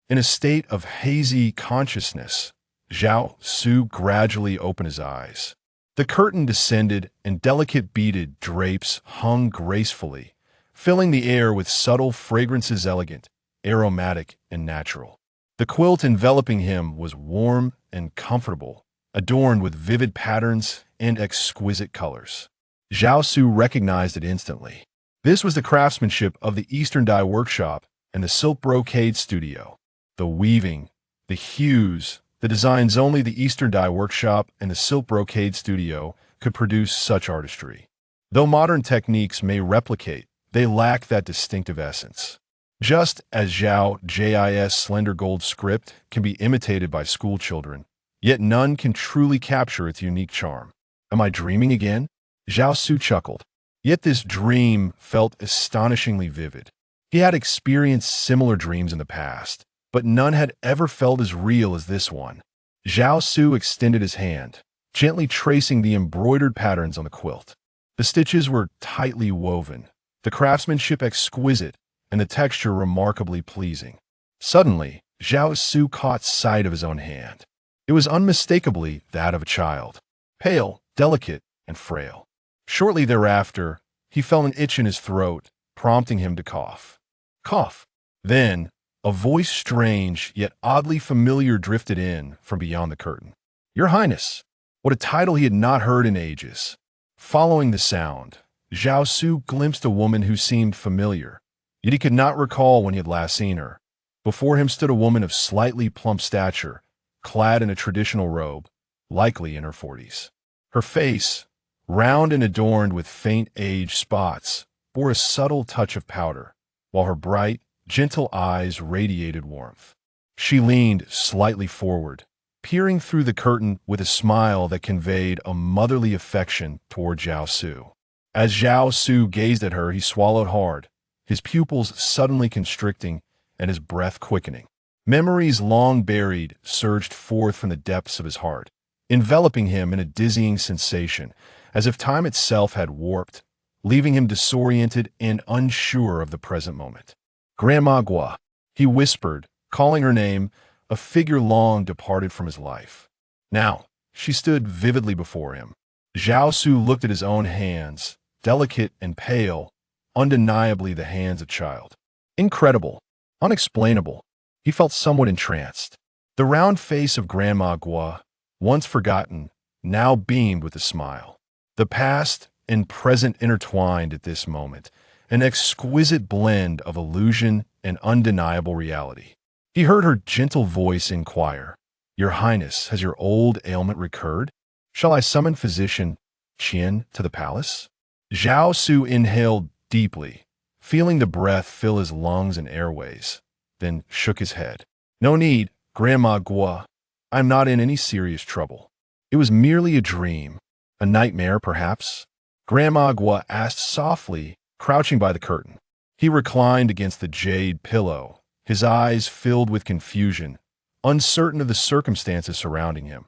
In a state of hazy consciousness, Zhao Xu gradually opened his eyes. The curtain descended, and delicate beaded drapes hung gracefully, filling the air with subtle fragrances, elegant, aromatic, and natural. The quilt enveloping him was warm and comfortable, adorned with vivid patterns and exquisite colors. Zhao Xu recognized it instantly. This was the craftsmanship of the Eastern Dye Workshop and the Silk Brocade Studio. The weaving, the hues, the designs only the Eastern Dye Workshop and the Silk Brocade Studio could produce such artistry. Though modern techniques may replicate, they lack that distinctive essence. Just as Zhao Jis' slender gold script can be imitated by schoolchildren, yet none can truly capture its unique charm. Am I dreaming again? Zhao Xu chuckled. Yet this dream felt astonishingly vivid. He had experienced similar dreams in the past, but none had ever felt as real as this one. Zhao Xu extended his hand, gently tracing the embroidered patterns on the quilt. The stitches were tightly woven, the craftsmanship exquisite, and the texture remarkably pleasing. Suddenly, Zhao Xu caught sight of his own hand. It was unmistakably that of a child, pale, delicate, and frail. Shortly thereafter, he felt an itch in his throat, prompting him to cough. Cough. Then, a voice strange yet oddly familiar drifted in from beyond the curtain. Your Highness! What a title he had not heard in ages. Following the sound, Zhao Xu glimpsed a woman who seemed familiar, yet he could not recall when he had last seen her. Before him stood a woman of slightly plump stature, clad in a traditional robe, likely in her 40s. Her face, round and adorned with faint age spots, bore a subtle touch of powder, while her bright, gentle eyes radiated warmth. She leaned slightly forward, peering through the curtain with a smile that conveyed a motherly affection toward Zhao Xu. As Zhao Xu gazed at her, he swallowed hard, his pupils suddenly constricting and his breath quickening. Memories long buried surged forth from the depths of his heart, enveloping him in a dizzying sensation, as if time itself had warped, leaving him disoriented and unsure of the present moment. Grandma Gua, he whispered, calling her name, a figure long departed from his life. Now, she stood vividly before him. Zhao Xu looked at his own hands, delicate and pale, undeniably the hands of a child. Incredible, unexplainable. He felt somewhat entranced. The round face of Grandma Gua, once forgotten, now beamed with a smile. The past and present intertwined at this moment, an exquisite blend of illusion and undeniable reality. He heard her gentle voice inquire, Your Highness, has your old ailment recurred? Shall I summon physician Qian to the palace? Zhao Xu inhaled deeply, feeling the breath fill his lungs and airways, then shook his head. No need, Grandma Gua. I'm not in any serious trouble. It was merely a dream, a nightmare perhaps. Grandma Gua asked softly, crouching by the curtain. He reclined against the jade pillow, his eyes filled with confusion, uncertain of the circumstances surrounding him.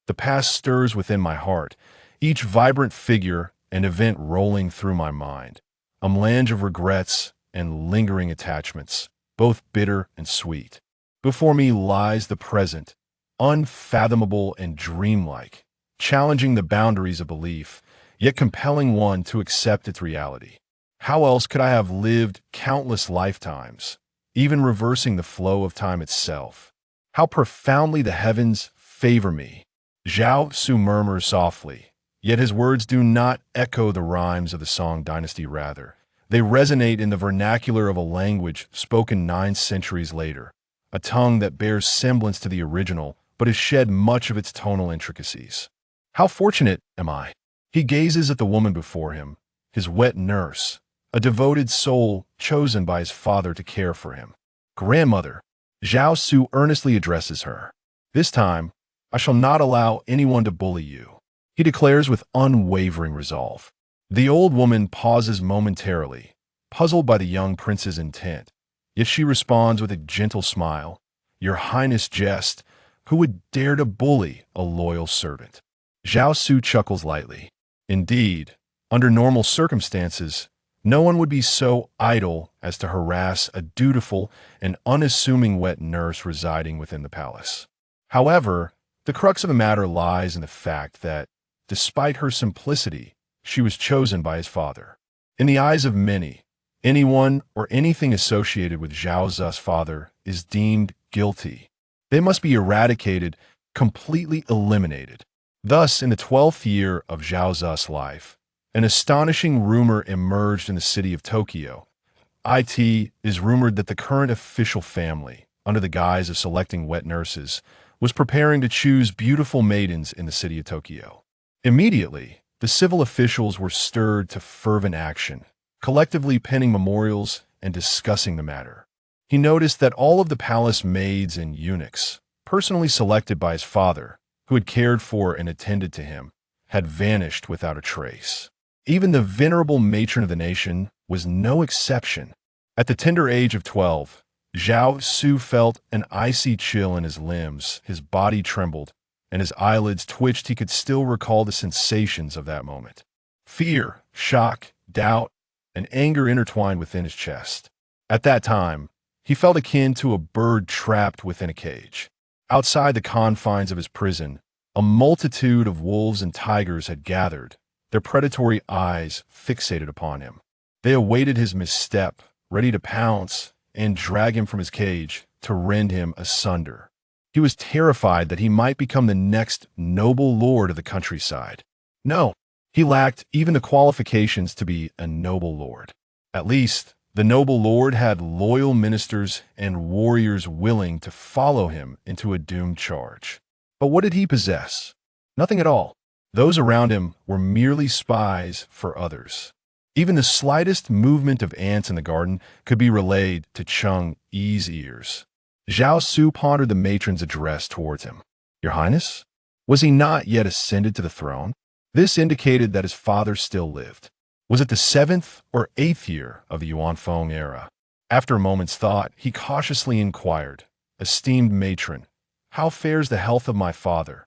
The past stirs within my heart, each vibrant figure and event rolling through my mind, a melange of regrets and lingering attachments, both bitter and sweet. Before me lies the present, unfathomable and dreamlike, challenging the boundaries of belief, yet compelling one to accept its reality. How else could I have lived countless lifetimes, even reversing the flow of time itself? How profoundly the heavens favor me. Zhao Xu murmurs softly, yet his words do not echo the rhymes of the Song Dynasty. Rather, they resonate in the vernacular of a language spoken 9 centuries later, a tongue that bears semblance to the original but has shed much of its tonal intricacies. How fortunate am I? He gazes at the woman before him, his wet nurse, a devoted soul chosen by his father to care for him. Grandmother, Zhao Xu earnestly addresses her. This time, I shall not allow anyone to bully you, he declares with unwavering resolve. The old woman pauses momentarily, puzzled by the young prince's intent, yet she responds with a gentle smile. Your Highness jest, who would dare to bully a loyal servant? Zhao Xu chuckles lightly. Indeed, under normal circumstances, No one would be so idle as to harass a dutiful and unassuming wet nurse residing within the palace. However, the crux of the matter lies in the fact that, despite her simplicity, she was chosen by his father. In the eyes of many, anyone or anything associated with Zhao Xu's father is deemed guilty. They must be eradicated, completely eliminated. Thus, in the 12th year of Zhao Xu's life, an astonishing rumor emerged in the city of Tokyo. It is rumored that the current official family, under the guise of selecting wet nurses, was preparing to choose beautiful maidens in the city of Tokyo. Immediately, the civil officials were stirred to fervent action, collectively penning memorials and discussing the matter. He noticed that all of the palace maids and eunuchs, personally selected by his father, who had cared for and attended to him, had vanished without a trace. Even the venerable matron of the nation was no exception. At the tender age of 12, Zhao Xu felt an icy chill in his limbs, his body trembled, and his eyelids twitched. He could still recall the sensations of that moment. Fear, shock, doubt, and anger intertwined within his chest. At that time, he felt akin to a bird trapped within a cage. Outside the confines of his prison, a multitude of wolves and tigers had gathered, their predatory eyes fixated upon him. They awaited his misstep, ready to pounce and drag him from his cage to rend him asunder. He was terrified that he might become the next noble lord of the countryside. No, he lacked even the qualifications to be a noble lord. At least, the noble lord had loyal ministers and warriors willing to follow him into a doomed charge. But what did he possess? Nothing at all. Those around him were merely spies for others. Even the slightest movement of ants in the garden could be relayed to Cheng Yi's ears. Zhao Xu pondered the matron's address towards him. Your Highness? Was he not yet ascended to the throne? This indicated that his father still lived. Was it the 7th or 8th year of the Yuanfeng era? After a moment's thought, he cautiously inquired, Esteemed matron, how fares the health of my father?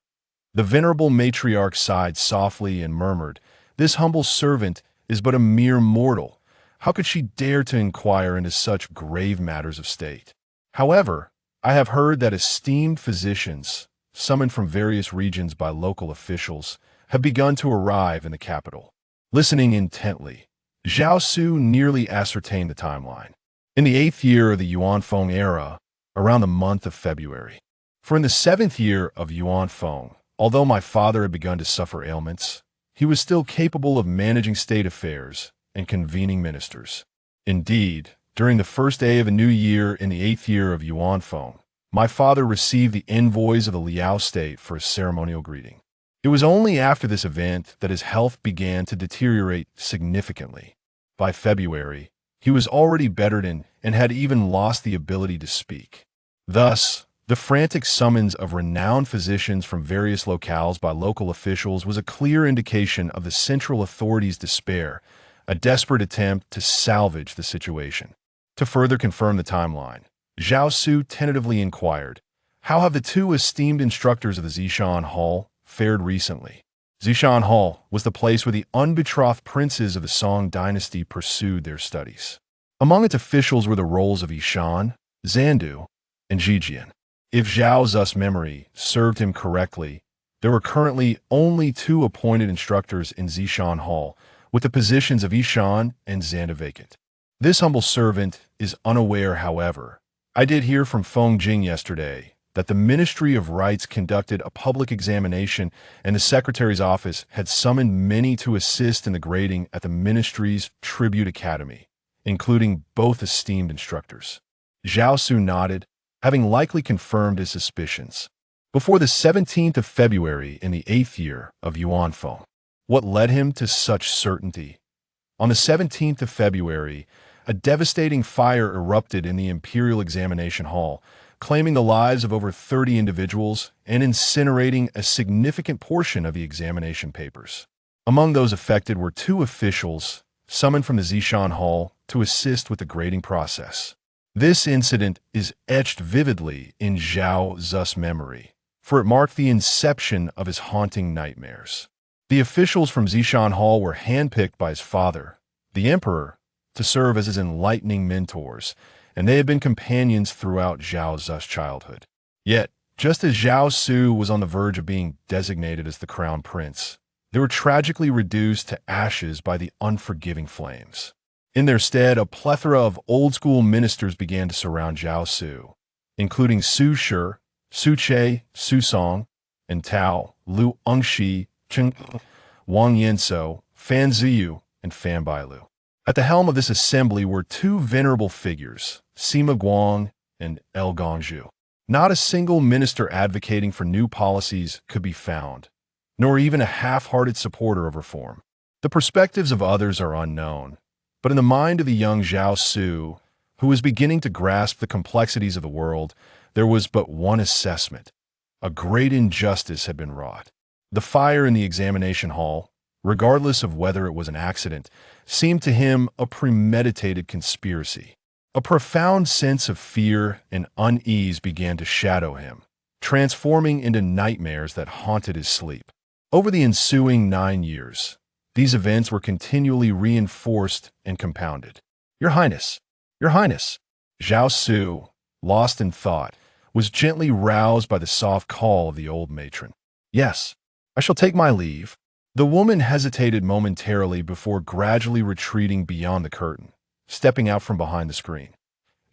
The venerable matriarch sighed softly and murmured, This humble servant is but a mere mortal. How could she dare to inquire into such grave matters of state? However, I have heard that esteemed physicians, summoned from various regions by local officials, have begun to arrive in the capital. Listening intently, Zhao Xu nearly ascertained the timeline. In the 8th year of the Yuanfeng era, around the month of February. For in the 7th year of Yuanfeng, although my father had begun to suffer ailments, he was still capable of managing state affairs and convening ministers. Indeed, during the first day of a new year in the 8th year of Yuanfeng, my father received the envoys of the Liao state for a ceremonial greeting. It was only after this event that his health began to deteriorate significantly. By February, he was already bedridden and had even lost the ability to speak. Thus, the frantic summons of renowned physicians from various locales by local officials was a clear indication of the central authorities' despair, a desperate attempt to salvage the situation. To further confirm the timeline, Zhao Xu tentatively inquired, How have the two esteemed instructors of the Zishan Hall fared recently? Zishan Hall was the place where the unbetrothed princes of the Song Dynasty pursued their studies. Among its officials were the roles of Yishan, Zandu, and Zhijian. If Zhao Xu's memory served him correctly, there were currently only 2 appointed instructors in Zishan Hall, with the positions of Yishan and Zandu vacant. This humble servant is unaware, however. I did hear from Feng Jing yesterday that the Ministry of Rites conducted a public examination and the Secretary's office had summoned many to assist in the grading at the Ministry's Tribute Academy, including both esteemed instructors. Zhao Xu nodded, having likely confirmed his suspicions. Before the 17th of February in the 8th year of Yuanfeng, what led him to such certainty? On the 17th of February, a devastating fire erupted in the Imperial Examination Hall, claiming the lives of over 30 individuals and incinerating a significant portion of the examination papers. Among those affected were 2 officials summoned from the Zishan Hall to assist with the grading process. This incident is etched vividly in Zhao Xu's memory, for it marked the inception of his haunting nightmares. The officials from Zishan Hall were handpicked by his father, the emperor, to serve as his enlightening mentors, and they had been companions throughout Zhao Xu's childhood. Yet, just as Zhao Xu was on the verge of being designated as the crown prince, they were tragically reduced to ashes by the unforgiving flames. In their stead, a plethora of old-school ministers began to surround Zhao Xu, including Su Shi, Su Che, Su Song, and Tao, Lu Engshi, Chen, Wang Yanso, Fan Ziyu, and Fan Bailu. At the helm of this assembly were two venerable figures, Sima Guang and El Gongzhu. Not a single minister advocating for new policies could be found, nor even a half-hearted supporter of reform. The perspectives of others are unknown, but in the mind of the young Zhao Xu, who was beginning to grasp the complexities of the world, there was but one assessment. A great injustice had been wrought. The fire in the examination hall, regardless of whether it was an accident, seemed to him a premeditated conspiracy. A profound sense of fear and unease began to shadow him, transforming into nightmares that haunted his sleep. Over the ensuing 9 years, these events were continually reinforced and compounded. Your Highness, Your Highness! Zhao Xu, lost in thought, was gently roused by the soft call of the old matron. Yes, I shall take my leave. The woman hesitated momentarily before gradually retreating beyond the curtain, stepping out from behind the screen.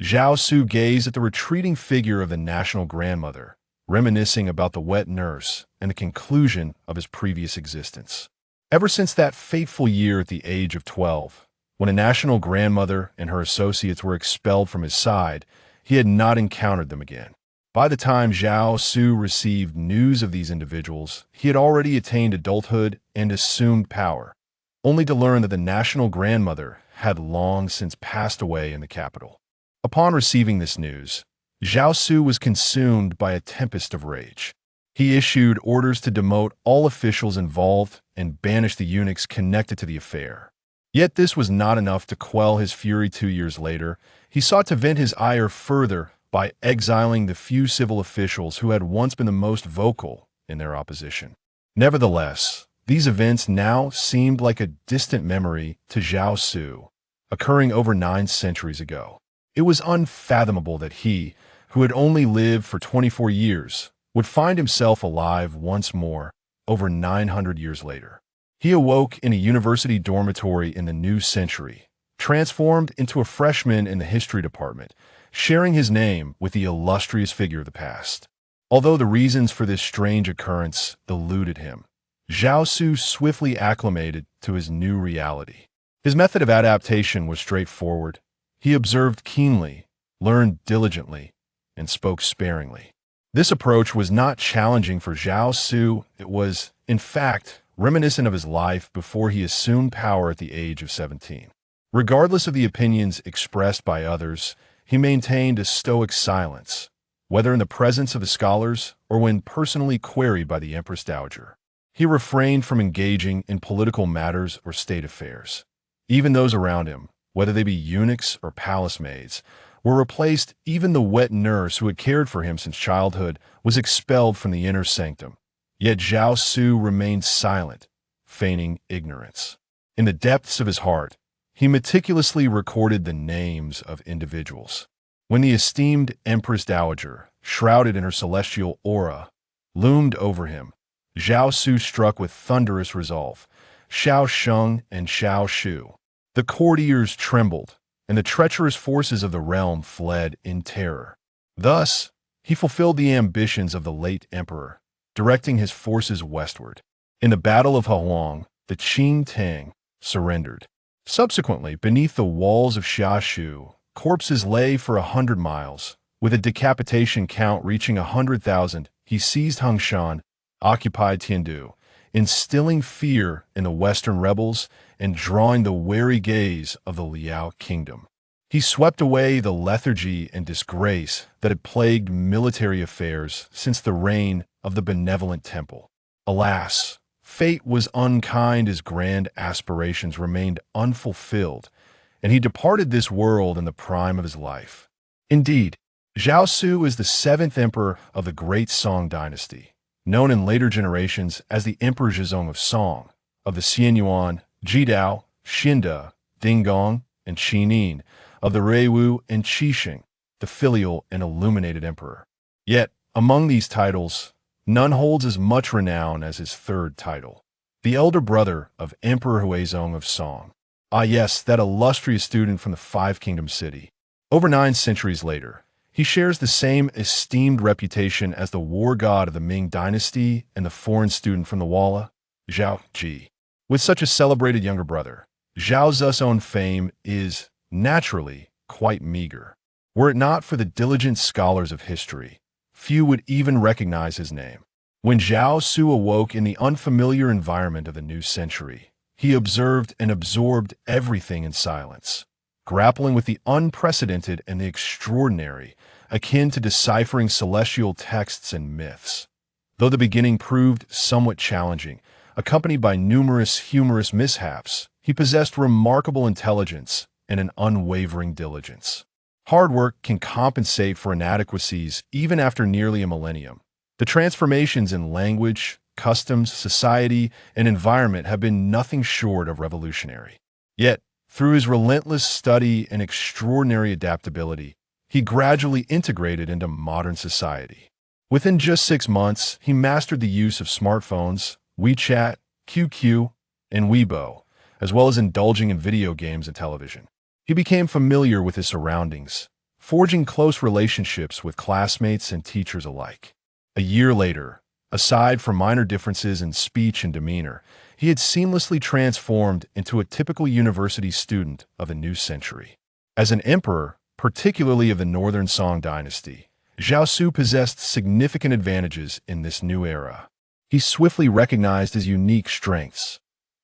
Zhao Xu gazed at the retreating figure of the national grandmother, reminiscing about the wet nurse and the conclusion of his previous existence. Ever since that fateful year at the age of 12, when a national grandmother and her associates were expelled from his side, he had not encountered them again. By the time Zhao Xu received news of these individuals, he had already attained adulthood and assumed power, only to learn that the national grandmother had long since passed away in the capital. Upon receiving this news, Zhao Xu was consumed by a tempest of rage. He issued orders to demote all officials involved and banish the eunuchs connected to the affair. Yet this was not enough to quell his fury. 2 years later, he sought to vent his ire further by exiling the few civil officials who had once been the most vocal in their opposition. Nevertheless, these events now seemed like a distant memory to Zhao Xu, occurring over 9 centuries ago. It was unfathomable that he, who had only lived for 24 years, would find himself alive once more over 900 years later. He awoke in a university dormitory in the new century, transformed into a freshman in the history department, sharing his name with the illustrious figure of the past. Although the reasons for this strange occurrence eluded him, Zhao Xu swiftly acclimated to his new reality. His method of adaptation was straightforward. He observed keenly, learned diligently, and spoke sparingly. This approach was not challenging for Zhao Xu. It was, in fact, reminiscent of his life before he assumed power at the age of 17. Regardless of the opinions expressed by others, he maintained a stoic silence, whether in the presence of the scholars or when personally queried by the Empress Dowager. He refrained from engaging in political matters or state affairs. Even those around him, whether they be eunuchs or palace maids, were replaced. Even the wet nurse who had cared for him since childhood was expelled from the inner sanctum. Yet Zhao Xu remained silent, feigning ignorance. In the depths of his heart, he meticulously recorded the names of individuals. When the esteemed Empress Dowager, shrouded in her celestial aura, loomed over him, Zhao Xu struck with thunderous resolve. Shao Sheng and Shao Xu. The courtiers trembled, and the treacherous forces of the realm fled in terror. Thus, he fulfilled the ambitions of the late emperor, directing his forces westward. In the Battle of Hehuang, the Qing Tang surrendered. Subsequently, beneath the walls of Xiaoshu, corpses lay for 100 miles. With a decapitation count reaching 100,000, he seized Hongshan, occupied Tiandu, instilling fear in the Western rebels and drawing the wary gaze of the Liao kingdom. He swept away the lethargy and disgrace that had plagued military affairs since the reign of the benevolent temple. Alas, fate was unkind as grand aspirations remained unfulfilled, and he departed this world in the prime of his life. Indeed, Zhao Xu is the 7th emperor of the great Song Dynasty, known in later generations as the Emperor Zhizong of Song, of the Xianyuan, Jidao, Xinda, Dinggong, and Qinin, of the Reiwu and Qixing, the filial and illuminated emperor. Yet, among these titles, none holds as much renown as his third title, the elder brother of Emperor Huizong of Song. Ah yes, that illustrious student from the Five Kingdom city. Over 9 centuries later, he shares the same esteemed reputation as the war god of the Ming Dynasty and the foreign student from the Walla, Zhao Xu. With such a celebrated younger brother, Zhao Xu's own fame is, naturally, quite meager. Were it not for the diligent scholars of history, few would even recognize his name. When Zhao Xu awoke in the unfamiliar environment of the new century, he observed and absorbed everything in silence, grappling with the unprecedented and the extraordinary, akin to deciphering celestial texts and myths. Though the beginning proved somewhat challenging, accompanied by numerous humorous mishaps, he possessed remarkable intelligence and an unwavering diligence. Hard work can compensate for inadequacies even after nearly a millennium. The transformations in language, customs, society, and environment have been nothing short of revolutionary. Yet, through his relentless study and extraordinary adaptability, he gradually integrated into modern society. Within just 6 months, he mastered the use of smartphones, WeChat, QQ, and Weibo, as well as indulging in video games and television. He became familiar with his surroundings, forging close relationships with classmates and teachers alike. A year later, aside from minor differences in speech and demeanor, he had seamlessly transformed into a typical university student of the new century. As an emperor, particularly of the northern Song Dynasty, Zhao Xu possessed significant advantages in this new era. He swiftly recognized his unique strengths.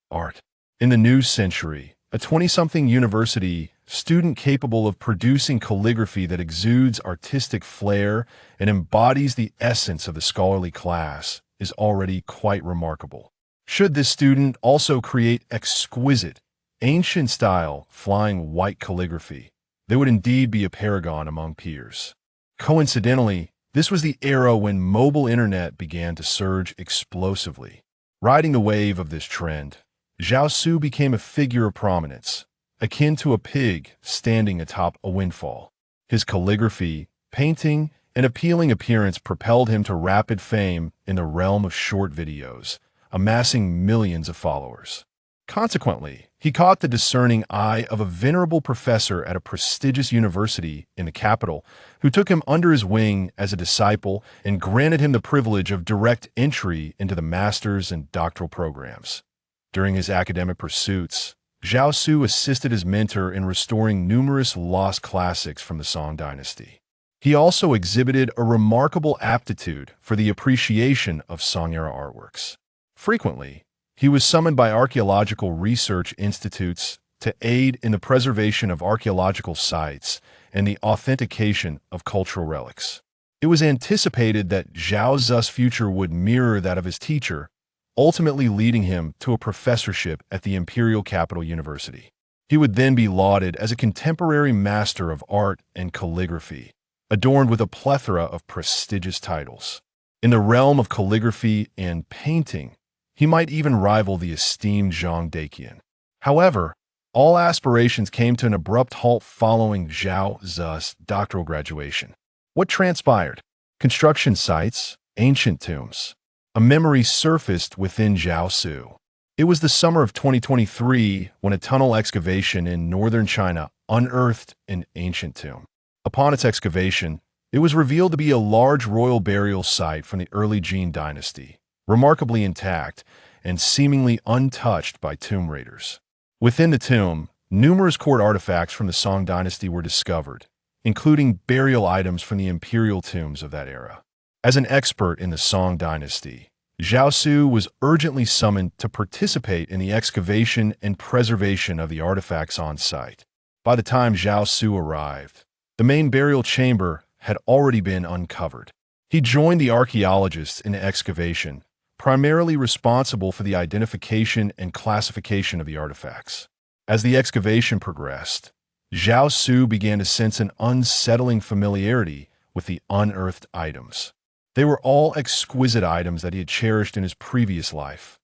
Art. In the new century, a 20-something university student capable of producing calligraphy that exudes artistic flair and embodies the essence of the scholarly class is already quite remarkable. Should this student also create exquisite, ancient-style, flying white calligraphy, they would indeed be a paragon among peers. Coincidentally, this was the era when mobile internet began to surge explosively. Riding the wave of this trend, Zhao Xu became a figure of prominence, akin to a pig standing atop a windfall. His calligraphy, painting, and appealing appearance propelled him to rapid fame in the realm of short videos, amassing millions of followers. Consequently, he caught the discerning eye of a venerable professor at a prestigious university in the capital, who took him under his wing as a disciple and granted him the privilege of direct entry into the master's and doctoral programs. During his academic pursuits, Zhao Xu assisted his mentor in restoring numerous lost classics from the Song Dynasty. He also exhibited a remarkable aptitude for the appreciation of Song-era artworks. Frequently, he was summoned by archaeological research institutes to aid in the preservation of archaeological sites and the authentication of cultural relics. It was anticipated that Zhao Xu's future would mirror that of his teacher, ultimately leading him to a professorship at the imperial capital university. He would then be lauded as a contemporary master of art and calligraphy, adorned with a plethora of prestigious titles. In the realm of calligraphy and painting, he might even rival the esteemed Zhang Daqian. However, all aspirations came to an abrupt halt following Zhao Xu's doctoral graduation. What transpired? Construction sites, ancient tombs. A memory surfaced within Zhao Xu. It was the summer of 2023 when a tunnel excavation in northern China unearthed an ancient tomb. Upon its excavation, it was revealed to be a large royal burial site from the early Jin dynasty, remarkably intact and seemingly untouched by tomb raiders. Within the tomb, numerous court artifacts from the Song Dynasty were discovered, including burial items from the imperial tombs of that era. As an expert in the Song Dynasty, Zhao Xu was urgently summoned to participate in the excavation and preservation of the artifacts on site. By the time Zhao Xu arrived, the main burial chamber had already been uncovered. He joined the archaeologists in the excavation, primarily responsible for the identification and classification of the artifacts. As the excavation progressed, Zhao Xu began to sense an unsettling familiarity with the unearthed items. They were all exquisite items that he had cherished in his previous life.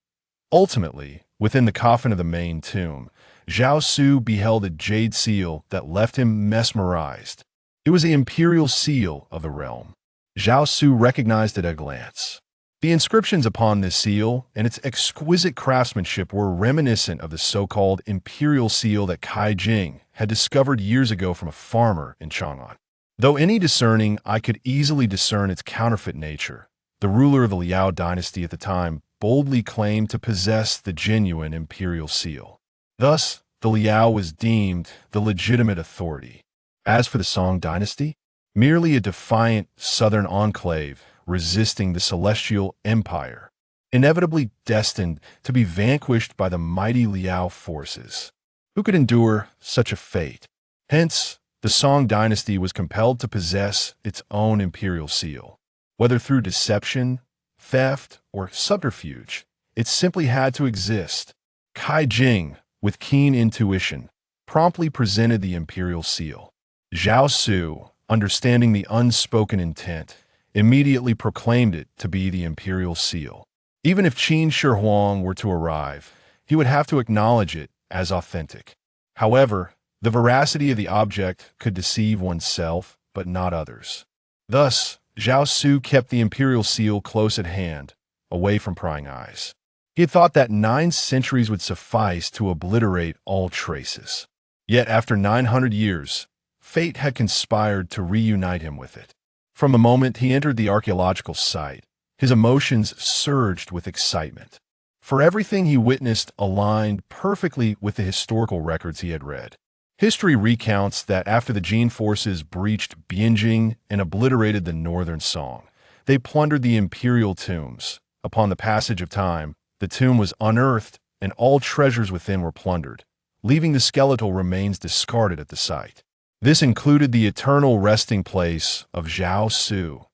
Ultimately, within the coffin of the main tomb, Zhao Xu beheld a jade seal that left him mesmerized. It was the imperial seal of the realm. Zhao Xu recognized it at a glance. The inscriptions upon this seal and its exquisite craftsmanship were reminiscent of the so-called imperial seal that Kai Jing had discovered years ago from a farmer in Chang'an. Though any discerning eye could easily discern its counterfeit nature, the ruler of the Liao dynasty at the time boldly claimed to possess the genuine imperial seal. Thus, the Liao was deemed the legitimate authority. As for the Song Dynasty, merely a defiant southern enclave resisting the celestial empire, inevitably destined to be vanquished by the mighty Liao forces. Who could endure such a fate? Hence, the Song Dynasty was compelled to possess its own imperial seal. Whether through deception, theft, or subterfuge, it simply had to exist. Kai Jing, with keen intuition, promptly presented the imperial seal. Zhao Xu, understanding the unspoken intent, immediately proclaimed it to be the imperial seal. Even if Qin Shi Huang were to arrive, he would have to acknowledge it as authentic. However, the veracity of the object could deceive oneself, but not others. Thus, Zhao Xu kept the imperial seal close at hand, away from prying eyes. He had thought that 9 centuries would suffice to obliterate all traces. Yet after 900 years, fate had conspired to reunite him with it. From the moment he entered the archaeological site, his emotions surged with excitement. For everything he witnessed aligned perfectly with the historical records he had read. History recounts that after the Jin forces breached Bianjing and obliterated the northern Song, they plundered the imperial tombs. Upon the passage of time, the tomb was unearthed and all treasures within were plundered, leaving the skeletal remains discarded at the site. This included the eternal resting place of Zhao Xu,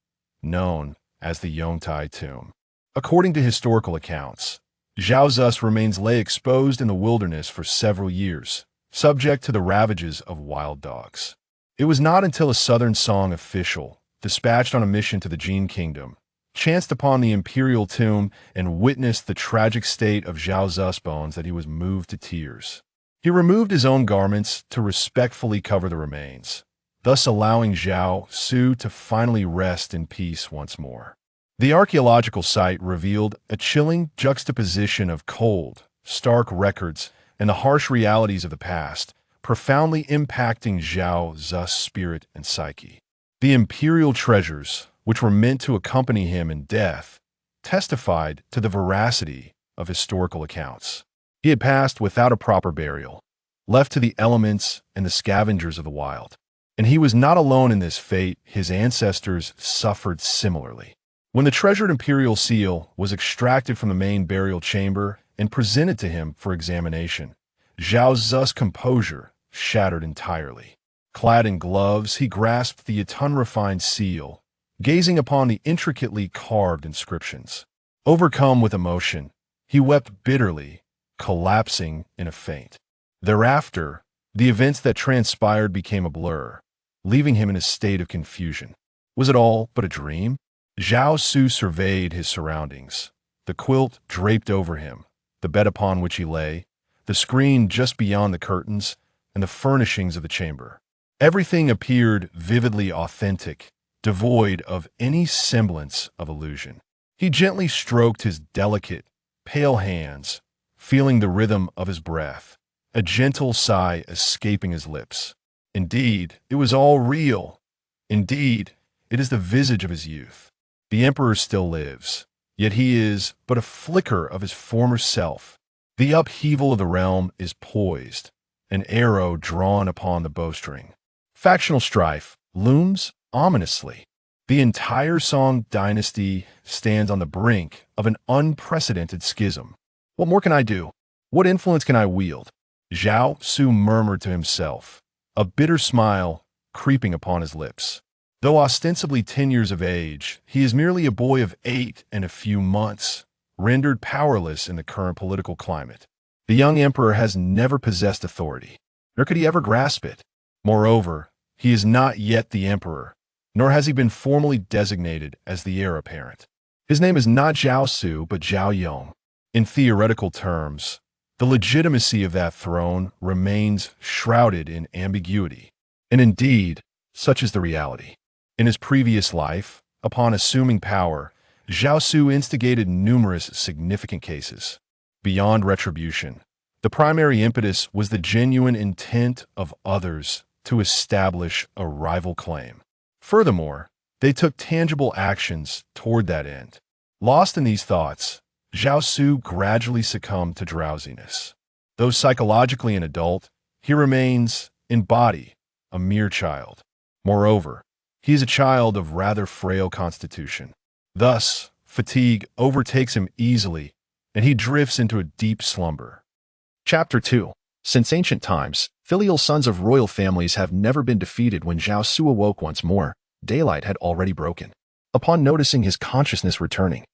known as the Yongtai tomb. According to historical accounts, Zhao Xu remains lay exposed in the wilderness for several years, subject to the ravages of wild dogs. It was not until a southern Song official, dispatched on a mission to the Jin kingdom, chanced upon the imperial tomb and witnessed the tragic state of Zhao Xu's bones that he was moved to tears. He removed his own garments to respectfully cover the remains, thus allowing Zhao Xu to finally rest in peace once more. The archaeological site revealed a chilling juxtaposition of cold, stark records and the harsh realities of the past, profoundly impacting Zhao Xu's spirit and psyche. The imperial treasures, which were meant to accompany him in death, testified to the veracity of historical accounts. He had passed without a proper burial, left to the elements and the scavengers of the wild. And he was not alone in this fate. His ancestors suffered similarly. When the treasured imperial seal was extracted from the main burial chamber and presented to him for examination, Zhao Xu's composure shattered entirely. Clad in gloves, he grasped the unrefined seal, gazing upon the intricately carved inscriptions. Overcome with emotion, he wept bitterly, collapsing in a faint. Thereafter, the events that transpired became a blur, leaving him in a state of confusion. Was it all but a dream? Zhao Xu surveyed his surroundings. The quilt draped over him, the bed upon which he lay, the screen just beyond the curtains, and the furnishings of the chamber. Everything appeared vividly authentic, devoid of any semblance of illusion. He gently stroked his delicate, pale hands, feeling the rhythm of his breath, a gentle sigh escaping his lips. Indeed, it was all real. Indeed, it is the visage of his youth. The emperor still lives, yet he is but a flicker of his former self. The upheaval of the realm is poised, an arrow drawn upon the bowstring. Factional strife looms ominously. The entire Song Dynasty stands on the brink of an unprecedented schism. What more can I do? What influence can I wield? Zhao Xu murmured to himself, a bitter smile creeping upon his lips. Though ostensibly 10 years of age, he is merely a boy of 8 and a few months, rendered powerless in the current political climate. The young emperor has never possessed authority, nor could he ever grasp it. Moreover, he is not yet the emperor, nor has he been formally designated as the heir apparent. His name is not Zhao Xu, but Zhao Yong. In theoretical terms, The legitimacy of that throne remains shrouded in ambiguity. And indeed, such is the reality. In his previous life, upon assuming power, Zhao Xu instigated numerous significant cases. Beyond retribution, the primary impetus was the genuine intent of others to establish a rival claim. Furthermore, they took tangible actions toward that end. Lost in these thoughts, Zhao Xu gradually succumbed to drowsiness. Though psychologically an adult, he remains, in body, a mere child. Moreover, he is a child of rather frail constitution. Thus, fatigue overtakes him easily, and he drifts into a deep slumber. Chapter 2. Since ancient times, filial sons of royal families have never been defeated. When Zhao Xu awoke once more, daylight had already broken. Upon noticing his consciousness returning,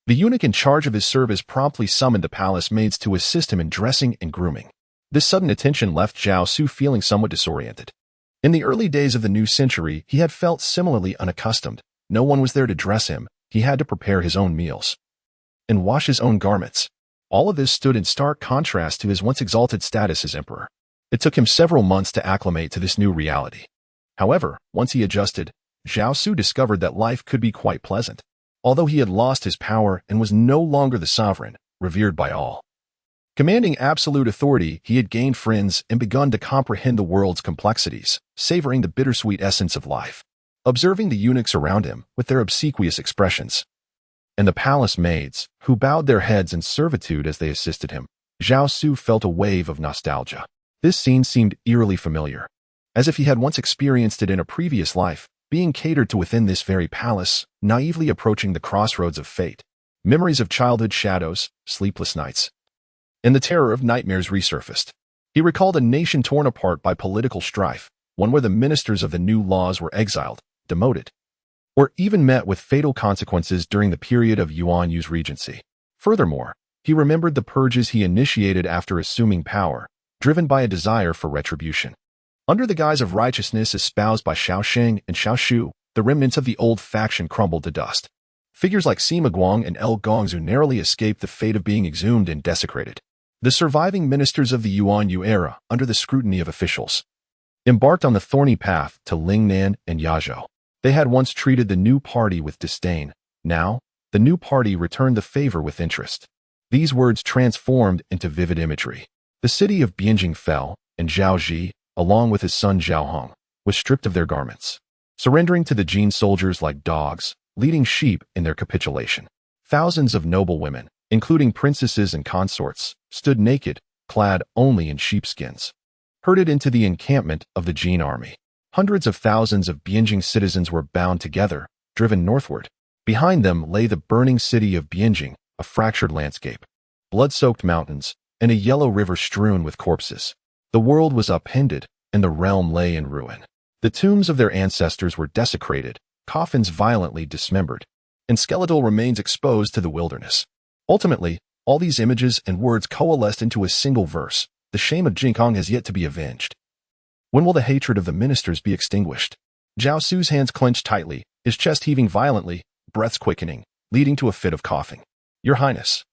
the eunuch in charge of his service promptly summoned the palace maids to assist him in dressing and grooming. This sudden attention left Zhao Xu feeling somewhat disoriented. In the early days of the new century, he had felt similarly unaccustomed. No one was there to dress him. He had to prepare his own meals and wash his own garments. All of this stood in stark contrast to his once exalted status as emperor. It took him several months to acclimate to this new reality. However, once he adjusted, Zhao Xu discovered that life could be quite pleasant. Although he had lost his power and was no longer the sovereign, revered by all, commanding absolute authority, he had gained friends and begun to comprehend the world's complexities, savoring the bittersweet essence of life. Observing the eunuchs around him with their obsequious expressions, and the palace maids, who bowed their heads in servitude as they assisted him, Zhao Xu felt a wave of nostalgia. This scene seemed eerily familiar, as if he had once experienced it in a previous life, being catered to within this very palace, naively approaching the crossroads of fate. Memories of childhood shadows, sleepless nights, and the terror of nightmares resurfaced. He recalled a nation torn apart by political strife, one where the ministers of the new laws were exiled, demoted, or even met with fatal consequences during the period of Yuan Yu's regency. Furthermore, he remembered the purges he initiated after assuming power, driven by a desire for retribution. Under the guise of righteousness espoused by Xiao Sheng and Zhao Xu, the remnants of the old faction crumbled to dust. Figures like Sima Guang and El Gongzhu narrowly escaped the fate of being exhumed and desecrated. The surviving ministers of the Yuan Yu era, under the scrutiny of officials, embarked on the thorny path to Lingnan and Yazhou. They had once treated the new party with disdain. Now, the new party returned the favor with interest. These words transformed into vivid imagery. The city of Bianjing fell, and Zhao Ji, along with his son Zhao Hong, was stripped of their garments, surrendering to the Jin soldiers like dogs, leading sheep in their capitulation. Thousands of noble women, including princesses and consorts, stood naked, clad only in sheepskins, herded into the encampment of the Jin army. Hundreds of thousands of Bianjing citizens were bound together, driven northward. Behind them lay the burning city of Bianjing, a fractured landscape, blood-soaked mountains, and a yellow river strewn with corpses. The world was upended, and the realm lay in ruin. The tombs of their ancestors were desecrated, coffins violently dismembered, and skeletal remains exposed to the wilderness. Ultimately, all these images and words coalesced into a single verse. The shame of Jinkong has yet to be avenged. When will the hatred of the ministers be extinguished? Zhao Xu's hands clenched tightly, his chest heaving violently, breaths quickening, leading to a fit of coughing. Your Highness.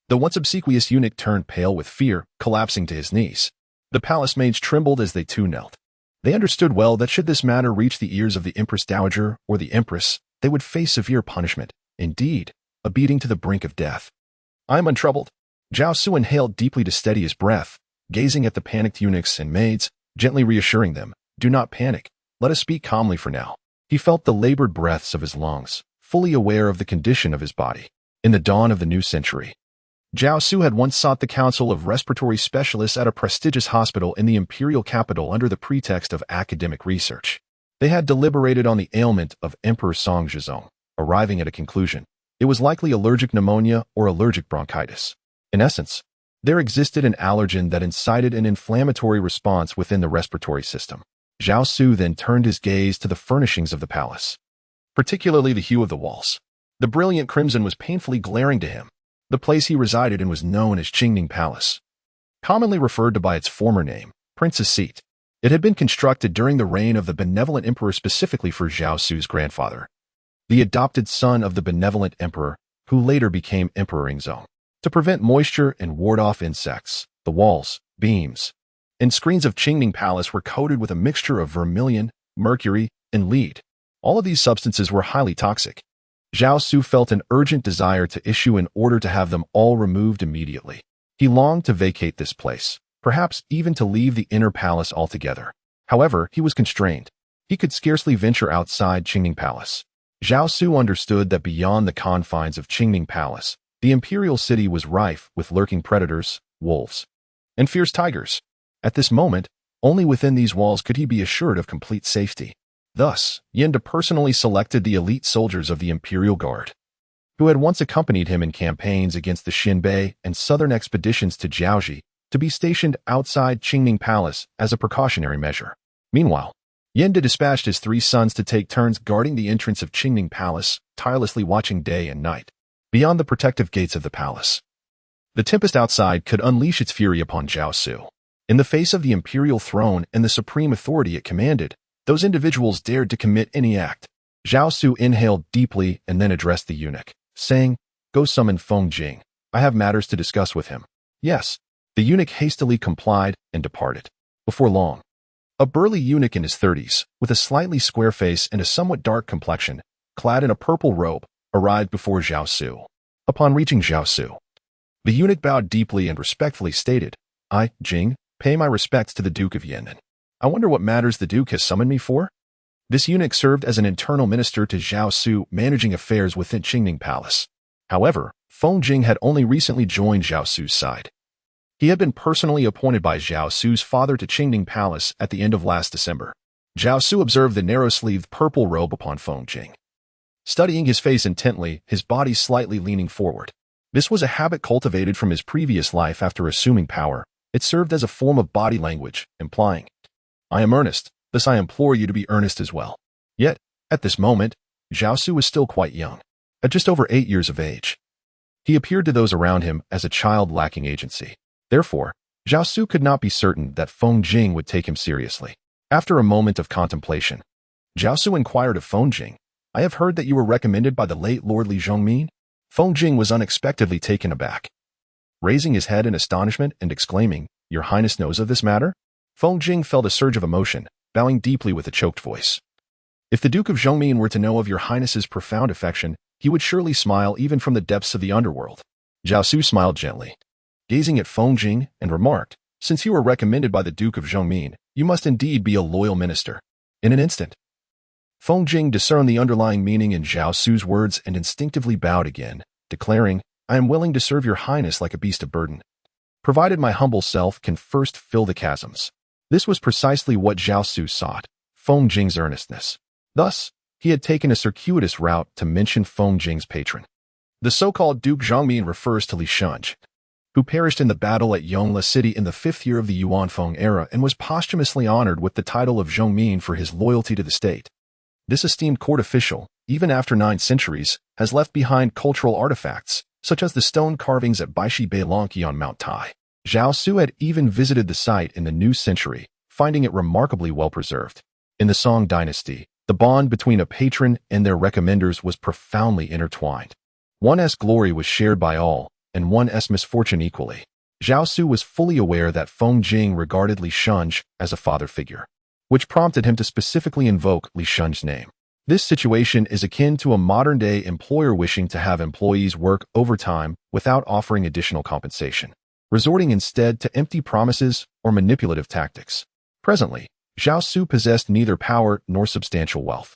The once obsequious eunuch turned pale with fear, collapsing to his knees. The palace maids trembled as they too knelt. They understood well that should this matter reach the ears of the Empress Dowager or the Empress, they would face severe punishment, indeed, a beating to the brink of death. I am untroubled. Zhao Xu inhaled deeply to steady his breath, gazing at the panicked eunuchs and maids, gently reassuring them, do not panic, let us speak calmly for now. He felt the labored breaths of his lungs, fully aware of the condition of his body. In the dawn of the new century, Zhao Xu had once sought the counsel of respiratory specialists at a prestigious hospital in the imperial capital under the pretext of academic research. They had deliberated on the ailment of Emperor Song Dynasty, arriving at a conclusion. It was likely allergic pneumonia or allergic bronchitis. In essence, there existed an allergen that incited an inflammatory response within the respiratory system. Zhao Xu then turned his gaze to the furnishings of the palace, particularly the hue of the walls. The brilliant crimson was painfully glaring to him. The place he resided in was known as Qingning Palace, commonly referred to by its former name, Prince's Seat. It had been constructed during the reign of the benevolent emperor specifically for Zhao Xu's grandfather, the adopted son of the benevolent emperor, who later became Emperor Yingzong. to prevent moisture and ward off insects. The walls, beams, and screens of Qingming Palace were coated with a mixture of vermilion, mercury, and lead. All of these substances were highly toxic. Zhao Xu felt an urgent desire to issue an order to have them all removed immediately. He longed to vacate this place, perhaps even to leave the inner palace altogether. However, he was constrained. He could scarcely venture outside Qingming Palace. Zhao Xu understood that beyond the confines of Qingming Palace, the imperial city was rife with lurking predators, wolves, and fierce tigers. At this moment, only within these walls could he be assured of complete safety. Thus, Yenda personally selected the elite soldiers of the Imperial Guard, who had once accompanied him in campaigns against the Xinbei and southern expeditions to Jiaoji, to be stationed outside Qingming Palace as a precautionary measure. Meanwhile, Yenda dispatched his 3 sons to take turns guarding the entrance of Qingming Palace, tirelessly watching day and night. Beyond the protective gates of the palace, the tempest outside could unleash its fury upon Zhao Xu. In the face of the imperial throne and the supreme authority it commanded, those individuals dared to commit any act. Zhao Xu inhaled deeply and then addressed the eunuch, saying, "Go summon Feng Jing. I have matters to discuss with him." Yes. The eunuch hastily complied and departed. Before long, a burly eunuch in his 30s, with a slightly square face and a somewhat dark complexion, clad in a purple robe, arrived before Zhao Xu. Upon reaching Zhao Xu, the eunuch bowed deeply and respectfully stated, "I, Jing, pay my respects to the Duke of Yan'an. I wonder what matters the Duke has summoned me for?" This eunuch served as an internal minister to Zhao Xu, managing affairs within Qingming Palace. However, Feng Jing had only recently joined Zhao Xu's side. He had been personally appointed by Zhao Xu's father to Qingming Palace at the end of last December. Zhao Xu observed the narrow-sleeved purple robe upon Feng Jing, studying his face intently, his body slightly leaning forward. This was a habit cultivated from his previous life after assuming power. It served as a form of body language, implying, "I am earnest, thus I implore you to be earnest as well." Yet, at this moment, Zhao Xu was still quite young, at just over 8 years of age. He appeared to those around him as a child lacking agency. Therefore, Zhao Xu could not be certain that Feng Jing would take him seriously. After a moment of contemplation, Zhao Xu inquired of Feng Jing, "I have heard that you were recommended by the late Lord Li Zhongmin?" Feng Jing was unexpectedly taken aback, raising his head in astonishment and exclaiming, "Your Highness knows of this matter?" Feng Jing felt a surge of emotion, bowing deeply with a choked voice. "If the Duke of Zhongmin were to know of your Highness's profound affection, he would surely smile even from the depths of the underworld." Zhao Xu smiled gently, gazing at Feng Jing, and remarked, "Since you were recommended by the Duke of Zhongmin, you must indeed be a loyal minister." In an instant, Feng Jing discerned the underlying meaning in Zhao Xu's words and instinctively bowed again, declaring, "I am willing to serve your Highness like a beast of burden, provided my humble self can first fill the chasms." This was precisely what Zhao Xu sought, Feng Jing's earnestness. Thus, he had taken a circuitous route to mention Feng Jing's patron. The so-called Duke Zhongmin refers to Li Shunj, who perished in the battle at Yongla City in the 5th year of the Yuanfeng era and was posthumously honored with the title of Zhongmin for his loyalty to the state. This esteemed court official, even after 9 centuries, has left behind cultural artifacts, such as the stone carvings at Baishi Beilongqi on Mount Tai. Zhao Xu had even visited the site in the new century, finding it remarkably well preserved. In the Song Dynasty, the bond between a patron and their recommenders was profoundly intertwined. One's glory was shared by all, and one's misfortune equally. Zhao Xu was fully aware that Feng Jing regarded Li Shunj as a father figure, which prompted him to specifically invoke Li Shunj's name. This situation is akin to a modern-day employer wishing to have employees work overtime without offering additional compensation, resorting instead to empty promises or manipulative tactics. Presently, Zhao Xu possessed neither power nor substantial wealth,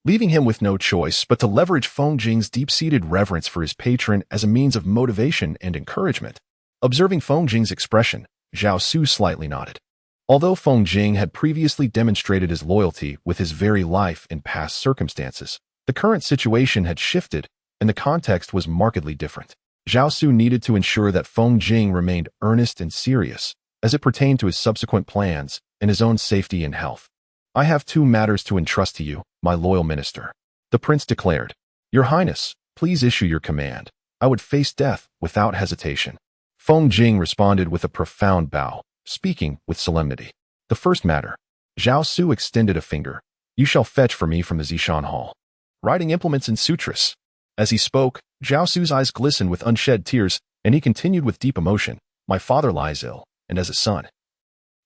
leaving him with no choice but to leverage Feng Jing's deep-seated reverence for his patron as a means of motivation and encouragement. Observing Feng Jing's expression, Zhao Xu slightly nodded. Although Feng Jing had previously demonstrated his loyalty with his very life in past circumstances, the current situation had shifted, and the context was markedly different. Zhao Xu needed to ensure that Feng Jing remained earnest and serious, as it pertained to his subsequent plans and his own safety and health. "I have 2 matters to entrust to you, my loyal minister," the prince declared. "Your Highness, please issue your command. I would face death without hesitation." Feng Jing responded with a profound bow, speaking with solemnity. "The first matter." Zhao Xu extended a finger. "You shall fetch for me from the Zishan Hall writing implements and sutras." As he spoke, Zhao Xu's eyes glistened with unshed tears, And he continued with deep emotion, "My father lies ill, and as a son,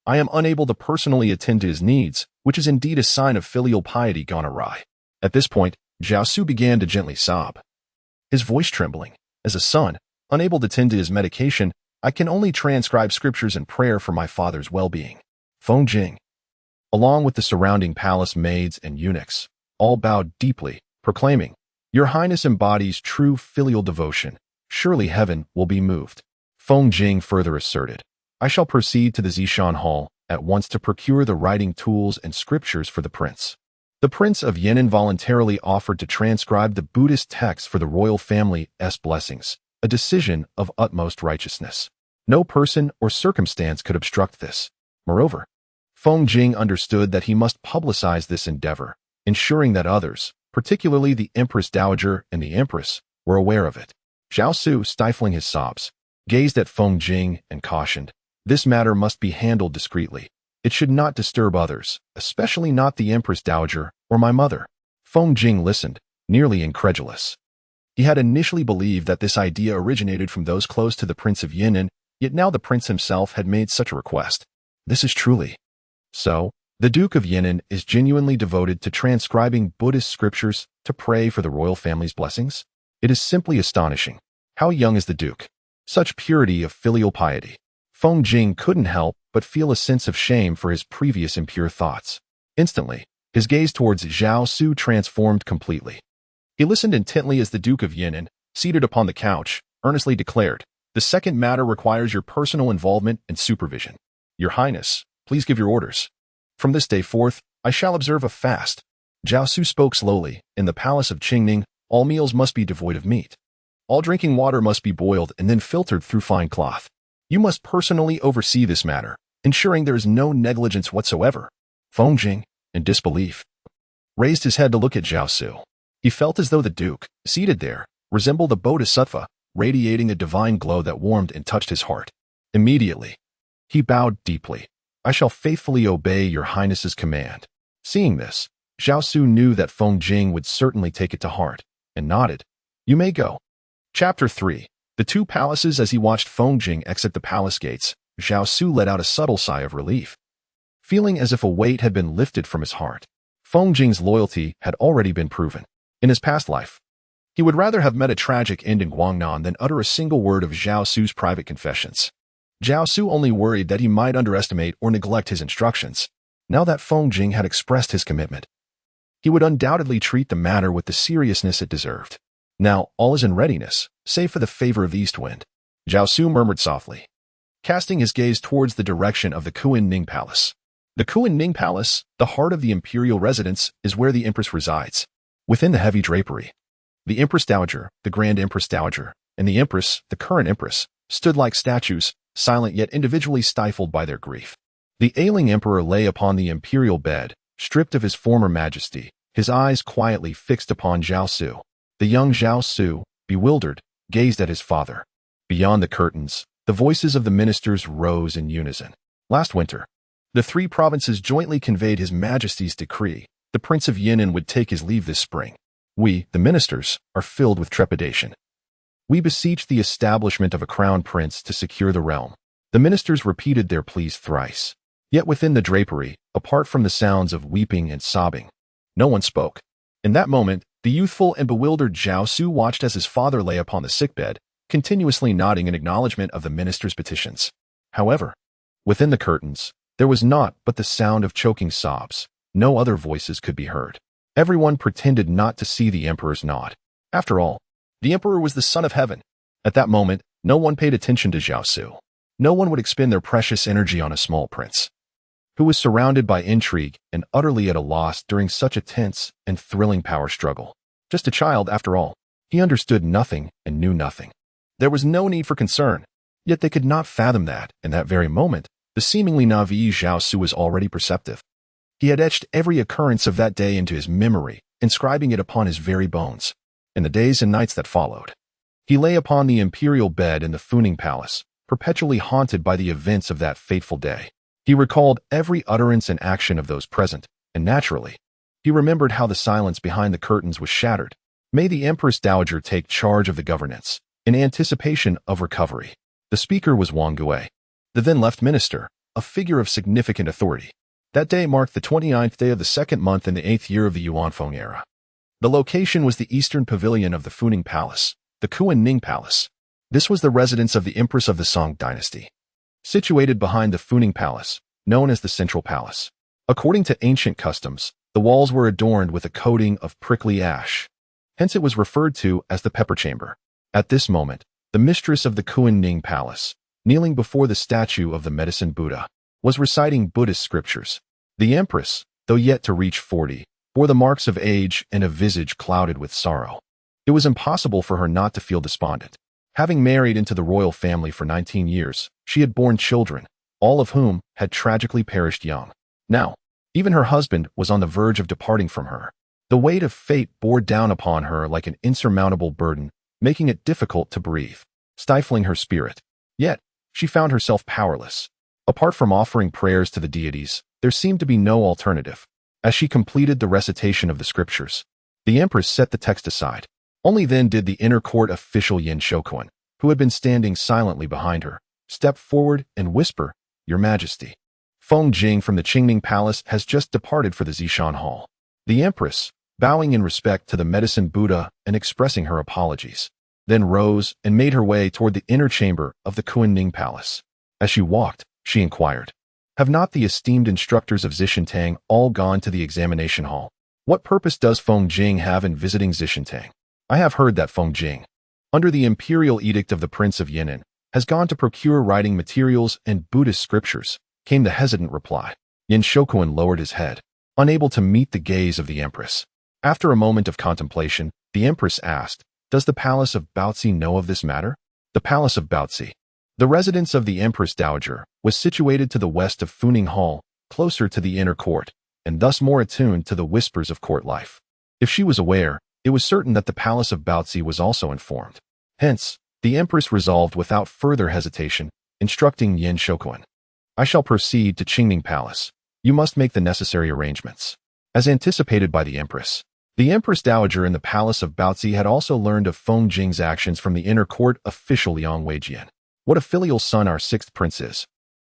I am unable to personally attend to his needs, which is indeed a sign of filial piety gone awry." At this point, Zhao Xu began to gently sob, his voice trembling. "As a son, unable to tend to his medication, I can only transcribe scriptures and prayer for my father's well-being." Feng Jing, along with the surrounding palace maids and eunuchs, all bowed deeply, proclaiming, "Your Highness embodies true filial devotion. Surely heaven will be moved." Feng Jing further asserted, "I shall proceed to the Zishan Hall at once to procure the writing tools and scriptures for the prince." The Prince of Yan'an voluntarily offered to transcribe the Buddhist text for the royal family's blessings, a decision of utmost righteousness. No person or circumstance could obstruct this. Moreover, Feng Jing understood that he must publicize this endeavor, ensuring that others, particularly the Empress Dowager and the Empress, were aware of it. Zhao Xu, stifling his sobs, gazed at Feng Jing and cautioned, "This matter must be handled discreetly. It should not disturb others, especially not the Empress Dowager or my mother." Feng Jing listened, nearly incredulous. He had initially believed that this idea originated from those close to the Prince of Yan'an, yet now the prince himself had made such a request. This is truly so. The Duke of Yan'an is genuinely devoted to transcribing Buddhist scriptures to pray for the royal family's blessings? It is simply astonishing. How young is the Duke? Such purity of filial piety. Feng Jing couldn't help but feel a sense of shame for his previous impure thoughts. Instantly, his gaze towards Zhao Xu transformed completely. He listened intently as the Duke of Yan'an, seated upon the couch, earnestly declared, "The second matter requires your personal involvement and supervision. Your Highness, please give your orders. From this day forth, I shall observe a fast." Zhao Xu spoke slowly. "In the palace of Qingning, all meals must be devoid of meat. All drinking water must be boiled and then filtered through fine cloth. You must personally oversee this matter, ensuring there is no negligence whatsoever." Feng Jing, in disbelief, raised his head to look at Zhao Xu. He felt as though the Duke, seated there, resembled a bodhisattva, radiating a divine glow that warmed and touched his heart. Immediately, he bowed deeply. "I shall faithfully obey your Highness's command." Seeing this, Zhao Xu knew that Feng Jing would certainly take it to heart, and nodded. "You may go." Chapter 3. The Two Palaces. As he watched Feng Jing exit the palace gates, Zhao Xu let out a subtle sigh of relief, feeling as if a weight had been lifted from his heart. Feng Jing's loyalty had already been proven. In his past life, he would rather have met a tragic end in Guangnan than utter a single word of Zhao Xu's private confessions. Zhao Xu only worried that he might underestimate or neglect his instructions. Now that Feng Jing had expressed his commitment, he would undoubtedly treat the matter with the seriousness it deserved. Now all is in readiness, save for the favor of the east wind. Zhao Xu murmured softly, casting his gaze towards the direction of the Kuan-Ning Palace. The Kuan-Ning Palace, the heart of the imperial residence, is where the Empress resides. Within the heavy drapery, the Empress Dowager, the Grand Empress Dowager, and the Empress, the current Empress, stood like statues, silent yet individually stifled by their grief. The ailing emperor lay upon the imperial bed, stripped of his former majesty, his eyes quietly fixed upon Zhao Xu. The young Zhao Xu, bewildered, gazed at his father. Beyond the curtains, the voices of the ministers rose in unison. Last winter, the three provinces jointly conveyed His Majesty's decree. The Prince of Yan'an would take his leave this spring. We, the ministers, are filled with trepidation. We beseech the establishment of a crown prince to secure the realm. The ministers repeated their pleas thrice. Yet within the drapery, apart from the sounds of weeping and sobbing, no one spoke. In that moment, the youthful and bewildered Zhao Xu watched as his father lay upon the sickbed, continuously nodding in acknowledgement of the ministers' petitions. However, within the curtains, there was naught but the sound of choking sobs. No other voices could be heard. Everyone pretended not to see the emperor's nod. After all, the emperor was the son of heaven. At that moment, no one paid attention to Zhao Xu. No one would expend their precious energy on a small prince who was surrounded by intrigue and utterly at a loss during such a tense and thrilling power struggle. Just a child, after all. He understood nothing and knew nothing. There was no need for concern, yet they could not fathom that, in that very moment, the seemingly naive Zhao Xu was already perceptive. He had etched every occurrence of that day into his memory, inscribing it upon his very bones. In the days and nights that followed, he lay upon the imperial bed in the Funing Palace, perpetually haunted by the events of that fateful day. He recalled every utterance and action of those present, and naturally, he remembered how the silence behind the curtains was shattered. May the Empress Dowager take charge of the governance. in anticipation of recovery. The speaker was Wang Gui, the then-left minister, a figure of significant authority. That day marked the 29th day of the second month in the 8th year of the Yuanfeng era. The location was the eastern pavilion of the Funing Palace, the Kuan-Ning Palace. This was the residence of the Empress of the Song Dynasty, situated behind the Funing Palace, known as the Central Palace. According to ancient customs, the walls were adorned with a coating of prickly ash. Hence it was referred to as the Pepper Chamber. At this moment, the mistress of the Kuan-Ning Palace, kneeling before the statue of the Medicine Buddha, was reciting Buddhist scriptures. The Empress, though yet to reach 40, bore the marks of age and a visage clouded with sorrow. It was impossible for her not to feel despondent. Having married into the royal family for 19 years, she had borne children, all of whom had tragically perished young. Now, even her husband was on the verge of departing from her. The weight of fate bore down upon her like an insurmountable burden, making it difficult to breathe, stifling her spirit. Yet, she found herself powerless. Apart from offering prayers to the deities, there seemed to be no alternative. As she completed the recitation of the scriptures, the Empress set the text aside. Only then did the inner court official Yin Shokuan, who had been standing silently behind her, step forward and whisper, "Your Majesty, Feng Jing from the Qingming Palace has just departed for the Zishan Hall." The Empress, bowing in respect to the Medicine Buddha and expressing her apologies, then rose and made her way toward the inner chamber of the Kuan-Ning Palace. As she walked, she inquired, "Have not the esteemed instructors of Zishintang all gone to the examination hall? What purpose does Feng Jing have in visiting Zishintang? I have heard that Feng Jing, under the imperial edict of the Prince of Yan'an, has gone to procure writing materials and Buddhist scriptures," came the hesitant reply. Yin Shokuan lowered his head, unable to meet the gaze of the Empress. After a moment of contemplation, the Empress asked, "Does the Palace of Baozi know of this matter?" The Palace of Baozi, the residence of the Empress Dowager, was situated to the west of Funing Hall, closer to the inner court, and thus more attuned to the whispers of court life. If she was aware, it was certain that the Palace of Baozi was also informed. Hence, the Empress resolved without further hesitation, instructing Yin Shokuan, "I shall proceed to Qingming Palace. You must make the necessary arrangements." As anticipated by the Empress Dowager in the Palace of Baozi had also learned of Feng Jing's actions from the inner court official Liang Weijian. What a filial son our sixth prince is.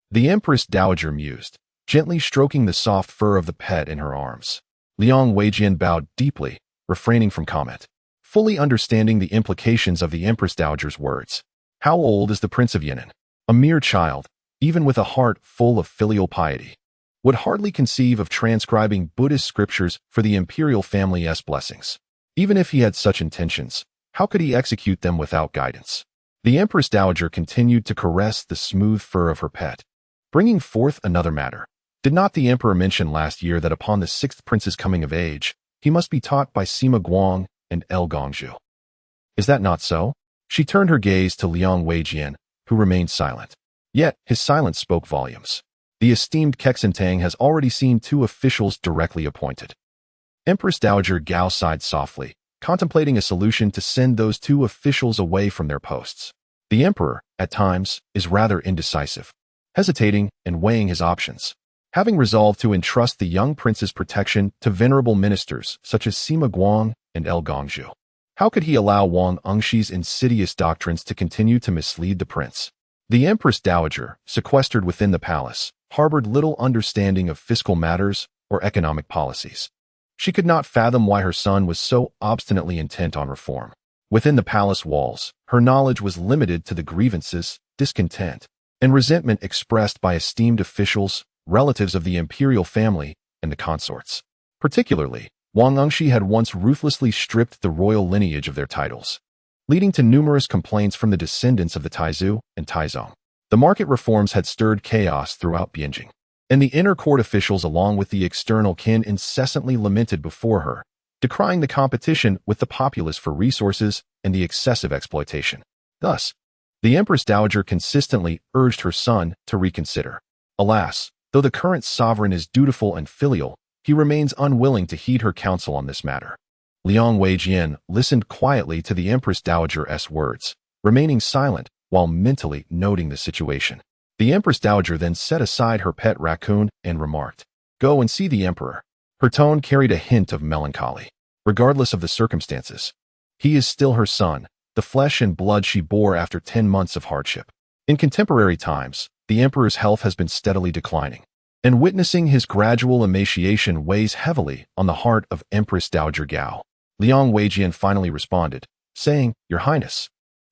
The Empress Dowager mused, gently stroking the soft fur of the pet in her arms. Liang Weijian bowed deeply, refraining from comment, fully understanding the implications of the Empress Dowager's words. How old is the Prince of Yan'an? A mere child, even with a heart full of filial piety, would hardly conceive of transcribing Buddhist scriptures for the imperial family's blessings. Even if he had such intentions, how could he execute them without guidance? The Empress Dowager continued to caress the smooth fur of her pet, bringing forth another matter. Did not the Emperor mention last year that upon the sixth prince's coming of age, he must be taught by Sima Guang and El Gongzhu? Is that not so? She turned her gaze to Liang Weijian, who remained silent. Yet, his silence spoke volumes. The esteemed Kexintang has already seen 2 officials directly appointed. Empress Dowager Gao sighed softly, contemplating a solution to send those 2 officials away from their posts. The Emperor, at times, is rather indecisive, hesitating and weighing his options. Having resolved to entrust the young prince's protection to venerable ministers such as Sima Guang and El Gongzhu, how could he allow Wang Engshi's insidious doctrines to continue to mislead the prince? The Empress Dowager, sequestered within the palace, harbored little understanding of fiscal matters or economic policies. She could not fathom why her son was so obstinately intent on reform. Within the palace walls, her knowledge was limited to the grievances, discontent, and resentment expressed by esteemed officials, relatives of the imperial family, and the consorts. Particularly, Wang Engshi had once ruthlessly stripped the royal lineage of their titles, leading to numerous complaints from the descendants of the Taizu and Taizong. The market reforms had stirred chaos throughout Bianjing, and the inner court officials along with the external kin incessantly lamented before her, decrying the competition with the populace for resources and the excessive exploitation. Thus, the Empress Dowager consistently urged her son to reconsider. Alas, though the current sovereign is dutiful and filial, he remains unwilling to heed her counsel on this matter. Liang Weijian listened quietly to the Empress Dowager's words, remaining silent while mentally noting the situation. The Empress Dowager then set aside her pet raccoon and remarked, "Go and see the Emperor." Her tone carried a hint of melancholy. Regardless of the circumstances, he is still her son, the flesh and blood she bore after 10 months of hardship. In contemporary times, the emperor's health has been steadily declining, and witnessing his gradual emaciation weighs heavily on the heart of Empress Dowager Gao. Liang Weijian finally responded, saying, "Your Highness,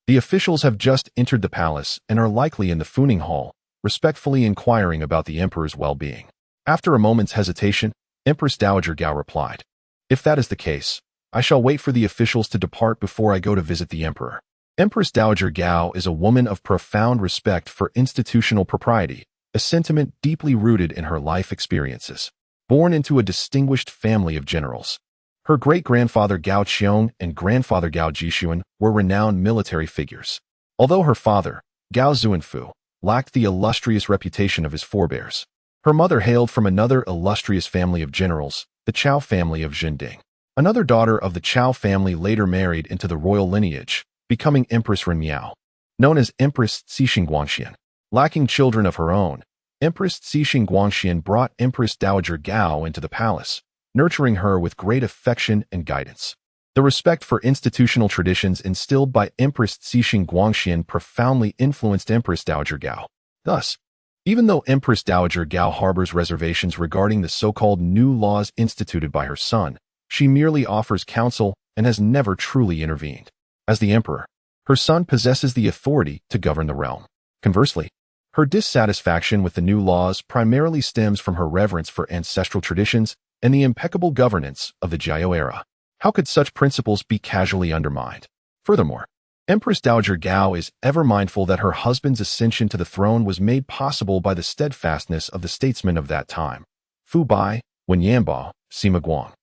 the officials have just entered the palace and are likely in the Funing Hall, respectfully inquiring about the emperor's well-being." After a moment's hesitation, Empress Dowager Gao replied, "If that is the case, I shall wait for the officials to depart before I go to visit the emperor." Empress Dowager Gao is a woman of profound respect for institutional propriety, a sentiment deeply rooted in her life experiences. Born into a distinguished family of generals, her great-grandfather Gao Qiong and grandfather Gao Jixuan were renowned military figures. Although her father, Gao Zuanfu, lacked the illustrious reputation of his forebears, her mother hailed from another illustrious family of generals, the Chao family of Zhending. Another daughter of the Chao family later married into the royal lineage, becoming Empress Ren Miao, known as Empress Cixing Guangxian. Lacking children of her own, Empress Cixing Guangxian brought Empress Dowager Gao into the palace, nurturing her with great affection and guidance. The respect for institutional traditions instilled by Empress Cixing Guangxian profoundly influenced Empress Dowager Gao. Thus, even though Empress Dowager Gao harbors reservations regarding the so-called new laws instituted by her son, she merely offers counsel and has never truly intervened. As the emperor, her son possesses the authority to govern the realm. Conversely, her dissatisfaction with the new laws primarily stems from her reverence for ancestral traditions and the impeccable governance of the Jiao era. How could such principles be casually undermined? Furthermore, Empress Dowager Gao is ever mindful that her husband's ascension to the throne was made possible by the steadfastness of the statesmen of that time: Fu Bai, Wen Yanbao, Sima Guang,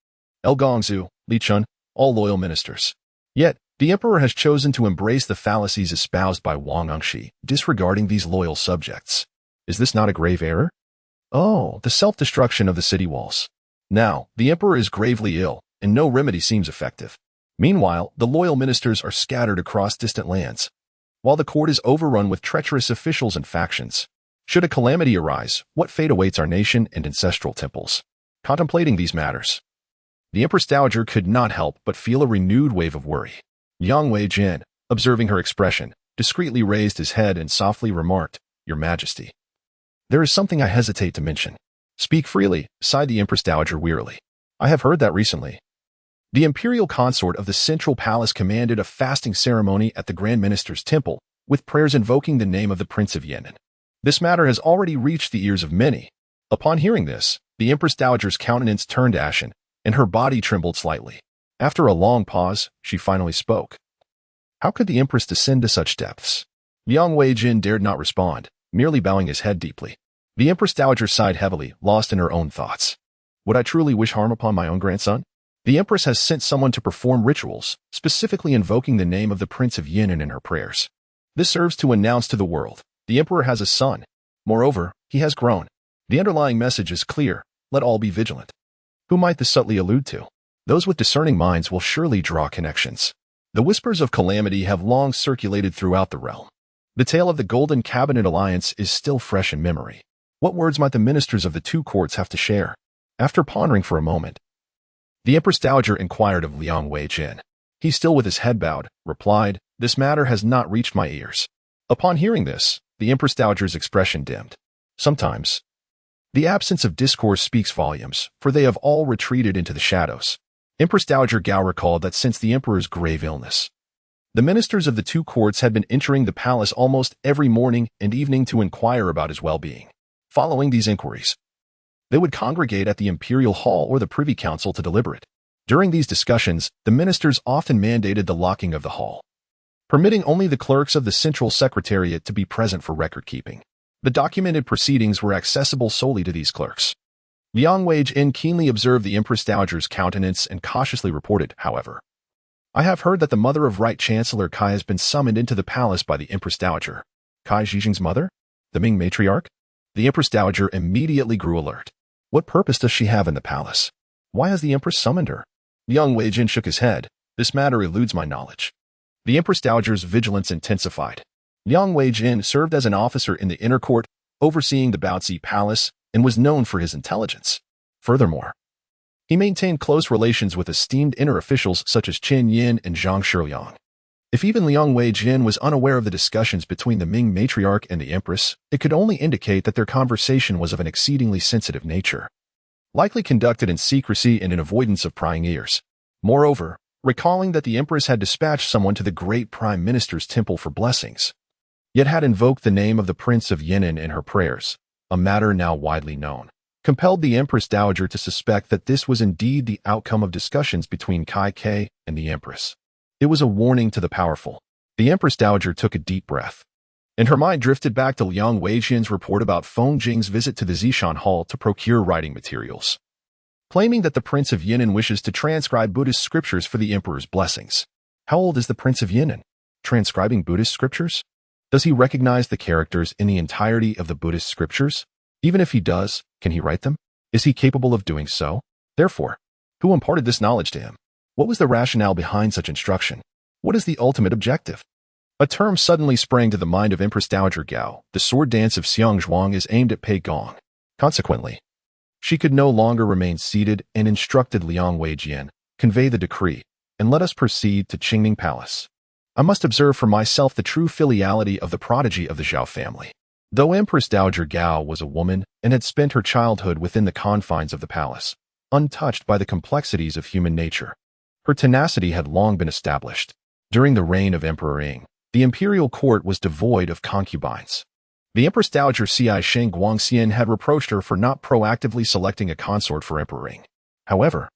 El Gongzhu, Li Chun, all loyal ministers. Yet, the emperor has chosen to embrace the fallacies espoused by Wang Engshi, disregarding these loyal subjects. Is this not a grave error? Oh, the self-destruction of the city walls. Now, the emperor is gravely ill, and no remedy seems effective. Meanwhile, the loyal ministers are scattered across distant lands, while the court is overrun with treacherous officials and factions. Should a calamity arise, what fate awaits our nation and ancestral temples? Contemplating these matters, the Empress Dowager could not help but feel a renewed wave of worry. Yang Weijin, observing her expression, discreetly raised his head and softly remarked, "Your Majesty, there is something I hesitate to mention." "Speak freely," sighed the Empress Dowager wearily. "I have heard that recently the imperial consort of the Central Palace commanded a fasting ceremony at the Grand Minister's temple, with prayers invoking the name of the Prince of Yan'an. This matter has already reached the ears of many." Upon hearing this, the Empress Dowager's countenance turned ashen, and her body trembled slightly. After a long pause, she finally spoke. How could the Empress descend to such depths? Liang Weijin dared not respond, merely bowing his head deeply. The Empress Dowager sighed heavily, lost in her own thoughts. Would I truly wish harm upon my own grandson? The Empress has sent someone to perform rituals, specifically invoking the name of the Prince of Yan'an in her prayers. This serves to announce to the world, the Emperor has a son. Moreover, he has grown. The underlying message is clear: let all be vigilant. Who might this subtly allude to? Those with discerning minds will surely draw connections. The whispers of calamity have long circulated throughout the realm. The tale of the Golden Cabinet Alliance is still fresh in memory. What words might the ministers of the two courts have to share? After pondering for a moment, the Empress Dowager inquired of Liang Weijin. He, still with his head bowed, replied, "This matter has not reached my ears." Upon hearing this, the Empress Dowager's expression dimmed. Sometimes, the absence of discourse speaks volumes, for they have all retreated into the shadows. Empress Dowager Gao recalled that since the emperor's grave illness, the ministers of the two courts had been entering the palace almost every morning and evening to inquire about his well-being. Following these inquiries, they would congregate at the imperial hall or the privy council to deliberate. During these discussions, the ministers often mandated the locking of the hall, permitting only the clerks of the central secretariat to be present for record-keeping. The documented proceedings were accessible solely to these clerks. Liang Weijin keenly observed the Empress Dowager's countenance and cautiously reported, however, "I have heard that the mother of Right Chancellor Kai has been summoned into the palace by the Empress Dowager." Kai Zhixing's mother? The Ming matriarch? The Empress Dowager immediately grew alert. What purpose does she have in the palace? Why has the Empress summoned her? Liang Weijin shook his head. "This matter eludes my knowledge." The Empress Dowager's vigilance intensified. Liang Weijin served as an officer in the inner court, overseeing the Baozi Palace, and was known for his intelligence. Furthermore, he maintained close relations with esteemed inner officials such as Qin Yin and Zhang Shiyang. If even Liang Weijin was unaware of the discussions between the Ming matriarch and the empress, it could only indicate that their conversation was of an exceedingly sensitive nature, likely conducted in secrecy and in avoidance of prying ears. Moreover, recalling that the empress had dispatched someone to the great prime minister's temple for blessings, yet had invoked the name of the Prince of Yan'an in her prayers, a matter now widely known, compelled the Empress Dowager to suspect that this was indeed the outcome of discussions between Kai Ke and the Empress. It was a warning to the powerful. The Empress Dowager took a deep breath, and her mind drifted back to Liang Weijin's report about Feng Jing's visit to the Zishan Hall to procure writing materials, claiming that the Prince of Yan'an wishes to transcribe Buddhist scriptures for the Emperor's blessings. How old is the Prince of Yan'an? Transcribing Buddhist scriptures? Does he recognize the characters in the entirety of the Buddhist scriptures? Even if he does, can he write them? Is he capable of doing so? Therefore, who imparted this knowledge to him? What was the rationale behind such instruction? What is the ultimate objective? A term suddenly sprang to the mind of Empress Dowager Gao. The sword dance of Xiang Zhuang is aimed at Pei Gong. Consequently, she could no longer remain seated and instructed Liang Weijin, convey the decree, and let us proceed to Qingning Palace. I must observe for myself the true filiality of the prodigy of the Zhao family. Though Empress Dowager Gao was a woman and had spent her childhood within the confines of the palace, untouched by the complexities of human nature, her tenacity had long been established. During the reign of Emperor Ying, the imperial court was devoid of concubines. The Empress Dowager Ci Sheng Guangxian had reproached her for not proactively selecting a consort for Emperor Ying. However,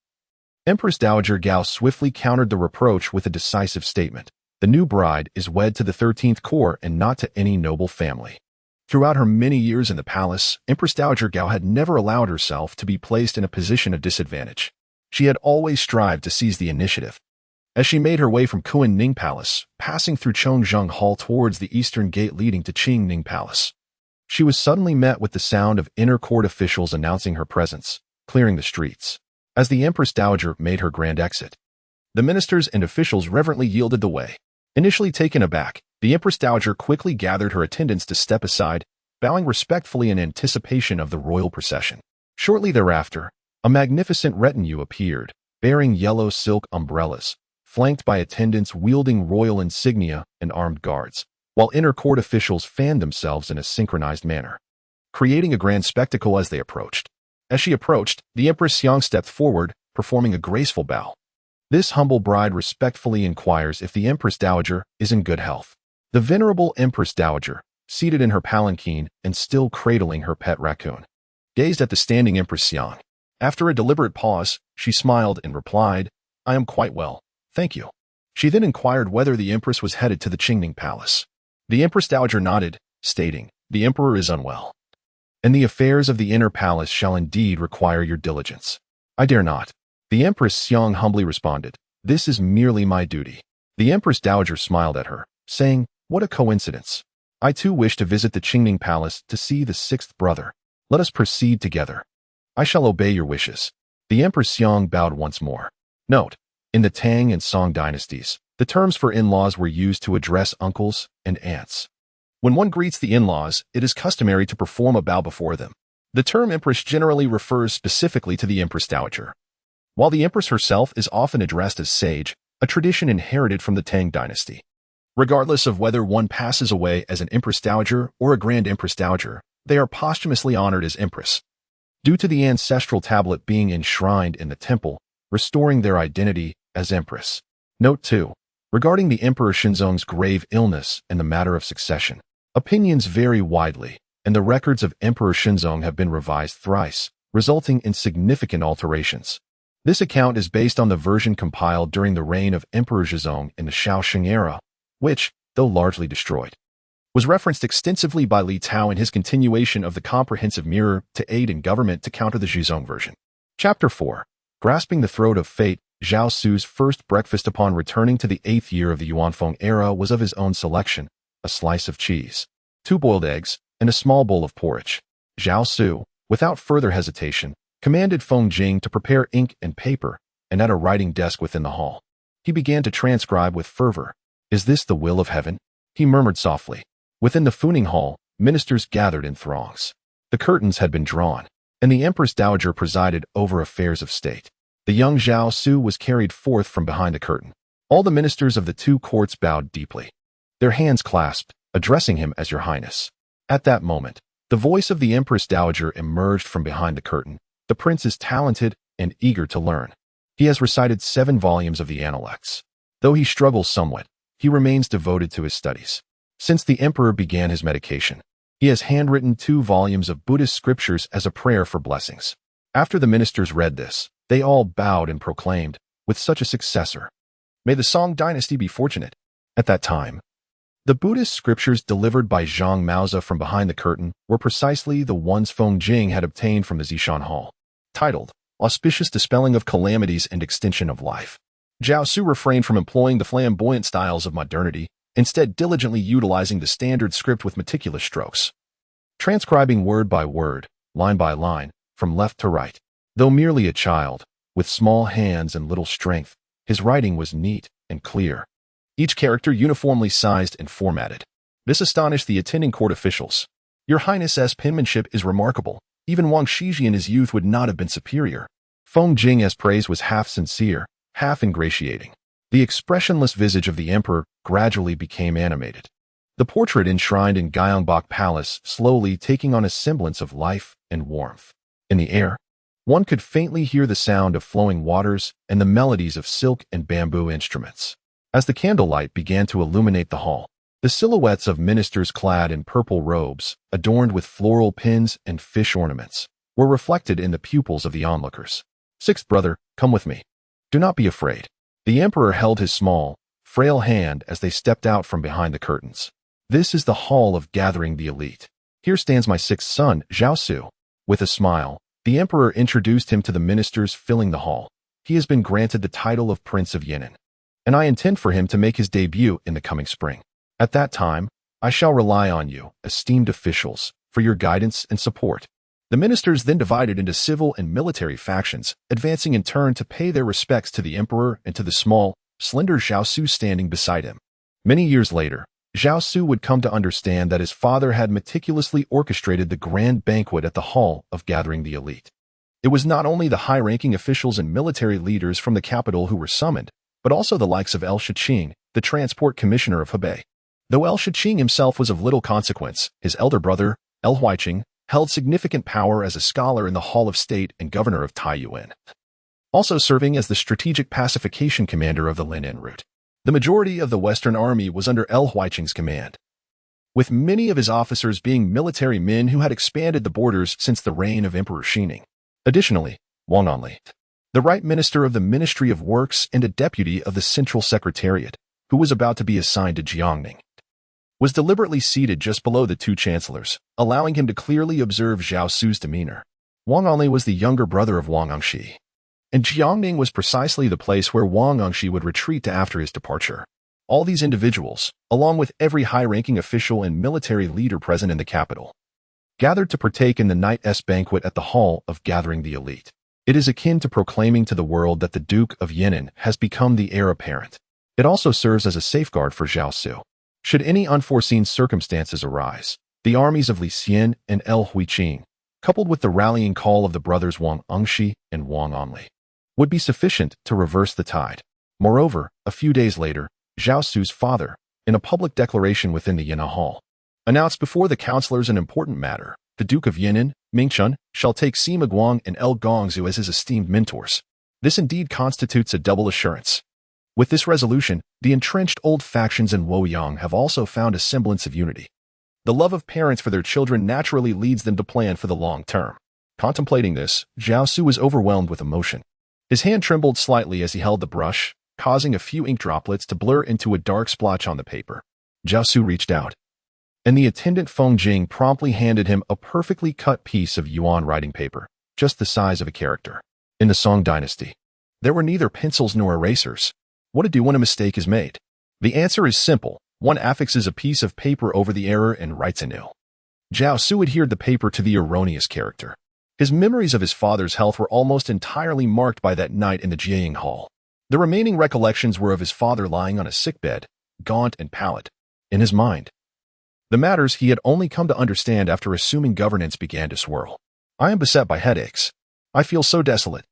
Empress Dowager Gao swiftly countered the reproach with a decisive statement. The new bride is wed to the 13th court and not to any noble family. Throughout her many years in the palace, Empress Dowager Gao had never allowed herself to be placed in a position of disadvantage. She had always strived to seize the initiative. As she made her way from Kunning Palace, passing through Chongzheng Hall towards the eastern gate leading to Qingning Palace, she was suddenly met with the sound of inner court officials announcing her presence, clearing the streets. As the Empress Dowager made her grand exit, the ministers and officials reverently yielded the way. Initially taken aback, the Empress Dowager quickly gathered her attendants to step aside, bowing respectfully in anticipation of the royal procession. Shortly thereafter, a magnificent retinue appeared, bearing yellow silk umbrellas, flanked by attendants wielding royal insignia and armed guards, while inner court officials fanned themselves in a synchronized manner, creating a grand spectacle as they approached. As she approached, the Empress Xiang stepped forward, performing a graceful bow. This humble bride respectfully inquires if the Empress Dowager is in good health. The venerable Empress Dowager, seated in her palanquin and still cradling her pet raccoon, gazed at the standing Empress Xiang. After a deliberate pause, she smiled and replied, "I am quite well, thank you." She then inquired whether the Empress was headed to the Qingning Palace. The Empress Dowager nodded, stating, "The Emperor is unwell, and the affairs of the inner palace shall indeed require your diligence." "I dare not." The Empress Xiang humbly responded, "This is merely my duty." The Empress Dowager smiled at her, saying, "What a coincidence. I too wish to visit the Qingning Palace to see the sixth brother. Let us proceed together. I shall obey your wishes." The Empress Xiang bowed once more. Note: in the Tang and Song dynasties, the terms for in-laws were used to address uncles and aunts. When one greets the in-laws, it is customary to perform a bow before them. The term Empress generally refers specifically to the Empress Dowager, while the Empress herself is often addressed as Sage, a tradition inherited from the Tang Dynasty. Regardless of whether one passes away as an Empress Dowager or a Grand Empress Dowager, they are posthumously honored as Empress, due to the ancestral tablet being enshrined in the temple, restoring their identity as Empress. Note 2. Regarding the Emperor Shenzong's grave illness and the matter of succession, opinions vary widely, and the records of Emperor Shenzong have been revised thrice, resulting in significant alterations. This account is based on the version compiled during the reign of Emperor Zhizong in the Shaoxing era, which, though largely destroyed, was referenced extensively by Li Tao in his continuation of the comprehensive mirror to aid in government to counter the Zhizong version. Chapter 4. Grasping the Throat of Fate. Zhao Xu's first breakfast upon returning to the 8th year of the Yuanfeng era was of his own selection: a slice of cheese, 2 boiled eggs, and a small bowl of porridge. Zhao Xu, without further hesitation, commanded Feng Jing to prepare ink and paper, and at a writing desk within the hall, he began to transcribe with fervor. "Is this the will of heaven?" he murmured softly. Within the Funing Hall, ministers gathered in throngs. The curtains had been drawn, and the Empress Dowager presided over affairs of state. The young Zhao Xu was carried forth from behind the curtain. All the ministers of the two courts bowed deeply, their hands clasped, addressing him as Your Highness. At that moment, the voice of the Empress Dowager emerged from behind the curtain. The prince is talented and eager to learn. He has recited 7 volumes of the Analects. Though he struggles somewhat, he remains devoted to his studies. Since the emperor began his medication, he has handwritten 2 volumes of Buddhist scriptures as a prayer for blessings. After the ministers read this, they all bowed and proclaimed, with such a successor, may the Song Dynasty be fortunate. At that time, the Buddhist scriptures delivered by Zhang Maoza from behind the curtain were precisely the ones Feng Jing had obtained from the Zishan Hall, titled, Auspicious Dispelling of Calamities and Extension of Life. Zhao Xu refrained from employing the flamboyant styles of modernity, instead diligently utilizing the standard script with meticulous strokes, transcribing word by word, line by line, from left to right. Though merely a child, with small hands and little strength, his writing was neat and clear, each character uniformly sized and formatted. This astonished the attending court officials. Your Highness's penmanship is remarkable. Even Wang Shiji in his youth would not have been superior. Feng Jing's praise was half sincere, half ingratiating. The expressionless visage of the emperor gradually became animated, the portrait enshrined in Gyeongbok Palace slowly taking on a semblance of life and warmth. In the air, one could faintly hear the sound of flowing waters and the melodies of silk and bamboo instruments. As the candlelight began to illuminate the hall, the silhouettes of ministers clad in purple robes, adorned with floral pins and fish ornaments, were reflected in the pupils of the onlookers. Sixth brother, come with me. Do not be afraid. The emperor held his small, frail hand as they stepped out from behind the curtains. This is the hall of gathering the elite. Here stands my 6th son, Zhao Xu. With a smile, the emperor introduced him to the ministers filling the hall. He has been granted the title of Prince of Yan'an, and I intend for him to make his debut in the coming spring. At that time, I shall rely on you, esteemed officials, for your guidance and support. The ministers then divided into civil and military factions, advancing in turn to pay their respects to the emperor and to the small, slender Zhao Xu standing beside him. Many years later, Zhao Xu would come to understand that his father had meticulously orchestrated the grand banquet at the hall of gathering the elite. It was not only the high-ranking officials and military leaders from the capital who were summoned, but also the likes of El Shiqing, the transport commissioner of Hebei. Though El Shiqing himself was of little consequence, his elder brother, El Huaiqing, held significant power as a scholar in the Hall of State and governor of Taiyuan, also serving as the strategic pacification commander of the Linan route. The majority of the Western Army was under El Huaiqing's command, with many of his officers being military men who had expanded the borders since the reign of Emperor Xining. Additionally, Wang Onli, the right minister of the Ministry of Works and a deputy of the Central Secretariat, who was about to be assigned to Jiangning, was deliberately seated just below the 2 chancellors, allowing him to clearly observe Zhao Xu's demeanor. Wang Onli was the younger brother of Wang Angxi, and Jiangning was precisely the place where Wang Angxi would retreat to after his departure. All these individuals, along with every high-ranking official and military leader present in the capital, gathered to partake in the night's banquet at the hall of gathering the elite. It is akin to proclaiming to the world that the Duke of Yan'an has become the heir apparent. It also serves as a safeguard for Zhao Xu. Should any unforeseen circumstances arise, the armies of Li Xian and El Huiqing, coupled with the rallying call of the brothers Wang Angxi and Wang Onli, would be sufficient to reverse the tide. Moreover, a few days later, Zhao Xu's father, in a public declaration within the Yan'an Hall, announced before the councillors an important matter. The Duke of Yan'an, Mingchun, shall take Sima Guang and El Gongzu as his esteemed mentors. This indeed constitutes a double assurance. With this resolution, the entrenched old factions in Luoyang have also found a semblance of unity. The love of parents for their children naturally leads them to plan for the long term. Contemplating this, Zhao Xu was overwhelmed with emotion. His hand trembled slightly as he held the brush, causing a few ink droplets to blur into a dark splotch on the paper. Zhao Xu reached out, and the attendant Feng Jing promptly handed him a perfectly cut piece of yuan writing paper, just the size of a character. In the Song Dynasty, there were neither pencils nor erasers. What to do when a mistake is made? The answer is simple. One affixes a piece of paper over the error and writes anew. Zhao Xu adhered the paper to the erroneous character. His memories of his father's health were almost entirely marked by that night in the Jiaying Hall. The remaining recollections were of his father lying on a sickbed, gaunt and pallid. In his mind, the matters he had only come to understand after assuming governance began to swirl. I am beset by headaches. I feel so desolate.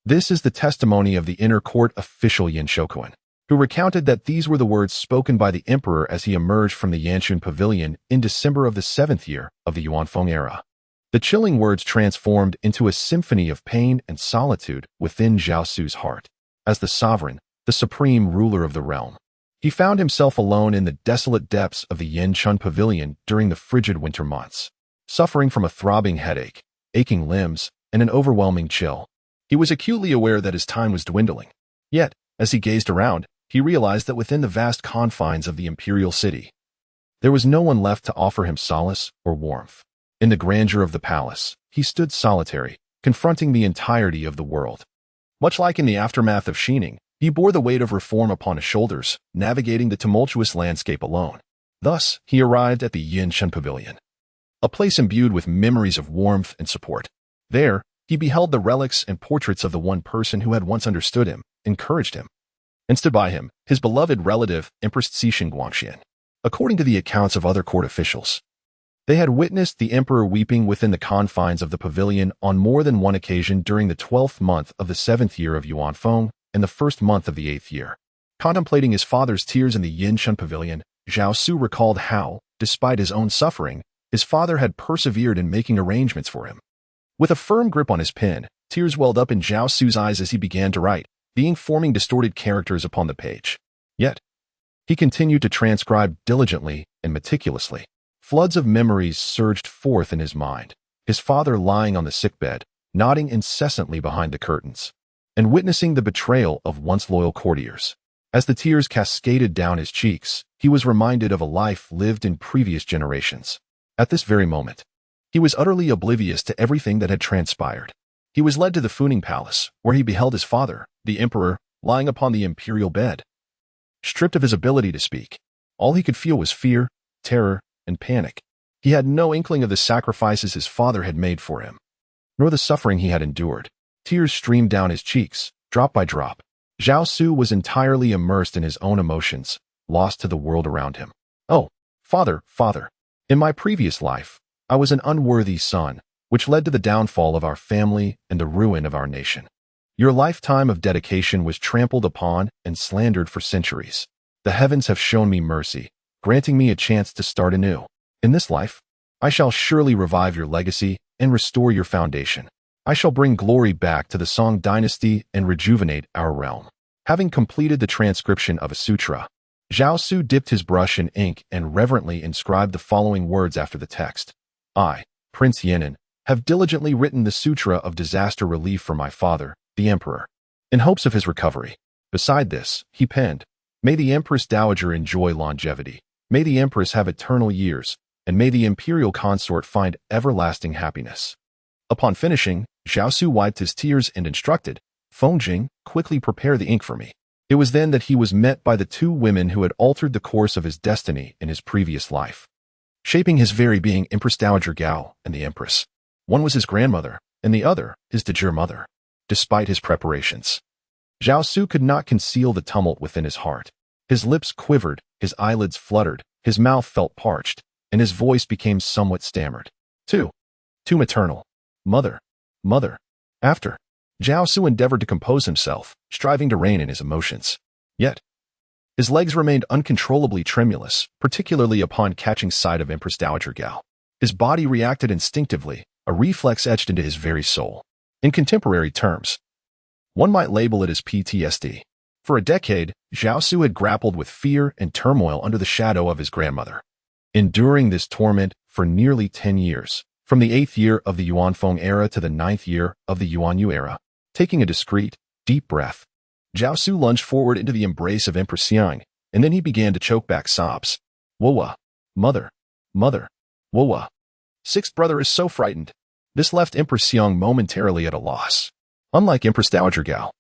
This is the testimony of the inner court official Yin Shokuan. who recounted that these were the words spoken by the emperor as he emerged from the Yanchun Pavilion in December of the 7th year of the Yuanfeng era. The chilling words transformed into a symphony of pain and solitude within Zhao Xu's heart. As the sovereign, the supreme ruler of the realm, he found himself alone in the desolate depths of the Yanchun Pavilion during the frigid winter months, suffering from a throbbing headache, aching limbs, and an overwhelming chill. He was acutely aware that his time was dwindling. Yet, as he gazed around, he realized that within the vast confines of the imperial city, there was no one left to offer him solace or warmth. In the grandeur of the palace, he stood solitary, confronting the entirety of the world. Much like in the aftermath of Shining, he bore the weight of reform upon his shoulders, navigating the tumultuous landscape alone. Thus, he arrived at the Yanchun Pavilion, a place imbued with memories of warmth and support. There, he beheld the relics and portraits of the one person who had once understood him, encouraged him, and stood by him, his beloved relative, Empress Cixin Guangxian. According to the accounts of other court officials, they had witnessed the emperor weeping within the confines of the pavilion on more than one occasion during the 12th month of the 7th year of Yuanfeng and the 1st month of the 8th year. Contemplating his father's tears in the Yanchun Pavilion, Zhao Xu recalled how, despite his own suffering, his father had persevered in making arrangements for him. With a firm grip on his pen, tears welled up in Zhao Xu's eyes as he began to write, the ink forming distorted characters upon the page. Yet, he continued to transcribe diligently and meticulously. Floods of memories surged forth in his mind, his father lying on the sickbed, nodding incessantly behind the curtains, and witnessing the betrayal of once loyal courtiers. As the tears cascaded down his cheeks, he was reminded of a life lived in previous generations. At this very moment, he was utterly oblivious to everything that had transpired. He was led to the Funing Palace, where he beheld his father, the emperor, lying upon the imperial bed. Stripped of his ability to speak, all he could feel was fear, terror, and panic. He had no inkling of the sacrifices his father had made for him, nor the suffering he had endured. Tears streamed down his cheeks, drop by drop. Zhao Xu was entirely immersed in his own emotions, lost to the world around him. Oh, father, in my previous life, I was an unworthy son, which led to the downfall of our family and the ruin of our nation. Your lifetime of dedication was trampled upon and slandered for centuries. The heavens have shown me mercy, granting me a chance to start anew. In this life, I shall surely revive your legacy and restore your foundation. I shall bring glory back to the Song Dynasty and rejuvenate our realm. Having completed the transcription of a sutra, Zhao Xu dipped his brush in ink and reverently inscribed the following words after the text. I, Prince Yenin, have diligently written the Sutra of Disaster Relief for my father, the Emperor, in hopes of his recovery. Beside this, he penned, May the Empress Dowager enjoy longevity. May the Empress have eternal years, and may the imperial consort find everlasting happiness. Upon finishing, Zhao Xu wiped his tears and instructed, Feng Jing, quickly prepare the ink for me. It was then that he was met by the two women who had altered the course of his destiny in his previous life, shaping his very being, Empress Dowager Gao and the Empress. One was his grandmother, and the other his de jure mother. Despite his preparations, Zhao Xu could not conceal the tumult within his heart. His lips quivered, his eyelids fluttered, his mouth felt parched, and his voice became somewhat stammered. Too maternal. Mother. After. Zhao Xu endeavored to compose himself, striving to rein in his emotions. Yet, his legs remained uncontrollably tremulous, particularly upon catching sight of Empress Dowager Gao. His body reacted instinctively, a reflex etched into his very soul. In contemporary terms, one might label it as PTSD. For a decade, Zhao Xu had grappled with fear and turmoil under the shadow of his grandmother, enduring this torment for nearly 10 years, from the 8th year of the Yuanfeng era to the 9th year of the Yuanyu era. Taking a discreet, deep breath, Zhao Xu lunged forward into the embrace of Empress Xiang, and then he began to choke back sobs. Wowa, mother, wowa. Sixth brother is so frightened. This left Empress Xiang momentarily at a loss. Unlike Empress Dowager Gao,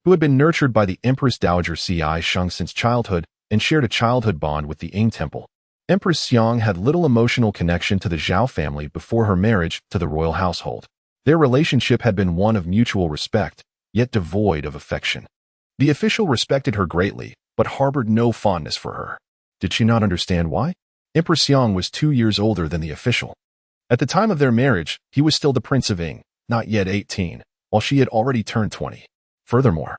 who had been nurtured by the Empress Dowager Ci Sheng since childhood and shared a childhood bond with the Ying Temple, Empress Xiang had little emotional connection to the Zhao family before her marriage to the royal household. Their relationship had been one of mutual respect, yet devoid of affection. The official respected her greatly, but harbored no fondness for her. Did she not understand why? Empress Xiang was 2 years older than the official. At the time of their marriage, he was still the Prince of Ying, not yet 18, while she had already turned 20. Furthermore,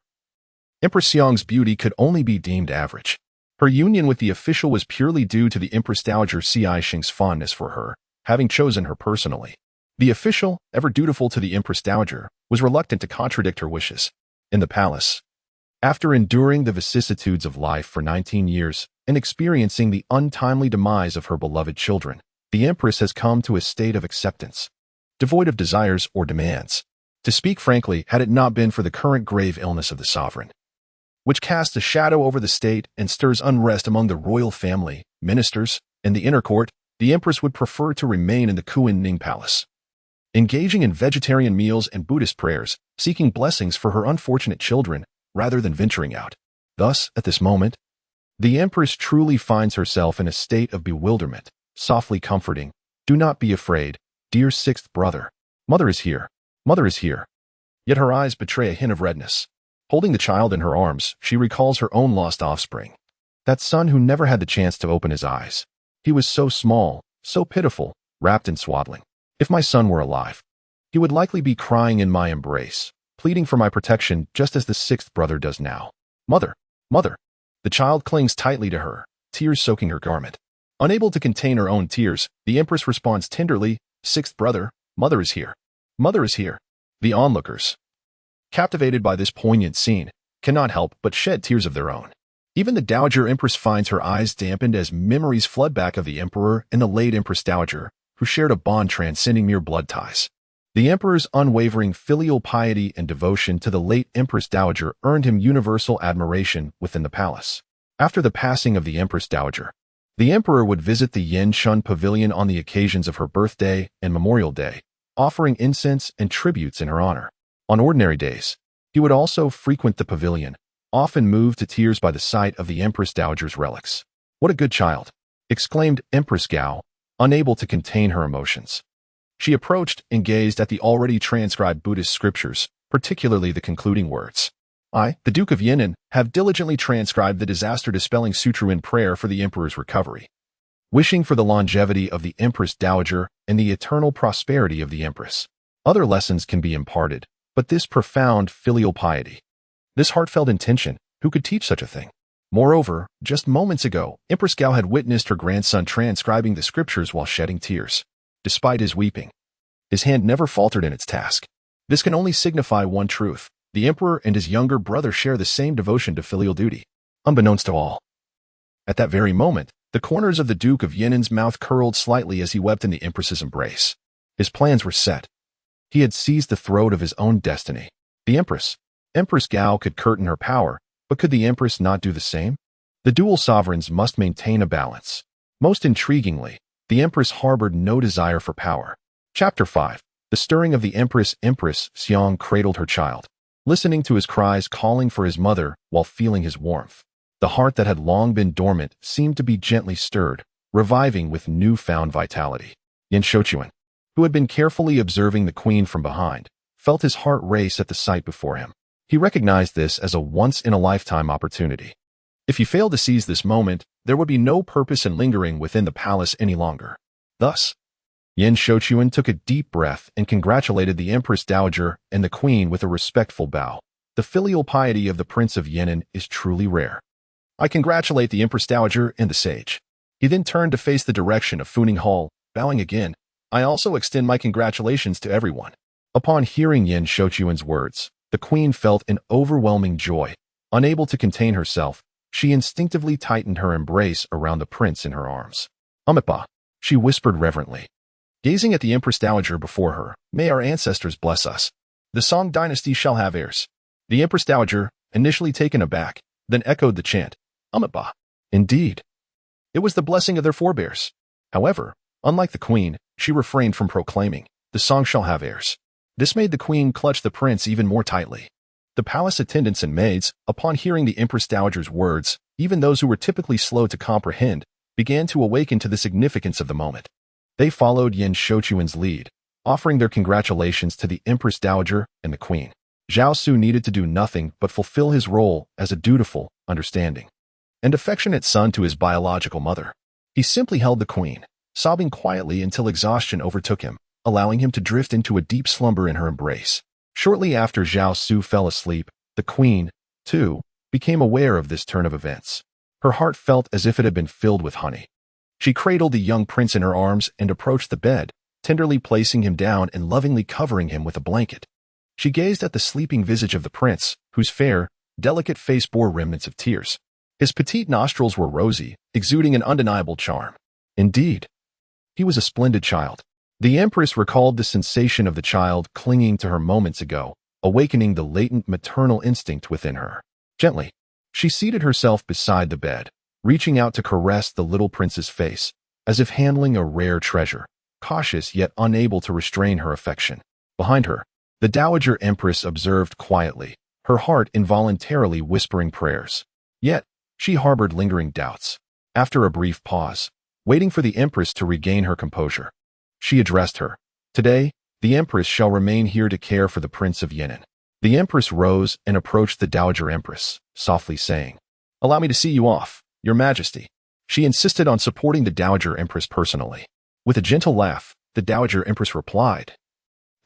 Empress Xiang's beauty could only be deemed average. Her union with the official was purely due to the Empress Dowager Ci Xing's fondness for her, having chosen her personally. The official, ever dutiful to the Empress Dowager, was reluctant to contradict her wishes. In the palace, after enduring the vicissitudes of life for 19 years and experiencing the untimely demise of her beloved children, the Empress has come to a state of acceptance, devoid of desires or demands. To speak frankly, had it not been for the current grave illness of the sovereign, which casts a shadow over the state and stirs unrest among the royal family, ministers, and the inner court, the Empress would prefer to remain in the Kuan-Ning Palace, engaging in vegetarian meals and Buddhist prayers, seeking blessings for her unfortunate children, rather than venturing out. Thus, at this moment, the Empress truly finds herself in a state of bewilderment, softly comforting. Do not be afraid, dear sixth brother. Mother is here. Mother is here. Yet her eyes betray a hint of redness. Holding the child in her arms, she recalls her own lost offspring. That son who never had the chance to open his eyes. He was so small, so pitiful, wrapped in swaddling. If my son were alive, he would likely be crying in my embrace, pleading for my protection just as the sixth brother does now. Mother, mother. The child clings tightly to her, tears soaking her garment. Unable to contain her own tears, the Empress responds tenderly, "Sixth brother, mother is here. Mother is here." The onlookers, captivated by this poignant scene, cannot help but shed tears of their own. Even the Dowager Empress finds her eyes dampened as memories flood back of the Emperor and the late Empress Dowager, who shared a bond transcending mere blood ties. The Emperor's unwavering filial piety and devotion to the late Empress Dowager earned him universal admiration within the palace. After the passing of the Empress Dowager, the Emperor would visit the Yanshun Pavilion on the occasions of her birthday and Memorial Day, offering incense and tributes in her honor. On ordinary days, he would also frequent the pavilion, often moved to tears by the sight of the Empress Dowager's relics. "What a good child!" exclaimed Empress Gao, unable to contain her emotions. She approached and gazed at the already transcribed Buddhist scriptures, particularly the concluding words. "I, the Duke of Yan'an, have diligently transcribed the disaster-dispelling sutra in prayer for the Emperor's recovery, wishing for the longevity of the Empress Dowager and the eternal prosperity of the Empress." Other lessons can be imparted, but this profound filial piety, this heartfelt intention, who could teach such a thing? Moreover, just moments ago, Empress Gao had witnessed her grandson transcribing the scriptures while shedding tears. Despite his weeping, his hand never faltered in its task. This can only signify one truth: the Emperor and his younger brother share the same devotion to filial duty. Unbeknownst to all, at that very moment, the corners of the Duke of Yan'an's mouth curled slightly as he wept in the Empress's embrace. His plans were set. He had seized the throat of his own destiny. The Empress Gao could curtain her power, but could the Empress not do the same? The dual sovereigns must maintain a balance. Most intriguingly, the Empress harbored no desire for power. Chapter 5. The stirring of the Empress Xiang cradled her child, listening to his cries calling for his mother while feeling his warmth. The heart that had long been dormant seemed to be gently stirred, reviving with newfound vitality. Yan Shouchuan, who had been carefully observing the queen from behind, felt his heart race at the sight before him. He recognized this as a once-in-a-lifetime opportunity. If he failed to seize this moment, there would be no purpose in lingering within the palace any longer. Thus, Yan Shouchuan took a deep breath and congratulated the Empress Dowager and the queen with a respectful bow. The filial piety of the Prince of Yan'an is truly rare. "I congratulate the Empress Dowager and the sage." He then turned to face the direction of Funing Hall, bowing again. "I also extend my congratulations to everyone." Upon hearing Yan Shouchuan's words, the queen felt an overwhelming joy. Unable to contain herself, she instinctively tightened her embrace around the prince in her arms. "Amipa," she whispered reverently, gazing at the Empress Dowager before her. "May our ancestors bless us. The Song Dynasty shall have heirs." The Empress Dowager, initially taken aback, then echoed the chant, "Amipa." Indeed, it was the blessing of their forebears. However, unlike the queen, she refrained from proclaiming, "The Song shall have heirs." This made the queen clutch the prince even more tightly. The palace attendants and maids, upon hearing the Empress Dowager's words, even those who were typically slow to comprehend, began to awaken to the significance of the moment. They followed Yan Shouchuan's lead, offering their congratulations to the Empress Dowager and the queen. Zhao Xu needed to do nothing but fulfill his role as a dutiful, understanding, and affectionate son to his biological mother. He simply held the queen, sobbing quietly until exhaustion overtook him, allowing him to drift into a deep slumber in her embrace. Shortly after Zhao Xu fell asleep, the queen, too, became aware of this turn of events. Her heart felt as if it had been filled with honey. She cradled the young prince in her arms and approached the bed, tenderly placing him down and lovingly covering him with a blanket. She gazed at the sleeping visage of the prince, whose fair, delicate face bore remnants of tears. His petite nostrils were rosy, exuding an undeniable charm. Indeed, he was a splendid child. The empress recalled the sensation of the child clinging to her moments ago, awakening the latent maternal instinct within her. Gently, she seated herself beside the bed, reaching out to caress the little prince's face, as if handling a rare treasure, cautious yet unable to restrain her affection. Behind her, the dowager empress observed quietly, her heart involuntarily whispering prayers. Yet, she harbored lingering doubts. After a brief pause, waiting for the empress to regain her composure, she addressed her. Today, the empress shall remain here to care for the Prince of Yan'an. The empress rose and approached the dowager empress, softly saying, "Allow me to see you off, your majesty." She insisted on supporting the dowager empress personally. With a gentle laugh, the dowager empress replied,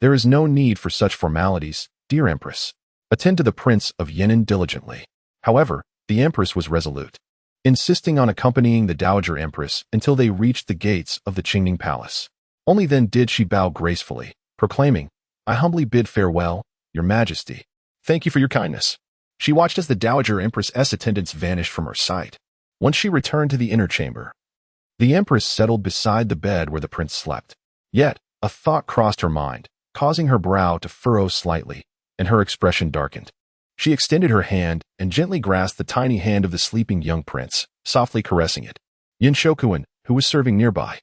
"There is no need for such formalities, dear empress. Attend to the Prince of Yan'an diligently." However, the empress was resolute, insisting on accompanying the dowager empress until they reached the gates of the Qingning Palace. Only then did she bow gracefully, proclaiming, "I humbly bid farewell, your majesty. Thank you for your kindness." She watched as the dowager empress's attendants vanished from her sight. Once she returned to the inner chamber, the empress settled beside the bed where the prince slept. Yet, a thought crossed her mind, causing her brow to furrow slightly, and her expression darkened. She extended her hand and gently grasped the tiny hand of the sleeping young prince, softly caressing it. Yin Shokuan, who was serving nearby,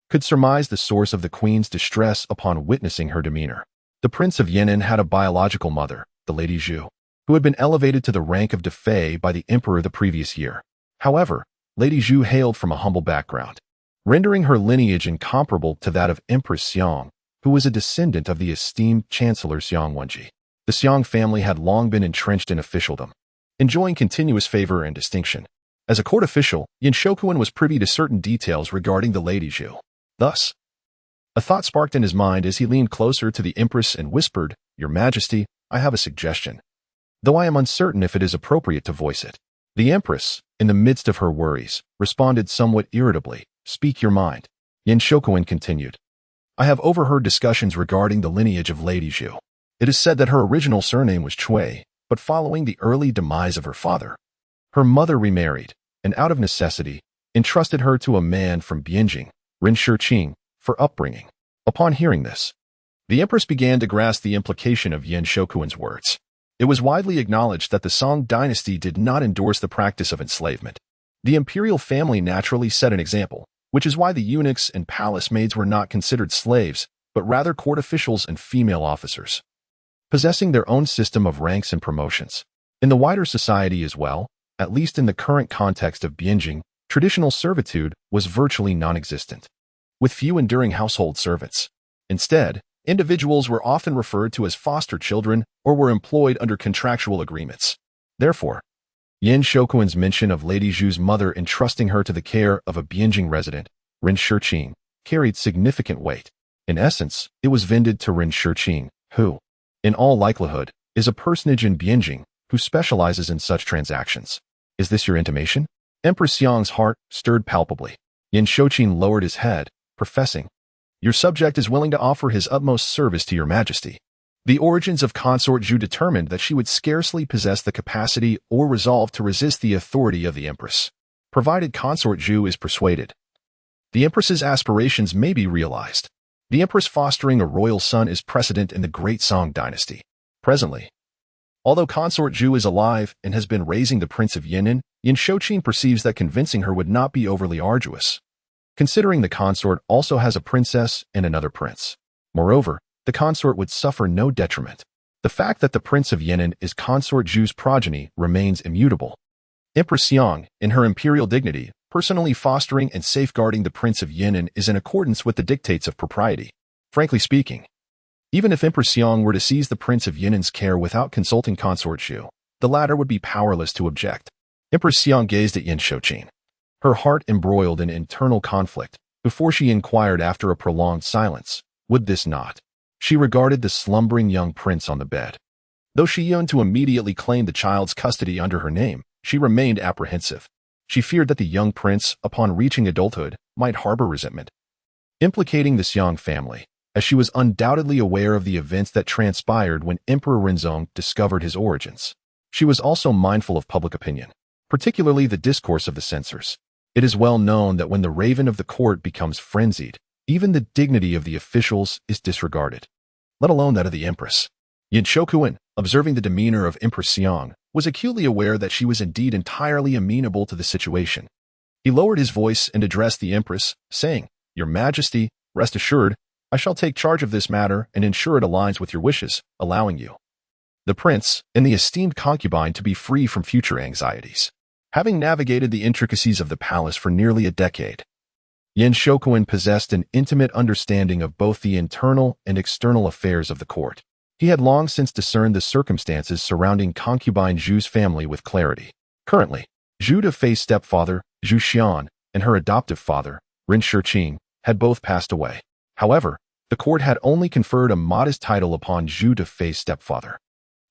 could surmise the source of the queen's distress upon witnessing her demeanor. The Prince of Yan'an had a biological mother, the Lady Zhu, who had been elevated to the rank of Defei by the emperor the previous year. However, Lady Zhu hailed from a humble background, rendering her lineage incomparable to that of Empress Xiang, who was a descendant of the esteemed Chancellor Xiang Wenji. The Xiang family had long been entrenched in officialdom, enjoying continuous favor and distinction. As a court official, Yin Shokuan was privy to certain details regarding the Lady Zhu. Thus, a thought sparked in his mind as he leaned closer to the empress and whispered, "Your Majesty, I have a suggestion, though I am uncertain if it is appropriate to voice it." The empress, in the midst of her worries, responded somewhat irritably, "Speak your mind." Yin Shokuan continued, "I have overheard discussions regarding the lineage of Lady Zhu. It is said that her original surname was Cui, but following the early demise of her father, her mother remarried, and out of necessity, entrusted her to a man from Bianjing, Ren Shiqing, for upbringing." Upon hearing this, the empress began to grasp the implication of Yin Shokuan's words. It was widely acknowledged that the Song Dynasty did not endorse the practice of enslavement. The imperial family naturally set an example, which is why the eunuchs and palace maids were not considered slaves, but rather court officials and female officers, possessing their own system of ranks and promotions. In the wider society as well, at least in the current context of Bianjing, traditional servitude was virtually non-existent, with few enduring household servants. Instead, individuals were often referred to as foster children or were employed under contractual agreements. Therefore, Yin Shokuan's mention of Lady Zhu's mother entrusting her to the care of a Bianjing resident, Ren Shiqing, carried significant weight. In essence, it was vended to Ren Shiqing, who, in all likelihood, is a personage in Bianjing who specializes in such transactions. "Is this your intimation?" Empress Xiang's heart stirred palpably. Yin Shoqing lowered his head, professing, "Your subject is willing to offer his utmost service to your majesty." The origins of Consort Zhu determined that she would scarcely possess the capacity or resolve to resist the authority of the empress, provided Consort Zhu is persuaded. The empress's aspirations may be realized. The empress fostering a royal son is precedent in the great Song Dynasty. Presently, although Consort Zhu is alive and has been raising the Prince of Yan'an, Yin Shoqing perceives that convincing her would not be overly arduous, considering the consort also has a princess and another prince. Moreover, the consort would suffer no detriment. The fact that the Prince of Yan'an is Consort Zhu's progeny remains immutable. Empress Xiang, in her imperial dignity, personally fostering and safeguarding the Prince of Yan'an is in accordance with the dictates of propriety. Frankly speaking, even if Empress Xiang were to seize the Prince of Yan'an's care without consulting Consort Zhu, the latter would be powerless to object. Empress Xiang gazed at Yin Shoqing, her heart embroiled in internal conflict, before she inquired after a prolonged silence, "Would this not?" She regarded the slumbering young prince on the bed. Though she yearned to immediately claim the child's custody under her name, she remained apprehensive. She feared that the young prince, upon reaching adulthood, might harbor resentment, implicating this young family, as she was undoubtedly aware of the events that transpired when Emperor Renzong discovered his origins. She was also mindful of public opinion, particularly the discourse of the censors. It is well known that when the raven of the court becomes frenzied, even the dignity of the officials is disregarded, let alone that of the empress. Yin Shokuin, observing the demeanor of Empress Xiang, was acutely aware that she was indeed entirely amenable to the situation. He lowered his voice and addressed the empress, saying, "Your Majesty, rest assured, I shall take charge of this matter and ensure it aligns with your wishes, allowing you, the prince, and the esteemed concubine to be free from future anxieties." Having navigated the intricacies of the palace for nearly a decade, Yin Shokuin possessed an intimate understanding of both the internal and external affairs of the court. He had long since discerned the circumstances surrounding concubine Zhu's family with clarity. Currently, Zhu Defei's stepfather, Zhu Xian, and her adoptive father, Ren Shiqing, had both passed away. However, the court had only conferred a modest title upon Zhu Defei's stepfather,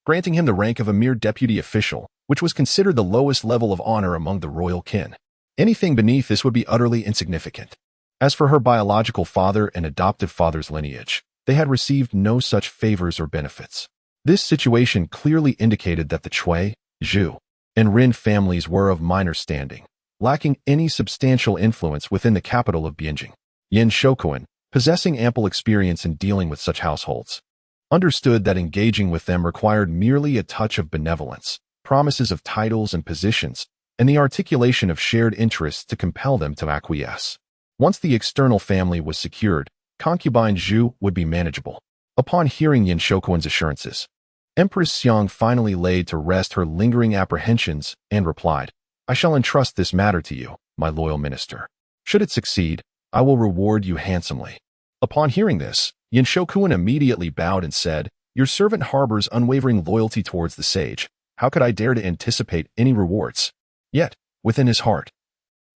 granting him the rank of a mere deputy official, which was considered the lowest level of honor among the royal kin. Anything beneath this would be utterly insignificant. As for her biological father and adoptive father's lineage, they had received no such favors or benefits. This situation clearly indicated that the Cui, Zhu, and Ren families were of minor standing, lacking any substantial influence within the capital of Bianjing. Yin Shokuin, possessing ample experience in dealing with such households, understood that engaging with them required merely a touch of benevolence, promises of titles and positions, and the articulation of shared interests to compel them to acquiesce. Once the external family was secured, concubine Zhu would be manageable. Upon hearing Yin Shokuin's assurances, Empress Xiang finally laid to rest her lingering apprehensions and replied, "I shall entrust this matter to you, my loyal minister. Should it succeed, I will reward you handsomely." Upon hearing this, Yin Shokuin immediately bowed and said, "Your servant harbors unwavering loyalty towards the sage. How could I dare to anticipate any rewards?" Yet, within his heart,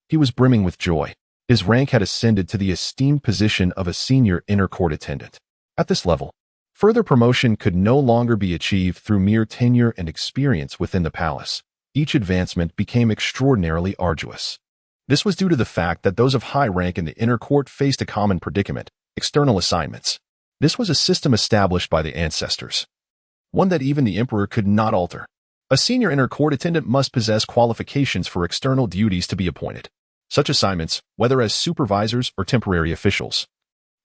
he was brimming with joy. His rank had ascended to the esteemed position of a senior inner court attendant. At this level, further promotion could no longer be achieved through mere tenure and experience within the palace. Each advancement became extraordinarily arduous. This was due to the fact that those of high rank in the inner court faced a common predicament: external assignments. This was a system established by the ancestors, one that even the emperor could not alter. A senior inner court attendant must possess qualifications for external duties to be appointed. Such assignments, whether as supervisors or temporary officials,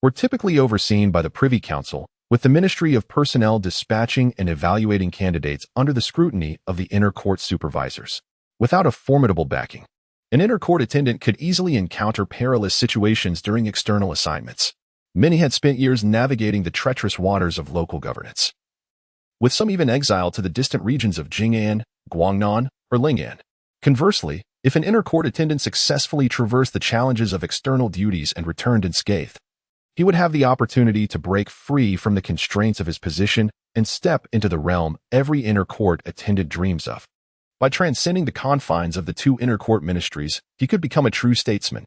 were typically overseen by the Privy Council, with the Ministry of Personnel dispatching and evaluating candidates under the scrutiny of the inner court supervisors. Without a formidable backing, an inner court attendant could easily encounter perilous situations during external assignments. Many had spent years navigating the treacherous waters of local governance, with some even exiled to the distant regions of Jing'an, Guangnan, or Ling'an. Conversely, if an inner court attendant successfully traversed the challenges of external duties and returned unscathed, he would have the opportunity to break free from the constraints of his position and step into the realm every inner court attendant dreams of. By transcending the confines of the two inner court ministries, he could become a true statesman.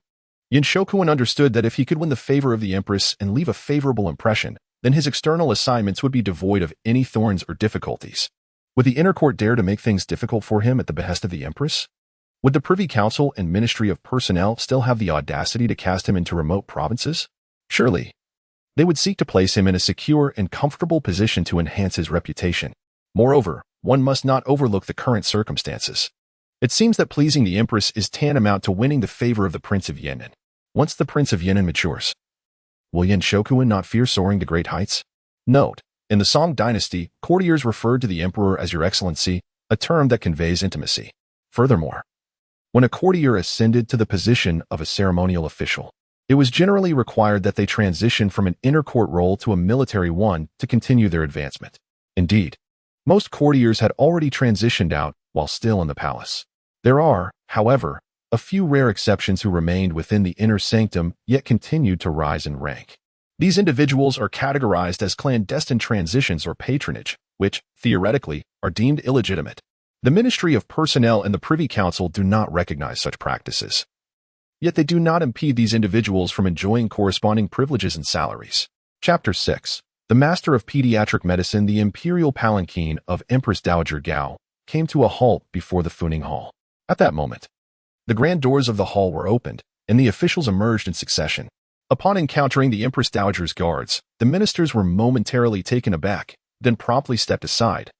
Yin Shokuin understood that if he could win the favor of the empress and leave a favorable impression, then his external assignments would be devoid of any thorns or difficulties. Would the inner court dare to make things difficult for him at the behest of the empress? Would the Privy Council and Ministry of Personnel still have the audacity to cast him into remote provinces? Surely, they would seek to place him in a secure and comfortable position to enhance his reputation. Moreover, one must not overlook the current circumstances. It seems that pleasing the empress is tantamount to winning the favor of the Prince of Yan'an. Once the Prince of Yan'an matures, will Yin Shokuin not fear soaring to great heights? Note: in the Song Dynasty, courtiers referred to the emperor as Your Excellency, a term that conveys intimacy. Furthermore, when a courtier ascended to the position of a ceremonial official, it was generally required that they transition from an inner court role to a military one to continue their advancement. Indeed, most courtiers had already transitioned out while still in the palace. There are, however, a few rare exceptions who remained within the inner sanctum yet continued to rise in rank. These individuals are categorized as clandestine transitions or patronage, which, theoretically, are deemed illegitimate. The Ministry of Personnel and the Privy Council do not recognize such practices. Yet they do not impede these individuals from enjoying corresponding privileges and salaries. Chapter 6. The master of pediatric medicine, the imperial palanquin of Empress Dowager Gao, came to a halt before the Funing Hall. At that moment, the grand doors of the hall were opened, and the officials emerged in succession. Upon encountering the Empress Dowager's guards, the ministers were momentarily taken aback, then promptly stepped aside.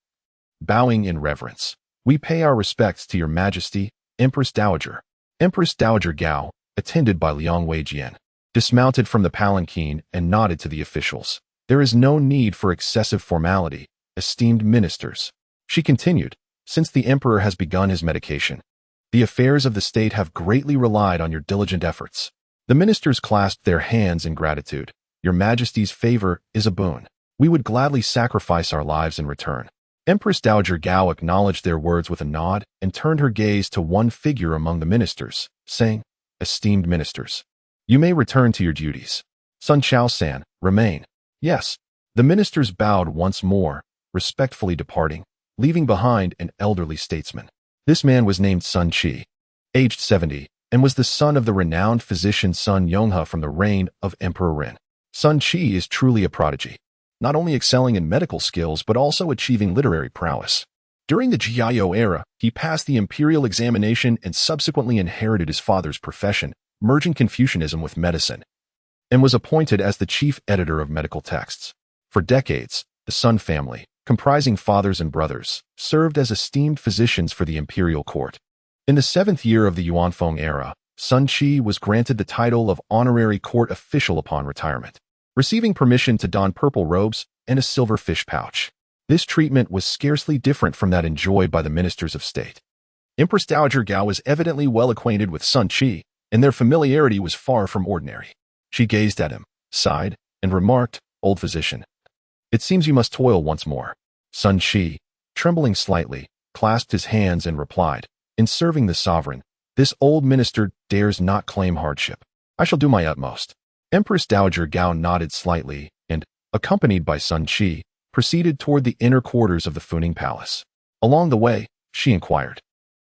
Bowing in reverence, "We pay our respects to your majesty, Empress Dowager." Empress Dowager Gao, attended by Liang Weijian, dismounted from the palanquin and nodded to the officials. "There is no need for excessive formality, esteemed ministers," she continued, "since the emperor has begun his medication. The affairs of the state have greatly relied on your diligent efforts." The ministers clasped their hands in gratitude. "Your majesty's favor is a boon. We would gladly sacrifice our lives in return." Empress Dowager Gao acknowledged their words with a nod and turned her gaze to one figure among the ministers, saying, "Esteemed ministers, you may return to your duties. Sun Chao-san, remain." "Yes." The ministers bowed once more, respectfully departing, leaving behind an elderly statesman. This man was named Sun Qi, aged 70, and was the son of the renowned physician Sun Yonghe from the reign of Emperor Ren. Sun Qi is truly a prodigy, not only excelling in medical skills but also achieving literary prowess. During the Jiao era, he passed the imperial examination and subsequently inherited his father's profession, merging Confucianism with medicine, and was appointed as the chief editor of medical texts. For decades, the Sun family, comprising fathers and brothers, served as esteemed physicians for the imperial court. In the 7th year of the Yuanfeng era, Sun Qi was granted the title of honorary court official upon retirement, receiving permission to don purple robes and a silver fish pouch. This treatment was scarcely different from that enjoyed by the ministers of state. Empress Dowager Gao was evidently well acquainted with Sun Qi, and their familiarity was far from ordinary. She gazed at him, sighed, and remarked, "Old physician, it seems you must toil once more." Sun Qi, trembling slightly, clasped his hands and replied, "In serving the sovereign, this old minister dares not claim hardship. I shall do my utmost." Empress Dowager Gao nodded slightly and, accompanied by Sun Qi, proceeded toward the inner quarters of the Funing Palace. Along the way, she inquired,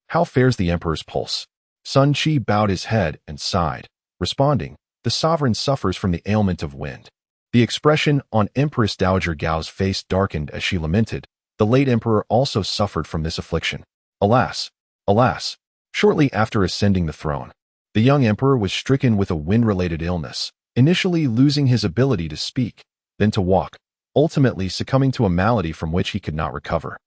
"How fares the emperor's pulse?" Sun Qi bowed his head and sighed, responding, "The sovereign suffers from the ailment of wind." The expression on Empress Dowager Gao's face darkened as she lamented, "The late emperor also suffered from this affliction. Alas, alas." Shortly after ascending the throne, the young emperor was stricken with a wind-related illness, initially losing his ability to speak, then to walk, ultimately succumbing to a malady from which he could not recover,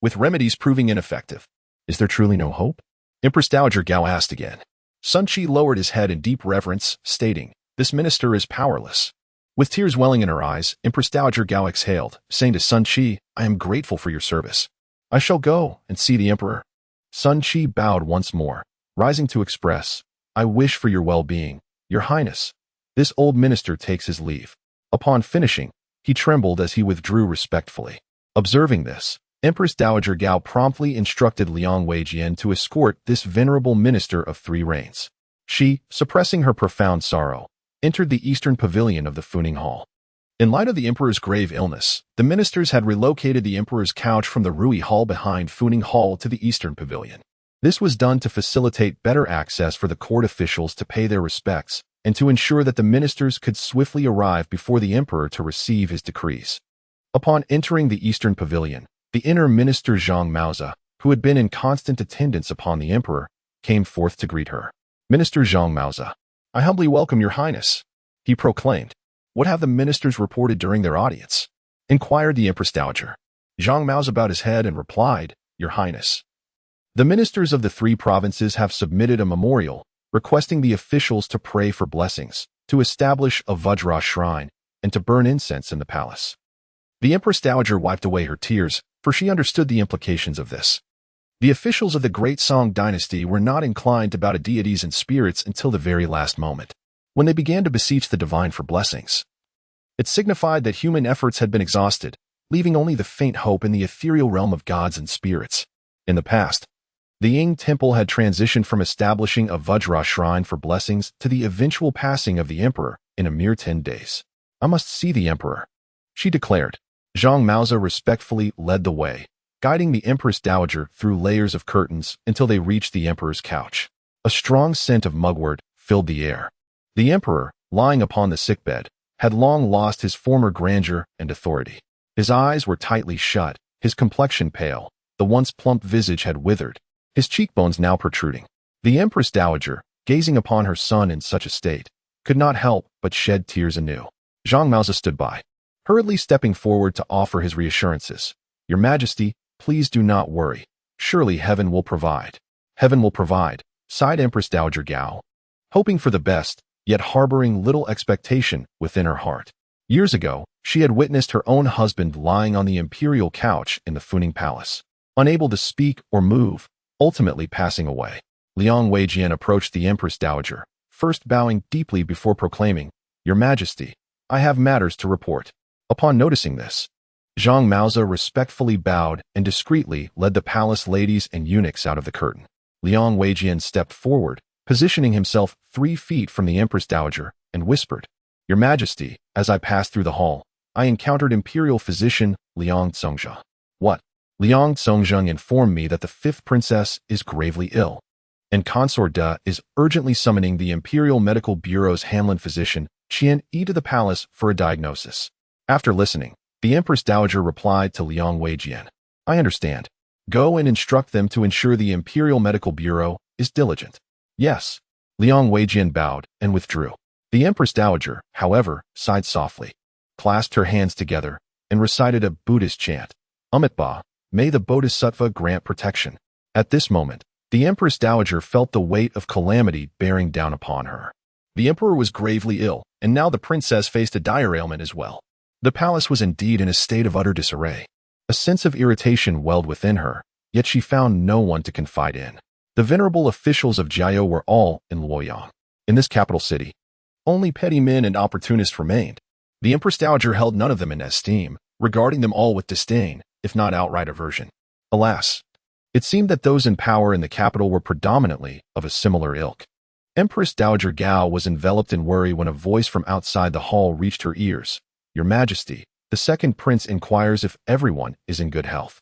with remedies proving ineffective. "Is there truly no hope?" Empress Dowager Gao asked again. Sun Qi lowered his head in deep reverence, stating, "This minister is powerless." With tears welling in her eyes, Empress Dowager Gao exhaled, saying to Sun Qi, "I am grateful for your service. I shall go and see the emperor." Sun Qi bowed once more, rising to express, "I wish for your well-being, your highness." This old minister takes his leave. Upon finishing, he trembled as he withdrew respectfully. Observing this, Empress Dowager Gao promptly instructed Liang Weijian to escort this venerable minister of 3 reigns. She, suppressing her profound sorrow, entered the eastern pavilion of the Funing Hall. In light of the emperor's grave illness, the ministers had relocated the emperor's couch from the Rui Hall behind Funing Hall to the eastern pavilion. This was done to facilitate better access for the court officials to pay their respects and to ensure that the ministers could swiftly arrive before the emperor to receive his decrees. Upon entering the eastern pavilion, the inner minister Zhang Maoza, who had been in constant attendance upon the emperor, came forth to greet her. "Minister Zhang Maoza, I humbly welcome your highness," he proclaimed. "What have the ministers reported during their audience?" inquired the Empress Dowager. Zhang Maoza bowed his head and replied, "Your highness, the ministers of the 3 provinces have submitted a memorial requesting the officials to pray for blessings, to establish a Vajra shrine, and to burn incense in the palace." The Empress Dowager wiped away her tears, for she understood the implications of this. The officials of the great Song Dynasty were not inclined to bow to deities and spirits until the very last moment, when they began to beseech the divine for blessings. It signified that human efforts had been exhausted, leaving only the faint hope in the ethereal realm of gods and spirits. In the past, the Ying Temple had transitioned from establishing a Vajra shrine for blessings to the eventual passing of the emperor in a mere 10 days. "I must see the emperor," she declared. Zhang Maoza respectfully led the way, guiding the Empress Dowager through layers of curtains until they reached the emperor's couch. A strong scent of mugwort filled the air. The emperor, lying upon the sickbed, had long lost his former grandeur and authority. His eyes were tightly shut, his complexion pale, the once plump visage had withered, his cheekbones now protruding. The Empress Dowager, gazing upon her son in such a state, could not help but shed tears anew. Zhang Maozi stood by, hurriedly stepping forward to offer his reassurances. Your Majesty, please do not worry. Surely heaven will provide. Heaven will provide, sighed Empress Dowager Gao, hoping for the best, yet harboring little expectation within her heart. Years ago, she had witnessed her own husband lying on the imperial couch in the Funing Palace, unable to speak or move, ultimately passing away. Liang Weijian approached the Empress Dowager, first bowing deeply before proclaiming, Your Majesty, I have matters to report. Upon noticing this, Zhang Maozi respectfully bowed and discreetly led the palace ladies and eunuchs out of the curtain. Liang Weijian stepped forward, positioning himself 3 feet from the Empress Dowager, and whispered, Your Majesty, as I passed through the hall, I encountered Imperial Physician Liang Congzhe. What? Liang Congzhe informed me that the 5th princess is gravely ill, and Consort De is urgently summoning the Imperial Medical Bureau's Hanlin physician, Qian Yi, to the palace for a diagnosis. After listening, the Empress Dowager replied to Liang Weijian, I understand. Go and instruct them to ensure the Imperial Medical Bureau is diligent. Yes. Liang Weijian bowed and withdrew. The Empress Dowager, however, sighed softly, clasped her hands together, and recited a Buddhist chant, Amitabha, may the Bodhisattva grant protection. At this moment, the Empress Dowager felt the weight of calamity bearing down upon her. The emperor was gravely ill, and now the princess faced a dire ailment as well. The palace was indeed in a state of utter disarray. A sense of irritation welled within her, yet she found no one to confide in. The venerable officials of Jiao were all in Luoyang. In this capital city, only petty men and opportunists remained. The Empress Dowager held none of them in esteem, regarding them all with disdain, if not outright aversion. Alas, it seemed that those in power in the capital were predominantly of a similar ilk. Empress Dowager Gao was enveloped in worry when a voice from outside the hall reached her ears. Your Majesty, the 2nd prince inquires if everyone is in good health.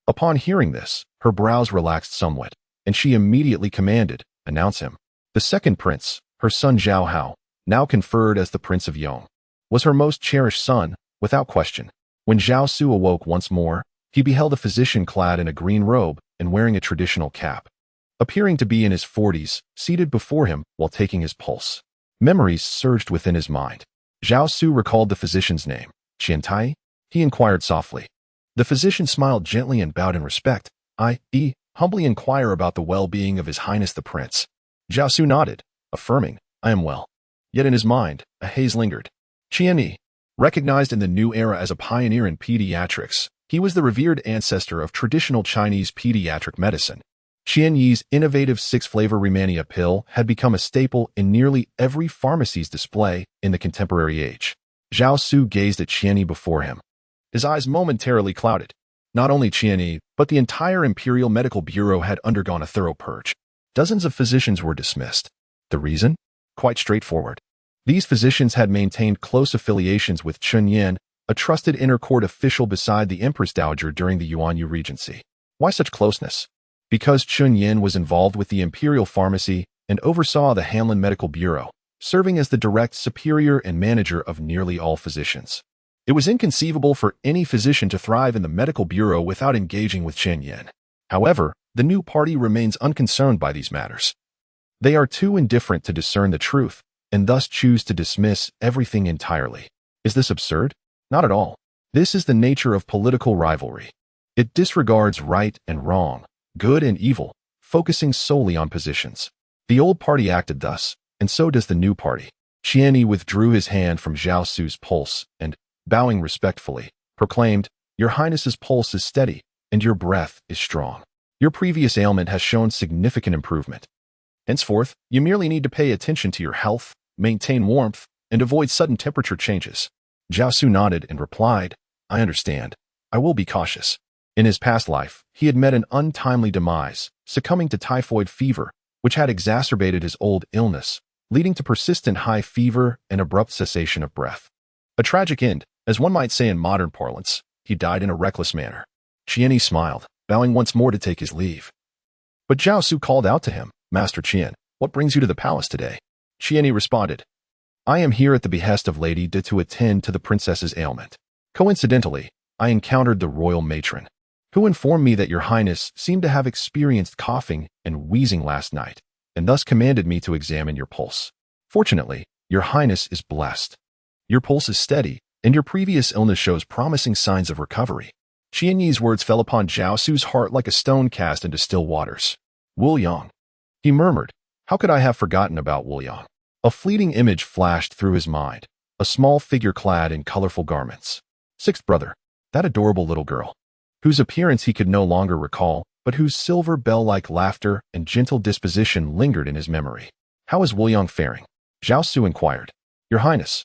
Upon hearing this, her brows relaxed somewhat, and she immediately commanded, Announce him. The 2nd prince, her son Zhao Hao, now conferred as the Prince of Yong, was her most cherished son, without question. When Zhao Xu awoke once more, he beheld a physician clad in a green robe and wearing a traditional cap, appearing to be in his 40s, seated before him while taking his pulse. Memories surged within his mind. Zhao Xu recalled the physician's name. Qian Tai? He inquired softly. The physician smiled gently and bowed in respect. Humbly inquire about the well-being of His Highness the Prince. Zhao Xu nodded, affirming, I am well. Yet in his mind, a haze lingered. Qian Yi, recognized in the new era as a pioneer in pediatrics, he was the revered ancestor of traditional Chinese pediatric medicine. Qian Yi's innovative 6-flavor Remania pill had become a staple in nearly every pharmacy's display in the contemporary age. Zhao Xu gazed at Qian Yi before him. His eyes momentarily clouded. Not only Qian Yi, but the entire Imperial Medical Bureau had undergone a thorough purge. Dozens of physicians were dismissed. The reason? Quite straightforward. These physicians had maintained close affiliations with Chun Yan, a trusted inner court official beside the Empress Dowager during the Yuanyu Regency. Why such closeness? Because Chun Yan was involved with the Imperial Pharmacy and oversaw the Hanlin Medical Bureau, serving as the direct superior and manager of nearly all physicians. It was inconceivable for any physician to thrive in the medical bureau without engaging with Chun Yan. However, the new party remains unconcerned by these matters. They are too indifferent to discern the truth, and thus choose to dismiss everything entirely. Is this absurd? Not at all. This is the nature of political rivalry. It disregards right and wrong, good and evil, focusing solely on positions. The old party acted thus, and so does the new party. Qian Yi withdrew his hand from Zhao Xu's pulse and, bowing respectfully, proclaimed, Your Highness's pulse is steady, and your breath is strong. Your previous ailment has shown significant improvement. Henceforth, you merely need to pay attention to your health, maintain warmth, and avoid sudden temperature changes. Zhao Xu nodded and replied, I understand. I will be cautious. In his past life, he had met an untimely demise, succumbing to typhoid fever, which had exacerbated his old illness, leading to persistent high fever and abrupt cessation of breath. A tragic end, as one might say in modern parlance. He died in a reckless manner. Qian Yi smiled, bowing once more to take his leave. But Zhao Xu called out to him, Master Qian, what brings you to the palace today? Qian Yi responded, I am here at the behest of Lady De to attend to the princess's ailment. Coincidentally, I encountered the royal matron, who informed me that your highness seemed to have experienced coughing and wheezing last night, and thus commanded me to examine your pulse. Fortunately, your highness is blessed. Your pulse is steady, and your previous illness shows promising signs of recovery. Qian Yi's words fell upon Zhao Xu's heart like a stone cast into still waters. Wu Yang. He murmured, how could I have forgotten about Wu Yang? A fleeting image flashed through his mind, a small figure clad in colorful garments. Sixth brother, that adorable little girl, whose appearance he could no longer recall, but whose silver bell-like laughter and gentle disposition lingered in his memory. How is Wu Yang faring? Zhao Xu inquired. Your highness.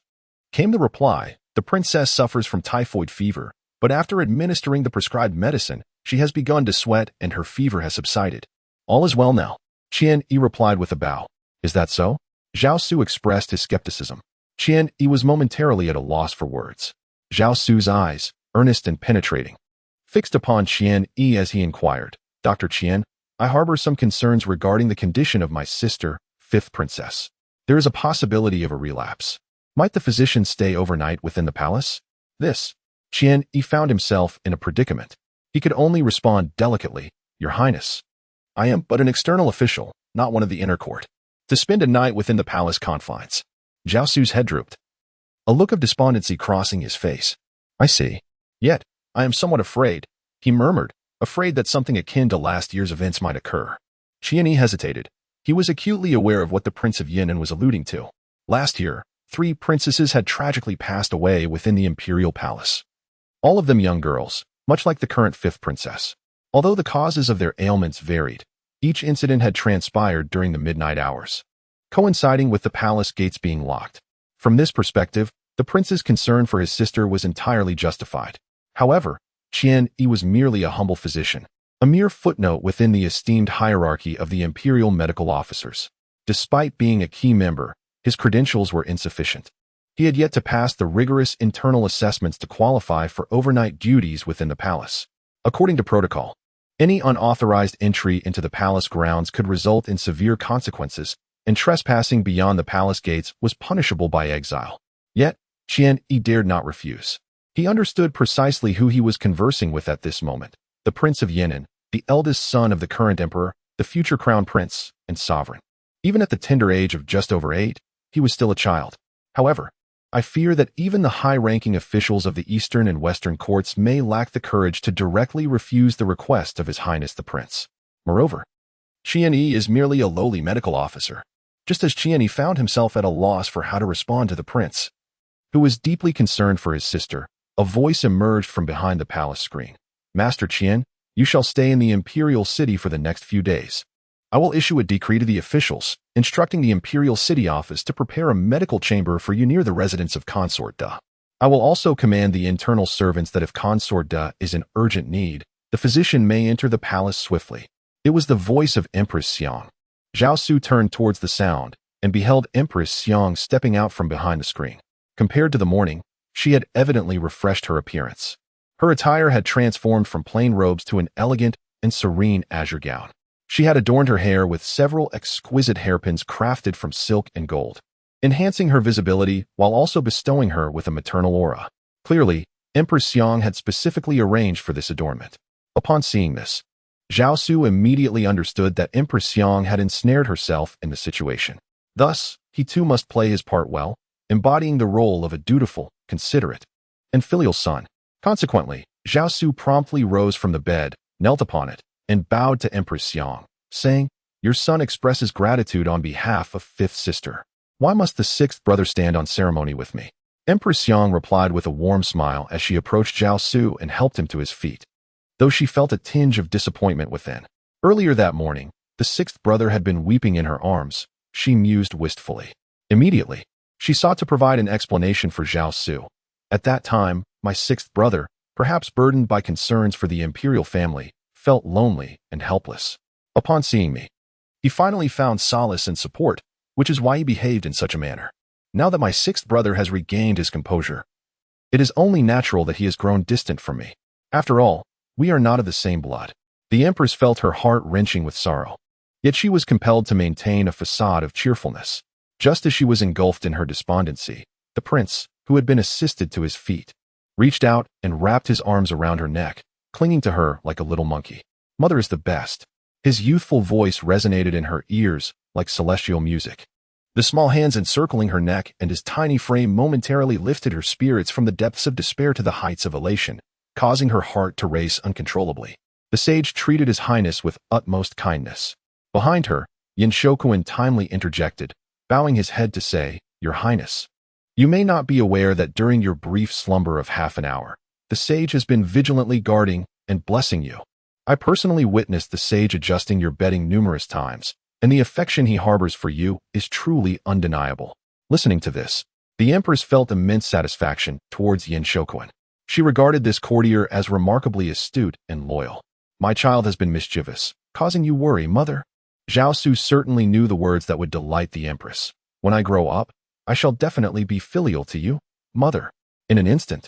Came the reply, the princess suffers from typhoid fever, but after administering the prescribed medicine, she has begun to sweat and her fever has subsided. All is well now. Qian Yi replied with a bow. Is that so? Zhao Xu expressed his skepticism. Qian Yi was momentarily at a loss for words. Zhao Xu's eyes, earnest and penetrating, fixed upon Qian Yi as he inquired, Dr. Qian, I harbor some concerns regarding the condition of my sister, fifth princess. There is a possibility of a relapse. Might the physician stay overnight within the palace? This. Qian Yi found himself in a predicament. He could only respond delicately, Your Highness. I am but an external official, not one of the inner court, to spend a night within the palace confines. Zhao Xu's head drooped, a look of despondency crossing his face. I see. Yet, I am somewhat afraid, he murmured, afraid that something akin to last year's events might occur. Qian Yi hesitated. He was acutely aware of what the Prince of Yan'an was alluding to. Last year, 3 princesses had tragically passed away within the imperial palace. All of them young girls, much like the current 5th princess. Although the causes of their ailments varied, each incident had transpired during the midnight hours, coinciding with the palace gates being locked. From this perspective, the prince's concern for his sister was entirely justified. However, Qian Yi was merely a humble physician, a mere footnote within the esteemed hierarchy of the imperial medical officers. Despite being a key member, his credentials were insufficient. He had yet to pass the rigorous internal assessments to qualify for overnight duties within the palace. According to protocol, any unauthorized entry into the palace grounds could result in severe consequences, and trespassing beyond the palace gates was punishable by exile. Yet, Qian Yi dared not refuse. He understood precisely who he was conversing with at this moment, the Prince of Yan'an, the eldest son of the current emperor, the future crown prince, and sovereign. Even at the tender age of just over 8, he was still a child. However, I fear that even the high-ranking officials of the Eastern and Western courts may lack the courage to directly refuse the request of His Highness the Prince. Moreover, Qian Yi is merely a lowly medical officer. Just as Qian Yi found himself at a loss for how to respond to the prince, who was deeply concerned for his sister, a voice emerged from behind the palace screen. Master Qian, you shall stay in the imperial city for the next few days. I will issue a decree to the officials, instructing the imperial city office to prepare a medical chamber for you near the residence of Consort Da. I will also command the internal servants that if Consort Da is in urgent need, the physician may enter the palace swiftly. It was the voice of Empress Xiang. Zhao Xu turned towards the sound and beheld Empress Xiang stepping out from behind the screen. Compared to the morning, she had evidently refreshed her appearance. Her attire had transformed from plain robes to an elegant and serene azure gown. She had adorned her hair with several exquisite hairpins crafted from silk and gold, enhancing her visibility while also bestowing her with a maternal aura. Clearly, Empress Xiang had specifically arranged for this adornment. Upon seeing this, Zhao Xu immediately understood that Empress Xiang had ensnared herself in the situation. Thus, he too must play his part well, embodying the role of a dutiful, considerate, and filial son. Consequently, Zhao Xu promptly rose from the bed, knelt upon it, and bowed to Empress Xiang, saying, Your son expresses gratitude on behalf of 5th sister. Why must the 6th brother stand on ceremony with me? Empress Xiang replied with a warm smile as she approached Zhao Xu and helped him to his feet, though she felt a tinge of disappointment within. Earlier that morning, the 6th brother had been weeping in her arms. She mused wistfully. Immediately, she sought to provide an explanation for Zhao Xu. At that time, my 6th brother, perhaps burdened by concerns for the imperial family, felt lonely and helpless. Upon seeing me, he finally found solace and support, which is why he behaved in such a manner. Now that my 6th brother has regained his composure, it is only natural that he has grown distant from me. After all, we are not of the same blood. The Empress felt her heart wrenching with sorrow, yet she was compelled to maintain a facade of cheerfulness. Just as she was engulfed in her despondency, the prince, who had been assisted to his feet, reached out and wrapped his arms around her neck, clinging to her like a little monkey. "Mother is the best." His youthful voice resonated in her ears like celestial music. The small hands encircling her neck and his tiny frame momentarily lifted her spirits from the depths of despair to the heights of elation, causing her heart to race uncontrollably. The sage treated his highness with utmost kindness. Behind her, Yin Shokuin timely interjected, bowing his head to say, "Your highness, you may not be aware that during your brief slumber of half an hour, the sage has been vigilantly guarding and blessing you. I personally witnessed the sage adjusting your bedding numerous times, and the affection he harbors for you is truly undeniable." Listening to this, the empress felt immense satisfaction towards Yin Shokuin. She regarded this courtier as remarkably astute and loyal. "My child has been mischievous, causing you worry, mother." Zhao Xu certainly knew the words that would delight the empress. "When I grow up, I shall definitely be filial to you, mother." In an instant,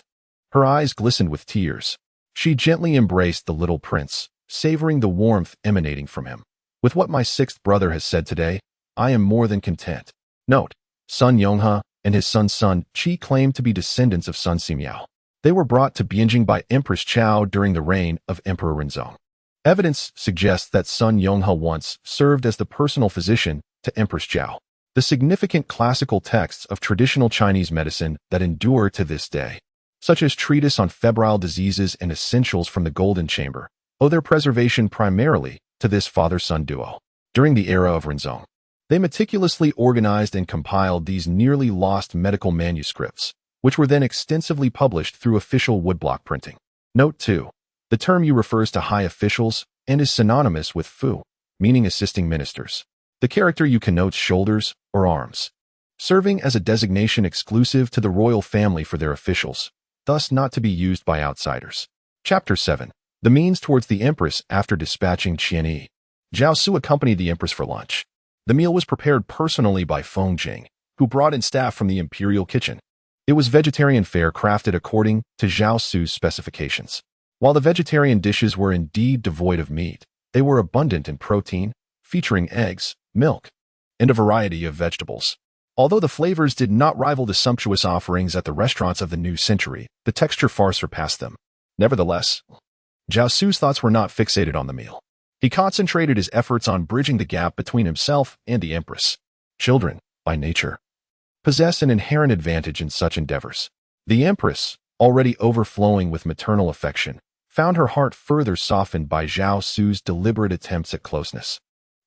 her eyes glistened with tears. She gently embraced the little prince, savoring the warmth emanating from him. "With what my sixth brother has said today, I am more than content." Note: Sun Yonghe and his son Sun Qi claimed to be descendants of Sun Simiao. They were brought to Beijing by Empress Chao during the reign of Emperor Renzong. Evidence suggests that Sun Yonghe once served as the personal physician to Empress Chao. The significant classical texts of traditional Chinese medicine that endure to this day, such as Treatise on Febrile Diseases and Essentials from the Golden Chamber, owe their preservation primarily to this father-son duo. During the era of Renzong, they meticulously organized and compiled these nearly lost medical manuscripts, which were then extensively published through official woodblock printing. Note 2. The term "yu" refers to high officials and is synonymous with fu, meaning assisting ministers. The character "yu" connotes shoulders or arms, serving as a designation exclusive to the royal family for their officials, thus not to be used by outsiders. Chapter 7. The means towards the empress after dispatching Qianyi. Zhao Xu accompanied the empress for lunch. The meal was prepared personally by Feng Jing, who brought in staff from the imperial kitchen. It was vegetarian fare crafted according to Zhao Xu's specifications. While the vegetarian dishes were indeed devoid of meat, they were abundant in protein, featuring eggs, milk, and a variety of vegetables. Although the flavors did not rival the sumptuous offerings at the restaurants of the new century, the texture far surpassed them. Nevertheless, Zhao Xu's thoughts were not fixated on the meal. He concentrated his efforts on bridging the gap between himself and the empress. Children, by nature, possess an inherent advantage in such endeavors. The empress, already overflowing with maternal affection, found her heart further softened by Zhao Xu's deliberate attempts at closeness,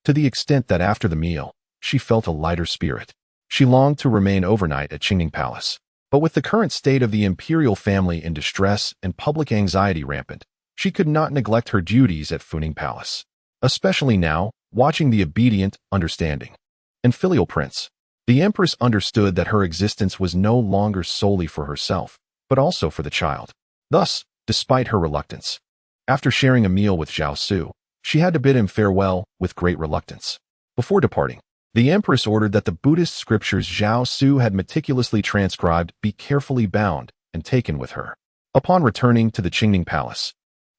to the extent that after the meal, she felt a lighter spirit. She longed to remain overnight at Qingning Palace. But with the current state of the imperial family in distress and public anxiety rampant, she could not neglect her duties at Funing Palace, especially now, watching the obedient, understanding, and filial prince. The empress understood that her existence was no longer solely for herself, but also for the child. Thus, despite her reluctance, after sharing a meal with Zhao Xu, she had to bid him farewell with great reluctance. Before departing, the empress ordered that the Buddhist scriptures Zhao Xu had meticulously transcribed be carefully bound and taken with her. Upon returning to the Qingning Palace,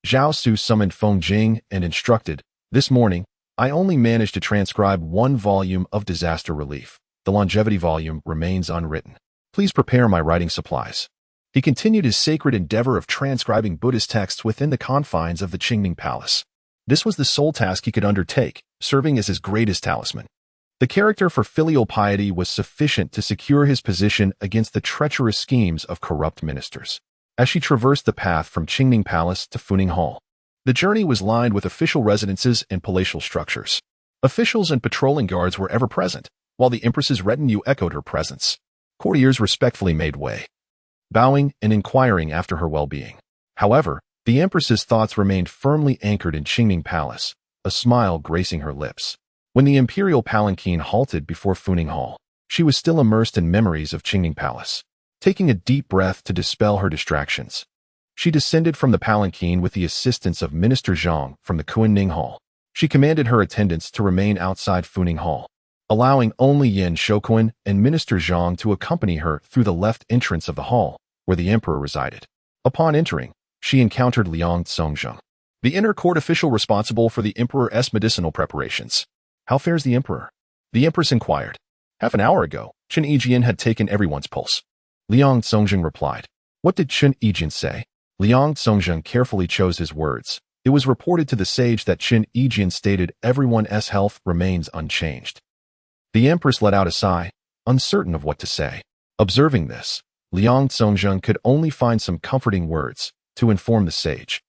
Zhao Xu summoned Feng Jing and instructed, "This morning, I only managed to transcribe one volume of Disaster Relief. The longevity volume remains unwritten. Please prepare my writing supplies." He continued his sacred endeavor of transcribing Buddhist texts within the confines of the Qingning Palace. This was the sole task he could undertake, serving as his greatest talisman. The character for filial piety was sufficient to secure his position against the treacherous schemes of corrupt ministers. As she traversed the path from Qingning Palace to Funing Hall, the journey was lined with official residences and palatial structures. Officials and patrolling guards were ever present, while the empress's retinue echoed her presence. Courtiers respectfully made way, bowing and inquiring after her well-being. However, the empress's thoughts remained firmly anchored in Qingning Palace, a smile gracing her lips. When the imperial palanquin halted before Funing Hall, she was still immersed in memories of Qingning Palace. Taking a deep breath to dispel her distractions, she descended from the palanquin with the assistance of Minister Zhang from the Kunning Hall. She commanded her attendants to remain outside Funing Hall, allowing only Yin Shokuin and Minister Zhang to accompany her through the left entrance of the hall, where the emperor resided. Upon entering, she encountered Liang Tsongzheng, the inner court official responsible for the emperor's medicinal preparations. "How fares the emperor?" the empress inquired. Half an hour ago, Chen Yijian had taken everyone's pulse. Liang Songjing replied. What did Chen Yijian say? Liang Songjing carefully chose his words. It was reported to the sage that Chen Yijian stated everyone's health remains unchanged. The empress let out a sigh, uncertain of what to say. Observing this, Liang Songjing could only find some comforting words to inform the sage.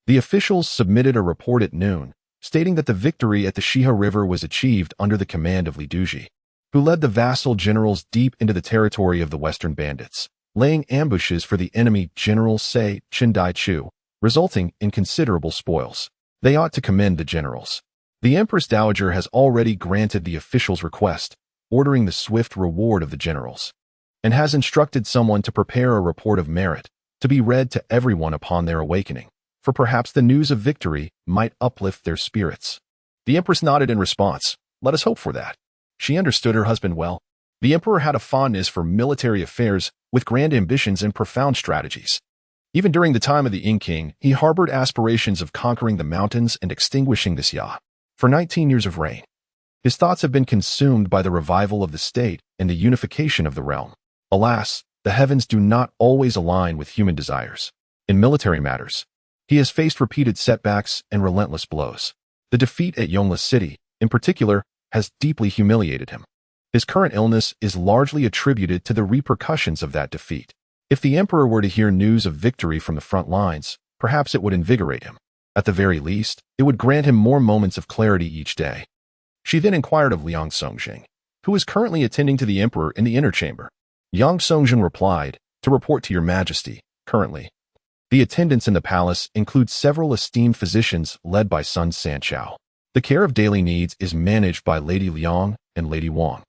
The officials submitted a report at noon, stating that the victory at the Shiha River was achieved under the command of Li Duji, who led the vassal generals deep into the territory of the western bandits, laying ambushes for the enemy General Sei Chen Daichu, resulting in considerable spoils. They ought to commend the generals. The Empress Dowager has already granted the officials' request, ordering the swift reward of the generals, and has instructed someone to prepare a report of merit to be read to everyone upon their awakening, for perhaps the news of victory might uplift their spirits. The Empress nodded in response. Let us hope for that. She understood her husband well. The Emperor had a fondness for military affairs with grand ambitions and profound strategies. Even during the time of the Ing King, he harbored aspirations of conquering the mountains and extinguishing the Xia. For 19 years of reign, his thoughts have been consumed by the revival of the state and the unification of the realm. Alas, the heavens do not always align with human desires. In military matters, he has faced repeated setbacks and relentless blows. The defeat at Yongla City, in particular, has deeply humiliated him. His current illness is largely attributed to the repercussions of that defeat. If the emperor were to hear news of victory from the front lines, perhaps it would invigorate him. At the very least, it would grant him more moments of clarity each day. She then inquired of Liang Songjing, who is currently attending to the emperor in the inner chamber. Yang Songjing replied, to report to your majesty, currently. The attendants in the palace include several esteemed physicians led by Sun Sanchao. The care of daily needs is managed by Lady Liang and Lady Wang,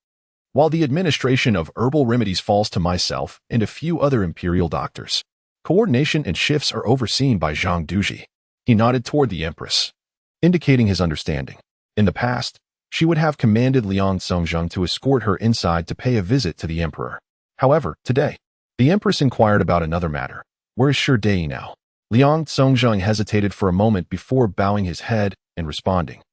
while the administration of herbal remedies falls to myself and a few other imperial doctors. Coordination and shifts are overseen by Zhang Duji. He nodded toward the empress, indicating his understanding. In the past, she would have commanded Liang Songjing to escort her inside to pay a visit to the emperor. However, today, the empress inquired about another matter. Where is Shi Dai now? Liang Songjing hesitated for a moment before bowing his head and responding.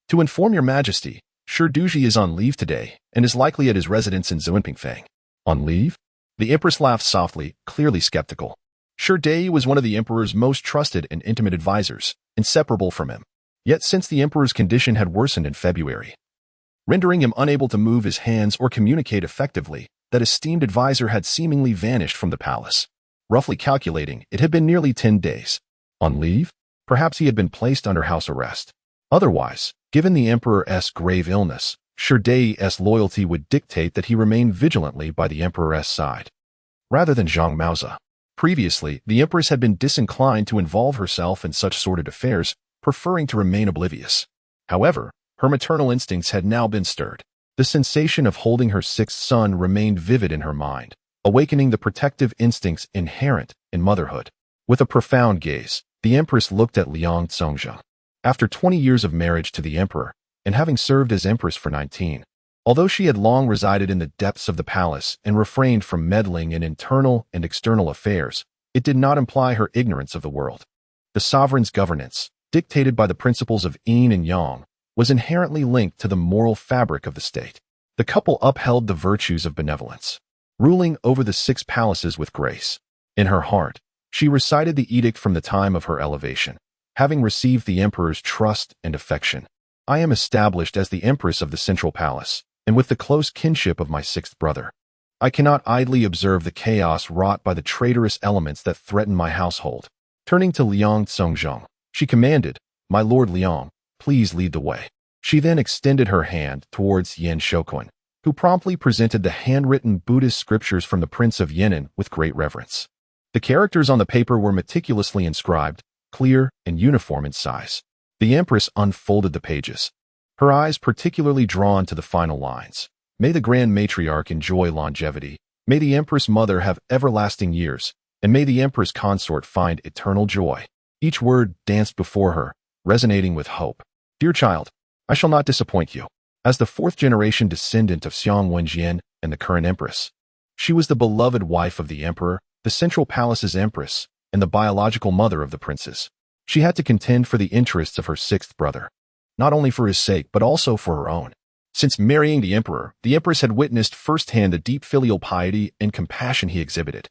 To inform your majesty, Shi Duji is on leave today and is likely at his residence in Zuanpingfang. On leave? The empress laughed softly, clearly skeptical. Shi Dai was one of the emperor's most trusted and intimate advisors, inseparable from him. Yet since the emperor's condition had worsened in February, rendering him unable to move his hands or communicate effectively, that esteemed advisor had seemingly vanished from the palace. Roughly calculating, it had been nearly 10 days. On leave? Perhaps he had been placed under house arrest. Otherwise, given the emperor's grave illness, Shi Dai's loyalty would dictate that he remain vigilantly by the emperor's side, rather than Zhang Maozi. Previously, the empress had been disinclined to involve herself in such sordid affairs, preferring to remain oblivious. However, her maternal instincts had now been stirred. The sensation of holding her sixth son remained vivid in her mind, awakening the protective instincts inherent in motherhood. With a profound gaze, the empress looked at Liang Songjing. After 20 years of marriage to the emperor, and having served as empress for 19, although she had long resided in the depths of the palace and refrained from meddling in internal and external affairs, it did not imply her ignorance of the world. The sovereign's governance, dictated by the principles of yin and yang, was inherently linked to the moral fabric of the state. The couple upheld the virtues of benevolence, ruling over the 6 palaces with grace. In her heart, she recited the edict from the time of her elevation. Having received the emperor's trust and affection, I am established as the empress of the central palace, and with the close kinship of my 6th brother. I cannot idly observe the chaos wrought by the traitorous elements that threaten my household. Turning to Liang Songjing, she commanded, My lord Liang, please lead the way. She then extended her hand towards Yan Shouquan, who promptly presented the handwritten Buddhist scriptures from the Prince of Yan'an with great reverence. The characters on the paper were meticulously inscribed, clear and uniform in size. The empress unfolded the pages, her eyes particularly drawn to the final lines. May the grand matriarch enjoy longevity, may the empress mother have everlasting years, and may the empress consort find eternal joy. Each word danced before her, resonating with hope. Dear child, I shall not disappoint you. As the 4th-generation descendant of Xiang Wenjian and the current empress, she was the beloved wife of the emperor, the central palace's empress, and the biological mother of the princes. She had to contend for the interests of her 6th brother, not only for his sake but also for her own. Since marrying the empress had witnessed firsthand the deep filial piety and compassion he exhibited.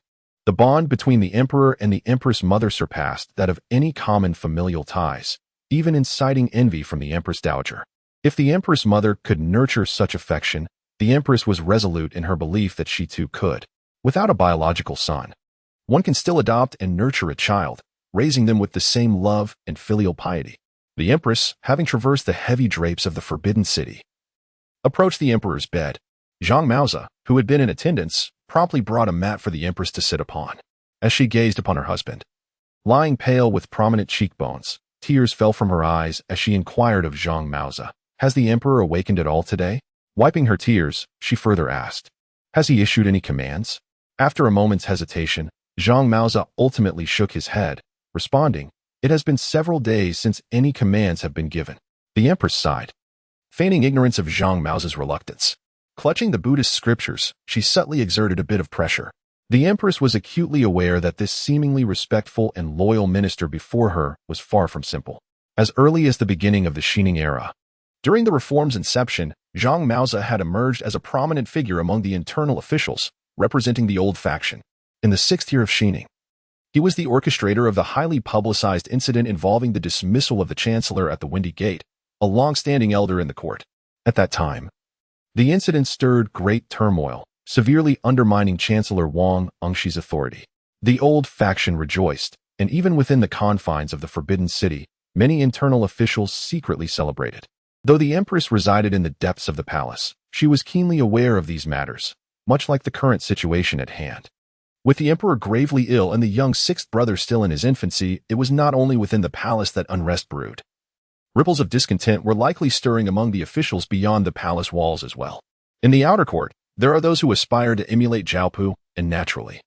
The bond between the emperor and the empress mother surpassed that of any common familial ties, even inciting envy from the empress dowager. If the empress mother could nurture such affection, the empress was resolute in her belief that she too could. Without a biological son, one can still adopt and nurture a child, raising them with the same love and filial piety. The empress, having traversed the heavy drapes of the forbidden city, approached the emperor's bed. Zhang Maozi, who had been in attendance, promptly brought a mat for the empress to sit upon. As she gazed upon her husband, lying pale with prominent cheekbones, tears fell from her eyes as she inquired of Zhang Maozi, "Has the emperor awakened at all today?" Wiping her tears, she further asked, "Has he issued any commands?" After a moment's hesitation, Zhang Maozi ultimately shook his head, responding, "It has been several days since any commands have been given." The empress sighed, feigning ignorance of Zhang Maozi's reluctance. Clutching the Buddhist scriptures, she subtly exerted a bit of pressure. The empress was acutely aware that this seemingly respectful and loyal minister before her was far from simple. As early as the beginning of the Xining era, during the reform's inception, Zhang Maozi had emerged as a prominent figure among the internal officials, representing the old faction. In the 6th year of Xining, he was the orchestrator of the highly publicized incident involving the dismissal of the chancellor at the Windy Gate, a long-standing elder in the court. At that time, the incident stirred great turmoil, severely undermining Chancellor Wang Angshi's authority. The old faction rejoiced, and even within the confines of the Forbidden City, many internal officials secretly celebrated. Though the empress resided in the depths of the palace, she was keenly aware of these matters, much like the current situation at hand. With the emperor gravely ill and the young 6th brother still in his infancy, it was not only within the palace that unrest brewed. Ripples of discontent were likely stirring among the officials beyond the palace walls as well. In the outer court, there are those who aspire to emulate Zhao Pu, and naturally,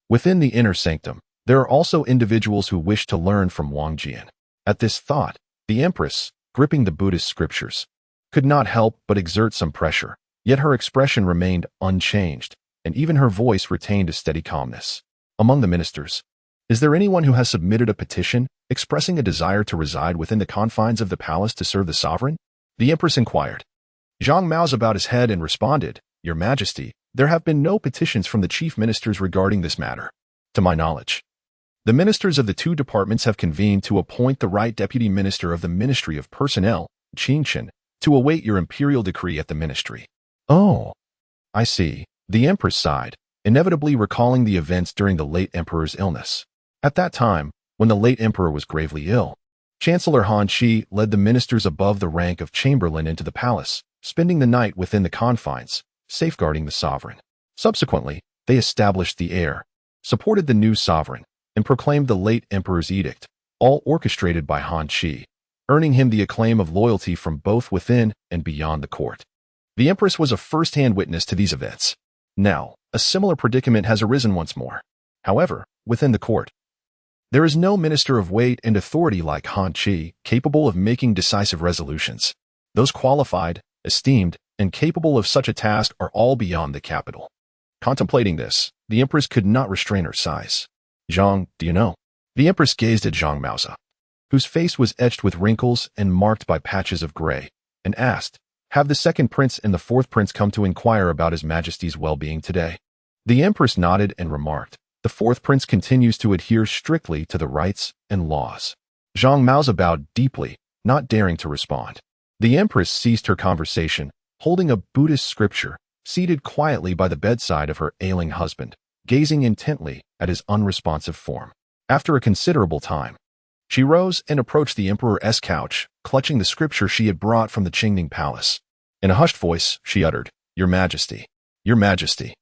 within the inner sanctum, there are also individuals who wish to learn from Wang Jian. At this thought, the empress, gripping the Buddhist scriptures, could not help but exert some pressure, yet her expression remained unchanged, and even her voice retained a steady calmness. Among the ministers, is there anyone who has submitted a petition expressing a desire to reside within the confines of the palace to serve the sovereign? The empress inquired. Zhang Maozi bowed his head and responded, "Your Majesty, there have been no petitions from the chief ministers regarding this matter. To my knowledge, the ministers of the 2 departments have convened to appoint the right deputy minister of the Ministry of Personnel, Qingchen, to await your imperial decree at the ministry." "Oh, I see." The empress sighed, inevitably recalling the events during the late emperor's illness. At that time, when the late emperor was gravely ill, Chancellor Han Shi led the ministers above the rank of chamberlain into the palace, spending the night within the confines, safeguarding the sovereign. Subsequently, they established the heir, supported the new sovereign, and proclaimed the late emperor's edict, all orchestrated by Han Shi, earning him the acclaim of loyalty from both within and beyond the court. The empress was a first-hand witness to these events. Now, a similar predicament has arisen once more. However, within the court, there is no minister of weight and authority like Han Shi capable of making decisive resolutions. Those qualified, esteemed, and capable of such a task are all beyond the capital. Contemplating this, the empress could not restrain her sighs. "Zhang, do you know?" The empress gazed at Zhang Maozi, whose face was etched with wrinkles and marked by patches of gray, and asked, "Have the 2nd prince and the 4th prince come to inquire about His Majesty's well-being today?" The empress nodded and remarked, "The 4th prince continues to adhere strictly to the rights and laws." Zhang Maozi bowed deeply, not daring to respond. The empress ceased her conversation, holding a Buddhist scripture, seated quietly by the bedside of her ailing husband, gazing intently at his unresponsive form. After a considerable time, she rose and approached the emperor's couch, clutching the scripture she had brought from the Qingning palace. In a hushed voice, she uttered, "Your Majesty, Your Majesty.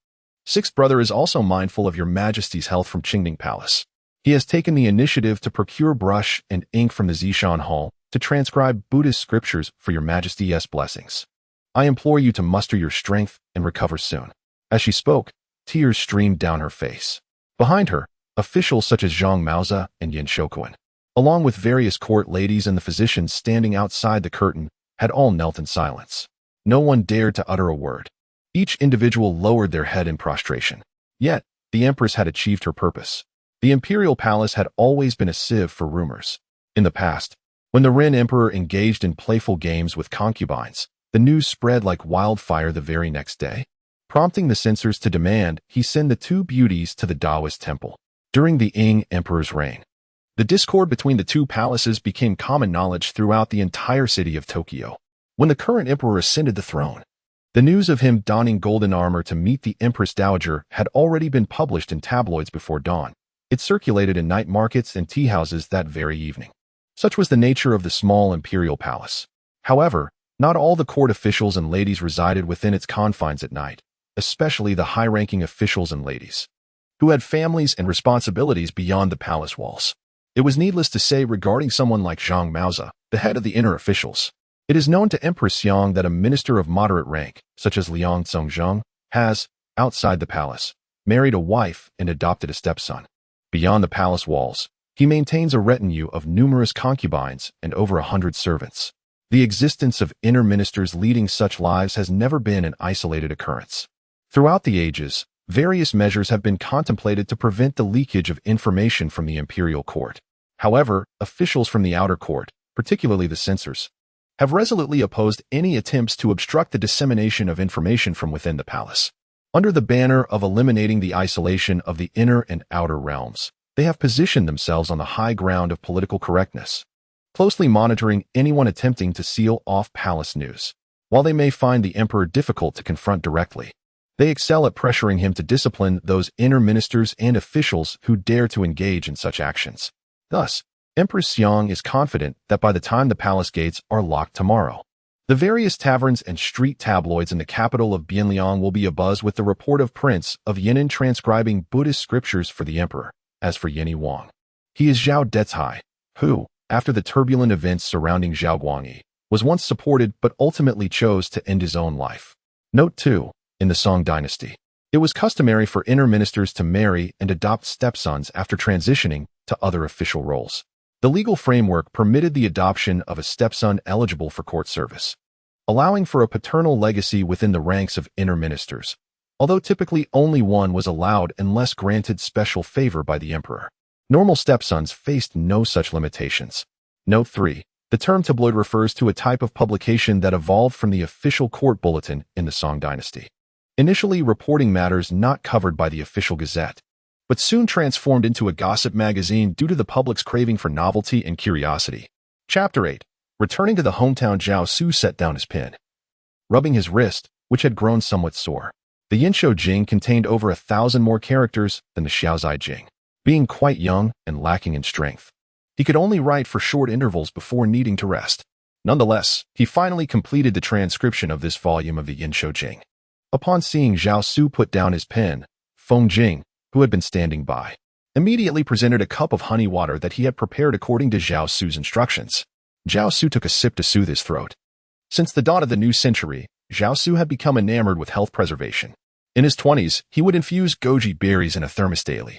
6th brother is also mindful of Your Majesty's health from Qingning Palace. He has taken the initiative to procure brush and ink from the Zishan Hall to transcribe Buddhist scriptures for Your Majesty's blessings. I implore you to muster your strength and recover soon." As she spoke, tears streamed down her face. Behind her, officials such as Zhang Maozi and Yin Shokuan, along with various court ladies and the physicians standing outside the curtain, had all knelt in silence. No one dared to utter a word. Each individual lowered their head in prostration. Yet, the empress had achieved her purpose. The imperial palace had always been a sieve for rumors. In the past, when the Ren emperor engaged in playful games with concubines, The news spread like wildfire the very next day, prompting the censors to demand he send the two beauties to the Taoist temple. During the Qing emperor's reign, the discord between the two palaces became common knowledge throughout the entire city of Tokyo. When the current emperor ascended the throne, the news of him donning golden armor to meet the Empress Dowager had already been published in tabloids before dawn. It circulated in night markets and tea houses that very evening. Such was the nature of the small imperial palace. However, not all the court officials and ladies resided within its confines at night, especially the high-ranking officials and ladies, who had families and responsibilities beyond the palace walls. It was needless to say regarding someone like Zhang Maoza, the head of the inner officials. It is known to Empress Xiang that a minister of moderate rank, such as Liang Congzheng, has, outside the palace, married a wife and adopted a stepson. Beyond the palace walls, he maintains a retinue of numerous concubines and over 100 servants. The existence of inner ministers leading such lives has never been an isolated occurrence. Throughout the ages, various measures have been contemplated to prevent the leakage of information from the imperial court. However, officials from the outer court, particularly the censors, have resolutely opposed any attempts to obstruct the dissemination of information from within the palace. Under the banner of eliminating the isolation of the inner and outer realms, they have positioned themselves on the high ground of political correctness, closely monitoring anyone attempting to seal off palace news. While they may find the emperor difficult to confront directly, they excel at pressuring him to discipline those inner ministers and officials who dare to engage in such actions. Thus, Empress Xiang is confident that by the time the palace gates are locked tomorrow, the various taverns and street tabloids in the capital of Bianliang will be abuzz with the report of Prince of Yan'an transcribing Buddhist scriptures for the emperor. As for Yanni Wang, he is Zhao Dezhai, who, after the turbulent events surrounding Zhao Guangyi, was once supported but ultimately chose to end his own life. Note 2. In the Song Dynasty, it was customary for inner ministers to marry and adopt stepsons after transitioning to other official roles. The legal framework permitted the adoption of a stepson eligible for court service, allowing for a paternal legacy within the ranks of inner ministers, although typically only one was allowed unless granted special favor by the emperor. Normal stepsons faced no such limitations. Note 3. The term tabloid refers to a type of publication that evolved from the official court bulletin in the Song Dynasty, initially reporting matters not covered by the official gazette, but soon transformed into a gossip magazine due to the public's craving for novelty and curiosity. Chapter 8. Returning to the hometown, Zhao Xu set down his pen, rubbing his wrist, which had grown somewhat sore. The Yinshou Jing contained over 1,000 more characters than the Xiaozai Jing. Being quite young and lacking in strength, he could only write for short intervals before needing to rest. Nonetheless, he finally completed the transcription of this volume of the Yinshou Jing. Upon seeing Zhao Xu put down his pen, Feng Jing, who had been standing by, immediately presented a cup of honey water that he had prepared according to Zhao Xu's instructions. Zhao Xu took a sip to soothe his throat. Since the dawn of the new century, Zhao Xu had become enamored with health preservation. In his 20s, he would infuse goji berries in a thermos daily.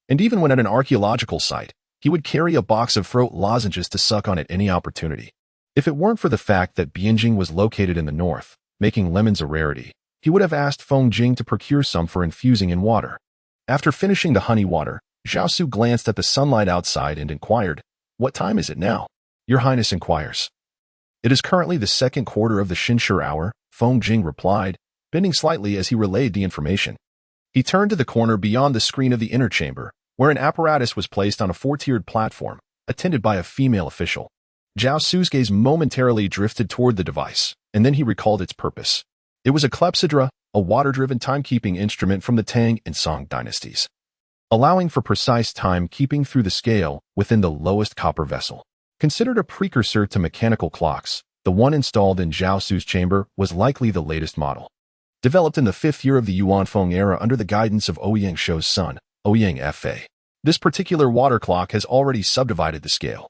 And even when at an archaeological site, he would carry a box of throat lozenges to suck on at any opportunity. If it weren't for the fact that Bianjing was located in the north, making lemons a rarity, he would have asked Feng Jing to procure some for infusing in water. After finishing the honey water, Zhao Xu glanced at the sunlight outside and inquired, "What time is it now?" "Your Highness inquires." "It is currently the second quarter of the Xinshi hour," Feng Jing replied, bending slightly as he relayed the information. He turned to the corner beyond the screen of the inner chamber, where an apparatus was placed on a 4-tiered platform, attended by a female official. Zhao Xu's gaze momentarily drifted toward the device, and then he recalled its purpose. It was a clepsydra, a water-driven timekeeping instrument from the Tang and Song dynasties, allowing for precise time-keeping through the scale within the lowest copper vessel. Considered a precursor to mechanical clocks, the one installed in Zhao Xu's chamber was likely the latest model. Developed in the 5th year of the Yuanfeng era under the guidance of Ouyang Shou's son, Ouyang Fa. This particular water clock has already subdivided the scale,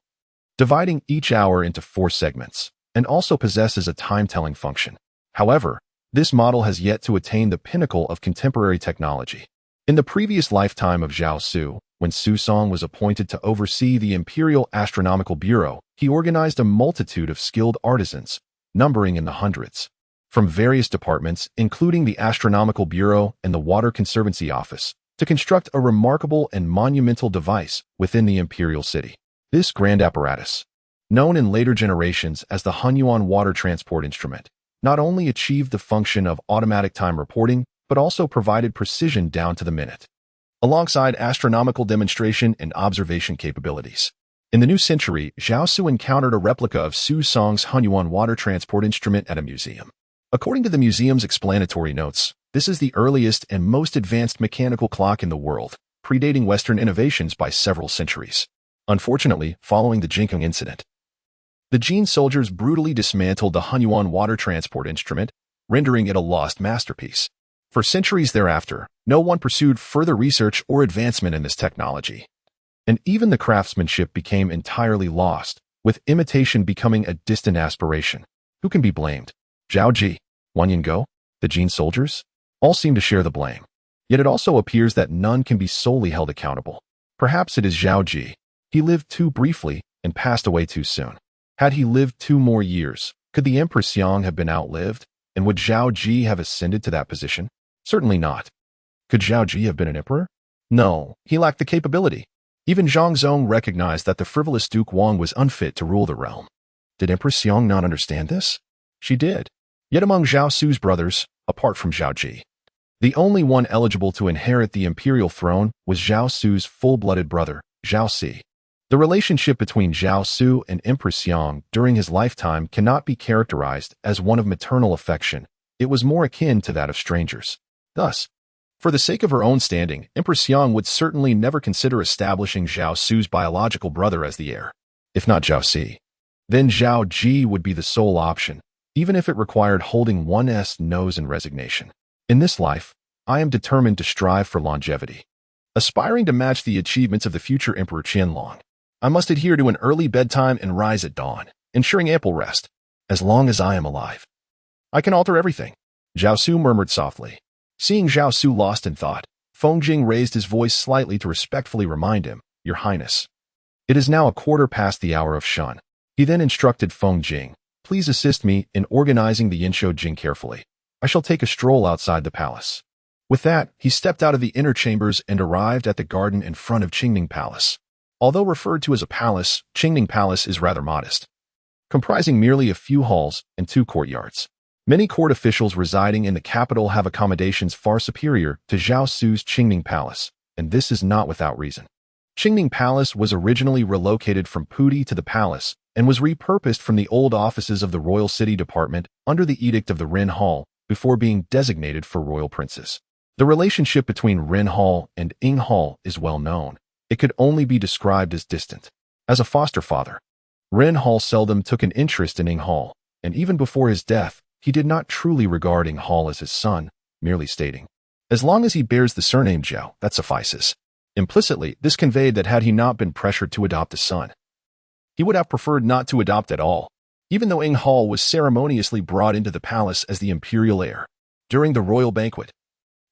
dividing each hour into 4 segments, and also possesses a time-telling function. However, this model has yet to attain the pinnacle of contemporary technology. In the previous lifetime of Zhao Xu, when Su Song was appointed to oversee the Imperial Astronomical Bureau, he organized a multitude of skilled artisans, numbering in the hundreds, from various departments, including the Astronomical Bureau and the Water Conservancy Office, to construct a remarkable and monumental device within the imperial city. This grand apparatus, known in later generations as the Hunyuan water transport instrument, not only achieved the function of automatic time reporting, but also provided precision down to the minute, alongside astronomical demonstration and observation capabilities. In the new century, Zhao Xu encountered a replica of Su Song's Hunyuan water transport instrument at a museum. According to the museum's explanatory notes, this is the earliest and most advanced mechanical clock in the world, predating Western innovations by several centuries. Unfortunately, following the Jinkung incident, the Jin soldiers brutally dismantled the Hunyuan water transport instrument, rendering it a lost masterpiece. For centuries thereafter, no one pursued further research or advancement in this technology. And even the craftsmanship became entirely lost, with imitation becoming a distant aspiration. Who can be blamed? Zhao Ji, Wan Yinggo, the Jin soldiers? All seem to share the blame. Yet it also appears that none can be solely held accountable. Perhaps it is Zhao Ji. He lived too briefly and passed away too soon. Had he lived 2 more years, could the Empress Xiang have been outlived, and would Zhao Ji have ascended to that position? Certainly not. Could Zhao Ji have been an emperor? No, he lacked the capability. Even Zhang Zong recognized that the frivolous Duke Wang was unfit to rule the realm. Did Empress Xiang not understand this? She did. Yet among Zhao Xu's brothers, apart from Zhao Ji, the only one eligible to inherit the imperial throne was Zhao Xu's full-blooded brother, Zhao Si. The relationship between Zhao Xu and Empress Xiang during his lifetime cannot be characterized as one of maternal affection. It was more akin to that of strangers. Thus, for the sake of her own standing, Empress Xiang would certainly never consider establishing Zhao Xu's biological brother as the heir. If not Zhao Si, then Zhao Ji would be the sole option, even if it required holding one's nose in resignation. In this life, I am determined to strive for longevity. Aspiring to match the achievements of the future Emperor Qianlong, I must adhere to an early bedtime and rise at dawn, ensuring ample rest. As long as I am alive, I can alter everything. Zhao Xu murmured softly. Seeing Zhao Xu lost in thought, Feng Jing raised his voice slightly to respectfully remind him, Your Highness. It is now 1/4 the hour of Shun. He then instructed Feng Jing, Please assist me in organizing the Yinshou Jing carefully. I shall take a stroll outside the palace. With that, he stepped out of the inner chambers and arrived at the garden in front of Qingning Palace. Although referred to as a palace, Qingning Palace is rather modest, comprising merely a few halls and 2 courtyards. Many court officials residing in the capital have accommodations far superior to Zhao Xu's Qingning Palace, and this is not without reason. Qingning Palace was originally relocated from Pudi to the palace and was repurposed from the old offices of the Royal City Department under the Edict of the Ren Hall before being designated for royal princes. The relationship between Ren Hall and Ing Hall is well known. It could only be described as distant. As a foster father, Ren Hall seldom took an interest in Ing Hall, and even before his death, he did not truly regard Ing Hall as his son, merely stating, As long as he bears the surname Zhao, that suffices. Implicitly, this conveyed that had he not been pressured to adopt a son, he would have preferred not to adopt at all, even though Ing Hall was ceremoniously brought into the palace as the imperial heir. During the royal banquet,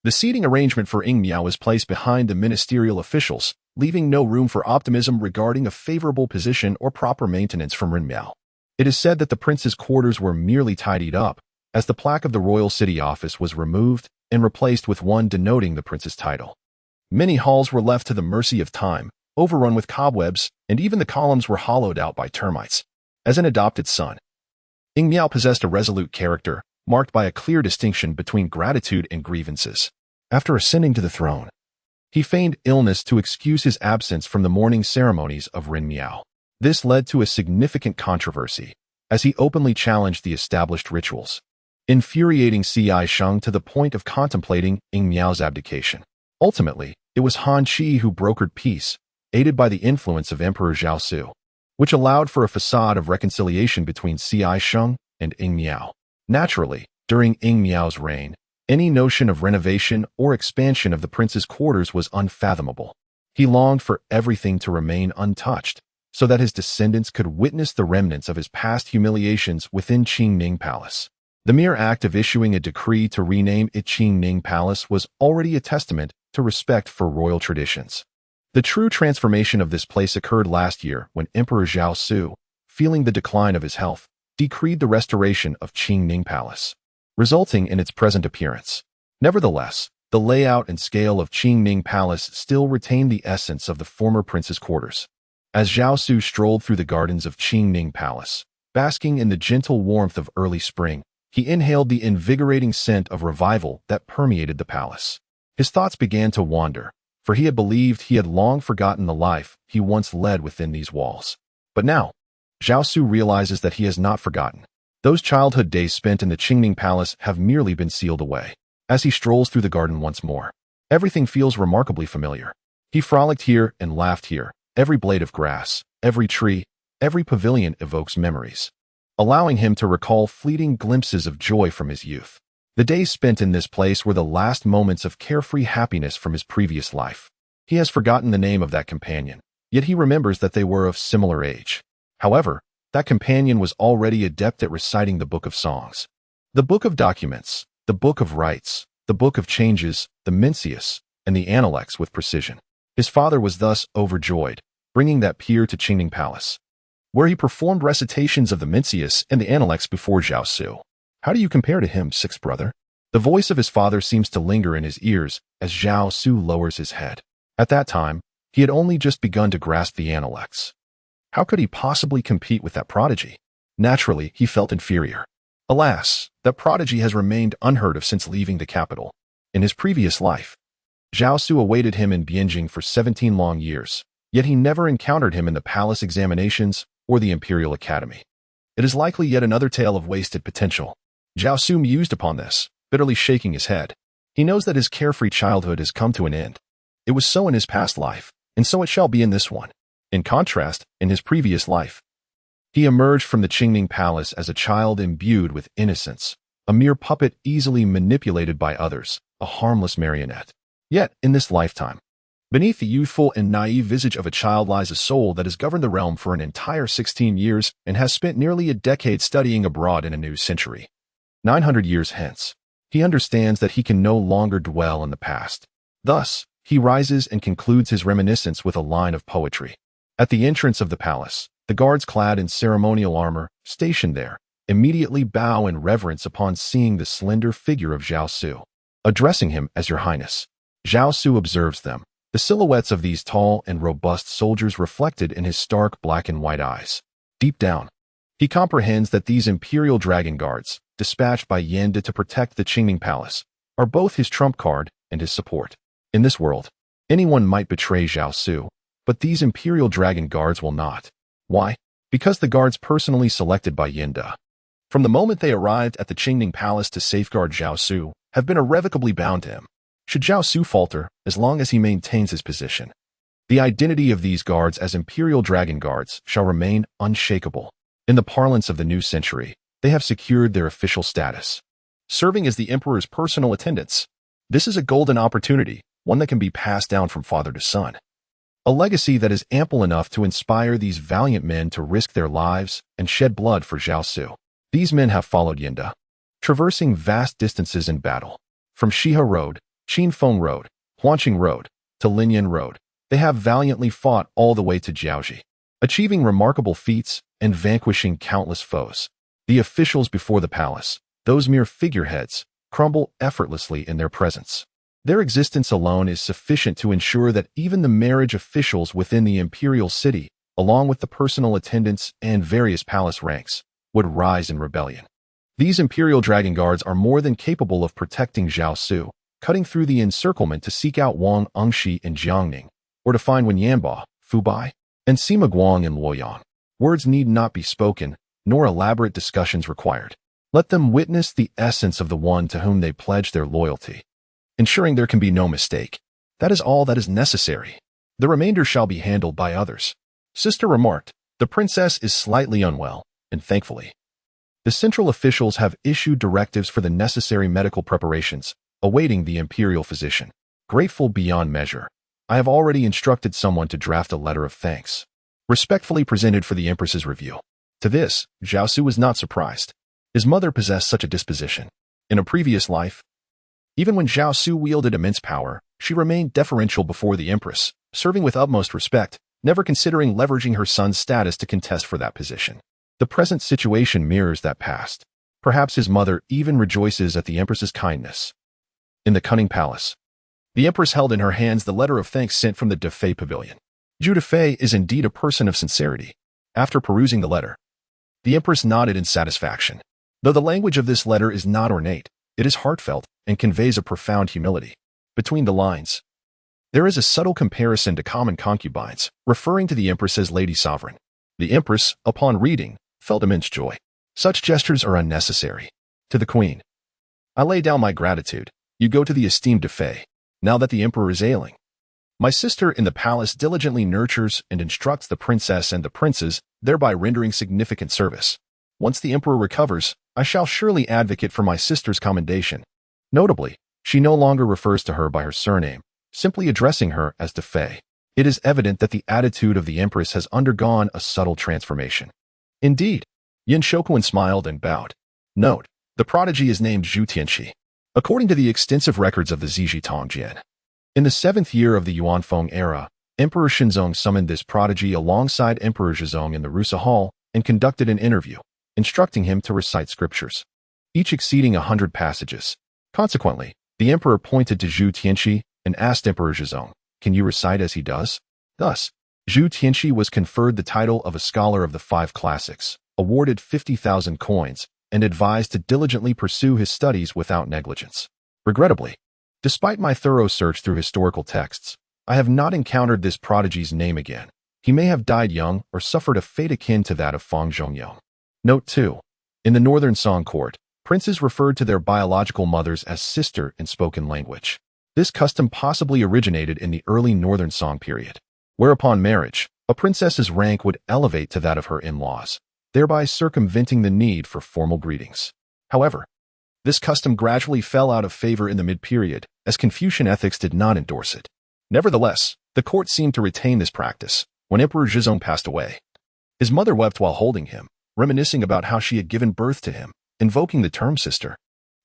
the seating arrangement for Ing Miao was placed behind the ministerial officials, leaving no room for optimism regarding a favorable position or proper maintenance from Ren Miao. It is said that the prince's quarters were merely tidied up, as the plaque of the royal city office was removed and replaced with one denoting the prince's title. Many halls were left to the mercy of time, overrun with cobwebs, and even the columns were hollowed out by termites. As an adopted son, Ing Miao possessed a resolute character, marked by a clear distinction between gratitude and grievances. After ascending to the throne, he feigned illness to excuse his absence from the morning ceremonies of Ren Miao. This led to a significant controversy, as he openly challenged the established rituals, infuriating Ci Sheng to the point of contemplating Ing Miao's abdication. Ultimately, it was Han Qi who brokered peace, aided by the influence of Emperor Zhao Xu, which allowed for a facade of reconciliation between Ci Sheng and Ing Miao. Naturally, during Ing Miao's reign, any notion of renovation or expansion of the prince's quarters was unfathomable. He longed for everything to remain untouched, so that his descendants could witness the remnants of his past humiliations within Qingning Palace. The mere act of issuing a decree to rename it Qingning Palace was already a testament to respect for royal traditions. The true transformation of this place occurred last year when Emperor Zhao Xu, feeling the decline of his health, decreed the restoration of Qingning Palace, resulting in its present appearance. Nevertheless, the layout and scale of Qingning Palace still retained the essence of the former prince's quarters. As Zhao Xu strolled through the gardens of Qingning Palace, basking in the gentle warmth of early spring, He inhaled the invigorating scent of revival that permeated the palace. His thoughts began to wander, for he had believed he had long forgotten the life he once led within these walls. But now, Zhao Xu realizes that he has not forgotten. Those childhood days spent in the Qingming Palace have merely been sealed away. As he strolls through the garden once more, everything feels remarkably familiar. He frolicked here and laughed here. Every blade of grass, every tree, every pavilion evokes memories, allowing him to recall fleeting glimpses of joy from his youth. The days spent in this place were the last moments of carefree happiness from his previous life. He has forgotten the name of that companion, yet he remembers that they were of similar age. However, that companion was already adept at reciting the Book of Songs, the Book of Documents, the Book of Rites, the Book of Changes, the Mencius, and the Analects with precision. His father was thus overjoyed, bringing that peer to Qingming Palace, where he performed recitations of the Mencius and the Analects before Zhao Xu. How do you compare to him, sixth brother? The voice of his father seems to linger in his ears as Zhao Xu lowers his head. At that time, he had only just begun to grasp the Analects. How could he possibly compete with that prodigy? Naturally, he felt inferior. Alas, that prodigy has remained unheard of since leaving the capital. In his previous life, Zhao Xu awaited him in Bianjing for 17 long years, yet he never encountered him in the palace examinations or the Imperial Academy. It is likely yet another tale of wasted potential. Zhao Xu mused upon this, bitterly shaking his head. He knows that his carefree childhood has come to an end. It was so in his past life, and so it shall be in this one. In contrast, in his previous life, he emerged from the Qingming Palace as a child imbued with innocence, a mere puppet easily manipulated by others, a harmless marionette. Yet, in this lifetime, beneath the youthful and naive visage of a child lies a soul that has governed the realm for an entire 16 years and has spent nearly a decade studying abroad in a new century. 900 years hence, he understands that he can no longer dwell in the past. Thus, he rises and concludes his reminiscence with a line of poetry. At the entrance of the palace, the guards clad in ceremonial armor, stationed there, immediately bow in reverence upon seeing the slender figure of Zhao Xu. Addressing him as Your Highness, Zhao Xu observes them, the silhouettes of these tall and robust soldiers reflected in his stark black and white eyes. Deep down, he comprehends that these Imperial Dragon Guards, dispatched by Yende to protect the Qingming Palace, are both his trump card and his support. In this world, anyone might betray Zhao Xu, but these Imperial Dragon Guards will not. Why? Because the guards personally selected by Yende, from the moment they arrived at the Qingming Palace to safeguard Zhao Xu, have been irrevocably bound to him. Should Zhao Xu falter, as long as he maintains his position, the identity of these guards as Imperial Dragon Guards shall remain unshakable. In the parlance of the new century, they have secured their official status, serving as the Emperor's personal attendants. This is a golden opportunity, one that can be passed down from father to son. A legacy that is ample enough to inspire these valiant men to risk their lives and shed blood for Zhao Xu. These men have followed Yende, traversing vast distances in battle. From Shihe Road, Qinfeng Road, Huanqing Road, to Linyan Road, they have valiantly fought all the way to Jiaoji, achieving remarkable feats and vanquishing countless foes. The officials before the palace, those mere figureheads, crumble effortlessly in their presence. Their existence alone is sufficient to ensure that even the marriage officials within the imperial city, along with the personal attendants and various palace ranks, would rise in rebellion. These Imperial Dragon Guards are more than capable of protecting Zhao Xu, cutting through the encirclement to seek out Wang Engshi in Jiangning, or to find Wenyanba, Fubai, and Sima Guang in Luoyang. Words need not be spoken, nor elaborate discussions required. Let them witness the essence of the one to whom they pledge their loyalty, ensuring there can be no mistake. That is all that is necessary. The remainder shall be handled by others. Sister remarked, the princess is slightly unwell, and thankfully, the central officials have issued directives for the necessary medical preparations, awaiting the imperial physician. Grateful beyond measure, I have already instructed someone to draft a letter of thanks, respectfully presented for the Empress's review. To this, Zhao Xu was not surprised. His mother possessed such a disposition. In a previous life, even when Zhao Xu wielded immense power, she remained deferential before the Empress, serving with utmost respect, never considering leveraging her son's status to contest for that position. The present situation mirrors that past. Perhaps his mother even rejoices at the Empress's kindness. In the Cunning Palace, the Empress held in her hands the letter of thanks sent from the Defei Pavilion. Zhu Defei is indeed a person of sincerity. After perusing the letter, the Empress nodded in satisfaction. Though the language of this letter is not ornate, it is heartfelt and conveys a profound humility. Between the lines, there is a subtle comparison to common concubines, referring to the Empress as Lady Sovereign. The Empress, upon reading, felt immense joy. Such gestures are unnecessary. To the Queen, I lay down my gratitude. You go to the esteemed de Fay, now that the Emperor is ailing. My sister in the palace diligently nurtures and instructs the princess and the princes, thereby rendering significant service. Once the Emperor recovers, I shall surely advocate for my sister's commendation. Notably, she no longer refers to her by her surname, simply addressing her as de Fay. It is evident that the attitude of the Empress has undergone a subtle transformation. Indeed, Yin Shokuan smiled and bowed. Note, the prodigy is named Zhu Tianxi. According to the extensive records of the Ziji Tongjian, in the 7th year of the Yuanfeng era, Emperor Shenzong summoned this prodigy alongside Emperor Zhizong in the Rusa Hall and conducted an interview, instructing him to recite scriptures, each exceeding 100 passages. Consequently, the emperor pointed to Zhu Tianxi and asked Emperor Zhizong, "Can you recite as he does?" Thus, Zhu Tianxi was conferred the title of a scholar of the 5 classics, awarded 50,000 coins, and advised to diligently pursue his studies without negligence. Regrettably, despite my thorough search through historical texts, I have not encountered this prodigy's name again. He may have died young or suffered a fate akin to that of Fang Zhongyong. Note 2. In the Northern Song court, princes referred to their biological mothers as sister in spoken language. This custom possibly originated in the early Northern Song period, where upon marriage, a princess's rank would elevate to that of her in-laws, thereby circumventing the need for formal greetings. However, this custom gradually fell out of favor in the mid-period, as Confucian ethics did not endorse it. Nevertheless, the court seemed to retain this practice. When Emperor Zhizong passed away, his mother wept while holding him, reminiscing about how she had given birth to him, invoking the term sister.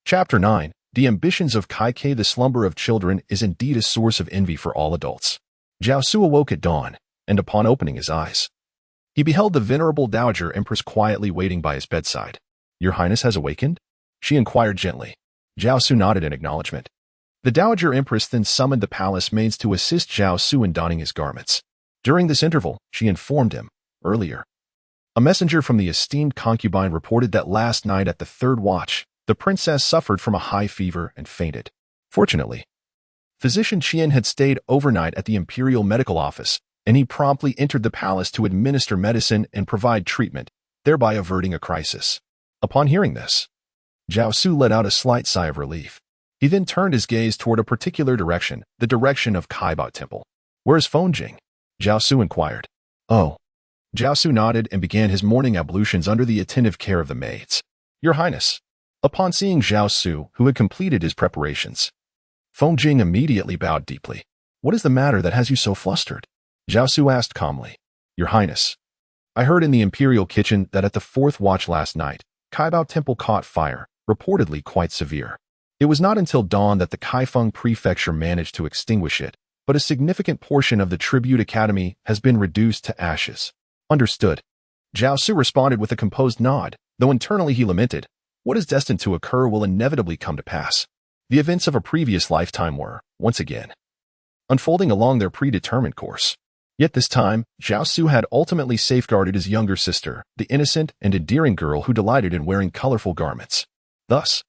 Chapter 9. The ambitions of Kai Ke. The slumber of children is indeed a source of envy for all adults. Zhao Xu awoke at dawn, and upon opening his eyes, he beheld the venerable Dowager Empress quietly waiting by his bedside. "Your Highness has awakened?" she inquired gently. Zhao Xu nodded in acknowledgement. The Dowager Empress then summoned the palace maids to assist Zhao Xu in donning his garments. During this interval, she informed him, earlier, a messenger from the esteemed concubine reported that last night at the 3rd watch, the princess suffered from a high fever and fainted. Fortunately, physician Qian had stayed overnight at the imperial medical office, and he promptly entered the palace to administer medicine and provide treatment, thereby averting a crisis. Upon hearing this, Zhao Xu let out a slight sigh of relief. He then turned his gaze toward a particular direction, the direction of Kaibao Temple. "Where is Fengjing?" Zhao Xu inquired. "Oh." Zhao Xu nodded and began his morning ablutions under the attentive care of the maids. "Your Highness." Upon seeing Zhao Xu, who had completed his preparations, Fengjing immediately bowed deeply. "What is the matter that has you so flustered?" Zhao Xu asked calmly. "Your Highness, I heard in the imperial kitchen that at the 4th watch last night, Kaibao Temple caught fire, reportedly quite severe. It was not until dawn that the Kaifeng prefecture managed to extinguish it, but a significant portion of the tribute academy has been reduced to ashes." "Understood." Zhao Xu responded with a composed nod, though internally he lamented, "What is destined to occur will inevitably come to pass." The events of a previous lifetime were, once again, unfolding along their predetermined course. Yet this time, Zhao Xu had ultimately safeguarded his younger sister, the innocent and endearing girl who delighted in wearing colorful garments. Thus,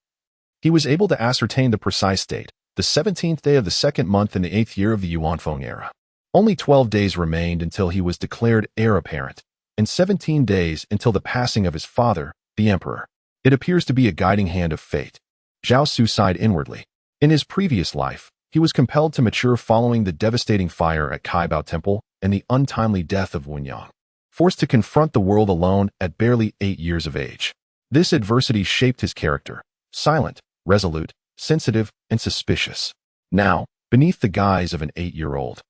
he was able to ascertain the precise date, the 17th day of the 2nd month in the 8th year of the Yuanfeng era. Only 12 days remained until he was declared heir apparent, and 17 days until the passing of his father, the emperor. It appears to be a guiding hand of fate. Zhao Xu sighed inwardly. In his previous life, he was compelled to mature following the devastating fire at Kaibao Temple and the untimely death of Wunyang, forced to confront the world alone at barely 8 years of age. This adversity shaped his character, silent, resolute, sensitive, and suspicious. Now, beneath the guise of an 8-year-old,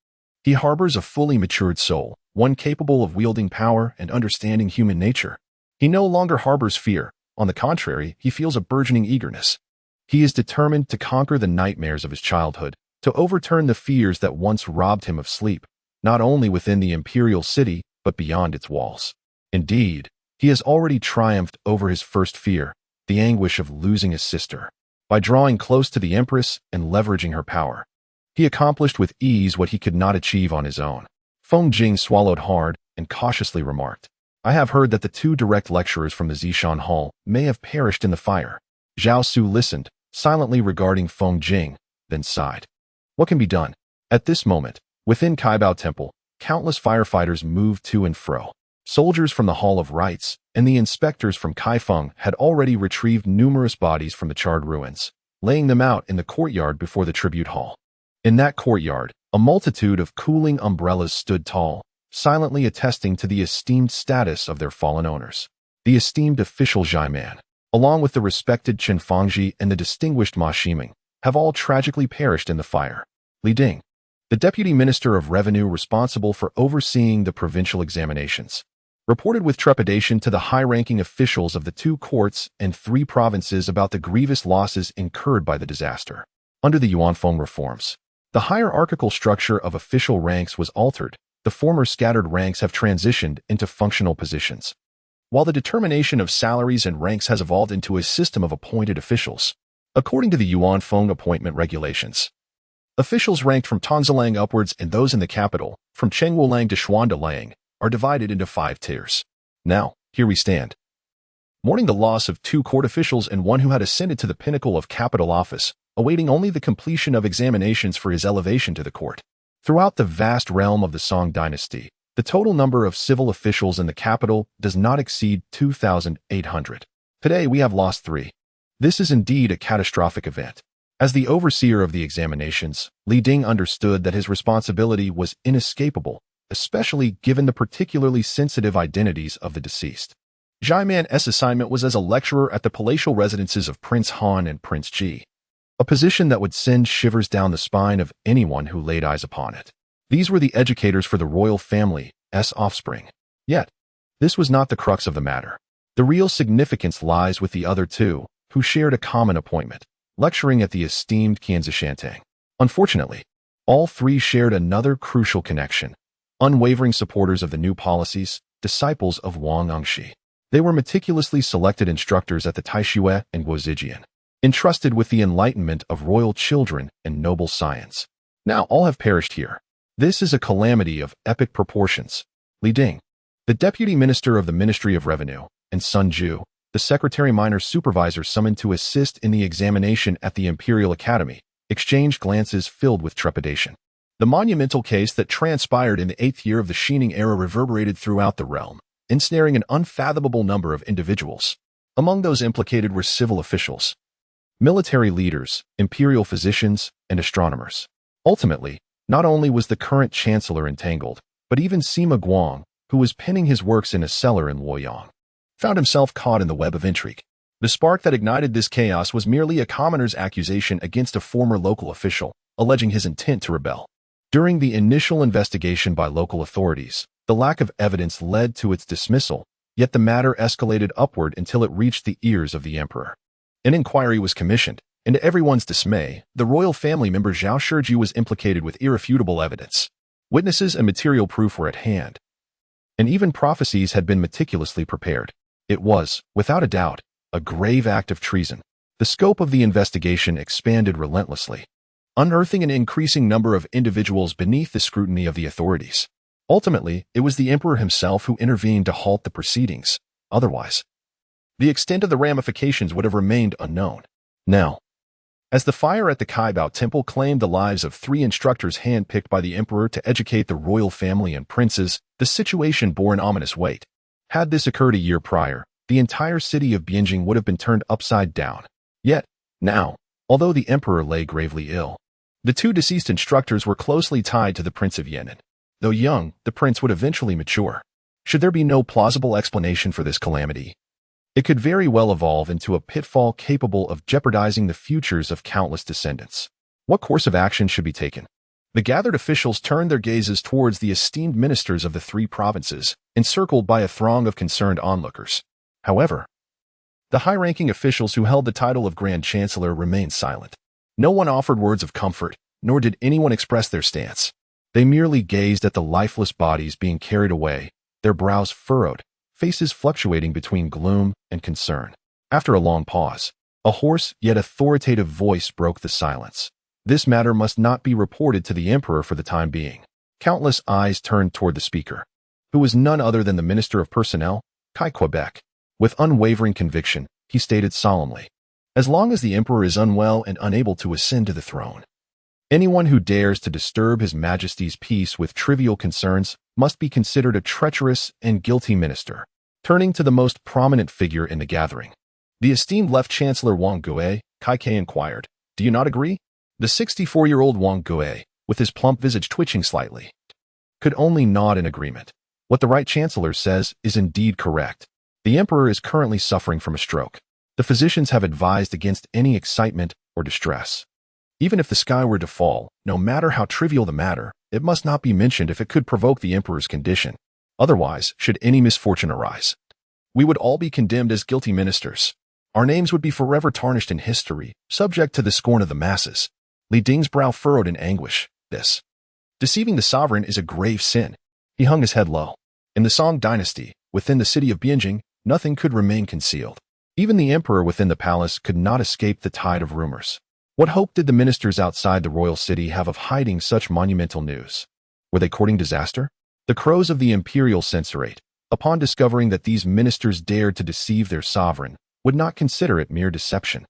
he harbors a fully matured soul, one capable of wielding power and understanding human nature. He no longer harbors fear. On the contrary, he feels a burgeoning eagerness. He is determined to conquer the nightmares of his childhood, to overturn the fears that once robbed him of sleep, not only within the imperial city, but beyond its walls. Indeed, he has already triumphed over his first fear, the anguish of losing his sister. By drawing close to the Empress and leveraging her power, he accomplished with ease what he could not achieve on his own. Fengjing swallowed hard and cautiously remarked, I have heard that the two direct lecturers from the Zishan Hall may have perished in the fire. Zhao Xu listened, silently regarding Feng Jing, then sighed. What can be done? At this moment, within Kaibao Temple, countless firefighters moved to and fro. Soldiers from the Hall of Rites and the inspectors from Kaifeng had already retrieved numerous bodies from the charred ruins, laying them out in the courtyard before the tribute hall. In that courtyard, a multitude of cooling umbrellas stood tall, silently attesting to the esteemed status of their fallen owners. The esteemed official Zhaiman, along with the respected Chen Fangji and the distinguished Ma Ximing, have all tragically perished in the fire. Li Ding, the deputy minister of revenue responsible for overseeing the provincial examinations, reported with trepidation to the high-ranking officials of the 2 courts and 3 provinces about the grievous losses incurred by the disaster. Under the Yuanfeng reforms, the hierarchical structure of official ranks was altered. The former scattered ranks have transitioned into functional positions, while the determination of salaries and ranks has evolved into a system of appointed officials. According to the Yuanfeng appointment regulations, officials ranked from Tongzilang upwards and those in the capital, from Chengwulang to Xuandalang, are divided into 5 tiers. Now, here we stand, mourning the loss of 2 court officials and one who had ascended to the pinnacle of capital office, awaiting only the completion of examinations for his elevation to the court. Throughout the vast realm of the Song Dynasty, the total number of civil officials in the capital does not exceed 2,800. Today we have lost 3. This is indeed a catastrophic event. As the overseer of the examinations, Li Ding understood that his responsibility was inescapable, especially given the particularly sensitive identities of the deceased. Zhaiman's assignment was as a lecturer at the palatial residences of Prince Han and Prince Ji, a position that would send shivers down the spine of anyone who laid eyes upon it. These were the educators for the royal family's offspring. Yet, this was not the crux of the matter. The real significance lies with the other 2, who shared a common appointment, lecturing at the esteemed Qianzishantang. Unfortunately, all 3 shared another crucial connection: unwavering supporters of the new policies, disciples of Wang Engshi. They were meticulously selected instructors at the Taixue and Guozijian, entrusted with the enlightenment of royal children and noble science. Now all have perished here. This is a calamity of epic proportions. Li Ding, the deputy minister of the Ministry of Revenue, and Sun Ju, the secretary minor supervisor summoned to assist in the examination at the Imperial Academy, exchanged glances filled with trepidation. The monumental case that transpired in the 8th year of the Xining era reverberated throughout the realm, ensnaring an unfathomable number of individuals. Among those implicated were civil officials, military leaders, imperial physicians, and astronomers. Ultimately, not only was the current chancellor entangled, but even Sima Guang, who was penning his works in a cellar in Luoyang, found himself caught in the web of intrigue. The spark that ignited this chaos was merely a commoner's accusation against a former local official, alleging his intent to rebel. During the initial investigation by local authorities, the lack of evidence led to its dismissal, yet the matter escalated upward until it reached the ears of the emperor. An inquiry was commissioned, and to everyone's dismay, the royal family member Zhao Shiji was implicated with irrefutable evidence. Witnesses and material proof were at hand, and even prophecies had been meticulously prepared. It was, without a doubt, a grave act of treason. The scope of the investigation expanded relentlessly, unearthing an increasing number of individuals beneath the scrutiny of the authorities. Ultimately, it was the emperor himself who intervened to halt the proceedings. Otherwise, the extent of the ramifications would have remained unknown. Now, as the fire at the Kaibao Temple claimed the lives of 3 instructors handpicked by the emperor to educate the royal family and princes, the situation bore an ominous weight. Had this occurred a year prior, the entire city of Bianjing would have been turned upside down. Yet, now, although the emperor lay gravely ill, the 2 deceased instructors were closely tied to the Prince of Yan'an. Though young, the prince would eventually mature. Should there be no plausible explanation for this calamity, it could very well evolve into a pitfall capable of jeopardizing the futures of countless descendants. What course of action should be taken? The gathered officials turned their gazes towards the esteemed ministers of the 3 provinces, encircled by a throng of concerned onlookers. However, the high-ranking officials who held the title of Grand Chancellor remained silent. No one offered words of comfort, nor did anyone express their stance. They merely gazed at the lifeless bodies being carried away, their brows furrowed, faces fluctuating between gloom and concern. After a long pause, a hoarse yet authoritative voice broke the silence. This matter must not be reported to the emperor for the time being. Countless eyes turned toward the speaker. who was none other than the Minister of Personnel, Kai Quebec. With unwavering conviction, he stated solemnly, "As long as the emperor is unwell and unable to ascend to the throne, anyone who dares to disturb His Majesty's peace with trivial concerns must be considered a treacherous and guilty minister." Turning to the most prominent figure in the gathering, the esteemed Left Chancellor Wang Gui, Kai Ke inquired, "Do you not agree?" The 64-year-old Wang Gui, with his plump visage twitching slightly, could only nod in agreement. What the Right Chancellor says is indeed correct. The emperor is currently suffering from a stroke. The physicians have advised against any excitement or distress. Even if the sky were to fall, no matter how trivial the matter, it must not be mentioned if it could provoke the emperor's condition. Otherwise, should any misfortune arise, we would all be condemned as guilty ministers. Our names would be forever tarnished in history, subject to the scorn of the masses. Li Ding's brow furrowed in anguish. This deceiving the sovereign is a grave sin. He hung his head low. In the Song Dynasty, within the city of Bianjing, nothing could remain concealed. Even the emperor within the palace could not escape the tide of rumors. What hope did the ministers outside the royal city have of hiding such monumental news? Were they courting disaster? The crows of the imperial censorate, upon discovering that these ministers dared to deceive their sovereign, would not consider it mere deception.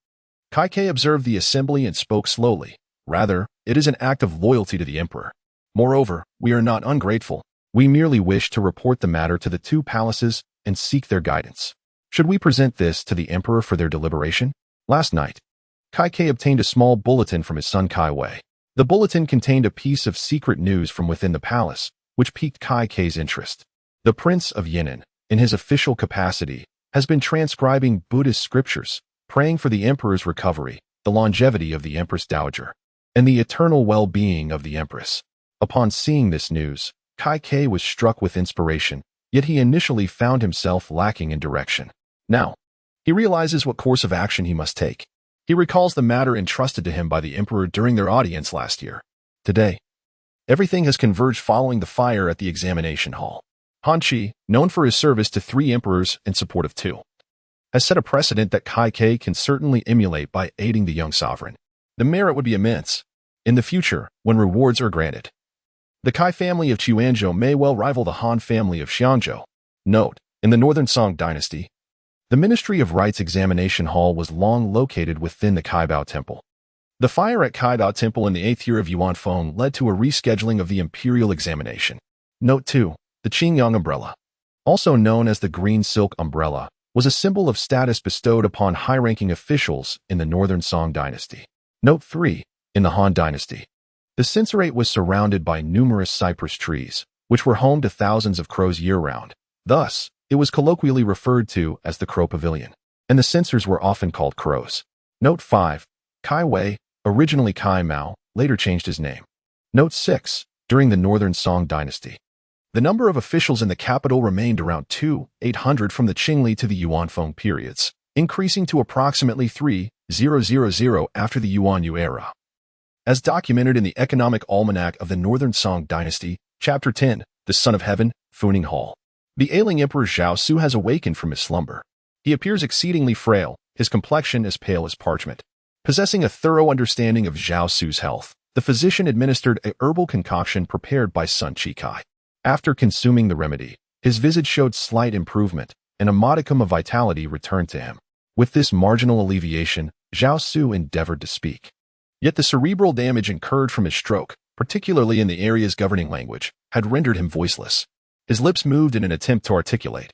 Kai Ke observed the assembly and spoke slowly. Rather, it is an act of loyalty to the emperor. Moreover, we are not ungrateful. We merely wish to report the matter to the two palaces and seek their guidance. Should we present this to the emperor for their deliberation? Last night, Kai Ke obtained a small bulletin from his son Kai Wei. The bulletin contained a piece of secret news from within the palace, which piqued Kai Ke's interest. The Prince of Yan'an, in his official capacity, has been transcribing Buddhist scriptures, praying for the emperor's recovery, the longevity of the Empress Dowager, and the eternal well-being of the Empress. Upon seeing this news, Kai Ke was struck with inspiration, yet he initially found himself lacking in direction. Now, he realizes what course of action he must take. He recalls the matter entrusted to him by the emperor during their audience last year. Today, everything has converged following the fire at the examination hall. Han Qi, known for his service to 3 emperors in support of 2, has set a precedent that Kai Ke can certainly emulate by aiding the young sovereign. The merit would be immense. In the future, when rewards are granted, the Kai family of Chuanzhou may well rival the Han family of Xianzhou. Note, in the Northern Song Dynasty, the Ministry of Rites examination hall was long located within the Kaibao Temple. The fire at Kaibao Temple in the 8th year of Yuan Feng led to a rescheduling of the imperial examination. Note 2. The Qingyang umbrella, also known as the green silk umbrella, was a symbol of status bestowed upon high-ranking officials in the Northern Song Dynasty. Note 3. In the Han Dynasty, the censorate was surrounded by numerous cypress trees, which were home to thousands of crows year-round. Thus, it was colloquially referred to as the Crow Pavilion, and the censors were often called crows. Note 5. Kai Wei, originally Kai Mao, later changed his name. Note 6. During the Northern Song Dynasty, the number of officials in the capital remained around 800 from the Qingli to the Yuan Feng periods, increasing to approximately 3,000 after the Yuan Yu era. As documented in the Economic Almanac of the Northern Song Dynasty, Chapter 10, The Son of Heaven, Funing Hall, the ailing Emperor Zhao Xu has awakened from his slumber. He appears exceedingly frail, his complexion as pale as parchment. Possessing a thorough understanding of Zhao Xu's health, the physician administered a herbal concoction prepared by Sun Chikai. After consuming the remedy, his visage showed slight improvement, and a modicum of vitality returned to him. With this marginal alleviation, Zhao Xu endeavored to speak. Yet the cerebral damage incurred from his stroke, particularly in the areas governing language, had rendered him voiceless. His lips moved in an attempt to articulate,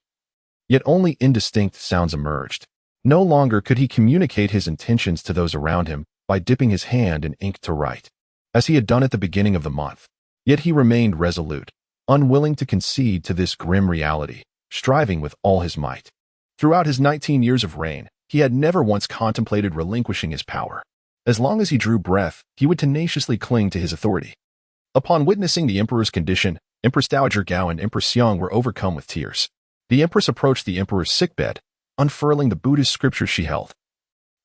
yet only indistinct sounds emerged. No longer could he communicate his intentions to those around him by dipping his hand in ink to write, as he had done at the beginning of the month. Yet he remained resolute, unwilling to concede to this grim reality, striving with all his might. Throughout his 19 years of reign, he had never once contemplated relinquishing his power. As long as he drew breath, he would tenaciously cling to his authority. Upon witnessing the emperor's condition, Empress Dowager Gao and Empress Xiang were overcome with tears. The empress approached the emperor's sickbed, unfurling the Buddhist scriptures she held,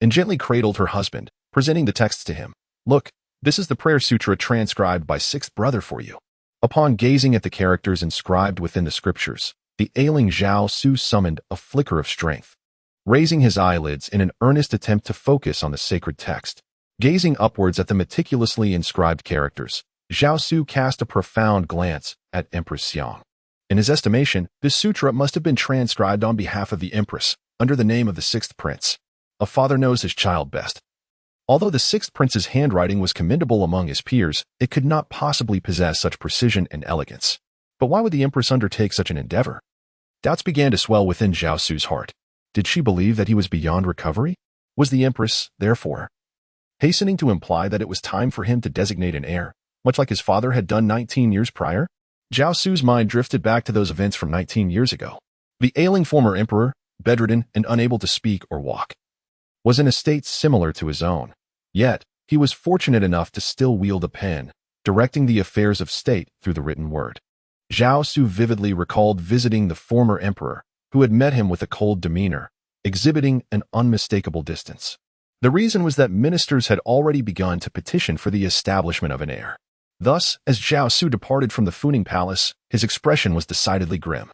and gently cradled her husband, presenting the texts to him. "Look, this is the prayer sutra transcribed by Sixth Brother for you." Upon gazing at the characters inscribed within the scriptures, the ailing Zhao Xu summoned a flicker of strength. Raising his eyelids in an earnest attempt to focus on the sacred text, gazing upwards at the meticulously inscribed characters, Zhao Xu cast a profound glance at Empress Xiang. In his estimation, this sutra must have been transcribed on behalf of the empress, under the name of the sixth prince. A father knows his child best. Although the sixth prince's handwriting was commendable among his peers, it could not possibly possess such precision and elegance. But why would the empress undertake such an endeavor? Doubts began to swell within Zhao Xu's heart. Did she believe that he was beyond recovery? Was the empress, therefore, hastening to imply that it was time for him to designate an heir, much like his father had done 19 years prior? Zhao Xu's mind drifted back to those events from 19 years ago. The ailing former emperor, bedridden and unable to speak or walk, was in a state similar to his own. Yet, he was fortunate enough to still wield a pen, directing the affairs of state through the written word. Zhao Xu vividly recalled visiting the former emperor, who had met him with a cold demeanor, exhibiting an unmistakable distance. The reason was that ministers had already begun to petition for the establishment of an heir. Thus, as Zhao Xu departed from the Funing Palace, his expression was decidedly grim.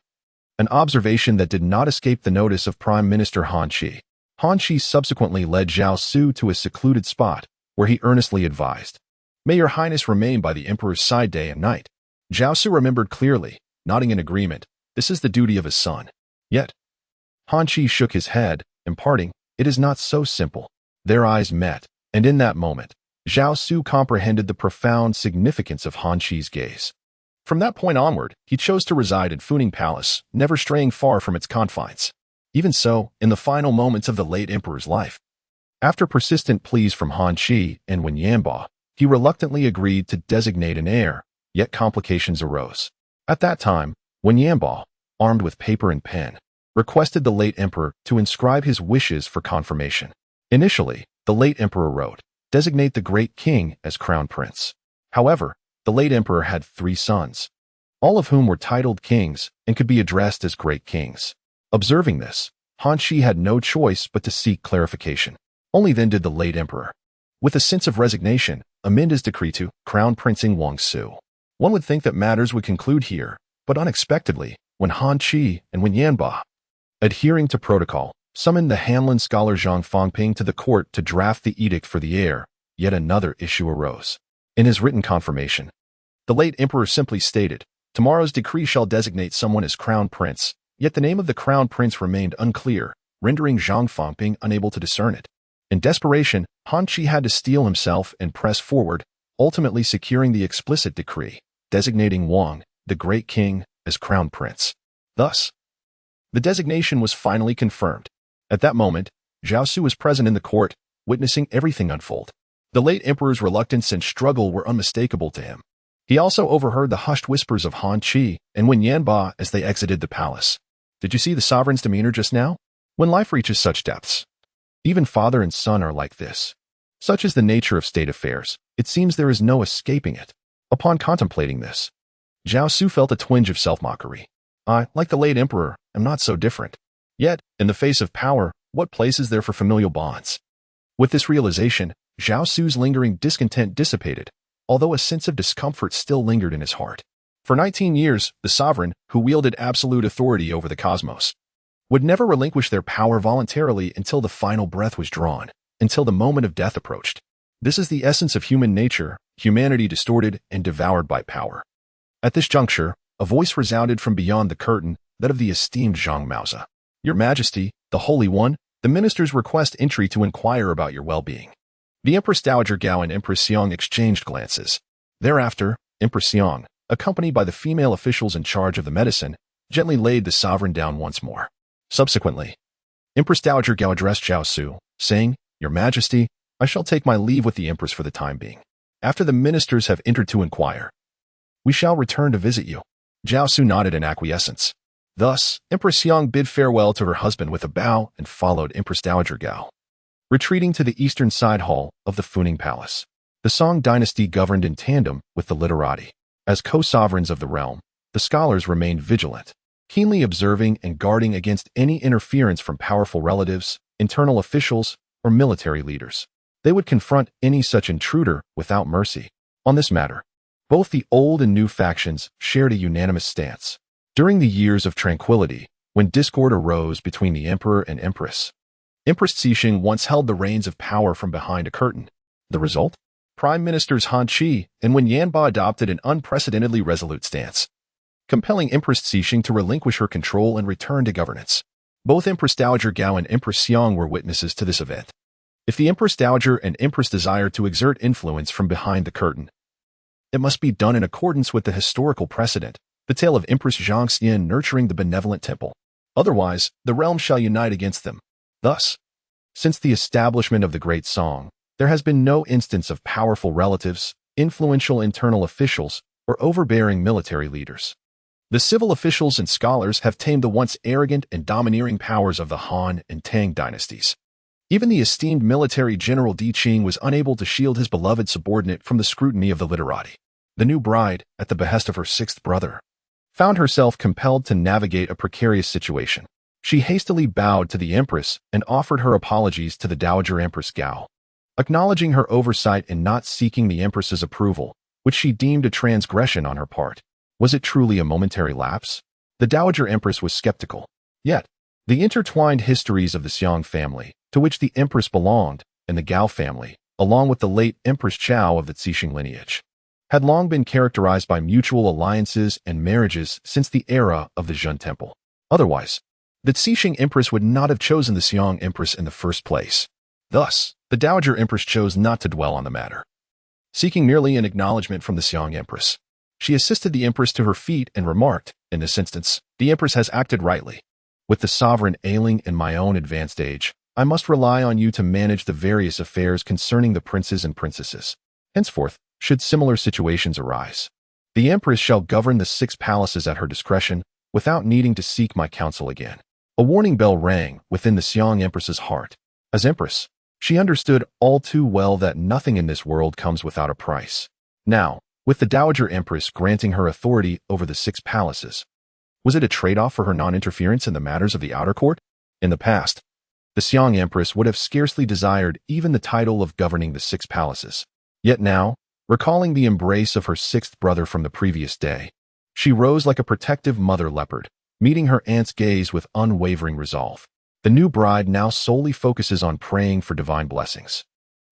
An observation that did not escape the notice of Prime Minister Han Qi. Han Qi subsequently led Zhao Xu to a secluded spot, where he earnestly advised, "May your highness remain by the emperor's side day and night." Zhao Xu remembered clearly, nodding in agreement. This is the duty of his son. Yet, Han Qi shook his head, imparting, "It is not so simple." Their eyes met, and in that moment, Zhao Xu comprehended the profound significance of Han Qi's gaze. From that point onward, he chose to reside in Funing Palace, never straying far from its confines. Even so, in the final moments of the late emperor's life, after persistent pleas from Han Qi and Wen Yanba, he reluctantly agreed to designate an heir, yet complications arose. At that time, Wen Yanba, armed with paper and pen, requested the late emperor to inscribe his wishes for confirmation. Initially, the late emperor wrote, "Designate the great king as crown prince." However, the late emperor had 3 sons, all of whom were titled kings and could be addressed as great kings. Observing this, Han Qi had no choice but to seek clarification. Only then did the late emperor, with a sense of resignation, amend his decree to crown princing Wang Su. One would think that matters would conclude here, but unexpectedly, when Han Qi and Wen Yanba, adhering to protocol, summoned the Hanlin scholar Zhang Fangping to the court to draft the edict for the heir, yet another issue arose. In his written confirmation, the late emperor simply stated, "Tomorrow's decree shall designate someone as crown prince," yet the name of the crown prince remained unclear, rendering Zhang Fangping unable to discern it. In desperation, Han Qi had to steel himself and press forward, ultimately securing the explicit decree, designating Wang, the great king, as crown prince. Thus, the designation was finally confirmed. At that moment, Zhao Xu was present in the court, witnessing everything unfold. The late emperor's reluctance and struggle were unmistakable to him. He also overheard the hushed whispers of Han Qi and Wen Yanba as they exited the palace. "Did you see the sovereign's demeanor just now? When life reaches such depths, even father and son are like this. Such is the nature of state affairs. It seems there is no escaping it." Upon contemplating this, Zhao Xu felt a twinge of self-mockery. "I, like the late emperor, am not so different. Yet, in the face of power, what place is there for familial bonds?" With this realization, Zhao Xu's lingering discontent dissipated, although a sense of discomfort still lingered in his heart. For 19 years, the sovereign, who wielded absolute authority over the cosmos, would never relinquish their power voluntarily until the final breath was drawn, until the moment of death approached. This is the essence of human nature, humanity distorted and devoured by power. At this juncture, a voice resounded from beyond the curtain, that of the esteemed Zhang Maozi. "Your Majesty, the Holy One, the ministers request entry to inquire about your well-being." The Empress Dowager Gao and Empress Xiang exchanged glances. Thereafter, Empress Xiang, accompanied by the female officials in charge of the medicine, gently laid the sovereign down once more. Subsequently, Empress Dowager Gao addressed Zhao Xu, saying, "Your Majesty, I shall take my leave with the Empress for the time being. After the ministers have entered to inquire, we shall return to visit you." Zhao Xu nodded in acquiescence. Thus, Empress Xiang bid farewell to her husband with a bow and followed Empress Dowager Gao, retreating to the eastern side hall of the Funing Palace. The Song Dynasty governed in tandem with the literati. As co-sovereigns of the realm, the scholars remained vigilant, keenly observing and guarding against any interference from powerful relatives, internal officials, or military leaders. They would confront any such intruder without mercy. On this matter, both the old and new factions shared a unanimous stance. During the years of tranquility, when discord arose between the emperor and empress, Empress Cixing once held the reins of power from behind a curtain. The result? Prime Ministers Han Qi and Wen Yanba adopted an unprecedentedly resolute stance. compelling Empress Cixing to relinquish her control and return to governance. Both Empress Dowager Gao and Empress Xiang were witnesses to this event. If the Empress Dowager and Empress desire to exert influence from behind the curtain, it must be done in accordance with the historical precedent, the tale of Empress Zhang Xian nurturing the benevolent temple. Otherwise, the realm shall unite against them. Thus, since the establishment of the Great Song, there has been no instance of powerful relatives, influential internal officials, or overbearing military leaders. The civil officials and scholars have tamed the once arrogant and domineering powers of the Han and Tang dynasties. Even the esteemed military general Di Qing was unable to shield his beloved subordinate from the scrutiny of the literati. The new bride, at the behest of her sixth brother, found herself compelled to navigate a precarious situation. She hastily bowed to the Empress and offered her apologies to the Dowager Empress Gao, acknowledging her oversight in not seeking the Empress's approval, which she deemed a transgression on her part. Was it truly a momentary lapse? The Dowager Empress was skeptical. Yet, the intertwined histories of the Xiang family, to which the Empress belonged, and the Gao family, along with the late Empress Chao of the Cixing lineage, had long been characterized by mutual alliances and marriages since the era of the Zhen Temple. Otherwise, the Cixing Empress would not have chosen the Xiang Empress in the first place. Thus, the Dowager Empress chose not to dwell on the matter. Seeking merely an acknowledgement from the Xiang Empress, she assisted the Empress to her feet and remarked, in this instance, the Empress has acted rightly. With the sovereign ailing in my own advanced age, I must rely on you to manage the various affairs concerning the princes and princesses. Henceforth, should similar situations arise, the Empress shall govern the 6 palaces at her discretion without needing to seek my counsel again. A warning bell rang within the Xiang Empress's heart. As Empress, she understood all too well that nothing in this world comes without a price. Now, with the Dowager Empress granting her authority over the 6 palaces, was it a trade-off for her non-interference in the matters of the outer court? In the past, the Xiang Empress would have scarcely desired even the title of governing the 6 palaces. Yet now, recalling the embrace of her 6th brother from the previous day, she rose like a protective mother leopard, meeting her aunt's gaze with unwavering resolve. The new bride now solely focuses on praying for divine blessings,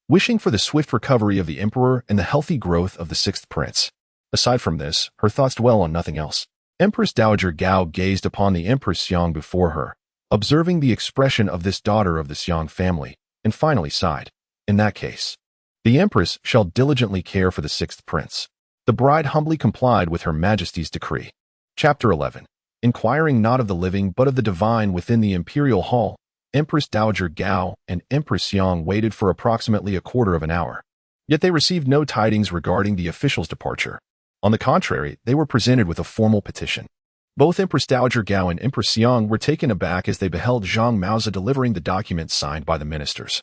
wishing for the swift recovery of the emperor and the healthy growth of the 6th prince. Aside from this, her thoughts dwell on nothing else. Empress Dowager Gao gazed upon the Empress Xiang before her, observing the expression of this daughter of the Xiang family, and finally sighed. In that case, the Empress shall diligently care for the 6th prince. The bride humbly complied with Her Majesty's decree. Chapter 11. Inquiring not of the living but of the divine within the imperial hall, Empress Dowager Gao and Empress Xiang waited for approximately a quarter of an hour. Yet they received no tidings regarding the official's departure. On the contrary, they were presented with a formal petition. Both Empress Dowager Gao and Empress Xiang were taken aback as they beheld Zhang Maozi delivering the documents signed by the ministers,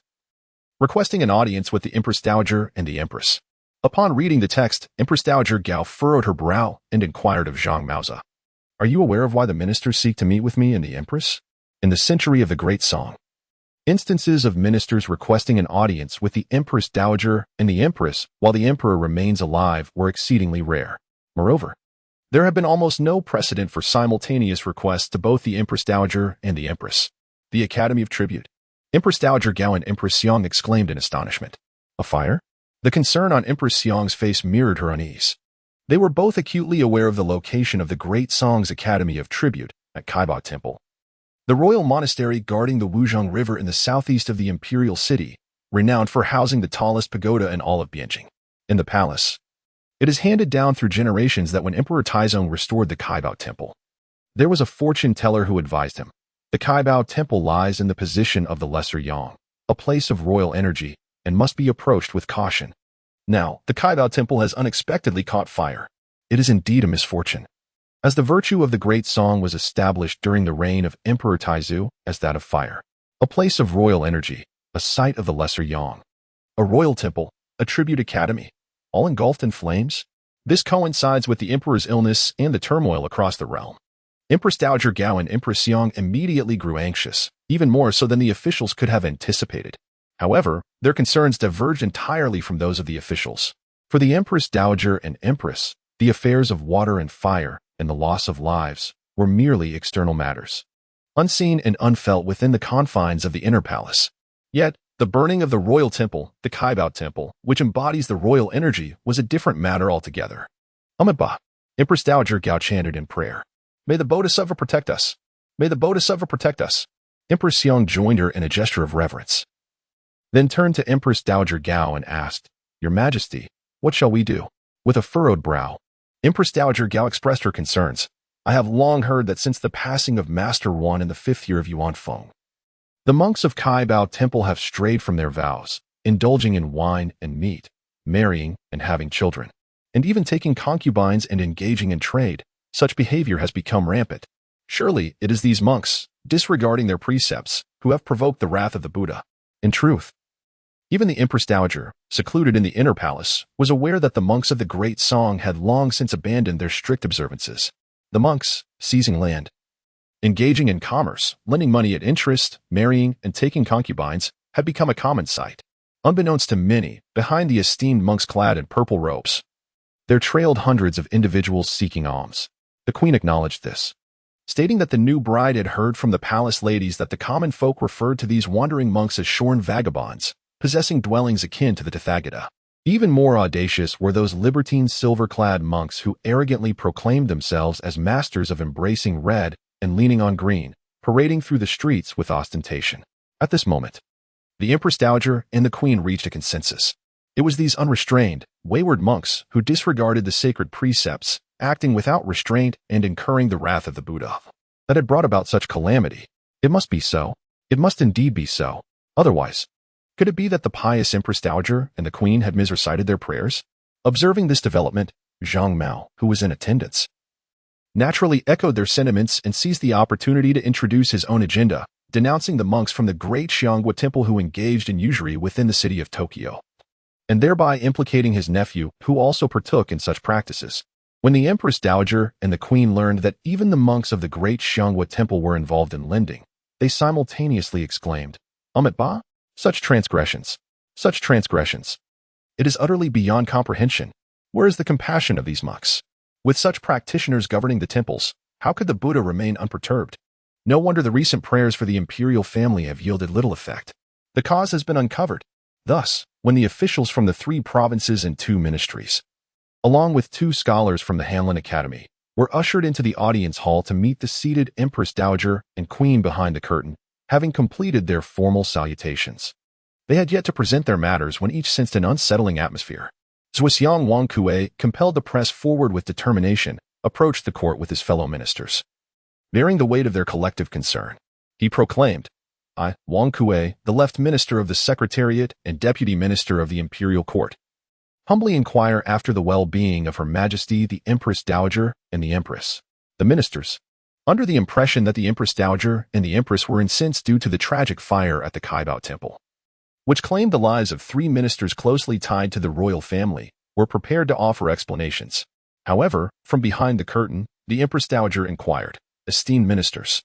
requesting an audience with the Empress Dowager and the Empress. Upon reading the text, Empress Dowager Gao furrowed her brow and inquired of Zhang Maozi, "Are you aware of why the ministers seek to meet with me and the Empress?" In the century of the Great Song, instances of ministers requesting an audience with the Empress Dowager and the Empress while the Emperor remains alive were exceedingly rare. Moreover, there have been almost no precedent for simultaneous requests to both the Empress Dowager and the Empress. The Academy of Tribute. Empress Dowager Gao and Empress Xiang exclaimed in astonishment. A fire? The concern on Empress Xiang's face mirrored her unease. They were both acutely aware of the location of the Great Song's Academy of Tribute at Kaibao Temple, the royal monastery guarding the Wuzhong River in the southeast of the imperial city, renowned for housing the tallest pagoda in all of Bianjing. In the palace, it is handed down through generations that when Emperor Taizong restored the Kaibao Temple, there was a fortune teller who advised him. The Kaibao Temple lies in the position of the Lesser Yang, a place of royal energy, and must be approached with caution. Now, the Kaibao Temple has unexpectedly caught fire. It is indeed a misfortune, as the virtue of the Great Song was established during the reign of Emperor Taizu as that of fire, a place of royal energy, a site of the Lesser Yang, a royal temple, a tribute academy, all engulfed in flames. This coincides with the emperor's illness and the turmoil across the realm. Empress Dowager Gao and Empress Xiang immediately grew anxious, even more so than the officials could have anticipated. However, their concerns diverged entirely from those of the officials. For the Empress Dowager and Empress, the affairs of water and fire and the loss of lives were merely external matters, unseen and unfelt within the confines of the inner palace. Yet, the burning of the royal temple, the Kaibao Temple, which embodies the royal energy, was a different matter altogether. Amiba. Empress Dowager Gao chanted in prayer. May the Bodhisattva protect us. May the Bodhisattva protect us. Empress Xiang joined her in a gesture of reverence. Then turned to Empress Dowager Gao and asked, Your Majesty, what shall we do? With a furrowed brow, Empress Dowager Gao expressed her concerns. I have long heard that since the passing of Master Wan in the 5th year of Yuan Feng, the monks of Kai Bao Temple have strayed from their vows, indulging in wine and meat, marrying and having children, and even taking concubines and engaging in trade. Such behavior has become rampant. Surely it is these monks, disregarding their precepts, who have provoked the wrath of the Buddha. In truth, even the Empress Dowager, secluded in the inner palace, was aware that the monks of the Great Song had long since abandoned their strict observances. The monks, seizing land, engaging in commerce, lending money at interest, marrying, and taking concubines, had become a common sight. Unbeknownst to many, behind the esteemed monks clad in purple robes, there trailed hundreds of individuals seeking alms. The queen acknowledged this, stating that the new bride had heard from the palace ladies that the common folk referred to these wandering monks as shorn vagabonds, possessing dwellings akin to the Tathagata. Even more audacious were those libertine silver-clad monks who arrogantly proclaimed themselves as masters of embracing red and leaning on green, parading through the streets with ostentation. At this moment, the Empress Dowager and the queen reached a consensus. It was these unrestrained, wayward monks who disregarded the sacred precepts, acting without restraint and incurring the wrath of the Buddha, that had brought about such calamity. It must be so. It must indeed be so. Otherwise, could it be that the pious Empress Dowager and the queen had misrecited their prayers? Observing this development, Zhang Mao, who was in attendance, naturally echoed their sentiments and seized the opportunity to introduce his own agenda, denouncing the monks from the great Xianghua temple who engaged in usury within the city of Tokyo, and thereby implicating his nephew, who also partook in such practices. When the Empress Dowager and the queen learned that even the monks of the great Xianghua temple were involved in lending, they simultaneously exclaimed, Amit Ba? Such transgressions! Such transgressions! It is utterly beyond comprehension. Where is the compassion of these monks? With such practitioners governing the temples, how could the Buddha remain unperturbed? No wonder the recent prayers for the imperial family have yielded little effect. The cause has been uncovered. Thus, when the officials from the 3 provinces and 2 ministries, along with 2 scholars from the Hanlin Academy, were ushered into the audience hall to meet the seated Empress Dowager and Queen behind the curtain, having completed their formal salutations. They had yet to present their matters when each sensed an unsettling atmosphere. Zhuxiang Wang Kue, compelled to press forward with determination, approached the court with his fellow ministers. Bearing the weight of their collective concern, he proclaimed, I, Wang Kue, the left minister of the Secretariat and deputy minister of the Imperial Court, humbly inquire after the well-being of Her Majesty the Empress Dowager and the Empress. The ministers, under the impression that the Empress Dowager and the Empress were incensed due to the tragic fire at the Kai Bao Temple, which claimed the lives of 3 ministers closely tied to the royal family, were prepared to offer explanations. However, from behind the curtain, the Empress Dowager inquired, Esteemed ministers,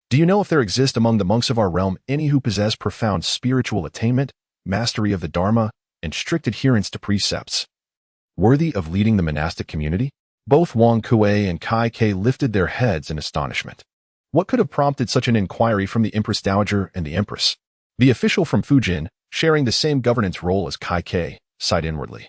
do you know if there exist among the monks of our realm any who possess profound spiritual attainment, mastery of the Dharma, and strict adherence to precepts, worthy of leading the monastic community? Both Wang Kue and Kai Ke lifted their heads in astonishment. What could have prompted such an inquiry from the Empress Dowager and the Empress? The official from Fujin, sharing the same governance role as Kai Ke, sighed inwardly,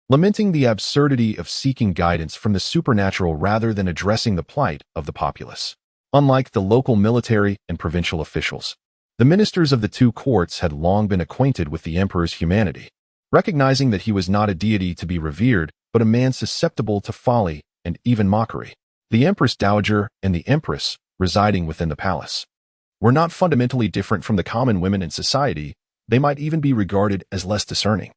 lamenting the absurdity of seeking guidance from the supernatural rather than addressing the plight of the populace. Unlike the local military and provincial officials, the ministers of the 2 courts had long been acquainted with the emperor's humanity, recognizing that he was not a deity to be revered, but a man susceptible to folly and even mockery. The Empress Dowager and the Empress, residing within the palace, were not fundamentally different from the common women in society. They might even be regarded as less discerning.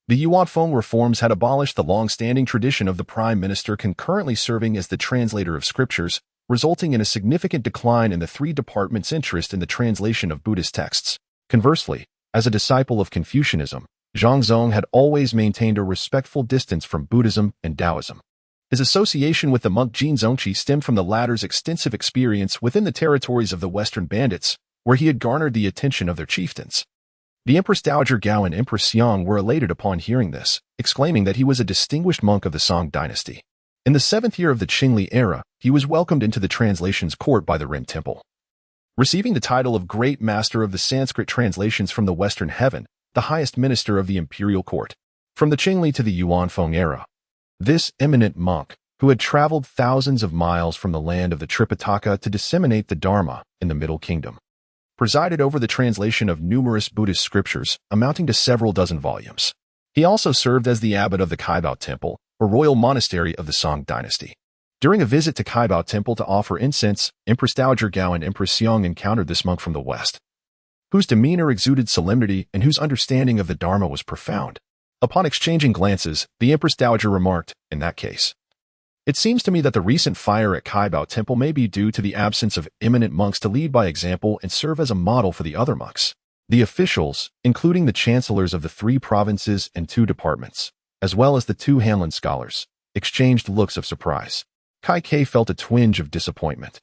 The Yuan Feng reforms had abolished the long-standing tradition of the prime minister concurrently serving as the translator of scriptures, resulting in a significant decline in the 3 departments' interest in the translation of Buddhist texts. Conversely, as a disciple of Confucianism, Zhang Zong had always maintained a respectful distance from Buddhism and Taoism. His association with the monk Jin Zongqi stemmed from the latter's extensive experience within the territories of the Western Bandits, where he had garnered the attention of their chieftains. The Empress Dowager Gao and Empress Xiang were elated upon hearing this, exclaiming that he was a distinguished monk of the Song Dynasty. In the 7th year of the Qingli era, he was welcomed into the translations court by the Ren Temple, receiving the title of Great Master of the Sanskrit translations from the Western Heaven, the highest minister of the imperial court. From the Qingli to the Yuan Feng era, this eminent monk, who had traveled thousands of miles from the land of the Tripitaka to disseminate the Dharma in the Middle Kingdom, presided over the translation of numerous Buddhist scriptures amounting to several dozen volumes. He also served as the abbot of the Kaibao Temple, or royal monastery of the Song Dynasty. During a visit to Kaibao Temple to offer incense, Empress Dowager Gao and Empress Xiong encountered this monk from the west, whose demeanor exuded solemnity and whose understanding of the Dharma was profound. Upon exchanging glances, the Empress Dowager remarked, "In that case, it seems to me that the recent fire at Kaibao Temple may be due to the absence of eminent monks to lead by example and serve as a model for the other monks." The officials, including the chancellors of the 3 provinces and 2 departments, as well as the 2 Hanlon scholars, exchanged looks of surprise. Kai Ke felt a twinge of disappointment.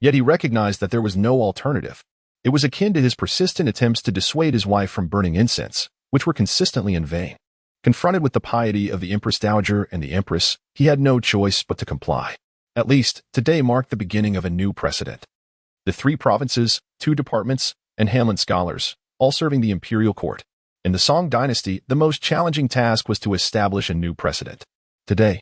Yet he recognized that there was no alternative. It was akin to his persistent attempts to dissuade his wife from burning incense, which were consistently in vain. Confronted with the piety of the Empress Dowager and the Empress, he had no choice but to comply. At least, today marked the beginning of a new precedent. The 3 provinces, 2 departments, and Hanlon scholars, all serving the imperial court. In the Song Dynasty, the most challenging task was to establish a new precedent. Today,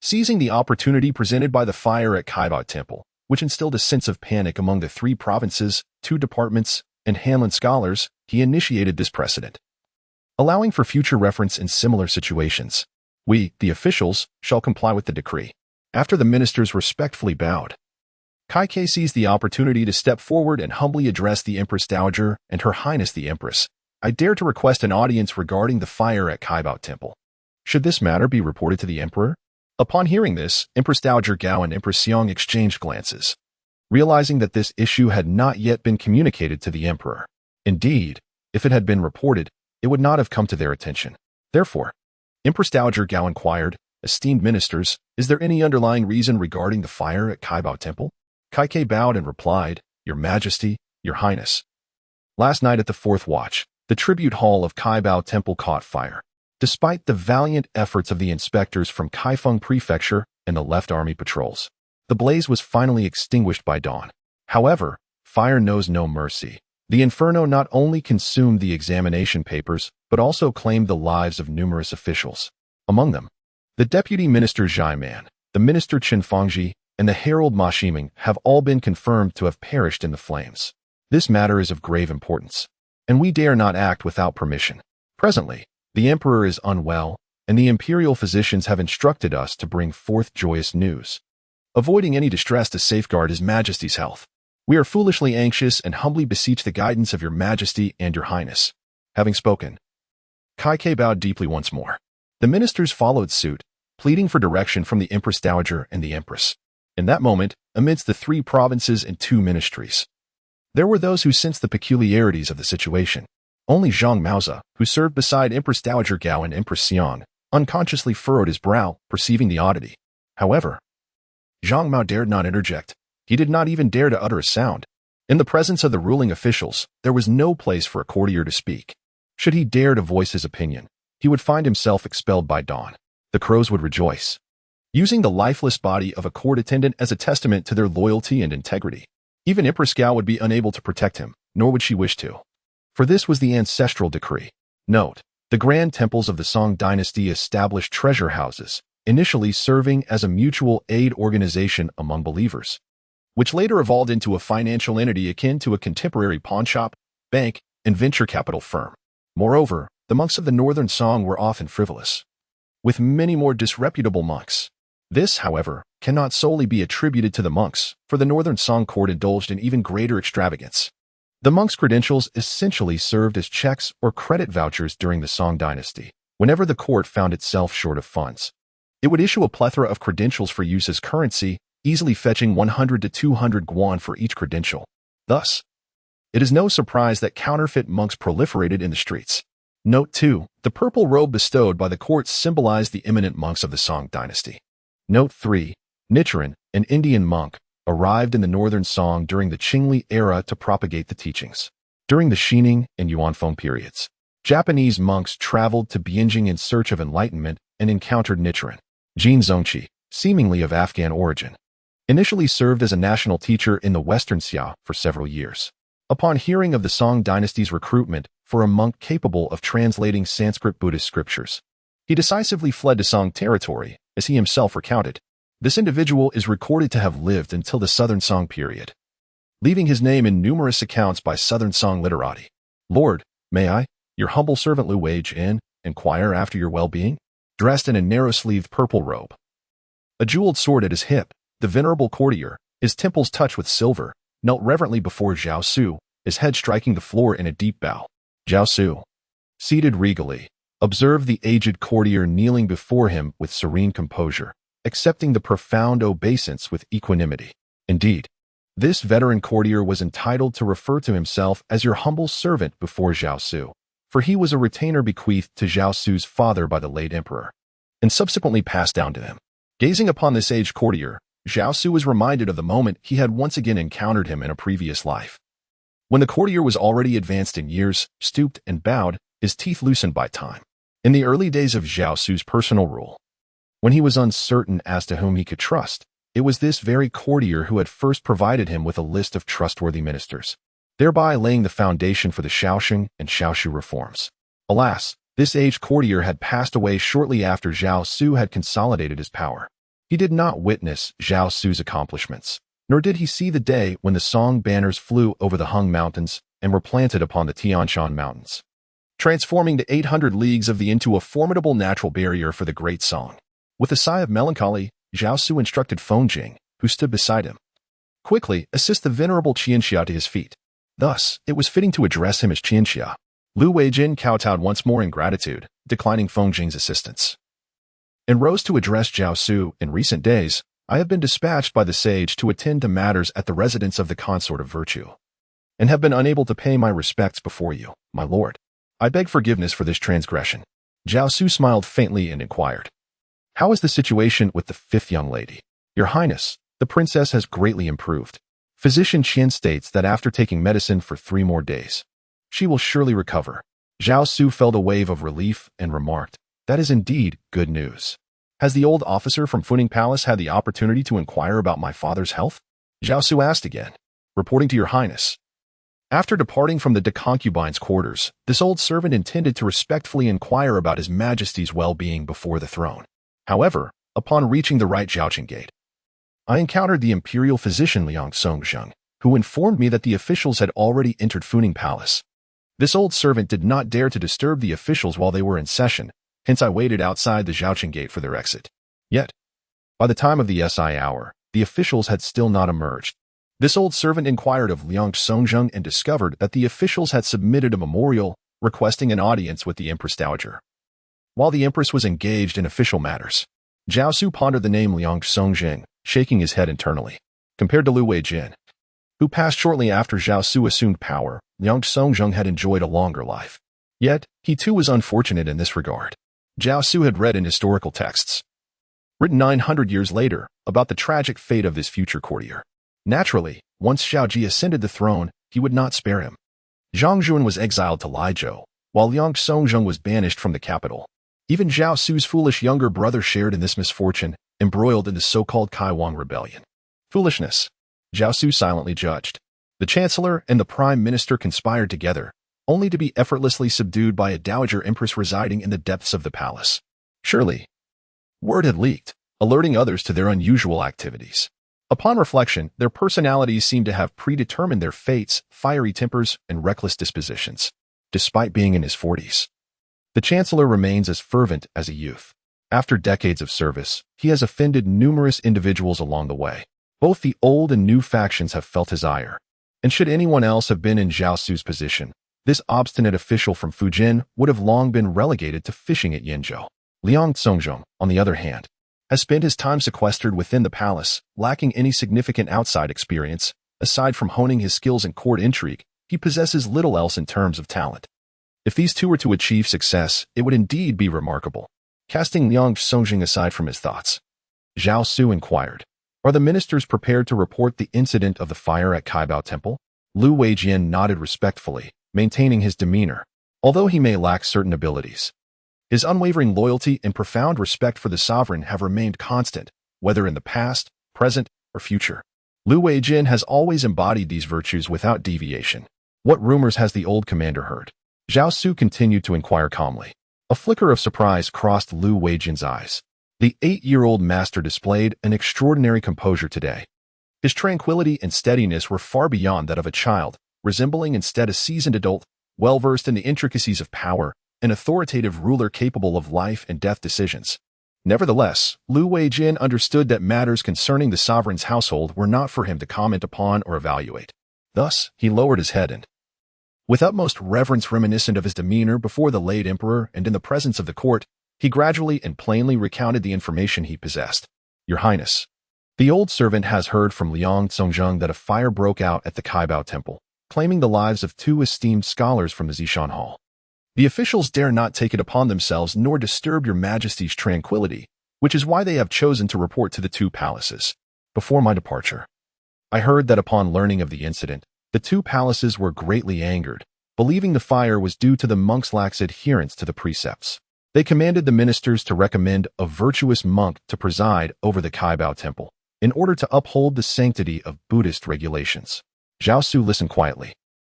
seizing the opportunity presented by the fire at Kaibao Temple, which instilled a sense of panic among the 3 provinces, 2 departments, and Hanlon scholars, he initiated this precedent, allowing for future reference in similar situations. "We, the officials, shall comply with the decree." After the ministers respectfully bowed, Kai Ke seized the opportunity to step forward and humbly address the Empress Dowager and Her Highness the Empress. "I dare to request an audience regarding the fire at Kaibao Temple. Should this matter be reported to the Emperor?" Upon hearing this, Empress Dowager Gao and Empress Xiong exchanged glances, realizing that this issue had not yet been communicated to the Emperor. Indeed, if it had been reported, it would not have come to their attention. Therefore, Empress Dowager Gao inquired, "Esteemed ministers, is there any underlying reason regarding the fire at Kaibao Temple?" Kai Ke bowed and replied, "Your Majesty, Your Highness. Last night at the 4th watch, the tribute hall of Kaibao Temple caught fire. Despite the valiant efforts of the inspectors from Kaifeng Prefecture and the left army patrols, the blaze was finally extinguished by dawn. However, fire knows no mercy. The inferno not only consumed the examination papers, but also claimed the lives of numerous officials. Among them, the Deputy Minister Zhai Man, the Minister Chen Fangji, and the Herald Ma Shiming have all been confirmed to have perished in the flames. This matter is of grave importance, and we dare not act without permission. Presently, the Emperor is unwell, and the imperial physicians have instructed us to bring forth joyous news, avoiding any distress to safeguard His Majesty's health. We are foolishly anxious and humbly beseech the guidance of Your Majesty and Your Highness." Having spoken, Kai Ke bowed deeply once more. The ministers followed suit, pleading for direction from the Empress Dowager and the Empress. In that moment, amidst the 3 provinces and 2 ministries, there were those who sensed the peculiarities of the situation. Only Zhang Maoza, who served beside Empress Dowager Gao and Empress Xiong, unconsciously furrowed his brow, perceiving the oddity. However, Zhang Mao dared not interject. He did not even dare to utter a sound. In the presence of the ruling officials, there was no place for a courtier to speak. Should he dare to voice his opinion, he would find himself expelled by dawn. The crows would rejoice, using the lifeless body of a court attendant as a testament to their loyalty and integrity. Even Empress Gao would be unable to protect him, nor would she wish to. For this was the ancestral decree. Note, the grand temples of the Song Dynasty established treasure houses, initially serving as a mutual aid organization among believers, which later evolved into a financial entity akin to a contemporary pawnshop, bank, and venture capital firm. Moreover, the monks of the Northern Song were often frivolous, with many more disreputable monks. This, however, cannot solely be attributed to the monks, for the Northern Song court indulged in even greater extravagance. The monks' credentials essentially served as checks or credit vouchers during the Song Dynasty. Whenever the court found itself short of funds, it would issue a plethora of credentials for use as currency, easily fetching 100 to 200 guan for each credential. Thus, it is no surprise that counterfeit monks proliferated in the streets. Note 2. The purple robe bestowed by the court symbolized the eminent monks of the Song Dynasty. Note 3. Nichiren, an Indian monk, arrived in the Northern Song during the Qingli era to propagate the teachings. During the Xining and Yuanfeng periods, Japanese monks traveled to Bianjing in search of enlightenment and encountered Nichiren. Jin Zongqi, seemingly of Afghan origin, initially served as a national teacher in the Western Xia for several years. Upon hearing of the Song Dynasty's recruitment for a monk capable of translating Sanskrit Buddhist scriptures, he decisively fled to Song territory, as he himself recounted. This individual is recorded to have lived until the Southern Song period, leaving his name in numerous accounts by Southern Song literati. Lord, may I, your humble servant Lu Wei-jin, inquire after your well-being? Dressed in a narrow-sleeved purple robe, a jeweled sword at his hip, the venerable courtier, his temples touched with silver, knelt reverently before Zhao Xu, his head striking the floor in a deep bow. Zhao Xu, seated regally, observed the aged courtier kneeling before him with serene composure, accepting the profound obeisance with equanimity. Indeed, this veteran courtier was entitled to refer to himself as your humble servant before Zhao Xu, for he was a retainer bequeathed to Zhao Xu's father by the late emperor, and subsequently passed down to him. Gazing upon this aged courtier, Zhao Xu was reminded of the moment he had once again encountered him in a previous life. When the courtier was already advanced in years, stooped and bowed, his teeth loosened by time. In the early days of Zhao Xu's personal rule, when he was uncertain as to whom he could trust, it was this very courtier who had first provided him with a list of trustworthy ministers, thereby laying the foundation for the Shaoxing and Shaoxu reforms. Alas, this aged courtier had passed away shortly after Zhao Xu had consolidated his power. He did not witness Zhao Xu's accomplishments, nor did he see the day when the Song banners flew over the Hung Mountains and were planted upon the Tianshan Mountains, transforming the 800 leagues of the into a formidable natural barrier for the Great Song. With a sigh of melancholy, Zhao Xu instructed Feng Jing, who stood beside him, quickly assist the venerable Qianxia to his feet. Thus, it was fitting to address him as Qianxia. Lu Weijin kowtowed once more in gratitude, declining Feng Jing's assistance, and rose to address Zhao Xu. In recent days, I have been dispatched by the sage to attend to matters at the residence of the consort of virtue, and have been unable to pay my respects before you, my lord. I beg forgiveness for this transgression. Zhao Xu smiled faintly and inquired, how is the situation with the fifth young lady? Your Highness, the princess has greatly improved. Physician Qian states that after taking medicine for 3 more days, she will surely recover. Zhao Xu felt a wave of relief and remarked, that is indeed good news. Has the old officer from Funing Palace had the opportunity to inquire about my father's health? Zhao Xu asked again, reporting to your Highness. After departing from the concubine's quarters, this old servant intended to respectfully inquire about His Majesty's well-being before the throne. However, upon reaching the right Zhaoqing gate, I encountered the imperial physician Liang Songzheng, who informed me that the officials had already entered Funing Palace. This old servant did not dare to disturb the officials while they were in session, hence I waited outside the Zhaoqing gate for their exit. Yet, by the time of the SI hour, the officials had still not emerged. This old servant inquired of Liang Songzheng and discovered that the officials had submitted a memorial requesting an audience with the Empress Dowager. While the Empress was engaged in official matters, Zhao Xu pondered the name Liang Songzheng, shaking his head internally. Compared to Lu Weijin, who passed shortly after Zhao Xu assumed power, Liang Songzheng had enjoyed a longer life. Yet, he too was unfortunate in this regard. Zhao Xu had read in historical texts, written 900 years later, about the tragic fate of this future courtier. Naturally, once Xiaoji ascended the throne, he would not spare him. Zhang Jun was exiled to Laizhou, while Liang Songzheng was banished from the capital. Even Zhao Xu's foolish younger brother shared in this misfortune, embroiled in the so-called Kaiwang rebellion. Foolishness, Zhao Xu silently judged. The chancellor and the prime minister conspired together, only to be effortlessly subdued by a dowager empress residing in the depths of the palace. Surely, word had leaked, alerting others to their unusual activities. Upon reflection, their personalities seemed to have predetermined their fates, fiery tempers, and reckless dispositions. Despite being in his 40s, the chancellor remains as fervent as a youth. After decades of service, he has offended numerous individuals along the way. Both the old and new factions have felt his ire. And should anyone else have been in Zhao Xu's position, this obstinate official from Fujin would have long been relegated to fishing at Yenzhou. Liang Songzheng, on the other hand, has spent his time sequestered within the palace, lacking any significant outside experience. Aside from honing his skills in court intrigue, he possesses little else in terms of talent. If these two were to achieve success, it would indeed be remarkable. Casting Liang Songzheng aside from his thoughts, Zhao Xu inquired, are the ministers prepared to report the incident of the fire at Kaibao Temple? Lu Weijian nodded respectfully, maintaining his demeanor. Although he may lack certain abilities, his unwavering loyalty and profound respect for the sovereign have remained constant, whether in the past, present, or future. Lu Weijin has always embodied these virtues without deviation. What rumors has the old commander heard? Zhao Xu continued to inquire calmly. A flicker of surprise crossed Lu Weijin's eyes. The 8-year-old master displayed an extraordinary composure today. His tranquility and steadiness were far beyond that of a child, resembling instead a seasoned adult, well-versed in the intricacies of power, an authoritative ruler capable of life and death decisions. Nevertheless, Lu Weijin understood that matters concerning the sovereign's household were not for him to comment upon or evaluate. Thus, he lowered his head and, with utmost reverence reminiscent of his demeanor before the late emperor and in the presence of the court, he gradually and plainly recounted the information he possessed. Your Highness, the old servant has heard from Liang Congzheng that a fire broke out at the Kaibao Temple, claiming the lives of 2 esteemed scholars from the Zishan Hall. The officials dare not take it upon themselves nor disturb your Majesty's tranquility, which is why they have chosen to report to the 2 palaces. Before my departure, I heard that upon learning of the incident, the 2 palaces were greatly angered, believing the fire was due to the monks' lax adherence to the precepts. They commanded the ministers to recommend a virtuous monk to preside over the Kaibao Temple, in order to uphold the sanctity of Buddhist regulations. Zhao Xu listened quietly,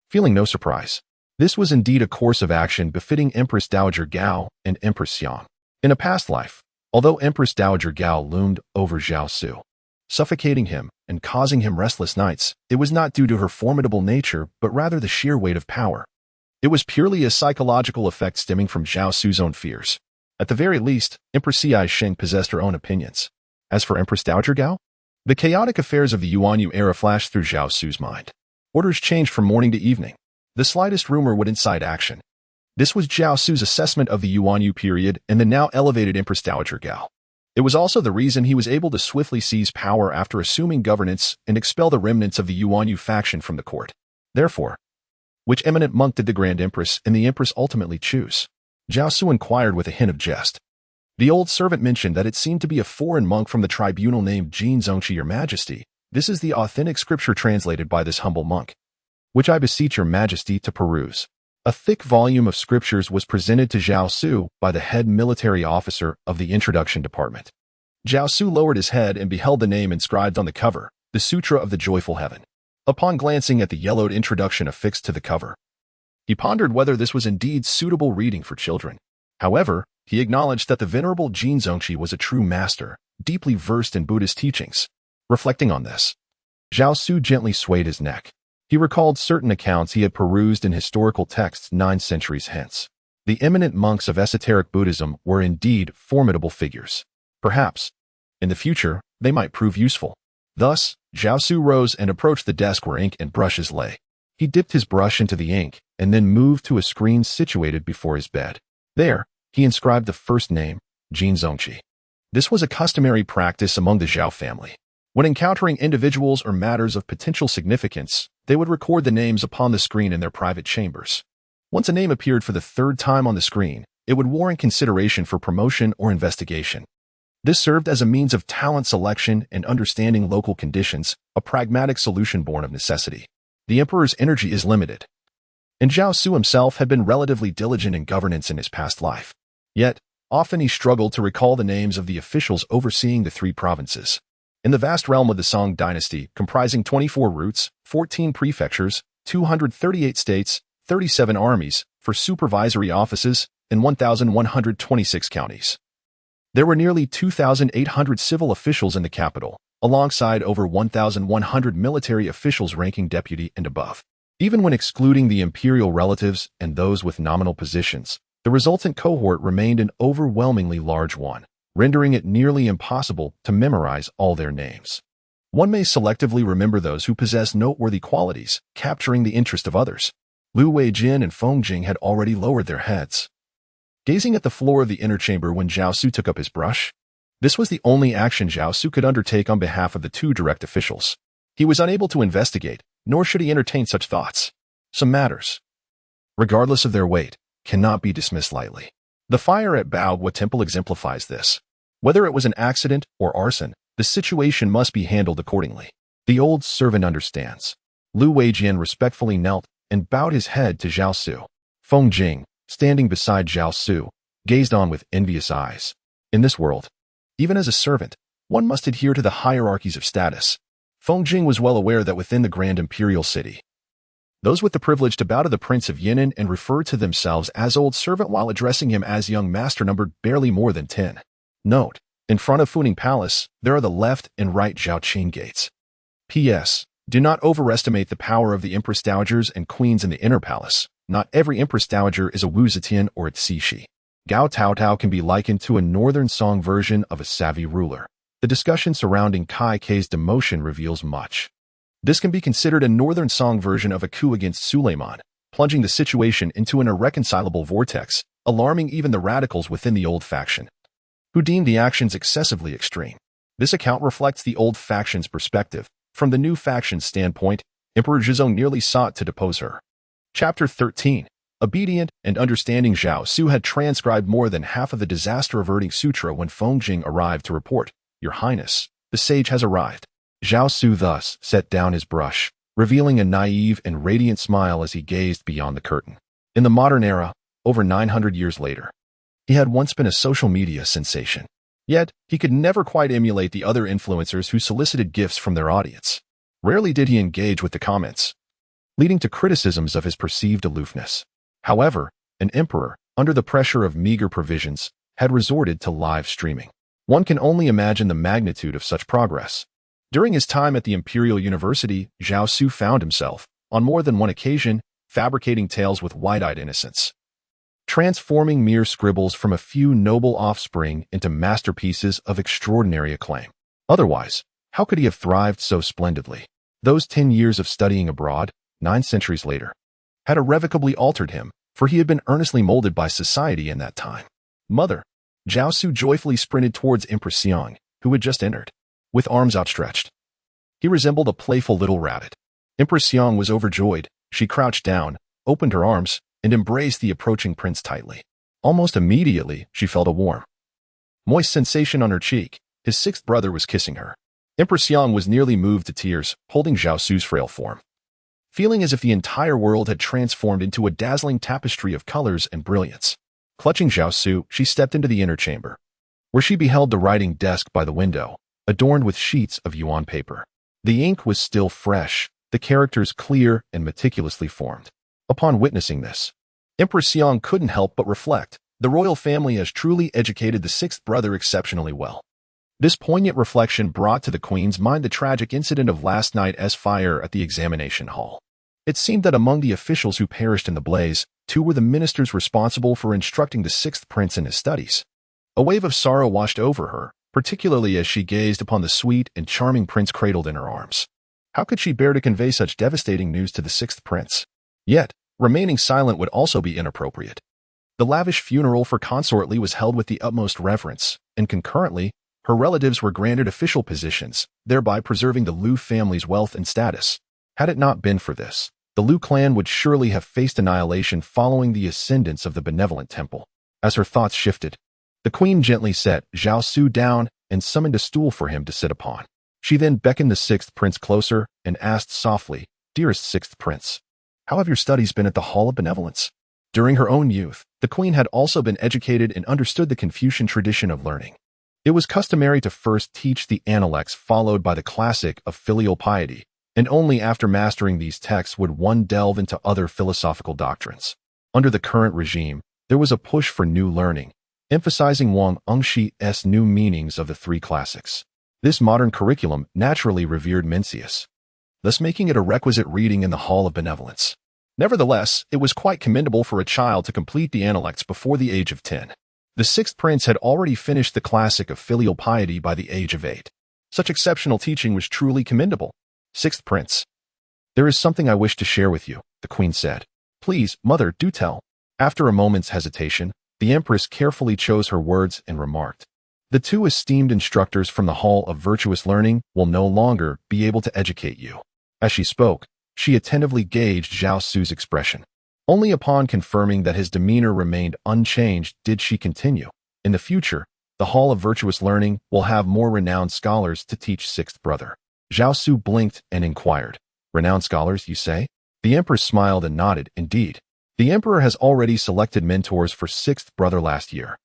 feeling no surprise. This was indeed a course of action befitting Empress Dowager Gao and Empress Xiang. In a past life, although Empress Dowager Gao loomed over Zhao Xu, suffocating him and causing him restless nights, it was not due to her formidable nature, but rather the sheer weight of power. It was purely a psychological effect stemming from Zhao Xu's own fears. At the very least, Empress Xi Sheng possessed her own opinions. As for Empress Dowager Gao, the chaotic affairs of the Yuanyu era flashed through Zhao Xu's mind. Orders changed from morning to evening. The slightest rumor would incite action. This was Zhao Xu's assessment of the Yuanyu period and the now elevated Empress Dowager Gao. It was also the reason he was able to swiftly seize power after assuming governance and expel the remnants of the Yuanyu faction from the court. Therefore, which eminent monk did the Grand Empress and the Empress ultimately choose? Zhao Xu inquired with a hint of jest. The old servant mentioned that it seemed to be a foreign monk from the tribunal named Jin Zongqi, Your Majesty. This is the authentic scripture translated by this humble monk, which I beseech Your Majesty to peruse. A thick volume of scriptures was presented to Zhao Xu by the head military officer of the introduction department. Zhao Xu lowered his head and beheld the name inscribed on the cover, the Sutra of the Joyful Heaven. Upon glancing at the yellowed introduction affixed to the cover, he pondered whether this was indeed suitable reading for children. However, he acknowledged that the venerable Jin Zongqi was a true master, deeply versed in Buddhist teachings. Reflecting on this, Zhao Xu gently swayed his neck. He recalled certain accounts he had perused in historical texts 9 centuries hence. The eminent monks of esoteric Buddhism were indeed formidable figures. Perhaps, in the future, they might prove useful. Thus, Zhao Xu rose and approached the desk where ink and brushes lay. He dipped his brush into the ink and then moved to a screen situated before his bed. There, he inscribed the first name, Jin Zongqi. This was a customary practice among the Zhao family. When encountering individuals or matters of potential significance, they would record the names upon the screen in their private chambers. Once a name appeared for the 3rd time on the screen, it would warrant consideration for promotion or investigation. This served as a means of talent selection and understanding local conditions, a pragmatic solution born of necessity. The emperor's energy is limited, and Zhao Xu himself had been relatively diligent in governance in his past life. Yet, often he struggled to recall the names of the officials overseeing the 3 provinces. In the vast realm of the Song Dynasty, comprising 24 roots, 14 prefectures, 238 states, 37 armies, for supervisory offices, and 1,126 counties, there were nearly 2,800 civil officials in the capital, alongside over 1,100 military officials ranking deputy and above. Even when excluding the imperial relatives and those with nominal positions, the resultant cohort remained an overwhelmingly large one, rendering it nearly impossible to memorize all their names. One may selectively remember those who possess noteworthy qualities, capturing the interest of others. Lu Weijin and Feng Jing had already lowered their heads, gazing at the floor of the inner chamber when Zhao Xu took up his brush. This was the only action Zhao Xu could undertake on behalf of the 2 direct officials. He was unable to investigate, nor should he entertain such thoughts. Some matters, regardless of their weight, cannot be dismissed lightly. The fire at Baogwa Temple exemplifies this. Whether it was an accident or arson, the situation must be handled accordingly. The old servant understands. Lu Weijin respectfully knelt and bowed his head to Zhao Xu. Feng Jing, standing beside Zhao Xu, gazed on with envious eyes. In this world, even as a servant, one must adhere to the hierarchies of status. Feng Jing was well aware that within the Grand Imperial City, those with the privilege to bow to the Prince of Yan'an and refer to themselves as old servant while addressing him as young master numbered barely more than 10. Note, In front of Funing Palace, there are the left and right Zhaoqing gates. P.S. Do not overestimate the power of the Empress Dowagers and Queens in the inner palace. Not every Empress Dowager is a Wu Zetian or a Cixi. Gao Taotao can be likened to a northern Song version of a savvy ruler. The discussion surrounding Kai Kei's demotion reveals much. This can be considered a northern Song version of a coup against Suleiman, plunging the situation into an irreconcilable vortex, alarming even the radicals within the old faction, who deemed the actions excessively extreme. This account reflects the old faction's perspective. From the new faction's standpoint, Emperor Zhizong nearly sought to depose her. Chapter 13. Obedient and understanding Zhao Xu had transcribed more than half of the disaster-averting sutra when Fengjing arrived to report, "Your Highness, the sage has arrived." Zhao Xu thus set down his brush, revealing a naive and radiant smile as he gazed beyond the curtain. In the modern era, over 900 years later, he had once been a social media sensation. Yet, he could never quite emulate the other influencers who solicited gifts from their audience. Rarely did he engage with the comments, leading to criticisms of his perceived aloofness. However, an emperor, under the pressure of meager provisions, had resorted to live streaming. One can only imagine the magnitude of such progress. During his time at the Imperial University, Zhao Xu found himself, on more than one occasion, fabricating tales with wide-eyed innocence, transforming mere scribbles from a few noble offspring into masterpieces of extraordinary acclaim. Otherwise, how could he have thrived so splendidly? Those 10 years of studying abroad, 9 centuries later, had irrevocably altered him, for he had been earnestly molded by society in that time. Mother. Zhao Xu joyfully sprinted towards Empress Xiang, who had just entered, with arms outstretched. He resembled a playful little rabbit. Empress Xiang was overjoyed. She crouched down, opened her arms, and embraced the approaching prince tightly. Almost immediately, she felt a warm, moist sensation on her cheek. His sixth brother was kissing her. Empress Xiang was nearly moved to tears, holding Zhao Xu's frail form, feeling as if the entire world had transformed into a dazzling tapestry of colors and brilliance. Clutching Zhao Xu, she stepped into the inner chamber, where she beheld the writing desk by the window, adorned with sheets of yuan paper. The ink was still fresh, the characters clear and meticulously formed. Upon witnessing this, Empress Xiang couldn't help but reflect, the royal family has truly educated the sixth brother exceptionally well. This poignant reflection brought to the queen's mind the tragic incident of last night's fire at the examination hall. It seemed that among the officials who perished in the blaze, 2 were the ministers responsible for instructing the sixth prince in his studies. A wave of sorrow washed over her, particularly as she gazed upon the sweet and charming prince cradled in her arms. How could she bear to convey such devastating news to the sixth prince? Yet, remaining silent would also be inappropriate. The lavish funeral for Consort Li was held with the utmost reverence, and concurrently, her relatives were granted official positions, thereby preserving the Liu family's wealth and status. Had it not been for this, the Liu clan would surely have faced annihilation following the ascendance of the benevolent temple. As her thoughts shifted, the queen gently set Zhao Xu down and summoned a stool for him to sit upon. She then beckoned the sixth prince closer and asked softly, "Dearest sixth prince, how have your studies been at the Hall of Benevolence?" During her own youth, the queen had also been educated and understood the Confucian tradition of learning. It was customary to first teach the Analects followed by the classic of filial piety, and only after mastering these texts would one delve into other philosophical doctrines. Under the current regime, there was a push for new learning, emphasizing Wang Engshi's new meanings of the 3 classics. This modern curriculum naturally revered Mencius, thus making it a requisite reading in the Hall of Benevolence. Nevertheless, it was quite commendable for a child to complete the Analects before the age of 10. The sixth prince had already finished the classic of filial piety by the age of 8. Such exceptional teaching was truly commendable. Sixth prince, "There is something I wish to share with you," the queen said. "Please, mother, do tell." After a moment's hesitation, the empress carefully chose her words and remarked, "The 2 esteemed instructors from the Hall of Virtuous Learning will no longer be able to educate you." As she spoke, she attentively gauged Zhao Xu's expression. Only upon confirming that his demeanor remained unchanged did she continue, "In the future, the Hall of Virtuous Learning will have more renowned scholars to teach sixth brother." Zhao Xu blinked and inquired, "Renowned scholars, you say?" The empress smiled and nodded, "Indeed. The emperor has already selected mentors for sixth brother last year.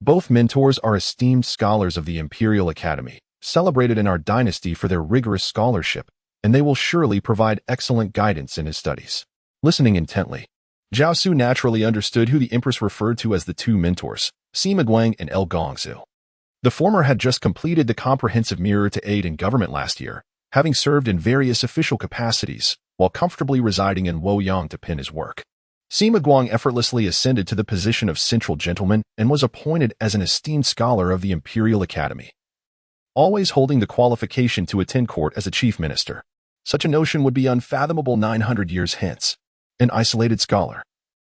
Both mentors are esteemed scholars of the Imperial Academy, celebrated in our dynasty for their rigorous scholarship, and they will surely provide excellent guidance in his studies." Listening intently, Zhao Xu naturally understood who the empress referred to as the 2 mentors, Sima Guang and El Gongzhu. The former had just completed the comprehensive mirror to aid in government last year, having served in various official capacities, while comfortably residing in Luoyang to pin his work. Sima Guang effortlessly ascended to the position of central gentleman and was appointed as an esteemed scholar of the Imperial Academy, always holding the qualification to attend court as a chief minister. Such a notion would be unfathomable 900 years hence. An isolated scholar,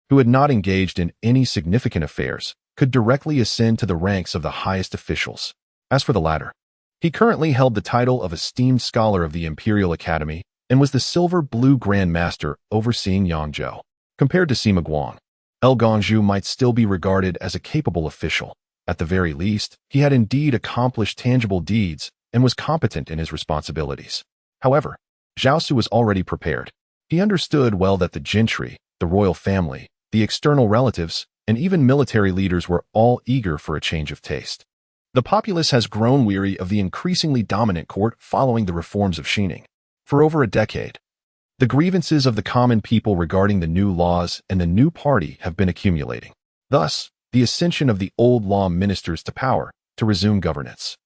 who had not engaged in any significant affairs, could directly ascend to the ranks of the highest officials. As for the latter, he currently held the title of esteemed scholar of the Imperial Academy and was the silver-blue Grand Master overseeing Yangzhou. Compared to Sima Guang, Gongzhu might still be regarded as a capable official. At the very least, he had indeed accomplished tangible deeds and was competent in his responsibilities. However, Zhao Xu was already prepared. He understood well that the gentry, the royal family, the external relatives, and even military leaders were all eager for a change of taste. The populace has grown weary of the increasingly dominant court following the reforms of Xining. For over a decade, the grievances of the common people regarding the new laws and the new party have been accumulating. Thus, the ascension of the old law ministers to power to resume governance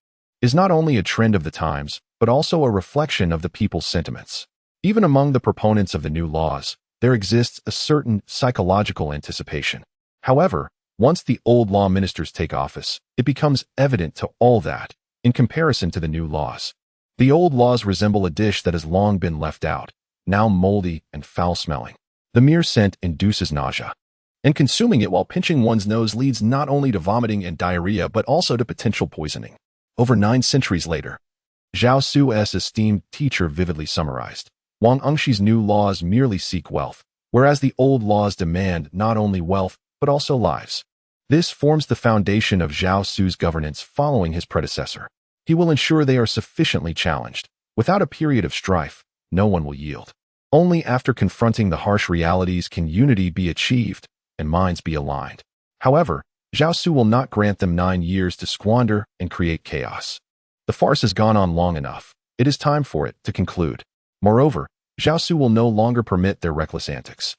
is not only a trend of the times, but also a reflection of the people's sentiments. Even among the proponents of the new laws, there exists a certain psychological anticipation. However, once the old law ministers take office, it becomes evident to all that, in comparison to the new laws, the old laws resemble a dish that has long been left out, now moldy and foul-smelling. The mere scent induces nausea, and consuming it while pinching one's nose leads not only to vomiting and diarrhea but also to potential poisoning. Over 9 centuries later, Zhao Xu's esteemed teacher vividly summarized, Wang Engxi's new laws merely seek wealth, whereas the old laws demand not only wealth but also lives. This forms the foundation of Zhao Xu's governance following his predecessor. He will ensure they are sufficiently challenged. Without a period of strife, no one will yield. Only after confronting the harsh realities can unity be achieved and minds be aligned. However, Zhao Xu will not grant them 9 years to squander and create chaos. The farce has gone on long enough. It is time for it to conclude. Moreover, Zhao Xu will no longer permit their reckless antics.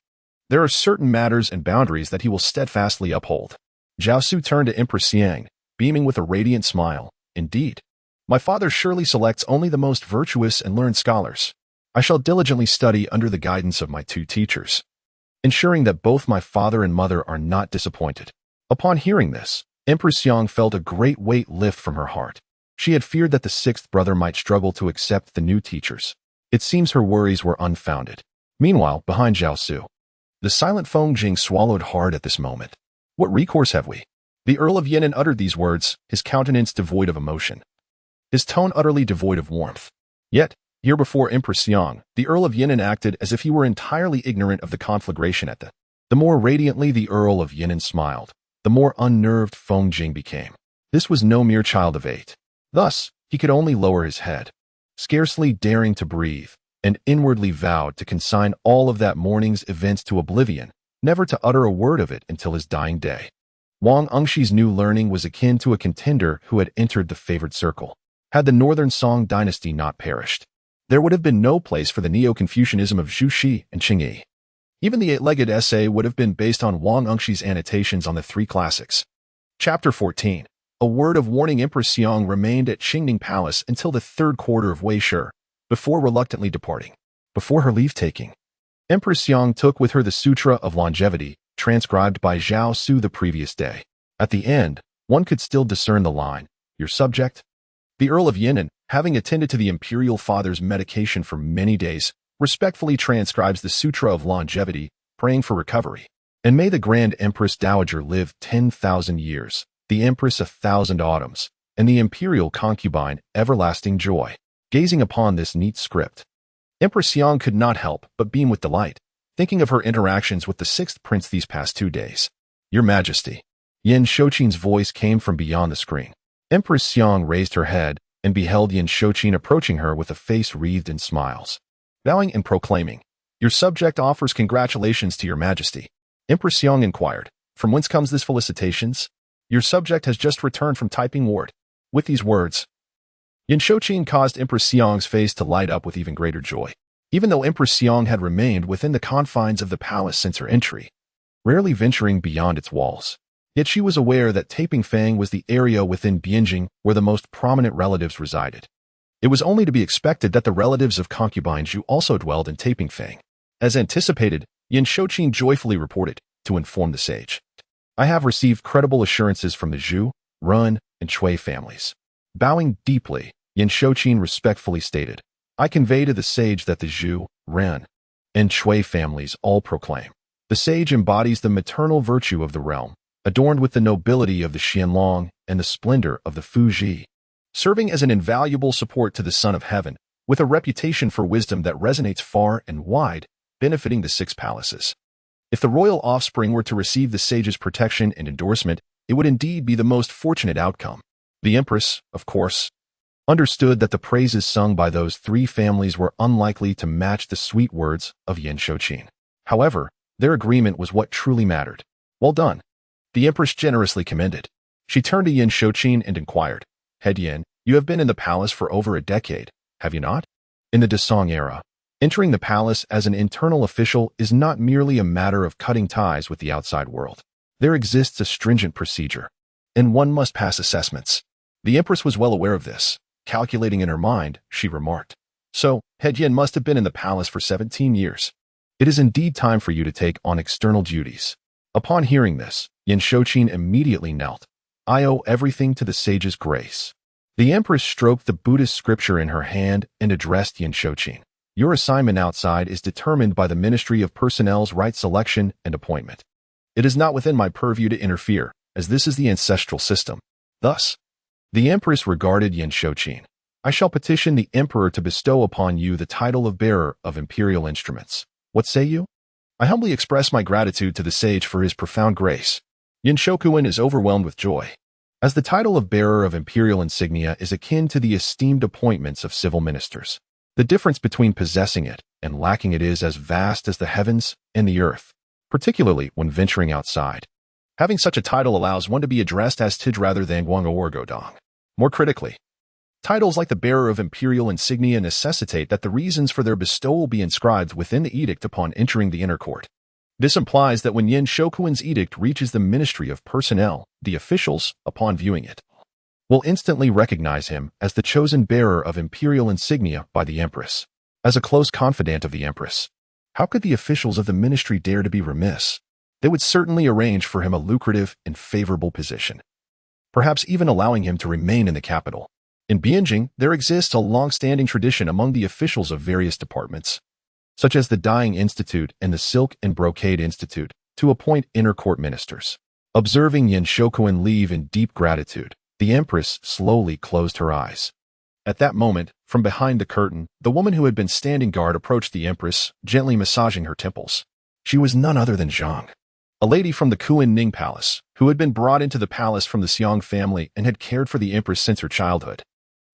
There are certain matters and boundaries that he will steadfastly uphold. Zhao Xu turned to Empress Yang, beaming with a radiant smile. Indeed, my father surely selects only the most virtuous and learned scholars. I shall diligently study under the guidance of my 2 teachers, ensuring that both my father and mother are not disappointed. Upon hearing this, Empress Yang felt a great weight lift from her heart. She had feared that the 6th brother might struggle to accept the new teachers. It seems her worries were unfounded. Meanwhile, behind Zhao Xu, the silent Feng Jing swallowed hard at this moment. What recourse have we? The Earl of Yan'an uttered these words, his countenance devoid of emotion, his tone utterly devoid of warmth. Yet, here before Empress Yang, the Earl of Yan'an acted as if he were entirely ignorant of the conflagration at the more radiantly the Earl of Yan'an smiled, the more unnerved Feng Jing became. This was no mere child of 8. Thus, he could only lower his head, scarcely daring to breathe, and inwardly vowed to consign all of that morning's events to oblivion, never to utter a word of it until his dying day. Wang Engxi's new learning was akin to a contender who had entered the favored circle. Had the northern Song Dynasty not perished, there would have been no place for the Neo-Confucianism of Zhu Xi and Qing Yi. Even the 8-legged essay would have been based on Wang Engxi's annotations on the 3 classics. Chapter 14. A word of warning. Empress Yang remained at Qingning Palace until the 3rd quarter of Wei Shi, before reluctantly departing. Before her leave-taking, Empress Yang took with her the Sutra of Longevity, transcribed by Zhao Xu the previous day. At the end, one could still discern the line, "Your subject?" The Earl of Yan'an, having attended to the imperial father's medication for many days, respectfully transcribes the Sutra of Longevity, praying for recovery. And may the Grand Empress Dowager live 10,000 years, the Empress 1,000 autumns, and the imperial concubine everlasting joy. Gazing upon this neat script, Empress Yang could not help but beam with delight, thinking of her interactions with the 6th prince these past 2 days. Your Majesty. Yin Shouqin's voice came from beyond the screen. Empress Yang raised her head and beheld Yin Shouqin approaching her with a face wreathed in smiles. Bowing and proclaiming, "Your subject offers congratulations to your Majesty." Empress Yang inquired, "From whence comes this felicitations?" "Your subject has just returned from Taiping Ward." With these words, Yin Shouqin caused Empress Yang's face to light up with even greater joy. Even though Empress Yang had remained within the confines of the palace since her entry, rarely venturing beyond its walls, Yet she was aware that Taipingfang was the area within Bianjing where the most prominent relatives resided. It was only to be expected that the relatives of concubine Zhu also dwelled in Taipingfang. As anticipated, Yin Shouqin joyfully reported, to inform the sage. I have received credible assurances from the Zhu, Run, and Chui families. Bowing deeply, Yin Shouqin respectfully stated, I convey to the sage that the Zhu, Ren, and Chui families all proclaim. The sage embodies the maternal virtue of the realm, adorned with the nobility of the Xianlong and the splendor of the Fuji, serving as an invaluable support to the Son of Heaven, with a reputation for wisdom that resonates far and wide, benefiting the six palaces. If the royal offspring were to receive the sage's protection and endorsement, it would indeed be the most fortunate outcome. The Empress, of course, understood that the praises sung by those three families were unlikely to match the sweet words of Yin Shouqin. However, their agreement was what truly mattered. Well done. The Empress generously commended. She turned to Yin Shouqin and inquired, Head Yin, you have been in the palace for over a decade, have you not? In the Desong era, entering the palace as an internal official is not merely a matter of cutting ties with the outside world. There exists a stringent procedure, and one must pass assessments. The Empress was well aware of this. Calculating in her mind, she remarked, So, Head Yin must have been in the palace for 17 years. It is indeed time for you to take on external duties. Upon hearing this, Yin Shouqin immediately knelt. I owe everything to the sage's grace. The Empress stroked the Buddhist scripture in her hand and addressed Yin Shouqin. Your assignment outside is determined by the Ministry of Personnel's right selection and appointment. It is not within my purview to interfere, as this is the ancestral system. Thus, the Empress regarded Yin Shouqin. I shall petition the Emperor to bestow upon you the title of bearer of imperial instruments. What say you? I humbly express my gratitude to the sage for his profound grace. Yin Shouqin is overwhelmed with joy, as the title of bearer of imperial insignia is akin to the esteemed appointments of civil ministers. The difference between possessing it and lacking it is as vast as the heavens and the earth, particularly when venturing outside. Having such a title allows one to be addressed as Tej rather than Guang or Godong. More critically, titles like the bearer of imperial insignia necessitate that the reasons for their bestowal be inscribed within the edict upon entering the inner court. This implies that when Yin Shouqin's edict reaches the Ministry of Personnel, the officials, upon viewing it, will instantly recognize him as the chosen bearer of imperial insignia by the Empress. As a close confidant of the Empress, how could the officials of the ministry dare to be remiss? They would certainly arrange for him a lucrative and favorable position, perhaps even allowing him to remain in the capital. In Bianjing, there exists a long-standing tradition among the officials of various departments, such as the Dyeing Institute and the Silk and Brocade Institute, to appoint inner court ministers. Observing Yin Shouqin leave in deep gratitude, the Empress slowly closed her eyes. At that moment, from behind the curtain, the woman who had been standing guard approached the Empress, gently massaging her temples. She was none other than Zhang, a lady from the Kuan Ning Palace, who had been brought into the palace from the Xiong family and had cared for the Empress since her childhood.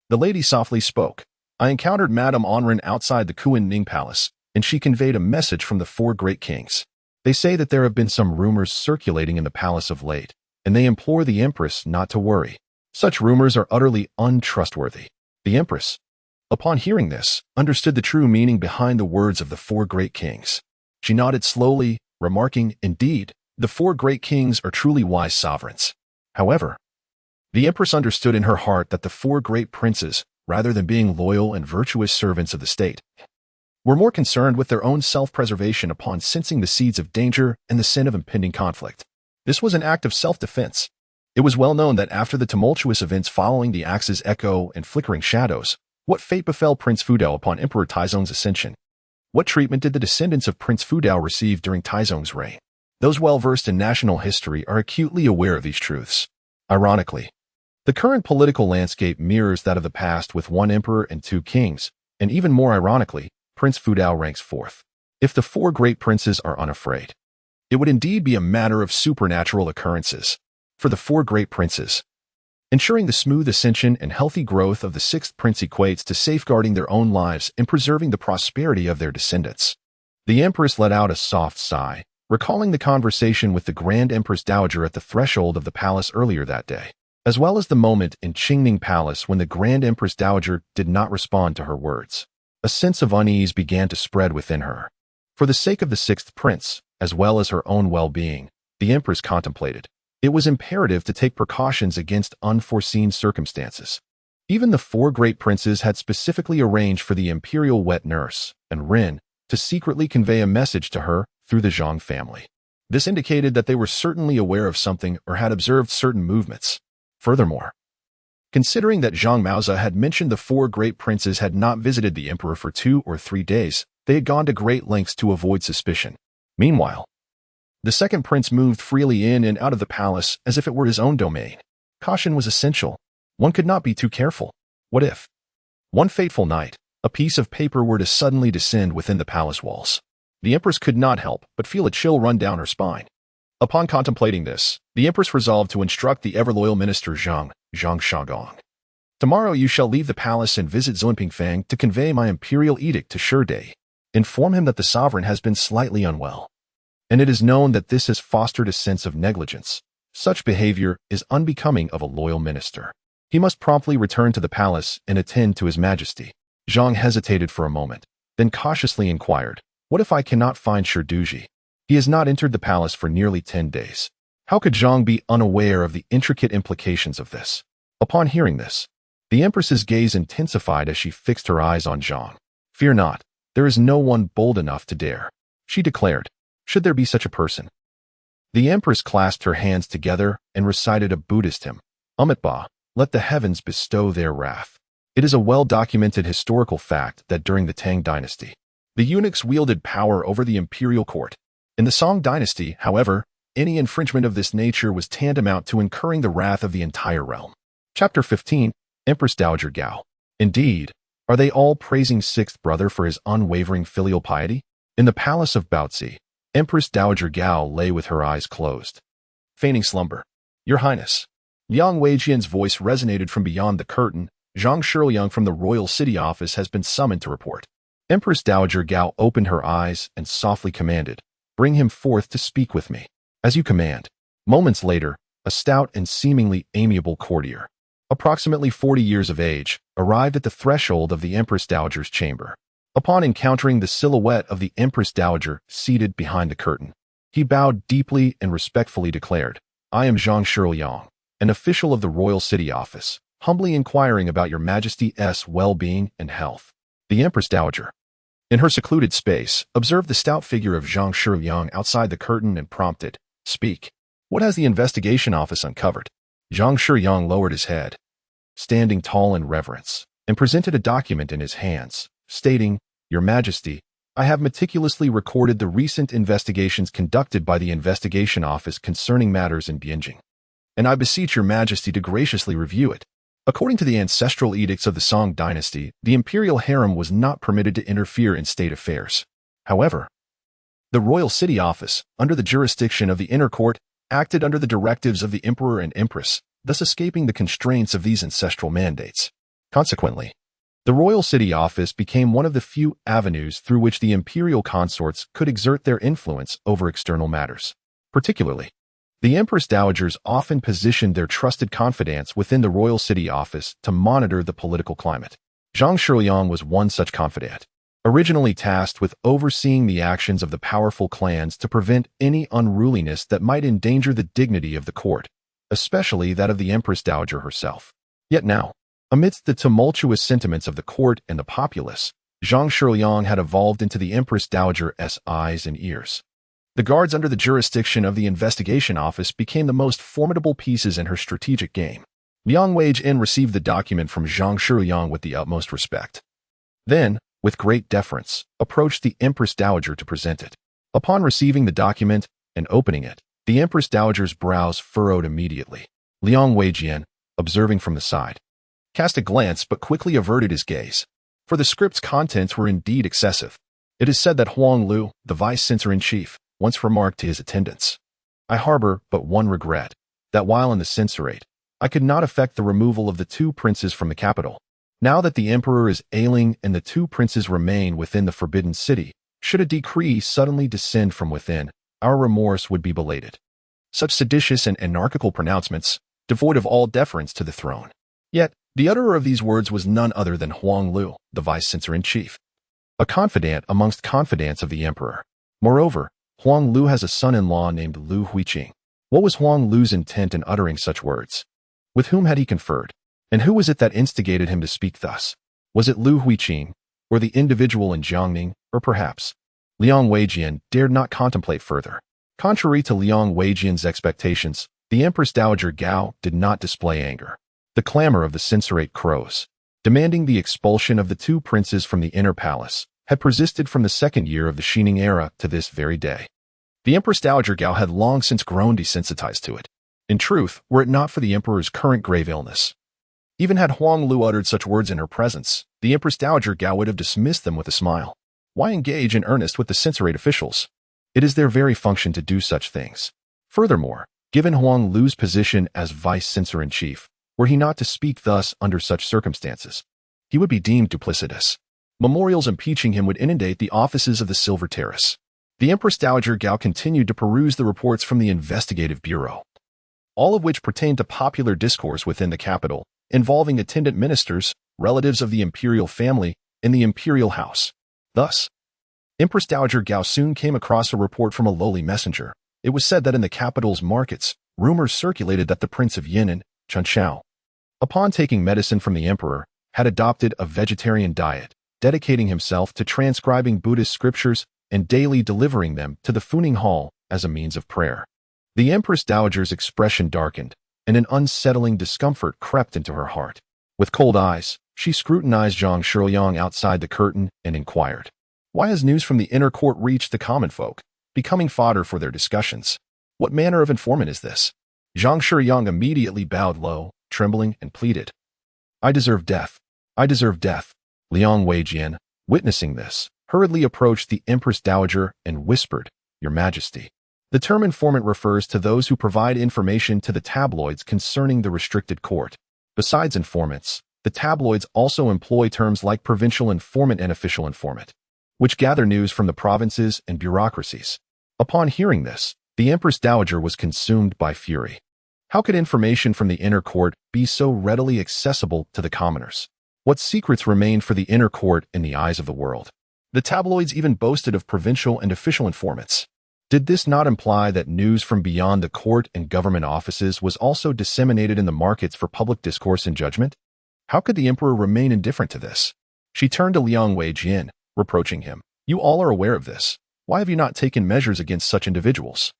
The lady softly spoke. I encountered Madame Onren outside the Kuan Ning Palace, and she conveyed a message from the four great kings. They say that there have been some rumors circulating in the palace of late, and they implore the Empress not to worry. Such rumors are utterly untrustworthy. The Empress, upon hearing this, understood the true meaning behind the words of the four great kings. She nodded slowly, remarking, Indeed, the four great kings are truly wise sovereigns. However, the Empress understood in her heart that the four great princes, rather than being loyal and virtuous servants of the state, were more concerned with their own self-preservation upon sensing the seeds of danger and the sin of impending conflict. This was an act of self-defense. It was well known that after the tumultuous events following the axe's echo and flickering shadows, what fate befell Prince Fudao upon Emperor Taizong's ascension? What treatment did the descendants of Prince Fudao receive during Taizong's reign? Those well-versed in national history are acutely aware of these truths. Ironically, the current political landscape mirrors that of the past with one emperor and two kings, and even more ironically, Prince Fudao ranks fourth. If the four great princes are unafraid, it would indeed be a matter of supernatural occurrences. For the four great princes, ensuring the smooth ascension and healthy growth of the sixth prince equates to safeguarding their own lives and preserving the prosperity of their descendants. The Empress let out a soft sigh, recalling the conversation with the Grand Empress Dowager at the threshold of the palace earlier that day, as well as the moment in Qingning Palace when the Grand Empress Dowager did not respond to her words. A sense of unease began to spread within her. For the sake of the sixth prince, as well as her own well-being, the Empress contemplated, It was imperative to take precautions against unforeseen circumstances. Even the four great princes had specifically arranged for the imperial wet nurse, and Rin, to secretly convey a message to her through the Zhang family. This indicated that they were certainly aware of something or had observed certain movements. Furthermore, considering that Zhang Maozi had mentioned the four great princes had not visited the emperor for 2 or 3 days, they had gone to great lengths to avoid suspicion. Meanwhile, the second prince moved freely in and out of the palace as if it were his own domain. Caution was essential. One could not be too careful. What if, one fateful night, a piece of paper were to suddenly descend within the palace walls? The empress could not help but feel a chill run down her spine. Upon contemplating this, the empress resolved to instruct the ever-loyal minister Zhang Shagong. Tomorrow you shall leave the palace and visit Zunpingfang to convey my imperial edict to Sherdai. Inform him that the sovereign has been slightly unwell, and it is known that this has fostered a sense of negligence. Such behavior is unbecoming of a loyal minister. He must promptly return to the palace and attend to His Majesty. Zhang hesitated for a moment, then cautiously inquired, "What if I cannot find Sherdai? He has not entered the palace for nearly 10 days. How could Zhang be unaware of the intricate implications of this?" Upon hearing this, the empress's gaze intensified as she fixed her eyes on Zhang. "Fear not, there is no one bold enough to dare," she declared. "Should there be such a person?" The empress clasped her hands together and recited a Buddhist hymn, Amitabha, let the heavens bestow their wrath. It is a well-documented historical fact that during the Tang Dynasty, the eunuchs wielded power over the imperial court. In the Song Dynasty, however, any infringement of this nature was tantamount to incurring the wrath of the entire realm. Chapter 15, Empress Dowager Gao. Indeed, are they all praising sixth brother for his unwavering filial piety? In the palace of Baozi, Empress Dowager Gao lay with her eyes closed, feigning slumber. "Your Highness." Liang Weijian's voice resonated from beyond the curtain. "Zhang Shiliang from the royal city office has been summoned to report." Empress Dowager Gao opened her eyes and softly commanded, "Bring him forth to speak with me." "As you command." Moments later, a stout and seemingly amiable courtier, approximately 40 years of age, arrived at the threshold of the Empress Dowager's chamber. Upon encountering the silhouette of the Empress Dowager seated behind the curtain, he bowed deeply and respectfully declared, "I am Zhang Shiliang, an official of the royal city office, humbly inquiring about your Majesty's well-being and health." The Empress Dowager, in her secluded space, observed the stout figure of Zhang Shiliang outside the curtain and prompted, "Speak. What has the investigation office uncovered?" Zhang Shiliang lowered his head, standing tall in reverence, and presented a document in his hands, stating, "Your Majesty, I have meticulously recorded the recent investigations conducted by the investigation office concerning matters in Bianjing, and I beseech your Majesty to graciously review it." According to the ancestral edicts of the Song Dynasty, the imperial harem was not permitted to interfere in state affairs. However, the royal city office, under the jurisdiction of the inner court, acted under the directives of the emperor and empress, thus escaping the constraints of these ancestral mandates. Consequently, the royal city office became one of the few avenues through which the imperial consorts could exert their influence over external matters. Particularly, the Empress Dowagers often positioned their trusted confidants within the royal city office to monitor the political climate. Zhang Shiliang was one such confidant, originally tasked with overseeing the actions of the powerful clans to prevent any unruliness that might endanger the dignity of the court, especially that of the Empress Dowager herself. Yet now, amidst the tumultuous sentiments of the court and the populace, Zhang Shiliang had evolved into the Empress Dowager's eyes and ears. The guards under the jurisdiction of the investigation office became the most formidable pieces in her strategic game. Liang Weijian received the document from Zhang Shiliang with the utmost respect. Then, with great deference, approached the Empress Dowager to present it. Upon receiving the document and opening it, the Empress Dowager's brows furrowed immediately. Liang Weijian, observing from the side, cast a glance but quickly averted his gaze, for the script's contents were indeed excessive. It is said that Huang Lu, the vice-censor-in-chief, once remarked to his attendants, "I harbor but one regret, that while in the censorate, I could not effect the removal of the 2 princes from the capital. Now that the emperor is ailing and the 2 princes remain within the forbidden city, should a decree suddenly descend from within, our remorse would be belated." Such seditious and anarchical pronouncements, devoid of all deference to the throne. Yet, the utterer of these words was none other than Huang Lu, the vice-censor-in-chief, a confidant amongst confidants of the emperor. Moreover, Huang Lu has a son-in-law named Lu Huiqing, What was Huang Lu's intent in uttering such words? With whom had he conferred? And who was it that instigated him to speak thus? Was it Lu Huiqing, or the individual in Jiangning, or perhaps? Liang Weijian dared not contemplate further. Contrary to Liang Weijian's expectations, the Empress Dowager Gao did not display anger. The clamor of the censorate crows, demanding the expulsion of the two princes from the inner palace, had persisted from the second year of the Ximing era to this very day. The Empress Dowager Gao had long since grown desensitized to it. In truth, were it not for the emperor's current grave illness. Even had Huang Lu uttered such words in her presence, the Empress Dowager Gao would have dismissed them with a smile. Why engage in earnest with the censorate officials? It is their very function to do such things. Furthermore, given Huang Lu's position as vice-censor-in-chief, were he not to speak thus under such circumstances, he would be deemed duplicitous. Memorials impeaching him would inundate the offices of the Silver Terrace. The Empress Dowager Gao continued to peruse the reports from the Investigative Bureau, all of which pertained to popular discourse within the capital, involving attendant ministers, relatives of the imperial family, and the imperial house. Thus, Empress Dowager Gao soon came across a report from a lowly messenger. It was said that in the capital's markets, rumors circulated that the Prince of Yan'an, Chen Xiao, upon taking medicine from the emperor, had adopted a vegetarian diet, dedicating himself to transcribing Buddhist scriptures and daily delivering them to the Funing Hall as a means of prayer. The Empress Dowager's expression darkened, and an unsettling discomfort crept into her heart. With cold eyes, she scrutinized Zhang Shuoyang outside the curtain and inquired, "Why has news from the inner court reached the common folk, becoming fodder for their discussions? What manner of informant is this?" Zhang Shuoyang immediately bowed low, trembling, and pleaded, "I deserve death. I deserve death." Liang Weijian, witnessing this, hurriedly approached the Empress Dowager and whispered, "Your Majesty." The term informant refers to those who provide information to the tabloids concerning the restricted court. Besides informants, the tabloids also employ terms like provincial informant and official informant, which gather news from the provinces and bureaucracies. Upon hearing this, the Empress Dowager was consumed by fury. How could information from the inner court be so readily accessible to the commoners? What secrets remained for the inner court in the eyes of the world? The tabloids even boasted of provincial and official informants. Did this not imply that news from beyond the court and government offices was also disseminated in the markets for public discourse and judgment? How could the emperor remain indifferent to this? She turned to Liang Weijian, reproaching him. "You all are aware of this. Why have you not taken measures against such individuals?"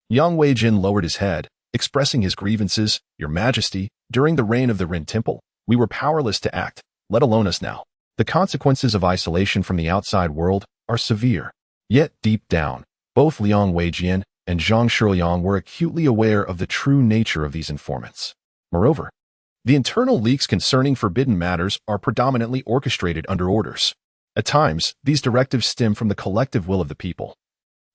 Liang Weijin lowered his head, expressing his grievances. "Your Majesty, during the reign of the Ren Temple, we were powerless to act, let alone us now. The consequences of isolation from the outside world are severe." Yet deep down, both Liang Weijian and Zhang Shuoyang were acutely aware of the true nature of these informants. Moreover, the internal leaks concerning forbidden matters are predominantly orchestrated under orders. At times, these directives stem from the collective will of the people.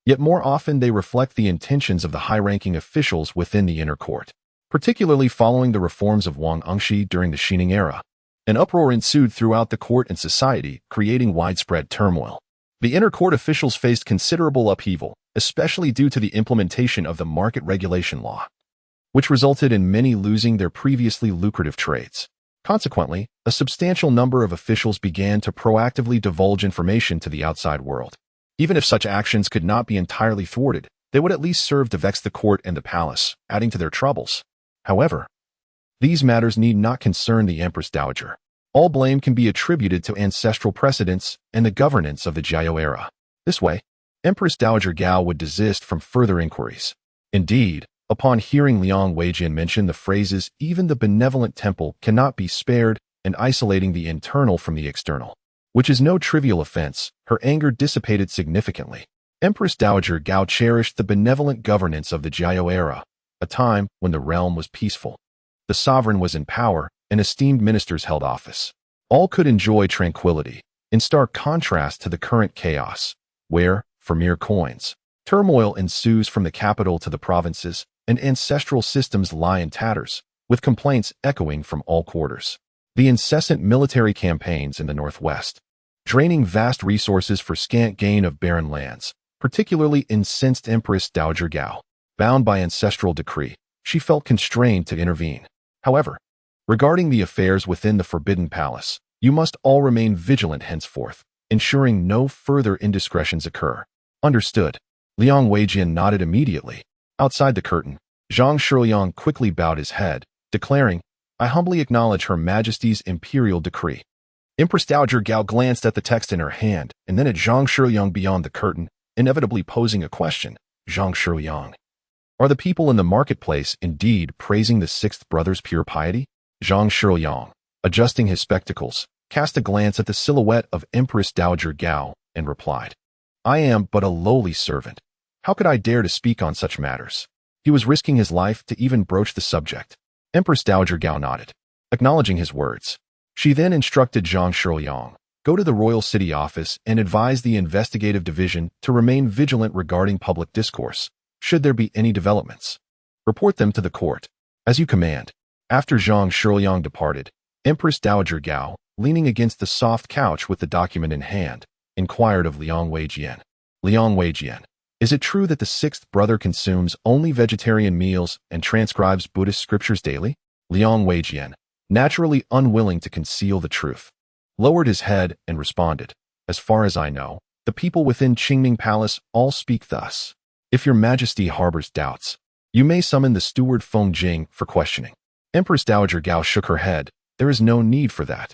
Yet more often they reflect the intentions of the high-ranking officials within the inner court, particularly following the reforms of Wang Engshi during the Ximing era. An uproar ensued throughout the court and society, creating widespread turmoil. The inner court officials faced considerable upheaval, especially due to the implementation of the market regulation law, which resulted in many losing their previously lucrative trades. Consequently, a substantial number of officials began to proactively divulge information to the outside world. Even if such actions could not be entirely thwarted, they would at least serve to vex the court and the palace, adding to their troubles. However, these matters need not concern the Empress Dowager. All blame can be attributed to ancestral precedents and the governance of the Jiao era. This way, Empress Dowager Gao would desist from further inquiries. Indeed, upon hearing Liang Weijian mention the phrases "even the benevolent temple cannot be spared" and isolating the internal from the external, which is no trivial offense, her anger dissipated significantly. Empress Dowager Gao cherished the benevolent governance of the Jiao era, a time when the realm was peaceful. The sovereign was in power, and esteemed ministers held office. All could enjoy tranquility, in stark contrast to the current chaos, where, for mere coins, turmoil ensues from the capital to the provinces, and ancestral systems lie in tatters, with complaints echoing from all quarters. The incessant military campaigns in the northwest, draining vast resources for scant gain of barren lands, particularly incensed Empress Dowager Gao. Bound by ancestral decree, she felt constrained to intervene. However, regarding the affairs within the Forbidden Palace, you must all remain vigilant henceforth, ensuring no further indiscretions occur. Understood. Liang Weijian nodded immediately. Outside the curtain, Zhang Shiliang quickly bowed his head, declaring, "I humbly acknowledge Her Majesty's imperial decree." Empress Dowager Gao glanced at the text in her hand and then at Zhang Shiliang beyond the curtain, inevitably posing a question. Zhang Shiliang, are the people in the marketplace indeed praising the sixth brother's pure piety? Zhang Shiliang, adjusting his spectacles, cast a glance at the silhouette of Empress Dowager Gao and replied, "I am but a lowly servant. How could I dare to speak on such matters?" He was risking his life to even broach the subject. Empress Dowager Gao nodded, acknowledging his words. She then instructed Zhang Shiliang, "Go to the royal city office and advise the investigative division to remain vigilant regarding public discourse. Should there be any developments, report them to the court, as you command." After Zhang Shiliang departed, Empress Dowager Gao, leaning against the soft couch with the document in hand, inquired of Liang Weijian. "Liang Weijian, is it true that the sixth brother consumes only vegetarian meals and transcribes Buddhist scriptures daily?" Liang Weijian, naturally unwilling to conceal the truth, lowered his head and responded, "As far as I know, the people within Qingming Palace all speak thus. If your majesty harbors doubts, you may summon the steward Feng Jing for questioning." Empress Dowager Gao shook her head. "There is no need for that.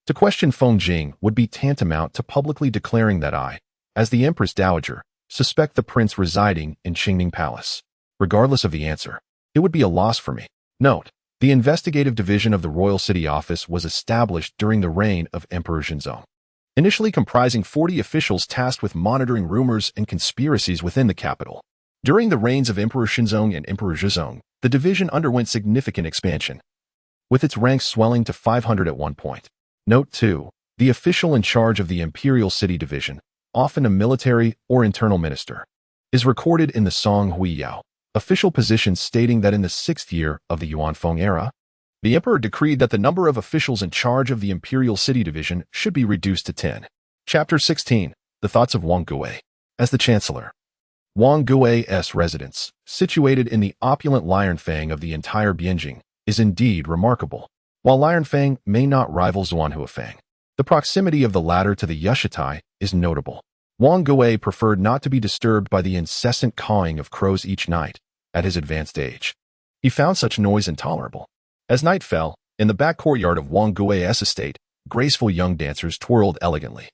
To question Feng Jing would be tantamount to publicly declaring that I, as the Empress Dowager, suspect the prince residing in Qingming Palace. Regardless of the answer, it would be a loss for me." Note: the investigative division of the Royal City Office was established during the reign of Emperor Zhenzong, initially comprising 40 officials tasked with monitoring rumors and conspiracies within the capital. During the reigns of Emperor Shenzong and Emperor Zhezong, the division underwent significant expansion, with its ranks swelling to 500 at one point. Note 2. The official in charge of the Imperial City Division, often a military or internal minister, is recorded in the Song Huiyao, official position stating that in the 6th year of the Yuanfeng era, the emperor decreed that the number of officials in charge of the Imperial City Division should be reduced to 10. Chapter 16. The Thoughts of Wang Gui. As the Chancellor, Wang Gui's residence, situated in the opulent Lianfang of the entire Bianjing, is indeed remarkable. While Lianfang may not rival Zhuanhuafang, the proximity of the latter to the Yushitai is notable. Wang Gui preferred not to be disturbed by the incessant cawing of crows each night. At his advanced age, he found such noise intolerable. As night fell, in the back courtyard of Wang Gui's estate, graceful young dancers twirled elegantly.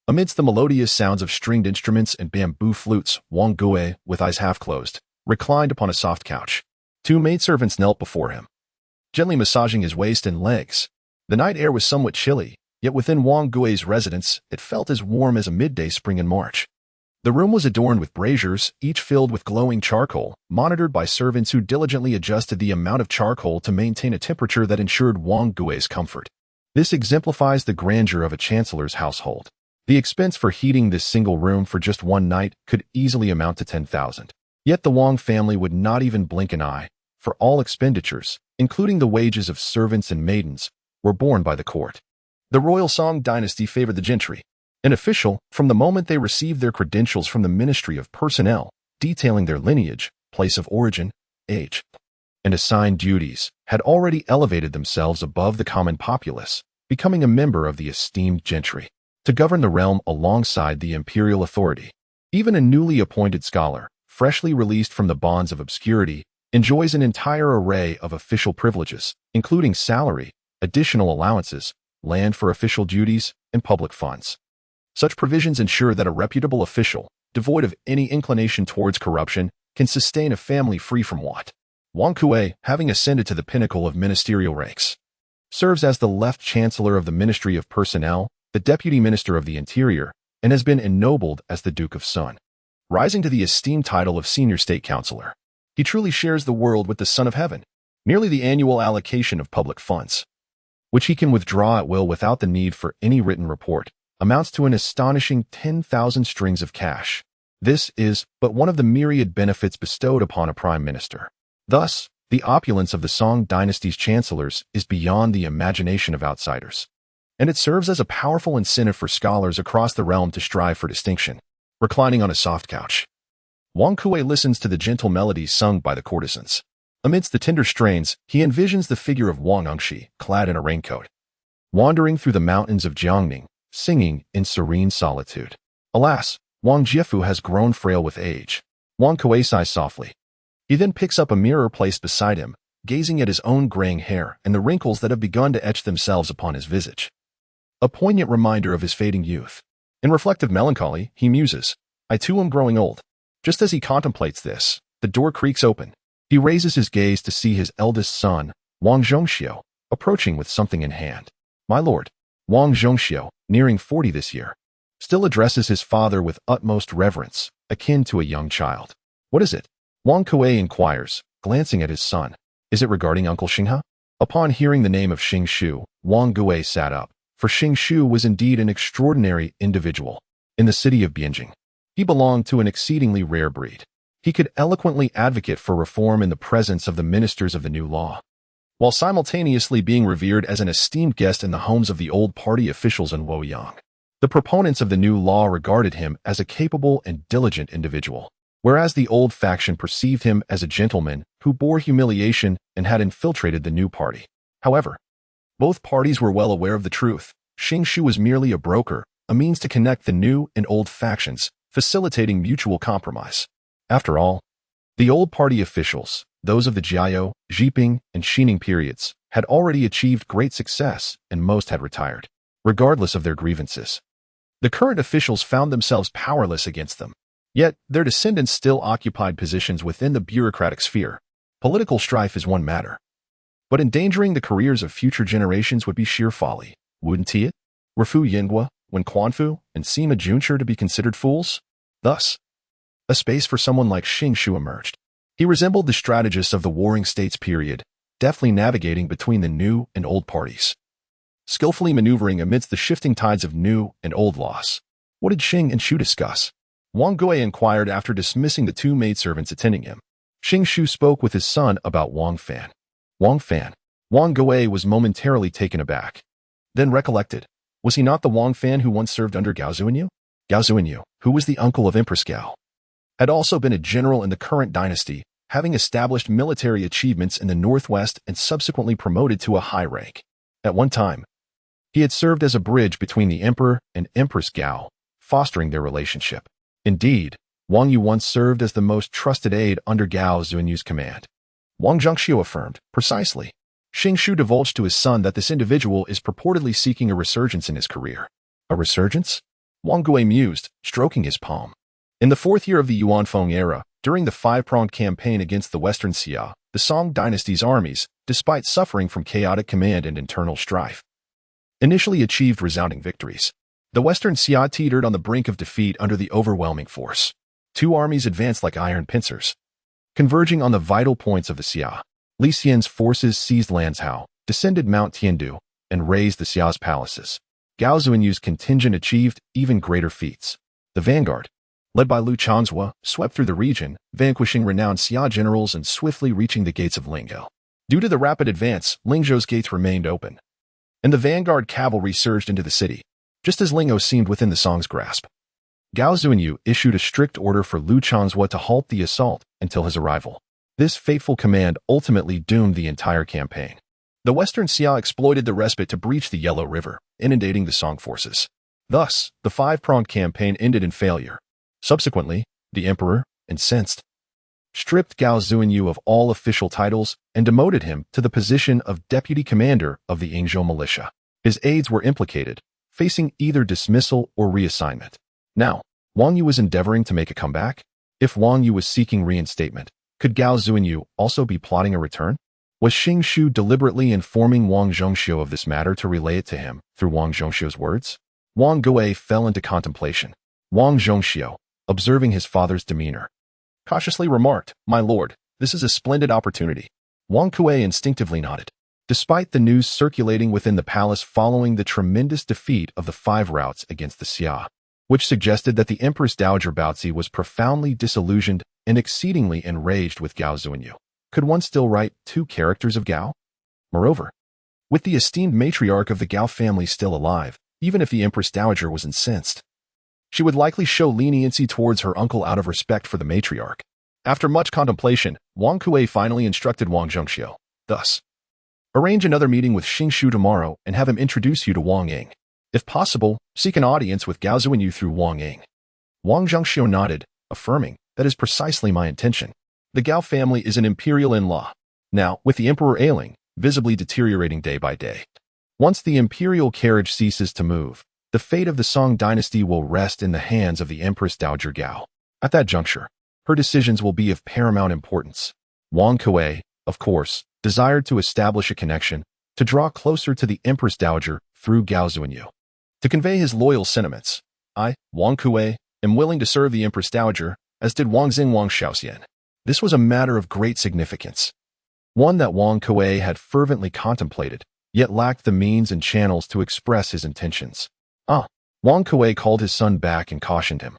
Amidst the melodious sounds of stringed instruments and bamboo flutes, Wang Gui, with eyes half closed, reclined upon a soft couch. Two maidservants knelt before him, gently massaging his waist and legs. The night air was somewhat chilly, yet within Wang Gui's residence, it felt as warm as a midday spring in March. The room was adorned with braziers, each filled with glowing charcoal, monitored by servants who diligently adjusted the amount of charcoal to maintain a temperature that ensured Wang Gui's comfort. This exemplifies the grandeur of a chancellor's household. The expense for heating this single room for just one night could easily amount to 10,000. Yet the Wang family would not even blink an eye, for all expenditures, including the wages of servants and maidens, were borne by the court. The royal Song Dynasty favored the gentry. An official, from the moment they received their credentials from the Ministry of Personnel, detailing their lineage, place of origin, age, and assigned duties, had already elevated themselves above the common populace, becoming a member of the esteemed gentry, to govern the realm alongside the imperial authority. Even a newly appointed scholar, freshly released from the bonds of obscurity, enjoys an entire array of official privileges, including salary, additional allowances, land for official duties, and public funds. Such provisions ensure that a reputable official, devoid of any inclination towards corruption, can sustain a family free from want. Wang Gui, having ascended to the pinnacle of ministerial ranks, serves as the left chancellor of the Ministry of Personnel, the deputy minister of the Interior, and has been ennobled as the Duke of Sun, rising to the esteemed title of senior state counselor. He truly shares the world with the Son of Heaven, nearly the annual allocation of public funds, which he can withdraw at will without the need for any written report, amounts to an astonishing 10,000 strings of cash. This is but one of the myriad benefits bestowed upon a prime minister. Thus, the opulence of the Song Dynasty's chancellors is beyond the imagination of outsiders, and it serves as a powerful incentive for scholars across the realm to strive for distinction. Reclining on a soft couch, Wang Gui listens to the gentle melodies sung by the courtesans. Amidst the tender strains, he envisions the figure of Wang Engshi, clad in a raincoat, wandering through the mountains of Jiangning, singing in serene solitude. Alas, Wang Jiafu has grown frail with age. Wang Gui sighs softly, He then picks up a mirror placed beside him, gazing at his own graying hair and the wrinkles that have begun to etch themselves upon his visage. A poignant reminder of his fading youth. In reflective melancholy, he muses, I too am growing old. Just as he contemplates this, the door creaks open. He raises his gaze to see his eldest son, Wang Zhongxiu, approaching with something in hand. My lord, Wang Zhongxiu, nearing 40 this year, still addresses his father with utmost reverence, akin to a young child. What is it? Wang Kuei inquires, glancing at his son. Is it regarding Uncle Xinghe? Upon hearing the name of Xing Shu, Wang Kuei sat up, for Xing Shu was indeed an extraordinary individual. In the city of Bianjing, he belonged to an exceedingly rare breed. He could eloquently advocate for reform in the presence of the ministers of the new law, while simultaneously being revered as an esteemed guest in the homes of the old party officials in Luoyang. The proponents of the new law regarded him as a capable and diligent individual, whereas the old faction perceived him as a gentleman who bore humiliation and had infiltrated the new party. However, both parties were well aware of the truth. Xing Shu was merely a broker, a means to connect the new and old factions, facilitating mutual compromise. After all, the old party officials, those of the Jiao, Jiping, and Xining periods, had already achieved great success and most had retired, regardless of their grievances. The current officials found themselves powerless against them. Yet, their descendants still occupied positions within the bureaucratic sphere. Political strife is one matter, but endangering the careers of future generations would be sheer folly, wouldn't it? Were Fu Yinghua, Wen Quanfu, and Sima Junshi to be considered fools? Thus, a space for someone like Xing Shu emerged. He resembled the strategists of the Warring States period, deftly navigating between the new and old parties, skillfully maneuvering amidst the shifting tides of new and old laws. What did Xing and Shu discuss? Wang Gui inquired after dismissing the two maidservants attending him. Xing Shu spoke with his son about Wang Fan. Wang Fan. Wang Gui was momentarily taken aback, then recollected. Was he not the Wang Fan who once served under Gao Zuinyu? Gao Zuinyu, who was the uncle of Empress Gao, had also been a general in the current dynasty, having established military achievements in the northwest and subsequently promoted to a high rank. At one time, he had served as a bridge between the emperor and Empress Gao, fostering their relationship. Indeed, Wang Yu once served as the most trusted aide under Gao Zuinyu's command. Wang Zhongxiu affirmed, precisely. Xing Shu divulged to his son that this individual is purportedly seeking a resurgence in his career. A resurgence? Wang Gui mused, stroking his palm. In the fourth year of the Yuanfeng era, during the five-pronged campaign against the Western Xia, the Song Dynasty's armies, despite suffering from chaotic command and internal strife, initially achieved resounding victories. The Western Xia teetered on the brink of defeat under the overwhelming force. Two armies advanced like iron pincers, converging on the vital points of the Xia. Li Xian's forces seized Lanzhou, descended Mount Tiandu, and razed the Xia's palaces. Gao Zuinyu's contingent achieved even greater feats. The vanguard, led by Lu Chanzhua, swept through the region, vanquishing renowned Xia generals and swiftly reaching the gates of Lingzhou. Due to the rapid advance, Lingzhou's gates remained open, and the vanguard cavalry surged into the city, just as Lingzhou seemed within the Song's grasp. Gao Zuinyu issued a strict order for Lu Chanzhua to halt the assault until his arrival. This fateful command ultimately doomed the entire campaign. The Western Xia exploited the respite to breach the Yellow River, inundating the Song forces. Thus, the five-pronged campaign ended in failure. Subsequently, the emperor, incensed, stripped Gao Zuinyu of all official titles and demoted him to the position of deputy commander of the Yingzhou militia. His aides were implicated, facing either dismissal or reassignment. Now, Wang Yu was endeavoring to make a comeback? If Wang Yu was seeking reinstatement, could Gao Zuinyu also be plotting a return? Was Xing Shu deliberately informing Wang Zhongxiu of this matter to relay it to him through Wang Zhongxiu's words? Wang Gui fell into contemplation. Wang Zhongxiu, observing his father's demeanor, cautiously remarked, My lord, this is a splendid opportunity. Wang Kuei instinctively nodded. Despite the news circulating within the palace following the tremendous defeat of the five routes against the Xia, which suggested that the Empress Dowager Baozi was profoundly disillusioned and exceedingly enraged with Gao Zuinyu, could one still write two characters of Gao? Moreover, with the esteemed matriarch of the Gao family still alive, even if the Empress Dowager was incensed, she would likely show leniency towards her uncle out of respect for the matriarch. After much contemplation, Wang Kuei finally instructed Wang Zhongxiu, thus, arrange another meeting with Xing Shu tomorrow and have him introduce you to Wang Ying. If possible, seek an audience with Gao Zuinyu through Wang Ying. Wang Zhongxiu nodded, affirming, that is precisely my intention. The Gao family is an imperial in-law. Now, with the emperor ailing, visibly deteriorating day by day. Once the imperial carriage ceases to move, the fate of the Song Dynasty will rest in the hands of the Empress Dowager Gao. At that juncture, her decisions will be of paramount importance. Wang Kuei, of course, desired to establish a connection, to draw closer to the Empress Dowager through Gao Zuanyu. To convey his loyal sentiments, I, Wang Kuei, am willing to serve the Empress Dowager, as did Wang Xing Wang Shaoxian. This was a matter of great significance. One that Wang Kuei had fervently contemplated, yet lacked the means and channels to express his intentions. Wang Kuei called his son back and cautioned him.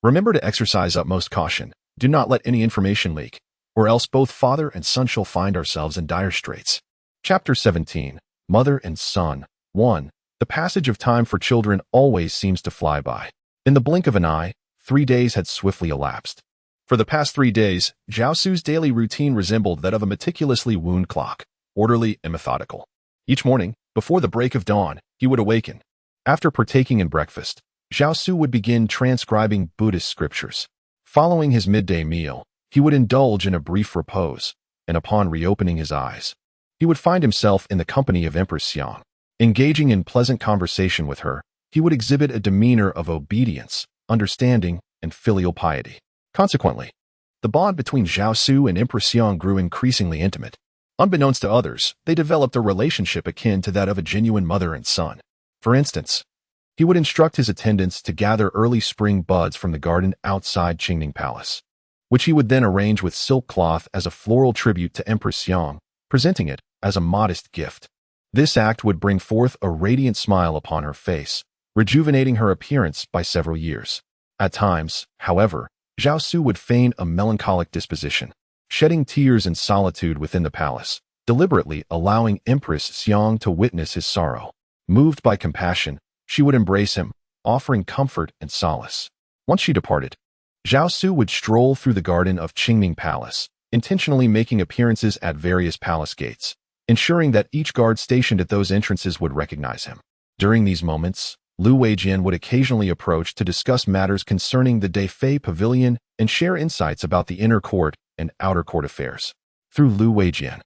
Remember to exercise utmost caution. Do not let any information leak, or else both father and son shall find ourselves in dire straits. Chapter 17. Mother and Son. 1. The passage of time for children always seems to fly by. In the blink of an eye, 3 days had swiftly elapsed. For the past 3 days, Zhao Xu's daily routine resembled that of a meticulously wound clock, orderly and methodical. Each morning, before the break of dawn, he would awaken. After partaking in breakfast, Zhao Xu would begin transcribing Buddhist scriptures. Following his midday meal, he would indulge in a brief repose, and upon reopening his eyes, he would find himself in the company of Empress Xiang. Engaging in pleasant conversation with her, he would exhibit a demeanor of obedience, understanding, and filial piety. Consequently, the bond between Zhao Xu and Empress Xiang grew increasingly intimate. Unbeknownst to others, they developed a relationship akin to that of a genuine mother and son. For instance, he would instruct his attendants to gather early spring buds from the garden outside Qingning Palace, which he would then arrange with silk cloth as a floral tribute to Empress Xiang, presenting it as a modest gift. This act would bring forth a radiant smile upon her face, rejuvenating her appearance by several years. At times, however, Zhao Xu would feign a melancholic disposition, shedding tears in solitude within the palace, deliberately allowing Empress Xiang to witness his sorrow. Moved by compassion, she would embrace him, offering comfort and solace. Once she departed, Zhao Xu would stroll through the garden of Qingning Palace, intentionally making appearances at various palace gates, ensuring that each guard stationed at those entrances would recognize him. During these moments, Lu Weijian would occasionally approach to discuss matters concerning the Defei Pavilion and share insights about the inner court and outer court affairs. Through Lu Weijian,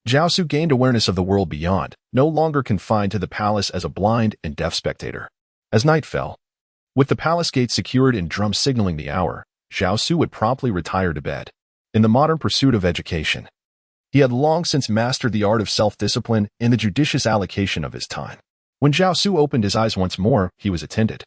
Zhao Xu gained awareness of the world beyond, no longer confined to the palace as a blind and deaf spectator. As night fell, with the palace gates secured and drums signaling the hour, Zhao Xu would promptly retire to bed. In the modern pursuit of education, he had long since mastered the art of self-discipline and the judicious allocation of his time. When Zhao Xu opened his eyes once more, he was attended,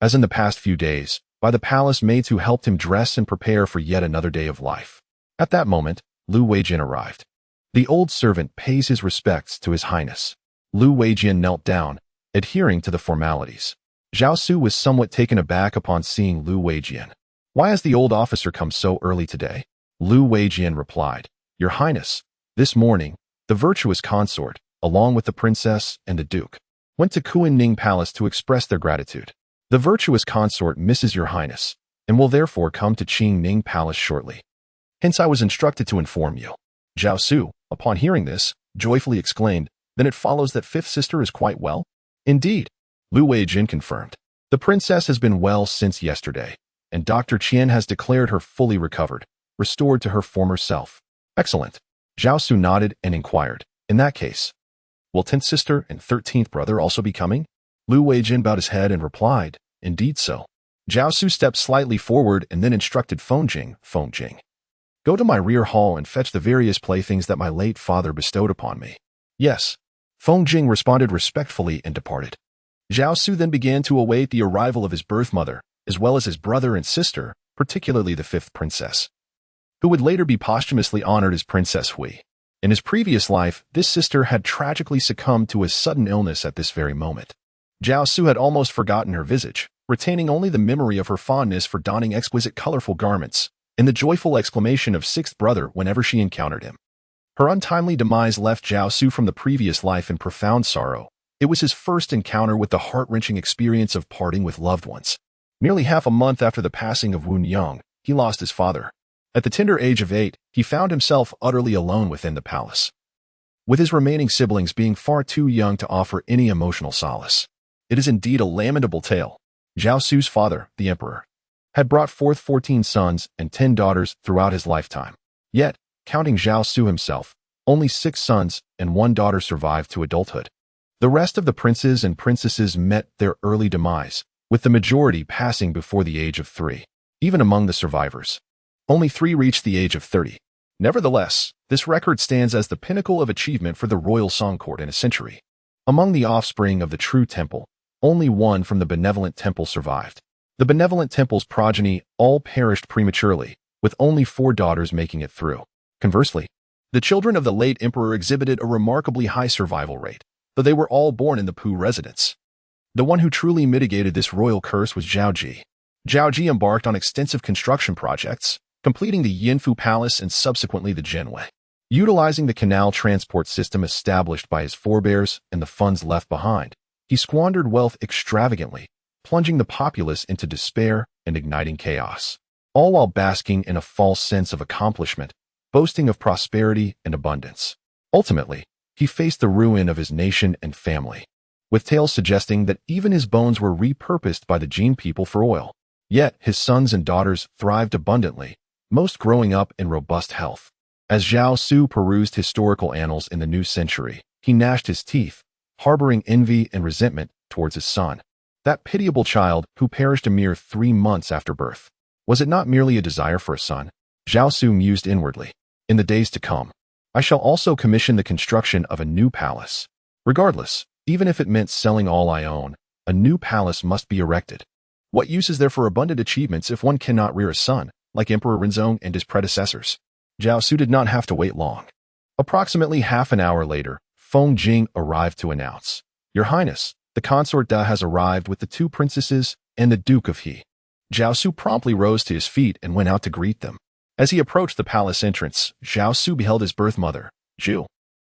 as in the past few days, by the palace maids who helped him dress and prepare for yet another day of life. At that moment, Lu Weijian arrived. The old servant pays his respects to His Highness. Lu Weijian knelt down, adhering to the formalities. Zhao Xu was somewhat taken aback upon seeing Lu Weijian. Why has the old officer come so early today? Lu Weijian replied, Your Highness, this morning, the virtuous consort, along with the princess and the duke, went to Kuan-Ning Palace to express their gratitude. The virtuous consort misses Your Highness, and will therefore come to Qingning Palace shortly. Hence I was instructed to inform you. Zhao Xu, upon hearing this, joyfully exclaimed, Then it follows that fifth sister is quite well? Indeed, Lu Weijin confirmed. The princess has been well since yesterday, and Dr. Qian has declared her fully recovered, restored to her former self. Excellent. Zhao Xu nodded and inquired, In that case, will 10th sister and 13th brother also be coming? Lu Weijin bowed his head and replied, Indeed so. Zhao Xu stepped slightly forward and then instructed Fengjing, Go to my rear hall and fetch the various playthings that my late father bestowed upon me. Yes. Fengjing responded respectfully and departed. Zhao Xu then began to await the arrival of his birth mother, as well as his brother and sister, particularly the fifth princess, who would later be posthumously honored as Princess Hui. In his previous life, this sister had tragically succumbed to a sudden illness at this very moment. Zhao Xu had almost forgotten her visage, retaining only the memory of her fondness for donning exquisite colorful garments, and the joyful exclamation of sixth brother whenever she encountered him. Her untimely demise left Zhao Xu from the previous life in profound sorrow. It was his first encounter with the heart-wrenching experience of parting with loved ones. Nearly half a month after the passing of Wu Yang, he lost his father. At the tender age of 8, he found himself utterly alone within the palace, with his remaining siblings being far too young to offer any emotional solace. It is indeed a lamentable tale. Zhao Xu's father, the emperor, had brought forth 14 sons and 10 daughters throughout his lifetime. Yet, counting Zhao Xu himself, only 6 sons and 1 daughter survived to adulthood. The rest of the princes and princesses met their early demise, with the majority passing before the age of 3. Even among the survivors, only 3 reached the age of 30. Nevertheless, this record stands as the pinnacle of achievement for the royal Song court in a century. Among the offspring of the true temple, only 1 from the benevolent temple survived. The benevolent temple's progeny all perished prematurely, with only 4 daughters making it through. Conversely, the children of the late emperor exhibited a remarkably high survival rate, though they were all born in the Pu residence. The one who truly mitigated this royal curse was Zhao Ji. Zhao Ji embarked on extensive construction projects, completing the Yinfu Palace and subsequently the Jinwei. Utilizing the canal transport system established by his forebears and the funds left behind, he squandered wealth extravagantly, plunging the populace into despair and igniting chaos, all while basking in a false sense of accomplishment, boasting of prosperity and abundance. Ultimately, he faced the ruin of his nation and family, with tales suggesting that even his bones were repurposed by the Jin people for oil. Yet his sons and daughters thrived abundantly, most growing up in robust health. As Zhao Xu perused historical annals in the new century, he gnashed his teeth, harboring envy and resentment towards his son, that pitiable child who perished a mere 3 months after birth. Was it not merely a desire for a son? Zhao Xu mused inwardly. In the days to come, I shall also commission the construction of a new palace. Regardless, even if it meant selling all I own, a new palace must be erected. What use is there for abundant achievements if one cannot rear a son, like Emperor Renzong and his predecessors? Zhao Xu did not have to wait long. Approximately half an hour later, Feng Jing arrived to announce, "Your Highness, the consort Da has arrived with the 2 princesses and the Duke of He." Zhao Xu promptly rose to his feet and went out to greet them. As he approached the palace entrance, Zhao Xu beheld his birth mother, Zhu.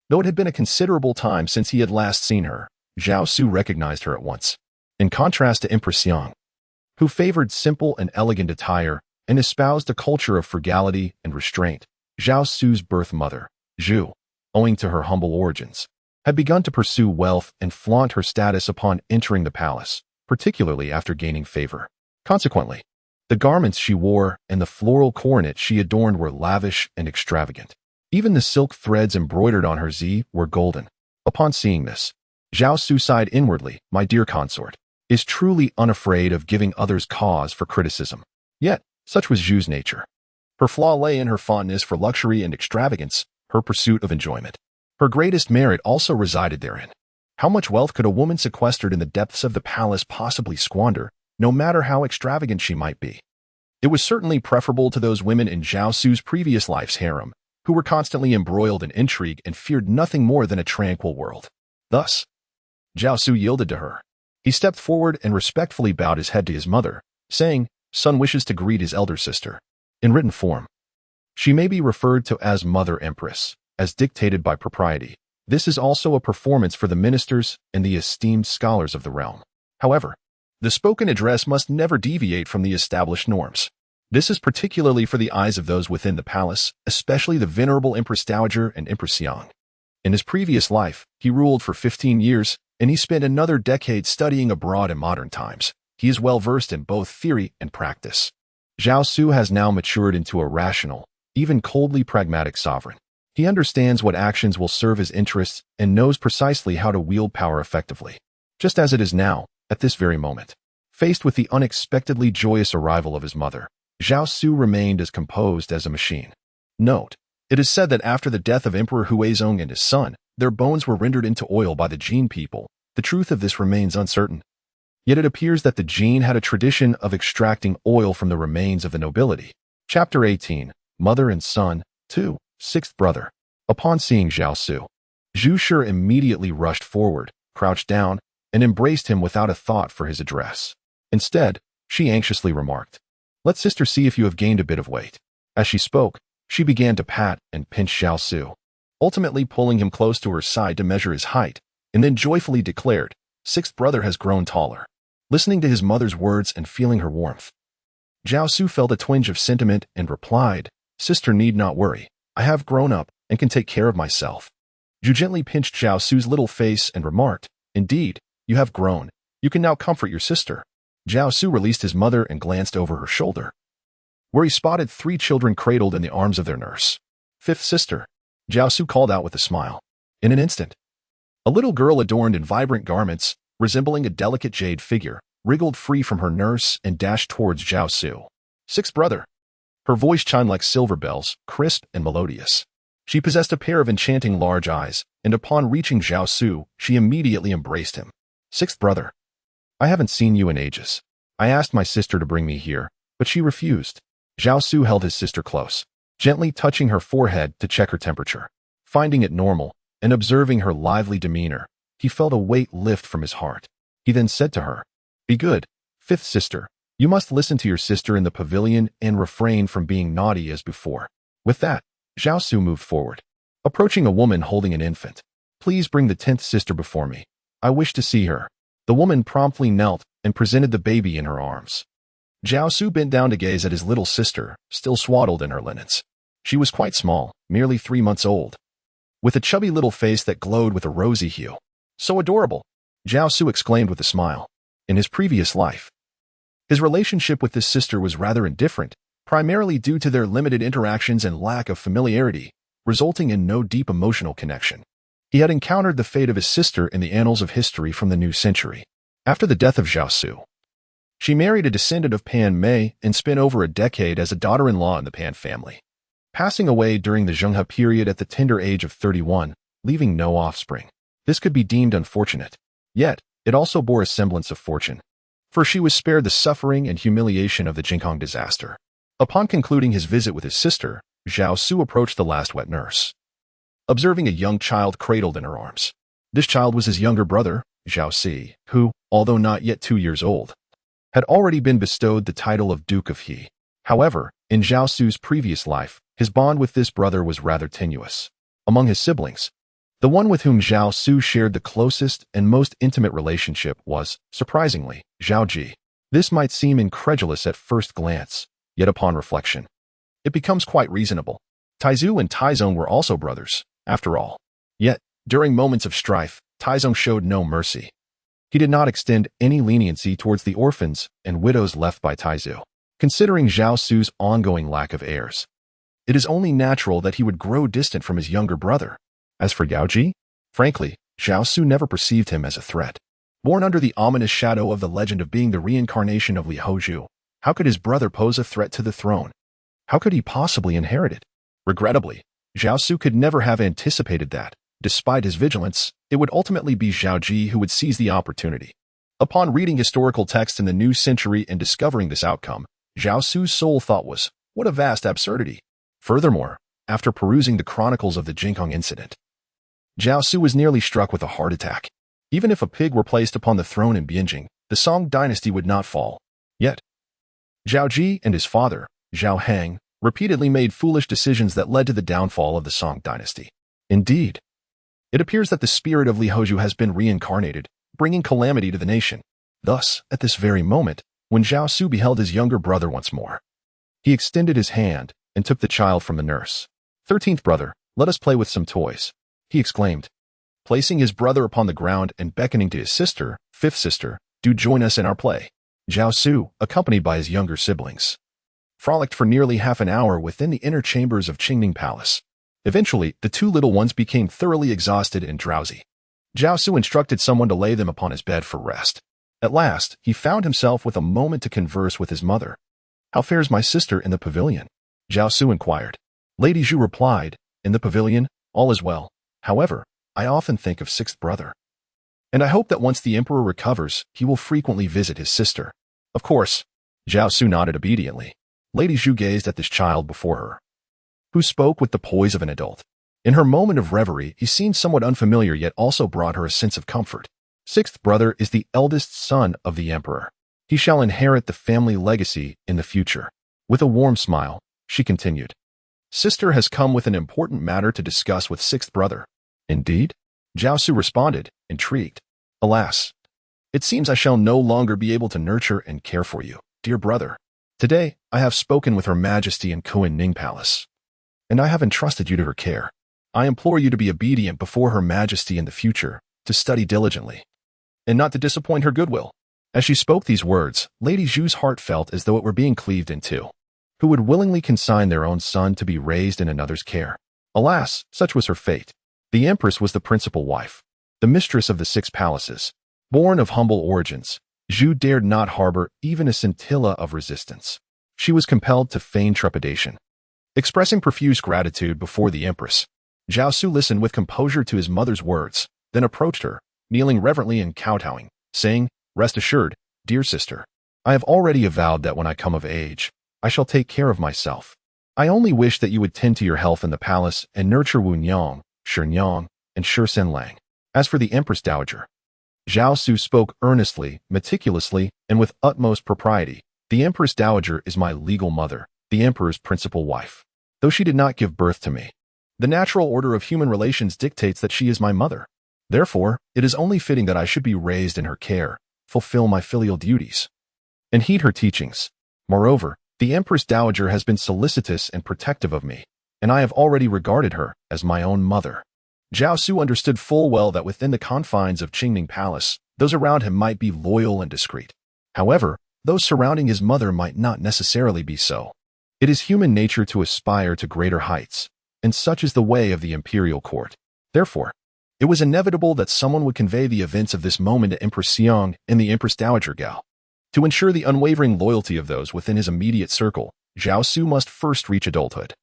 Though it had been a considerable time since he had last seen her, Zhao Xu recognized her at once. In contrast to Empress Yang, who favored simple and elegant attire and espoused a culture of frugality and restraint, Zhao Xu's birth mother, Zhu, owing to her humble origins, had begun to pursue wealth and flaunt her status upon entering the palace, particularly after gaining favor. Consequently, the garments she wore and the floral coronet she adorned were lavish and extravagant. Even the silk threads embroidered on her zi were golden. Upon seeing this, Zhao Xu sighed inwardly, "My dear consort is truly unafraid of giving others cause for criticism." Yet, such was Zhu's nature. Her flaw lay in her fondness for luxury and extravagance, her pursuit of enjoyment. Her greatest merit also resided therein. How much wealth could a woman sequestered in the depths of the palace possibly squander, no matter how extravagant she might be? It was certainly preferable to those women in Zhao Xu's previous life's harem, who were constantly embroiled in intrigue and feared nothing more than a tranquil world. Thus, Zhao Xu yielded to her. He stepped forward and respectfully bowed his head to his mother, saying, "Son wishes to greet his elder sister." In written form, she may be referred to as Mother Empress, as dictated by propriety. This is also a performance for the ministers and the esteemed scholars of the realm. However, the spoken address must never deviate from the established norms. This is particularly for the eyes of those within the palace, especially the venerable Empress Dowager and Empress Yang. In his previous life, he ruled for 15 years, and he spent another decade studying abroad in modern times. He is well versed in both theory and practice. Zhao Xu has now matured into a rational, even coldly pragmatic sovereign. He understands what actions will serve his interests and knows precisely how to wield power effectively. Just as it is now, at this very moment. Faced with the unexpectedly joyous arrival of his mother, Zhao Xu remained as composed as a machine. Note, it is said that after the death of Emperor Huizong and his son, their bones were rendered into oil by the Jin people. The truth of this remains uncertain. Yet it appears that the Jin had a tradition of extracting oil from the remains of the nobility. Chapter 18, Mother and Son, 2, 6th Brother. Upon seeing Zhao Xu, Zhu Shi immediately rushed forward, crouched down, and embraced him without a thought for his address. Instead, she anxiously remarked, "Let sister see if you have gained a bit of weight." As she spoke, she began to pat and pinch Zhao Xu, ultimately pulling him close to her side to measure his height, and then joyfully declared, "6th Brother has grown taller." Listening to his mother's words and feeling her warmth, Zhao Xu felt a twinge of sentiment and replied, "Sister need not worry. I have grown up and can take care of myself." Zhu gently pinched Zhao Xu's little face and remarked, "Indeed, you have grown. You can now comfort your sister." Zhao Xu released his mother and glanced over her shoulder, where he spotted 3 children cradled in the arms of their nurse. Fifth sister, Zhao Xu called out with a smile. In an instant, a little girl adorned in vibrant garments, resembling a delicate jade figure, wriggled free from her nurse and dashed towards Zhao Xu. Sixth brother. Her voice chimed like silver bells, crisp and melodious. She possessed a pair of enchanting large eyes, and upon reaching Zhao Xu, she immediately embraced him. Sixth brother. I haven't seen you in ages. I asked my sister to bring me here, but she refused. Zhao Xu held his sister close, gently touching her forehead to check her temperature. Finding it normal, and observing her lively demeanor, he felt a weight lift from his heart. He then said to her, Be good, fifth sister. You must listen to your sister in the pavilion and refrain from being naughty as before. With that, Zhao Xu moved forward, approaching a woman holding an infant. Please bring the 10th sister before me. I wish to see her. The woman promptly knelt and presented the baby in her arms. Zhao Xu bent down to gaze at his little sister, still swaddled in her linens. She was quite small, merely 3 months old, with a chubby little face that glowed with a rosy hue. So adorable, Zhao Xu exclaimed with a smile. In his previous life, his relationship with this sister was rather indifferent, primarily due to their limited interactions and lack of familiarity, resulting in no deep emotional connection. He had encountered the fate of his sister in the annals of history from the new century. After the death of Zhao Xu, she married a descendant of Pan Mei and spent over a decade as a daughter-in-law in the Pan family, passing away during the Zhenghe period at the tender age of 31, leaving no offspring. This could be deemed unfortunate. Yet, it also bore a semblance of fortune, for she was spared the suffering and humiliation of the Jingkong disaster. Upon concluding his visit with his sister, Zhao Xu approached the last wet nurse, observing a young child cradled in her arms. This child was his younger brother, Zhao Si, who, although not yet 2 years old, had already been bestowed the title of Duke of He. However, in Zhao Xu's previous life, his bond with this brother was rather tenuous. Among his siblings, the one with whom Zhao Xu shared the closest and most intimate relationship was, surprisingly, Zhao Ji. This might seem incredulous at first glance, yet upon reflection, it becomes quite reasonable. Taizu and Taizong were also brothers, after all. Yet, during moments of strife, Taizong showed no mercy. He did not extend any leniency towards the orphans and widows left by Taizu. Considering Zhao Xu's ongoing lack of heirs, it is only natural that he would grow distant from his younger brother. As for Yao Ji, frankly, Zhao Xu never perceived him as a threat. Born under the ominous shadow of the legend of being the reincarnation of Li Hozhu, how could his brother pose a threat to the throne? How could he possibly inherit it? Regrettably, Zhao Xu could never have anticipated that, despite his vigilance, it would ultimately be Zhao Ji who would seize the opportunity. Upon reading historical texts in the new century and discovering this outcome, Zhao Xu's sole thought was, what a vast absurdity. Furthermore, after perusing the chronicles of the Jingkong incident, Zhao Xu was nearly struck with a heart attack. Even if a pig were placed upon the throne in Bianjing, the Song Dynasty would not fall. Yet, Zhao Ji and his father, Zhao Heng, repeatedly made foolish decisions that led to the downfall of the Song Dynasty. Indeed, it appears that the spirit of Li Hozhu has been reincarnated, bringing calamity to the nation. Thus, at this very moment, when Zhao Xu beheld his younger brother once more, he extended his hand and took the child from the nurse. 13th brother, let us play with some toys, he exclaimed, placing his brother upon the ground and beckoning to his sister, 5th sister, do join us in our play. Zhao Xu, accompanied by his younger siblings, frolicked for nearly half an hour within the inner chambers of Qingning Palace. Eventually, the 2 little ones became thoroughly exhausted and drowsy. Zhao Xu instructed someone to lay them upon his bed for rest. At last, he found himself with a moment to converse with his mother. How fares my sister in the pavilion? Zhao Xu inquired. Lady Zhu replied, in the pavilion, all is well. However, I often think of 6th brother, and I hope that once the emperor recovers, he will frequently visit his sister. Of course, Zhao Xu nodded obediently. Lady Zhu gazed at this child before her, who spoke with the poise of an adult. In her moment of reverie, he seemed somewhat unfamiliar yet also brought her a sense of comfort. 6th brother is the eldest son of the emperor. He shall inherit the family legacy in the future. With a warm smile, she continued. Sister has come with an important matter to discuss with 6th brother. Indeed? Zhao Xu responded, intrigued. Alas, it seems I shall no longer be able to nurture and care for you, dear brother. Today, I have spoken with Her Majesty in Kuan-Ning Palace, and I have entrusted you to her care. I implore you to be obedient before Her Majesty in the future, to study diligently, and not to disappoint her goodwill. As she spoke these words, Lady Zhu's heart felt as though it were being cleaved in two. Who would willingly consign their own son to be raised in another's care? Alas, such was her fate. The empress was the principal wife, the mistress of the 6 palaces. Born of humble origins, Zhu dared not harbor even a scintilla of resistance. She was compelled to feign trepidation. Expressing profuse gratitude before the empress, Zhao Xu listened with composure to his mother's words, then approached her, kneeling reverently and kowtowing, saying, "Rest assured, dear sister, I have already avowed that when I come of age, I shall take care of myself. I only wish that you would tend to your health in the palace and nurture Wu Nyang, Shi Nyang, and Shi Senlang. As for the Empress Dowager," Zhao Xu spoke earnestly, meticulously, and with utmost propriety. "The Empress Dowager is my legal mother, the Emperor's principal wife. Though she did not give birth to me, the natural order of human relations dictates that she is my mother. Therefore, it is only fitting that I should be raised in her care, fulfill my filial duties, and heed her teachings. Moreover, the Empress Dowager has been solicitous and protective of me, and I have already regarded her as my own mother." Zhao Xu understood full well that within the confines of Qingning Palace, those around him might be loyal and discreet. However, those surrounding his mother might not necessarily be so. It is human nature to aspire to greater heights, and such is the way of the imperial court. Therefore, it was inevitable that someone would convey the events of this moment to Empress Xiang and the Empress Dowager Gao. To ensure the unwavering loyalty of those within his immediate circle, Zhao Xu must first reach adulthood.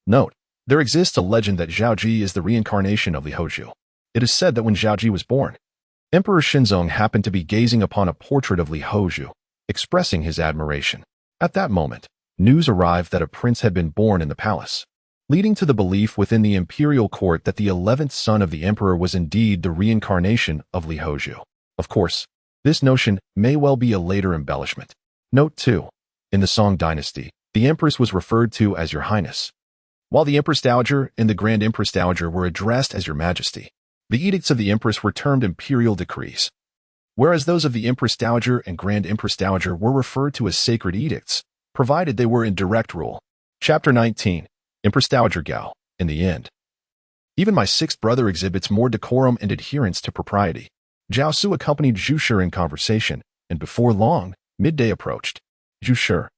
Note, there exists a legend that Zhao Ji is the reincarnation of Li Hozhu. It is said that when Zhao Ji was born, Emperor Shenzong happened to be gazing upon a portrait of Li Hozhu, expressing his admiration. At that moment, news arrived that a prince had been born in the palace, leading to the belief within the imperial court that the 11th son of the emperor was indeed the reincarnation of Li Hozhu. Of course, this notion may well be a later embellishment. Note 2. In the Song Dynasty, the empress was referred to as Your Highness, while the Empress Dowager and the Grand Empress Dowager were addressed as Your Majesty. The edicts of the empress were termed imperial decrees, whereas those of the Empress Dowager and Grand Empress Dowager were referred to as sacred edicts, provided they were in direct rule. Chapter 19. Empress Dowager Gao. In the end, even my 6th brother exhibits more decorum and adherence to propriety. Zhao Xu accompanied Zhu Shi in conversation, and before long, midday approached. Zhu Shi,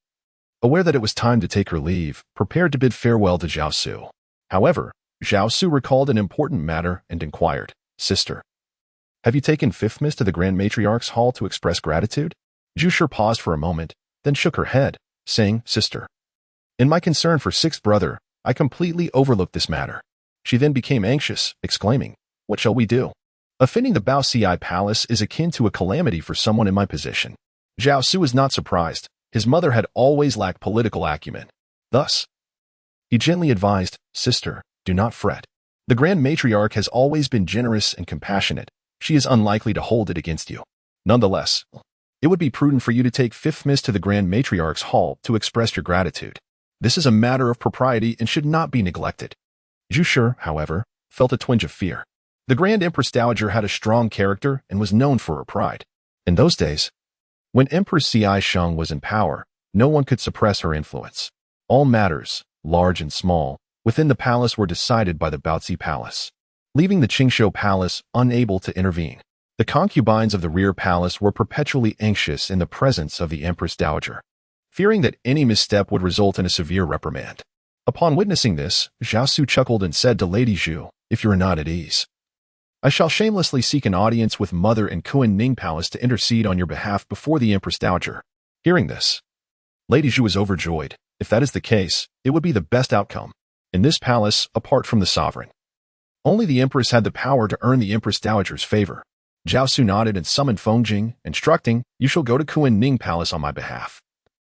aware that it was time to take her leave, prepared to bid farewell to Zhao Xu. However, Zhao Xu recalled an important matter and inquired, "Sister, have you taken 5th Miss to the Grand Matriarch's Hall to express gratitude?" Zhu Shi paused for a moment, then shook her head, saying, "Sister, in my concern for 6th brother, I completely overlooked this matter." She then became anxious, exclaiming, "What shall we do? Offending the Bao Ci Palace is akin to a calamity for someone in my position." Zhao Xu was not surprised. His mother had always lacked political acumen. Thus, he gently advised, "Sister, do not fret. The Grand Matriarch has always been generous and compassionate. She is unlikely to hold it against you. Nonetheless, it would be prudent for you to take 5th Miss to the Grand Matriarch's Hall to express your gratitude. This is a matter of propriety and should not be neglected." Zhu Shi, however, felt a twinge of fear. The Grand Empress Dowager had a strong character and was known for her pride. In those days, when Empress Ci Sheng was in power, no one could suppress her influence. All matters, large and small, within the palace were decided by the Baozi Palace, leaving the Qingshou Palace unable to intervene. The concubines of the rear palace were perpetually anxious in the presence of the Empress Dowager, fearing that any misstep would result in a severe reprimand. Upon witnessing this, Zhao Xu chuckled and said to Lady Zhu, "If you are not at ease, I shall shamelessly seek an audience with Mother in Kunning Palace to intercede on your behalf before the Empress Dowager." Hearing this, Lady Zhu was overjoyed. If that is the case, it would be the best outcome. In this palace, apart from the sovereign, only the Empress had the power to earn the Empress Dowager's favor. Zhao Xu nodded and summoned Feng Jing, instructing, "You shall go to Kunning Palace on my behalf.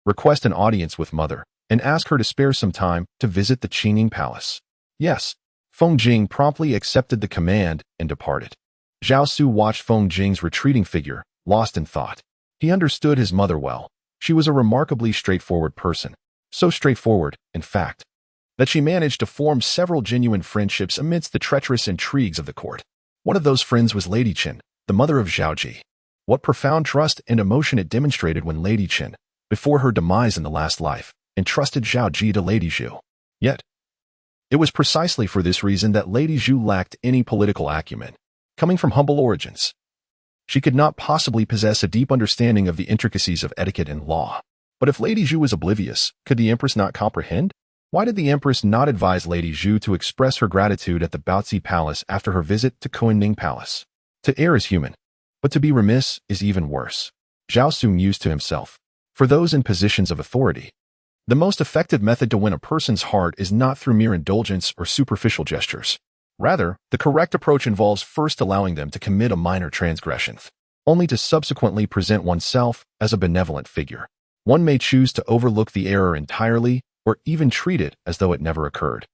Request an audience with Mother, and ask her to spare some time to visit the Qingning Palace." Yes. Feng Jing promptly accepted the command and departed. Zhao Xu watched Feng Jing's retreating figure, lost in thought. He understood his mother well. She was a remarkably straightforward person. So straightforward, in fact, that she managed to form several genuine friendships amidst the treacherous intrigues of the court. One of those friends was Lady Qin, the mother of Zhao Ji. What profound trust and emotion it demonstrated when Lady Qin, before her demise in the last life, entrusted Zhao Ji to Lady Zhu. Yet, it was precisely for this reason that Lady Zhu lacked any political acumen. Coming from humble origins, she could not possibly possess a deep understanding of the intricacies of etiquette and law. But if Lady Zhu was oblivious, could the Empress not comprehend? Why did the Empress not advise Lady Zhu to express her gratitude at the Baozi Palace after her visit to Kunning Palace? To err is human, but to be remiss is even worse. Zhao Xu mused to himself. For those in positions of authority, the most effective method to win a person's heart is not through mere indulgence or superficial gestures. Rather, the correct approach involves first allowing them to commit a minor transgression, only to subsequently present oneself as a benevolent figure. One may choose to overlook the error entirely or even treat it as though it never occurred,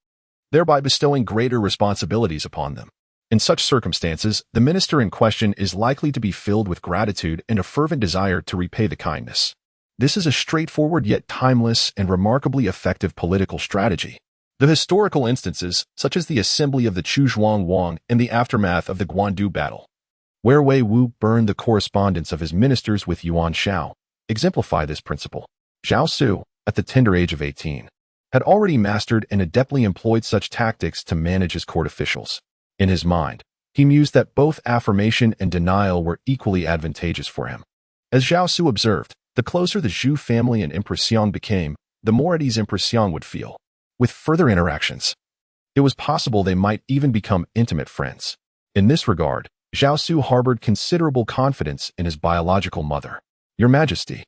thereby bestowing greater responsibilities upon them. In such circumstances, the minister in question is likely to be filled with gratitude and a fervent desire to repay the kindness. This is a straightforward yet timeless and remarkably effective political strategy. The historical instances, such as the assembly of the Chuzhuang Wang and the aftermath of the Guandu battle, where Wei Wu burned the correspondence of his ministers with Yuan Shao, exemplify this principle. Zhao Xu, at the tender age of 18, had already mastered and adeptly employed such tactics to manage his court officials. In his mind, he mused that both affirmation and denial were equally advantageous for him. As Zhao Xu observed, the closer the Zhu family and Empress Xiang became, the more at ease Empress Xiang would feel. With further interactions, it was possible they might even become intimate friends. In this regard, Zhao Xu harbored considerable confidence in his biological mother. Your Majesty.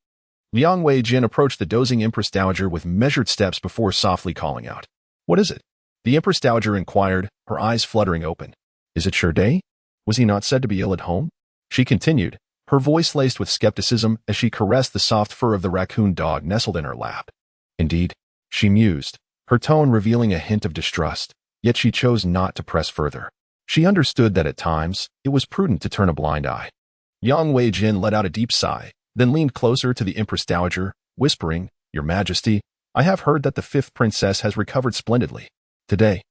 Liang Weijin approached the dozing Empress Dowager with measured steps before softly calling out. What is it? The Empress Dowager inquired, her eyes fluttering open. Is it your day? Was he not said to be ill at home? She continued, her voice laced with skepticism as she caressed the soft fur of the raccoon dog nestled in her lap. Indeed, she mused, her tone revealing a hint of distrust, yet she chose not to press further. She understood that at times, it was prudent to turn a blind eye. Yang Weijin let out a deep sigh, then leaned closer to the Empress Dowager, whispering, Your Majesty, I have heard that the fifth princess has recovered splendidly. Today,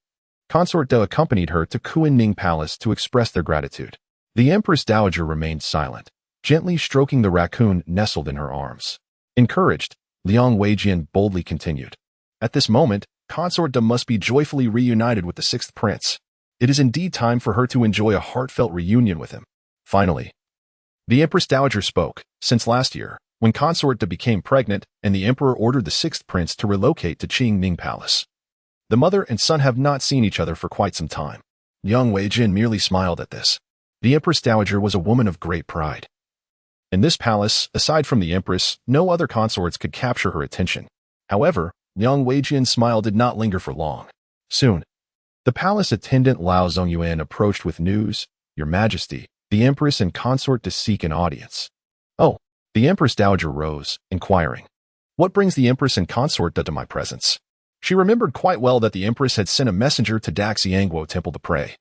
Consort De accompanied her to Kunning Palace to express their gratitude. The Empress Dowager remained silent, gently stroking the raccoon nestled in her arms. Encouraged, Liang Weijin boldly continued. At this moment, Consort De must be joyfully reunited with the sixth prince. It is indeed time for her to enjoy a heartfelt reunion with him. Finally, the Empress Dowager spoke. Since last year, when Consort De became pregnant and the emperor ordered the sixth prince to relocate to Qingning Palace, the mother and son have not seen each other for quite some time. Liang Weijin merely smiled at this. The Empress Dowager was a woman of great pride. In this palace, aside from the empress, no other consorts could capture her attention. However, Liang Weijin's smile did not linger for long. Soon, the palace attendant Lao Zongyuan approached with news. Your Majesty, the empress and consort to seek an audience. Oh, the Empress Dowager rose, inquiring. What brings the empress and consort to my presence? She remembered quite well that the empress had sent a messenger to Daxiangguo Temple to pray,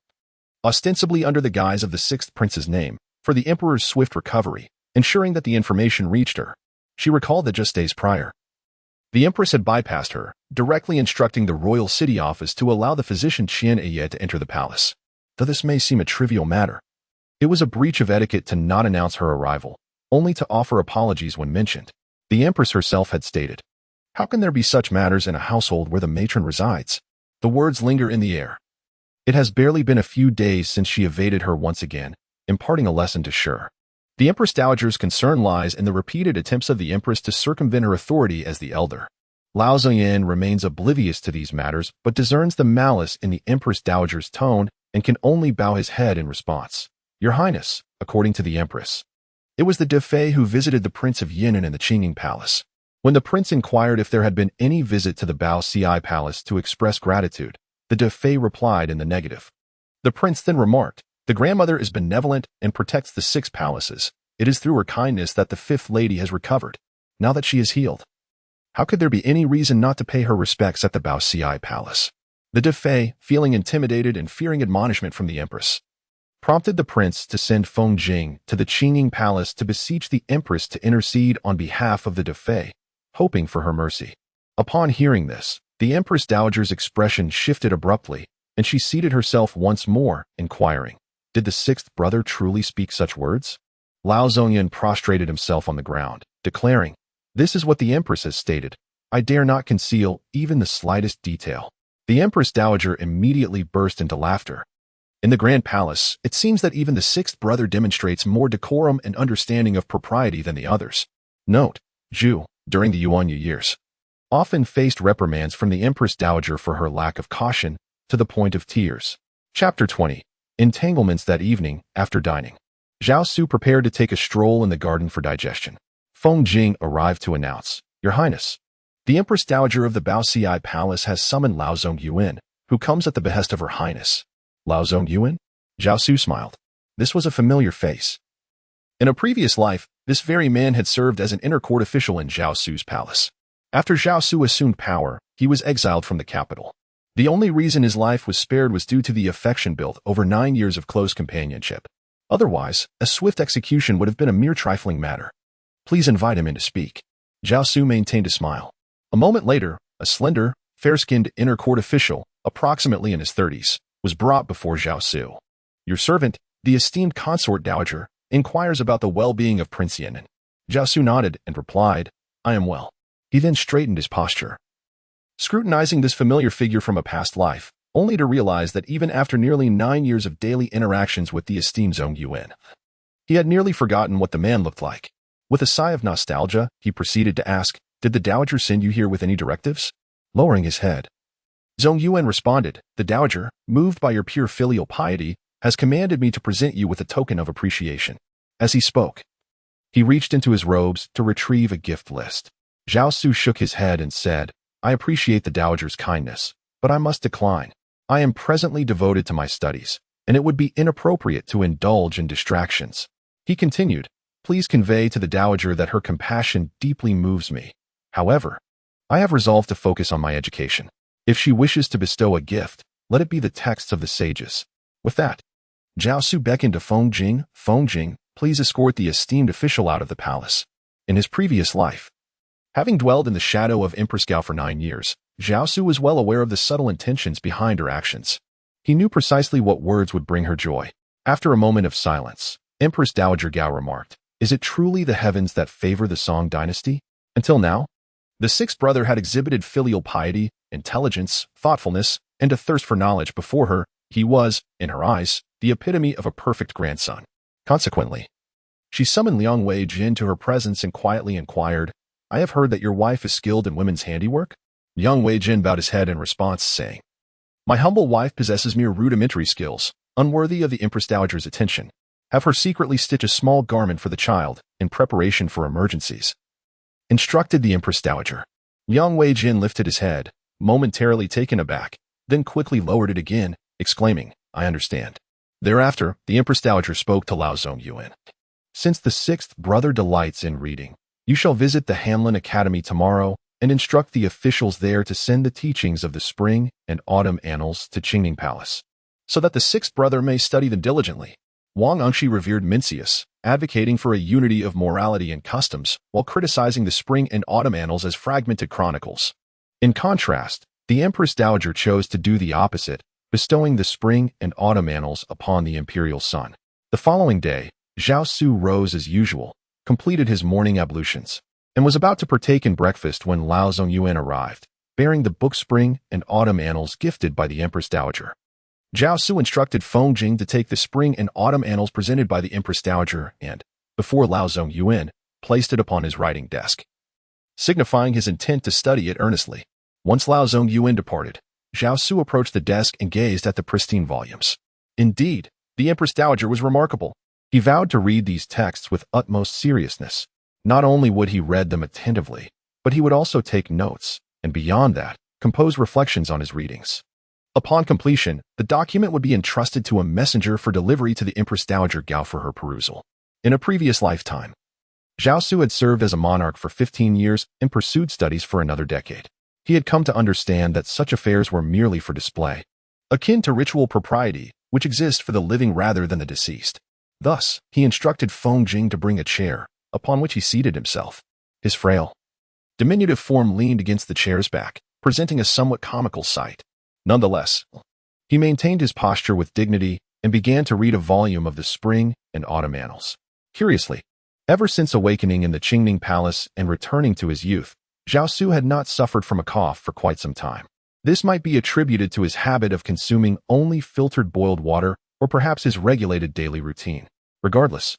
ostensibly under the guise of the sixth prince's name, for the emperor's swift recovery, ensuring that the information reached her. She recalled that just days prior, the empress had bypassed her, directly instructing the royal city office to allow the physician Qian Ye to enter the palace. Though this may seem a trivial matter, it was a breach of etiquette to not announce her arrival, only to offer apologies when mentioned. The empress herself had stated, How can there be such matters in a household where the matron resides? The words linger in the air. It has barely been a few days since she evaded her once again, imparting a lesson to Sure. The Empress Dowager's concern lies in the repeated attempts of the Empress to circumvent her authority as the elder. Lao Zongyan remains oblivious to these matters, but discerns the malice in the Empress Dowager's tone and can only bow his head in response. Your Highness, according to the Empress, it was the Defei who visited the Prince of Yinan in the Qingning Palace. When the prince inquired if there had been any visit to the Bao Ci Palace to express gratitude, the Defei replied in the negative. The prince then remarked, The grandmother is benevolent and protects the 6 palaces. It is through her kindness that the 5th lady has recovered, now that she is healed. How could there be any reason not to pay her respects at the Bao Ci Palace? The Defei, feeling intimidated and fearing admonishment from the Empress, prompted the prince to send Feng Jing to the Qingning Palace to beseech the Empress to intercede on behalf of the Defei, hoping for her mercy. Upon hearing this, the Empress Dowager's expression shifted abruptly, and she seated herself once more, inquiring, Did the 6th brother truly speak such words? Lao Zongyan prostrated himself on the ground, declaring, This is what the Empress has stated. I dare not conceal even the slightest detail. The Empress Dowager immediately burst into laughter. In the Grand Palace, it seems that even the 6th brother demonstrates more decorum and understanding of propriety than the others. Note, Zhu, during the Yuanyu years, often faced reprimands from the Empress Dowager for her lack of caution, to the point of tears. Chapter 20. Entanglements. That evening, after dining, Zhao Xu prepared to take a stroll in the garden for digestion. Feng Jing arrived to announce, "Your Highness, the Empress Dowager of the Baoxi Palace has summoned Lao Zongyuan, who comes at the behest of Her Highness." Lao Zongyuan? Zhao Xu smiled. This was a familiar face. In a previous life, this very man had served as an inner court official in Zhao Xu's palace. After Zhao Xu assumed power, he was exiled from the capital. The only reason his life was spared was due to the affection built over 9 years of close companionship. Otherwise, a swift execution would have been a mere trifling matter. "Please invite him in to speak." Zhao Xu maintained a smile. A moment later, a slender, fair-skinned inner court official, approximately in his 30s, was brought before Zhao Xu. "Your servant, the esteemed consort dowager, inquires about the well-being of Prince Yan'an." Zhao Xu nodded and replied, "I am well." He then straightened his posture, scrutinizing this familiar figure from a past life, only to realize that even after nearly 9 years of daily interactions with the esteemed Zongyuan, he had nearly forgotten what the man looked like. With a sigh of nostalgia, he proceeded to ask, "Did the dowager send you here with any directives?" Lowering his head, Zongyuan responded, "The dowager, moved by your pure filial piety, has commanded me to present you with a token of appreciation." As he spoke, he reached into his robes to retrieve a gift list. Zhao Xu shook his head and said, "I appreciate the dowager's kindness, but I must decline. I am presently devoted to my studies, and it would be inappropriate to indulge in distractions." He continued, "Please convey to the dowager that her compassion deeply moves me. However, I have resolved to focus on my education. If she wishes to bestow a gift, let it be the texts of the sages." With that, Zhao Xu beckoned to Feng Jing. "Feng Jing, please escort the esteemed official out of the palace." In his previous life, having dwelled in the shadow Empress Gao for 9 years, Zhao Xu was well aware of the subtle intentions behind her actions. He knew precisely what words would bring her joy. After a moment of silence, Empress Dowager Gao remarked, "Is it truly the heavens that favor the Song Dynasty?" Until now, the sixth brother had exhibited filial piety, intelligence, thoughtfulness, and a thirst for knowledge. Before her, he was, in her eyes, the epitome of a perfect grandson. Consequently, she summoned Liang Wei Jin to her presence and quietly inquired, "I have heard that your wife is skilled in women's handiwork?" Liang Wei Jin bowed his head in response, saying, "My humble wife possesses mere rudimentary skills, unworthy of the Empress Dowager's attention. Have her secretly stitch a small garment for the child, in preparation for emergencies," instructed the Empress Dowager. Liang Wei Jin lifted his head, momentarily taken aback, then quickly lowered it again, exclaiming, "I understand." Thereafter, the Empress Dowager spoke to Lao Zongyuan. "Since the sixth brother delights in reading, you shall visit the Hanlin Academy tomorrow and instruct the officials there to send the teachings of the spring and autumn annals to Qingning Palace, so that the sixth brother may study them diligently." Wang Angshi revered Mencius, advocating for a unity of morality and customs, while criticizing the spring and autumn annals as fragmented chronicles. In contrast, the Empress Dowager chose to do the opposite, bestowing the spring and autumn annals upon the imperial son. The following day, Zhao Xu rose as usual, completed his morning ablutions, and was about to partake in breakfast when Lao Zongyuan arrived, bearing the book Spring and Autumn Annals gifted by the Empress Dowager. Zhao Xu instructed Feng Jing to take the spring and autumn annals presented by the Empress Dowager and, before Lao Zongyuan, placed it upon his writing desk, signifying his intent to study it earnestly. Once Lao Zongyuan departed, Zhao Xu approached the desk and gazed at the pristine volumes. Indeed, the Empress Dowager was remarkable. He vowed to read these texts with utmost seriousness. Not only would he read them attentively, but he would also take notes, and beyond that, compose reflections on his readings. Upon completion, the document would be entrusted to a messenger for delivery to the Empress Dowager Gao for her perusal. In a previous lifetime, Zhao Xu had served as a monarch for 15 years and pursued studies for another decade. He had come to understand that such affairs were merely for display, akin to ritual propriety, which exists for the living rather than the deceased. Thus, he instructed Feng Jing to bring a chair, upon which he seated himself. His frail, diminutive form leaned against the chair's back, presenting a somewhat comical sight. Nonetheless, he maintained his posture with dignity and began to read a volume of the Spring and Autumn Annals. Curiously, ever since awakening in the Qingning Palace and returning to his youth, Zhao Xu had not suffered from a cough for quite some time. This might be attributed to his habit of consuming only filtered boiled water or perhaps his regulated daily routine. Regardless,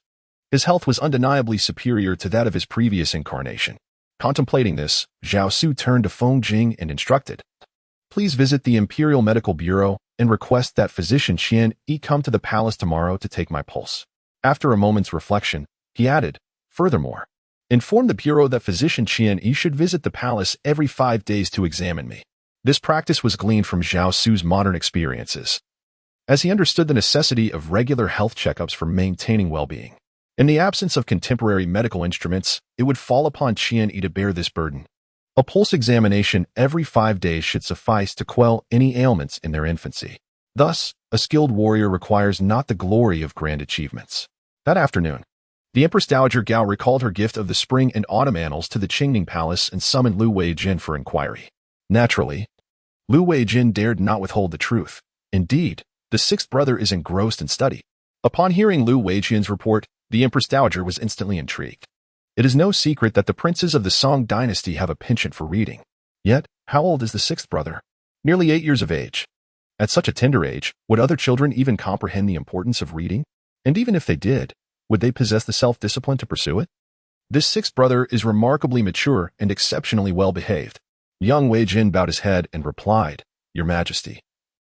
his health was undeniably superior to that of his previous incarnation. Contemplating this, Zhao Xu turned to Feng Jing and instructed, "Please visit the Imperial Medical Bureau and request that Physician Qian Yi come to the palace tomorrow to take my pulse." After a moment's reflection, he added, "Furthermore, inform the Bureau that Physician Qian Yi should visit the palace every 5 days to examine me." This practice was gleaned from Zhao Xu's modern experiences, as he understood the necessity of regular health checkups for maintaining well-being. In the absence of contemporary medical instruments, it would fall upon Qian Yi to bear this burden. A pulse examination every 5 days should suffice to quell any ailments in their infancy. Thus, a skilled warrior requires not the glory of grand achievements. That afternoon, the Empress Dowager Gao recalled her gift of the spring and autumn annals to the Qingning Palace and summoned Lu Weijin for inquiry. Naturally, Lu Weijin dared not withhold the truth. Indeed, the sixth brother is engrossed in study. Upon hearing Lu Weijin's report, the Empress Dowager was instantly intrigued. It is no secret that the princes of the Song Dynasty have a penchant for reading. Yet, how old is the sixth brother? Nearly 8 years of age. At such a tender age, would other children even comprehend the importance of reading? And even if they did, would they possess the self-discipline to pursue it? This sixth brother is remarkably mature and exceptionally well-behaved. Young Weijin bowed his head and replied, "Your Majesty,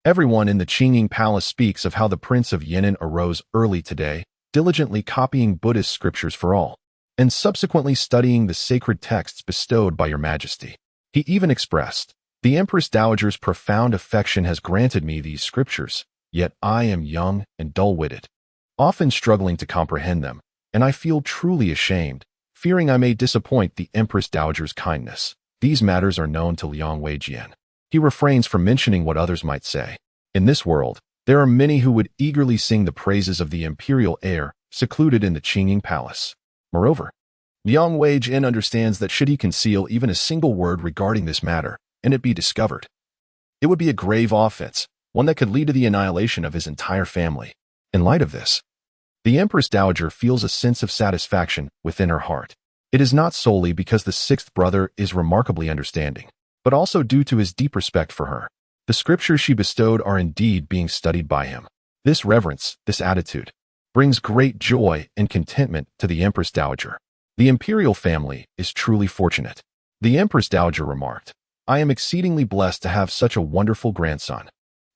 everyone in the Qingning Palace speaks of how the Prince of Yan'an arose early today, diligently copying Buddhist scriptures for all, and subsequently studying the sacred texts bestowed by Your Majesty. He even expressed, 'The Empress Dowager's profound affection has granted me these scriptures, yet I am young and dull-witted, often struggling to comprehend them, and I feel truly ashamed, fearing I may disappoint the Empress Dowager's kindness. These matters are known to Liang Weijian.' He refrains from mentioning what others might say. In this world, there are many who would eagerly sing the praises of the imperial heir secluded in the Qingning Palace. Moreover, Liang Weijin understands that should he conceal even a single word regarding this matter, and it be discovered, it would be a grave offense, one that could lead to the annihilation of his entire family. In light of this, the Empress Dowager feels a sense of satisfaction within her heart. It is not solely because the sixth brother is remarkably understanding, but also due to his deep respect for her. The scriptures she bestowed are indeed being studied by him. This reverence, this attitude, brings great joy and contentment to the Empress Dowager. The imperial family is truly fortunate. The Empress Dowager remarked, "I am exceedingly blessed to have such a wonderful grandson."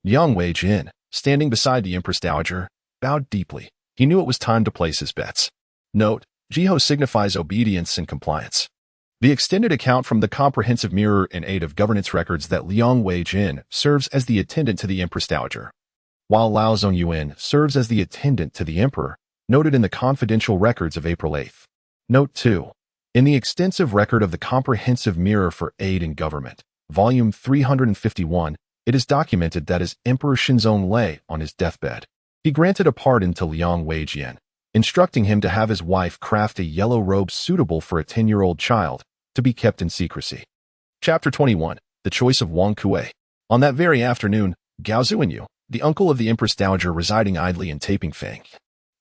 Young Weijin, standing beside the Empress Dowager, bowed deeply. He knew it was time to place his bets. Note, Jiho signifies obedience and compliance. The extended account from the comprehensive mirror and aid of governance records that Liang Weijin serves as the attendant to the Empress Dowager, while Lao Zongyuan serves as the attendant to the Emperor, noted in the confidential records of April 8th. Note 2. In the extensive record of the Comprehensive Mirror for Aid in Government, Volume 351, it is documented that as Emperor Shinzong lay on his deathbed, he granted a pardon to Liang Weijian, instructing him to have his wife craft a yellow robe suitable for a 10-year-old child to be kept in secrecy. Chapter 21. The Choice of Wang Kuei. On that very afternoon, Gao Zuinyu, the uncle of the Empress Dowager residing idly in Taipingfang,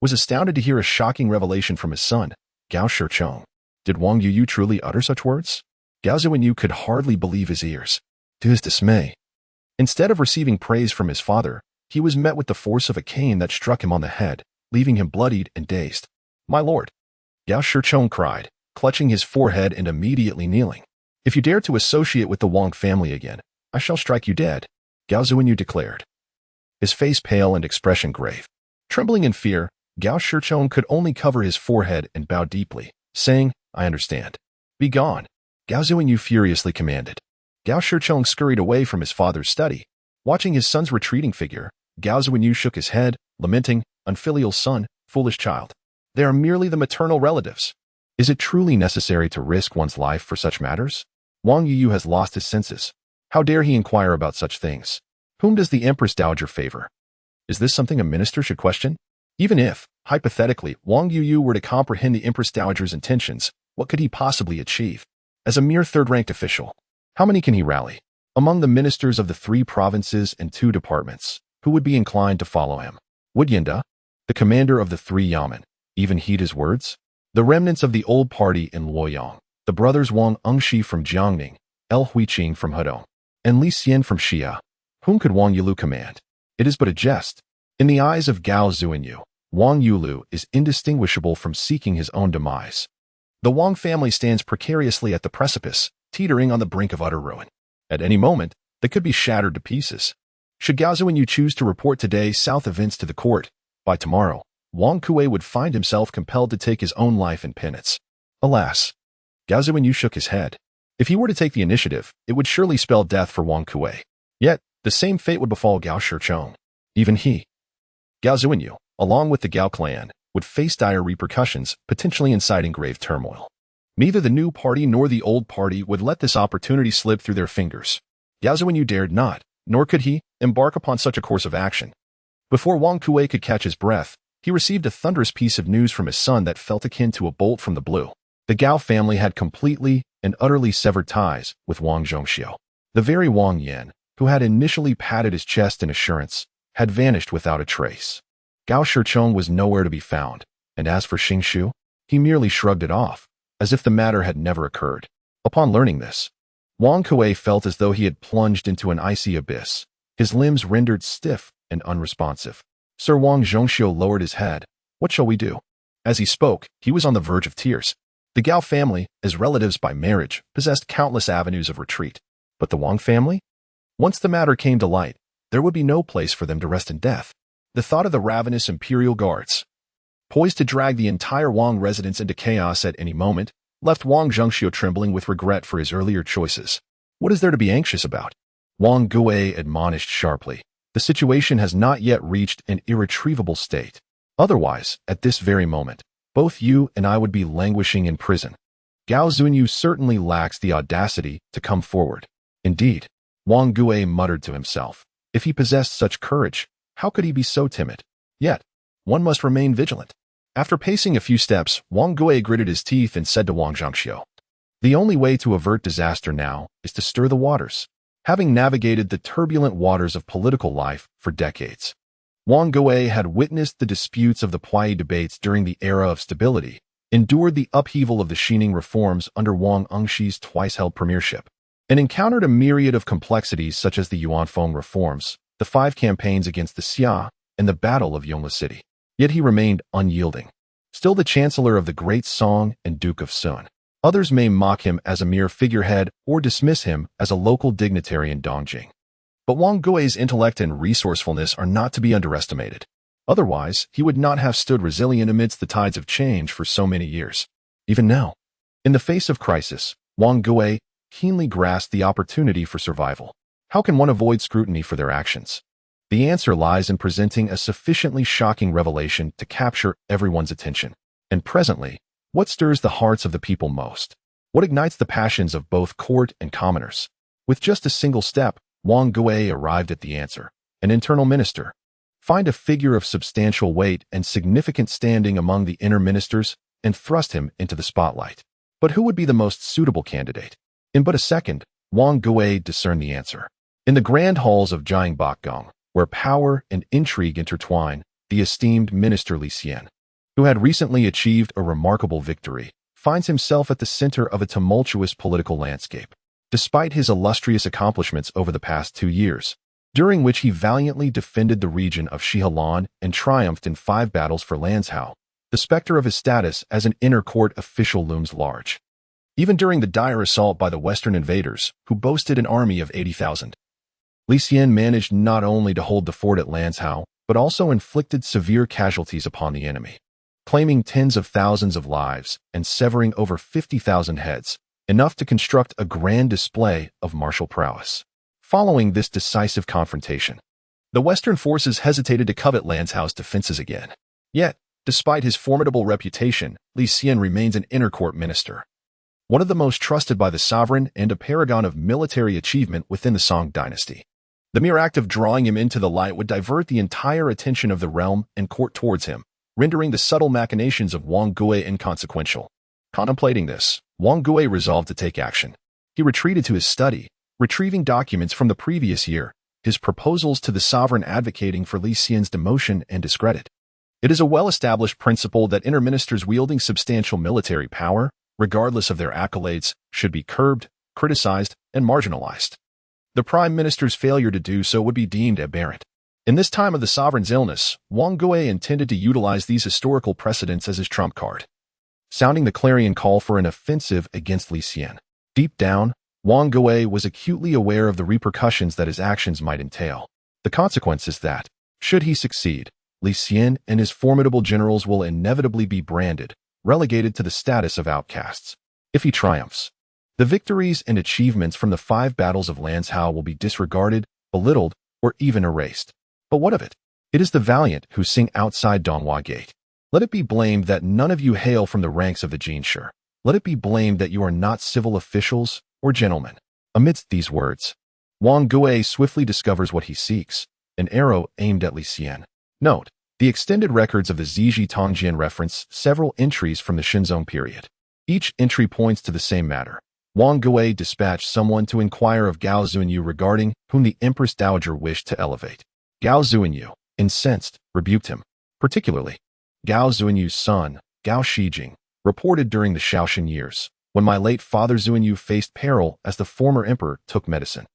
was astounded to hear a shocking revelation from his son, Gao Shichong. Did Wang Yuyu truly utter such words? Gao Zuinyu could hardly believe his ears. To his dismay, instead of receiving praise from his father, he was met with the force of a cane that struck him on the head, leaving him bloodied and dazed. "My lord," Gao Shichong cried, clutching his forehead and immediately kneeling. "If you dare to associate with the Wang family again, I shall strike you dead," Gao Zuinyu declared, his face pale and expression grave. Trembling in fear, Gao Shichong could only cover his forehead and bow deeply, saying, "I understand. Be gone," Gao Zuinyu furiously commanded. Gao Shichong scurried away from his father's study. Watching his son's retreating figure, Gao Zuinyu shook his head, lamenting, "Unfilial son, foolish child. They are merely the maternal relatives. Is it truly necessary to risk one's life for such matters? Wang Yuyu has lost his senses. How dare he inquire about such things? Whom does the Empress Dowager favor? Is this something a minister should question? Even if, hypothetically, Wang Yuyu were to comprehend the Empress Dowager's intentions, what could he possibly achieve? As a mere third-ranked official, how many can he rally? Among the ministers of the 3 provinces and 2 departments, who would be inclined to follow him? Would Yinda, the commander of the 3 yamen, even heed his words? The remnants of the old party in Luoyang, the brothers Wang Engshi from Jiangning, El Huiqing from Hedong, and Li Xian from Xia, whom could Wang Yulu command? It is but a jest. In the eyes of Gao Zuinyu, Wang Yulu is indistinguishable from seeking his own demise. The Wang family stands precariously at the precipice, teetering on the brink of utter ruin. At any moment, they could be shattered to pieces. Should Gao Zuinyu choose to report today's South events to the court, by tomorrow, Wang Kuei would find himself compelled to take his own life in penance. Alas, Gao Zuinyu shook his head. If he were to take the initiative, it would surely spell death for Wang Kuei. Yet, the same fate would befall Gao Shichong. Even he, Gao Zuinyu, along with the Gao clan, would face dire repercussions, potentially inciting grave turmoil. Neither the new party nor the old party would let this opportunity slip through their fingers. Gao Zuinyu dared not, nor could he, embark upon such a course of action. Before Wang Kuei could catch his breath, he received a thunderous piece of news from his son that felt akin to a bolt from the blue. The Gao family had completely and utterly severed ties with Wang Zhongxiu. The very Wang Yan, who had initially patted his chest in assurance, had vanished without a trace. Gao Shichong was nowhere to be found, and as for Xingshu, he merely shrugged it off, as if the matter had never occurred. Upon learning this, Wang Kuei felt as though he had plunged into an icy abyss, his limbs rendered stiff and unresponsive. Sir Wang Zhongxiu lowered his head. What shall we do? As he spoke, he was on the verge of tears. The Gao family, as relatives by marriage, possessed countless avenues of retreat. But the Wang family? Once the matter came to light, there would be no place for them to rest in death. The thought of the ravenous imperial guards, poised to drag the entire Wang residence into chaos at any moment, left Wang Zhongxiu trembling with regret for his earlier choices. What is there to be anxious about? Wang Kuei admonished sharply. The situation has not yet reached an irretrievable state. Otherwise, at this very moment, both you and I would be languishing in prison. Gao Zuinyu certainly lacks the audacity to come forward. Indeed, Wang Kuei muttered to himself. If he possessed such courage, how could he be so timid? Yet, one must remain vigilant. After pacing a few steps, Wang Kuei gritted his teeth and said to Wang Zhongxiu, "The only way to avert disaster now is to stir the waters." Having navigated the turbulent waters of political life for decades, Wang Kuei had witnessed the disputes of the Puyi debates during the era of stability, endured the upheaval of the Xining reforms under Wang Engxi's twice-held premiership, and encountered a myriad of complexities such as the Yuanfeng reforms, the 5 campaigns against the Xia, and the Battle of Yongli City. Yet he remained unyielding, still the chancellor of the great Song and Duke of Sun. Others may mock him as a mere figurehead or dismiss him as a local dignitary in Dongjing. But Wang Kuei's intellect and resourcefulness are not to be underestimated. Otherwise, he would not have stood resilient amidst the tides of change for so many years. Even now, in the face of crisis, Wang Kuei keenly grasped the opportunity for survival. How can one avoid scrutiny for their actions? The answer lies in presenting a sufficiently shocking revelation to capture everyone's attention. And presently, what stirs the hearts of the people most? What ignites the passions of both court and commoners? With just a single step, Wang Kuei arrived at the answer. An internal minister. Find a figure of substantial weight and significant standing among the inner ministers and thrust him into the spotlight. But who would be the most suitable candidate? In but a second, Wang Kuei discerned the answer. In the grand halls of Jiangbakgong, where power and intrigue intertwine, the esteemed minister Li Xian, who had recently achieved a remarkable victory, finds himself at the center of a tumultuous political landscape. Despite his illustrious accomplishments over the past 2 years, during which he valiantly defended the region of Shihelan and triumphed in 5 battles for Lanzhou, the specter of his status as an inner court official looms large. Even during the dire assault by the Western invaders, who boasted an army of 80,000, Li Xian managed not only to hold the fort at Lanzhou, but also inflicted severe casualties upon the enemy, claiming tens of thousands of lives and severing over 50,000 heads, enough to construct a grand display of martial prowess. Following this decisive confrontation, the Western forces hesitated to covet Lanzhou's defenses again. Yet, despite his formidable reputation, Li Xian remains an inner court minister, one of the most trusted by the sovereign and a paragon of military achievement within the Song Dynasty. The mere act of drawing him into the light would divert the entire attention of the realm and court towards him, rendering the subtle machinations of Wang Kuei inconsequential. Contemplating this, Wang Kuei resolved to take action. He retreated to his study, retrieving documents from the previous year, his proposals to the sovereign advocating for Li Xian's demotion and discredit. It is a well-established principle that inner ministers wielding substantial military power, regardless of their accolades, should be curbed, criticized, and marginalized. The prime minister's failure to do so would be deemed aberrant. In this time of the sovereign's illness, Wang Kuei intended to utilize these historical precedents as his trump card. sounding the clarion call for an offensive against Li Xian. Deep down, Wang Gui was acutely aware of the repercussions that his actions might entail. The consequence is that, should he succeed, Li Xian and his formidable generals will inevitably be branded, relegated to the status of outcasts. If he triumphs, the victories and achievements from the 5 battles of Lanzhou will be disregarded, belittled, or even erased. But what of it? It is the valiant who sing outside Donghua Gate. Let it be blamed that none of you hail from the ranks of the Jinshi. Let it be blamed that you are not civil officials or gentlemen. Amidst these words, Wang Gui swiftly discovers what he seeks, an arrow aimed at Li Xian. Note, the extended records of the Ziji Tongjian reference several entries from the Shenzong period. Each entry points to the same matter. Wang Gui dispatched someone to inquire of Gao Zuanyu regarding whom the Empress Dowager wished to elevate. Gao Zuanyu, incensed, rebuked him. Particularly, Gao Zuanyu's son, Gao Shijing, reported during the Shaoxin years, when my late father Zuanyu faced peril as the former emperor took medicine.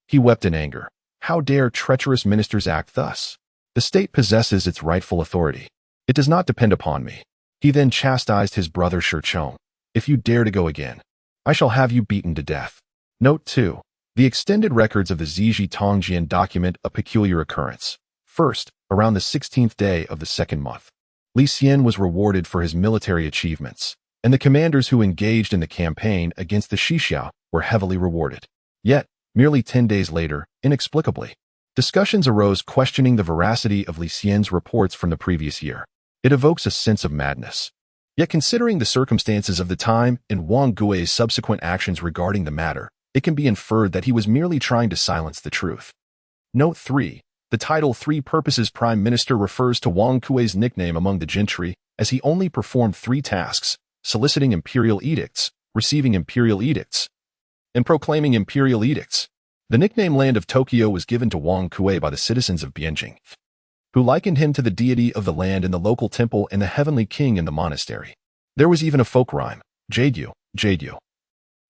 He wept in anger. How dare treacherous ministers act thus? The state possesses its rightful authority. It does not depend upon me. He then chastised his brother Shirchong. If you dare to go again, I shall have you beaten to death. Note 2. The extended records of the Ziji Tongjian document a peculiar occurrence. First, around the 16th day of the 2nd month, Li Xian was rewarded for his military achievements, and the commanders who engaged in the campaign against the Xixiao were heavily rewarded. Yet, merely 10 days later, inexplicably, discussions arose questioning the veracity of Li Xian's reports from the previous year. It evokes a sense of madness. Yet considering the circumstances of the time and Wang Gui's subsequent actions regarding the matter, it can be inferred that he was merely trying to silence the truth. Note 3. The title 3 Purposes Prime Minister refers to Wang Gui's nickname among the gentry, as he only performed 3 tasks: soliciting imperial edicts, receiving imperial edicts, and proclaiming imperial edicts. The nickname Land of Tokyo was given to Wang Gui by the citizens of Bianjing, who likened him to the deity of the land in the local temple and the heavenly king in the monastery. There was even a folk rhyme, Jadyu, Jadyu,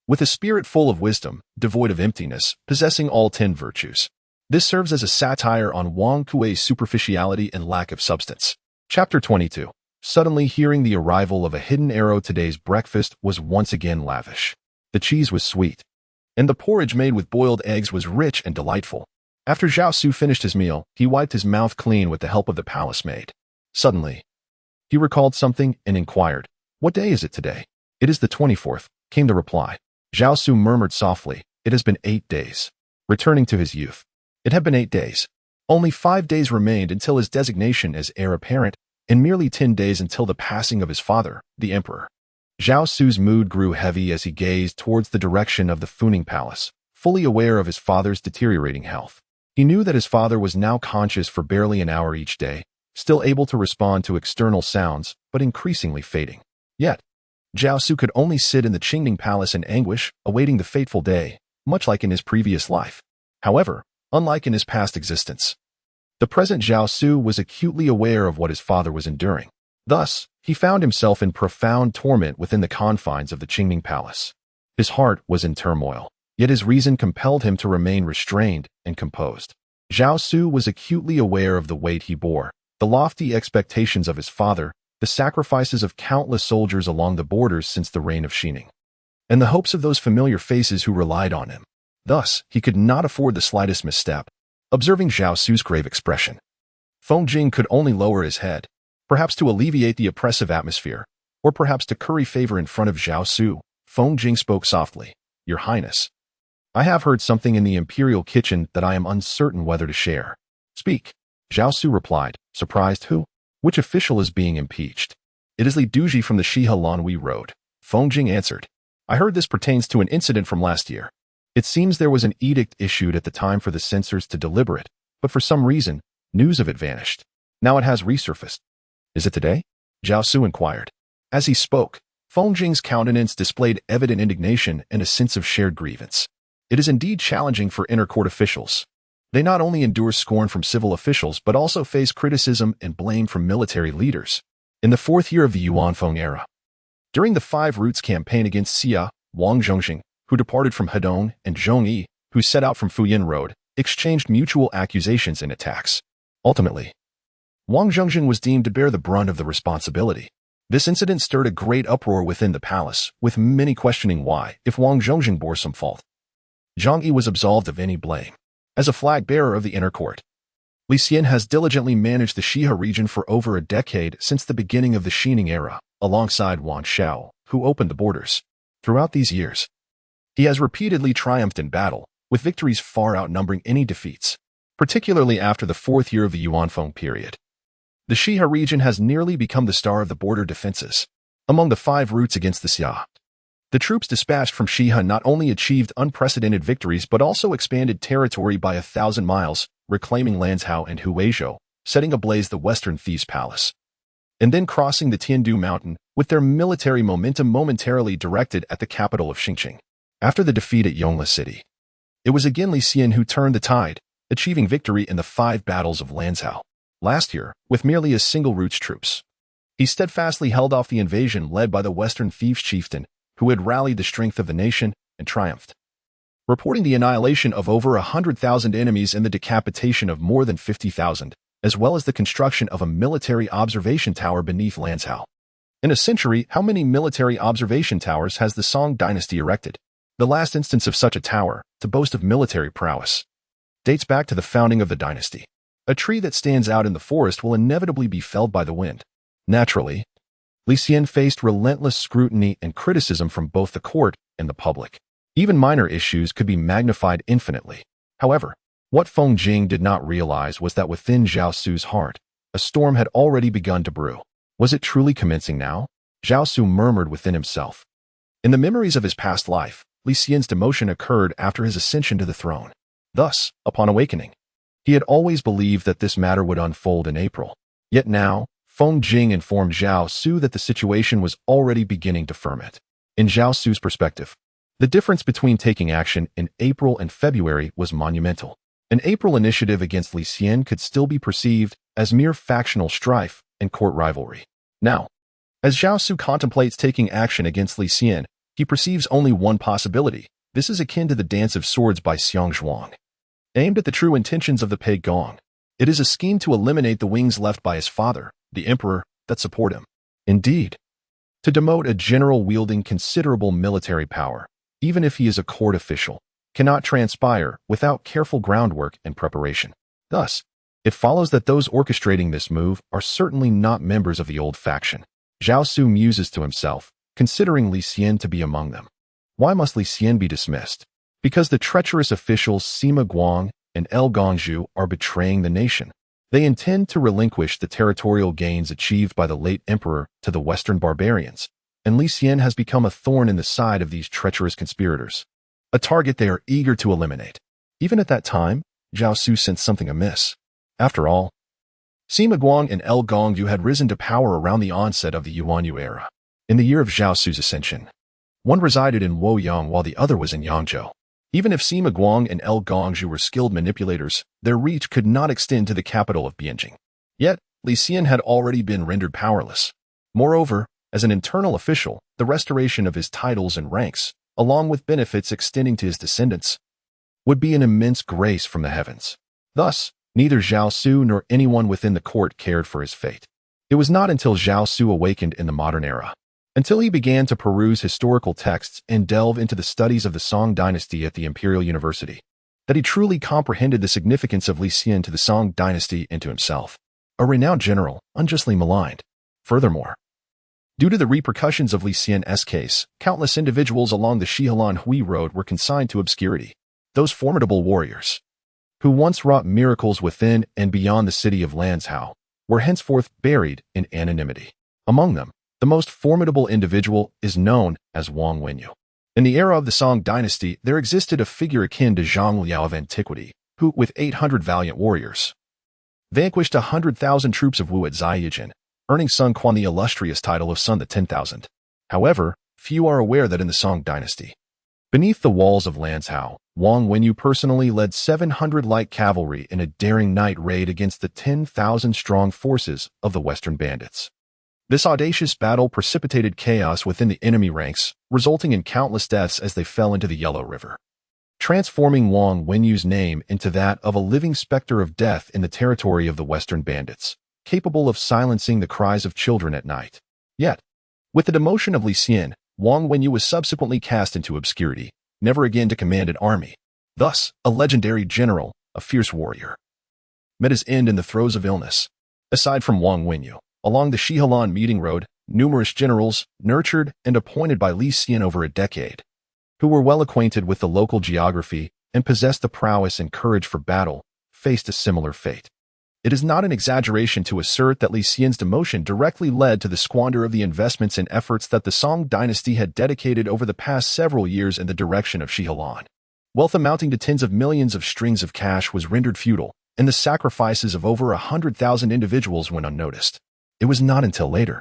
with a spirit full of wisdom, devoid of emptiness, possessing all 10 virtues. This serves as a satire on Wang Gui's superficiality and lack of substance. Chapter 22. Suddenly hearing the arrival of a hidden arrow, today's breakfast was once again lavish. The cheese was sweet, and the porridge made with boiled eggs was rich and delightful. After Zhao Xu finished his meal, he wiped his mouth clean with the help of the palace maid. Suddenly, he recalled something and inquired, "What day is it today?" "It is the 24th, came the reply. Zhao Xu murmured softly, "It has been 8 days. Returning to his youth. It had been 8 days. Only 5 days remained until his designation as heir apparent, and merely 10 days until the passing of his father, the emperor. Zhao Xu's mood grew heavy as he gazed towards the direction of the Funing Palace, fully aware of his father's deteriorating health. He knew that his father was now conscious for barely an hour each day, still able to respond to external sounds, but increasingly fading. Yet, Zhao Xu could only sit in the Qingning Palace in anguish, awaiting the fateful day, much like in his previous life. However, unlike in his past existence, the present Zhao Xu was acutely aware of what his father was enduring. Thus, he found himself in profound torment within the confines of the Qingning Palace. His heart was in turmoil, yet his reason compelled him to remain restrained and composed. Zhao Xu was acutely aware of the weight he bore, the lofty expectations of his father, the sacrifices of countless soldiers along the borders since the reign of Xining, and the hopes of those familiar faces who relied on him. Thus, he could not afford the slightest misstep. Observing Zhao Xu's grave expression, Feng Jing could only lower his head, perhaps to alleviate the oppressive atmosphere, or perhaps to curry favor in front of Zhao Xu. Feng Jing spoke softly, "Your Highness, I have heard something in the imperial kitchen that I am uncertain whether to share." "Speak." Zhao Xu replied, surprised. "Who? Which official is being impeached?" "It is Li Duji from the Shihe Lanhui Road." Feng Jing answered. "I heard this pertains to an incident from last year. It seems there was an edict issued at the time for the censors to deliberate, but for some reason, news of it vanished. Now it has resurfaced." "Is it today?" Zhao Xu inquired. As he spoke, Feng Jing's countenance displayed evident indignation and a sense of shared grievance. It is indeed challenging for inner court officials. They not only endure scorn from civil officials but also face criticism and blame from military leaders. In the 4th year of the Yuanfeng era, during the 5 Routes campaign against Xia, Wang Zhongxing, who departed from Hedong, and Zhong Yi, who set out from Fuyin Road, exchanged mutual accusations and attacks. Ultimately, Wang Zhongxing was deemed to bear the brunt of the responsibility. This incident stirred a great uproar within the palace, with many questioning why, if Wang Zhongjing bore some fault. Zhang Yi was absolved of any blame. As a flag-bearer of the inner court, Li Xian has diligently managed the Shihe region for over a decade since the beginning of the Xining era, alongside Wan Shao, who opened the borders. Throughout these years, he has repeatedly triumphed in battle, with victories far outnumbering any defeats, particularly after the fourth year of the Yuanfeng period. The Shihe region has nearly become the star of the border defenses. Among the 5 routes against the Xia, the troops dispatched from Shihe not only achieved unprecedented victories but also expanded territory by 1,000 miles, reclaiming Lanzhou and Huizhou, setting ablaze the Western Thieves' Palace, and then crossing the Tiandu Mountain, with their military momentum momentarily directed at the capital of Xingqing. After the defeat at Yongli City, it was again Li Xian who turned the tide, achieving victory in the 5 battles of Lanzhou. Last year, with merely a single route's troops, he steadfastly held off the invasion led by the Western Thieves chieftain, who had rallied the strength of the nation and triumphed, reporting the annihilation of over 100,000 enemies and the decapitation of more than 50,000, as well as the construction of a military observation tower beneath Lanzhou. In a century, how many military observation towers has the Song Dynasty erected? The last instance of such a tower, to boast of military prowess, dates back to the founding of the dynasty. A tree that stands out in the forest will inevitably be felled by the wind. Naturally, Li Xian faced relentless scrutiny and criticism from both the court and the public. Even minor issues could be magnified infinitely. However, what Feng Jing did not realize was that within Zhao Xu's heart, a storm had already begun to brew. Was it truly commencing now? Zhao Xu murmured within himself. In the memories of his past life, Li Xian's demotion occurred after his ascension to the throne. Thus, upon awakening, he had always believed that this matter would unfold in April. Yet now, Feng Jing informed Zhao Xu that the situation was already beginning to ferment. In Zhao Xu's perspective, the difference between taking action in April and February was monumental. An April initiative against Li Xian could still be perceived as mere factional strife and court rivalry. Now, as Zhao Xu contemplates taking action against Li Xian, he perceives only one possibility. This is akin to the Dance of Swords by Xiang Zhuang, aimed at the true intentions of the Pei Gong. It is a scheme to eliminate the wings left by his father, the emperor, that support him. Indeed, to demote a general wielding considerable military power, even if he is a court official, cannot transpire without careful groundwork and preparation. Thus, it follows that those orchestrating this move are certainly not members of the old faction. Zhao Xu muses to himself, considering Li Xian to be among them. Why must Li Xian be dismissed? Because the treacherous officials Sima Guang and El Gongzhu are betraying the nation. They intend to relinquish the territorial gains achieved by the late emperor to the Western barbarians, and Li Xian has become a thorn in the side of these treacherous conspirators, a target they are eager to eliminate. Even at that time, Zhao Xu sensed something amiss. After all, Sima Guang and El Gongzhu had risen to power around the onset of the Yuanyu era. In the year of Zhao Xu's ascension, one resided in Woyang while the other was in Yangzhou. Even if Sima Guang and El Gongzhu were skilled manipulators, their reach could not extend to the capital of Bianjing. Yet, Li Xian had already been rendered powerless. Moreover, as an internal official, the restoration of his titles and ranks, along with benefits extending to his descendants, would be an immense grace from the heavens. Thus, neither Zhao Xu nor anyone within the court cared for his fate. It was not until Zhao Xu awakened in the modern era, until he began to peruse historical texts and delve into the studies of the Song Dynasty at the Imperial University, that he truly comprehended the significance of Li Xian to the Song Dynasty and to himself, a renowned general, unjustly maligned. Furthermore, due to the repercussions of Li Xian's case, countless individuals along the Shihelan Hui Road were consigned to obscurity. Those formidable warriors, who once wrought miracles within and beyond the city of Lanzhou, were henceforth buried in anonymity. Among them, the most formidable individual is known as Wang Wenyu. In the era of the Song Dynasty, there existed a figure akin to Zhang Liao of antiquity, who, with 800 valiant warriors, vanquished 100,000 troops of Wu at Ziyijin, earning Sun Quan the illustrious title of Sun the 10,000. However, few are aware that in the Song Dynasty, beneath the walls of Lanzhou, Wang Wenyu personally led 700 light cavalry in a daring night raid against the 10,000-strong forces of the Western bandits. This audacious battle precipitated chaos within the enemy ranks, resulting in countless deaths as they fell into the Yellow River, transforming Wang Wenyu's name into that of a living specter of death in the territory of the Western bandits, capable of silencing the cries of children at night. Yet, with the demotion of Li Xian, Wang Wenyu was subsequently cast into obscurity, never again to command an army. Thus, a legendary general, a fierce warrior, met his end in the throes of illness. Aside from Wang Wenyu, along the Shihelan meeting road, numerous generals, nurtured and appointed by Li Xian over a decade, who were well acquainted with the local geography and possessed the prowess and courage for battle, faced a similar fate. It is not an exaggeration to assert that Li Xian's demotion directly led to the squander of the investments and efforts that the Song Dynasty had dedicated over the past several years in the direction of Shihelan. Wealth amounting to tens of millions of strings of cash was rendered futile, and the sacrifices of over 100,000 individuals went unnoticed. It was not until later,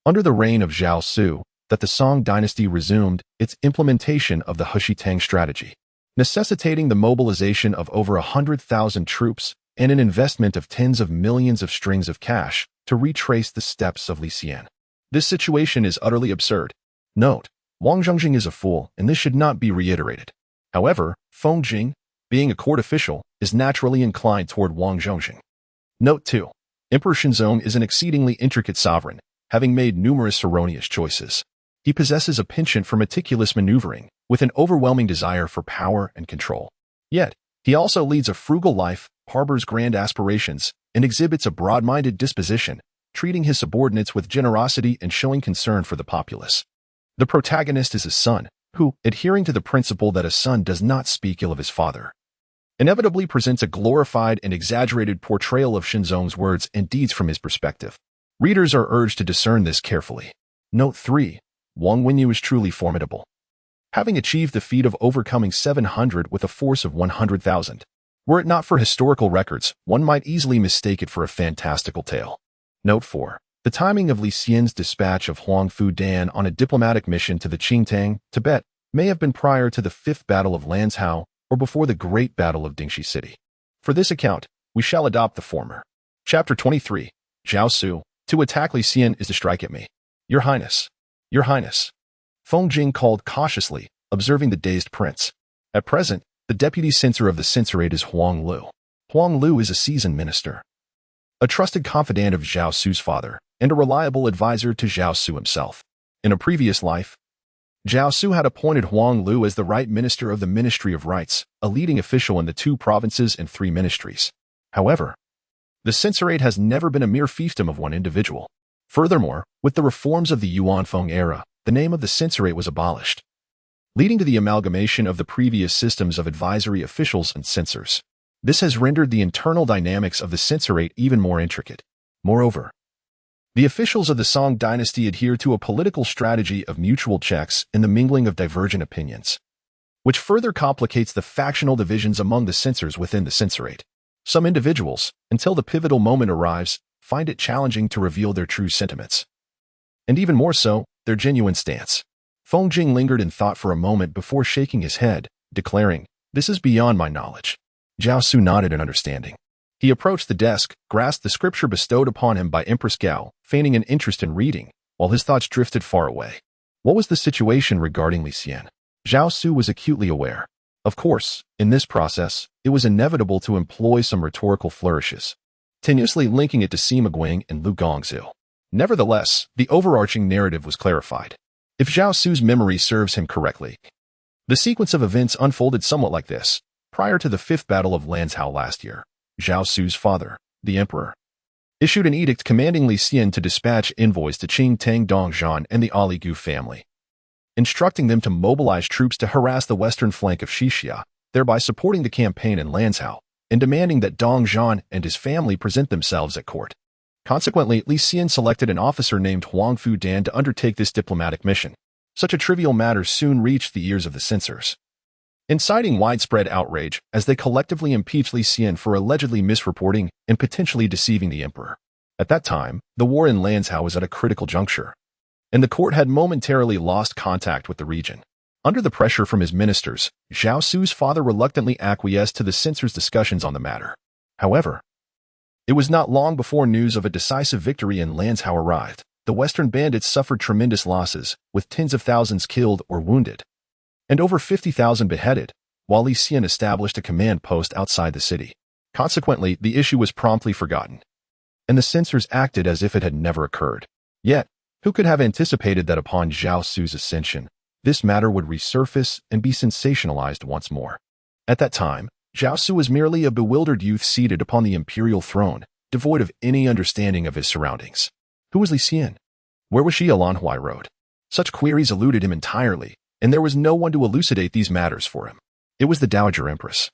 under the reign of Zhao Xu, that the Song Dynasty resumed its implementation of the Hushitang strategy, necessitating the mobilization of over 100,000 troops and an investment of tens of millions of strings of cash to retrace the steps of Li Xian. This situation is utterly absurd. Note, Wang Zhongjing is a fool, and this should not be reiterated. However, Feng Jing, being a court official, is naturally inclined toward Wang Zhongjing. Note 2. Emperor Shenzong is an exceedingly intricate sovereign, having made numerous erroneous choices. He possesses a penchant for meticulous maneuvering, with an overwhelming desire for power and control. Yet, he also leads a frugal life, harbors grand aspirations, and exhibits a broad-minded disposition, treating his subordinates with generosity and showing concern for the populace. The protagonist is his son, who, adhering to the principle that a son does not speak ill of his father, inevitably presents a glorified and exaggerated portrayal of Shenzong's words and deeds from his perspective. Readers are urged to discern this carefully. Note 3. Wang Wenyu is truly formidable, having achieved the feat of overcoming 700 with a force of 100,000. Were it not for historical records, one might easily mistake it for a fantastical tale. Note 4. The timing of Li Xian's dispatch of Huang Fu Dan on a diplomatic mission to the Qingtang, Tibet, may have been prior to the Fifth Battle of Lanzhou or before the Great Battle of Dingxi City. For this account, we shall adopt the former. Chapter 23. Zhao Xu. To attack Li Xian is to strike at me. Your Highness. Your Highness. Feng Jing called cautiously, observing the dazed prince. At present, the deputy censor of the censorate is Huang Lu. Huang Lu is a seasoned minister, a trusted confidant of Zhao Xu's father, and a reliable advisor to Zhao Xu himself. In a previous life, Zhao Xu had appointed Huang Lu as the right minister of the Ministry of Rights, a leading official in the 2 provinces and 3 ministries. However, the censorate has never been a mere fiefdom of one individual. Furthermore, with the reforms of the Yuanfeng era, the name of the censorate was abolished, leading to the amalgamation of the previous systems of advisory officials and censors. This has rendered the internal dynamics of the censorate even more intricate. Moreover, the officials of the Song Dynasty adhere to a political strategy of mutual checks and the mingling of divergent opinions, which further complicates the factional divisions among the censors within the censorate. Some individuals, until the pivotal moment arrives, find it challenging to reveal their true sentiments, and even more so, their genuine stance. Feng Jing lingered in thought for a moment before shaking his head, declaring, "This is beyond my knowledge." Zhao Xu nodded in understanding. He approached the desk, grasped the scripture bestowed upon him by Empress Gao, feigning an interest in reading, while his thoughts drifted far away. What was the situation regarding Li Xian? Zhao Xu was acutely aware. Of course, in this process, it was inevitable to employ some rhetorical flourishes, tenuously linking it to Sima Guang and Lu Gongzhou. Nevertheless, the overarching narrative was clarified. If Zhao Xu's memory serves him correctly, the sequence of events unfolded somewhat like this. Prior to the 5th Battle of Lanzhou last year, Zhao Xu's father, the emperor, issued an edict commanding Li Xian to dispatch envoys to Qingtang Dongzhan and the Aligu family, instructing them to mobilize troops to harass the western flank of Xixia, thereby supporting the campaign in Lanzhou, and demanding that Dongzhan and his family present themselves at court. Consequently, Li Xian selected an officer named Huang Fu Dan to undertake this diplomatic mission. Such a trivial matter soon reached the ears of the censors, inciting widespread outrage as they collectively impeached Li Xian for allegedly misreporting and potentially deceiving the emperor. At that time, the war in Lanzhou was at a critical juncture, and the court had momentarily lost contact with the region. Under the pressure from his ministers, Zhao Xu's father reluctantly acquiesced to the censors' discussions on the matter. However, it was not long before news of a decisive victory in Lanzhou arrived. The Western bandits suffered tremendous losses, with tens of thousands killed or wounded, and over 50,000 beheaded, while Li Xian established a command post outside the city. Consequently, the issue was promptly forgotten, and the censors acted as if it had never occurred. Yet, Who could have anticipated that upon Zhao Xu's ascension, this matter would resurface and be sensationalized once more? At that time, Zhao Xu was merely a bewildered youth seated upon the imperial throne, devoid of any understanding of his surroundings. Who was Li Xian? Where was she along Huai Road? Such queries eluded him entirely, and there was no one to elucidate these matters for him. It was the Dowager Empress,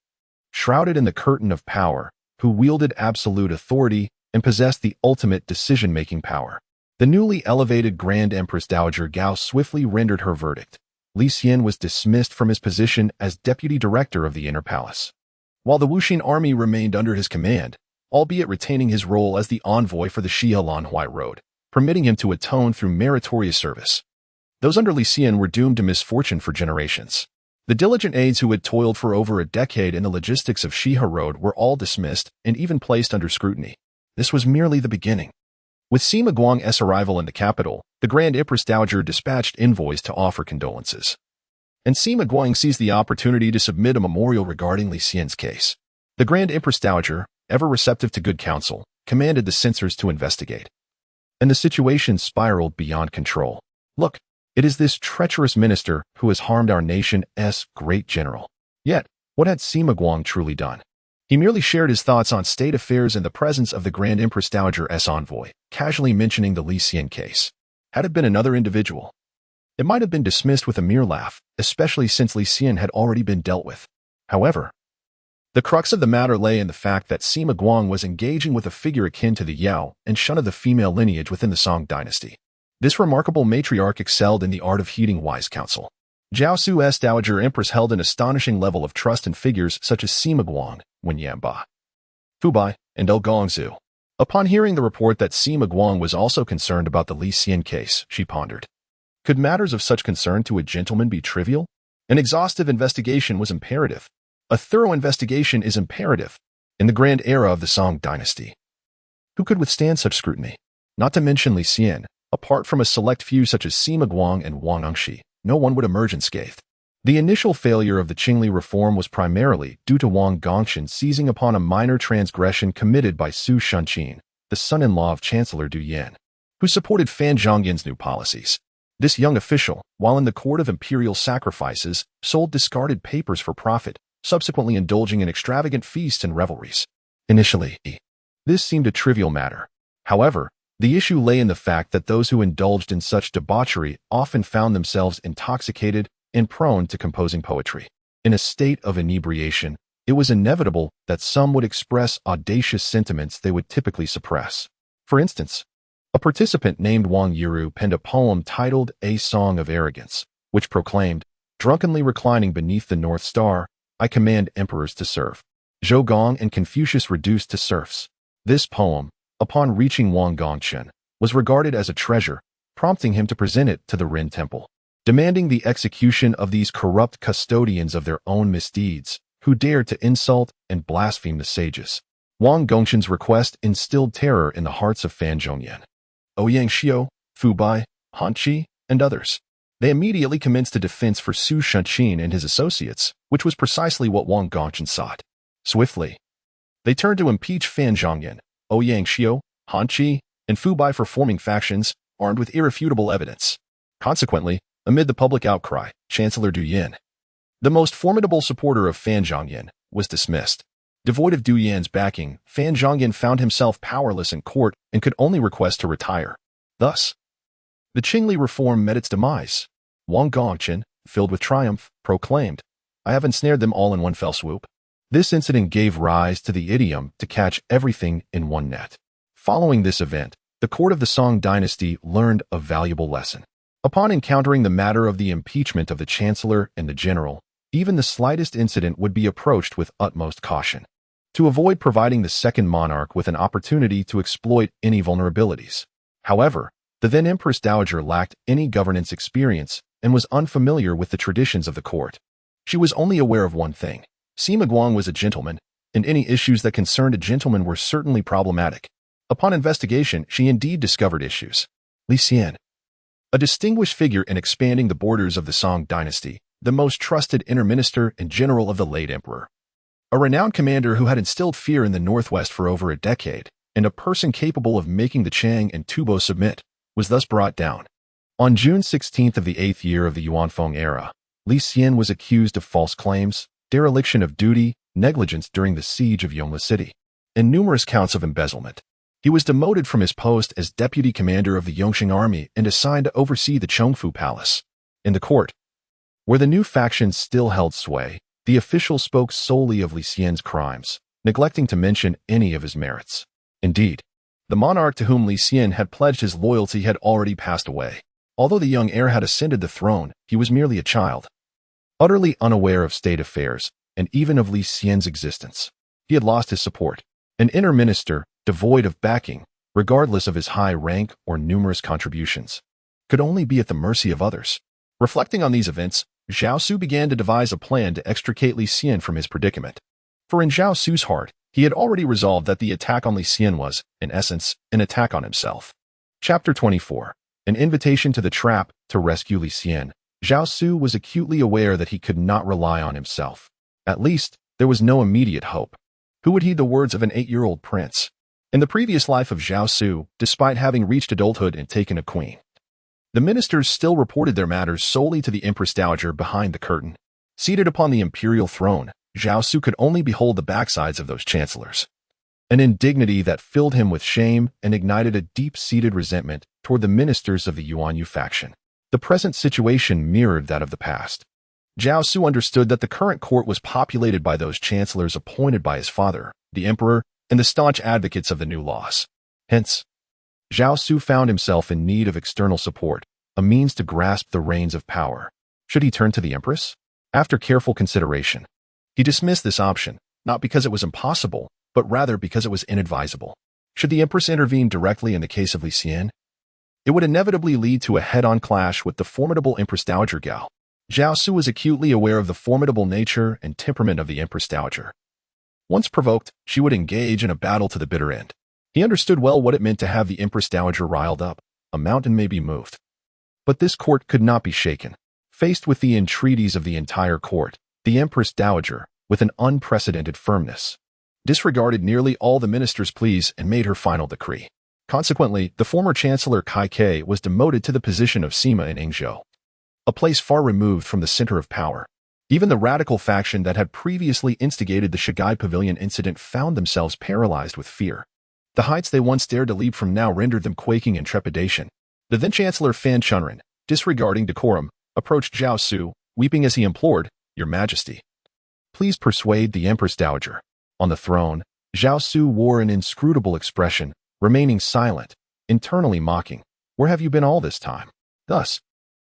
shrouded in the curtain of power, who wielded absolute authority and possessed the ultimate decision-making power. The newly elevated Grand Empress Dowager Gao swiftly rendered her verdict. Li Xian was dismissed from his position as deputy director of the Inner Palace, while the Wuxin army remained under his command, albeit retaining his role as the envoy for the Xia Lanhuai Road, permitting him to atone through meritorious service. Those under Li Xian were doomed to misfortune for generations. The diligent aides who had toiled for over a decade in the logistics of Xia Road were all dismissed and even placed under scrutiny. This was merely the beginning. With Sima Guang's arrival in the capital, the Grand Empress Dowager dispatched envoys to offer condolences. And Sima Guang seized the opportunity to submit a memorial regarding Li Xian's case. The Grand Empress Dowager, ever receptive to good counsel, commanded the censors to investigate. And the situation spiraled beyond control. Look, it is this treacherous minister who has harmed our nation's great general. Yet, what had Sima Guang truly done? He merely shared his thoughts on state affairs in the presence of the Grand Empress Dowager's envoy, casually mentioning the Li Xian case. Had it been another individual, it might have been dismissed with a mere laugh, especially since Li Xian had already been dealt with. However, the crux of the matter lay in the fact that Sima Guang was engaging with a figure akin to the Yao and Shun of the female lineage within the Song Dynasty. This remarkable matriarch excelled in the art of heeding wise counsel. Zhao Xu's Dowager Empress held an astonishing level of trust in figures such as Sima Guang, Wen Yanba, Fu Bai, and El Gongzhu. Upon hearing the report that Sima Guang was also concerned about the Li Xian case, she pondered. Could matters of such concern to a gentleman be trivial? An exhaustive investigation was imperative. A thorough investigation is imperative in the grand era of the Song Dynasty. Who could withstand such scrutiny? Not to mention Li Xian, apart from a select few such as Sima Guang and Wang Angshi, no one would emerge unscathed. The initial failure of the Qingli reform was primarily due to Wang Gongxin seizing upon a minor transgression committed by Su Shanqin, the son-in-law of Chancellor Du Yan, who supported Fan Zhongyan's new policies. This young official, while in the court of imperial sacrifices, sold discarded papers for profit, subsequently indulging in extravagant feasts and revelries. Initially, this seemed a trivial matter. However, the issue lay in the fact that those who indulged in such debauchery often found themselves intoxicated and prone to composing poetry. In a state of inebriation, it was inevitable that some would express audacious sentiments they would typically suppress. For instance, a participant named Wang Yiru penned a poem titled A Song of Arrogance, which proclaimed, "Drunkenly reclining beneath the North Star, I command emperors to serve." Zhou Gong and Confucius reduced to serfs. This poem, upon reaching Wang Gongxin, was regarded as a treasure, prompting him to present it to the Ren Temple, demanding the execution of these corrupt custodians of their own misdeeds, who dared to insult and blaspheme the sages. Wang Gongxin's request instilled terror in the hearts of Fan Zhongyan, Ouyang Xiu, Fu Bai, Han Qi, and others. They immediately commenced a defense for Su Shanqin and his associates, which was precisely what Wang Gongxin sought. Swiftly, they turned to impeach Fan Zhongyan, Ouyang Xiu, Han Qi, and Fu Bai for forming factions, armed with irrefutable evidence. Consequently, amid the public outcry, Chancellor Du Yan, the most formidable supporter of Fan Zhongyan, was dismissed. Devoid of Du Yan's backing, Fan Zhongyan found himself powerless in court and could only request to retire. Thus, the Qingli reform met its demise. Wang Gongxin, filled with triumph, proclaimed, "I have ensnared them all in one fell swoop." This incident gave rise to the idiom to catch everything in one net. Following this event, the court of the Song Dynasty learned a valuable lesson. Upon encountering the matter of the impeachment of the chancellor and the general, even the slightest incident would be approached with utmost caution, to avoid providing the second monarch with an opportunity to exploit any vulnerabilities. However, the then Empress Dowager lacked any governance experience and was unfamiliar with the traditions of the court. She was only aware of one thing. Sima Guang was a gentleman, and any issues that concerned a gentleman were certainly problematic. Upon investigation, she indeed discovered issues. Li Xian, a distinguished figure in expanding the borders of the Song Dynasty, the most trusted inner minister and general of the late emperor, a renowned commander who had instilled fear in the northwest for over a decade, and a person capable of making the Chang and Tubo submit. was thus brought down. On June 16th of the 8th year of the Yuanfeng era, Li Xian was accused of false claims, dereliction of duty, negligence during the siege of Yongli City, and numerous counts of embezzlement. He was demoted from his post as deputy commander of the Yongxing army and assigned to oversee the Chongfu Palace. In the court, where the new factions still held sway, the official spoke solely of Li Xian's crimes, neglecting to mention any of his merits. Indeed, the monarch to whom Li Xian had pledged his loyalty had already passed away. Although the young heir had ascended the throne, he was merely a child, utterly unaware of state affairs and even of Li Xian's existence. He had lost his support. An inner minister, devoid of backing, regardless of his high rank or numerous contributions, could only be at the mercy of others. Reflecting on these events, Zhao Xu began to devise a plan to extricate Li Xian from his predicament. For in Zhao Xu's heart, he had already resolved that the attack on Li Xian was, in essence, an attack on himself. Chapter 24. An invitation to the trap to rescue Li Xian. Zhao Xu was acutely aware that he could not rely on himself. At least, there was no immediate hope. Who would heed the words of an 8-year-old prince? In the previous life of Zhao Xu, despite having reached adulthood and taken a queen, the ministers still reported their matters solely to the Empress Dowager behind the curtain. Seated upon the imperial throne, Zhao Xu could only behold the backsides of those chancellors. An indignity that filled him with shame and ignited a deep-seated resentment toward the ministers of the Yuanyu faction. The present situation mirrored that of the past. Zhao Xu understood that the current court was populated by those chancellors appointed by his father, the emperor, and the staunch advocates of the new laws. Hence, Zhao Xu found himself in need of external support, a means to grasp the reins of power. Should he turn to the empress? After careful consideration, he dismissed this option, not because it was impossible, but rather because it was inadvisable. Should the empress intervene directly in the case of Li Xian, it would inevitably lead to a head-on clash with the formidable Empress Dowager Gao. Zhao Xu was acutely aware of the formidable nature and temperament of the Empress Dowager. Once provoked, she would engage in a battle to the bitter end. He understood well what it meant to have the Empress Dowager riled up. A mountain may be moved, but this court could not be shaken. Faced with the entreaties of the entire court, the Empress Dowager, with an unprecedented firmness, disregarded nearly all the ministers' pleas and made her final decree. Consequently, the former Chancellor Kai Ke was demoted to the position of Sima in Yingzhou, a place far removed from the center of power. Even the radical faction that had previously instigated the Shigai Pavilion incident found themselves paralyzed with fear. The heights they once dared to leap from now rendered them quaking in trepidation. The then-Chancellor Fan Chunren, disregarding decorum, approached Zhao Xu, weeping as he implored, "Your Majesty, please persuade the Empress Dowager." On the throne, Zhao Xu wore an inscrutable expression, remaining silent, internally mocking. Where have you been all this time? Thus,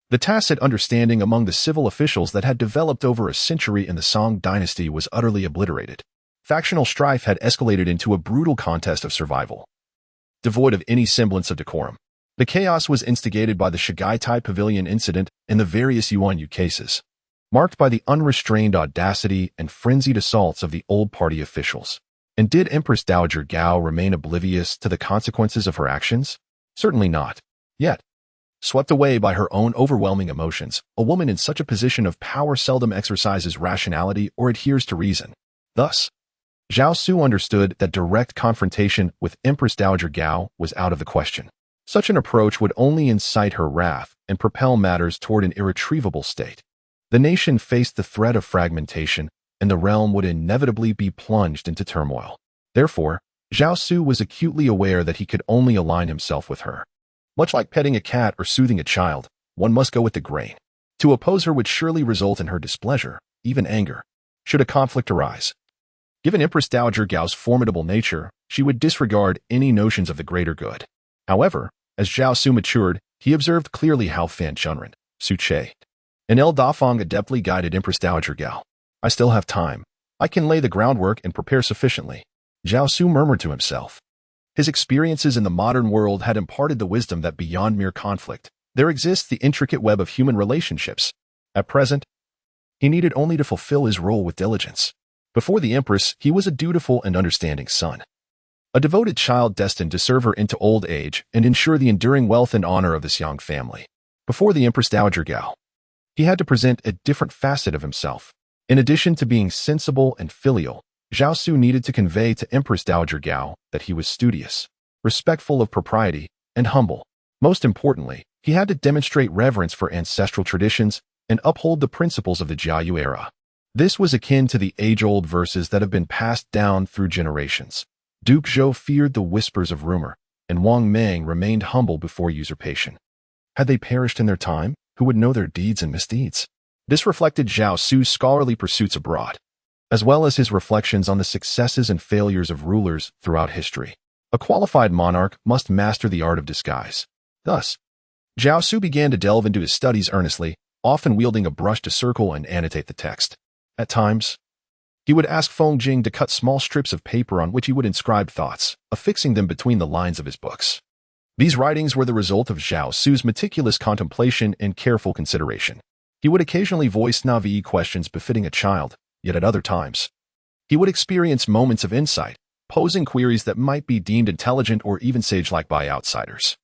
the tacit understanding among the civil officials that had developed over a century in the Song Dynasty was utterly obliterated. Factional strife had escalated into a brutal contest of survival, devoid of any semblance of decorum. The chaos was instigated by the Shigai Pavilion incident and the various Yuanyu cases, marked by the unrestrained audacity and frenzied assaults of the old party officials. And did Empress Dowager Gao remain oblivious to the consequences of her actions? Certainly not. Yet, swept away by her own overwhelming emotions, a woman in such a position of power seldom exercises rationality or adheres to reason. Thus, Zhao Xu understood that direct confrontation with Empress Dowager Gao was out of the question. Such an approach would only incite her wrath and propel matters toward an irretrievable state. The nation faced the threat of fragmentation, and the realm would inevitably be plunged into turmoil. Therefore, Zhao Xu was acutely aware that he could only align himself with her. Much like petting a cat or soothing a child, one must go with the grain. To oppose her would surely result in her displeasure, even anger, should a conflict arise. Given Empress Dowager Gao's formidable nature, she would disregard any notions of the greater good. However, as Zhao Xu matured, he observed clearly how Fan Chunren, Su Che, and El Dafeng adeptly guided Empress Dowager Gao. I still have time. I can lay the groundwork and prepare sufficiently, Zhao Xu murmured to himself. His experiences in the modern world had imparted the wisdom that beyond mere conflict, there exists the intricate web of human relationships. At present, he needed only to fulfill his role with diligence. Before the Empress, he was a dutiful and understanding son, a devoted child destined to serve her into old age and ensure the enduring wealth and honor of this young family. Before the Empress Dowager Gao, he had to present a different facet of himself. In addition to being sensible and filial, Zhao Xu needed to convey to Empress Dowager Gao that he was studious, respectful of propriety, and humble. Most importantly, he had to demonstrate reverence for ancestral traditions and uphold the principles of the Jiayu era. This was akin to the age-old verses that have been passed down through generations. Duke Zhou feared the whispers of rumor, and Wang Meng remained humble before usurpation. Had they perished in their time, who would know their deeds and misdeeds? This reflected Zhao Xu's scholarly pursuits abroad, as well as his reflections on the successes and failures of rulers throughout history. A qualified monarch must master the art of disguise. Thus, Zhao Xu began to delve into his studies earnestly, often wielding a brush to circle and annotate the text. At times, he would ask Feng Jing to cut small strips of paper on which he would inscribe thoughts, affixing them between the lines of his books. These writings were the result of Zhao Xu's meticulous contemplation and careful consideration. He would occasionally voice naive questions befitting a child, yet at other times, he would experience moments of insight, posing queries that might be deemed intelligent or even sage-like by outsiders.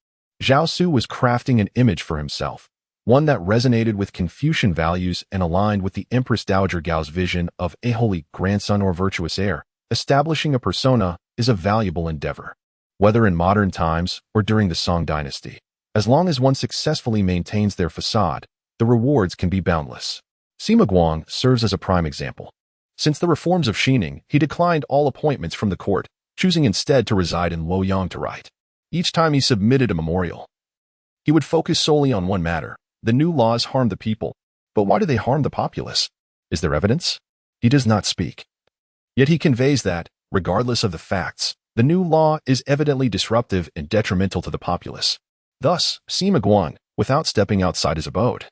Zhao Xu was crafting an image for himself, one that resonated with Confucian values and aligned with the Empress Dowager Gao's vision of a holy grandson or virtuous heir. Establishing a persona is a valuable endeavor, whether in modern times or during the Song Dynasty. As long as one successfully maintains their facade, the rewards can be boundless. Sima Guang serves as a prime example. Since the reforms of Xining, he declined all appointments from the court, choosing instead to reside in Luoyang to write. Each time he submitted a memorial, he would focus solely on one matter. The new laws harm the people, but why do they harm the populace? Is there evidence? He does not speak. Yet he conveys that, regardless of the facts, the new law is evidently disruptive and detrimental to the populace. Thus, Sima Guan, without stepping outside his abode,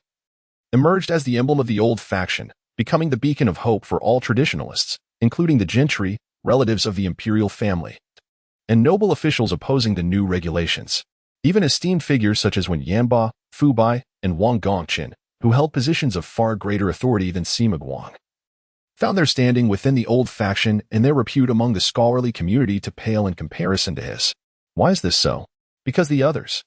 emerged as the emblem of the old faction, becoming the beacon of hope for all traditionalists, including the gentry, relatives of the imperial family, and noble officials opposing the new regulations. Even esteemed figures such as Wen Yanba, Fu Bai, and Wang Gongqin, who held positions of far greater authority than Sima Guang, found their standing within the old faction and their repute among the scholarly community to pale in comparison to his. Why is this so? Because the others,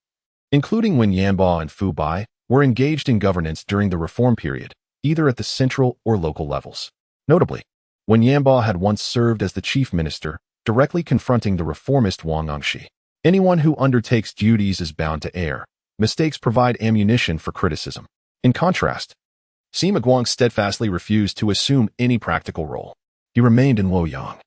including Wen Yanba and Fu Bai, were engaged in governance during the reform period, either at the central or local levels. Notably, Wen Yanba had once served as the chief minister, directly confronting the reformist Wang Angshi. Anyone who undertakes duties is bound to err. Mistakes provide ammunition for criticism. In contrast, Sima Guang steadfastly refused to assume any practical role. He remained in Luoyang,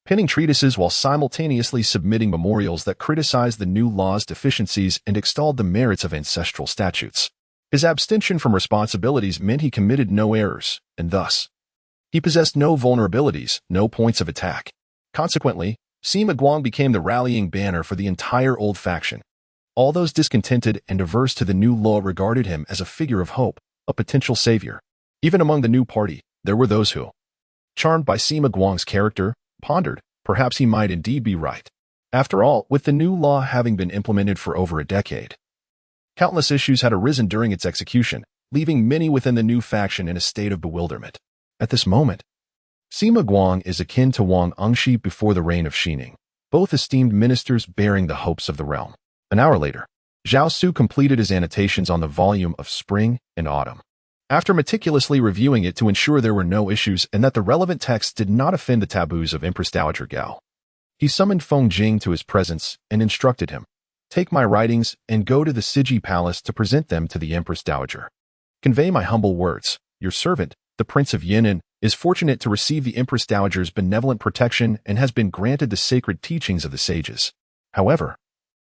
penning treatises while simultaneously submitting memorials that criticized the new law's deficiencies and extolled the merits of ancestral statutes. His abstention from responsibilities meant he committed no errors, and thus, he possessed no vulnerabilities, no points of attack. Consequently, Sima Guang became the rallying banner for the entire old faction. All those discontented and averse to the new law regarded him as a figure of hope, a potential savior. Even among the new party, there were those who, charmed by Sima Guang's character, pondered, perhaps he might indeed be right. After all, with the new law having been implemented for over a decade, countless issues had arisen during its execution, leaving many within the new faction in a state of bewilderment. At this moment, Sima Guang is akin to Wang Angshi before the reign of Xining, both esteemed ministers bearing the hopes of the realm. An hour later, Zhao Xu completed his annotations on the volume of Spring and Autumn. After meticulously reviewing it to ensure there were no issues and that the relevant texts did not offend the taboos of Empress Dowager Gao, he summoned Feng Jing to his presence and instructed him, "Take my writings and go to the Siji Palace to present them to the Empress Dowager. Convey my humble words. Your servant, the Prince of Yan'an, is fortunate to receive the Empress Dowager's benevolent protection and has been granted the sacred teachings of the sages. However,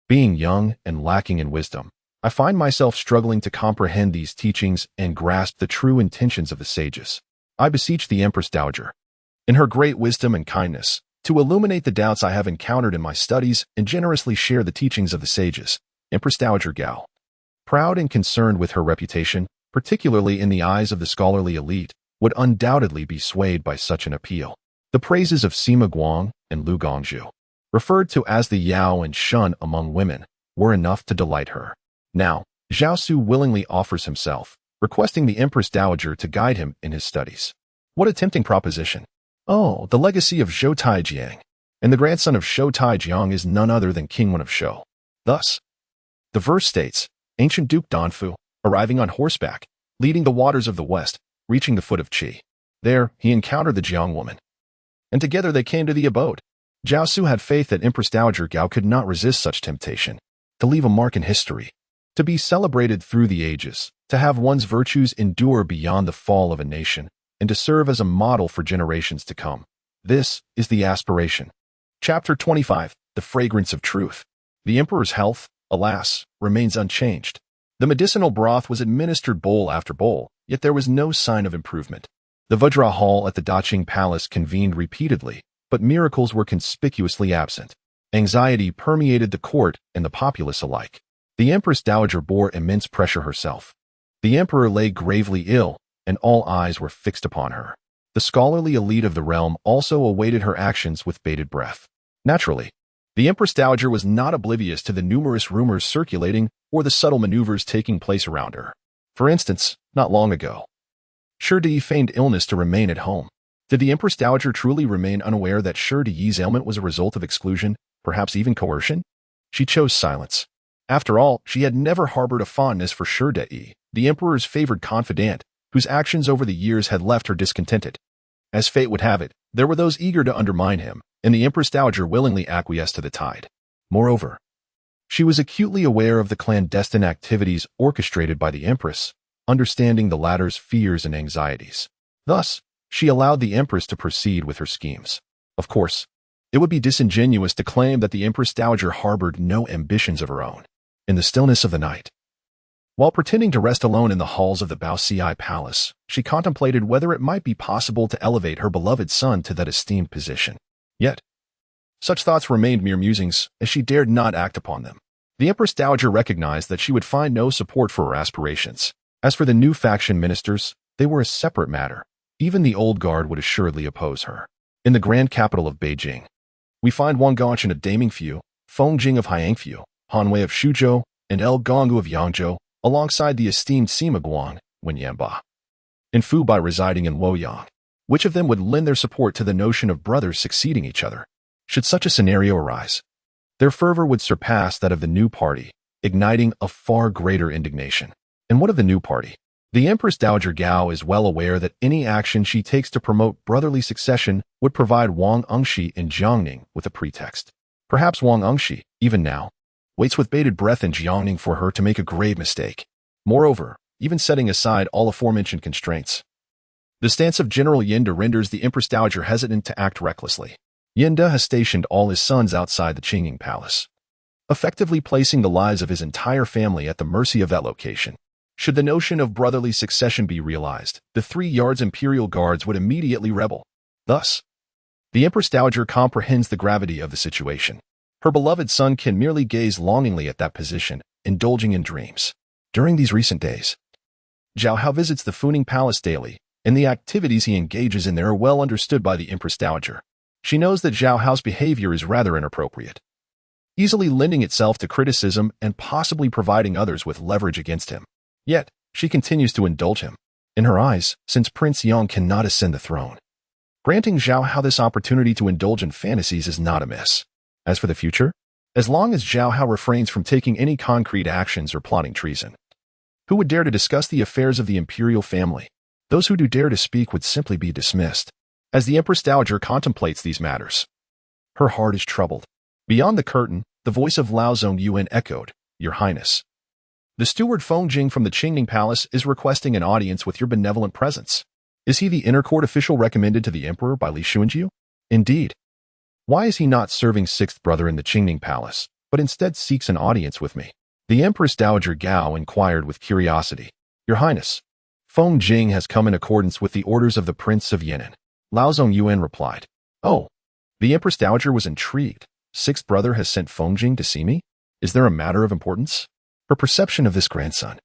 being young and lacking in wisdom, I find myself struggling to comprehend these teachings and grasp the true intentions of the sages. I beseech the Empress Dowager, in her great wisdom and kindness, to illuminate the doubts I have encountered in my studies and generously share the teachings of the sages." Empress Dowager Gao, proud and concerned with her reputation, particularly in the eyes of the scholarly elite, would undoubtedly be swayed by such an appeal. The praises of Sima Guang and Lu Gongzhu, referred to as the Yao and Shun among women, were enough to delight her. Now, Zhao Xu willingly offers himself, requesting the Empress Dowager to guide him in his studies. What a tempting proposition. Oh, the legacy of Zhou Taijiang, and the grandson of Zhou Taijiang is none other than King Wen of Shou. Thus, the verse states, ancient Duke Danfu, arriving on horseback, leading the waters of the west, reaching the foot of Qi. There, he encountered the Jiang woman, and together they came to the abode. Zhao Xu had faith that Empress Dowager Gao could not resist such temptation. To leave a mark in history, to be celebrated through the ages, to have one's virtues endure beyond the fall of a nation, and to serve as a model for generations to come. This is the aspiration. Chapter 25. The Fragrance of Truth. The emperor's health, alas, remains unchanged. The medicinal broth was administered bowl after bowl, yet there was no sign of improvement. The Vajra Hall at the Daqing Palace convened repeatedly, but miracles were conspicuously absent. Anxiety permeated the court and the populace alike. The Empress Dowager bore immense pressure herself. The emperor lay gravely ill, and all eyes were fixed upon her. The scholarly elite of the realm also awaited her actions with bated breath. Naturally, the Empress Dowager was not oblivious to the numerous rumors circulating or the subtle maneuvers taking place around her. For instance, not long ago, Shi Di feigned illness to remain at home. Did the Empress Dowager truly remain unaware that Shi Di's ailment was a result of exclusion, perhaps even coercion? She chose silence. After all, she had never harbored a fondness for Shi Di, the emperor's favored confidant, whose actions over the years had left her discontented. As fate would have it, there were those eager to undermine him, and the Empress Dowager willingly acquiesced to the tide. Moreover, she was acutely aware of the clandestine activities orchestrated by the Empress, understanding the latter's fears and anxieties. Thus, she allowed the Empress to proceed with her schemes. Of course, it would be disingenuous to claim that the Empress Dowager harbored no ambitions of her own. In the stillness of the night, while pretending to rest alone in the halls of the Baoxi Palace, she contemplated whether it might be possible to elevate her beloved son to that esteemed position. Yet, such thoughts remained mere musings, as she dared not act upon them. The Empress Dowager recognized that she would find no support for her aspirations. As for the new faction ministers, they were a separate matter. Even the old guard would assuredly oppose her. In the grand capital of Beijing, we find Wang Gongchen of Damingfu, Feng Jing of Hyangfu, Han Wei of Shuzhou, and El Gonggu of Yangzhou, alongside the esteemed Sima Guang, Wen Yanba, and Fu Bai residing in Luoyang. Which of them would lend their support to the notion of brothers succeeding each other? Should such a scenario arise, their fervor would surpass that of the new party, igniting a far greater indignation. And what of the new party? The Empress Dowager Gao is well aware that any action she takes to promote brotherly succession would provide Wang Engshi in Jiangning with a pretext. Perhaps Wang Engshi, even now, waits with bated breath in Jiangning for her to make a grave mistake. Moreover, even setting aside all aforementioned constraints, the stance of General Yinda renders the Empress Dowager hesitant to act recklessly. Yinda has stationed all his sons outside the Qingning Palace, effectively placing the lives of his entire family at the mercy of that location. Should the notion of brotherly succession be realized, the 3 yards imperial guards would immediately rebel. Thus, the Empress Dowager comprehends the gravity of the situation. Her beloved son can merely gaze longingly at that position, indulging in dreams. During these recent days, Zhao Hao visits the Funing Palace daily, and the activities he engages in there are well understood by the Empress Dowager. She knows that Zhao Hao's behavior is rather inappropriate, easily lending itself to criticism and possibly providing others with leverage against him. Yet, she continues to indulge him. In her eyes, since Prince Yang cannot ascend the throne, granting Zhao Hao this opportunity to indulge in fantasies is not amiss. As for the future, as long as Zhao Hao refrains from taking any concrete actions or plotting treason, who would dare to discuss the affairs of the imperial family? Those who do dare to speak would simply be dismissed. As the Empress Dowager contemplates these matters, her heart is troubled. Beyond the curtain, the voice of Lao Zongyuan echoed, "Your Highness, the steward Feng Jing from the Qingning Palace is requesting an audience with your benevolent presence. Is he the inner court official recommended to the emperor by Li Xuanjiu? Indeed. Why is he not serving 6th brother in the Qingning Palace, but instead seeks an audience with me?" The Empress Dowager Gao inquired with curiosity. "Your Highness, Feng Jing has come in accordance with the orders of the Prince of Yan'an." Lao Zongyuan replied. "Oh." The Empress Dowager was intrigued. 6th brother has sent Feng Jing to see me? Is there a matter of importance? Her perception of this grandson,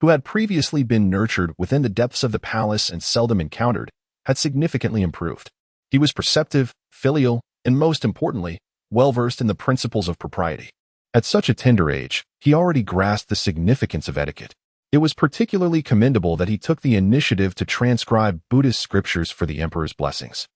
who had previously been nurtured within the depths of the palace and seldom encountered, had significantly improved. He was perceptive, filial, and most importantly, well-versed in the principles of propriety. At such a tender age, he already grasped the significance of etiquette. It was particularly commendable that he took the initiative to transcribe Buddhist scriptures for the emperor's blessings,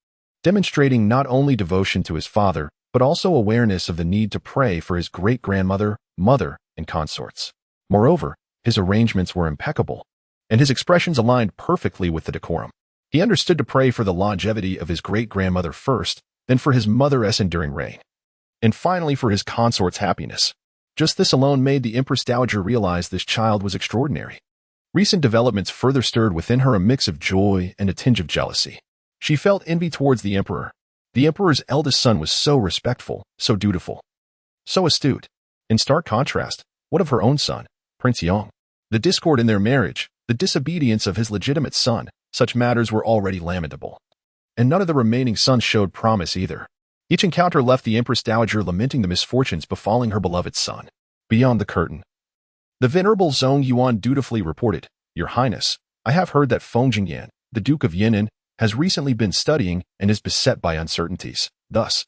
demonstrating not only devotion to his father, but also awareness of the need to pray for his great-grandmother, mother, and consorts. Moreover, his arrangements were impeccable, and his expressions aligned perfectly with the decorum. He understood to pray for the longevity of his great-grandmother first, then for his mother's enduring reign, and finally for his consort's happiness. Just this alone made the Empress Dowager realize this child was extraordinary. Recent developments further stirred within her a mix of joy and a tinge of jealousy. She felt envy towards the emperor. The emperor's eldest son was so respectful, so dutiful, so astute. In stark contrast, what of her own son, Prince Yang? The discord in their marriage, the disobedience of his legitimate son, such matters were already lamentable. And none of the remaining sons showed promise either. Each encounter left the Empress Dowager lamenting the misfortunes befalling her beloved son. Beyond the curtain, the venerable Zhong Yuan dutifully reported, "Your Highness, I have heard that Feng Jingyan, the Duke of Yan'an, has recently been studying and is beset by uncertainties. Thus,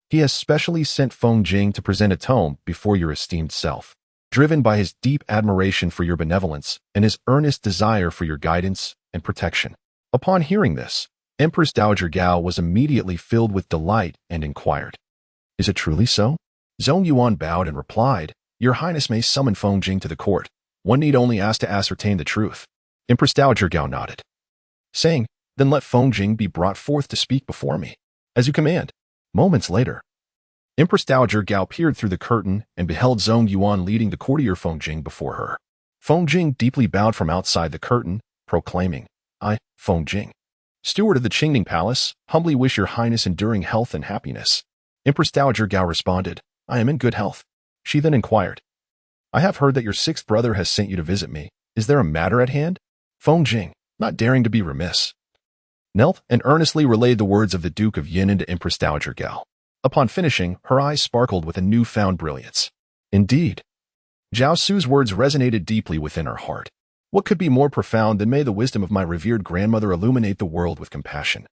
he has specially sent Feng Jing to present a tome before your esteemed self, driven by his deep admiration for your benevolence and his earnest desire for your guidance and protection." Upon hearing this, Empress Dowager Gao was immediately filled with delight and inquired, "Is it truly so?" Zhong Yuan bowed and replied, "Your Highness may summon Feng Jing to the court. One need only ask to ascertain the truth." Empress Dowager Gao nodded, saying, "Then let Feng Jing be brought forth to speak before me." "As you command." Moments later, Empress Dowager Gao peered through the curtain and beheld Zhong Yuan leading the courtier Feng Jing before her. Feng Jing deeply bowed from outside the curtain, proclaiming, "I, Feng Jing, steward of the Qingning Palace, humbly wish your Highness enduring health and happiness." Empress Dowager Gao responded, "I am in good health." She then inquired, "I have heard that your sixth brother has sent you to visit me. Is there a matter at hand?" Feng Jing, not daring to be remiss, knelt and earnestly relayed the words of the Duke of Yan'an to Empress Dowager Gao. Upon finishing, her eyes sparkled with a newfound brilliance. Indeed, Zhao Xu's words resonated deeply within her heart. What could be more profound than, "May the wisdom of my revered grandmother illuminate the world with compassion,"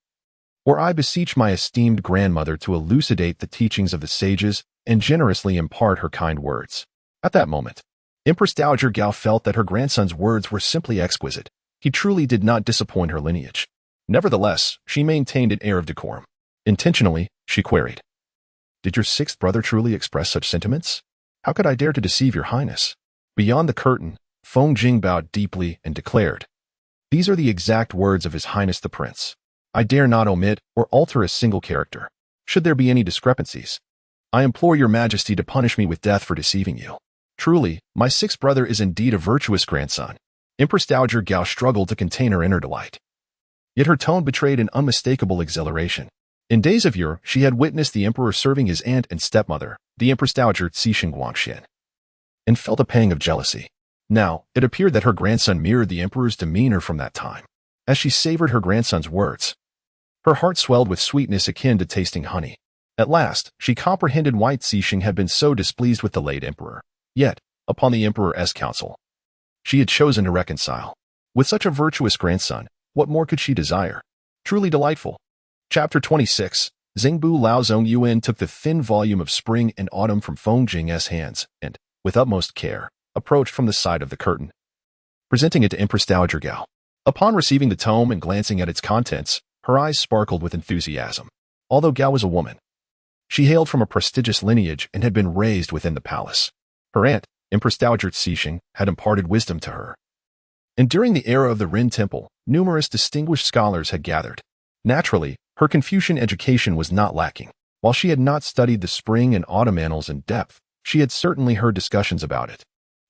or "I beseech my esteemed grandmother to elucidate the teachings of the sages and generously impart her kind words." At that moment, Empress Dowager Gao felt that her grandson's words were simply exquisite. He truly did not disappoint her lineage. Nevertheless, she maintained an air of decorum. Intentionally, she queried, "Did your sixth brother truly express such sentiments? How could I dare to deceive your Highness?" Beyond the curtain, Feng Jing bowed deeply and declared, "These are the exact words of His Highness the Prince. I dare not omit or alter a single character. Should there be any discrepancies, I implore your Majesty to punish me with death for deceiving you. Truly, my sixth brother is indeed a virtuous grandson." Empress Dowager Gao struggled to contain her inner delight. Yet her tone betrayed an unmistakable exhilaration. In days of yore, she had witnessed the emperor serving his aunt and stepmother, the Empress Dowager Cixing Guangxian, and felt a pang of jealousy. Now, it appeared that her grandson mirrored the emperor's demeanor from that time. As she savored her grandson's words, her heart swelled with sweetness akin to tasting honey. At last, she comprehended why Cixing had been so displeased with the late emperor. Yet, upon the emperor's counsel, she had chosen to reconcile. With such a virtuous grandson, what more could she desire? Truly delightful. Chapter 26. Zingbu Lao Zhong Yuan took the thin volume of Spring and Autumn from Feng Jing's hands and, with utmost care, approached from the side of the curtain, presenting it to Empress Dowager Gao. Upon receiving the tome and glancing at its contents, her eyes sparkled with enthusiasm. Although Gao was a woman, she hailed from a prestigious lineage and had been raised within the palace. Her aunt, Empress Dowager Cixing, had imparted wisdom to her. And during the era of the Ren Temple, numerous distinguished scholars had gathered. Naturally, her Confucian education was not lacking. While she had not studied the Spring and Autumn Annals in depth, she had certainly heard discussions about it.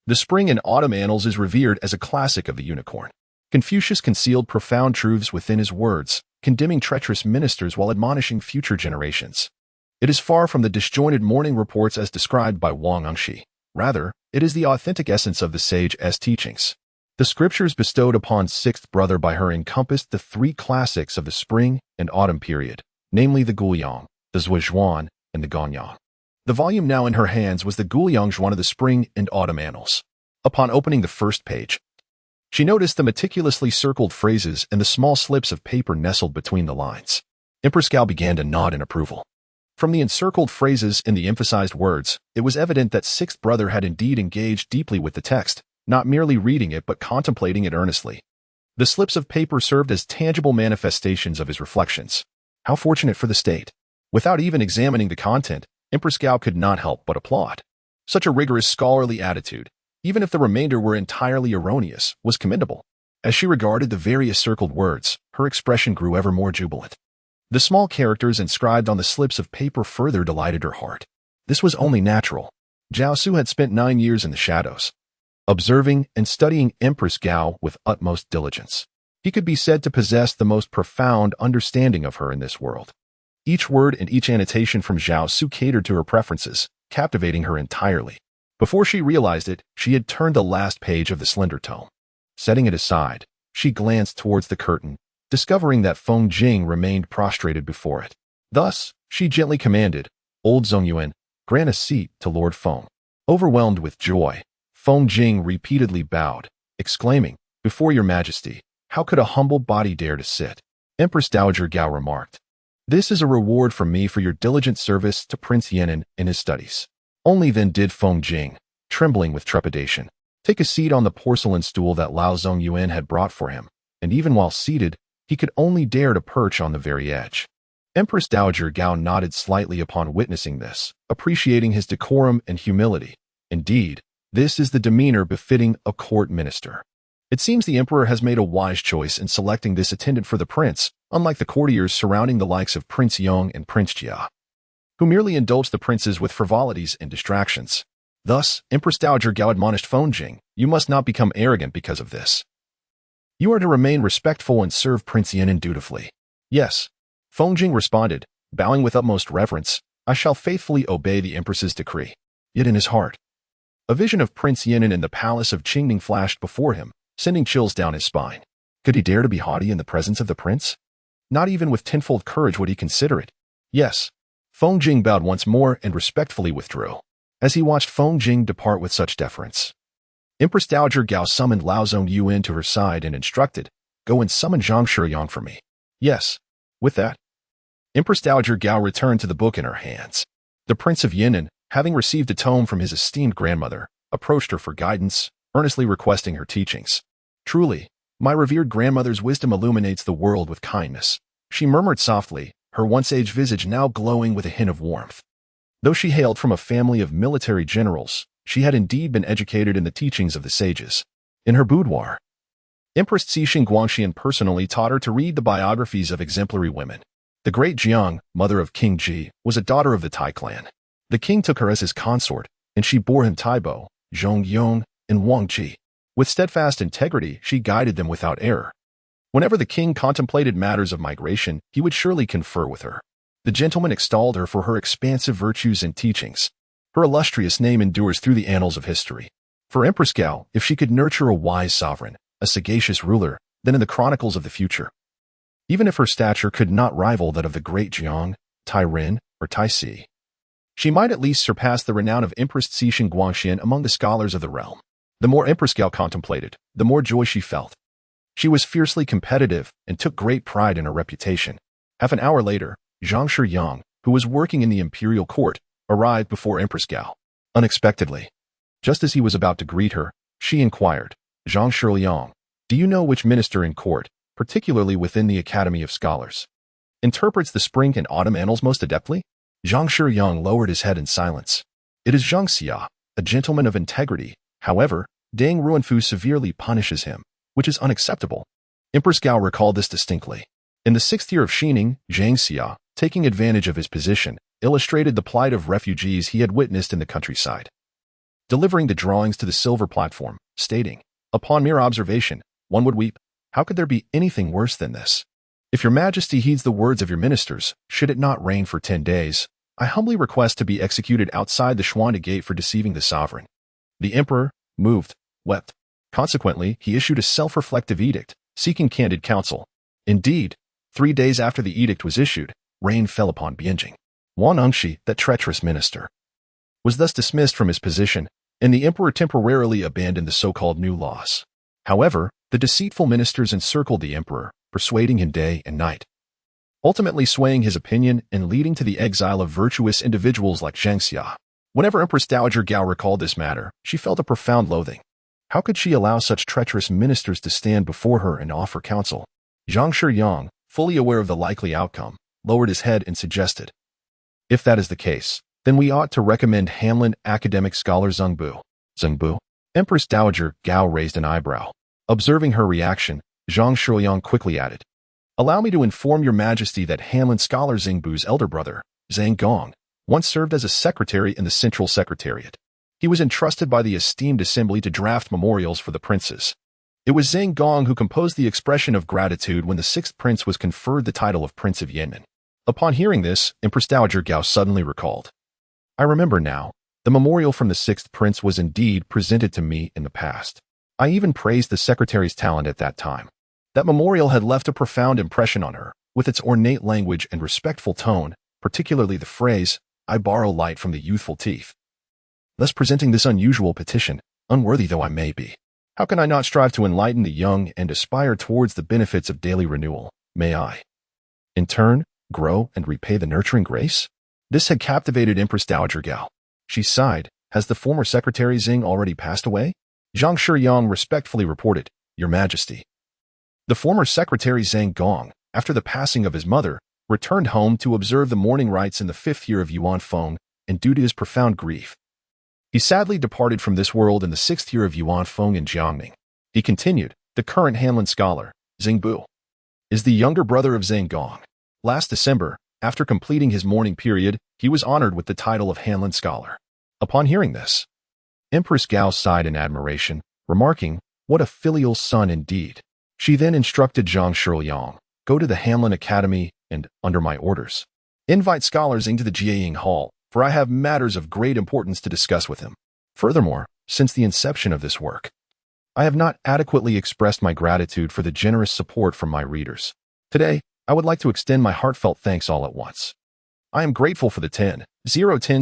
The Spring and Autumn Annals is revered as a classic of the unicorn. Confucius concealed profound truths within his words, condemning treacherous ministers while admonishing future generations. It is far from the disjointed morning reports as described by Wang Angshi. Rather, it is the authentic essence of the sage's teachings. The scriptures bestowed upon sixth brother by her encompassed the three classics of the spring and autumn period, namely the Guliang, the Zhuizhuan, and the Gonyang. The volume now in her hands was the Guliangzhuan of the Spring and Autumn Annals. Upon opening the first page, she noticed the meticulously circled phrases and the small slips of paper nestled between the lines. Empress Gao began to nod in approval. From the encircled phrases and the emphasized words, it was evident that sixth brother had indeed engaged deeply with the text, not merely reading it but contemplating it earnestly. The slips of paper served as tangible manifestations of his reflections. How fortunate for the state! Without even examining the content, Empress Gao could not help but applaud. Such a rigorous scholarly attitude, even if the remainder were entirely erroneous, was commendable. As she regarded the various circled words, her expression grew ever more jubilant. The small characters inscribed on the slips of paper further delighted her heart. This was only natural. Zhao Xu had spent 9 years in the shadows, observing and studying Empress Gao with utmost diligence. He could be said to possess the most profound understanding of her in this world. Each word and each annotation from Zhao Xu catered to her preferences, captivating her entirely. Before she realized it, she had turned the last page of the slender tome. Setting it aside, she glanced towards the curtain, discovering that Feng Jing remained prostrated before it. Thus, she gently commanded, "Old Zongyuan, grant a seat to Lord Feng." Overwhelmed with joy, Feng Jing repeatedly bowed, exclaiming, "Before your majesty, how could a humble body dare to sit?" Empress Dowager Gao remarked, "This is a reward from me for your diligent service to Prince Yan'an in his studies." Only then did Feng Jing, trembling with trepidation, take a seat on the porcelain stool that Lao Zongyuan had brought for him, and even while seated, he could only dare to perch on the very edge. Empress Dowager Gao nodded slightly upon witnessing this, appreciating his decorum and humility. Indeed, this is the demeanor befitting a court minister. It seems the emperor has made a wise choice in selecting this attendant for the prince, unlike the courtiers surrounding the likes of Prince Yong and Prince Jia, who merely indulged the princes with frivolities and distractions. Thus, Empress Dowager Gao admonished Feng Jing, "You must not become arrogant because of this. You are to remain respectful and serve Prince Yan'an dutifully." "Yes," Feng Jing responded, bowing with utmost reverence, "I shall faithfully obey the empress's decree." Yet in his heart, a vision of Prince Yan'an in the palace of Qingning flashed before him, sending chills down his spine. Could he dare to be haughty in the presence of the prince? Not even with tenfold courage would he consider it. Yes. Feng Jing bowed once more and respectfully withdrew. As he watched Feng Jing depart with such deference, Empress Dowager Gao summoned Lao Zongyuan to her side and instructed, "Go and summon Zhang Shiyang for me." Yes. With that, Empress Dowager Gao returned to the book in her hands. The Prince of Yan'an, having received a tome from his esteemed grandmother, approached her for guidance, earnestly requesting her teachings. "Truly, my revered grandmother's wisdom illuminates the world with kindness," she murmured softly, her once-aged visage now glowing with a hint of warmth. Though she hailed from a family of military generals, she had indeed been educated in the teachings of the sages. In her boudoir, Empress Cixin Guangxian personally taught her to read the biographies of exemplary women. The great Jiang, mother of King Ji, was a daughter of the Tai clan. The king took her as his consort, and she bore him Taibo, Zhongyong, and Wang Ji. With steadfast integrity, she guided them without error. Whenever the king contemplated matters of migration, he would surely confer with her. The gentleman extolled her for her expansive virtues and teachings. Her illustrious name endures through the annals of history. For Empress Gao, if she could nurture a wise sovereign, a sagacious ruler, then in the chronicles of the future, even if her stature could not rival that of the great Jiang, Tyrant, or Tai, she might at least surpass the renown of Empress Cixin Guangxian among the scholars of the realm. The more Empress Gao contemplated, the more joy she felt. She was fiercely competitive and took great pride in her reputation. Half an hour later, Zhang Shiyang, who was working in the imperial court, arrived before Empress Gao. Unexpectedly, just as he was about to greet her, she inquired, "Zhang Shiyang, do you know which minister in court, particularly within the Academy of Scholars, interprets the spring and autumn annals most adeptly?" Zhang Shiyang lowered his head in silence. "It is Zhang Xia, a gentleman of integrity. However, Deng Ruanfu severely punishes him, which is unacceptable." Empress Gao recalled this distinctly. In the 6th year of Xingning, Zhang Xia, taking advantage of his position, illustrated the plight of refugees he had witnessed in the countryside, delivering the drawings to the silver platform, stating, "Upon mere observation, one would weep. How could there be anything worse than this? If your majesty heeds the words of your ministers, should it not rain for 10 days, I humbly request to be executed outside the Xuanda Gate for deceiving the sovereign." The emperor, moved, wept. Consequently, he issued a self-reflective edict, seeking candid counsel. Indeed, 3 days after the edict was issued, rain fell upon Bianjing. Wan Engshi, that treacherous minister, was thus dismissed from his position, and the emperor temporarily abandoned the so-called new laws. However, the deceitful ministers encircled the emperor, persuading him day and night, ultimately swaying his opinion and leading to the exile of virtuous individuals like Zhang Xia. Whenever Empress Dowager Gao recalled this matter, she felt a profound loathing. How could she allow such treacherous ministers to stand before her and offer counsel? Zhang Shiyang, fully aware of the likely outcome, lowered his head and suggested, "If that is the case, then we ought to recommend Hamlin academic scholar Zheng Bu." Zheng Bu? Empress Dowager Gao raised an eyebrow. Observing her reaction, Zhang Shiyang quickly added, "Allow me to inform your majesty that Hamlin scholar Zheng Bu's elder brother, Zhang Gong, once served as a secretary in the Central Secretariat. He was entrusted by the esteemed assembly to draft memorials for the princes. It was Zhang Gong who composed the expression of gratitude when the sixth prince was conferred the title of Prince of Yanmen. Upon hearing this, Empress Dowager Gao suddenly recalled. I remember now. The memorial from the sixth prince was indeed presented to me in the past. I even praised the secretary's talent at that time. That memorial had left a profound impression on her, with its ornate language and respectful tone, particularly the phrase, I borrow light from the youthful teeth. Thus presenting this unusual petition, unworthy though I may be, how can I not strive to enlighten the young and aspire towards the benefits of daily renewal? May I, in turn, grow and repay the nurturing grace? This had captivated Empress Dowager Gao. She sighed. Has the former secretary Xing already passed away? Zhang Shiyang respectfully reported, Your Majesty. The former secretary Zhang Gong, after the passing of his mother, returned home to observe the mourning rites in the 5th year of Yuan Feng, and due to his profound grief, he sadly departed from this world in the 6th year of Yuan Feng in Jiangning. He continued, the current Hanlin scholar, Xing Bu, is the younger brother of Zhang Gong. Last December, after completing his mourning period, he was honored with the title of Hanlin Scholar. Upon hearing this, Empress Gao sighed in admiration, remarking, what a filial son indeed. She then instructed Zhang Shiyang, go to the Hanlin Academy and, under my orders, invite scholars into the Jiaying Hall, for I have matters of great importance to discuss with him. Furthermore, since the inception of this work, I have not adequately expressed my gratitude for the generous support from my readers. Today, I would like to extend my heartfelt thanks all at once. I am grateful for the 10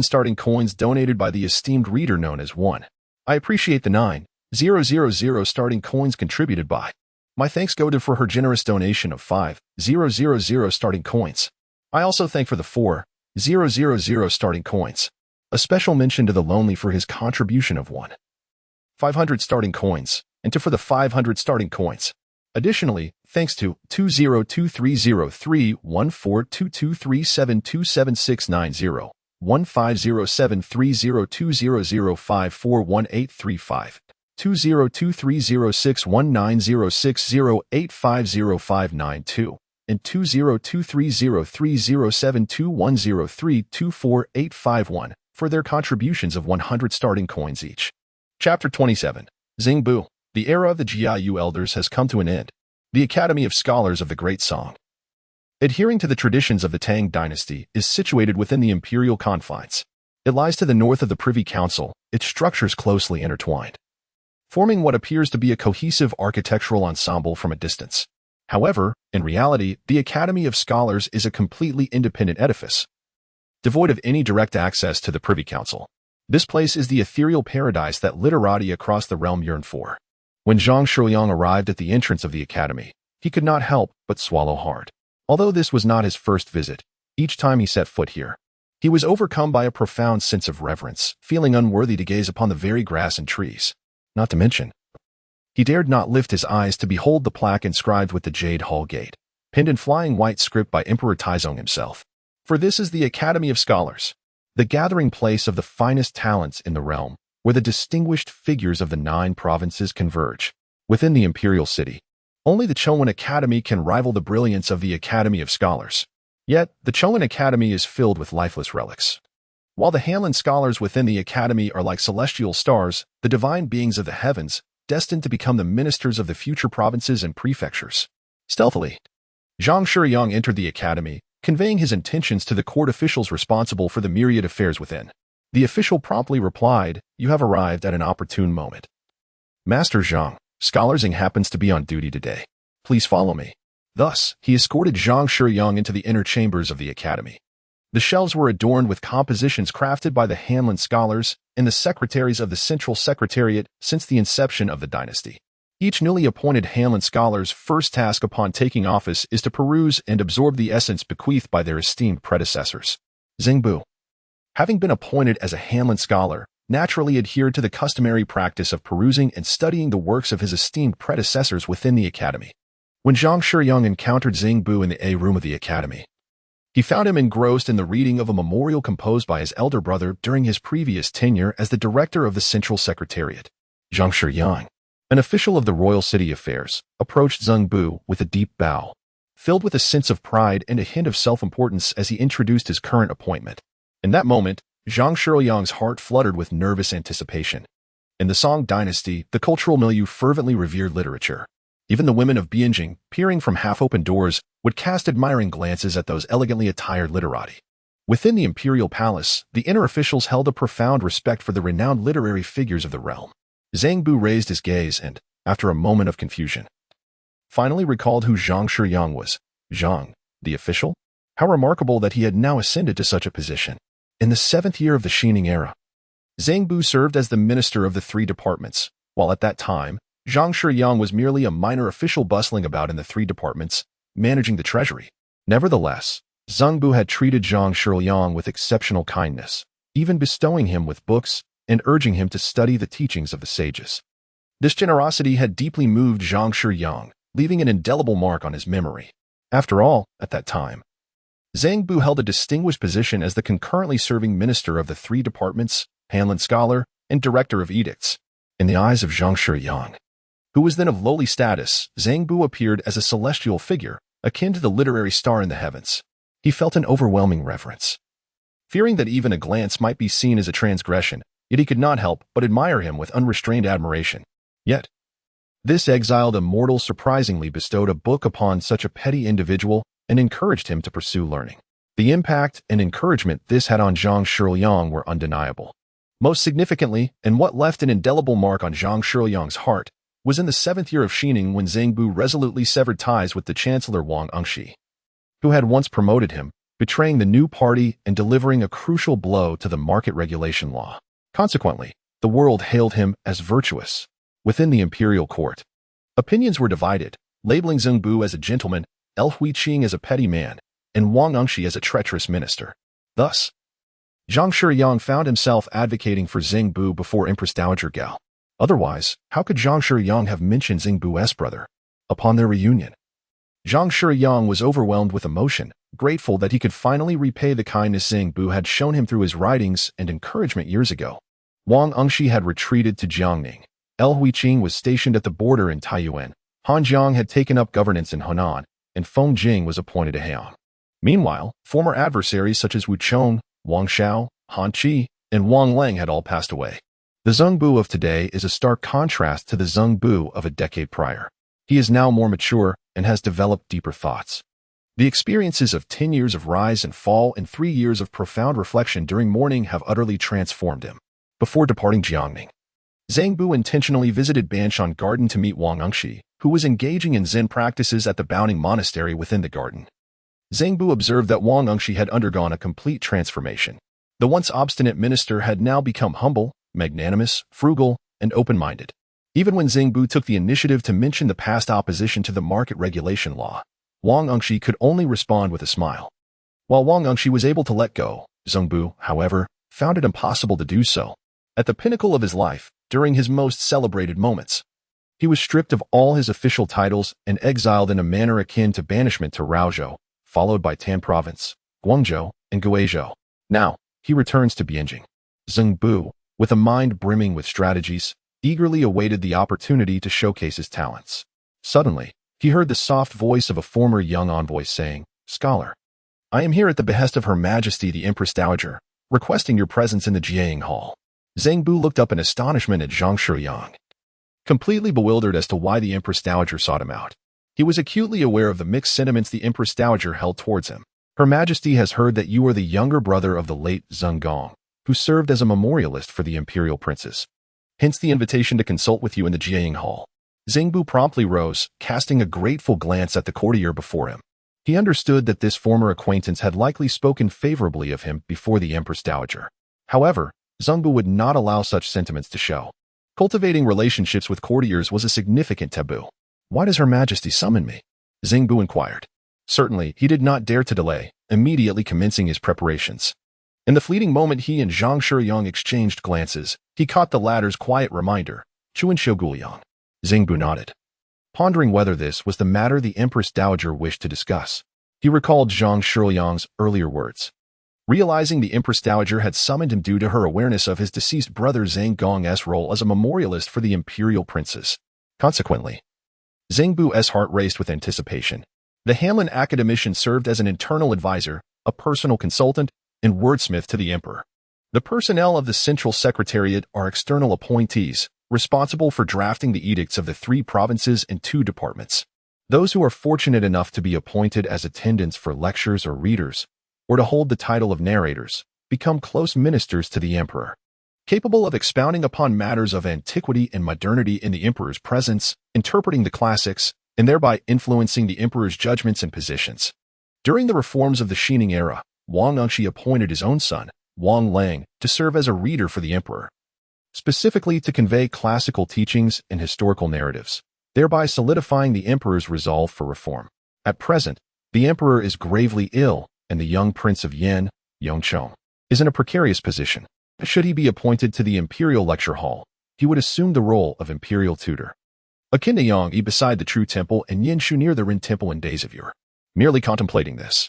starting coins donated by the esteemed reader known as 1. I appreciate the 9,000 starting coins contributed by. My thanks go to for her generous donation of 5,000 starting coins. I also thank for the 4,000 starting coins. A special mention to the Lonely for his contribution of 1,500 starting coins, and to for the 500 starting coins. Additionally, thanks to 20230314223727690, 15073020054185, 20230619060850592, and 20230307210324851 for their contributions of 100 starting coins each. Chapter 27. Xing Bu. The era of the Jiayu elders has come to an end. The Academy of Scholars of the Great Song, adhering to the traditions of the Tang Dynasty, is situated within the imperial confines. It lies to the north of the Privy Council, its structures closely intertwined, forming what appears to be a cohesive architectural ensemble from a distance. However, in reality, the Academy of Scholars is a completely independent edifice, devoid of any direct access to the Privy Council. This place is the ethereal paradise that literati across the realm yearn for. When Zhang Shiyang arrived at the entrance of the academy, he could not help but swallow hard. Although this was not his first visit, each time he set foot here, he was overcome by a profound sense of reverence, feeling unworthy to gaze upon the very grass and trees. Not to mention, he dared not lift his eyes to behold the plaque inscribed with the Jade Hall Gate, pinned in flying white script by Emperor Taizong himself. For this is the Academy of Scholars, the gathering place of the finest talents in the realm, where the distinguished figures of the 9 provinces converge. Within the imperial city, only the Chowan Academy can rival the brilliance of the Academy of Scholars. Yet, the Chowan Academy is filled with lifeless relics. While the Hanlin scholars within the academy are like celestial stars, the divine beings of the heavens, destined to become the ministers of the future provinces and prefectures. Stealthily, Zhang Shiyang entered the academy, conveying his intentions to the court officials responsible for the myriad affairs within. The official promptly replied, you have arrived at an opportune moment. Master Zhang, Scholar Xing happens to be on duty today. Please follow me. Thus, he escorted Zhang Shiyang into the inner chambers of the academy. The shelves were adorned with compositions crafted by the Hanlin scholars and the secretaries of the Central Secretariat since the inception of the dynasty. Each newly appointed Hanlin scholar's first task upon taking office is to peruse and absorb the essence bequeathed by their esteemed predecessors. Xing Bu, having been appointed as a Hanlin scholar, naturally adhered to the customary practice of perusing and studying the works of his esteemed predecessors within the academy. When Zhang Shiyang encountered Xing Bu in the A room of the academy, he found him engrossed in the reading of a memorial composed by his elder brother during his previous tenure as the director of the Central Secretariat. Zhang Shiyang, an official of the royal city affairs, approached Xing Bu with a deep bow, filled with a sense of pride and a hint of self-importance as he introduced his current appointment. In that moment, Zhang Shuyang's heart fluttered with nervous anticipation. In the Song Dynasty, the cultural milieu fervently revered literature. Even the women of Bianjing, peering from half-open doors, would cast admiring glances at those elegantly attired literati. Within the imperial palace, the inner officials held a profound respect for the renowned literary figures of the realm. Zhang Bu raised his gaze and, after a moment of confusion, finally recalled who Zhang Shuyang was. Zhang, the official? How remarkable that he had now ascended to such a position. In the 7th year of the Xining era, Zhang Bu served as the minister of the 3 departments, while at that time, Zhang Shuyang was merely a minor official bustling about in the 3 departments, managing the treasury. Nevertheless, Zhang Bu had treated Zhang Shuyang with exceptional kindness, even bestowing him with books and urging him to study the teachings of the sages. This generosity had deeply moved Zhang Shuyang, leaving an indelible mark on his memory. After all, at that time, Zhang Bu held a distinguished position as the concurrently serving minister of the 3 departments, Hanlon scholar, and director of edicts. In the eyes of Zhang Shuyang, who was then of lowly status, Zhang Bu appeared as a celestial figure, akin to the literary star in the heavens. He felt an overwhelming reverence. Fearing that even a glance might be seen as a transgression, yet he could not help but admire him with unrestrained admiration. Yet, this exiled immortal surprisingly bestowed a book upon such a petty individual and encouraged him to pursue learning. The impact and encouragement this had on Zhang Shuyang were undeniable. Most significantly, and what left an indelible mark on Zhang Shuyang's heart, was in the 7th year of Xining when Zhang Bu resolutely severed ties with the Chancellor Wang Engshi, who had once promoted him, betraying the new party and delivering a crucial blow to the market regulation law. Consequently, the world hailed him as virtuous. Within the imperial court, opinions were divided, labeling Zhang Bu as a gentleman, El Huiqing as a petty man, and Wang Engshi as a treacherous minister. Thus, Zhang Shuyang found himself advocating for Zhang Bu before Empress Dowager Gao. Otherwise, how could Zhang Shuyang have mentioned Zhang Bu's brother? Upon their reunion, Zhang Shuyang was overwhelmed with emotion, grateful that he could finally repay the kindness Zhang Bu had shown him through his writings and encouragement years ago. Wang Engshi had retreated to Jiangning. El Huiqing was stationed at the border in Taiyuan. Han Jiang had taken up governance in Henan, and Feng Jing was appointed to Heian. Meanwhile, former adversaries such as Wu Chong, Wang Xiao, Han Qi, and Wang Leng had all passed away. The Zhang Bu of today is a stark contrast to the Zhang Bu of a decade prior. He is now more mature and has developed deeper thoughts. The experiences of 10 years of rise and fall and 3 years of profound reflection during mourning have utterly transformed him. Before departing Jiangning, Zhang Bu intentionally visited Banshan Garden to meet Wang Engshi, who was engaging in Zen practices at the Bounding Monastery within the garden. Zhang Bu observed that Wang Engshi had undergone a complete transformation. The once obstinate minister had now become humble, magnanimous, frugal, and open-minded. Even when Zhang Bu took the initiative to mention the past opposition to the market regulation law, Wang Engshi could only respond with a smile. While Wang Engshi was able to let go, Zhang Bu, however, found it impossible to do so. At the pinnacle of his life, during his most celebrated moments, he was stripped of all his official titles and exiled in a manner akin to banishment to Raozhou, followed by Tan Province, Guangzhou, and Guizhou. Now, he returns to Bianjing. Zhang Bu, with a mind brimming with strategies, eagerly awaited the opportunity to showcase his talents. Suddenly, he heard the soft voice of a former young envoy saying, "Scholar, I am here at the behest of Her Majesty the Empress Dowager, requesting your presence in the Jiaying Hall." Zhang Bu looked up in astonishment at Zhang Shuyang, completely bewildered as to why the Empress Dowager sought him out. He was acutely aware of the mixed sentiments the Empress Dowager held towards him. Her Majesty has heard that you are the younger brother of the late Zheng Gong, who served as a memorialist for the imperial princes. Hence the invitation to consult with you in the Jiaying Hall. Zhang Bu promptly rose, casting a grateful glance at the courtier before him. He understood that this former acquaintance had likely spoken favorably of him before the Empress Dowager. However, Zhang Bu would not allow such sentiments to show. Cultivating relationships with courtiers was a significant taboo. "Why does Her Majesty summon me?" Zhang Bu inquired. Certainly, he did not dare to delay, immediately commencing his preparations. In the fleeting moment he and Zhang Shuyang exchanged glances, he caught the latter's quiet reminder, "Chuan Xiu Guliang." Zhang Bu nodded, pondering whether this was the matter the Empress Dowager wished to discuss. He recalled Zhang Shuyang's earlier words. Realizing the Empress Dowager had summoned him due to her awareness of his deceased brother Zhang Gong's role as a memorialist for the imperial princes. Consequently, Zhang Bu's heart raced with anticipation. The Hanlon academician served as an internal advisor, a personal consultant, and wordsmith to the emperor. The personnel of the Central Secretariat are external appointees, responsible for drafting the edicts of the 3 provinces and 2 departments. Those who are fortunate enough to be appointed as attendants for lectures or readers, or to hold the title of narrators, become close ministers to the emperor, capable of expounding upon matters of antiquity and modernity in the emperor's presence, interpreting the classics, and thereby influencing the emperor's judgments and positions. During the reforms of the Xining era, Wang Nengxi appointed his own son, Wang Lang, to serve as a reader for the emperor, specifically to convey classical teachings and historical narratives, thereby solidifying the emperor's resolve for reform. At present, the emperor is gravely ill, and the young prince of Yan, Yongchong, is in a precarious position. Should he be appointed to the imperial lecture hall, he would assume the role of imperial tutor, akin to Yang Yi beside the True Temple and Yin Shu near the Rin Temple in days of yore. Merely contemplating this,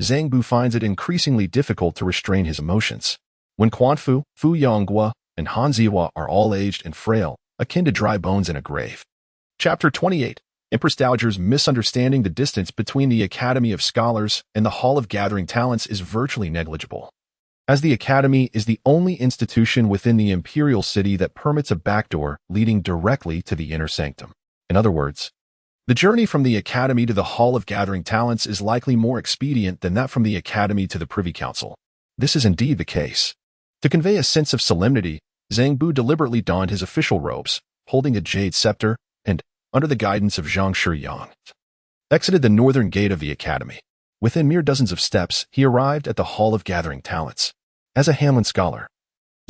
Zhang Bu finds it increasingly difficult to restrain his emotions. When Quanfu, Fu Yonghua, and Han Ziwa are all aged and frail, akin to dry bones in a grave. Chapter 28. Empress Dowager's misunderstanding. The distance between the Academy of Scholars and the Hall of Gathering Talents is virtually negligible, as the Academy is the only institution within the imperial city that permits a backdoor leading directly to the inner sanctum. In other words, the journey from the Academy to the Hall of Gathering Talents is likely more expedient than that from the Academy to the Privy Council. This is indeed the case. To convey a sense of solemnity, Zhang Bu deliberately donned his official robes, holding a jade scepter, and, under the guidance of Zhang Shiyang, exited the northern gate of the Academy. Within mere dozens of steps, he arrived at the Hall of Gathering Talents. As a Hanlin scholar,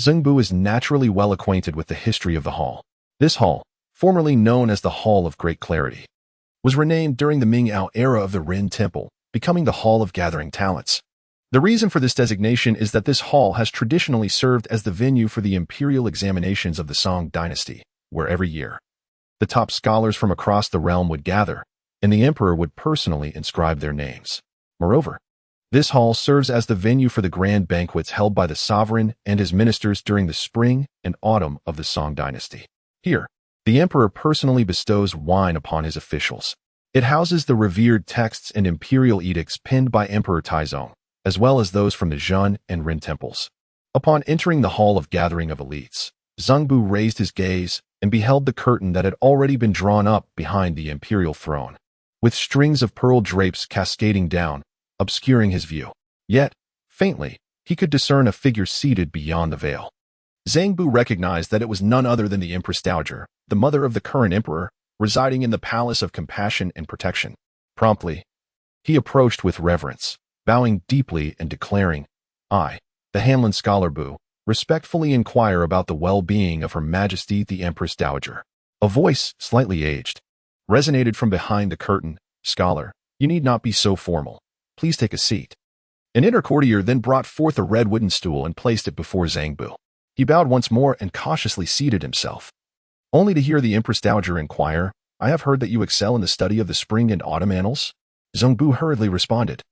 Zhang Bu is naturally well acquainted with the history of the hall. This hall, formerly known as the Hall of Great Clarity, was renamed during the Ming-Ao era of the Rin Temple, becoming the Hall of Gathering Talents. The reason for this designation is that this hall has traditionally served as the venue for the imperial examinations of the Song Dynasty, where every year, the top scholars from across the realm would gather, and the emperor would personally inscribe their names. Moreover, this hall serves as the venue for the grand banquets held by the sovereign and his ministers during the spring and autumn of the Song Dynasty. Here, the emperor personally bestows wine upon his officials. It houses the revered texts and imperial edicts penned by Emperor Taizong, as well as those from the Zhen and Rin temples. Upon entering the Hall of Gathering of Elites, Zhang Bu raised his gaze and beheld the curtain that had already been drawn up behind the imperial throne, with strings of pearl drapes cascading down, obscuring his view. Yet, faintly, he could discern a figure seated beyond the veil. Zhang Bu recognized that it was none other than the Empress Dowager, the mother of the current emperor, residing in the Palace of Compassion and Protection. Promptly, he approached with reverence, bowing deeply and declaring, "I, the Hanlin scholar Bu, respectfully inquire about the well-being of Her Majesty the Empress Dowager." A voice, slightly aged, resonated from behind the curtain. "Scholar, you need not be so formal. Please take a seat." An inner courtier then brought forth a red wooden stool and placed it before Zhang Bu. He bowed once more and cautiously seated himself, only to hear the Empress Dowager inquire, "I have heard that you excel in the study of the spring and autumn annals?" Zhang Bu hurriedly responded,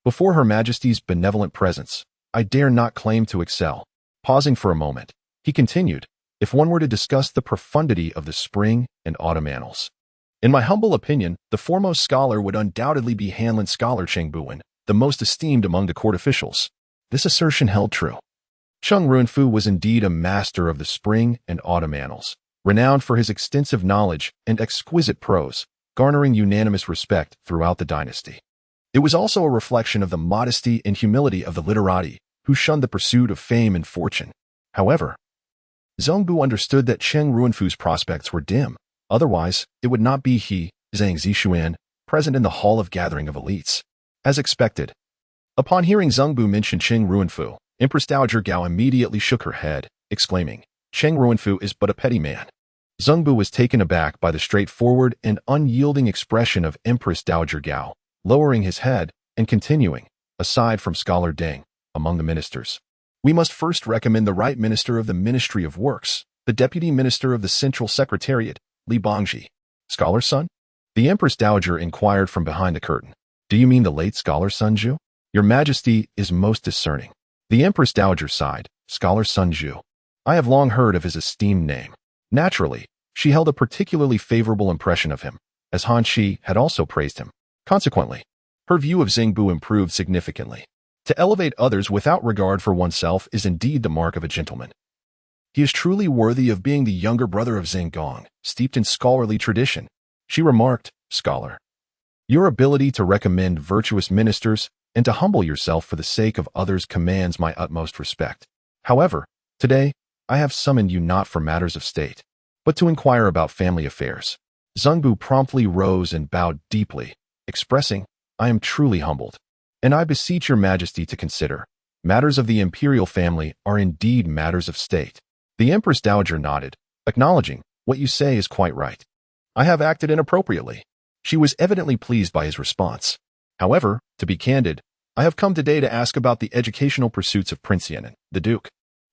"Before Her Majesty's benevolent presence, I dare not claim to excel." Pausing for a moment, he continued, "If one were to discuss the profundity of the spring and autumn annals, in my humble opinion, the foremost scholar would undoubtedly be Hanlin scholar Cheng Buwen, the most esteemed among the court officials." This assertion held true. Cheng Ruanfu was indeed a master of the spring and autumn annals, renowned for his extensive knowledge and exquisite prose, garnering unanimous respect throughout the dynasty. It was also a reflection of the modesty and humility of the literati, who shunned the pursuit of fame and fortune. However, Zhang Bu understood that Cheng Ruanfu's prospects were dim. Otherwise, it would not be he, Zhang Zishuan, present in the Hall of Gathering of Elites. As expected, upon hearing Zhang Bu mention Cheng Ruanfu, Empress Dowager Gao immediately shook her head, exclaiming, "Cheng Ruanfu is but a petty man." Zhang Bu was taken aback by the straightforward and unyielding expression of Empress Dowager Gao, lowering his head and continuing, "Aside from Scholar Deng, among the ministers, we must first recommend the right minister of the Ministry of Works, the deputy minister of the Central Secretariat, Li Bangji." "Scholar's son?" the Empress Dowager inquired from behind the curtain. "Do you mean the late Scholar Sun Zhu? Your Majesty is most discerning." The Empress Dowager sighed, "Scholar Sun Zhu. I have long heard of his esteemed name." Naturally, she held a particularly favorable impression of him, as Han Shi had also praised him. Consequently, her view of Zhang Bu improved significantly. To elevate others without regard for oneself is indeed the mark of a gentleman. He is truly worthy of being the younger brother of Zhang Gong, steeped in scholarly tradition. She remarked, "Scholar, your ability to recommend virtuous ministers and to humble yourself for the sake of others commands my utmost respect. However, today, I have summoned you not for matters of state, but to inquire about family affairs." Zhengbu promptly rose and bowed deeply, expressing, "I am truly humbled, and I beseech your majesty to consider. Matters of the imperial family are indeed matters of state." The Empress Dowager nodded, acknowledging, "What you say is quite right. I have acted inappropriately." She was evidently pleased by his response. "However, to be candid, I have come today to ask about the educational pursuits of Prince Yan'an, the Duke."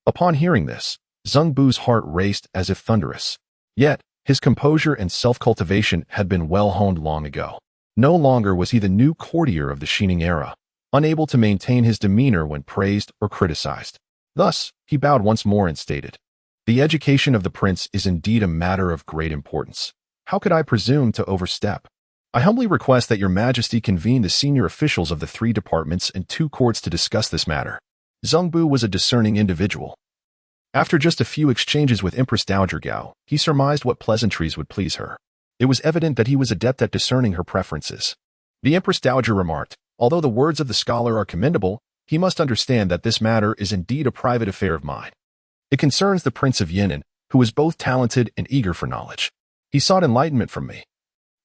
Upon hearing this, Zhengbu's heart raced as if thunderous. Yet, his composure and self-cultivation had been well honed long ago. No longer was he the new courtier of the Xining era, unable to maintain his demeanor when praised or criticized. Thus, he bowed once more and stated, "The education of the prince is indeed a matter of great importance. How could I presume to overstep? I humbly request that your majesty convene the senior officials of the 3 departments and 2 courts to discuss this matter." Zhengbu was a discerning individual. After just a few exchanges with Empress Dowager Gao, he surmised what pleasantries would please her. It was evident that he was adept at discerning her preferences. The Empress Dowager remarked, "Although the words of the scholar are commendable, he must understand that this matter is indeed a private affair of mine. It concerns the Prince of Yan'an, who is both talented and eager for knowledge. He sought enlightenment from me,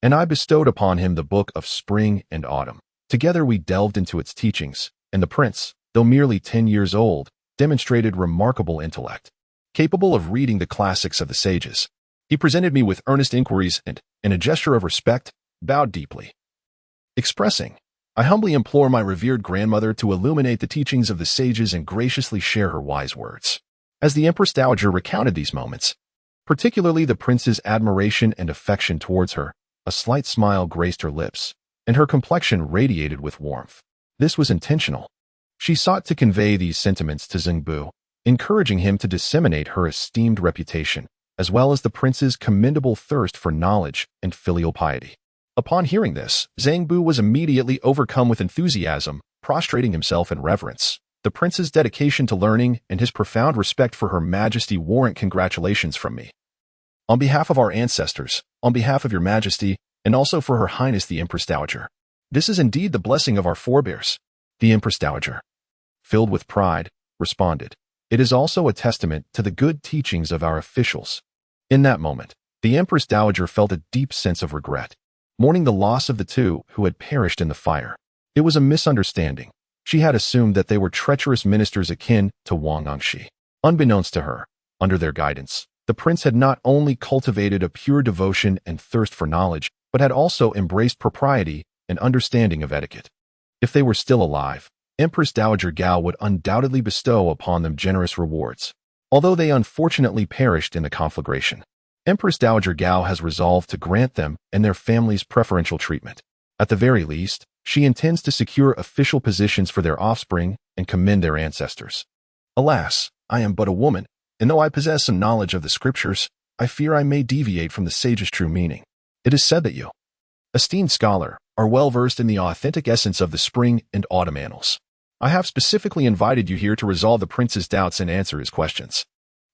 and I bestowed upon him the book of Spring and Autumn. Together we delved into its teachings, and the prince, though merely 10 years old, demonstrated remarkable intellect, capable of reading the classics of the sages. He presented me with earnest inquiries and, in a gesture of respect, bowed deeply, expressing, 'I humbly implore my revered grandmother to illuminate the teachings of the sages and graciously share her wise words.'" As the Empress Dowager recounted these moments, particularly the prince's admiration and affection towards her, a slight smile graced her lips, and her complexion radiated with warmth. This was intentional. She sought to convey these sentiments to Zhengbu, encouraging him to disseminate her esteemed reputation, as well as the prince's commendable thirst for knowledge and filial piety. Upon hearing this, Zhengbu was immediately overcome with enthusiasm, prostrating himself in reverence. "The prince's dedication to learning and his profound respect for Her Majesty warrant congratulations from me. On behalf of our ancestors, on behalf of your majesty, and also for Her Highness the Empress Dowager. This is indeed the blessing of our forebears." The Empress Dowager, filled with pride, responded, "It is also a testament to the good teachings of our officials." In that moment, the Empress Dowager felt a deep sense of regret, mourning the loss of the 2 who had perished in the fire. It was a misunderstanding. She had assumed that they were treacherous ministers akin to Wang Angshi. Unbeknownst to her, under their guidance, the prince had not only cultivated a pure devotion and thirst for knowledge, but had also embraced propriety and understanding of etiquette. If they were still alive, Empress Dowager Gao would undoubtedly bestow upon them generous rewards, although they unfortunately perished in the conflagration. Empress Dowager Gao has resolved to grant them and their families preferential treatment. At the very least, she intends to secure official positions for their offspring and commend their ancestors. Alas, I am but a woman, and though I possess some knowledge of the scriptures, I fear I may deviate from the sage's true meaning. It is said that you, esteemed scholar, are well versed in the authentic essence of the Spring and Autumn annals. I have specifically invited you here to resolve the prince's doubts and answer his questions.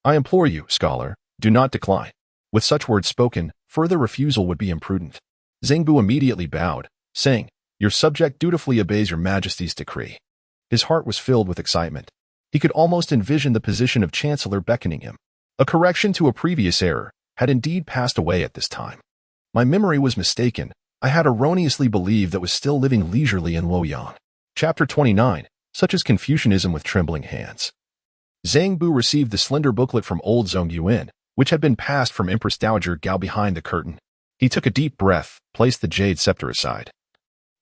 I implore you, scholar, do not decline. With such words spoken, further refusal would be imprudent. Zhengbu immediately bowed, saying, "Your subject dutifully obeys your majesty's decree." His heart was filled with excitement. He could almost envision the position of chancellor beckoning him. A correction to a previous error had indeed passed away at this time. My memory was mistaken. I had erroneously believed that was still living leisurely in Luoyang. Chapter 29, such as Confucianism with trembling hands. Zhengbu received the slender booklet from old Zhong Yuan, which had been passed from Empress Dowager Gao behind the curtain. He took a deep breath, placed the jade scepter aside,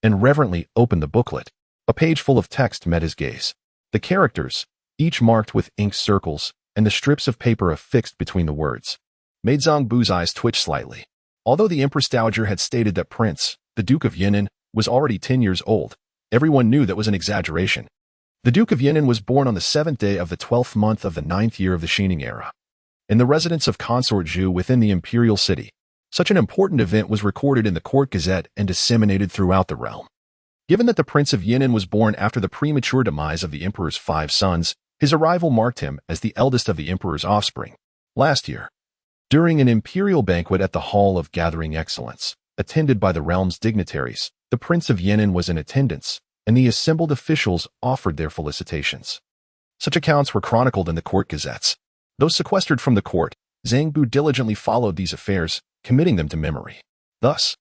and reverently opened the booklet. A page full of text met his gaze. The characters, each marked with ink circles, and the strips of paper affixed between the words, made Zhengbu's eyes twitch slightly. Although the Empress Dowager had stated that Prince, the Duke of Yan'an, was already 10 years old, everyone knew that was an exaggeration. The Duke of Yan'an was born on the 7th day of the 12th month of the 9th year of the Xining era, in the residence of Consort Zhu within the imperial city. Such an important event was recorded in the court gazette and disseminated throughout the realm. Given that the Prince of Yinan was born after the premature demise of the emperor's 5 sons, his arrival marked him as the eldest of the emperor's offspring. Last year, during an imperial banquet at the Hall of Gathering Excellence, attended by the realm's dignitaries, the Prince of Yinan was in attendance, and the assembled officials offered their felicitations. Such accounts were chronicled in the court gazettes. Though sequestered from the court, Zhang Bu diligently followed these affairs, committing them to memory. Thus,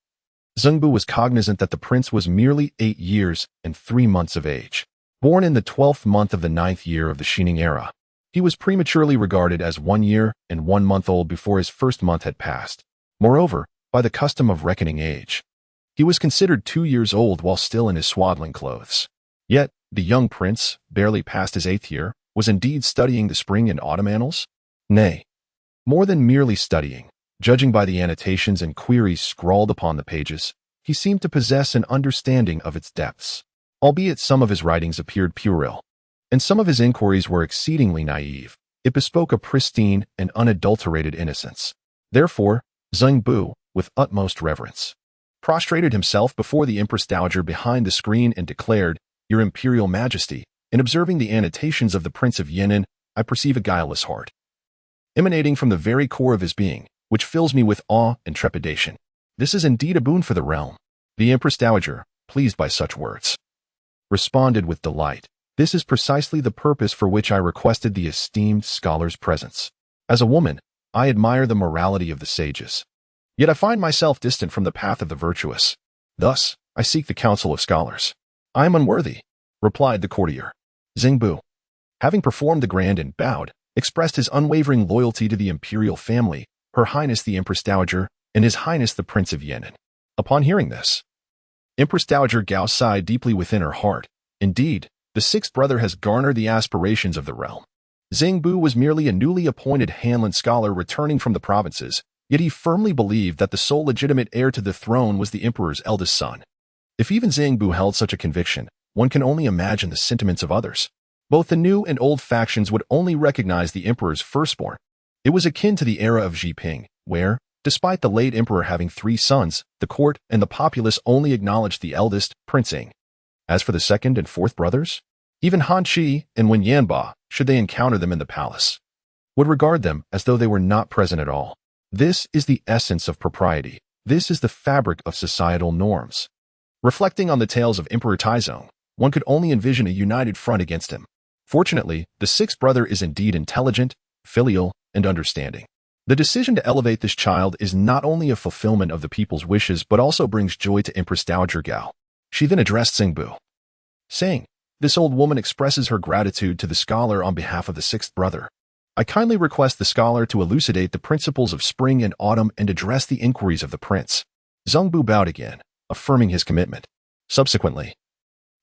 Zhang Bu was cognizant that the prince was merely 8 years and 3 months of age. Born in the 12th month of the 9th year of the Xingning era, he was prematurely regarded as 1 year and 1 month old before his first month had passed. Moreover, by the custom of reckoning age, he was considered 2 years old while still in his swaddling clothes. Yet, the young prince, barely past his 8th year, was indeed studying the spring and autumn annals? Nay, more than merely studying. Judging by the annotations and queries scrawled upon the pages, he seemed to possess an understanding of its depths. Albeit some of his writings appeared puerile, and some of his inquiries were exceedingly naive, it bespoke a pristine and unadulterated innocence. Therefore, Zhang Bu, with utmost reverence, prostrated himself before the Empress Dowager behind the screen and declared, "Your Imperial Majesty, in observing the annotations of the Prince of Yinan, I perceive a guileless heart, emanating from the very core of his being, which fills me with awe and trepidation. This is indeed a boon for the realm." The Empress Dowager, pleased by such words, responded with delight, "This is precisely the purpose for which I requested the esteemed scholar's presence. As a woman, I admire the morality of the sages. Yet I find myself distant from the path of the virtuous. Thus, I seek the counsel of scholars." "I am unworthy," replied the courtier. Zhang Bu, having performed the grand and bowed, expressed his unwavering loyalty to the imperial family, Her Highness the Empress Dowager, and His Highness the Prince of Yinan. Upon hearing this, Empress Dowager Gao sighed deeply within her heart. Indeed, the 6th brother has garnered the aspirations of the realm. Zhang Bu was merely a newly appointed Hanlin scholar returning from the provinces, yet he firmly believed that the sole legitimate heir to the throne was the emperor's eldest son. If even Zhang Bu held such a conviction, one can only imagine the sentiments of others. Both the new and old factions would only recognize the emperor's firstborn. It was akin to the era of Xiping, where, despite the late emperor having 3 sons, the court and the populace only acknowledged the eldest, Prince Ying. As for the 2nd and 4th brothers, even Han Qi and Wen Yanba, should they encounter them in the palace, would regard them as though they were not present at all. This is the essence of propriety. This is the fabric of societal norms. Reflecting on the tales of Emperor Taizong, one could only envision a united front against him. Fortunately, the 6th brother is indeed intelligent, filial, and understanding. The decision to elevate this child is not only a fulfillment of the people's wishes but also brings joy to Empress Dowager Gao. She then addressed Zhang Bu, saying, "This old woman expresses her gratitude to the scholar on behalf of the 6th brother. I kindly request the scholar to elucidate the principles of spring and autumn and address the inquiries of the prince." Zhang Bu bowed again, affirming his commitment. Subsequently,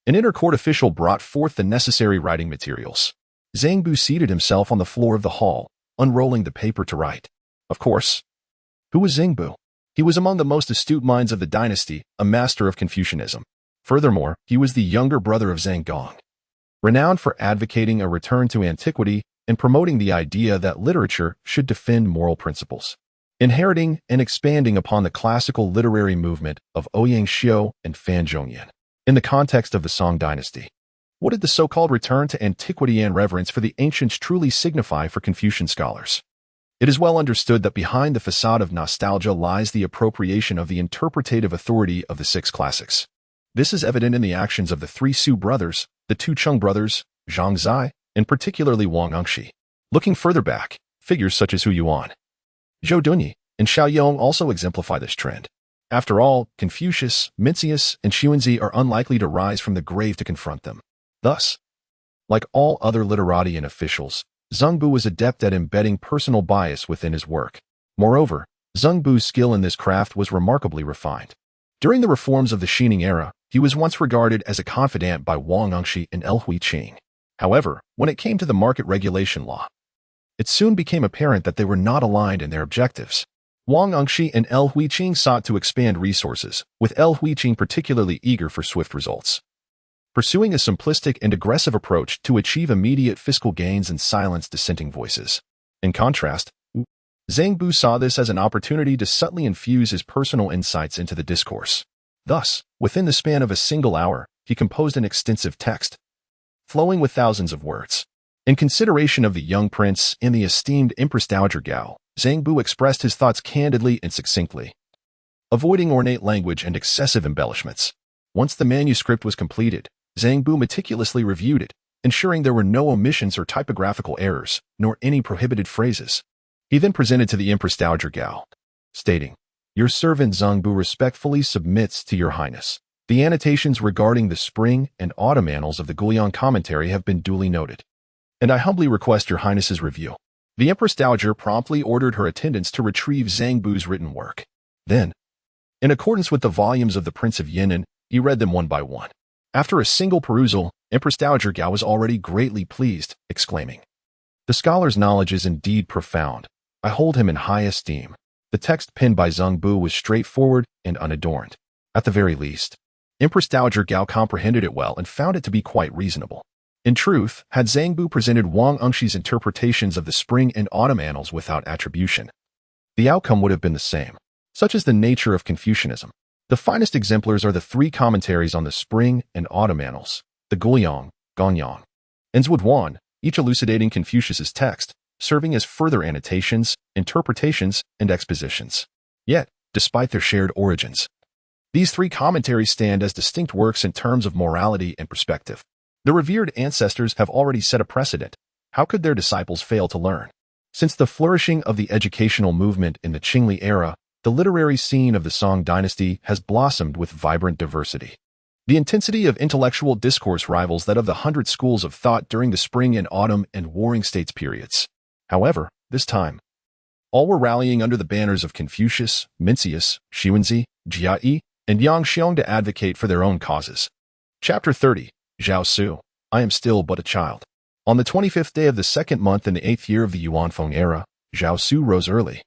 an inner court official brought forth the necessary writing materials. Zhang Bu seated himself on the floor of the hall, unrolling the paper to write. Of course. Who was Zhang Bu? He was among the most astute minds of the dynasty, a master of Confucianism. Furthermore, he was the younger brother of Zhang Gong, renowned for advocating a return to antiquity and promoting the idea that literature should defend moral principles. Inheriting and expanding upon the classical literary movement of Ouyang Xiu and Fan Zhongyan. In the context of the Song Dynasty, what did the so-called return to antiquity and reverence for the ancients truly signify for Confucian scholars? It is well understood that behind the facade of nostalgia lies the appropriation of the interpretative authority of the 6 classics. This is evident in the actions of the 3 Su brothers, the 2 Cheng brothers, Zhang Zai, and particularly Wang Angxi. Looking further back, figures such as Hu Yuan, Zhou Dunyi, and Xiao Yong also exemplify this trend. After all, Confucius, Mencius, and Xuanzi are unlikely to rise from the grave to confront them. Thus, like all other literati and officials, Zhang Bu was adept at embedding personal bias within his work. Moreover, Zhang Bu's skill in this craft was remarkably refined. During the reforms of the Xingning era, he was once regarded as a confidant by Wang Angxi and Hui Qing. However, when it came to the market regulation law, it soon became apparent that they were not aligned in their objectives. Wang Angxi and Hui Qing sought to expand resources, with Hui Qing particularly eager for swift results, pursuing a simplistic and aggressive approach to achieve immediate fiscal gains and silence dissenting voices. In contrast, Zhang Bu saw this as an opportunity to subtly infuse his personal insights into the discourse. Thus, within the span of a single hour, he composed an extensive text, flowing with thousands of words. In consideration of the young prince and the esteemed Empress Dowager Gao, Zhang Bu expressed his thoughts candidly and succinctly, avoiding ornate language and excessive embellishments. Once the manuscript was completed, Zhang Bu meticulously reviewed it, ensuring there were no omissions or typographical errors, nor any prohibited phrases. He then presented to the Empress Dowager Gao, stating, "Your servant Zhang Bu respectfully submits to your highness. The annotations regarding the spring and autumn annals of the Guliang commentary have been duly noted, and I humbly request your highness's review." The Empress Dowager promptly ordered her attendants to retrieve Zhang Bu's written work. Then, in accordance with the volumes of the Prince of Yan'an, he read them one by one. After a single perusal, Empress Dowager Gao was already greatly pleased, exclaiming, "The scholar's knowledge is indeed profound. I hold him in high esteem." The text penned by Zhang Bu was straightforward and unadorned. At the very least, Empress Dowager Gao comprehended it well and found it to be quite reasonable. In truth, had Zhang Bu presented Wang Engshi's interpretations of the spring and autumn annals without attribution, the outcome would have been the same. Such is the nature of Confucianism. The finest exemplars are the three commentaries on the spring and autumn annals, the Guliang, Gonyang, and Zhuoduan, each elucidating Confucius's text, serving as further annotations, interpretations, and expositions. Yet, despite their shared origins, these three commentaries stand as distinct works in terms of morality and perspective. The revered ancestors have already set a precedent. How could their disciples fail to learn? Since the flourishing of the educational movement in the Qingli era, the literary scene of the Song Dynasty has blossomed with vibrant diversity. The intensity of intellectual discourse rivals that of the 100 schools of thought during the spring and autumn and warring states periods. However, this time, all were rallying under the banners of Confucius, Mencius, Xuanzi, Jia, and Yang Xiong to advocate for their own causes. Chapter 30. Zhao Xu. I am still but a child. On the 25th day of the second month in the 8th year of the Yuanfeng era, Zhao Xu rose early.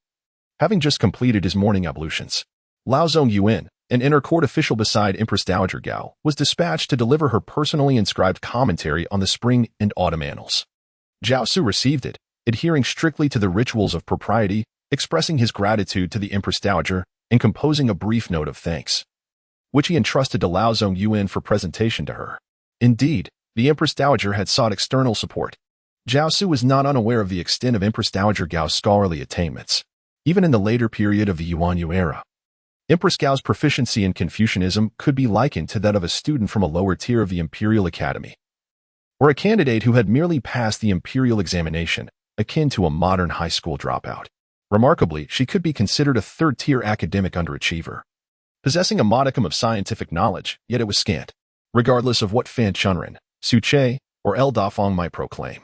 Having just completed his morning ablutions, Lao Zong Yuan, an inner court official beside Empress Dowager Gao, was dispatched to deliver her personally inscribed commentary on the spring and autumn annals. Zhao Xu received it, adhering strictly to the rituals of propriety, expressing his gratitude to the Empress Dowager, and composing a brief note of thanks, which he entrusted to Lao Zong Yuan for presentation to her. Indeed, the Empress Dowager had sought external support. Zhao Xu was not unaware of the extent of Empress Dowager Gao's scholarly attainments. Even in the later period of the Yuanyu era, Empress Gao's proficiency in Confucianism could be likened to that of a student from a lower tier of the Imperial Academy, or a candidate who had merely passed the imperial examination, akin to a modern high school dropout. Remarkably, she could be considered a third-tier academic underachiever, possessing a modicum of scientific knowledge, yet it was scant, regardless of what Fan Chunren, Su Che, or El Dafeng might proclaim.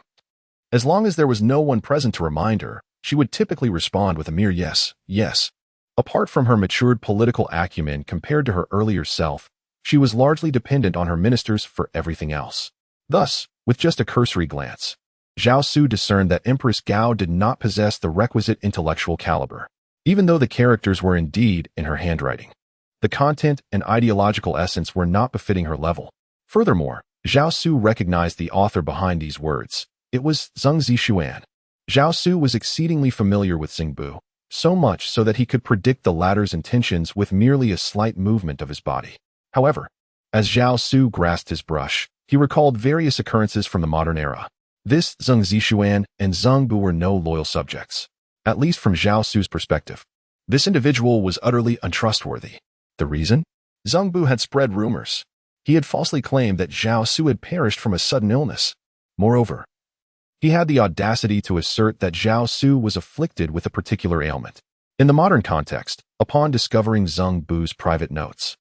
As long as there was no one present to remind her, she would typically respond with a mere yes, yes. Apart from her matured political acumen compared to her earlier self, she was largely dependent on her ministers for everything else. Thus, with just a cursory glance, Zhao Xu discerned that Empress Gao did not possess the requisite intellectual caliber, even though the characters were indeed in her handwriting. The content and ideological essence were not befitting her level. Furthermore, Zhao Xu recognized the author behind these words. It was Zheng Zixuan. Zhao Xu was exceedingly familiar with Zhang Bu, so much so that he could predict the latter's intentions with merely a slight movement of his body. However, as Zhao Xu grasped his brush, he recalled various occurrences from the modern era. This Zheng Zixuan and Zhang Bu were no loyal subjects, at least from Zhao Xu's perspective. This individual was utterly untrustworthy. The reason? Zhang Bu had spread rumors. He had falsely claimed that Zhao Xu had perished from a sudden illness. Moreover, he had the audacity to assert that Zhao Xu was afflicted with a particular ailment. In the modern context, upon discovering Zhang Bu's private notes,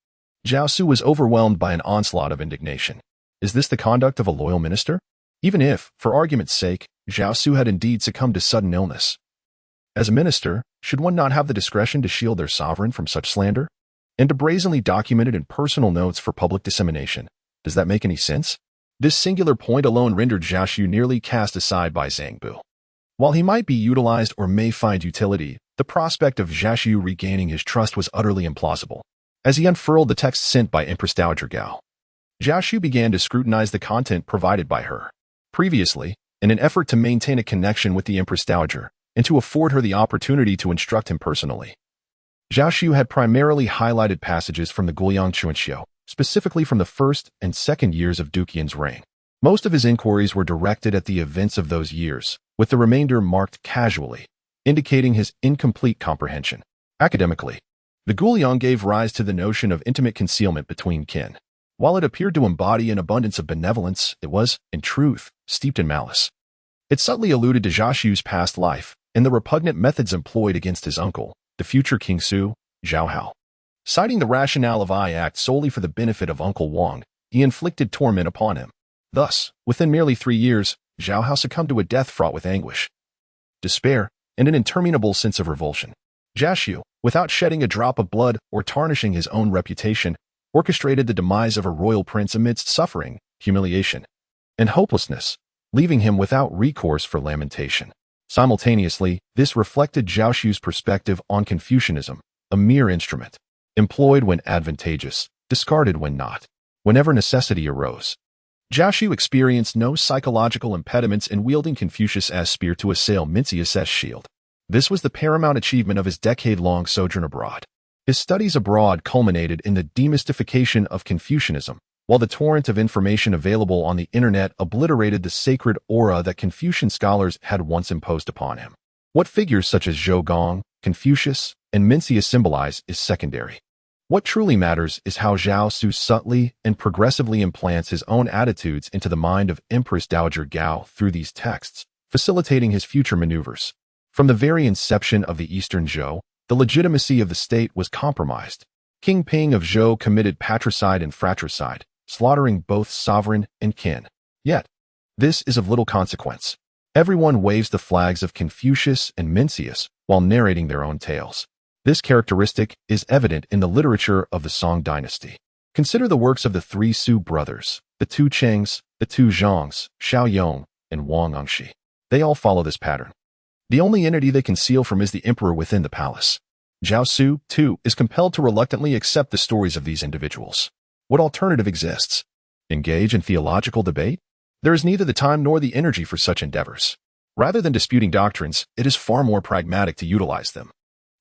Zhao Xu was overwhelmed by an onslaught of indignation. Is this the conduct of a loyal minister? Even if, for argument's sake, Zhao Xu had indeed succumbed to sudden illness. As a minister, should one not have the discretion to shield their sovereign from such slander? And to brazenly document it in personal notes for public dissemination? Does that make any sense? This singular point alone rendered Zhao Xu nearly cast aside by Zhang Bu. While he might be utilized or may find utility, the prospect of Zhao Xu regaining his trust was utterly implausible. As he unfurled the text sent by Empress Dowager Gao, Zhao Xu began to scrutinize the content provided by her. Previously, in an effort to maintain a connection with the Empress Dowager and to afford her the opportunity to instruct him personally, Zhao Xu had primarily highlighted passages from the Guliang Chuanxiu, specifically from the first and second years of Dukian's reign. Most of his inquiries were directed at the events of those years, with the remainder marked casually, indicating his incomplete comprehension. Academically, the Guliang gave rise to the notion of intimate concealment between kin. While it appeared to embody an abundance of benevolence, it was, in truth, steeped in malice. It subtly alluded to Zhao Xu's past life and the repugnant methods employed against his uncle, the future King Su, Zhao Hao. Citing the rationale of I act solely for the benefit of Uncle Wang, he inflicted torment upon him. Thus, within merely 3 years, Zhao Hao succumbed to a death fraught with anguish, despair, and an interminable sense of revulsion. Zhao Xu, without shedding a drop of blood or tarnishing his own reputation, orchestrated the demise of a royal prince amidst suffering, humiliation, and hopelessness, leaving him without recourse for lamentation. Simultaneously, this reflected Zhao Xu's perspective on Confucianism, a mere instrument, employed when advantageous, discarded when not, whenever necessity arose. Zhao Xu experienced no psychological impediments in wielding Confucius as spear to assail Mencius's shield. This was the paramount achievement of his decade-long sojourn abroad. His studies abroad culminated in the demystification of Confucianism, while the torrent of information available on the internet obliterated the sacred aura that Confucian scholars had once imposed upon him. What figures such as Zhou Gong, Confucius, and Mencius symbolize is secondary. What truly matters is how Zhao Xu subtly and progressively implants his own attitudes into the mind of Empress Dowager Gao through these texts, facilitating his future maneuvers. From the very inception of the Eastern Zhou, the legitimacy of the state was compromised. King Ping of Zhou committed patricide and fratricide, slaughtering both sovereign and kin. Yet, this is of little consequence. Everyone waves the flags of Confucius and Mencius while narrating their own tales. This characteristic is evident in the literature of the Song Dynasty. Consider the works of the 3 Su brothers, the 2 Chengs, the 2 Zhongs, Xiao Yong, and Wang Angshi. They all follow this pattern. The only entity they conceal from is the emperor within the palace. Zhao Xu, too, is compelled to reluctantly accept the stories of these individuals. What alternative exists? Engage in theological debate? There is neither the time nor the energy for such endeavors. Rather than disputing doctrines, it is far more pragmatic to utilize them.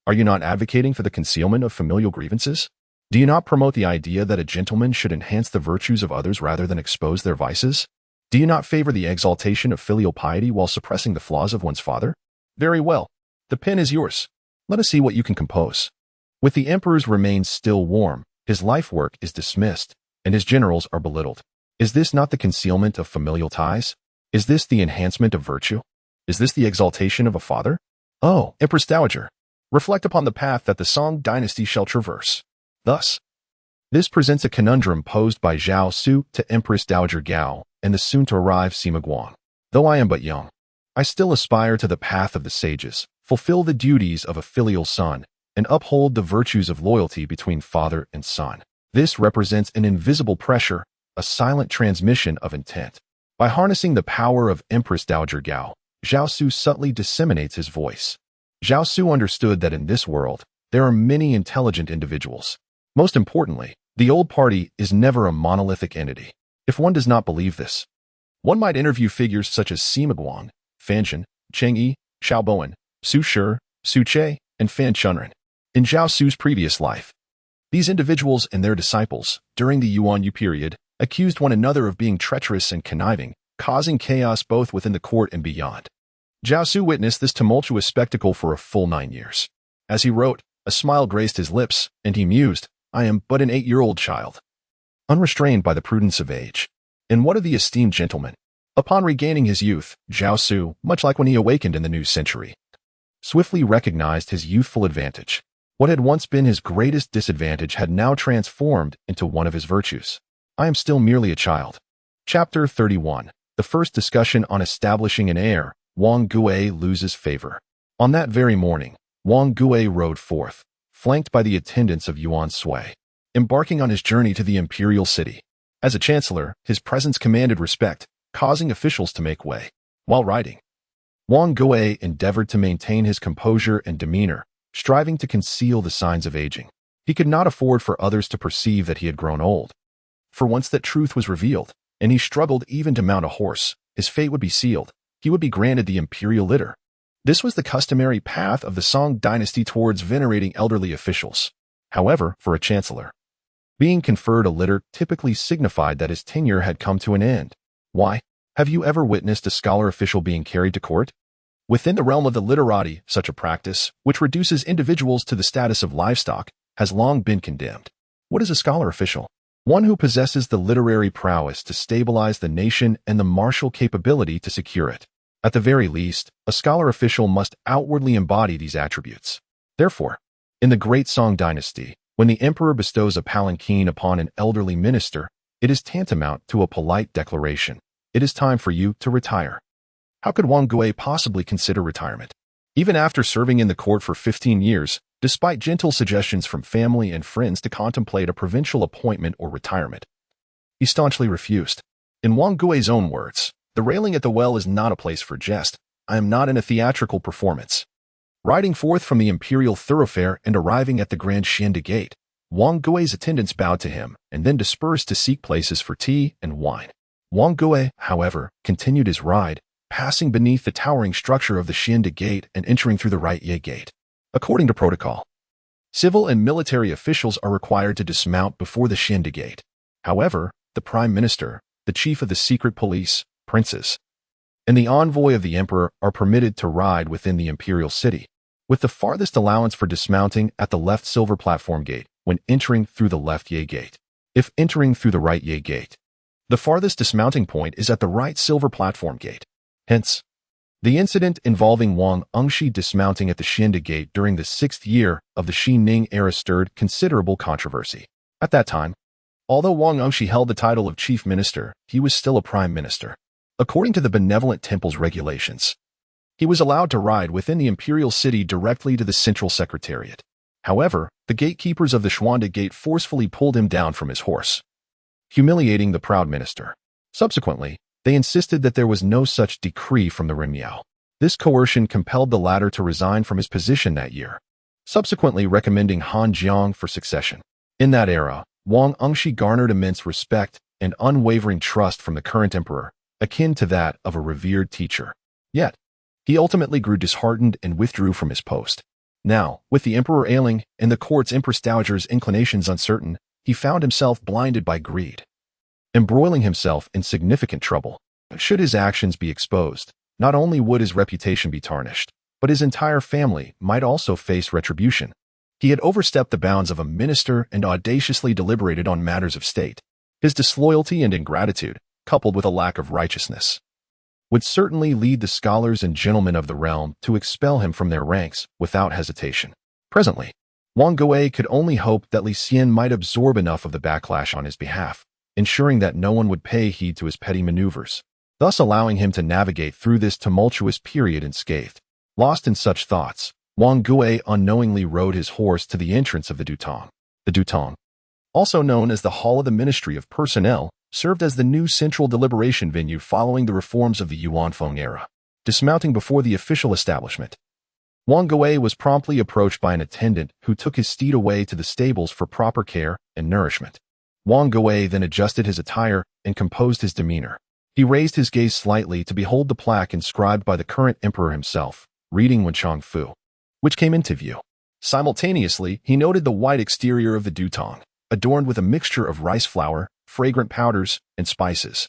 Are you not advocating for the concealment of familial grievances? Do you not promote the idea that a gentleman should enhance the virtues of others rather than expose their vices? Do you not favor the exaltation of filial piety while suppressing the flaws of one's father? Very well. The pen is yours. Let us see what you can compose. With the emperor's remains still warm, his life work is dismissed, and his generals are belittled. Is this not the concealment of familial ties? Is this the enhancement of virtue? Is this the exaltation of a father? Oh, Empress Dowager, reflect upon the path that the Song Dynasty shall traverse. Thus, this presents a conundrum posed by Zhao Xu to Empress Dowager Gao and the soon-to-arrive Sima Guang. Though I am but young, I still aspire to the path of the sages, fulfill the duties of a filial son, and uphold the virtues of loyalty between father and son. This represents an invisible pressure, a silent transmission of intent. By harnessing the power of Empress Dowager Gao, Zhao Xu subtly disseminates his voice. Zhao Xu understood that in this world, there are many intelligent individuals. Most importantly, the old party is never a monolithic entity. If one does not believe this, one might interview figures such as Sima Guang, Fan Zhen, Cheng Yi, Xiao Bowen, Su Shi, Su Che, and Fan Chunren. In Zhao Xu's previous life, these individuals and their disciples, during the Yuan Yu period, accused one another of being treacherous and conniving, causing chaos both within the court and beyond. Zhao Xu witnessed this tumultuous spectacle for a full 9 years. As he wrote, a smile graced his lips, and he mused, I am but an 8-year-old child, unrestrained by the prudence of age. And what of the esteemed gentleman? Upon regaining his youth, Zhao Xu, much like when he awakened in the new century, swiftly recognized his youthful advantage. What had once been his greatest disadvantage had now transformed into one of his virtues. I am still merely a child. Chapter 31. The first discussion on establishing an heir. Wang Gui loses favor. On that very morning, Wang Gui rode forth, flanked by the attendants of Yuan Sui, embarking on his journey to the imperial city. As a chancellor, his presence commanded respect, causing officials to make way. While riding, Wang Gui endeavored to maintain his composure and demeanor, striving to conceal the signs of aging. He could not afford for others to perceive that he had grown old. For once that truth was revealed, and he struggled even to mount a horse, his fate would be sealed. He would be granted the imperial litter. This was the customary path of the Song Dynasty towards venerating elderly officials. However, for a chancellor, Being conferred a litter typically signified that his tenure had come to an end. Why? Have you ever witnessed a scholar official being carried to court? Within the realm of the literati, such a practice, which reduces individuals to the status of livestock, has long been condemned. What is a scholar official? One who possesses the literary prowess to stabilize the nation and the martial capability to secure it. At the very least, a scholar official must outwardly embody these attributes. Therefore, in the great Song Dynasty, when the emperor bestows a palanquin upon an elderly minister, it is tantamount to a polite declaration. It is time for you to retire. How could Wang Gui possibly consider retirement? Even after serving in the court for 15 years, despite gentle suggestions from family and friends to contemplate a provincial appointment or retirement, he staunchly refused. In Wang Gui's own words, "The railing at the well is not a place for jest. I am not in a theatrical performance." Riding forth from the imperial thoroughfare and arriving at the Grand Xiande Gate, Wang Gui's attendants bowed to him and then dispersed to seek places for tea and wine. Wang Gui, however, continued his ride, passing beneath the towering structure of the Xiande Gate and entering through the Right Ye Gate. According to protocol, civil and military officials are required to dismount before the Xiande Gate. However, the prime minister, the chief of the secret police, princes, and the envoy of the emperor are permitted to ride within the imperial city, with the farthest allowance for dismounting at the left silver platform gate when entering through the left Ye Gate. If entering through the right Ye Gate, the farthest dismounting point is at the right silver platform gate. Hence, the incident involving Wang Engshi dismounting at the Xiande Gate during the 6th year of the Xi Ning era stirred considerable controversy. At that time, although Wang Engshi held the title of chief minister, he was still a prime minister. According to the benevolent temple's regulations, he was allowed to ride within the imperial city directly to the central secretariat. However, the gatekeepers of the Xuande Gate forcefully pulled him down from his horse, humiliating the proud minister. Subsequently, they insisted that there was no such decree from the Renmiao. This coercion compelled the latter to resign from his position that year, subsequently recommending Han Jiang for succession. In that era, Wang Engshi garnered immense respect and unwavering trust from the current emperor, akin to that of a revered teacher. Yet, he ultimately grew disheartened and withdrew from his post. Now, with the emperor ailing and the court's empress dowager's inclinations uncertain, he found himself blinded by greed, embroiling himself in significant trouble. Should his actions be exposed, not only would his reputation be tarnished, but his entire family might also face retribution. He had overstepped the bounds of a minister and audaciously deliberated on matters of state. His disloyalty and ingratitude, coupled with a lack of righteousness, would certainly lead the scholars and gentlemen of the realm to expel him from their ranks without hesitation. Presently, Wang Gui could only hope that Li Xian might absorb enough of the backlash on his behalf, ensuring that no one would pay heed to his petty maneuvers, thus allowing him to navigate through this tumultuous period unscathed. Lost in such thoughts, Wang Gui unknowingly rode his horse to the entrance of the Dutong. The Dutong, also known as the Hall of the Ministry of Personnel, served as the new central deliberation venue following the reforms of the Yuanfeng era. Dismounting before the official establishment, Wang Gui was promptly approached by an attendant who took his steed away to the stables for proper care and nourishment. Wang Gui then adjusted his attire and composed his demeanor. He raised his gaze slightly to behold the plaque inscribed by the current emperor himself, reading Wenchang Fu, which came into view. Simultaneously, he noted the white exterior of the Dutong, adorned with a mixture of rice flour, fragrant powders, and spices,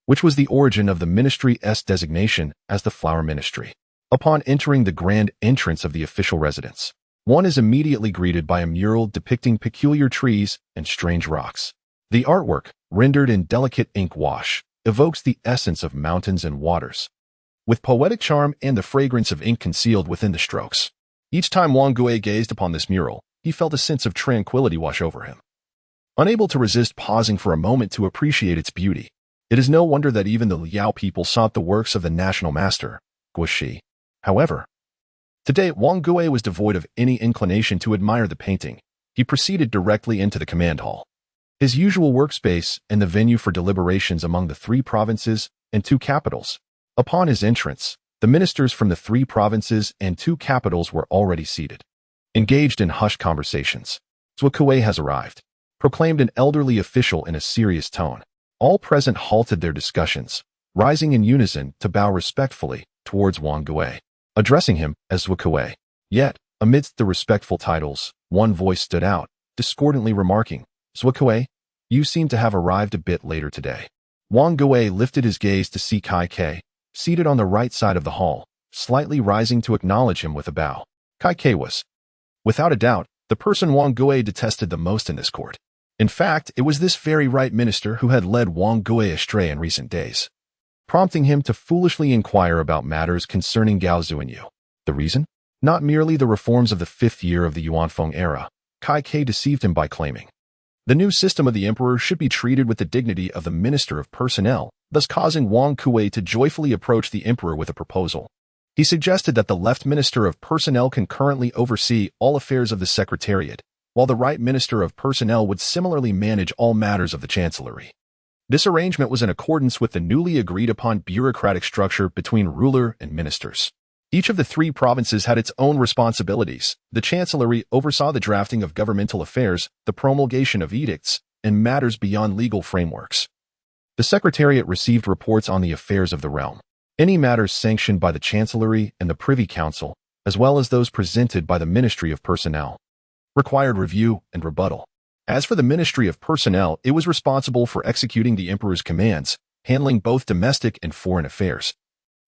which was the origin of the ministry's designation as the Flower Ministry. Upon entering the grand entrance of the official residence, one is immediately greeted by a mural depicting peculiar trees and strange rocks. The artwork, rendered in delicate ink wash, evokes the essence of mountains and waters, with poetic charm and the fragrance of ink concealed within the strokes. Each time Wang Gui gazed upon this mural, he felt a sense of tranquility wash over him. Unable to resist pausing for a moment to appreciate its beauty, it is no wonder that even the Liao people sought the works of the national master, Guoxi. However, today Wang Gui was devoid of any inclination to admire the painting. He proceeded directly into the command hall, his usual workspace and the venue for deliberations among the 3 provinces and 2 capitals. Upon his entrance, the ministers from the 3 provinces and 2 capitals were already seated, engaged in hushed conversations. Zhao Xu has arrived, proclaimed an elderly official in a serious tone. All present halted their discussions, rising in unison to bow respectfully towards Wang Gui, addressing him as Zhao Xu. Yet, amidst the respectful titles, one voice stood out, discordantly remarking, Zhuo, you seem to have arrived a bit later today. Wang Gui lifted his gaze to see Kai Ke, seated on the right side of the hall, slightly rising to acknowledge him with a bow. Kai Ke was, without a doubt, the person Wang Gui detested the most in this court. In fact, it was this very right minister who had led Wang Gui astray in recent days, prompting him to foolishly inquire about matters concerning Gao Zuanyu. The reason? Not merely the reforms of the 5th year of the Yuanfeng era. Kai Ke deceived him by claiming the new system of the emperor should be treated with the dignity of the Minister of Personnel, thus causing Wang Gui to joyfully approach the emperor with a proposal. He suggested that the left Minister of Personnel can currently oversee all affairs of the Secretariat, while the right Minister of Personnel would similarly manage all matters of the Chancellery. This arrangement was in accordance with the newly agreed-upon bureaucratic structure between ruler and ministers. Each of the 3 provinces had its own responsibilities. The Chancellery oversaw the drafting of governmental affairs, the promulgation of edicts, and matters beyond legal frameworks. The Secretariat received reports on the affairs of the realm. Any matters sanctioned by the Chancellery and the Privy Council, as well as those presented by the Ministry of Personnel, required review and rebuttal. As for the Ministry of Personnel, it was responsible for executing the emperor's commands, handling both domestic and foreign affairs,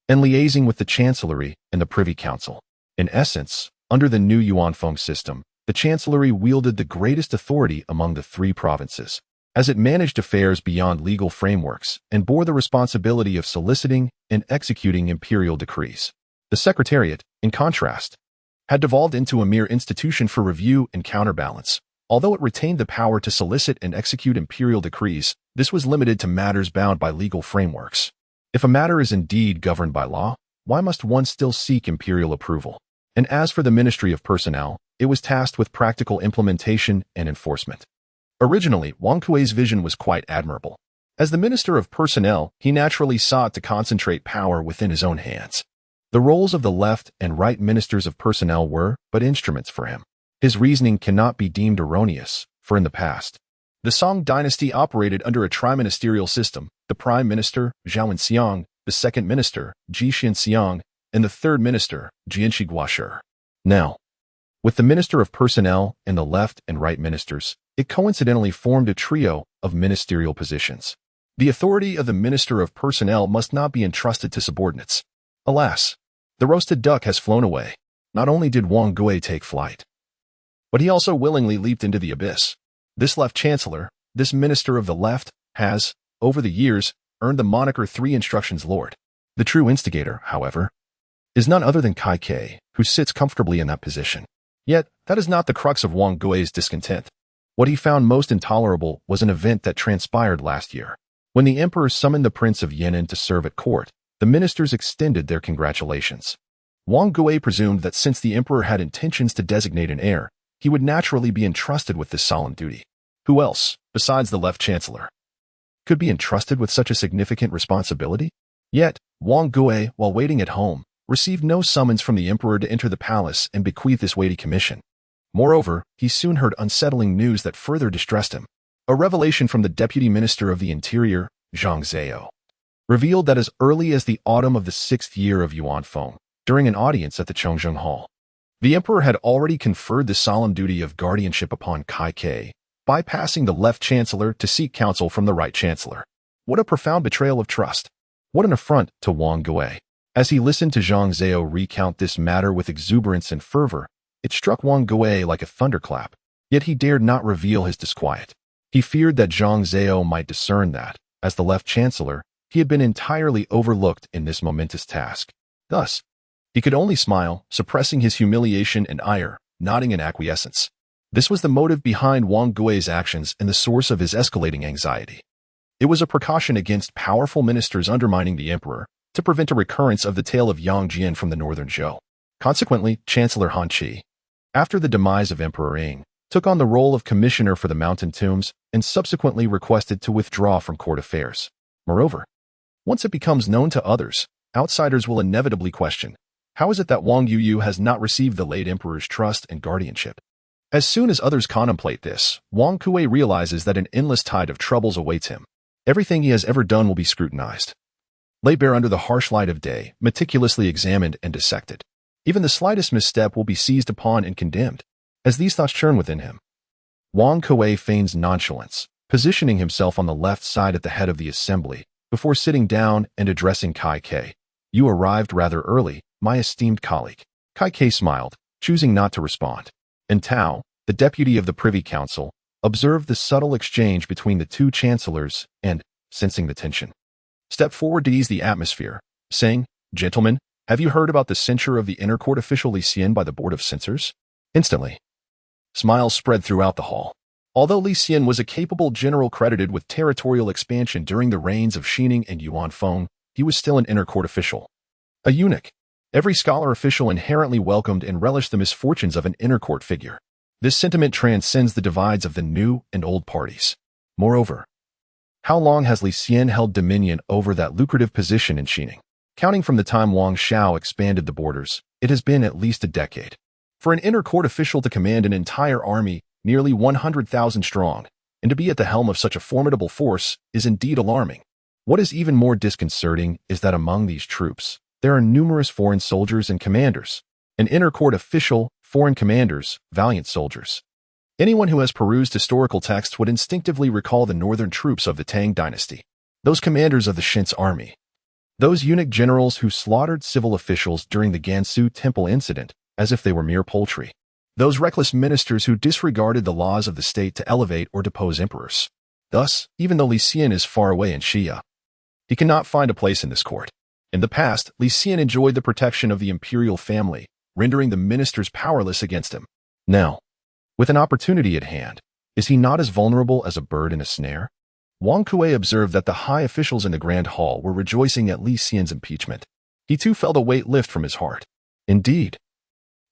and liaising with the Chancellery and the Privy Council. In essence, under the new Yuanfeng system, the Chancellery wielded the greatest authority among the 3 provinces, as it managed affairs beyond legal frameworks and bore the responsibility of soliciting and executing imperial decrees. The Secretariat, in contrast, had devolved into a mere institution for review and counterbalance. Although it retained the power to solicit and execute imperial decrees, this was limited to matters bound by legal frameworks. If a matter is indeed governed by law, why must one still seek imperial approval? And as for the Ministry of Personnel, it was tasked with practical implementation and enforcement. Originally, Wang Gui's vision was quite admirable. As the Minister of Personnel, he naturally sought to concentrate power within his own hands. The roles of the left and right Ministers of Personnel were but instruments for him. His reasoning cannot be deemed erroneous, for in the past, the Song Dynasty operated under a tri-ministerial system: the Prime Minister, Zhao Xiang, the Second Minister, Ji Xiang, and the Third Minister, Jianxi Guoshi. Now, with the Minister of Personnel and the left and right ministers, it coincidentally formed a trio of ministerial positions. The authority of the Minister of Personnel must not be entrusted to subordinates. Alas, the roasted duck has flown away. Not only did Wang Gui take flight, but he also willingly leaped into the abyss. This left chancellor, this minister of the left, has, over the years, earned the moniker 3 Instructions Lord. The true instigator, however, is none other than Kai Ke, who sits comfortably in that position. Yet, that is not the crux of Wang Gui's discontent. What he found most intolerable was an event that transpired last year. When the emperor summoned the Prince of Yan'an to serve at court, the ministers extended their congratulations. Wang Gui presumed that since the emperor had intentions to designate an heir, he would naturally be entrusted with this solemn duty. Who else, besides the left chancellor, could be entrusted with such a significant responsibility? Yet, Wang Gui, while waiting at home, received no summons from the emperor to enter the palace and bequeath this weighty commission. Moreover, he soon heard unsettling news that further distressed him. A revelation from the Deputy Minister of the Interior, Zhao Xu, revealed that as early as the autumn of the 6th year of Yuanfeng, during an audience at the Chongzheng Hall, the emperor had already conferred the solemn duty of guardianship upon Kai Ke, bypassing the left chancellor to seek counsel from the right chancellor. What a profound betrayal of trust. What an affront to Wang Gui. As he listened to Zhao Xu recount this matter with exuberance and fervor, it struck Wang Gui like a thunderclap. Yet he dared not reveal his disquiet. He feared that Zhao Xu might discern that, as the left chancellor, he had been entirely overlooked in this momentous task. Thus, he could only smile, suppressing his humiliation and ire, nodding in acquiescence. This was the motive behind Wang Gui's actions and the source of his escalating anxiety. It was a precaution against powerful ministers undermining the emperor, to prevent a recurrence of the tale of Yang Jian from the northern Zhou. Consequently, Chancellor Han Qi, after the demise of Emperor Ying, took on the role of commissioner for the mountain tombs and subsequently requested to withdraw from court affairs. Moreover, once it becomes known to others, outsiders will inevitably question, how is it that Wang Yuyu has not received the late emperor's trust and guardianship? As soon as others contemplate this, Wang Gui realizes that an endless tide of troubles awaits him. Everything he has ever done will be scrutinized, laid bare under the harsh light of day, meticulously examined and dissected. Even the slightest misstep will be seized upon and condemned. As these thoughts churn within him, Wang Kuei feigns nonchalance, positioning himself on the left side at the head of the assembly, before sitting down and addressing Kai Ke. You arrived rather early, my esteemed colleague. Kai Ke smiled, choosing not to respond. And Tao, the deputy of the Privy Council, observed the subtle exchange between the two chancellors and, sensing the tension, stepped forward to ease the atmosphere, saying, Gentlemen, have you heard about the censure of the inner court official Li Xian by the Board of Censors? Instantly, smiles spread throughout the hall. Although Li Xian was a capable general credited with territorial expansion during the reigns of Xining and Yuan Feng, he was still an inner court official. A eunuch. Every scholar official inherently welcomed and relished the misfortunes of an inner court figure. This sentiment transcends the divides of the new and old parties. Moreover, how long has Li Xian held dominion over that lucrative position in Xining? Counting from the time Wang Xiao expanded the borders, it has been at least a decade. For an inner court official to command an entire army, nearly 100,000 strong, and to be at the helm of such a formidable force is indeed alarming. What is even more disconcerting is that among these troops, there are numerous foreign soldiers and commanders. An inner court official, foreign commanders, valiant soldiers. Anyone who has perused historical texts would instinctively recall the northern troops of the Tang Dynasty. Those commanders of the Shin's army. Those eunuch generals who slaughtered civil officials during the Gansu temple incident as if they were mere poultry. Those reckless ministers who disregarded the laws of the state to elevate or depose emperors. Thus, even though Li Xian is far away in Xia, he cannot find a place in this court. In the past, Li Xian enjoyed the protection of the imperial family, rendering the ministers powerless against him. Now, with an opportunity at hand, is he not as vulnerable as a bird in a snare? Wang Kuei observed that the high officials in the Grand Hall were rejoicing at Li Xian's impeachment. He too felt a weight lift from his heart. Indeed,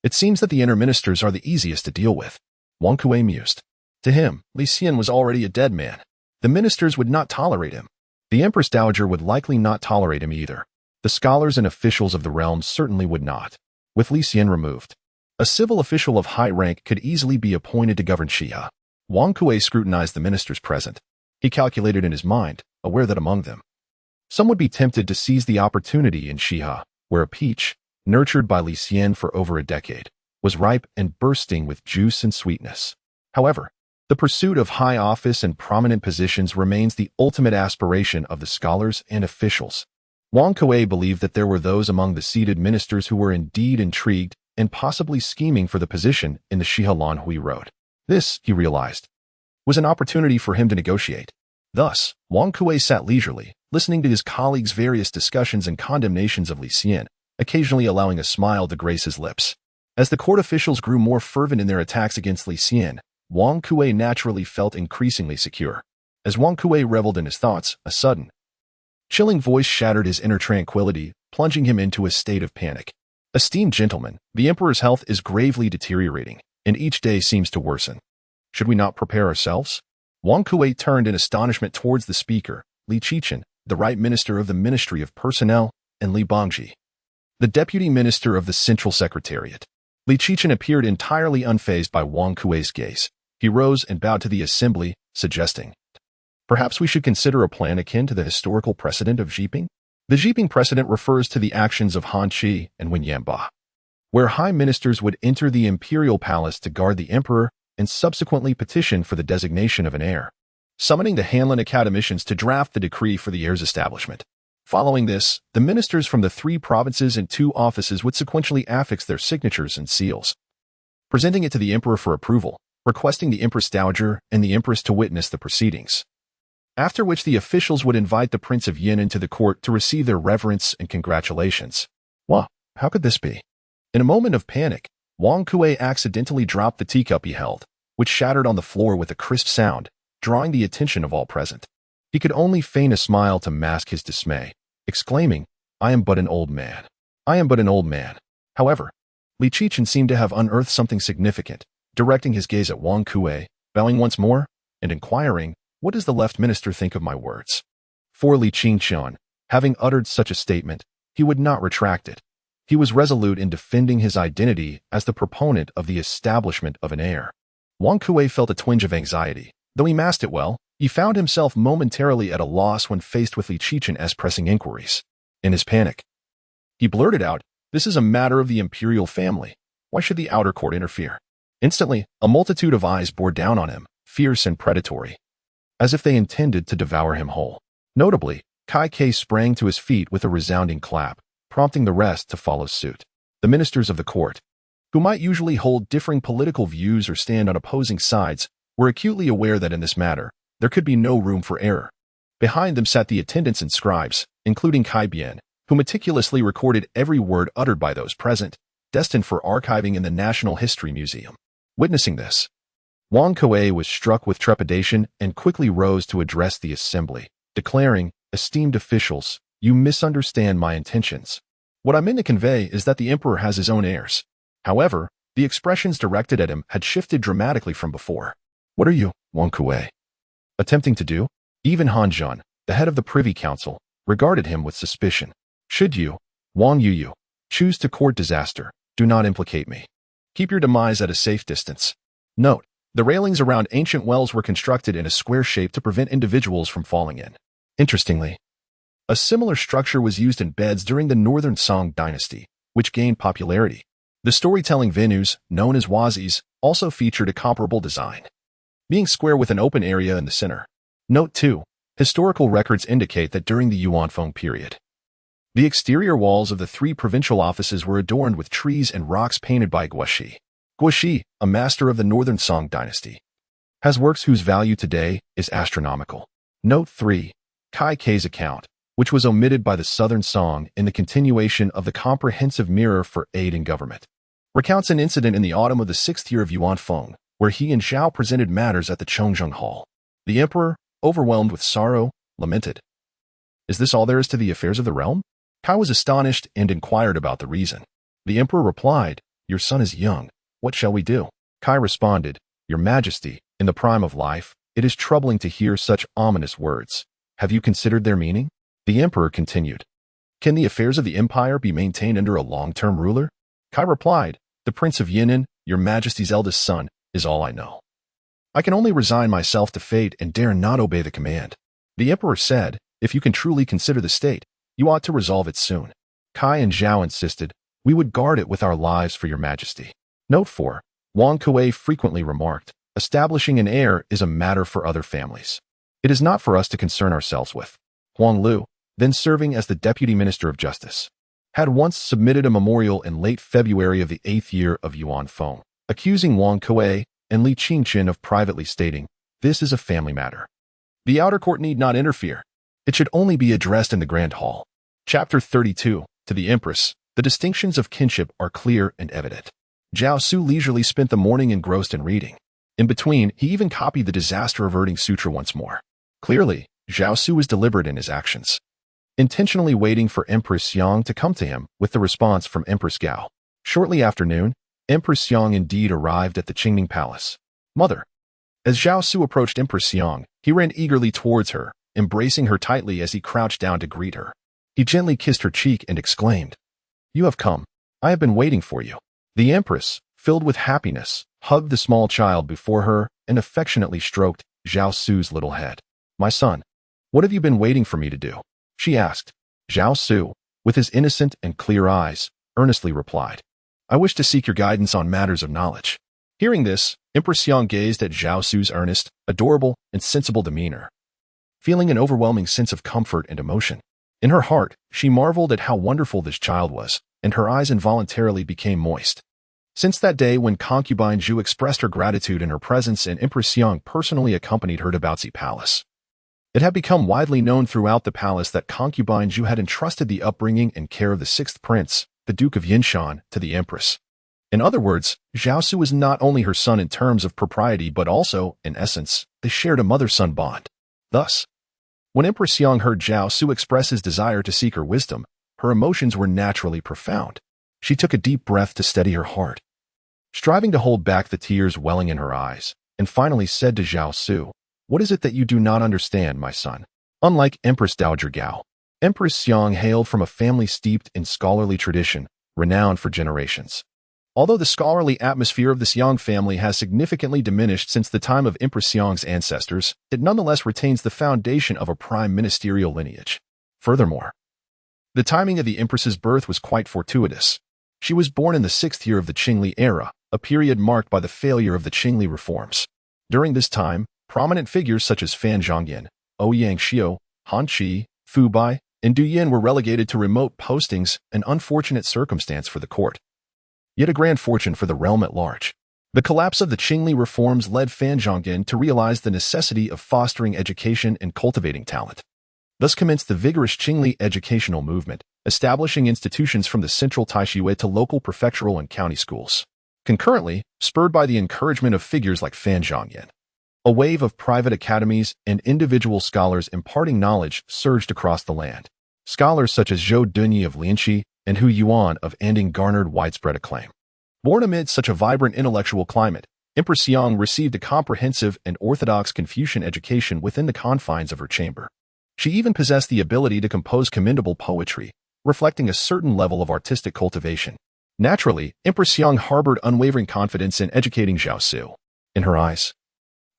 it seems that the inner ministers are the easiest to deal with. Wang Kuei mused. To him, Li Xian was already a dead man. The ministers would not tolerate him. The Empress Dowager would likely not tolerate him either. The scholars and officials of the realm certainly would not. With Li Xian removed, a civil official of high rank could easily be appointed to govern Xia. Wang Kuei scrutinized the ministers present. He calculated in his mind, aware that among them, some would be tempted to seize the opportunity in Xia, where a peach, nurtured by Li Xian for over a decade, was ripe and bursting with juice and sweetness. However, the pursuit of high office and prominent positions remains the ultimate aspiration of the scholars and officials. Wang Kuei believed that there were those among the seated ministers who were indeed intrigued and possibly scheming for the position in the Shihalan Hui Road. This, he realized, was an opportunity for him to negotiate. Thus, Wang Kuei sat leisurely, listening to his colleagues' various discussions and condemnations of Li Xian, occasionally allowing a smile to grace his lips. As the court officials grew more fervent in their attacks against Li Xian, Wang Kuei naturally felt increasingly secure. As Wang Kuei reveled in his thoughts, a sudden, chilling voice shattered his inner tranquility, plunging him into a state of panic. Esteemed gentlemen, the emperor's health is gravely deteriorating, and each day seems to worsen. Should we not prepare ourselves? Wang Kuei turned in astonishment towards the speaker, Li Qichen, the right minister of the Ministry of Personnel, and Li Bangji, the deputy minister of the Central Secretariat. Li Qichen appeared entirely unfazed by Wang Kuei's gaze. He rose and bowed to the assembly, suggesting, perhaps we should consider a plan akin to the historical precedent of Zhiping? The Zhiping precedent refers to the actions of Han Qi and Wen Yanba, where high ministers would enter the imperial palace to guard the emperor and subsequently petition for the designation of an heir, summoning the Hanlin academicians to draft the decree for the heir's establishment. Following this, the ministers from the 3 provinces and 2 offices would sequentially affix their signatures and seals, presenting it to the emperor for approval, requesting the Empress Dowager and the Empress to witness the proceedings. After which the officials would invite the Prince of Yin into the court to receive their reverence and congratulations. Wow, how could this be? In a moment of panic, Wang Kuei accidentally dropped the teacup he held, which shattered on the floor with a crisp sound, drawing the attention of all present. He could only feign a smile to mask his dismay, exclaiming, I am but an old man. I am but an old man. However, Li Qichen seemed to have unearthed something significant, directing his gaze at Wang Kuei, bowing once more, and inquiring, what does the left minister think of my words? For Li Qichen, having uttered such a statement, he would not retract it. He was resolute in defending his identity as the proponent of the establishment of an heir. Wang Kuei felt a twinge of anxiety. Though he masked it well, he found himself momentarily at a loss when faced with Li Qichen's pressing inquiries. In his panic, he blurted out, this is a matter of the imperial family. Why should the outer court interfere? Instantly, a multitude of eyes bore down on him, fierce and predatory, as if they intended to devour him whole. Notably, Kai Ke sprang to his feet with a resounding clap, prompting the rest to follow suit. The ministers of the court, who might usually hold differing political views or stand on opposing sides, were acutely aware that in this matter, there could be no room for error. Behind them sat the attendants and scribes, including Kai Bian, who meticulously recorded every word uttered by those present, destined for archiving in the National History Museum. Witnessing this, Wang Kuei was struck with trepidation and quickly rose to address the assembly, declaring, "Esteemed officials, you misunderstand my intentions. What I meant to convey is that the emperor has his own heirs." However, the expressions directed at him had shifted dramatically from before. "What are you, Wang Kuei, attempting to do?" Even Han Zhan, the head of the Privy Council, regarded him with suspicion. "Should you, Wang Yuyu, choose to court disaster, do not implicate me. Keep your demise at a safe distance." Note: the railings around ancient wells were constructed in a square shape to prevent individuals from falling in. Interestingly, a similar structure was used in beds during the northern Song Dynasty, which gained popularity. The storytelling venues, known as wazis, also featured a comparable design, being square with an open area in the center. Note 2. Historical records indicate that during the Yuanfeng period, the exterior walls of the 3 provincial offices were adorned with trees and rocks painted by Guoxi. Guoxi, a master of the northern Song Dynasty, has works whose value today is astronomical. Note 3. Kai Ke's account, which was omitted by the Southern Song in the continuation of the Comprehensive Mirror for Aid in Government, recounts an incident in the autumn of the 6th year of Yuanfeng, where he and Zhao presented matters at the Chongzheng Hall. The emperor, overwhelmed with sorrow, lamented. "Is this all there is to the affairs of the realm?" Kai was astonished and inquired about the reason. The emperor replied, "Your son is young. What shall we do?" Kai responded, "Your Majesty, in the prime of life, it is troubling to hear such ominous words. Have you considered their meaning?" The emperor continued, "Can the affairs of the empire be maintained under a long-term ruler?" Kai replied, "The Prince of Yinnan, your Majesty's eldest son, is all I know. I can only resign myself to fate and dare not obey the command." The emperor said, "If you can truly consider the state, you ought to resolve it soon." Kai and Zhao insisted, "We would guard it with our lives for your Majesty." Note 4. Wang Kuei frequently remarked, "Establishing an heir is a matter for other families. It is not for us to concern ourselves with." Huang Lu, then serving as the Deputy Minister of Justice, had once submitted a memorial in late February of the 8th year of Yuanfeng, accusing Wang Kuei and Li Qingqin of privately stating, "This is a family matter. The outer court need not interfere. It should only be addressed in the Grand Hall." Chapter 32. To the Empress, the distinctions of kinship are clear and evident. Zhao Xu leisurely spent the morning engrossed in reading. In between, he even copied the disaster-averting sutra once more. Clearly, Zhao Xu was deliberate in his actions, intentionally waiting for Empress Yang to come to him with the response from Empress Gao. Shortly after noon, Empress Yang indeed arrived at the Qingning Palace. "Mother." As Zhao Xu approached Empress Yang, he ran eagerly towards her, embracing her tightly as he crouched down to greet her. He gently kissed her cheek and exclaimed, "You have come. I have been waiting for you." The Empress, filled with happiness, hugged the small child before her and affectionately stroked Zhao Xu's little head. "My son, what have you been waiting for me to do?" she asked. Zhao Xu, with his innocent and clear eyes, earnestly replied, "I wish to seek your guidance on matters of knowledge." Hearing this, Empress Yang gazed at Zhao Xu's earnest, adorable, and sensible demeanor, feeling an overwhelming sense of comfort and emotion. In her heart, she marveled at how wonderful this child was, and her eyes involuntarily became moist. Since that day when concubine Zhu expressed her gratitude in her presence and Empress Yang personally accompanied her to Baozi Palace, it had become widely known throughout the palace that concubine Zhu had entrusted the upbringing and care of the 6th prince, the Duke of Yinshan, to the Empress. In other words, Zhao Xu was not only her son in terms of propriety but also, in essence, they shared a mother-son bond. Thus, when Empress Yang heard Zhao Xu express his desire to seek her wisdom, her emotions were naturally profound. She took a deep breath to steady her heart, striving to hold back the tears welling in her eyes, and finally said to Zhao Xu, "What is it that you do not understand, my son?" Unlike Empress Dowager Gao, Empress Yang hailed from a family steeped in scholarly tradition, renowned for generations. Although the scholarly atmosphere of this Yang family has significantly diminished since the time of Empress Yang's ancestors, it nonetheless retains the foundation of a prime ministerial lineage. Furthermore, the timing of the Empress's birth was quite fortuitous. She was born in the 6th year of the Qingli era, a period marked by the failure of the Qingli reforms. During this time, prominent figures such as Fan Zhongyan, Ouyang Xiu, Han Qi, Fu Bai, and Du Yin were relegated to remote postings, an unfortunate circumstance for the court, yet a grand fortune for the realm at large. The collapse of the Qingli reforms led Fan Zhongyan to realize the necessity of fostering education and cultivating talent. Thus commenced the vigorous Qingli educational movement, establishing institutions from the central Taixue to local prefectural and county schools. Concurrently, spurred by the encouragement of figures like Fan Zhongyan, a wave of private academies and individual scholars imparting knowledge surged across the land. Scholars such as Zhou Dunyi of Lianxi and Hu Yuan of Anding garnered widespread acclaim. Born amid such a vibrant intellectual climate, Empress Xiang received a comprehensive and orthodox Confucian education within the confines of her chamber. She even possessed the ability to compose commendable poetry, reflecting a certain level of artistic cultivation. Naturally, Empress Xiang harbored unwavering confidence in educating Zhao Xu. In her eyes,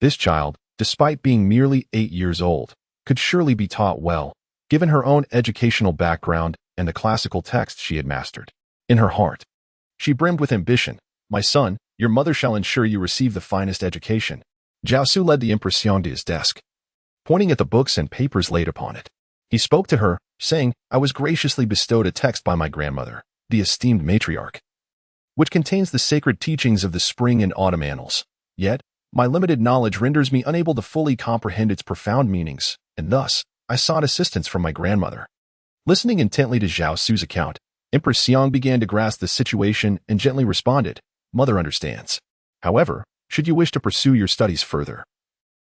this child, despite being merely 8 years old, could surely be taught well, given her own educational background and the classical texts she had mastered. In her heart, she brimmed with ambition. "My son, your mother shall ensure you receive the finest education." Zhao Xu led the Empress Xiang to his desk, pointing at the books and papers laid upon it. He spoke to her, saying, "I was graciously bestowed a text by my grandmother, the esteemed matriarch, which contains the sacred teachings of the spring and autumn annals. Yet, my limited knowledge renders me unable to fully comprehend its profound meanings, and thus, I sought assistance from my grandmother." Listening intently to Zhao Xu's account, Empress Xiang began to grasp the situation and gently responded, "Mother understands. However, should you wish to pursue your studies further,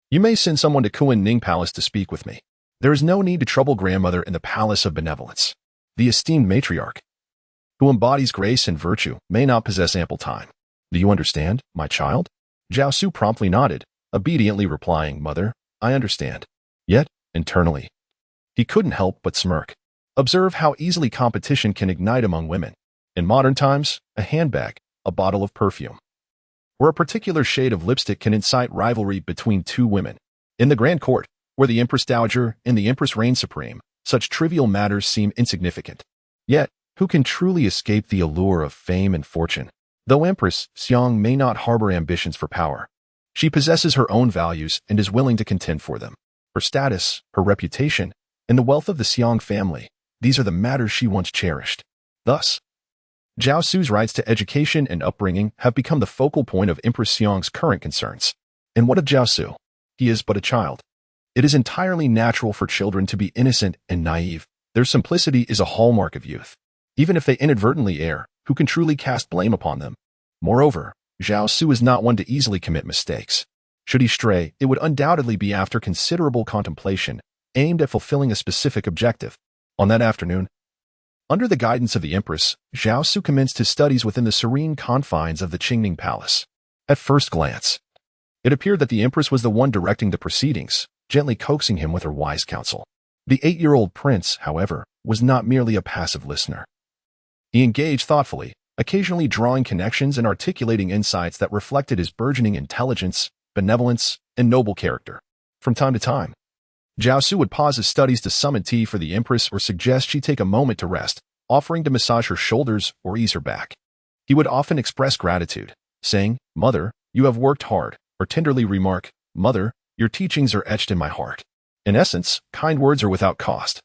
you may send someone to Kuan Ning Palace to speak with me. There is no need to trouble grandmother in the Palace of Benevolence. The esteemed matriarch, who embodies grace and virtue, may not possess ample time. Do you understand, my child?" Zhao Xu promptly nodded, obediently replying, "Mother, I understand." Yet, internally, he couldn't help but smirk. Observe how easily competition can ignite among women. In modern times, a handbag, a bottle of perfume, or a particular shade of lipstick can incite rivalry between two women. In the Grand Court, where the Empress Dowager and the Empress reign supreme, such trivial matters seem insignificant. Yet, who can truly escape the allure of fame and fortune? Though Empress Xiang may not harbor ambitions for power, she possesses her own values and is willing to contend for them. Her status, her reputation, and the wealth of the Xiang family, these are the matters she once cherished. Thus, Zhao Xu's rights to education and upbringing have become the focal point of Empress Xiang's current concerns. And what of Zhao Xu? He is but a child. It is entirely natural for children to be innocent and naive. Their simplicity is a hallmark of youth. Even if they inadvertently err, who can truly cast blame upon them? Moreover, Zhao Xu is not one to easily commit mistakes. Should he stray, it would undoubtedly be after considerable contemplation, aimed at fulfilling a specific objective. On that afternoon, under the guidance of the Empress, Zhao Xu commenced his studies within the serene confines of the Qingning Palace. At first glance, it appeared that the Empress was the one directing the proceedings, gently coaxing him with her wise counsel. The 8-year-old prince, however, was not merely a passive listener. He engaged thoughtfully, occasionally drawing connections and articulating insights that reflected his burgeoning intelligence, benevolence, and noble character. From time to time, Zhao Xu would pause his studies to summon tea for the Empress or suggest she take a moment to rest, offering to massage her shoulders or ease her back. He would often express gratitude, saying, "Mother, you have worked hard," or tenderly remark, "Mother, your teachings are etched in my heart." In essence, kind words are without cost.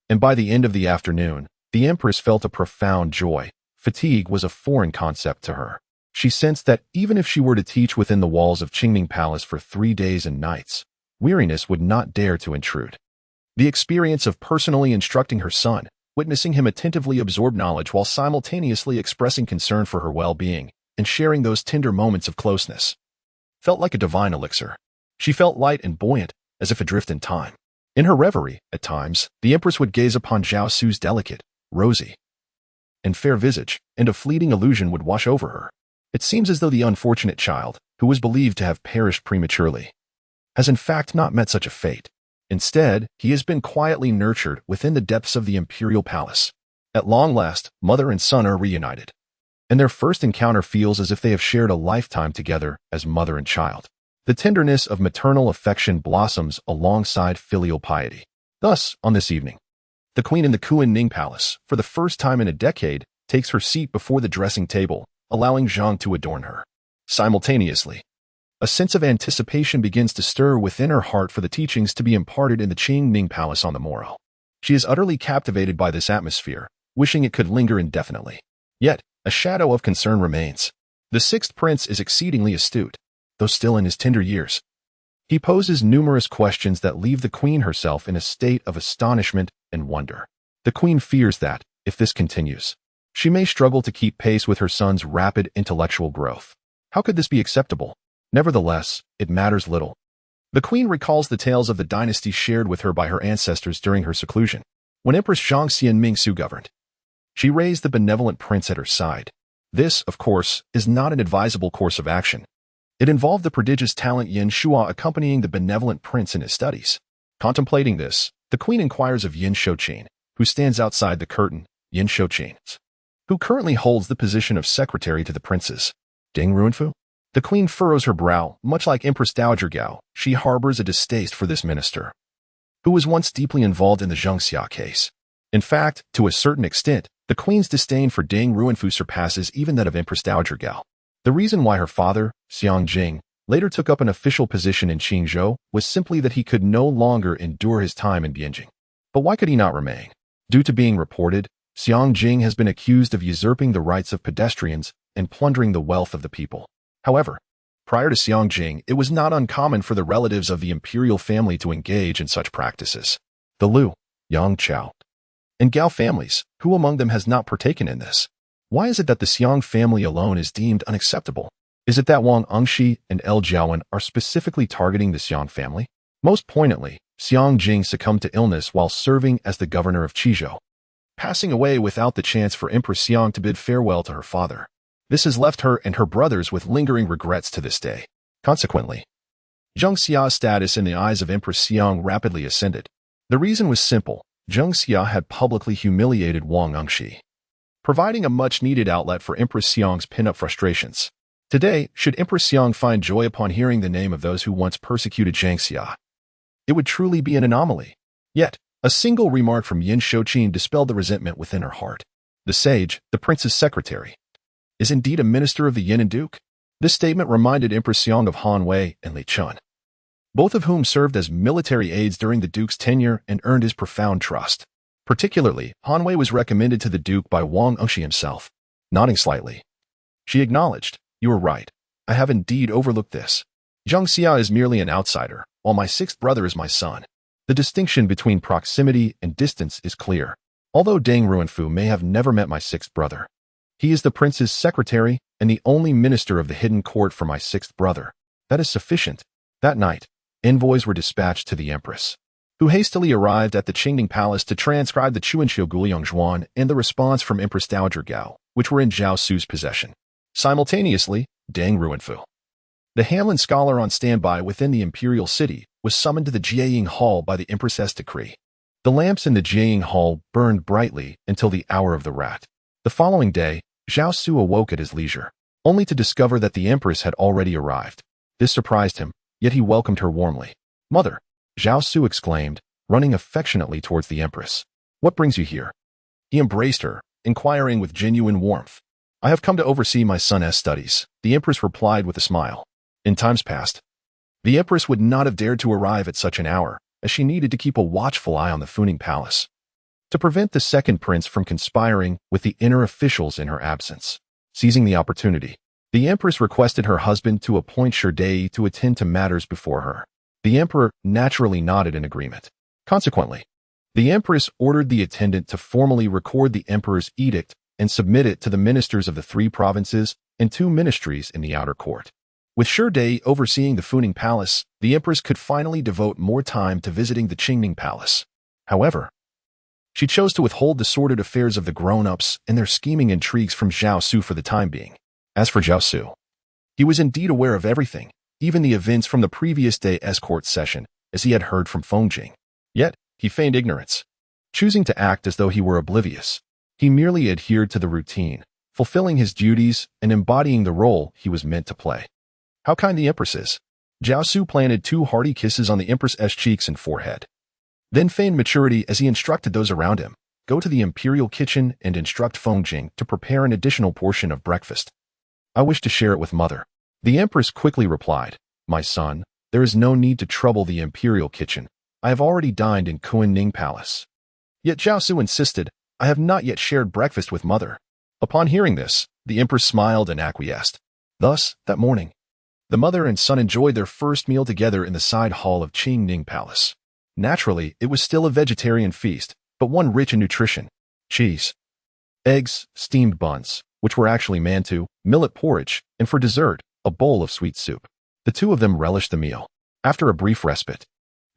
And by the end of the afternoon, the Empress felt a profound joy. Fatigue was a foreign concept to her. She sensed that even if she were to teach within the walls of Qingning Palace for 3 days and nights, weariness would not dare to intrude. The experience of personally instructing her son, witnessing him attentively absorb knowledge while simultaneously expressing concern for her well-being, and sharing those tender moments of closeness, felt like a divine elixir. She felt light and buoyant, as if adrift in time. In her reverie, at times, the Empress would gaze upon Zhao Xu's delicate, rosy, and fair visage, and a fleeting illusion would wash over her. It seems as though the unfortunate child, who was believed to have perished prematurely, has in fact not met such a fate. Instead, he has been quietly nurtured within the depths of the imperial palace. At long last, mother and son are reunited, and their first encounter feels as if they have shared a lifetime together as mother and child. The tenderness of maternal affection blossoms alongside filial piety. Thus, on this evening, the queen in the Kuan Ning Palace, for the first time in a decade, takes her seat before the dressing table, allowing Zhang to adorn her. Simultaneously, a sense of anticipation begins to stir within her heart for the teachings to be imparted in the Qingming Palace on the morrow. She is utterly captivated by this atmosphere, wishing it could linger indefinitely. Yet, a shadow of concern remains. The sixth prince is exceedingly astute, though still in his tender years. He poses numerous questions that leave the queen herself in a state of astonishment and wonder. The queen fears that, if this continues, she may struggle to keep pace with her son's rapid intellectual growth. How could this be acceptable? Nevertheless, it matters little. The queen recalls the tales of the dynasty shared with her by her ancestors during her seclusion, when Empress Zhang and Mingsu governed. She raised the benevolent prince at her side. This, of course, is not an advisable course of action. It involved the prodigious talent Yin Shua accompanying the benevolent prince in his studies. Contemplating this, the queen inquires of Yin Shouqin, who stands outside the curtain, Yin Shouqin, who currently holds the position of secretary to the princes. Ding Ruanfu? The queen furrows her brow, much like Empress Dowager Gao. She harbors a distaste for this minister, who was once deeply involved in the Zhengxia case. In fact, to a certain extent, the queen's disdain for Ding Ruanfu surpasses even that of Empress Dowager Gao. The reason why her father, Xiang Jing, later took up an official position in Qingzhou was simply that he could no longer endure his time in Bianjing. But why could he not remain? Due to being reported, Xiang Jing has been accused of usurping the rights of pedestrians and plundering the wealth of the people. However, prior to Xiang Jing, it was not uncommon for the relatives of the imperial family to engage in such practices. The Lu, Yang Chao, and Gao families, who among them has not partaken in this? Why is it that the Xiang family alone is deemed unacceptable? Is it that Wang Engshi and El Jiawen are specifically targeting the Xiang family? Most poignantly, Xiang Jing succumbed to illness while serving as the governor of Qizhou, passing away without the chance for Empress Xiang to bid farewell to her father. This has left her and her brothers with lingering regrets to this day. Consequently, Zhengxia's status in the eyes of Empress Xiang rapidly ascended. The reason was simple. Zhengxia had publicly humiliated Wang Engshi, providing a much-needed outlet for Empress Xiang's pin-up frustrations. Today, should Empress Xiang find joy upon hearing the name of those who once persecuted Zhengxia, it would truly be an anomaly. Yet, a single remark from Yin Shouqin dispelled the resentment within her heart. The sage, the prince's secretary, is indeed a minister of the Yin and Duke. This statement reminded Empress Xiang of Han Wei and Li Chun, both of whom served as military aides during the Duke's tenure and earned his profound trust. Particularly, Han Wei was recommended to the Duke by Wang Engshi himself. Nodding slightly, she acknowledged, "You are right. I have indeed overlooked this. Zhengxia is merely an outsider, while my sixth brother is my son." The distinction between proximity and distance is clear. Although Deng Ruanfu may have never met my sixth brother, he is the prince's secretary and the only minister of the hidden court for my sixth brother. That is sufficient. That night, envoys were dispatched to the empress, who hastily arrived at the Qingming Palace to transcribe the Chuanqiu Guliang Zhuan and the response from Empress Dowager Gao, which were in Zhao Xu's possession. Simultaneously, Deng Ruanfu, the Hamlin scholar on standby within the imperial city, was summoned to the Jiaying Hall by the Empress's decree. The lamps in the Jiaying Hall burned brightly until the hour of the rat. The following day, Zhao Xu awoke at his leisure, only to discover that the Empress had already arrived. This surprised him, yet he welcomed her warmly. "Mother," Zhao Xu exclaimed, running affectionately towards the Empress. "What brings you here?" He embraced her, inquiring with genuine warmth. "I have come to oversee my son's studies," the Empress replied with a smile. In times past, the Empress would not have dared to arrive at such an hour, as she needed to keep a watchful eye on the Funing Palace, to prevent the second prince from conspiring with the inner officials in her absence. Seizing the opportunity, the Empress requested her husband to appoint Sherdei to attend to matters before her. The Emperor naturally nodded in agreement. Consequently, the Empress ordered the attendant to formally record the Emperor's edict and submit it to the ministers of the 3 provinces and 2 ministries in the outer court. With Sherdei overseeing the Funing Palace, the Empress could finally devote more time to visiting the Qingming Palace. However, she chose to withhold the sordid affairs of the grown-ups and their scheming intrigues from Zhao Xu for the time being. As for Zhao Xu, he was indeed aware of everything, even the events from the previous day's court session, as he had heard from Fengjing. Yet, he feigned ignorance, choosing to act as though he were oblivious. He merely adhered to the routine, fulfilling his duties and embodying the role he was meant to play. How kind the Empress is. Zhao Xu planted 2 hearty kisses on the Empress's cheeks and forehead, then feigned maturity as he instructed those around him, "Go to the imperial kitchen and instruct Fengjing to prepare an additional portion of breakfast." I wish to share it with mother. The empress quickly replied, My son, there is no need to trouble the imperial kitchen. I have already dined in Kunning Palace. Yet Zhao Xu insisted, I have not yet shared breakfast with mother. Upon hearing this, the empress smiled and acquiesced. Thus, that morning, the mother and son enjoyed their first meal together in the side hall of Qingning Palace. Naturally, it was still a vegetarian feast, but one rich in nutrition. Cheese, eggs, steamed buns, which were actually mantu, millet porridge, and for dessert, a bowl of sweet soup. The two of them relished the meal. After a brief respite,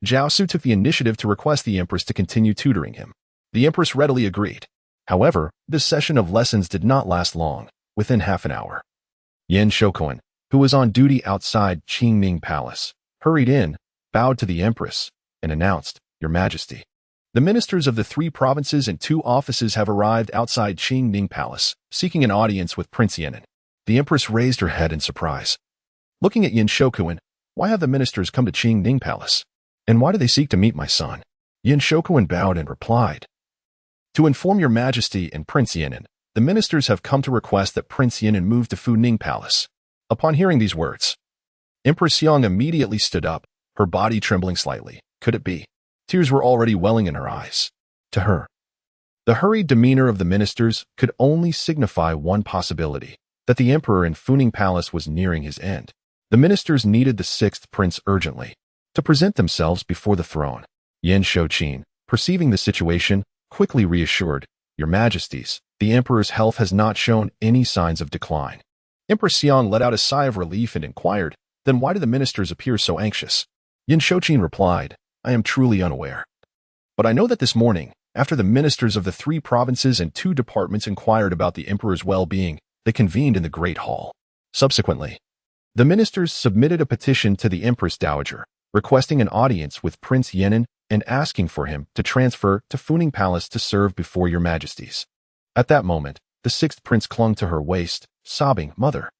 Zhao Xu took the initiative to request the empress to continue tutoring him. The empress readily agreed. However, this session of lessons did not last long. Within half an hour, Yin Shokuan, who was on duty outside Qingning Palace, hurried in, bowed to the empress, and announced, Your Majesty, the ministers of the 3 provinces and 2 offices have arrived outside Qingning Palace, seeking an audience with Prince Yin. The empress raised her head in surprise. Looking at Yin Shokuan, why have the ministers come to Qingning Palace? And why do they seek to meet my son? Yin Shokuan bowed and replied, To inform Your Majesty and Prince Yin, the ministers have come to request that Prince Yin move to Funing Palace. Upon hearing these words, Empress Yang immediately stood up, her body trembling slightly. Could it be? Tears were already welling in her eyes. To her, the hurried demeanor of the ministers could only signify one possibility, that the emperor in Funing Palace was nearing his end. The ministers needed the 6th prince urgently to present themselves before the throne. Yin Shouqin, perceiving the situation, quickly reassured, Your Majesties, the emperor's health has not shown any signs of decline. Empress Yang let out a sigh of relief and inquired, Then why do the ministers appear so anxious? Yin Shouqin replied, I am truly unaware. But I know that this morning, after the ministers of the 3 provinces and 2 departments inquired about the emperor's well-being, they convened in the Great Hall. Subsequently, the ministers submitted a petition to the Empress Dowager, requesting an audience with Prince Yin and asking for him to transfer to Funing Palace to serve before Your Majesties. At that moment, the 6th prince clung to her waist, sobbing, Mother.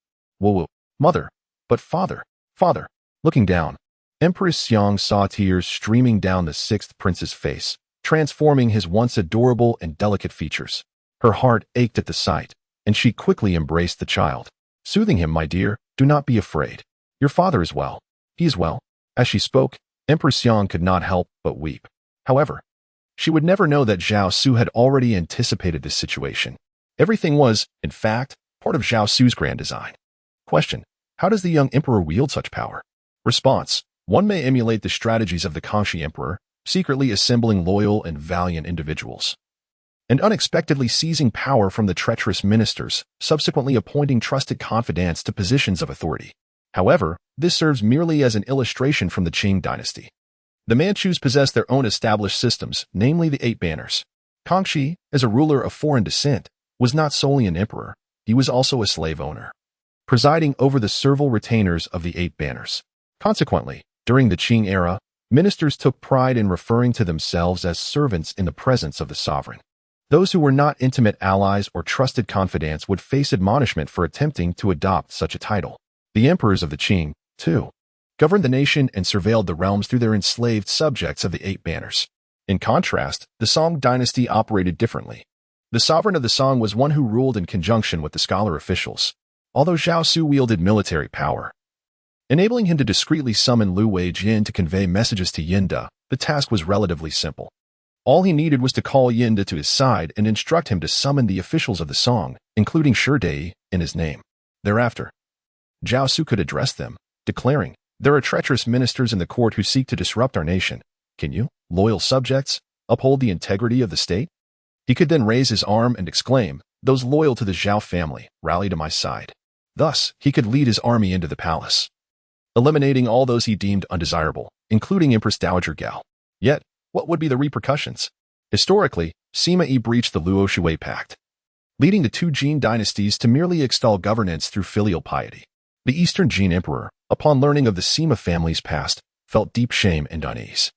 Woo-woo, Mother. But father, father. Looking down, Empress Yang saw tears streaming down the 6th prince's face, transforming his once adorable and delicate features. Her heart ached at the sight, and she quickly embraced the child, soothing him, My dear, do not be afraid. Your father is well. He is well. As she spoke, Empress Yang could not help but weep. However, she would never know that Zhao Xu had already anticipated this situation. Everything was, in fact, part of Zhao Xu's grand design. Question: How does the young emperor wield such power? Response: One may emulate the strategies of the Kangxi emperor, secretly assembling loyal and valiant individuals, and unexpectedly seizing power from the treacherous ministers, subsequently appointing trusted confidants to positions of authority. However, this serves merely as an illustration from the Qing dynasty. The Manchus possessed their own established systems, namely the 8 banners. Kangxi, as a ruler of foreign descent, was not solely an emperor, he was also a slave owner, presiding over the servile retainers of the 8 banners. Consequently, during the Qing era, ministers took pride in referring to themselves as servants in the presence of the sovereign. Those who were not intimate allies or trusted confidants would face admonishment for attempting to adopt such a title. The emperors of the Qing, too, governed the nation and surveilled the realms through their enslaved subjects of the 8 banners. In contrast, the Song Dynasty operated differently. The sovereign of the Song was one who ruled in conjunction with the scholar officials, although Zhao Xu wielded military power, enabling him to discreetly summon Lu Weijin to convey messages to Yinda. The task was relatively simple. All he needed was to call Yinda to his side and instruct him to summon the officials of the Song, including Shidai, in his name. Thereafter, Zhao Xu could address them, declaring, There are treacherous ministers in the court who seek to disrupt our nation. Can you, loyal subjects, uphold the integrity of the state? He could then raise his arm and exclaim, Those loyal to the Zhao family, rally to my side. Thus, he could lead his army into the palace, eliminating all those he deemed undesirable, including Empress Dowager Gao. Yet, what would be the repercussions? Historically, Sima Yi breached the Luo-Shui Pact, leading the 2 Jin dynasties to merely extol governance through filial piety. The Eastern Jin emperor, upon learning of the Sima family's past, felt deep shame and unease.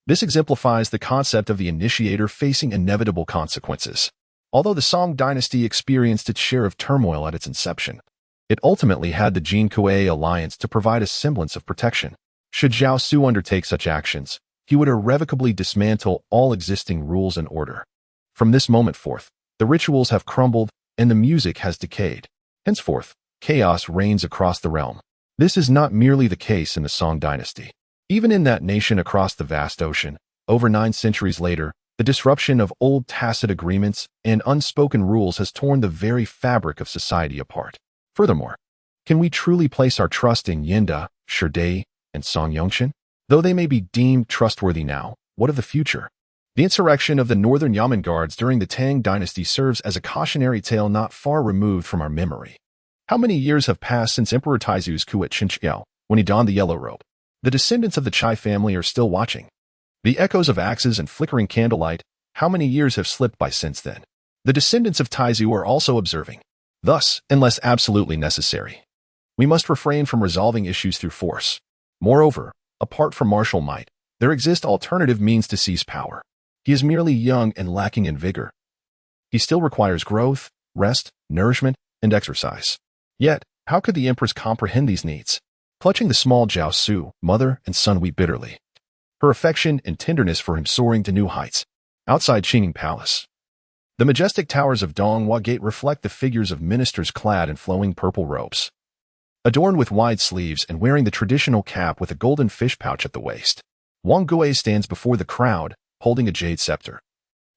This exemplifies the concept of the initiator facing inevitable consequences. Although the Song dynasty experienced its share of turmoil at its inception, it ultimately had the Jin-Kuei alliance to provide a semblance of protection. Should Zhao Xu undertake such actions, he would irrevocably dismantle all existing rules and order. From this moment forth, the rituals have crumbled and the music has decayed. Henceforth, chaos reigns across the realm. This is not merely the case in the Song Dynasty. Even in that nation across the vast ocean, over 9 centuries later, the disruption of old tacit agreements and unspoken rules has torn the very fabric of society apart. Furthermore, can we truly place our trust in Yinda, Sherdai, and Song Yongchen? Though they may be deemed trustworthy now, what of the future? The insurrection of the Northern Yamen Guards during the Tang Dynasty serves as a cautionary tale not far removed from our memory. How many years have passed since Emperor Taizu's coup at Qinqiao, when he donned the yellow robe? The descendants of the Chai family are still watching. The echoes of axes and flickering candlelight, how many years have slipped by since then? The descendants of Taizu are also observing. Thus, unless absolutely necessary, we must refrain from resolving issues through force. Moreover, apart from martial might, there exist alternative means to seize power. He is merely young and lacking in vigor. He still requires growth, rest, nourishment, and exercise. Yet, how could the empress comprehend these needs? Clutching the small Zhao Xu, mother and son weep bitterly. Her affection and tenderness for him soaring to new heights. Outside Qingning Palace, the majestic towers of Donghua Gate reflect the figures of ministers clad in flowing purple robes, adorned with wide sleeves and wearing the traditional cap with a golden fish pouch at the waist. Wang Gui stands before the crowd, holding a jade scepter,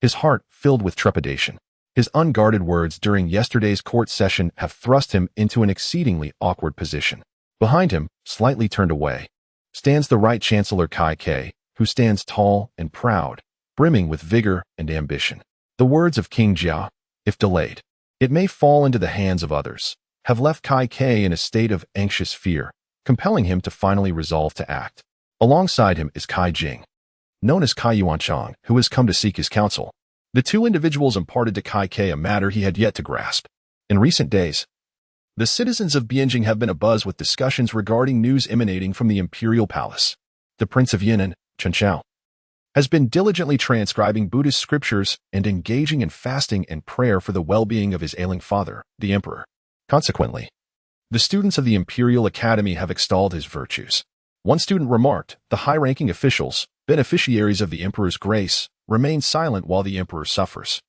his heart filled with trepidation. His unguarded words during yesterday's court session have thrust him into an exceedingly awkward position. Behind him, slightly turned away, stands the Right Chancellor Kai Ke, who stands tall and proud, brimming with vigor and ambition. The words of King Jia, if delayed, it may fall into the hands of others, have left Kai Ke in a state of anxious fear, compelling him to finally resolve to act. Alongside him is Kai Jing, known as Kai Yuanchang, who has come to seek his counsel. The two individuals imparted to Kai Ke a matter he had yet to grasp. In recent days, the citizens of Bianjing have been abuzz with discussions regarding news emanating from the imperial palace. The Prince of Yan'an, Chen Xiao, has been diligently transcribing Buddhist scriptures and engaging in fasting and prayer for the well-being of his ailing father, the emperor. Consequently, the students of the Imperial Academy have extolled his virtues. One student remarked, the high-ranking officials, beneficiaries of the emperor's grace, remain silent while the emperor suffers.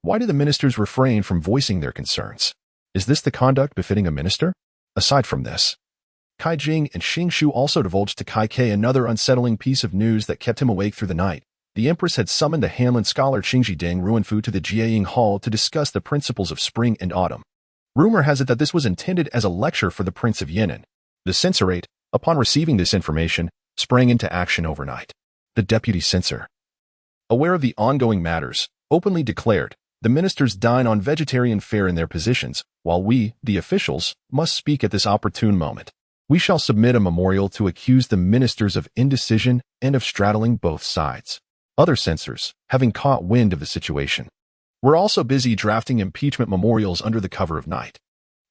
Why do the ministers refrain from voicing their concerns? Is this the conduct befitting a minister? Aside from this, Kai Jing and Xing Shu also divulged to Kai Ke another unsettling piece of news that kept him awake through the night. The empress had summoned the Hanlin scholar Qingji Deng Ruanfu to the Jiaying Hall to discuss the principles of spring and autumn. Rumor has it that this was intended as a lecture for the Prince of Yan'an. The censorate, upon receiving this information, sprang into action overnight. The deputy censor, aware of the ongoing matters, openly declared, the ministers dine on vegetarian fare in their positions, while we, the officials, must speak at this opportune moment. We shall submit a memorial to accuse the ministers of indecision and of straddling both sides. Other censors, having caught wind of the situation, were also busy drafting impeachment memorials under the cover of night.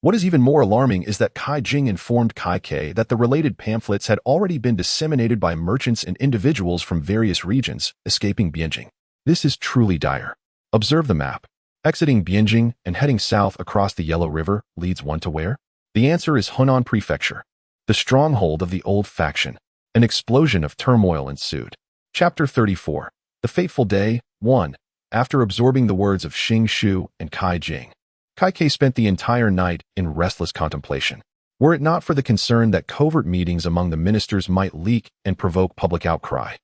What is even more alarming is that Kai Jing informed Kai Ke that the related pamphlets had already been disseminated by merchants and individuals from various regions, escaping Bianjing. This is truly dire. Observe the map. Exiting Bianjing and heading south across the Yellow River leads one to where? The answer is Hunan Prefecture, the stronghold of the old faction. An explosion of turmoil ensued. Chapter 34. The Fateful Day, 1. After absorbing the words of Xing Shu and Kai Jing, Kai Ke spent the entire night in restless contemplation. Were it not for the concern that covert meetings among the ministers might leak and provoke public outcry,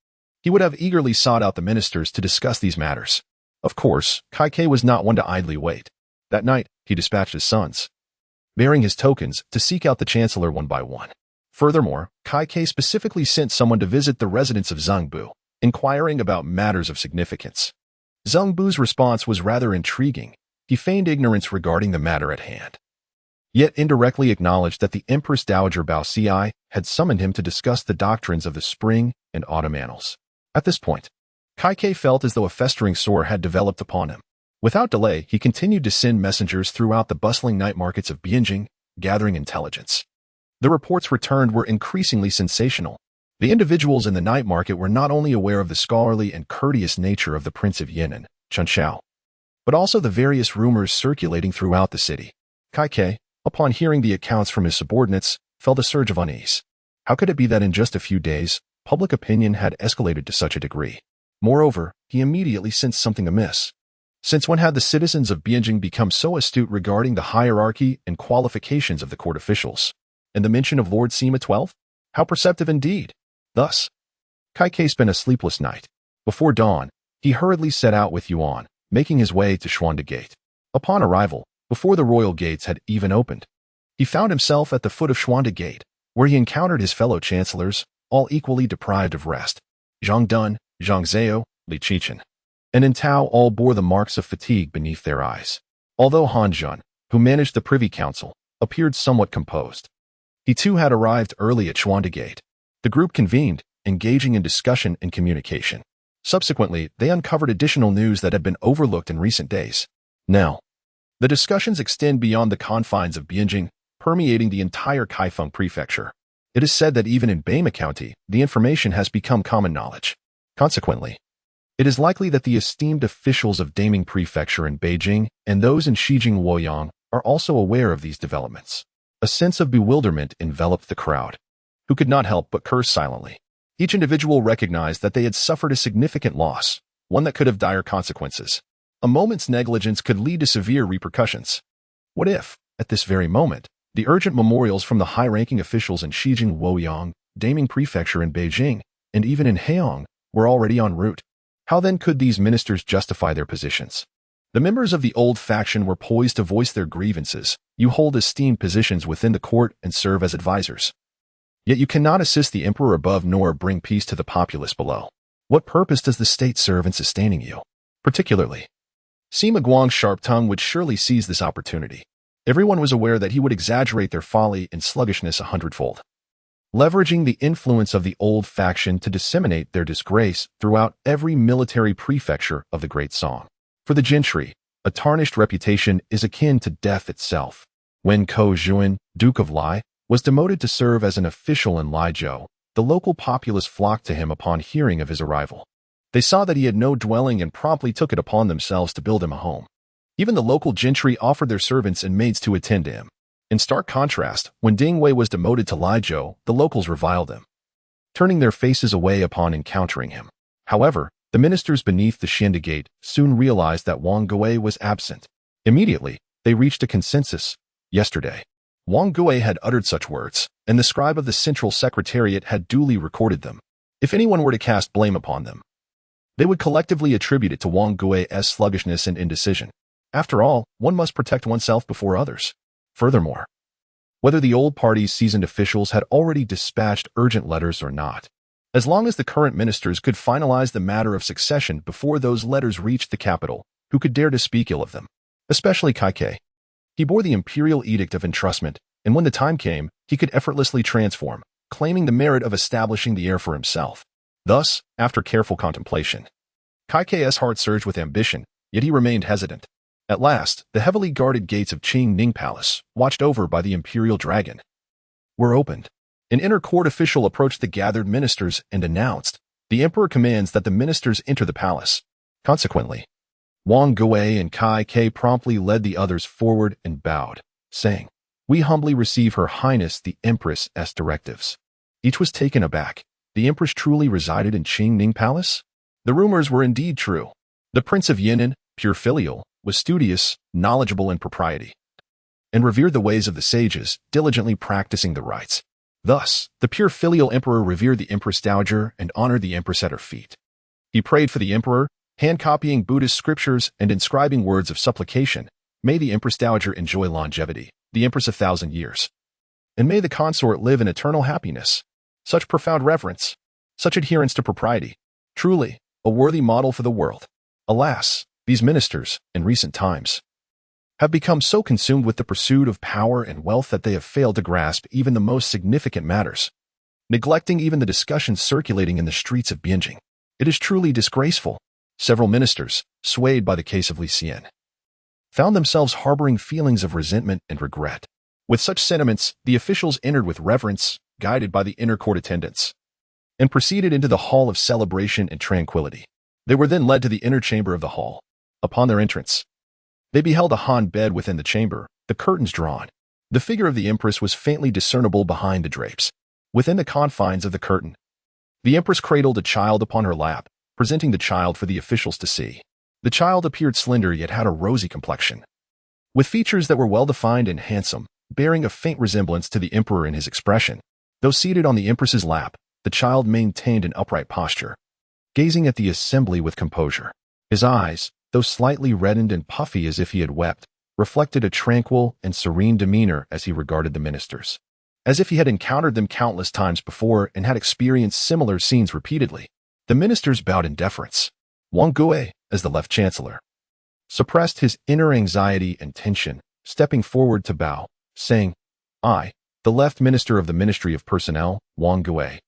he would have eagerly sought out the ministers to discuss these matters. Of course, Kai Ke was not one to idly wait. That night, he dispatched his sons, bearing his tokens, to seek out the chancellor one by one. Furthermore, Kai Ke specifically sent someone to visit the residence of Zhang Bu, inquiring about matters of significance. Zhang Bu's response was rather intriguing. He feigned ignorance regarding the matter at hand, yet indirectly acknowledged that the Empress Dowager Bao Xi had summoned him to discuss the doctrines of the spring and autumn annals. At this point, Kai Ke felt as though a festering sore had developed upon him. Without delay, he continued to send messengers throughout the bustling night markets of Bianjing, gathering intelligence. The reports returned were increasingly sensational. The individuals in the night market were not only aware of the scholarly and courteous nature of the Prince of Yan'an, Chen Xiao, but also the various rumors circulating throughout the city. Kai Ke, upon hearing the accounts from his subordinates, felt a surge of unease. How could it be that in just a few days, public opinion had escalated to such a degree? Moreover, he immediately sensed something amiss. Since when had the citizens of Bianjing become so astute regarding the hierarchy and qualifications of the court officials? And the mention of Lord Sima 12? How perceptive indeed! Thus, Kai Ke spent a sleepless night. Before dawn, he hurriedly set out with Yuan, making his way to Xuande Gate. Upon arrival, before the royal gates had even opened, he found himself at the foot of Xuande Gate, where he encountered his fellow chancellors, all equally deprived of rest. Zhang Dun, Zhang Zhao, Li Qichen, and in Tao all bore the marks of fatigue beneath their eyes. Although Han Jun, who managed the Privy Council, appeared somewhat composed, he too had arrived early at Xuande Gate. The group convened, engaging in discussion and communication. Subsequently, they uncovered additional news that had been overlooked in recent days. Now, the discussions extend beyond the confines of Bianjing, permeating the entire Kaifeng prefecture. It is said that even in Beima County, the information has become common knowledge. Consequently, it is likely that the esteemed officials of Daming Prefecture in Beijing and those in Shijing Luoyang are also aware of these developments. A sense of bewilderment enveloped the crowd, who could not help but curse silently. Each individual recognized that they had suffered a significant loss, one that could have dire consequences. A moment's negligence could lead to severe repercussions. What if, at this very moment, the urgent memorials from the high-ranking officials in Shijing Luoyang, Daming Prefecture in Beijing, and even in Heong, were already en route? How then could these ministers justify their positions? The members of the old faction were poised to voice their grievances. You hold esteemed positions within the court and serve as advisors. Yet you cannot assist the emperor above nor bring peace to the populace below. What purpose does the state serve in sustaining you? Particularly, Sima Guang's sharp tongue would surely seize this opportunity. Everyone was aware that he would exaggerate their folly and sluggishness 100-fold, leveraging the influence of the old faction to disseminate their disgrace throughout every military prefecture of the Great Song. For the gentry, a tarnished reputation is akin to death itself. When Ko Zhuan, Duke of Lai, was demoted to serve as an official in Laizhou, the local populace flocked to him upon hearing of his arrival. They saw that he had no dwelling and promptly took it upon themselves to build him a home. Even the local gentry offered their servants and maids to attend to him. In stark contrast, when Ding Wei was demoted to Laizhou, the locals reviled him, turning their faces away upon encountering him. However, the ministers beneath the Xuande Gate soon realized that Wang Gui was absent. Immediately, they reached a consensus. Yesterday, Wang Gui had uttered such words, and the scribe of the Central Secretariat had duly recorded them. If anyone were to cast blame upon them, they would collectively attribute it to Wang Gui's sluggishness and indecision. After all, one must protect oneself before others. Furthermore, whether the old party's seasoned officials had already dispatched urgent letters or not, as long as the current ministers could finalize the matter of succession before those letters reached the capital, who could dare to speak ill of them? Especially Kai Ke. He bore the imperial edict of entrustment, and when the time came, he could effortlessly transform, claiming the merit of establishing the heir for himself. Thus, after careful contemplation, Kai Ke's heart surged with ambition, yet he remained hesitant. At last, the heavily guarded gates of Qing Ning Palace, watched over by the imperial dragon, were opened. An inner court official approached the gathered ministers and announced, "The emperor commands that the ministers enter the palace." Consequently, Wang Gui and Kai Ke promptly led the others forward and bowed, saying, "We humbly receive Her Highness the Empress's directives." Each was taken aback. The Empress truly resided in Qing Ning Palace? The rumors were indeed true. The Prince of Yan'an, pure filial, was studious, knowledgeable in propriety, and revered the ways of the sages, diligently practicing the rites. Thus, the pure filial emperor revered the Empress Dowager and honored the Empress at her feet. He prayed for the emperor, hand-copying Buddhist scriptures and inscribing words of supplication. May the Empress Dowager enjoy longevity, the Empress 1,000 years. And may the consort live in eternal happiness. Such profound reverence, such adherence to propriety. Truly, a worthy model for the world. Alas, these ministers, in recent times, have become so consumed with the pursuit of power and wealth that they have failed to grasp even the most significant matters, neglecting even the discussions circulating in the streets of Bianjing. It is truly disgraceful. Several ministers, swayed by the case of Li Xian, found themselves harboring feelings of resentment and regret. With such sentiments, the officials entered with reverence, guided by the inner court attendants, and proceeded into the hall of celebration and tranquility. They were then led to the inner chamber of the hall. Upon their entrance, they beheld a Han bed within the chamber, the curtains drawn. The figure of the Empress was faintly discernible behind the drapes. Within the confines of the curtain, the Empress cradled a child upon her lap, presenting the child for the officials to see. The child appeared slender yet had a rosy complexion, with features that were well-defined and handsome, bearing a faint resemblance to the emperor in his expression. Though seated on the empress's lap, the child maintained an upright posture, gazing at the assembly with composure. His eyes, though slightly reddened and puffy as if he had wept, reflected a tranquil and serene demeanor as he regarded the ministers, as if he had encountered them countless times before and had experienced similar scenes repeatedly. The ministers bowed in deference. Wang Gui, as the left chancellor, suppressed his inner anxiety and tension, stepping forward to bow, saying, "I, the left minister of the Ministry of Personnel, Wang Gui,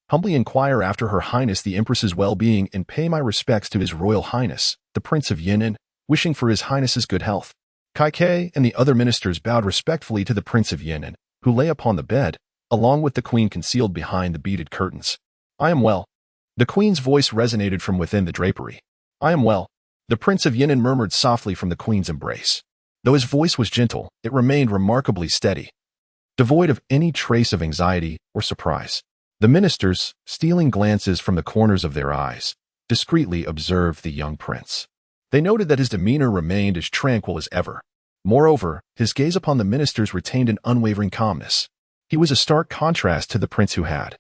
humbly inquire after Her Highness the Empress's well-being and pay my respects to His Royal Highness, the Prince of Yan'an, wishing for His Highness's good health." Kai Ke and the other ministers bowed respectfully to the Prince of Yan'an, who lay upon the bed, along with the queen concealed behind the beaded curtains. "I am well." The queen's voice resonated from within the drapery. "I am well." The Prince of Yan'an murmured softly from the queen's embrace. Though his voice was gentle, it remained remarkably steady, devoid of any trace of anxiety or surprise. The ministers, stealing glances from the corners of their eyes, discreetly observed the young prince. They noted that his demeanor remained as tranquil as ever. Moreover, his gaze upon the ministers retained an unwavering calmness. He was a stark contrast to the prince who had,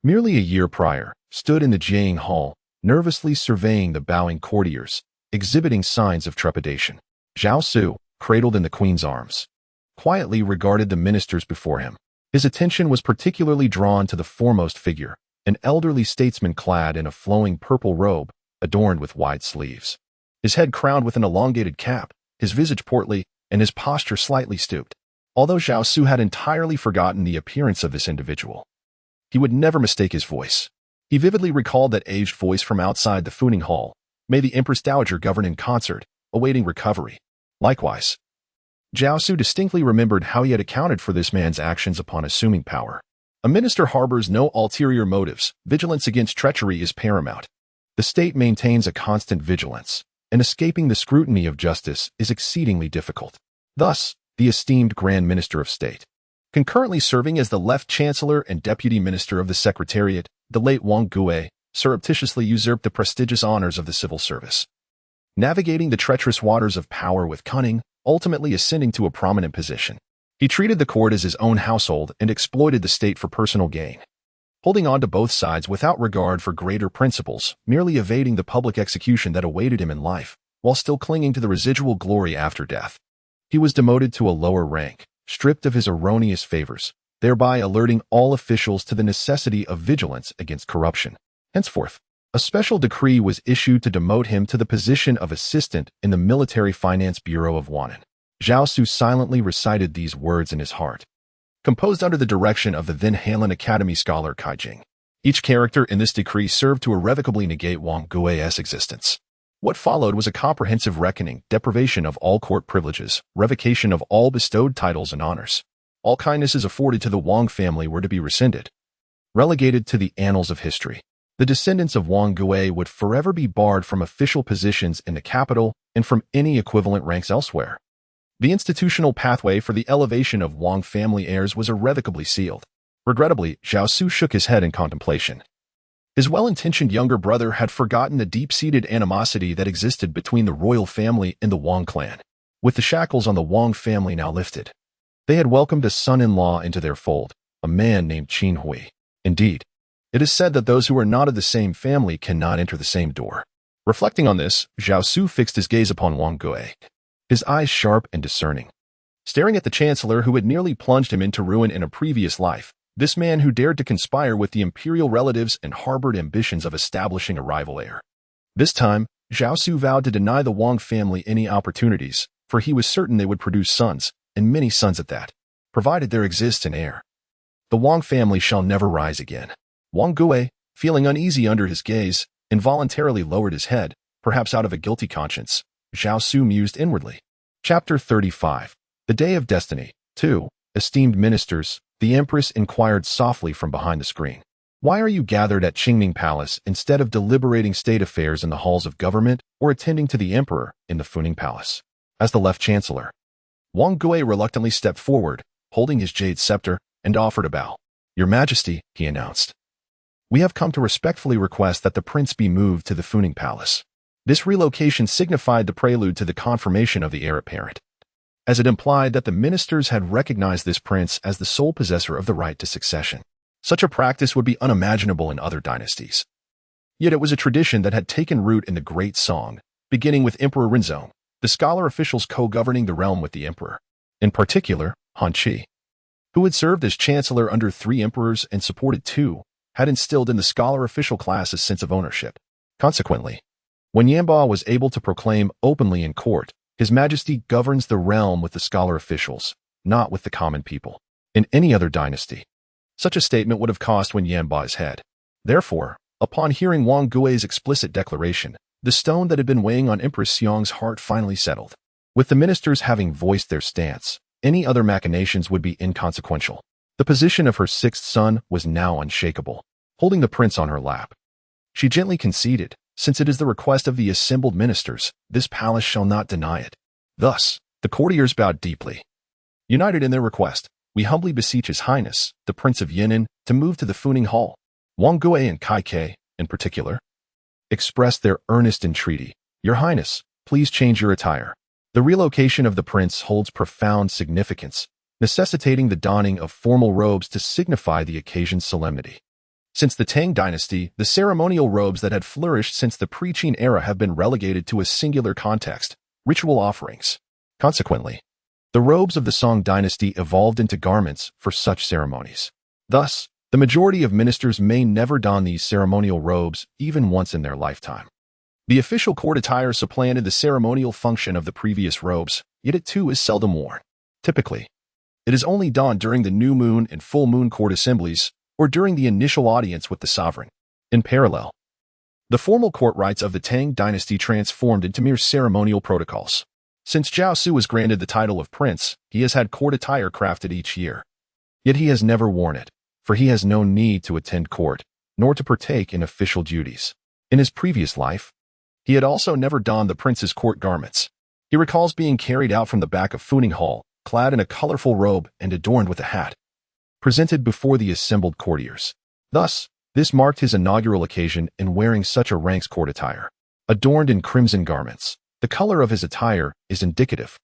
merely a year prior, stood in the Jiang Hall, nervously surveying the bowing courtiers, exhibiting signs of trepidation. Zhao Xu, cradled in the queen's arms, quietly regarded the ministers before him. His attention was particularly drawn to the foremost figure, an elderly statesman clad in a flowing purple robe, adorned with wide sleeves. His head crowned with an elongated cap, his visage portly, and his posture slightly stooped. Although Zhao Xu had entirely forgotten the appearance of this individual, he would never mistake his voice. He vividly recalled that aged voice from outside the Funing Hall. "May the Empress Dowager govern in concert, awaiting recovery." Likewise, Zhao Xu distinctly remembered how he had accounted for this man's actions upon assuming power. A minister harbors no ulterior motives. Vigilance against treachery is paramount. The state maintains a constant vigilance, and escaping the scrutiny of justice is exceedingly difficult. Thus, the esteemed Grand Minister of State, concurrently serving as the Left Chancellor and Deputy Minister of the Secretariat, the late Wang Gui, surreptitiously usurped the prestigious honors of the civil service, navigating the treacherous waters of power with cunning, ultimately ascending to a prominent position. He treated the court as his own household and exploited the state for personal gain, holding on to both sides without regard for greater principles, merely evading the public execution that awaited him in life, while still clinging to the residual glory after death. He was demoted to a lower rank, stripped of his erroneous favors, thereby alerting all officials to the necessity of vigilance against corruption. Henceforth, a special decree was issued to demote him to the position of assistant in the Military Finance Bureau of Wan'an. Zhao Xu silently recited these words in his heart, composed under the direction of the then Hanlin Academy scholar Kai Jing. Each character in this decree served to irrevocably negate Wang Gui's existence. What followed was a comprehensive reckoning, deprivation of all court privileges, revocation of all bestowed titles and honors. All kindnesses afforded to the Wang family were to be rescinded, relegated to the annals of history. The descendants of Wang Gui would forever be barred from official positions in the capital and from any equivalent ranks elsewhere. The institutional pathway for the elevation of Wang family heirs was irrevocably sealed. Regrettably, Zhao Xu shook his head in contemplation. His well-intentioned younger brother had forgotten the deep-seated animosity that existed between the royal family and the Wang clan. With the shackles on the Wang family now lifted, they had welcomed a son-in-law into their fold, a man named Qin Hui. Indeed, it is said that those who are not of the same family cannot enter the same door. Reflecting on this, Zhao Xu fixed his gaze upon Wang Gui, his eyes sharp and discerning. Staring at the chancellor who had nearly plunged him into ruin in a previous life, this man who dared to conspire with the imperial relatives and harbored ambitions of establishing a rival heir. This time, Zhao Xu vowed to deny the Wang family any opportunities, for he was certain they would produce sons, and many sons at that, provided there exists an heir. The Wang family shall never rise again. Wang Gui, feeling uneasy under his gaze, involuntarily lowered his head, perhaps out of a guilty conscience. Zhao Xu mused inwardly. Chapter 35. The Day of Destiny. 2. Esteemed ministers, the Empress inquired softly from behind the screen. Why are you gathered at Qingming Palace instead of deliberating state affairs in the halls of government or attending to the Emperor in the Funing Palace? As the left chancellor, Wang Gui reluctantly stepped forward, holding his jade scepter, and offered a bow. Your Majesty, he announced, we have come to respectfully request that the prince be moved to the Funing Palace. This relocation signified the prelude to the confirmation of the heir apparent, as it implied that the ministers had recognized this prince as the sole possessor of the right to succession. Such a practice would be unimaginable in other dynasties. Yet it was a tradition that had taken root in the Great Song, beginning with Emperor Renzong, the scholar officials co-governing the realm with the emperor. In particular, Han Qi, who had served as chancellor under 3 emperors and supported 2, had instilled in the scholar official class a sense of ownership. Consequently, when Yanba was able to proclaim openly in court, His Majesty governs the realm with the scholar officials, not with the common people. In any other dynasty, such a statement would have cost Wen Yanba his head. Therefore, upon hearing Wang Gui's explicit declaration, the stone that had been weighing on Empress Xiong's heart finally settled. With the ministers having voiced their stance, any other machinations would be inconsequential. The position of her 6th son was now unshakable. Holding the prince on her lap, she gently conceded, "Since it is the request of the assembled ministers, this palace shall not deny it." Thus, the courtiers bowed deeply. United in their request, "We humbly beseech His Highness, the Prince of Yan'an, to move to the Funing Hall." Wang Gui and Kai Ke, in particular, expressed their earnest entreaty. "Your Highness, please change your attire." The relocation of the prince holds profound significance, necessitating the donning of formal robes to signify the occasion's solemnity. Since the Tang Dynasty, the ceremonial robes that had flourished since the pre-Qin era have been relegated to a singular context: ritual offerings. Consequently, the robes of the Song Dynasty evolved into garments for such ceremonies. Thus, the majority of ministers may never don these ceremonial robes even once in their lifetime. The official court attire supplanted the ceremonial function of the previous robes, yet it too is seldom worn. Typically, it is only donned during the new moon and full moon court assemblies, or during the initial audience with the sovereign. In parallel, the formal court rites of the Tang Dynasty transformed into mere ceremonial protocols. Since Zhao Xu was granted the title of prince, he has had court attire crafted each year. Yet he has never worn it, for he has no need to attend court, nor to partake in official duties. In his previous life, he had also never donned the prince's court garments. He recalls being carried out from the back of Funing Hall, clad in a colorful robe and adorned with a hat, presented before the assembled courtiers. Thus, this marked his inaugural occasion in wearing such a rank's court attire. Adorned in crimson garments, the color of his attire is indicative.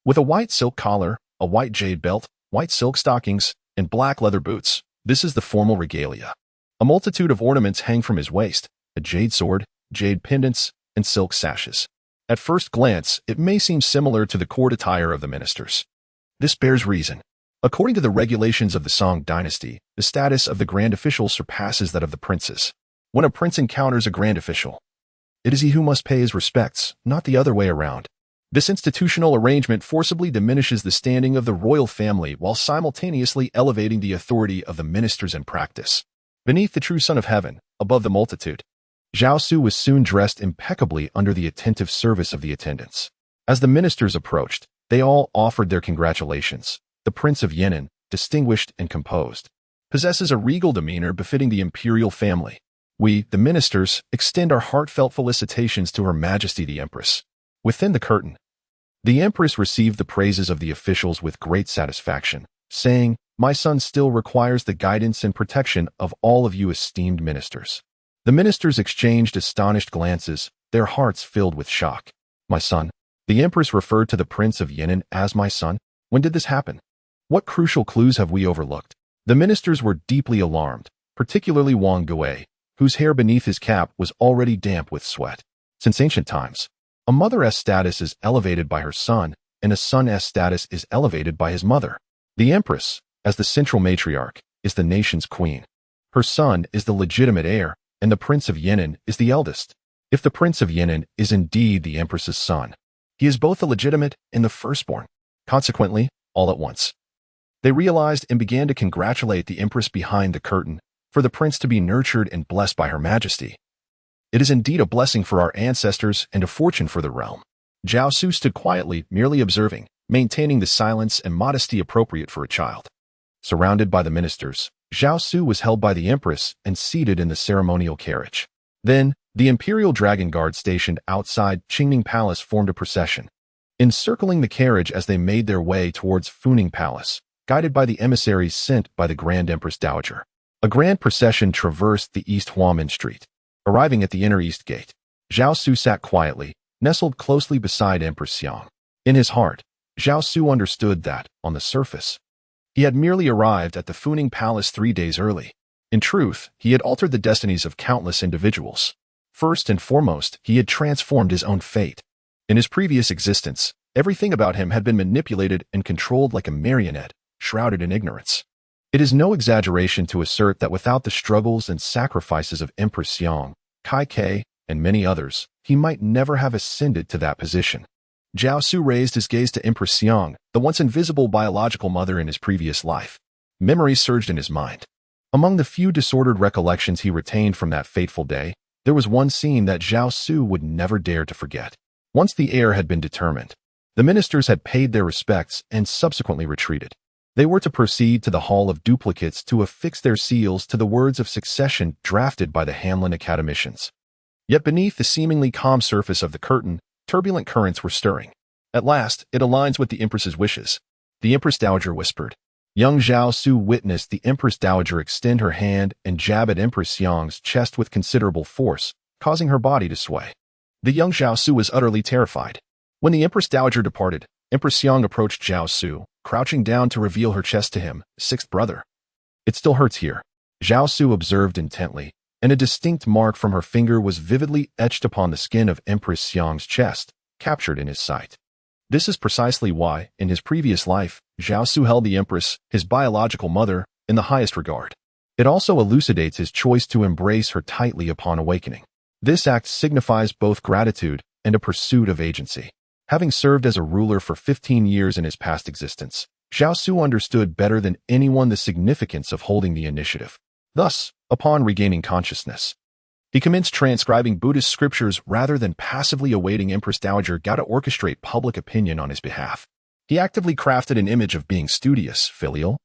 With a white silk collar, a white jade belt, white silk stockings, and black leather boots, this is the formal regalia. A multitude of ornaments hang from his waist: a jade sword, jade pendants, and silk sashes. At first glance, it may seem similar to the court attire of the ministers. This bears reason. According to the regulations of the Song Dynasty, the status of the grand official surpasses that of the princes. When a prince encounters a grand official, it is he who must pay his respects, not the other way around. This institutional arrangement forcibly diminishes the standing of the royal family while simultaneously elevating the authority of the ministers in practice. Beneath the true Son of Heaven, above the multitude, Zhao Xu was soon dressed impeccably under the attentive service of the attendants. As the ministers approached, they all offered their congratulations. The Prince of Yan'an, distinguished and composed, possesses a regal demeanor befitting the imperial family. We, the ministers, extend our heartfelt felicitations to Her Majesty the Empress. Within the curtain, the Empress received the praises of the officials with great satisfaction, saying, "My son still requires the guidance and protection of all of you esteemed ministers." The ministers exchanged astonished glances, their hearts filled with shock. "My son?" The Empress referred to the Prince of Yan'an as "my son." When did this happen? What crucial clues have we overlooked? The ministers were deeply alarmed, particularly Wang Gui, whose hair beneath his cap was already damp with sweat. Since ancient times, a mother's status is elevated by her son, and a son's status is elevated by his mother. The Empress, as the central matriarch, is the nation's queen. Her son is the legitimate heir, and the Prince of Yan'an is the eldest. If the Prince of Yan'an is indeed the Empress's son, he is both the legitimate and the firstborn. Consequently, all at once, they realized and began to congratulate the Empress behind the curtain for the prince to be nurtured and blessed by Her Majesty. It is indeed a blessing for our ancestors and a fortune for the realm. Zhao Xu stood quietly, merely observing, maintaining the silence and modesty appropriate for a child. Surrounded by the ministers, Zhao Xu was held by the Empress and seated in the ceremonial carriage. Then, the Imperial Dragon Guard stationed outside Qingming Palace formed a procession, encircling the carriage as they made their way towards Funing Palace, guided by the emissaries sent by the Grand Empress Dowager. A grand procession traversed the East Huamen Street, arriving at the inner East Gate. Zhao Xu sat quietly, nestled closely beside Empress Xiang. In his heart, Zhao Xu understood that, on the surface, he had merely arrived at the Funing Palace 3 days early. In truth, he had altered the destinies of countless individuals. First and foremost, he had transformed his own fate. In his previous existence, everything about him had been manipulated and controlled like a marionette, shrouded in ignorance. It is no exaggeration to assert that without the struggles and sacrifices of Empress Xiang, Kai Ke, and many others, he might never have ascended to that position. Zhao Xu raised his gaze to Empress Xiang, the once invisible biological mother in his previous life. Memories surged in his mind. Among the few disordered recollections he retained from that fateful day, there was one scene that Zhao Xu would never dare to forget. Once the heir had been determined, the ministers had paid their respects and subsequently retreated. They were to proceed to the Hall of Duplicates to affix their seals to the words of succession drafted by the Hanlin academicians. Yet beneath the seemingly calm surface of the curtain, turbulent currents were stirring. At last, it aligns with the Empress's wishes, the Empress Dowager whispered. Young Zhao Xu witnessed the Empress Dowager extend her hand and jab at Empress Xiang's chest with considerable force, causing her body to sway. The young Zhao Xu was utterly terrified. When the Empress Dowager departed, Empress Xiang approached Zhao Xu, crouching down to reveal her chest to him, sixth brother. It still hurts here. Zhao Xu observed intently, and a distinct mark from her finger was vividly etched upon the skin of Empress Xiang's chest, captured in his sight. This is precisely why, in his previous life, Zhao Xu held the Empress, his biological mother, in the highest regard. It also elucidates his choice to embrace her tightly upon awakening. This act signifies both gratitude and a pursuit of agency. Having served as a ruler for 15 years in his past existence, Zhao Xu understood better than anyone the significance of holding the initiative. Thus, upon regaining consciousness, he commenced transcribing Buddhist scriptures rather than passively awaiting Empress Dowager Gao to orchestrate public opinion on his behalf. He actively crafted an image of being studious, filial,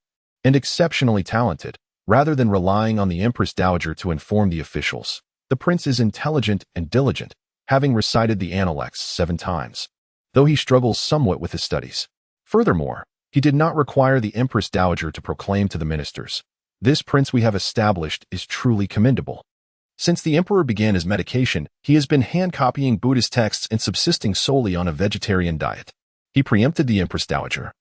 and exceptionally talented, rather than relying on the Empress Dowager to inform the officials. The prince is intelligent and diligent, having recited the Analects 7 times, though he struggles somewhat with his studies. Furthermore, he did not require the Empress Dowager to proclaim to the ministers, "This prince we have established is truly commendable." Since the emperor began his medication, he has been hand-copying Buddhist texts and subsisting solely on a vegetarian diet. He preempted the Empress Dowager,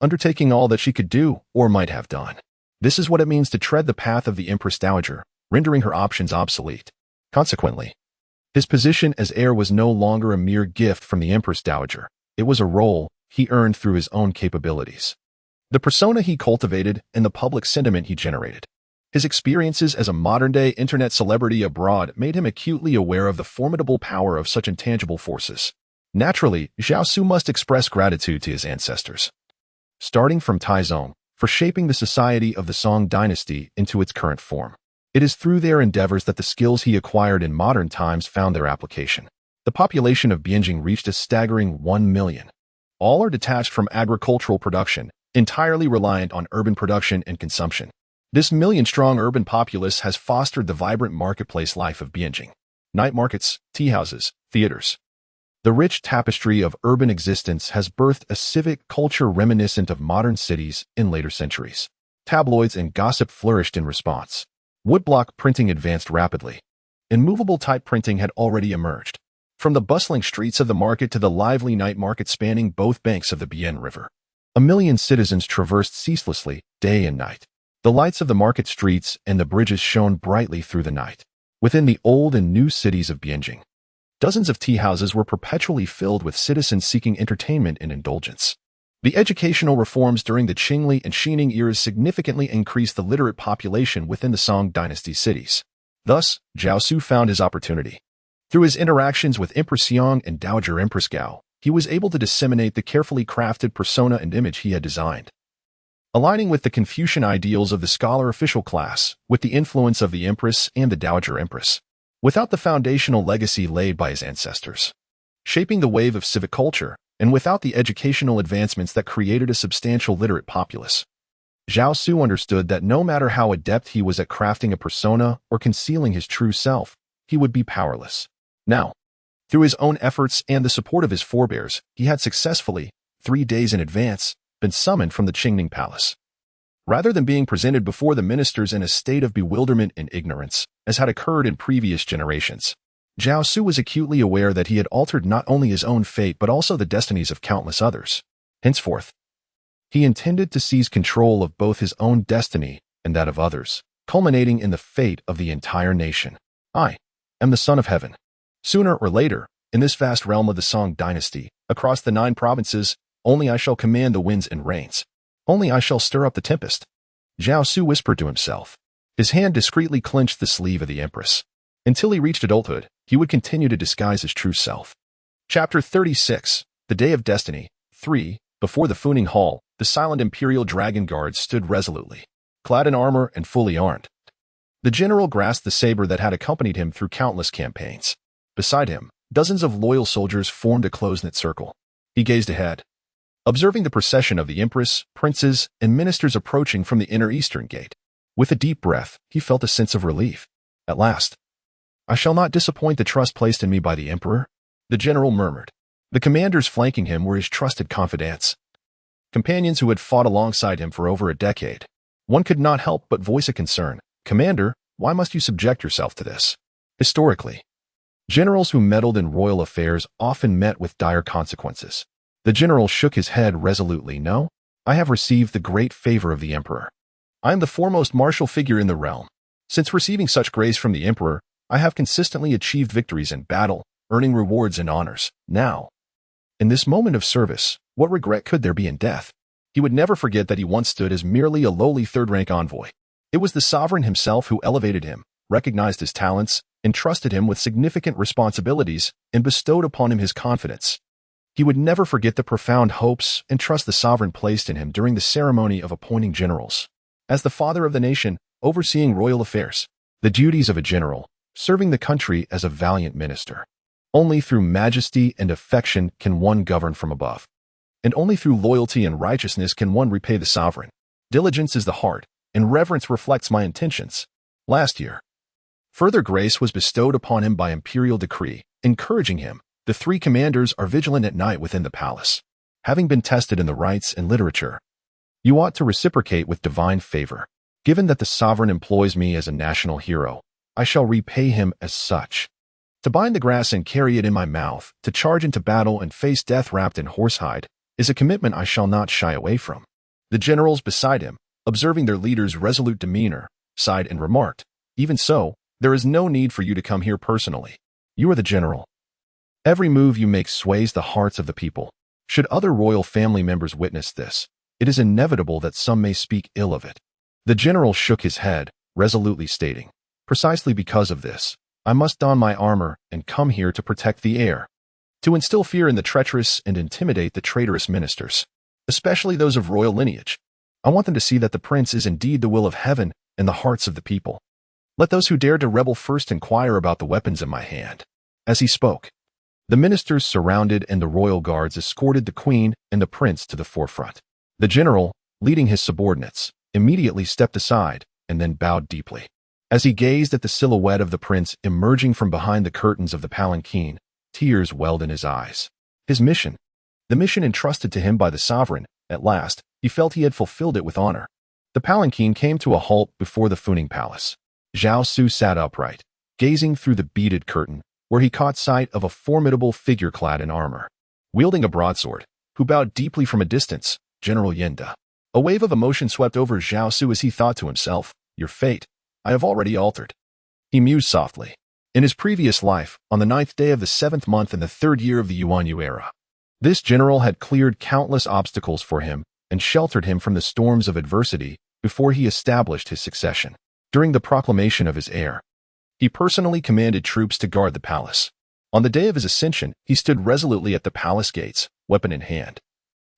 undertaking all that she could do or might have done. This is what it means to tread the path of the Empress Dowager, rendering her options obsolete. Consequently, his position as heir was no longer a mere gift from the Empress Dowager. It was a role he earned through his own capabilities, the persona he cultivated, and the public sentiment he generated. His experiences as a modern-day internet celebrity abroad made him acutely aware of the formidable power of such intangible forces. Naturally, Zhao Xu must express gratitude to his ancestors, starting from Taizong, for shaping the society of the Song Dynasty into its current form. It is through their endeavors that the skills he acquired in modern times found their application. The population of Bianjing reached a staggering 1 million. All are detached from agricultural production, entirely reliant on urban production and consumption. This million-strong urban populace has fostered the vibrant marketplace life of Bianjing. Night markets, tea houses, theaters. The rich tapestry of urban existence has birthed a civic culture reminiscent of modern cities in later centuries. Tabloids and gossip flourished in response. Woodblock printing advanced rapidly, and movable type printing had already emerged. From the bustling streets of the market to the lively night market spanning both banks of the Bian River, 1 million citizens traversed ceaselessly, day and night. The lights of the market streets and the bridges shone brightly through the night. Within the old and new cities of Bianjing, dozens of tea houses were perpetually filled with citizens seeking entertainment and indulgence. The educational reforms during the Qingli and Xining eras significantly increased the literate population within the Song Dynasty cities. Thus, Zhao Xu found his opportunity. Through his interactions with Empress Xiang and Dowager Empress Gao, he was able to disseminate the carefully crafted persona and image he had designed, aligning with the Confucian ideals of the scholar official class, with the influence of the Empress and the Dowager Empress, without the foundational legacy laid by his ancestors, shaping the wave of civic culture, and without the educational advancements that created a substantial literate populace. Zhao Xu understood that no matter how adept he was at crafting a persona or concealing his true self, he would be powerless. Now, through his own efforts and the support of his forebears, he had successfully, 3 days in advance, been summoned from the Qingning Palace. Rather than being presented before the ministers in a state of bewilderment and ignorance, as had occurred in previous generations, Zhao Xu was acutely aware that he had altered not only his own fate but also the destinies of countless others. Henceforth, he intended to seize control of both his own destiny and that of others, culminating in the fate of the entire nation. I am the Son of Heaven. Sooner or later, in this vast realm of the Song Dynasty, across the 9 provinces, only I shall command the winds and rains. Only I shall stir up the tempest. Zhao Xu whispered to himself. His hand discreetly clenched the sleeve of the Empress. Until he reached adulthood, he would continue to disguise his true self. Chapter 36, The Day of Destiny. 3. Before the Funing Hall, the silent Imperial Dragon Guard stood resolutely, clad in armor and fully armed. The general grasped the saber that had accompanied him through countless campaigns. Beside him, dozens of loyal soldiers formed a close-knit circle. He gazed ahead, observing the procession of the Empress, princes, and ministers approaching from the inner eastern gate. With a deep breath, he felt a sense of relief. At last, I shall not disappoint the trust placed in me by the Emperor, the general murmured. The commanders flanking him were his trusted confidants, companions who had fought alongside him for over a decade. One could not help but voice a concern. Commander, why must you subject yourself to this? Historically, generals who meddled in royal affairs often met with dire consequences. The general shook his head resolutely. No, I have received the great favor of the Emperor. I am the foremost martial figure in the realm. Since receiving such grace from the Emperor, I have consistently achieved victories in battle, earning rewards and honors. Now, in this moment of service, what regret could there be in death? He would never forget that he once stood as merely a lowly third-rank envoy. It was the sovereign himself who elevated him, recognized his talents, entrusted him with significant responsibilities, and bestowed upon him his confidence. He would never forget the profound hopes and trust the sovereign placed in him during the ceremony of appointing generals. As the father of the nation, overseeing royal affairs, the duties of a general, serving the country as a valiant minister. Only through majesty and affection can one govern from above. And only through loyalty and righteousness can one repay the sovereign. Diligence is the heart, and reverence reflects my intentions. Last year, further grace was bestowed upon him by imperial decree, encouraging him. The 3 commanders are vigilant at night within the palace. Having been tested in the rites and literature, you ought to reciprocate with divine favor. Given that the sovereign employs me as a national hero, I shall repay him as such. To bind the grass and carry it in my mouth, to charge into battle and face death wrapped in horsehide, is a commitment I shall not shy away from. The generals beside him, observing their leader's resolute demeanor, sighed and remarked, even so, there is no need for you to come here personally. You are the general. Every move you make sways the hearts of the people. Should other royal family members witness this, it is inevitable that some may speak ill of it. The general shook his head, resolutely stating, precisely because of this, I must don my armor and come here to protect the heir, to instill fear in the treacherous and intimidate the traitorous ministers, especially those of royal lineage. I want them to see that the prince is indeed the will of heaven and the hearts of the people. Let those who dare to rebel first inquire about the weapons in my hand. As he spoke, the ministers surrounded and the royal guards escorted the queen and the prince to the forefront. The general, leading his subordinates, immediately stepped aside and then bowed deeply. As he gazed at the silhouette of the prince emerging from behind the curtains of the palanquin, tears welled in his eyes. His mission, the mission entrusted to him by the sovereign, at last, he felt he had fulfilled it with honor. The palanquin came to a halt before the Funing Palace. Zhao Xu sat upright, gazing through the beaded curtain, where he caught sight of a formidable figure clad in armor, wielding a broadsword, who bowed deeply from a distance, General Yenda. A wave of emotion swept over Zhao Xu as he thought to himself, your fate, I have already altered. He mused softly. In his previous life, on the 9th day of the 7th month in the 3rd year of the Yuan-Yu era, this general had cleared countless obstacles for him and sheltered him from the storms of adversity before he established his succession. During the proclamation of his heir, he personally commanded troops to guard the palace. On the day of his ascension, he stood resolutely at the palace gates, weapon in hand,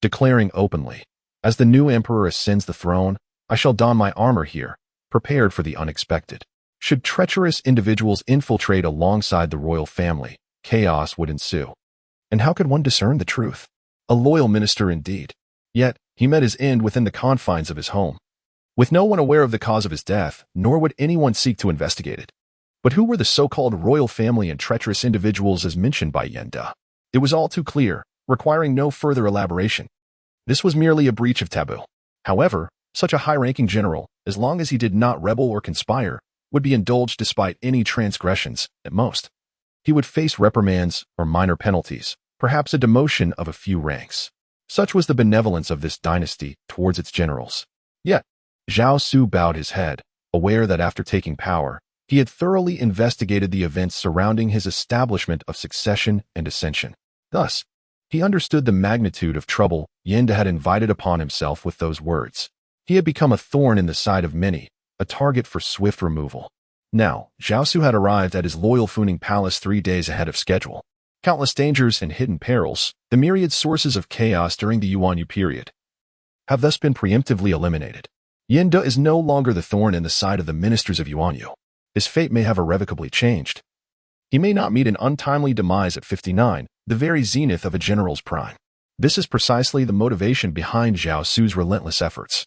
declaring openly, as the new emperor ascends the throne, I shall don my armor here, prepared for the unexpected. Should treacherous individuals infiltrate alongside the royal family, chaos would ensue. And how could one discern the truth? A loyal minister indeed. Yet, he met his end within the confines of his home, with no one aware of the cause of his death, nor would anyone seek to investigate it. But who were the so-called royal family and treacherous individuals as mentioned by Yenda? It was all too clear, requiring no further elaboration. This was merely a breach of taboo. However, such a high-ranking general, as long as he did not rebel or conspire, would be indulged despite any transgressions, at most. He would face reprimands or minor penalties, perhaps a demotion of a few ranks. Such was the benevolence of this dynasty towards its generals. Yet, Zhao Xu bowed his head, aware that after taking power, he had thoroughly investigated the events surrounding his establishment of succession and ascension. Thus, he understood the magnitude of trouble Yenda had invited upon himself with those words. He had become a thorn in the side of many, a target for swift removal. Now, Zhao Xu had arrived at his loyal Funing Palace 3 days ahead of schedule. Countless dangers and hidden perils, the myriad sources of chaos during the Yuanyu period, have thus been preemptively eliminated. Yenda is no longer the thorn in the side of the ministers of Yuanyu. His fate may have irrevocably changed. He may not meet an untimely demise at 59, the very zenith of a general's prime. This is precisely the motivation behind Zhao Xu's relentless efforts,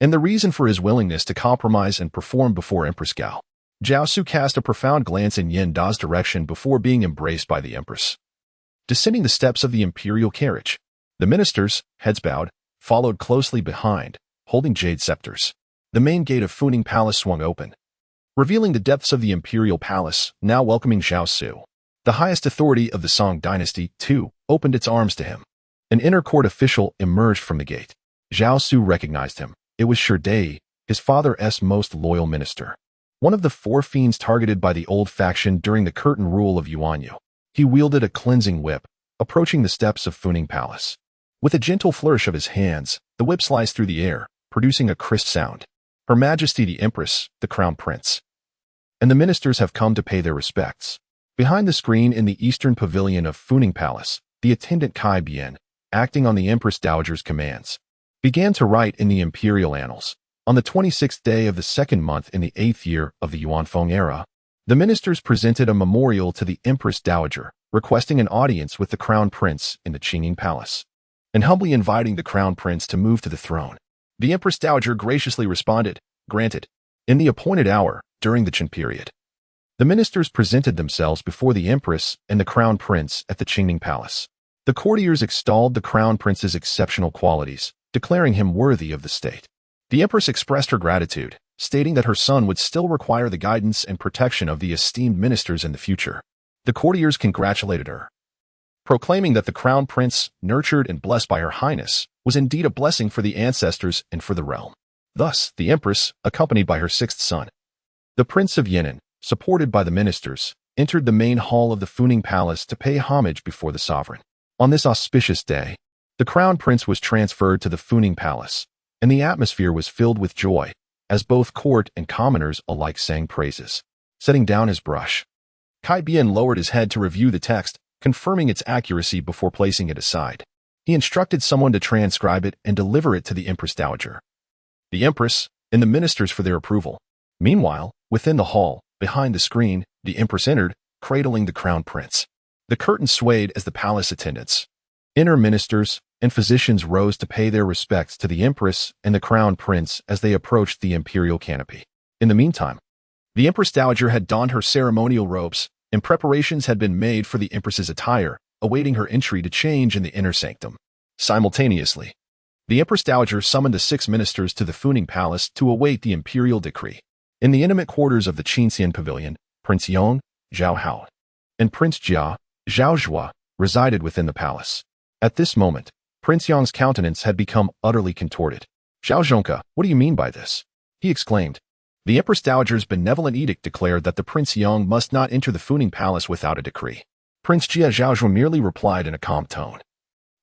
and the reason for his willingness to compromise and perform before Empress Gao. Zhao Xu cast a profound glance in Yen Da's direction before being embraced by the Empress. Descending the steps of the imperial carriage, the ministers, heads bowed, followed closely behind, holding jade scepters. The main gate of Funing Palace swung open, revealing the depths of the imperial palace, now welcoming Zhao Xu. The highest authority of the Song Dynasty, too, opened its arms to him. An inner court official emerged from the gate. Zhao Xu recognized him. It was Sherdei, his father's most loyal minister. One of the 4 fiends targeted by the old faction during the curtain rule of Yuanyu. He wielded a cleansing whip, approaching the steps of Funing Palace. With a gentle flourish of his hands, the whip sliced through the air, producing a crisp sound. Her Majesty the Empress, the Crown Prince, and the ministers have come to pay their respects. Behind the screen in the eastern pavilion of Funing Palace, the attendant Kai Bian, acting on the Empress Dowager's commands, began to write in the imperial annals. On the 26th day of the 2nd month in the 8th year of the Yuanfeng era, the ministers presented a memorial to the Empress Dowager, requesting an audience with the Crown Prince in the Qingning Palace, and humbly inviting the Crown Prince to move to the throne. The Empress Dowager graciously responded, "Granted." In the appointed hour, during the Qin period, the ministers presented themselves before the Empress and the Crown Prince at the Qingning Palace. The courtiers extolled the Crown Prince's exceptional qualities, declaring him worthy of the state. The Empress expressed her gratitude, stating that her son would still require the guidance and protection of the esteemed ministers in the future. The courtiers congratulated her, proclaiming that the Crown Prince, nurtured and blessed by Her Highness, was indeed a blessing for the ancestors and for the realm. Thus, the Empress, accompanied by her 6th son, the Prince of Yan'an, supported by the ministers, entered the main hall of the Funing Palace to pay homage before the sovereign. On this auspicious day, the Crown Prince was transferred to the Funing Palace, and the atmosphere was filled with joy, as both court and commoners alike sang praises. Setting down his brush, Kai Bian lowered his head to review the text, confirming its accuracy before placing it aside. He instructed someone to transcribe it and deliver it to the Empress Dowager, the Empress, and the ministers for their approval. Meanwhile, within the hall, behind the screen, the Empress entered, cradling the Crown Prince. The curtain swayed as the palace attendants, inner ministers, and physicians rose to pay their respects to the Empress and the Crown Prince as they approached the imperial canopy. In the meantime, the Empress Dowager had donned her ceremonial robes, and preparations had been made for the Empress's attire, awaiting her entry to change in the inner sanctum. Simultaneously, the Empress Dowager summoned the 6 ministers to the Funing Palace to await the imperial decree. In the intimate quarters of the Qinxian Pavilion, Prince Yong, Zhao Hao, and Prince Jia, Zhao Zhua, resided within the palace. At this moment, Prince Yong's countenance had become utterly contorted. "Zhao Zhongke, what do you mean by this?" he exclaimed. The Empress Dowager's benevolent edict declared that the Prince Yong must not enter the Funing Palace without a decree. Prince Jia Zhao Zhua merely replied in a calm tone,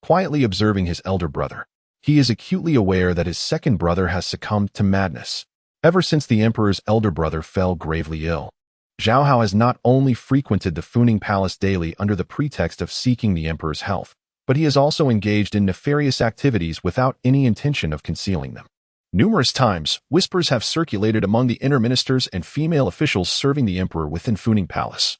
quietly observing his elder brother. He is acutely aware that his second brother has succumbed to madness. Ever since the emperor's elder brother fell gravely ill, Zhao Hao has not only frequented the Funing Palace daily under the pretext of seeking the emperor's health, but he has also engaged in nefarious activities without any intention of concealing them. Numerous times, whispers have circulated among the inner ministers and female officials serving the emperor within Funing Palace,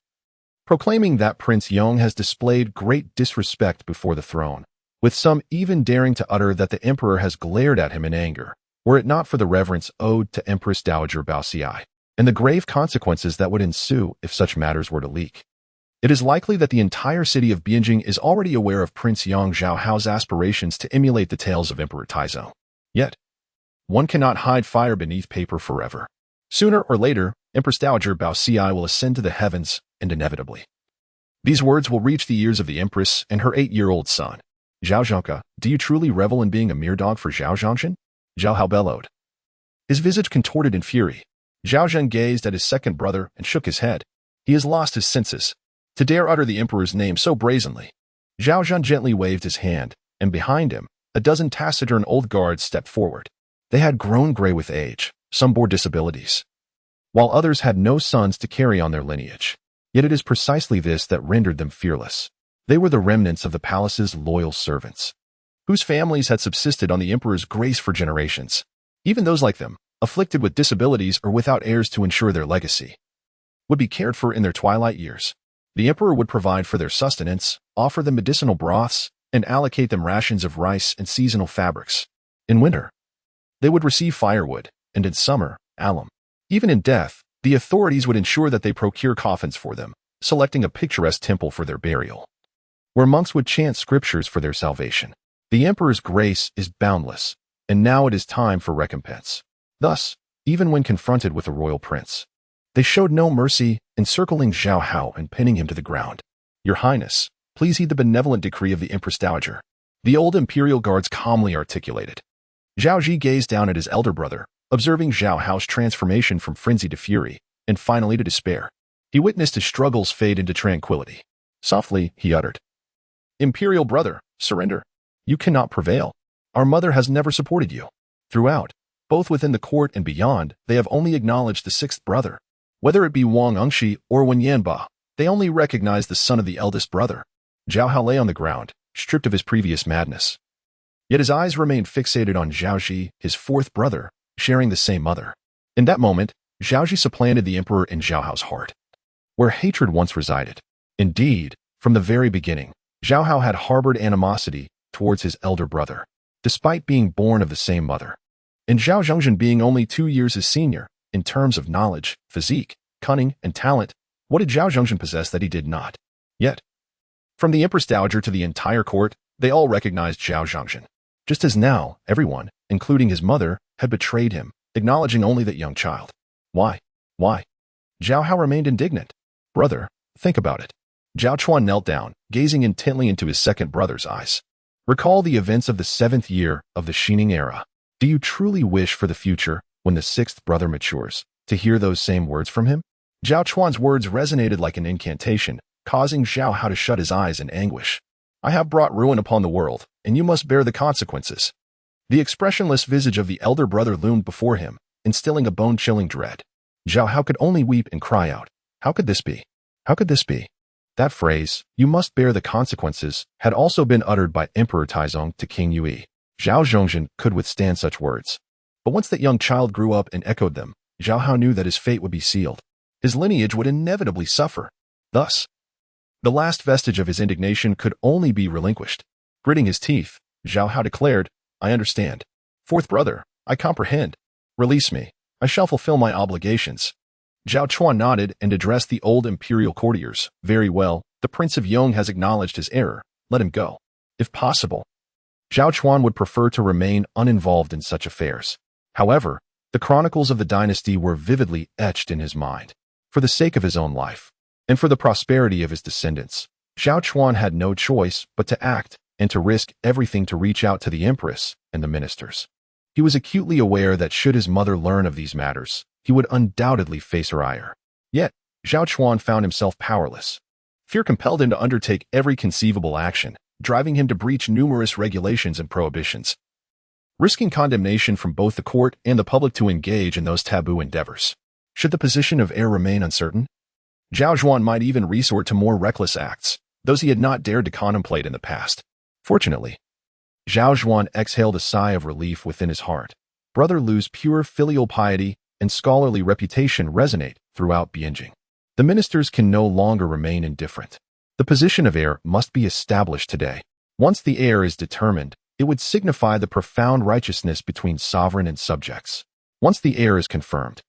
proclaiming that Prince Yong has displayed great disrespect before the throne, with some even daring to utter that the emperor has glared at him in anger, were it not for the reverence owed to Empress Dowager Baoxiai, and the grave consequences that would ensue if such matters were to leak. It is likely that the entire city of Bianjing is already aware of Prince Yong Zhao Hao's aspirations to emulate the tales of Emperor Taizong. Yet, one cannot hide fire beneath paper forever. Sooner or later, Empress Dowager Baoxiai will ascend to the heavens, and inevitably, These words will reach the ears of the empress and her 8-year-old son. Zhao Zhengke, do you truly revel in being a mere dog for Zhao Zhongshan? Zhao Hao bellowed. His visage contorted in fury. Zhao Zhen gazed at his second brother and shook his head. He has lost his senses. To dare utter the emperor's name so brazenly. Zhao Zhen gently waved his hand, and behind him, a dozen taciturn old guards stepped forward. They had grown gray with age, some bore disabilities, while others had no sons to carry on their lineage. Yet it is precisely this that rendered them fearless. They were the remnants of the palace's loyal servants, whose families had subsisted on the emperor's grace for generations. Even those like them, afflicted with disabilities or without heirs to ensure their legacy, would be cared for in their twilight years. The emperor would provide for their sustenance, offer them medicinal broths, and allocate them rations of rice and seasonal fabrics. In winter, they would receive firewood, and in summer, alum. Even in death, the authorities would ensure that they procure coffins for them, selecting a picturesque temple for their burial, where monks would chant scriptures for their salvation. The emperor's grace is boundless, and now it is time for recompense. Thus, even when confronted with a royal prince, they showed no mercy, encircling Zhao Hao and pinning him to the ground. Your Highness, please heed the benevolent decree of the Empress Dowager, the old imperial guards calmly articulated. Zhao Ji gazed down at his elder brother, observing Zhao Hao's transformation from frenzy to fury, and finally to despair. He witnessed his struggles fade into tranquility. Softly, he uttered, Imperial brother, surrender. You cannot prevail. Our mother has never supported you. Throughout, both within the court and beyond, they have only acknowledged the sixth brother. Whether it be Wang Engshi or Wen Yanba, they only recognize the son of the eldest brother. Zhao Hao lay on the ground, stripped of his previous madness. Yet his eyes remained fixated on Zhao Ji, his fourth brother, sharing the same mother. In that moment, Zhao Ji supplanted the emperor in Zhao Hao's heart, where hatred once resided. Indeed, from the very beginning, Zhao Hao had harbored animosity towards his elder brother, despite being born of the same mother, and Zhao Zhongshan being only 2 years his senior. In terms of knowledge, physique, cunning, and talent, what did Zhao Zhongshan possess that he did not? Yet, from the Empress Dowager to the entire court, they all recognized Zhao Zhongshan. Just as now, everyone, including his mother, had betrayed him, acknowledging only that young child. Why? Why? Zhao Hao remained indignant. Brother, think about it. Zhao Chuan knelt down, gazing intently into his second brother's eyes. Recall the events of the 7th year of the Xining era. Do you truly wish for the future, when the sixth brother matures, to hear those same words from him? Zhao Chuan's words resonated like an incantation, causing Zhao Hao to shut his eyes in anguish. I have brought ruin upon the world, and you must bear the consequences. The expressionless visage of the elder brother loomed before him, instilling a bone-chilling dread. Zhao Hao could only weep and cry out, How could this be? How could this be? That phrase, you must bear the consequences, had also been uttered by Emperor Taizong to King Yue. Zhao Zhongshan could withstand such words. But once that young child grew up and echoed them, Zhao Hao knew that his fate would be sealed. His lineage would inevitably suffer. Thus, the last vestige of his indignation could only be relinquished. Gritting his teeth, Zhao Hao declared, I understand. Fourth brother, I comprehend. Release me. I shall fulfill my obligations. Zhao Chuan nodded and addressed the old imperial courtiers. Very well, the Prince of Yong has acknowledged his error. Let him go. If possible. Zhao Chuan would prefer to remain uninvolved in such affairs. However, the chronicles of the dynasty were vividly etched in his mind. For the sake of his own life, and for the prosperity of his descendants, Zhao Chuan had no choice but to act and to risk everything to reach out to the empress and the ministers. He was acutely aware that should his mother learn of these matters, he would undoubtedly face her ire. Yet, Zhao Chuan found himself powerless. Fear compelled him to undertake every conceivable action, driving him to breach numerous regulations and prohibitions, risking condemnation from both the court and the public to engage in those taboo endeavors. Should the position of heir remain uncertain, Zhao Zhuan might even resort to more reckless acts, those he had not dared to contemplate in the past. Fortunately, Zhao Zhuan exhaled a sigh of relief within his heart. Brother Lu's pure filial piety and scholarly reputation resonate throughout Bianjing. The ministers can no longer remain indifferent. The position of heir must be established today. Once the heir is determined, it would signify the profound righteousness between sovereign and subjects. Once the heir is confirmed,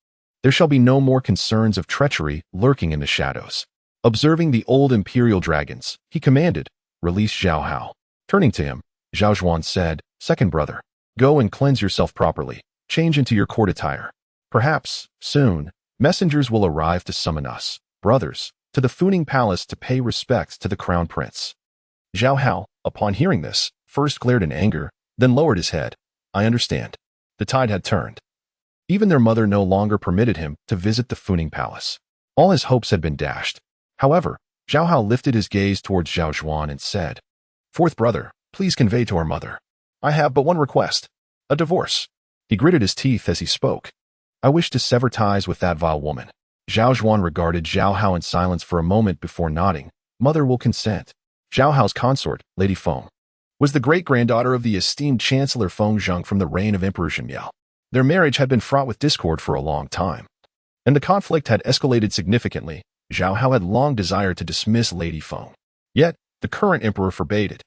there shall be no more concerns of treachery lurking in the shadows. Observing the old imperial dragons, he commanded, Release Zhao Hao. Turning to him, Zhao Zhuan said, Second brother, go and cleanse yourself properly. Change into your court attire. Perhaps, soon, messengers will arrive to summon us. Brothers, to the Funing Palace to pay respects to the crown prince. Zhao Hao, upon hearing this, first glared in anger, then lowered his head. I understand. The tide had turned. Even their mother no longer permitted him to visit the Funing Palace. All his hopes had been dashed. However, Zhao Hao lifted his gaze towards Zhao Xuan and said, Fourth brother, please convey to our mother. I have but one request. A divorce. He gritted his teeth as he spoke. I wish to sever ties with that vile woman. Zhao Xuan regarded Zhao Hao in silence for a moment before nodding. Mother will consent. Zhao Hao's consort, Lady Feng, was the great-granddaughter of the esteemed Chancellor Feng Zheng from the reign of Emperor Zhenmiao. Their marriage had been fraught with discord for a long time, and the conflict had escalated significantly. Zhao Hao had long desired to dismiss Lady Feng, yet the current emperor forbade it.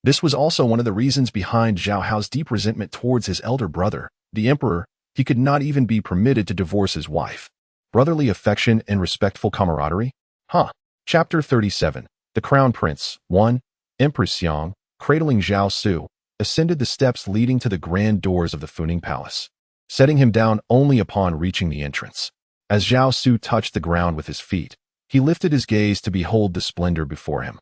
This was also one of the reasons behind Zhao Hao's deep resentment towards his elder brother, the emperor. He could not even be permitted to divorce his wife. Brotherly affection and respectful camaraderie? Chapter 37. The Crown Prince. 1. Empress Xiang, cradling Zhao Xu, ascended the steps leading to the grand doors of the Funing Palace, setting him down only upon reaching the entrance. As Zhao Xu touched the ground with his feet, he lifted his gaze to behold the splendor before him.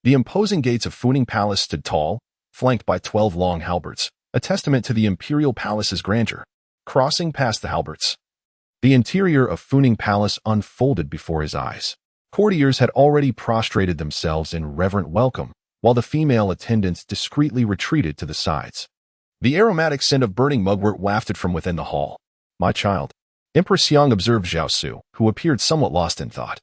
The imposing gates of Funing Palace stood tall, flanked by 12 long halberds, a testament to the imperial palace's grandeur. Crossing past the halberds, the interior of Funing Palace unfolded before his eyes. Courtiers had already prostrated themselves in reverent welcome, while the female attendants discreetly retreated to the sides. The aromatic scent of burning mugwort wafted from within the hall. My child. Empress Xiang observed Zhao Xu, who appeared somewhat lost in thought,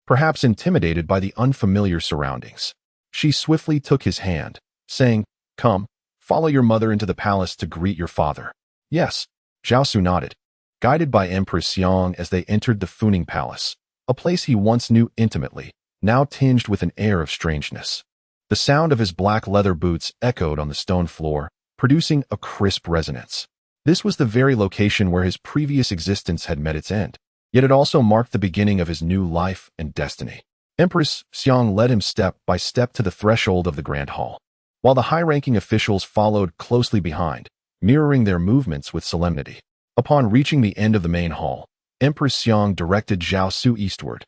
perhaps intimidated by the unfamiliar surroundings. She swiftly took his hand, saying, Come, follow your mother into the palace to greet your father. Yes. Zhao Xu nodded, guided by Empress Xiang as they entered the Funing Palace, a place he once knew intimately, now tinged with an air of strangeness. The sound of his black leather boots echoed on the stone floor, producing a crisp resonance. This was the very location where his previous existence had met its end, yet it also marked the beginning of his new life and destiny. Empress Xiang led him step by step to the threshold of the Grand Hall, while the high-ranking officials followed closely behind, mirroring their movements with solemnity. Upon reaching the end of the main hall, Empress Xiang directed Zhao Xu eastward,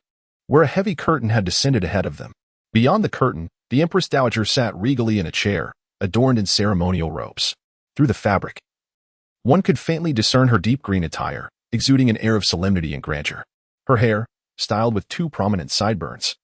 where a heavy curtain had descended ahead of them. Beyond the curtain, the Empress Dowager sat regally in a chair, adorned in ceremonial robes. Through the fabric, one could faintly discern her deep green attire, exuding an air of solemnity and grandeur. Her hair, styled with 2 prominent sideburns,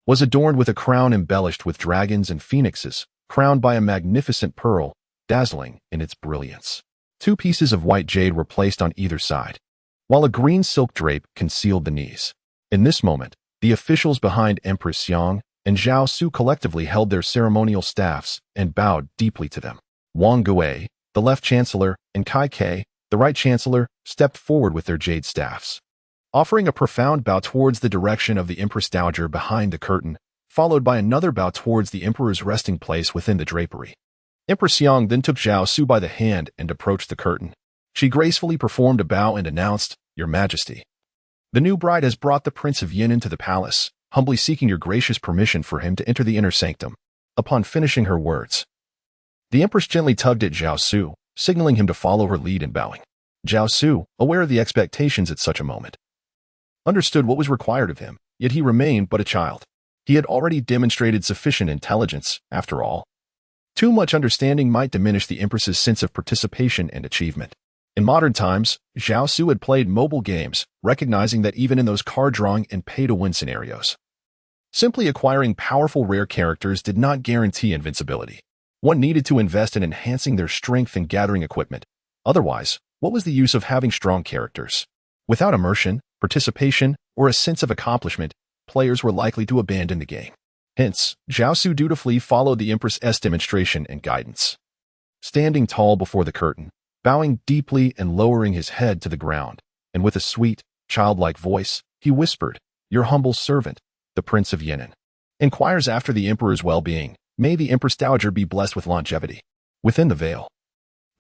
was adorned with a crown embellished with dragons and phoenixes, crowned by a magnificent pearl, dazzling in its brilliance. 2 pieces of white jade were placed on either side, while a green silk drape concealed the knees. In this moment, the officials behind Empress Xiang and Zhao Xu collectively held their ceremonial staffs and bowed deeply to them. Wang Gui, the left chancellor, and Kai Ke, the right chancellor, stepped forward with their jade staffs, offering a profound bow towards the direction of the Empress Dowager behind the curtain, followed by another bow towards the emperor's resting place within the drapery. Empress Xiang then took Zhao Xu by the hand and approached the curtain. She gracefully performed a bow and announced, Your Majesty, the new bride has brought the Prince of Yin into the palace, humbly seeking your gracious permission for him to enter the inner sanctum. Upon finishing her words, the Empress gently tugged at Zhao Xu, signaling him to follow her lead in bowing. Zhao Xu, aware of the expectations at such a moment, understood what was required of him, yet he remained but a child. He had already demonstrated sufficient intelligence, after all. Too much understanding might diminish the Empress's sense of participation and achievement. In modern times, Zhao Xu had played mobile games, recognizing that even in those card-drawing and pay-to-win scenarios, simply acquiring powerful rare characters did not guarantee invincibility. One needed to invest in enhancing their strength and gathering equipment. Otherwise, what was the use of having strong characters? Without immersion, participation, or a sense of accomplishment, players were likely to abandon the game. Hence, Zhao Xu dutifully followed the Empress's demonstration and guidance. Standing tall before the curtain, bowing deeply and lowering his head to the ground, and with a sweet, childlike voice, he whispered, Your humble servant, the Prince of Yinan, inquires after the Emperor's well-being. May the Empress Dowager be blessed with longevity. Within the veil,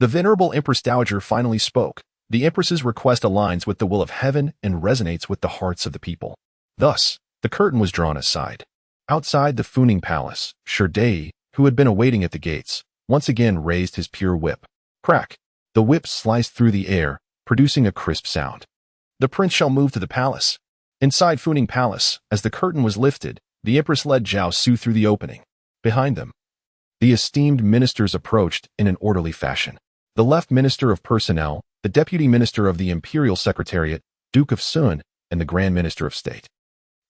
the venerable Empress Dowager finally spoke. The Empress's request aligns with the will of heaven and resonates with the hearts of the people. Thus, the curtain was drawn aside. Outside the Funing Palace, Sherdei, who had been awaiting at the gates, once again raised his pure whip. Crack! The whip sliced through the air, producing a crisp sound. The prince shall move to the palace. Inside Funing Palace, as the curtain was lifted, the Empress led Zhao Xu through the opening. Behind them, the esteemed ministers approached in an orderly fashion. The left Minister of Personnel, the Deputy Minister of the Imperial Secretariat, Duke of Sun, and the Grand Minister of State.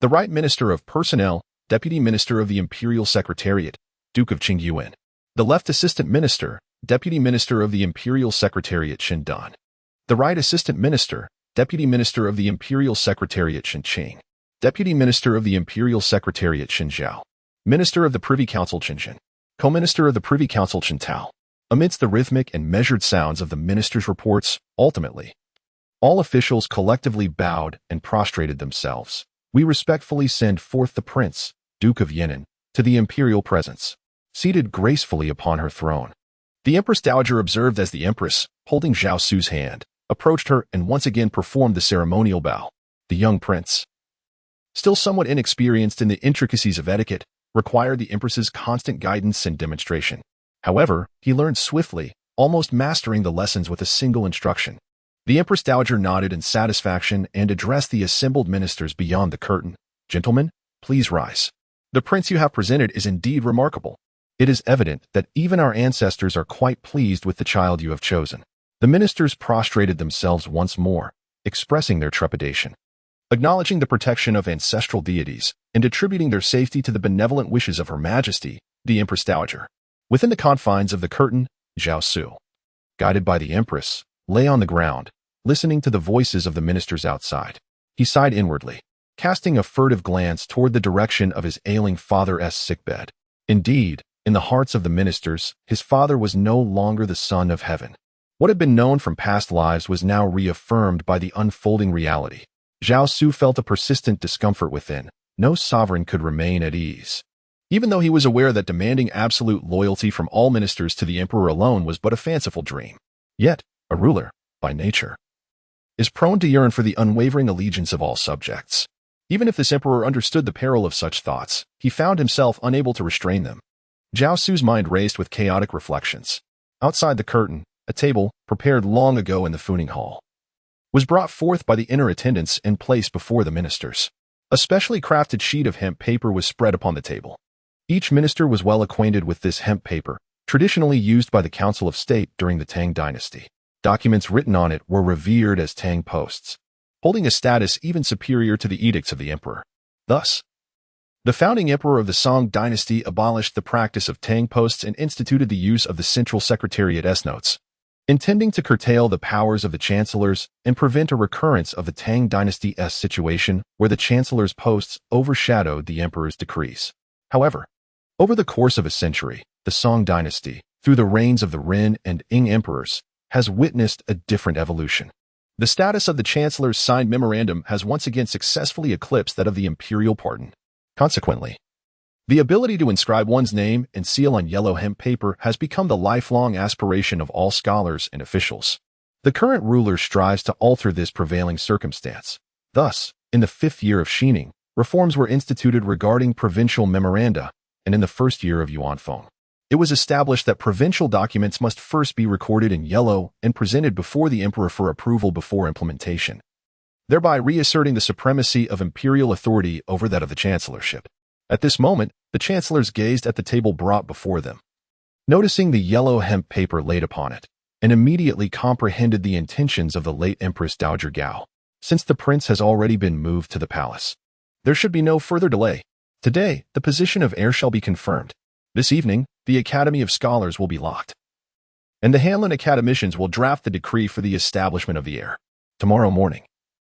The right Minister of Personnel, Deputy Minister of the Imperial Secretariat, Duke of Qingyuan. The left Assistant Minister, Deputy Minister of the Imperial Secretariat Shindan. The right Assistant Minister, Deputy Minister of the Imperial Secretariat Shinqing. Deputy Minister of the Imperial Secretariat Xinjiao. Minister of the Privy Council Qinzhen. Co-Minister of the Privy Council Qintao. Amidst the rhythmic and measured sounds of the ministers' reports, ultimately, all officials collectively bowed and prostrated themselves. We respectfully send forth the Prince, Duke of Yan'an, to the imperial presence, seated gracefully upon her throne. The Empress Dowager observed as the Empress, holding Zhao Xu's hand, approached her and once again performed the ceremonial bow. The young prince, still somewhat inexperienced in the intricacies of etiquette, required the Empress's constant guidance and demonstration. However, he learned swiftly, almost mastering the lessons with a single instruction. The Empress Dowager nodded in satisfaction and addressed the assembled ministers beyond the curtain. Gentlemen, please rise. The prince you have presented is indeed remarkable. It is evident that even our ancestors are quite pleased with the child you have chosen. The ministers prostrated themselves once more, expressing their trepidation, acknowledging the protection of ancestral deities, and attributing their safety to the benevolent wishes of Her Majesty, the Empress Dowager. Within the confines of the curtain, Zhao Xu, guided by the Empress, lay on the ground, listening to the voices of the ministers outside. He sighed inwardly, casting a furtive glance toward the direction of his ailing father's sickbed. Indeed, in the hearts of the ministers, his father was no longer the Son of Heaven. What had been known from past lives was now reaffirmed by the unfolding reality. Zhao Xu felt a persistent discomfort within. No sovereign could remain at ease. Even though he was aware that demanding absolute loyalty from all ministers to the emperor alone was but a fanciful dream. Yet, a ruler, by nature, is prone to yearn for the unwavering allegiance of all subjects. Even if this emperor understood the peril of such thoughts, he found himself unable to restrain them. Zhao Xu's mind raced with chaotic reflections. Outside the curtain, a table, prepared long ago in the Funing Hall, was brought forth by the inner attendants and placed before the ministers. A specially crafted sheet of hemp paper was spread upon the table. Each minister was well acquainted with this hemp paper, traditionally used by the Council of State during the Tang Dynasty. Documents written on it were revered as Tang posts, holding a status even superior to the edicts of the emperor. Thus, the founding emperor of the Song Dynasty abolished the practice of Tang posts and instituted the use of the Central Secretariat S-notes, intending to curtail the powers of the chancellors and prevent a recurrence of the Tang Dynasty's situation where the chancellor's posts overshadowed the emperor's decrees. However, over the course of a century, the Song Dynasty, through the reigns of the Ren and Ing emperors, has witnessed a different evolution. The status of the chancellor's signed memorandum has once again successfully eclipsed that of the imperial pardon. Consequently, the ability to inscribe one's name and seal on yellow hemp paper has become the lifelong aspiration of all scholars and officials. The current ruler strives to alter this prevailing circumstance. Thus, in the 5th year of Xining, reforms were instituted regarding provincial memoranda, and in the 1st year of Yuanfeng, it was established that provincial documents must first be recorded in yellow and presented before the emperor for approval before implementation, thereby reasserting the supremacy of imperial authority over that of the chancellorship. At this moment, the chancellors gazed at the table brought before them, noticing the yellow hemp paper laid upon it, and immediately comprehended the intentions of the late Empress Dowager Gao. Since the prince has already been moved to the palace, there should be no further delay. Today, the position of heir shall be confirmed. This evening, the Academy of Scholars will be locked, and the Hanlin academicians will draft the decree for the establishment of the heir. Tomorrow morning,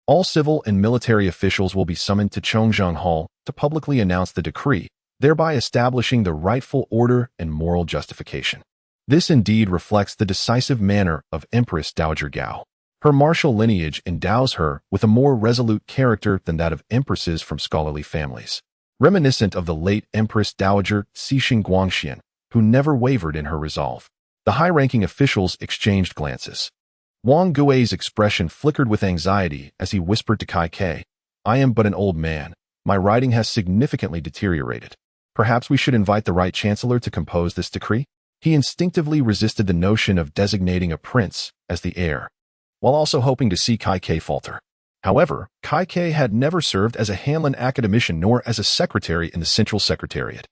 all civil and military officials will be summoned to Chongzheng Hall to publicly announce the decree, thereby establishing the rightful order and moral justification. This indeed reflects the decisive manner of Empress Dowager Gao. Her martial lineage endows her with a more resolute character than that of empresses from scholarly families, reminiscent of the late Empress Dowager Cixing Guangxian, who never wavered in her resolve. The high-ranking officials exchanged glances. Wang Gui's expression flickered with anxiety as he whispered to Kai Ke, "I am but an old man. My writing has significantly deteriorated. Perhaps we should invite the right chancellor to compose this decree?" He instinctively resisted the notion of designating a prince as the heir, while also hoping to see Kai Ke falter. However, Kai Ke had never served as a Hanlin academician nor as a secretary in the Central Secretariat,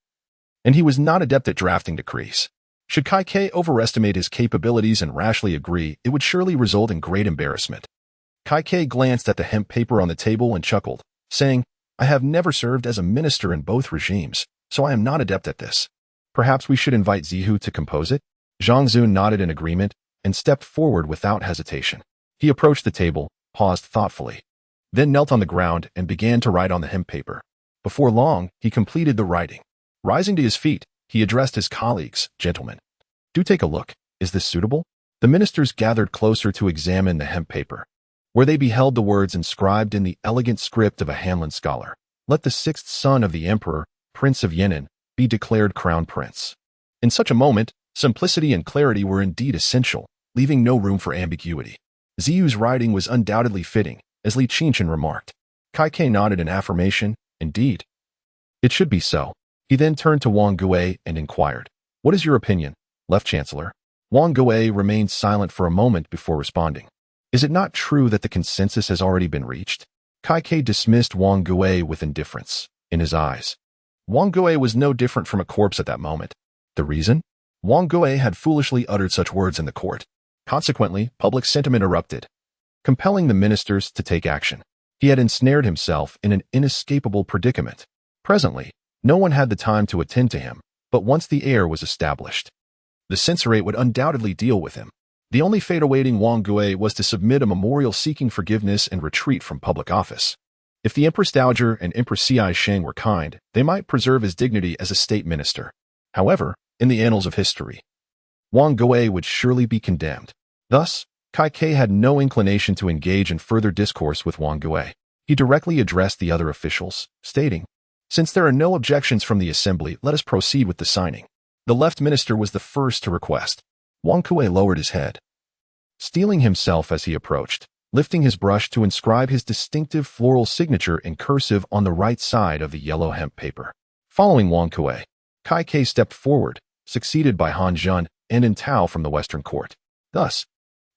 and he was not adept at drafting decrees. Should Kai Ke overestimate his capabilities and rashly agree, it would surely result in great embarrassment. Kai Ke glanced at the hemp paper on the table and chuckled, saying, "I have never served as a minister in both regimes, so I am not adept at this. Perhaps we should invite Zihu to compose it?" Zhang Xu nodded in agreement and stepped forward without hesitation. He approached the table, paused thoughtfully, then knelt on the ground and began to write on the hemp paper. Before long, he completed the writing. Rising to his feet, he addressed his colleagues, "Gentlemen, do take a look. Is this suitable?" The ministers gathered closer to examine the hemp paper, where they beheld the words inscribed in the elegant script of a Hanlin scholar. "Let the sixth son of the emperor, Prince of Yan'an, be declared crown prince." In such a moment, simplicity and clarity were indeed essential, leaving no room for ambiguity. Ziyu's writing was undoubtedly fitting, as Li Qingshan remarked. Kai Ke nodded in affirmation. "Indeed. It should be so." He then turned to Wang Gui and inquired, "What is your opinion, Left Chancellor?" Wang Gui remained silent for a moment before responding. "Is it not true that the consensus has already been reached?" Kai Ke dismissed Wang Gui with indifference in his eyes. Wang Gui was no different from a corpse at that moment. The reason? Wang Gui had foolishly uttered such words in the court. Consequently, public sentiment erupted, compelling the ministers to take action. He had ensnared himself in an inescapable predicament. Presently, no one had the time to attend to him, but once the heir was established, the censorate would undoubtedly deal with him. The only fate awaiting Wang Gui was to submit a memorial seeking forgiveness and retreat from public office. If the Empress Dowager and Empress Ci Sheng were kind, they might preserve his dignity as a state minister. However, in the annals of history, Wang Gui would surely be condemned. Thus, Kai Ke had no inclination to engage in further discourse with Wang Gui. He directly addressed the other officials, stating, "Since there are no objections from the assembly, let us proceed with the signing." The left minister was the first to request. Wang Gui lowered his head, steeling himself as he approached, lifting his brush to inscribe his distinctive floral signature in cursive on the right side of the yellow hemp paper. Following Wang Gui, Kai Ke stepped forward, succeeded by Han Zhun and An Tao from the Western Court. Thus,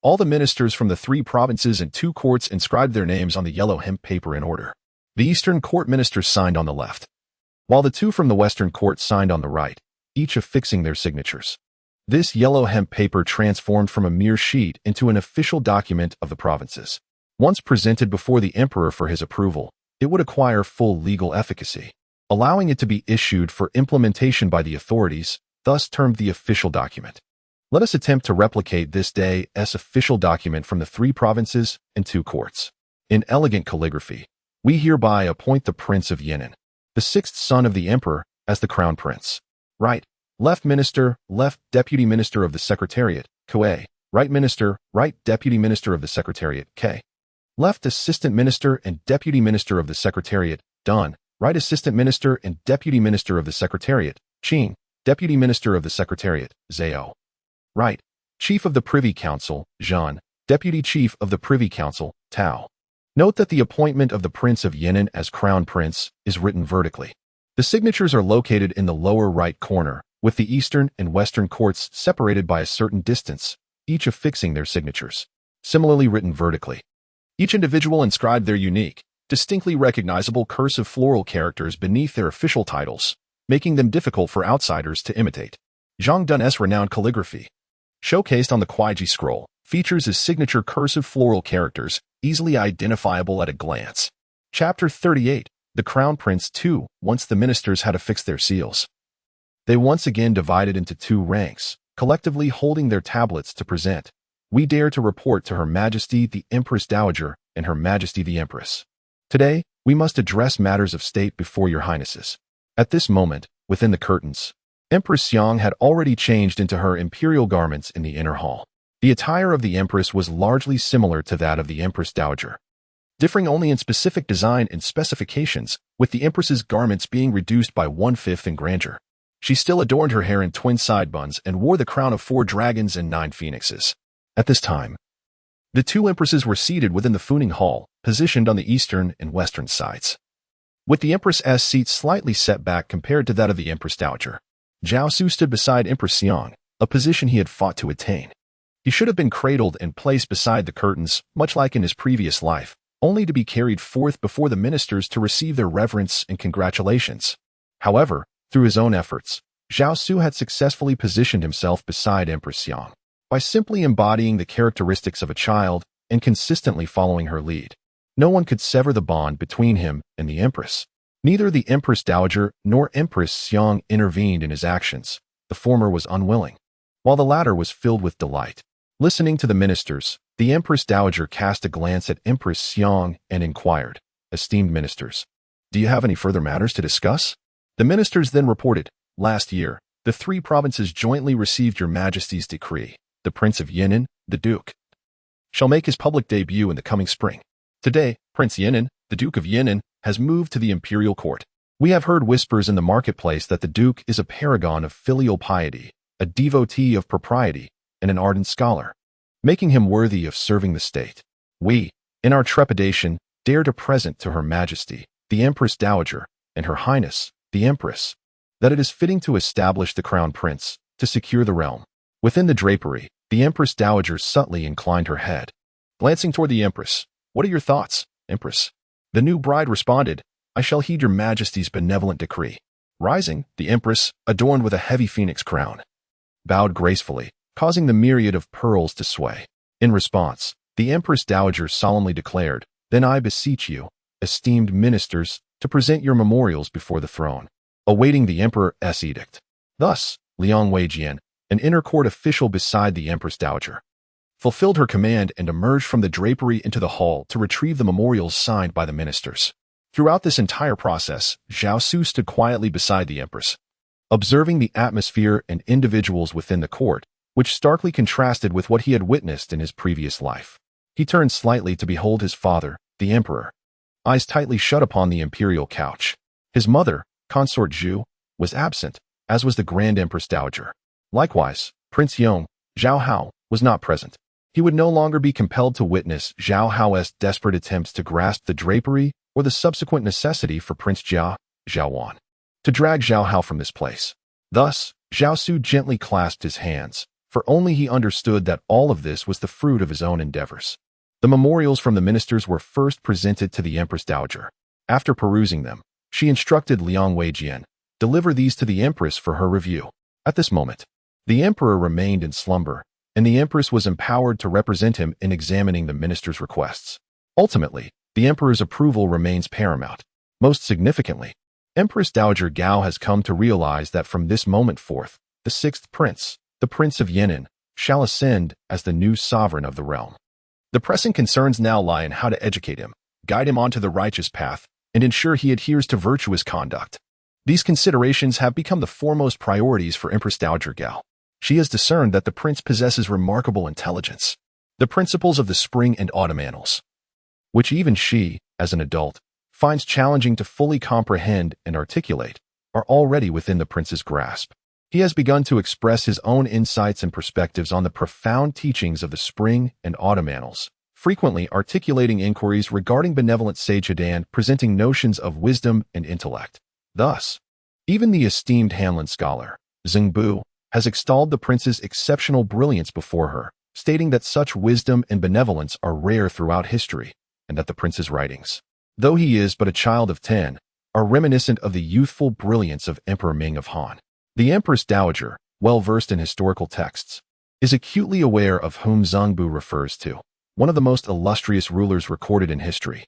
all the ministers from the 3 provinces and 2 courts inscribed their names on the yellow hemp paper in order. The Eastern Court ministers signed on the left, while the 2 from the Western Court signed on the right, each affixing their signatures. This yellow hemp paper transformed from a mere sheet into an official document of the provinces. Once presented before the emperor for his approval, it would acquire full legal efficacy, allowing it to be issued for implementation by the authorities, thus termed the official document. Let us attempt to replicate this day's official document from the 3 provinces and 2 courts. In elegant calligraphy, we hereby appoint the Prince of Yan'an, the 6th son of the emperor, as the crown prince. Right, left minister, left deputy minister of the Secretariat, Kue. Right minister, right deputy minister of the Secretariat, K. Left assistant minister and deputy minister of the Secretariat, Dun. Right assistant minister and deputy minister of the Secretariat, Qing. Deputy minister of the Secretariat, Zhao. Right, chief of the Privy Council, Zhan. Deputy chief of the Privy Council, Tao. Note that the appointment of the Prince of Yan'an as crown prince is written vertically. The signatures are located in the lower right corner, with the eastern and western courts separated by a certain distance, each affixing their signatures. Similarly written vertically, each individual inscribed their unique, distinctly recognizable cursive floral characters beneath their official titles, making them difficult for outsiders to imitate. Zhang Dun's renowned calligraphy, showcased on the Kuaiji scroll, features his signature cursive floral characters, easily identifiable at a glance. Chapter 38. The Crown Prince II. Once the ministers had affixed their seals, they once again divided into 2 ranks, collectively holding their tablets to present. We dare to report to Her Majesty the Empress Dowager and Her Majesty the Empress. Today, we must address matters of state before your highnesses. At this moment, within the curtains, Empress Xiang had already changed into her imperial garments in the inner hall. The attire of the Empress was largely similar to that of the Empress Dowager, differing only in specific design and specifications, with the Empress's garments being reduced by 1/5 in grandeur. She still adorned her hair in twin side buns and wore the crown of 4 dragons and 9 phoenixes. At this time, the 2 empresses were seated within the Funing Hall, positioned on the eastern and western sides, with the Empress's seat slightly set back compared to that of the Empress Dowager. Zhao Xu stood beside Empress Xiang, a position he had fought to attain. He should have been cradled and placed beside the curtains, much like in his previous life, only to be carried forth before the ministers to receive their reverence and congratulations. However, through his own efforts, Zhao Xu had successfully positioned himself beside Empress Yang by simply embodying the characteristics of a child and consistently following her lead. No one could sever the bond between him and the Empress. Neither the Empress Dowager nor Empress Yang intervened in his actions. The former was unwilling, while the latter was filled with delight. Listening to the ministers, the Empress Dowager cast a glance at Empress Yang and inquired, "Esteemed ministers, do you have any further matters to discuss?" The ministers then reported, "Last year, the 3 provinces jointly received your majesty's decree. The Prince of Yan'an, the Duke, shall make his public debut in the coming spring. Today, Prince Yan'an, the Duke of Yan'an, has moved to the imperial court. We have heard whispers in the marketplace that the Duke is a paragon of filial piety, a devotee of propriety, and an ardent scholar, making him worthy of serving the state. We, in our trepidation, dare to present to Her Majesty, the Empress Dowager, and Her Highness, the Empress, that it is fitting to establish the Crown Prince, to secure the realm." Within the drapery, the Empress Dowager subtly inclined her head. Glancing toward the Empress, "What are your thoughts, Empress?" The new bride responded, "I shall heed your majesty's benevolent decree." Rising, the Empress, adorned with a heavy phoenix crown, bowed gracefully, causing the myriad of pearls to sway. In response, the Empress Dowager solemnly declared, "Then I beseech you, esteemed ministers, to present your memorials before the throne, awaiting the Emperor's edict." Thus, Liang Weijian, an inner court official beside the Empress Dowager, fulfilled her command and emerged from the drapery into the hall to retrieve the memorials signed by the ministers. Throughout this entire process, Zhao Xu stood quietly beside the Empress, observing the atmosphere and individuals within the court, which starkly contrasted with what he had witnessed in his previous life. He turned slightly to behold his father, the Emperor, eyes tightly shut upon the imperial couch. His mother, Consort Zhu, was absent, as was the Grand Empress Dowager. Likewise, Prince Yong, Zhao Hao, was not present. He would no longer be compelled to witness Zhao Hao's desperate attempts to grasp the drapery or the subsequent necessity for Prince Zhao Wan to drag Zhao Hao from this place. Thus, Zhao Xu gently clasped his hands, for only he understood that all of this was the fruit of his own endeavors. The memorials from the ministers were first presented to the Empress Dowager. After perusing them, she instructed Liang Weijian, "Deliver these to the Empress for her review." At this moment, the Emperor remained in slumber, and the Empress was empowered to represent him in examining the ministers' requests. Ultimately, the Emperor's approval remains paramount. Most significantly, Empress Dowager Gao has come to realize that from this moment forth, the 6th prince, the Prince of Yan'an, shall ascend as the new sovereign of the realm. The pressing concerns now lie in how to educate him, guide him onto the righteous path, and ensure he adheres to virtuous conduct. These considerations have become the foremost priorities for Empress Dowager Gao. She has discerned that the prince possesses remarkable intelligence. The principles of the spring and autumn annals, which even she, as an adult, finds challenging to fully comprehend and articulate, are already within the prince's grasp. He has begun to express his own insights and perspectives on the profound teachings of the spring and autumn annals, frequently articulating inquiries regarding benevolent sage Hadan, presenting notions of wisdom and intellect. Thus, even the esteemed Hanlon scholar, Zheng Bu, has extolled the prince's exceptional brilliance before her, stating that such wisdom and benevolence are rare throughout history, and that the prince's writings, though he is but a child of 10, are reminiscent of the youthful brilliance of Emperor Ming of Han. The Empress Dowager, well-versed in historical texts, is acutely aware of whom Zheng Bu refers to, one of the most illustrious rulers recorded in history,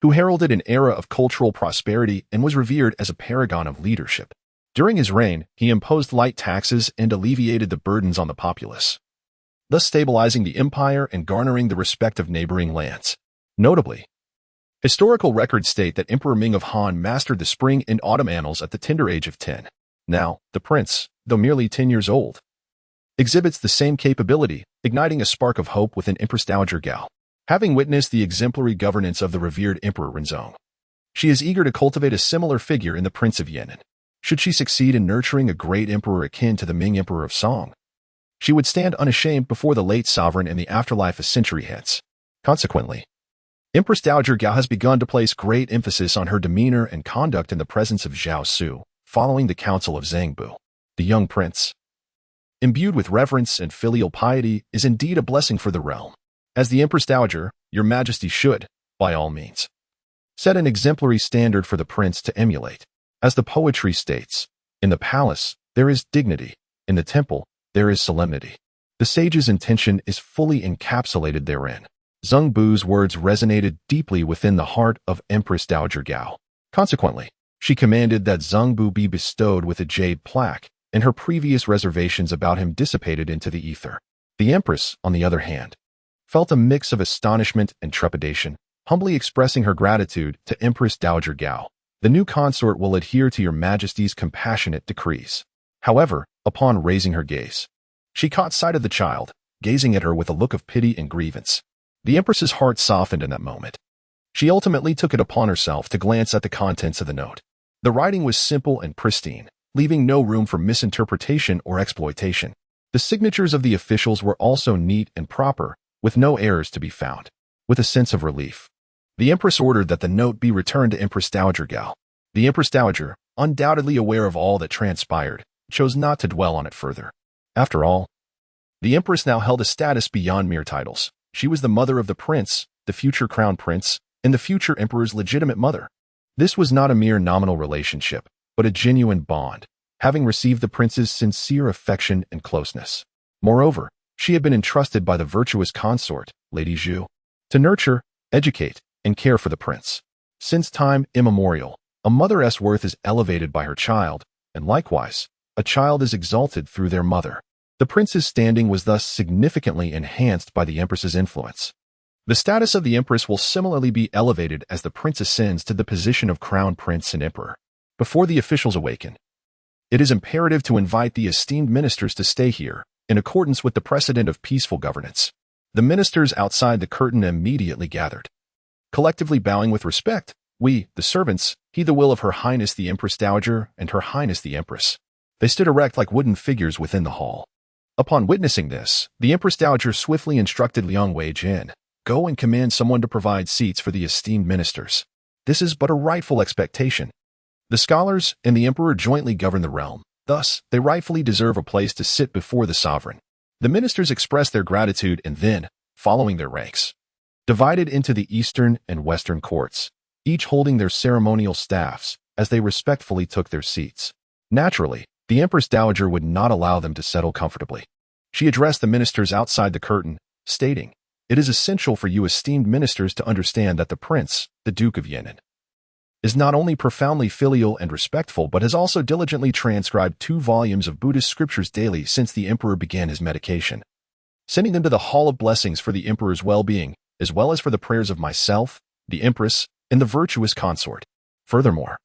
who heralded an era of cultural prosperity and was revered as a paragon of leadership. During his reign, he imposed light taxes and alleviated the burdens on the populace, thus stabilizing the empire and garnering the respect of neighboring lands. Notably, historical records state that Emperor Ming of Han mastered the spring and autumn annals at the tender age of 10. Now, the prince, though merely 10 years old, exhibits the same capability, igniting a spark of hope within Empress Dowager Gao. Having witnessed the exemplary governance of the revered Emperor Renzong, she is eager to cultivate a similar figure in the Prince of Yan'an. Should she succeed in nurturing a great emperor akin to the Ming Emperor of Song, she would stand unashamed before the late sovereign in the afterlife a century hence. Consequently, Empress Dowager Gao has begun to place great emphasis on her demeanor and conduct in the presence of Zhao Xu, following the counsel of Zheng Bu. The young prince, imbued with reverence and filial piety, is indeed a blessing for the realm. As the Empress Dowager, your majesty should, by all means. Set an exemplary standard for the prince to emulate. As the poetry states, in the palace, there is dignity. In the temple, there is solemnity. The sage's intention is fully encapsulated therein. Zheng Bu's words resonated deeply within the heart of Empress Dowager Gao. Consequently, she commanded that Zheng Bu be bestowed with a jade plaque, and her previous reservations about him dissipated into the ether. The empress, on the other hand, felt a mix of astonishment and trepidation, humbly expressing her gratitude to Empress Dowager Gao. The new consort will adhere to your majesty's compassionate decrees. However, upon raising her gaze, she caught sight of the child, gazing at her with a look of pity and grievance. The empress's heart softened in that moment. She ultimately took it upon herself to glance at the contents of the note. The writing was simple and pristine, leaving no room for misinterpretation or exploitation. The signatures of the officials were also neat and proper, with no errors to be found. With a sense of relief, the empress ordered that the note be returned to Empress Dowager Gao. The Empress Dowager, undoubtedly aware of all that transpired, chose not to dwell on it further. After all, the empress now held a status beyond mere titles. She was the mother of the prince, the future crown prince, and the future emperor's legitimate mother. This was not a mere nominal relationship, but a genuine bond, having received the prince's sincere affection and closeness. Moreover, she had been entrusted by the virtuous consort, Lady Zhu, to nurture, educate, and care for the prince. Since time immemorial, a mother's worth is elevated by her child, and likewise, a child is exalted through their mother. The prince's standing was thus significantly enhanced by the empress's influence. The status of the empress will similarly be elevated as the prince ascends to the position of crown prince and emperor. Before the officials awaken, it is imperative to invite the esteemed ministers to stay here, in accordance with the precedent of peaceful governance. The ministers outside the curtain immediately gathered. Collectively bowing with respect, we, the servants, heed the will of Her Highness the Empress Dowager and Her Highness the Empress. They stood erect like wooden figures within the hall. Upon witnessing this, the Empress Dowager swiftly instructed Liang Wei-jin, "Go and command someone to provide seats for the esteemed ministers. This is but a rightful expectation. The scholars and the emperor jointly govern the realm. Thus, they rightfully deserve a place to sit before the sovereign." The ministers expressed their gratitude and then, following their ranks, divided into the eastern and western courts, each holding their ceremonial staffs as they respectfully took their seats. Naturally, the Empress Dowager would not allow them to settle comfortably. She addressed the ministers outside the curtain, stating, "It is essential for you esteemed ministers to understand that the prince, the Duke of Yan'an, is not only profoundly filial and respectful but has also diligently transcribed 2 volumes of Buddhist scriptures daily since the emperor began his medication, sending them to the Hall of Blessings for the emperor's well-being, as well as for the prayers of myself, the empress, and the virtuous consort. Furthermore,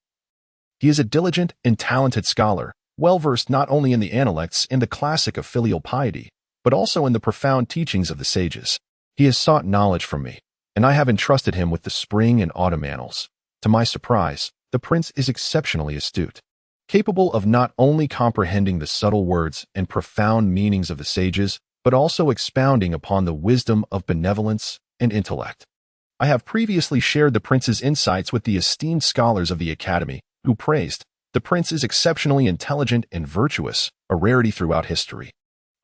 he is a diligent and talented scholar, well-versed not only in the Analects and the classic of filial piety, but also in the profound teachings of the sages. He has sought knowledge from me, and I have entrusted him with the spring and autumn annals. To my surprise, the prince is exceptionally astute, capable of not only comprehending the subtle words and profound meanings of the sages, but also expounding upon the wisdom of benevolence and intellect. I have previously shared the prince's insights with the esteemed scholars of the academy, who praised, the prince is exceptionally intelligent and virtuous, a rarity throughout history.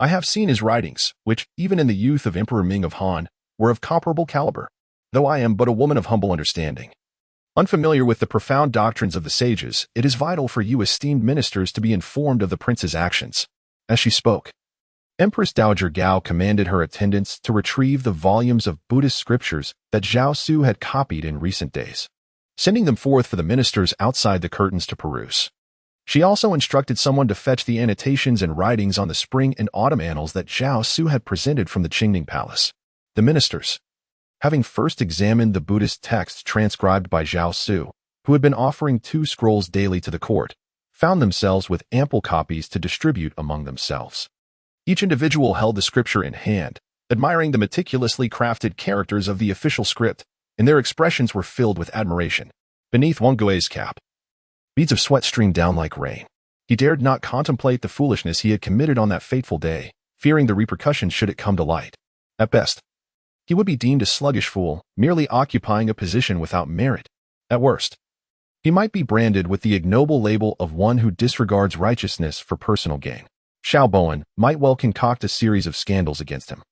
I have seen his writings, which, even in the youth of Emperor Ming of Han, were of comparable caliber, though I am but a woman of humble understanding. Unfamiliar with the profound doctrines of the sages, it is vital for you esteemed ministers to be informed of the prince's actions." As she spoke, Empress Dowager Gao commanded her attendants to retrieve the volumes of Buddhist scriptures that Zhao Xu had copied in recent days, sending them forth for the ministers outside the curtains to peruse. She also instructed someone to fetch the annotations and writings on the spring and autumn annals that Zhao Xu had presented from the Qingning Palace. The ministers, having first examined the Buddhist texts transcribed by Zhao Xu, who had been offering 2 scrolls daily to the court, found themselves with ample copies to distribute among themselves. Each individual held the scripture in hand, admiring the meticulously crafted characters of the official script, and their expressions were filled with admiration. Beneath Wang Gui's cap, beads of sweat streamed down like rain. He dared not contemplate the foolishness he had committed on that fateful day, fearing the repercussions should it come to light. At best, he would be deemed a sluggish fool, merely occupying a position without merit. At worst, he might be branded with the ignoble label of one who disregards righteousness for personal gain. Xiao Bowen might well concoct a series of scandals against him.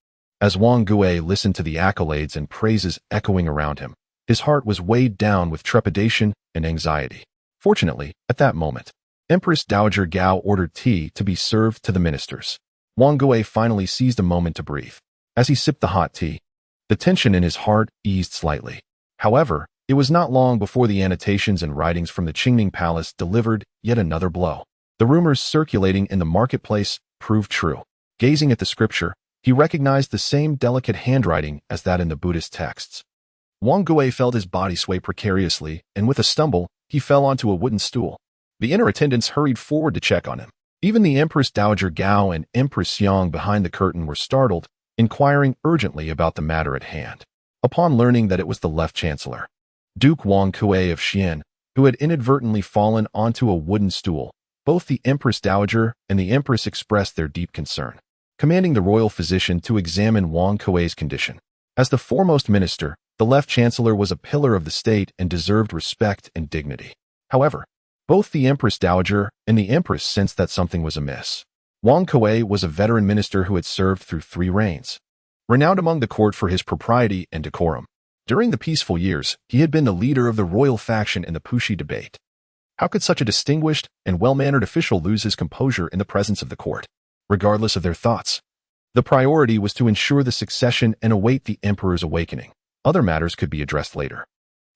As Wang Gui listened to the accolades and praises echoing around him, His heart was weighed down with trepidation and anxiety. Fortunately, at that moment, Empress Dowager Gao ordered tea to be served to the ministers. Wang Gui finally seized a moment to breathe. As he sipped the hot tea, the tension in his heart eased slightly. However, it was not long before the annotations and writings from the Qingming Palace delivered yet another blow. The rumors circulating in the marketplace proved true. Gazing at the scripture, he recognized the same delicate handwriting as that in the Buddhist texts. Wang Gui felt his body sway precariously, and with a stumble, he fell onto a wooden stool. The inner attendants hurried forward to check on him. Even the Empress Dowager Gao and Empress Yang behind the curtain were startled, inquiring urgently about the matter at hand. Upon learning that it was the left chancellor, Duke Wang Kui of Xian, who had inadvertently fallen onto a wooden stool, both the Empress Dowager and the Empress expressed their deep concern, commanding the royal physician to examine Wang Kui's condition. As the foremost minister, the left chancellor was a pillar of the state and deserved respect and dignity. However, both the Empress Dowager and the Empress sensed that something was amiss. Wang Kui was a veteran minister who had served through 3 reigns, renowned among the court for his propriety and decorum. During the peaceful years, he had been the leader of the royal faction in the Puxi debate. How could such a distinguished and well-mannered official lose his composure in the presence of the court, regardless of their thoughts? The priority was to ensure the succession and await the emperor's awakening. Other matters could be addressed later.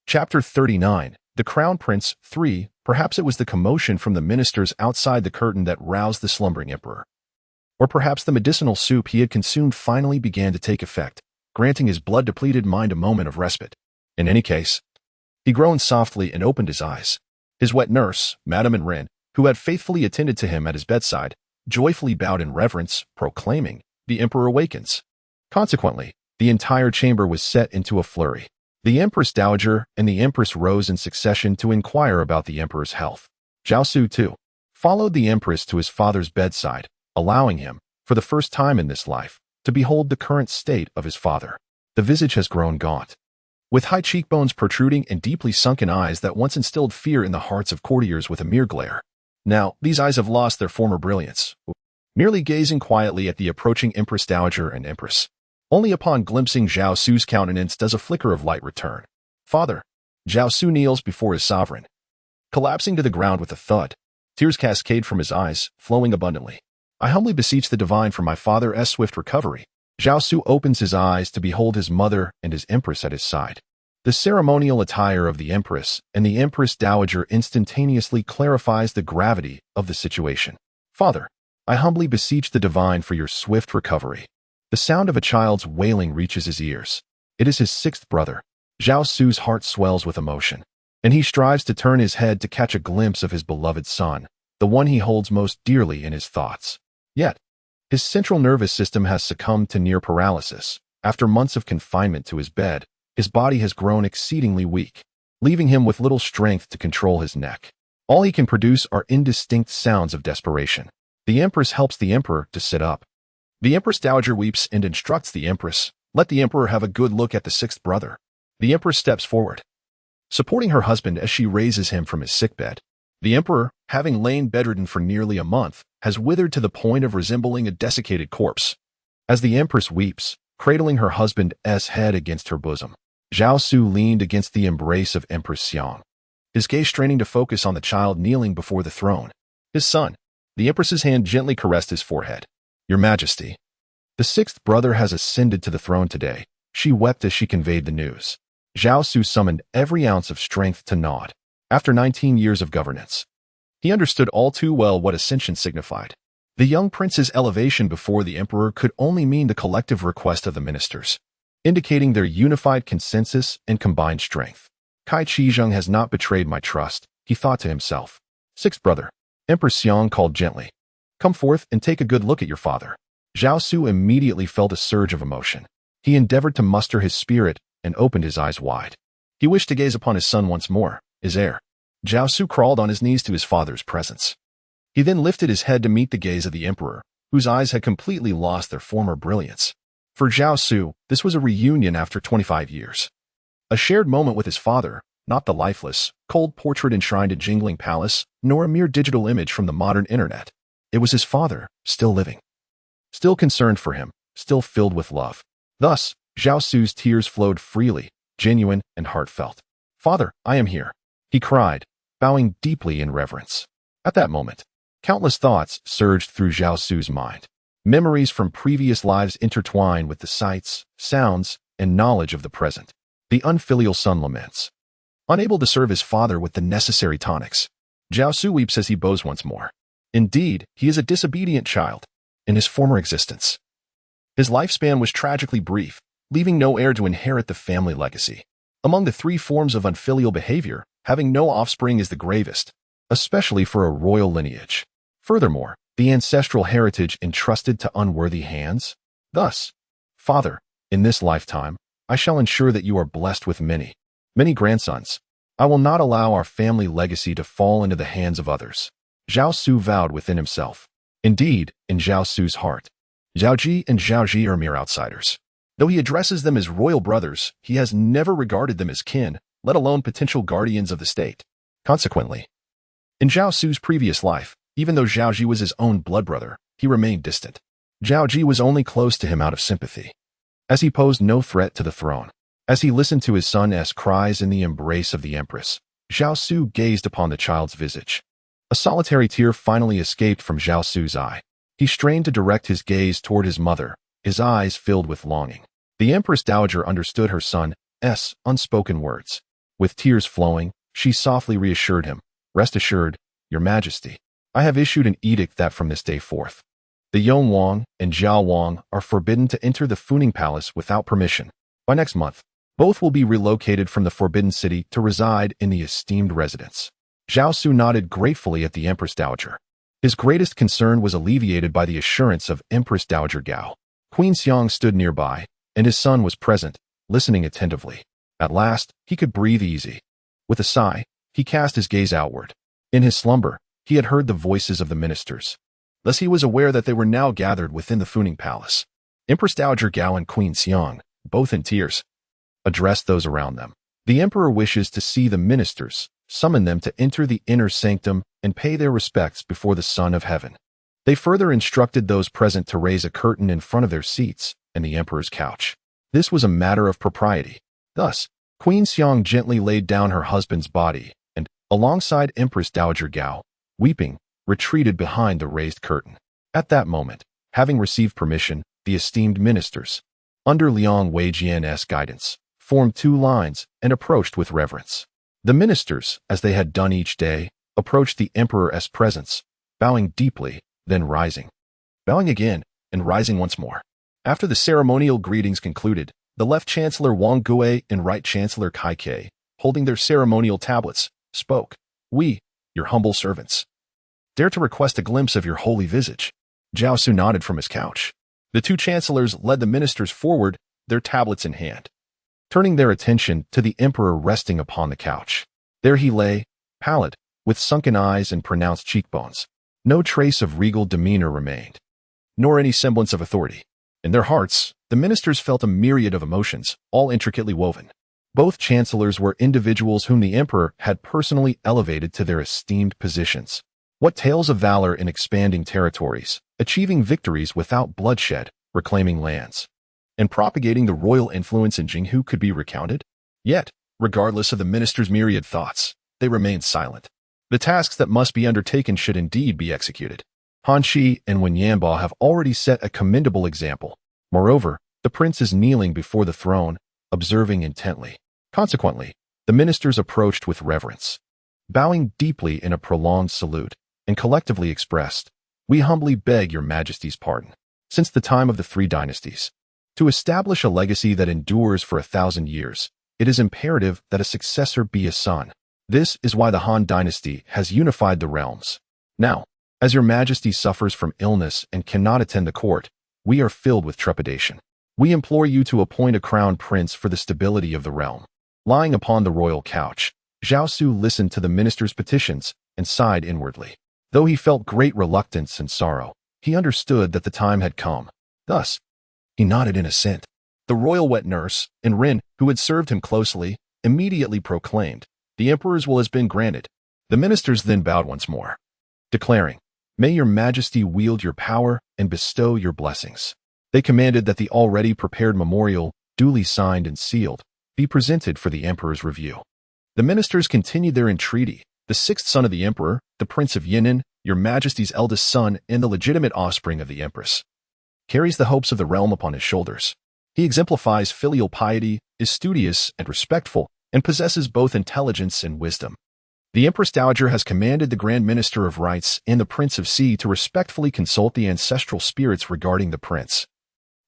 Chapter 39. The Crown Prince 3. Perhaps it was the commotion from the ministers outside the curtain that roused the slumbering emperor. Or perhaps the medicinal soup he had consumed finally began to take effect, granting his blood-depleted mind a moment of respite. In any case, he groaned softly and opened his eyes. His wet nurse, Madame Ren, who had faithfully attended to him at his bedside, joyfully bowed in reverence, proclaiming, "The emperor awakens." Consequently, the entire chamber was set into a flurry. The Empress Dowager and the Empress rose in succession to inquire about the emperor's health. Zhao Xu, too, followed the Empress to his father's bedside, allowing him, for the first time in this life, to behold the current state of his father. The visage has grown gaunt, with high cheekbones protruding and deeply sunken eyes that once instilled fear in the hearts of courtiers with a mere glare. Now, these eyes have lost their former brilliance, merely gazing quietly at the approaching Empress Dowager and Empress. Only upon glimpsing Zhao Xu's countenance does a flicker of light return. "Father." Zhao Xu kneels before his sovereign, collapsing to the ground with a thud. Tears cascade from his eyes, flowing abundantly. "I humbly beseech the divine for my father's swift recovery." Zhao Xu opens his eyes to behold his mother and his empress at his side. The ceremonial attire of the empress and the Empress Dowager instantaneously clarifies the gravity of the situation. "Father, I humbly beseech the divine for your swift recovery." The sound of a child's wailing reaches his ears. It is his 6th brother. Zhao Xu's heart swells with emotion, and he strives to turn his head to catch a glimpse of his beloved son, the one he holds most dearly in his thoughts. Yet, his central nervous system has succumbed to near paralysis. After months of confinement to his bed, his body has grown exceedingly weak, leaving him with little strength to control his neck. All he can produce are indistinct sounds of desperation. The Empress helps the Emperor to sit up. The Empress Dowager weeps and instructs the Empress, "Let the Emperor have a good look at the 6th brother." The Empress steps forward, supporting her husband as she raises him from his sickbed. The Emperor, having lain bedridden for nearly a month, has withered to the point of resembling a desiccated corpse. As the Empress weeps, cradling her husband's head against her bosom, Zhao Xu leaned against the embrace of Empress Yang, his gaze straining to focus on the child kneeling before the throne. His son. The Empress's hand gently caressed his forehead. "Your Majesty, the 6th brother has ascended to the throne today." She wept as she conveyed the news. Zhao Xu summoned every ounce of strength to nod. After 19 years of governance, he understood all too well what ascension signified. The young prince's elevation before the emperor could only mean the collective request of the ministers, indicating their unified consensus and combined strength. "Kai Qizheng has not betrayed my trust," he thought to himself. 6th brother. Empress Yang called gently. "Come forth and take a good look at your father." Zhao Xu immediately felt a surge of emotion. He endeavored to muster his spirit and opened his eyes wide. He wished to gaze upon his son once more, his heir. Zhao Xu crawled on his knees to his father's presence. He then lifted his head to meet the gaze of the emperor, whose eyes had completely lost their former brilliance. For Zhao Xu, this was a reunion after 25 years. A shared moment with his father, not the lifeless, cold portrait enshrined at Jingling Palace, nor a mere digital image from the modern internet. It was his father, still living, still concerned for him, still filled with love. Thus, Zhao Xu's tears flowed freely, genuine and heartfelt. "Father, I am here," he cried, bowing deeply in reverence. At that moment, countless thoughts surged through Zhao Xu's mind. Memories from previous lives intertwined with the sights, sounds, and knowledge of the present. The unfilial son laments. Unable to serve his father with the necessary tonics, Zhao Xu weeps as he bows once more. Indeed, he is a disobedient child. In his former existence, his lifespan was tragically brief, leaving no heir to inherit the family legacy. Among the three forms of unfilial behavior, having no offspring is the gravest, especially for a royal lineage. Furthermore, the ancestral heritage entrusted to unworthy hands. Thus, Father, in this lifetime, I shall ensure that you are blessed with many grandsons. I will not allow our family legacy to fall into the hands of others. Zhao Xu vowed within himself. Indeed, in Zhao Xu's heart, Zhao Ji and Zhao Ji are mere outsiders. Though he addresses them as royal brothers, he has never regarded them as kin, let alone potential guardians of the state. Consequently, in Zhao Xu's previous life, even though Zhao Ji was his own blood brother, he remained distant. Zhao Ji was only close to him out of sympathy, as he posed no threat to the throne. As he listened to his son's cries in the embrace of the empress, Zhao Xu gazed upon the child's visage. A solitary tear finally escaped from Zhao Xu's eye. He strained to direct his gaze toward his mother, his eyes filled with longing. The Empress Dowager understood her son's unspoken words. With tears flowing, she softly reassured him, "Rest assured, Your Majesty, I have issued an edict that from this day forth, the Yong Wang and Zhao Wang are forbidden to enter the Funing Palace without permission. By next month, both will be relocated from the Forbidden City to reside in the esteemed residence." Zhao Xu nodded gratefully at the Empress Dowager. His greatest concern was alleviated by the assurance of Empress Dowager Gao. Queen Xiang stood nearby, and his son was present, listening attentively. At last, he could breathe easy. With a sigh, he cast his gaze outward. In his slumber, he had heard the voices of the ministers. Thus he was aware that they were now gathered within the Funing Palace. Empress Dowager Gao and Queen Xiang, both in tears, addressed those around them. "The emperor wishes to see the ministers. Summon them to enter the inner sanctum and pay their respects before the Son of Heaven." They further instructed those present to raise a curtain in front of their seats and the emperor's couch. This was a matter of propriety. Thus, Queen Xiang gently laid down her husband's body and, alongside Empress Dowager Gao, weeping, retreated behind the raised curtain. At that moment, having received permission, the esteemed ministers, under Liang Weijian's guidance, formed two lines and approached with reverence. The ministers, as they had done each day, approached the emperor's presence, bowing deeply, then rising, bowing again, and rising once more. After the ceremonial greetings concluded, the left chancellor Wang Gui and right chancellor Kai Ke, holding their ceremonial tablets, spoke. "We, your humble servants, dare to request a glimpse of your holy visage." Zhao Xu nodded from his couch. The two chancellors led the ministers forward, their tablets in hand, turning their attention to the emperor resting upon the couch. There he lay, pallid, with sunken eyes and pronounced cheekbones. No trace of regal demeanor remained, nor any semblance of authority. In their hearts, the ministers felt a myriad of emotions, all intricately woven. Both chancellors were individuals whom the emperor had personally elevated to their esteemed positions. What tales of valor in expanding territories, achieving victories without bloodshed, reclaiming lands, and propagating the royal influence in Jinghu could be recounted? Yet, regardless of the ministers' myriad thoughts, they remained silent. The tasks that must be undertaken should indeed be executed. Han Shi and Wen Yanba have already set a commendable example. Moreover, the prince is kneeling before the throne, observing intently. Consequently, the ministers approached with reverence, bowing deeply in a prolonged salute, and collectively expressed, "We humbly beg your majesty's pardon." Since the time of the three dynasties, to establish a legacy that endures for 1,000 years, it is imperative that a successor be a son. This is why the Han Dynasty has unified the realms. Now, as your majesty suffers from illness and cannot attend the court, we are filled with trepidation. We implore you to appoint a crown prince for the stability of the realm. Lying upon the royal couch, Zhao Xu listened to the minister's petitions and sighed inwardly. Though he felt great reluctance and sorrow, he understood that the time had come. Thus, he nodded in assent. The royal wet nurse, and Rin, who had served him closely, immediately proclaimed, "The emperor's will has been granted." The ministers then bowed once more, declaring, "May your majesty wield your power and bestow your blessings." They commanded that the already prepared memorial, duly signed and sealed, be presented for the emperor's review. The ministers continued their entreaty. The sixth son of the emperor, the Prince of Yan'an, your majesty's eldest son and the legitimate offspring of the empress, carries the hopes of the realm upon his shoulders. He exemplifies filial piety, is studious and respectful, and possesses both intelligence and wisdom. The Empress Dowager has commanded the Grand Minister of Rites and the Prince of Sea to respectfully consult the ancestral spirits regarding the prince.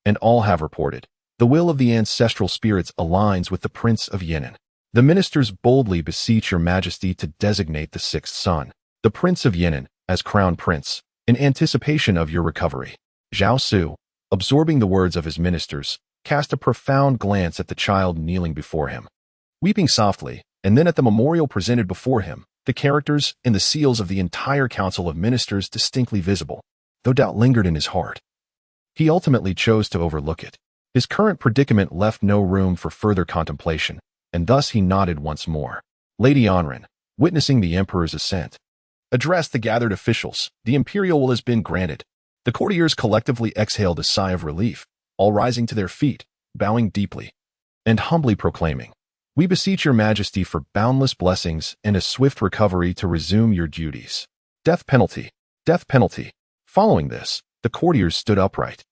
And all have reported. The will of the ancestral spirits aligns with the Prince of Yan'an. The ministers boldly beseech your majesty to designate the sixth son, the Prince of Yan'an, as crown prince, in anticipation of your recovery. Zhao Xu, absorbing the words of his ministers, cast a profound glance at the child kneeling before him. Weeping softly, and then at the memorial presented before him, the characters and the seals of the entire council of ministers distinctly visible, though doubt lingered in his heart. He ultimately chose to overlook it. His current predicament left no room for further contemplation, and thus he nodded once more. Lady Anren, witnessing the emperor's assent, addressed the gathered officials. The imperial will has been granted. The courtiers collectively exhaled a sigh of relief, all rising to their feet, bowing deeply, and humbly proclaiming, "We beseech your majesty for boundless blessings and a swift recovery to resume your duties." Death penalty. Death penalty. Following this, the courtiers stood upright,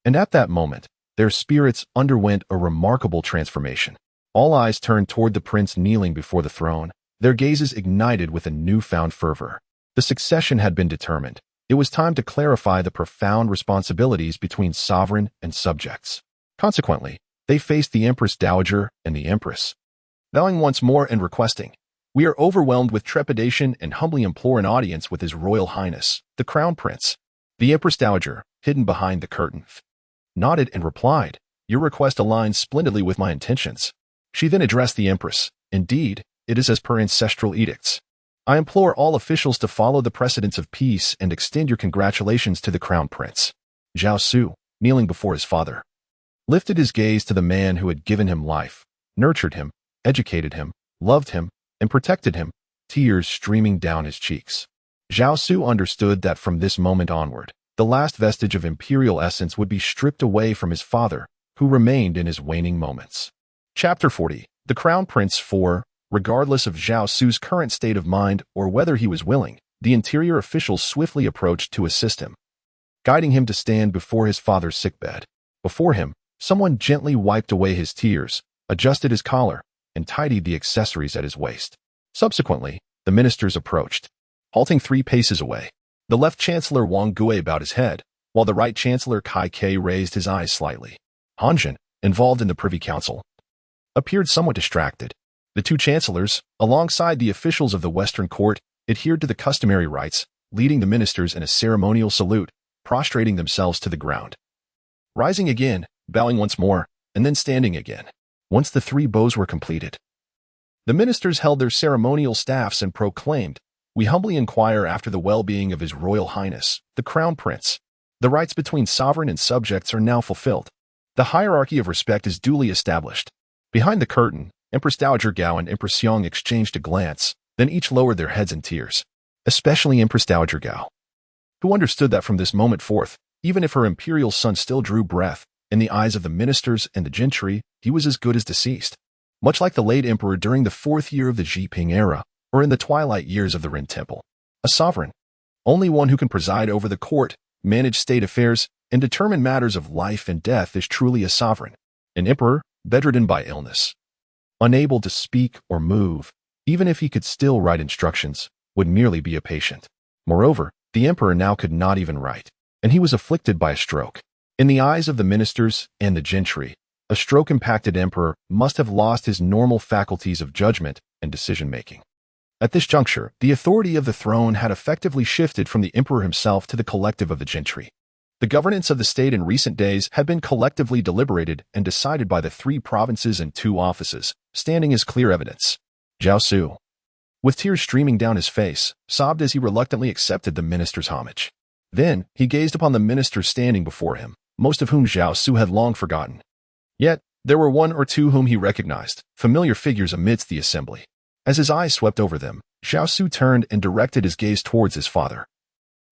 and at that moment, their spirits underwent a remarkable transformation. All eyes turned toward the prince kneeling before the throne, their gazes ignited with a newfound fervor. The succession had been determined. It was time to clarify the profound responsibilities between sovereign and subjects. Consequently, they faced the Empress Dowager and the Empress, bowing once more and requesting, "We are overwhelmed with trepidation and humbly implore an audience with His Royal Highness, the Crown Prince." The Empress Dowager, hidden behind the curtain, nodded and replied, "Your request aligns splendidly with my intentions." She then addressed the Empress, "Indeed, it is as per ancestral edicts. I implore all officials to follow the precedents of peace and extend your congratulations to the Crown Prince." Zhao Xu, kneeling before his father, lifted his gaze to the man who had given him life, nurtured him, educated him, loved him, and protected him, tears streaming down his cheeks. Zhao Xu understood that from this moment onward, the last vestige of imperial essence would be stripped away from his father, who remained in his waning moments. Chapter 40. The Crown Prince 4. Regardless of Zhao Xu's current state of mind or whether he was willing, the interior officials swiftly approached to assist him, guiding him to stand before his father's sickbed. Before him, someone gently wiped away his tears, adjusted his collar, and tidied the accessories at his waist. Subsequently, the ministers approached, halting 3 paces away. The left chancellor Wang Gui bowed his head, while the right chancellor Kai Ke raised his eyes slightly. Hanjin, involved in the Privy Council, appeared somewhat distracted. The 2 chancellors, alongside the officials of the Western Court, adhered to the customary rites, leading the ministers in a ceremonial salute, prostrating themselves to the ground, rising again, bowing once more, and then standing again. Once the 3 bows were completed, the ministers held their ceremonial staffs and proclaimed, "We humbly inquire after the well-being of His Royal Highness, the Crown Prince. The rights between sovereign and subjects are now fulfilled. The hierarchy of respect is duly established." Behind the curtain, Empress Dowager Gao and Empress Xiang exchanged a glance, then each lowered their heads in tears, especially Empress Dowager Gao, who understood that from this moment forth, even if her imperial son still drew breath, in the eyes of the ministers and the gentry, he was as good as deceased. Much like the late emperor during the 4th year of the Jiping era, or in the twilight years of the Ren Temple. A sovereign, only one who can preside over the court, manage state affairs, and determine matters of life and death is truly a sovereign. An emperor, bedridden by illness, unable to speak or move, even if he could still write instructions, would merely be a patient. Moreover, the emperor now could not even write, and he was afflicted by a stroke. In the eyes of the ministers and the gentry, a stroke-impacted emperor must have lost his normal faculties of judgment and decision-making. At this juncture, the authority of the throne had effectively shifted from the emperor himself to the collective of the gentry. The governance of the state in recent days had been collectively deliberated and decided by the 3 provinces and 2 offices, standing as clear evidence. Zhao Xu, with tears streaming down his face, sobbed as he reluctantly accepted the minister's homage. Then, he gazed upon the ministers standing before him, most of whom Zhao Xu had long forgotten. Yet, there were 1 or 2 whom he recognized, familiar figures amidst the assembly. As his eyes swept over them, Zhao Xu turned and directed his gaze towards his father,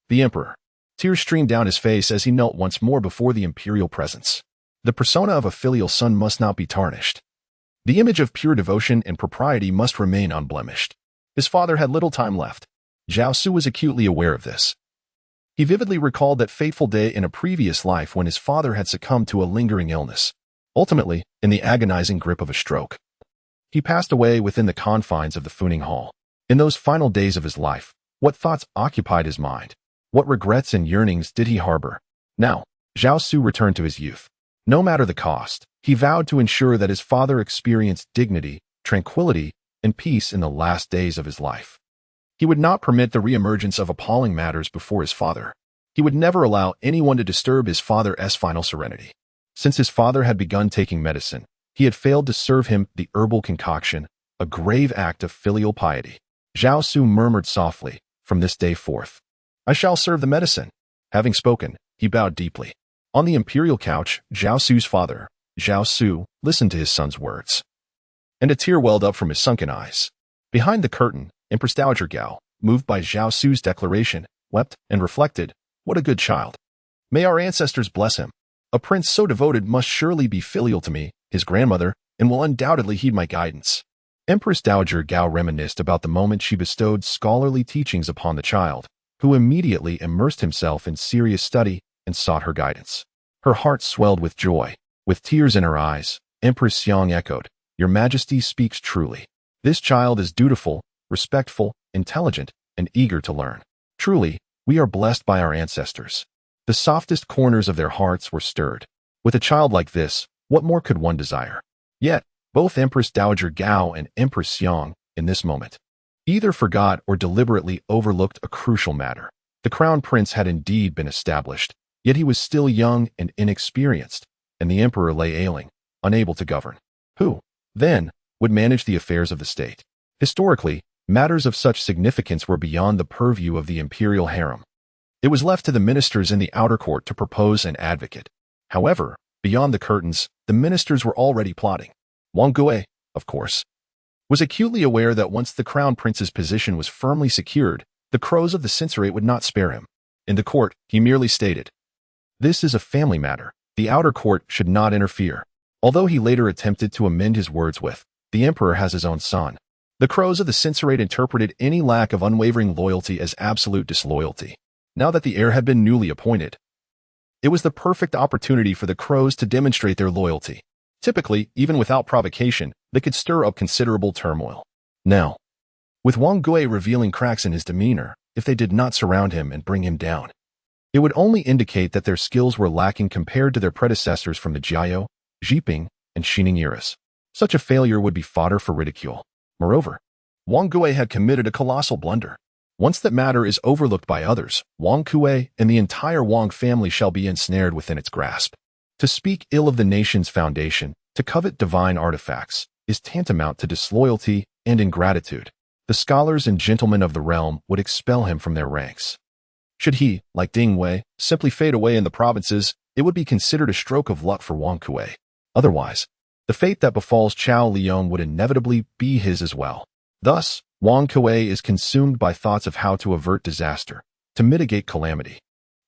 the emperor. Tears streamed down his face as he knelt once more before the imperial presence. The persona of a filial son must not be tarnished. The image of pure devotion and propriety must remain unblemished. His father had little time left. Zhao Xu was acutely aware of this. He vividly recalled that fateful day in a previous life when his father had succumbed to a lingering illness, ultimately in the agonizing grip of a stroke. He passed away within the confines of the Funing Hall. In those final days of his life, what thoughts occupied his mind? What regrets and yearnings did he harbor? Now, Zhao Xu returned to his youth. No matter the cost, he vowed to ensure that his father experienced dignity, tranquility, and peace in the last days of his life. He would not permit the reemergence of appalling matters before his father. He would never allow anyone to disturb his father's final serenity. Since his father had begun taking medicine, he had failed to serve him the herbal concoction, a grave act of filial piety. Zhao Xu murmured softly, "From this day forth, I shall serve the medicine." Having spoken, he bowed deeply. On the imperial couch, Zhao Xu's father, Zhao Xu, listened to his son's words, and a tear welled up from his sunken eyes. Behind the curtain, Empress Dowager Gao, moved by Zhao Xu's declaration, wept and reflected, "What a good child. May our ancestors bless him. A prince so devoted must surely be filial to me, his grandmother, and will undoubtedly heed my guidance." Empress Dowager Gao reminisced about the moment she bestowed scholarly teachings upon the child, who immediately immersed himself in serious study and sought her guidance. Her heart swelled with joy. With tears in her eyes, Empress Xiang echoed, "Your Majesty speaks truly. This child is dutiful, respectful, intelligent, and eager to learn. Truly, we are blessed by our ancestors." The softest corners of their hearts were stirred. With a child like this, what more could one desire? Yet, both Empress Dowager Gao and Empress Xiang, in this moment, either forgot or deliberately overlooked a crucial matter. The crown prince had indeed been established, yet he was still young and inexperienced, and the emperor lay ailing, unable to govern. Who, then, would manage the affairs of the state? Historically, matters of such significance were beyond the purview of the imperial harem. It was left to the ministers in the outer court to propose and advocate. However, beyond the curtains, the ministers were already plotting. Wang Gui, of course, was acutely aware that once the crown prince's position was firmly secured, the crows of the censorate would not spare him. In the court, he merely stated, "This is a family matter. The outer court should not interfere." Although he later attempted to amend his words with, "The emperor has his own son," the crows of the censorate interpreted any lack of unwavering loyalty as absolute disloyalty. Now that the heir had been newly appointed, it was the perfect opportunity for the crows to demonstrate their loyalty. Typically, even without provocation, they could stir up considerable turmoil. Now, with Wang Gui revealing cracks in his demeanor, if they did not surround him and bring him down, it would only indicate that their skills were lacking compared to their predecessors from the Jiao, Zhiping, and Xining eras. Such a failure would be fodder for ridicule. Moreover, Wang Gui had committed a colossal blunder. Once that matter is overlooked by others, Wang Gui and the entire Wang family shall be ensnared within its grasp. To speak ill of the nation's foundation, to covet divine artifacts, is tantamount to disloyalty and ingratitude. The scholars and gentlemen of the realm would expel him from their ranks. Should he, like Ding Wei, simply fade away in the provinces, it would be considered a stroke of luck for Wang Gui. Otherwise, the fate that befalls Chao Liang would inevitably be his as well. Thus, Wang Gui is consumed by thoughts of how to avert disaster, to mitigate calamity,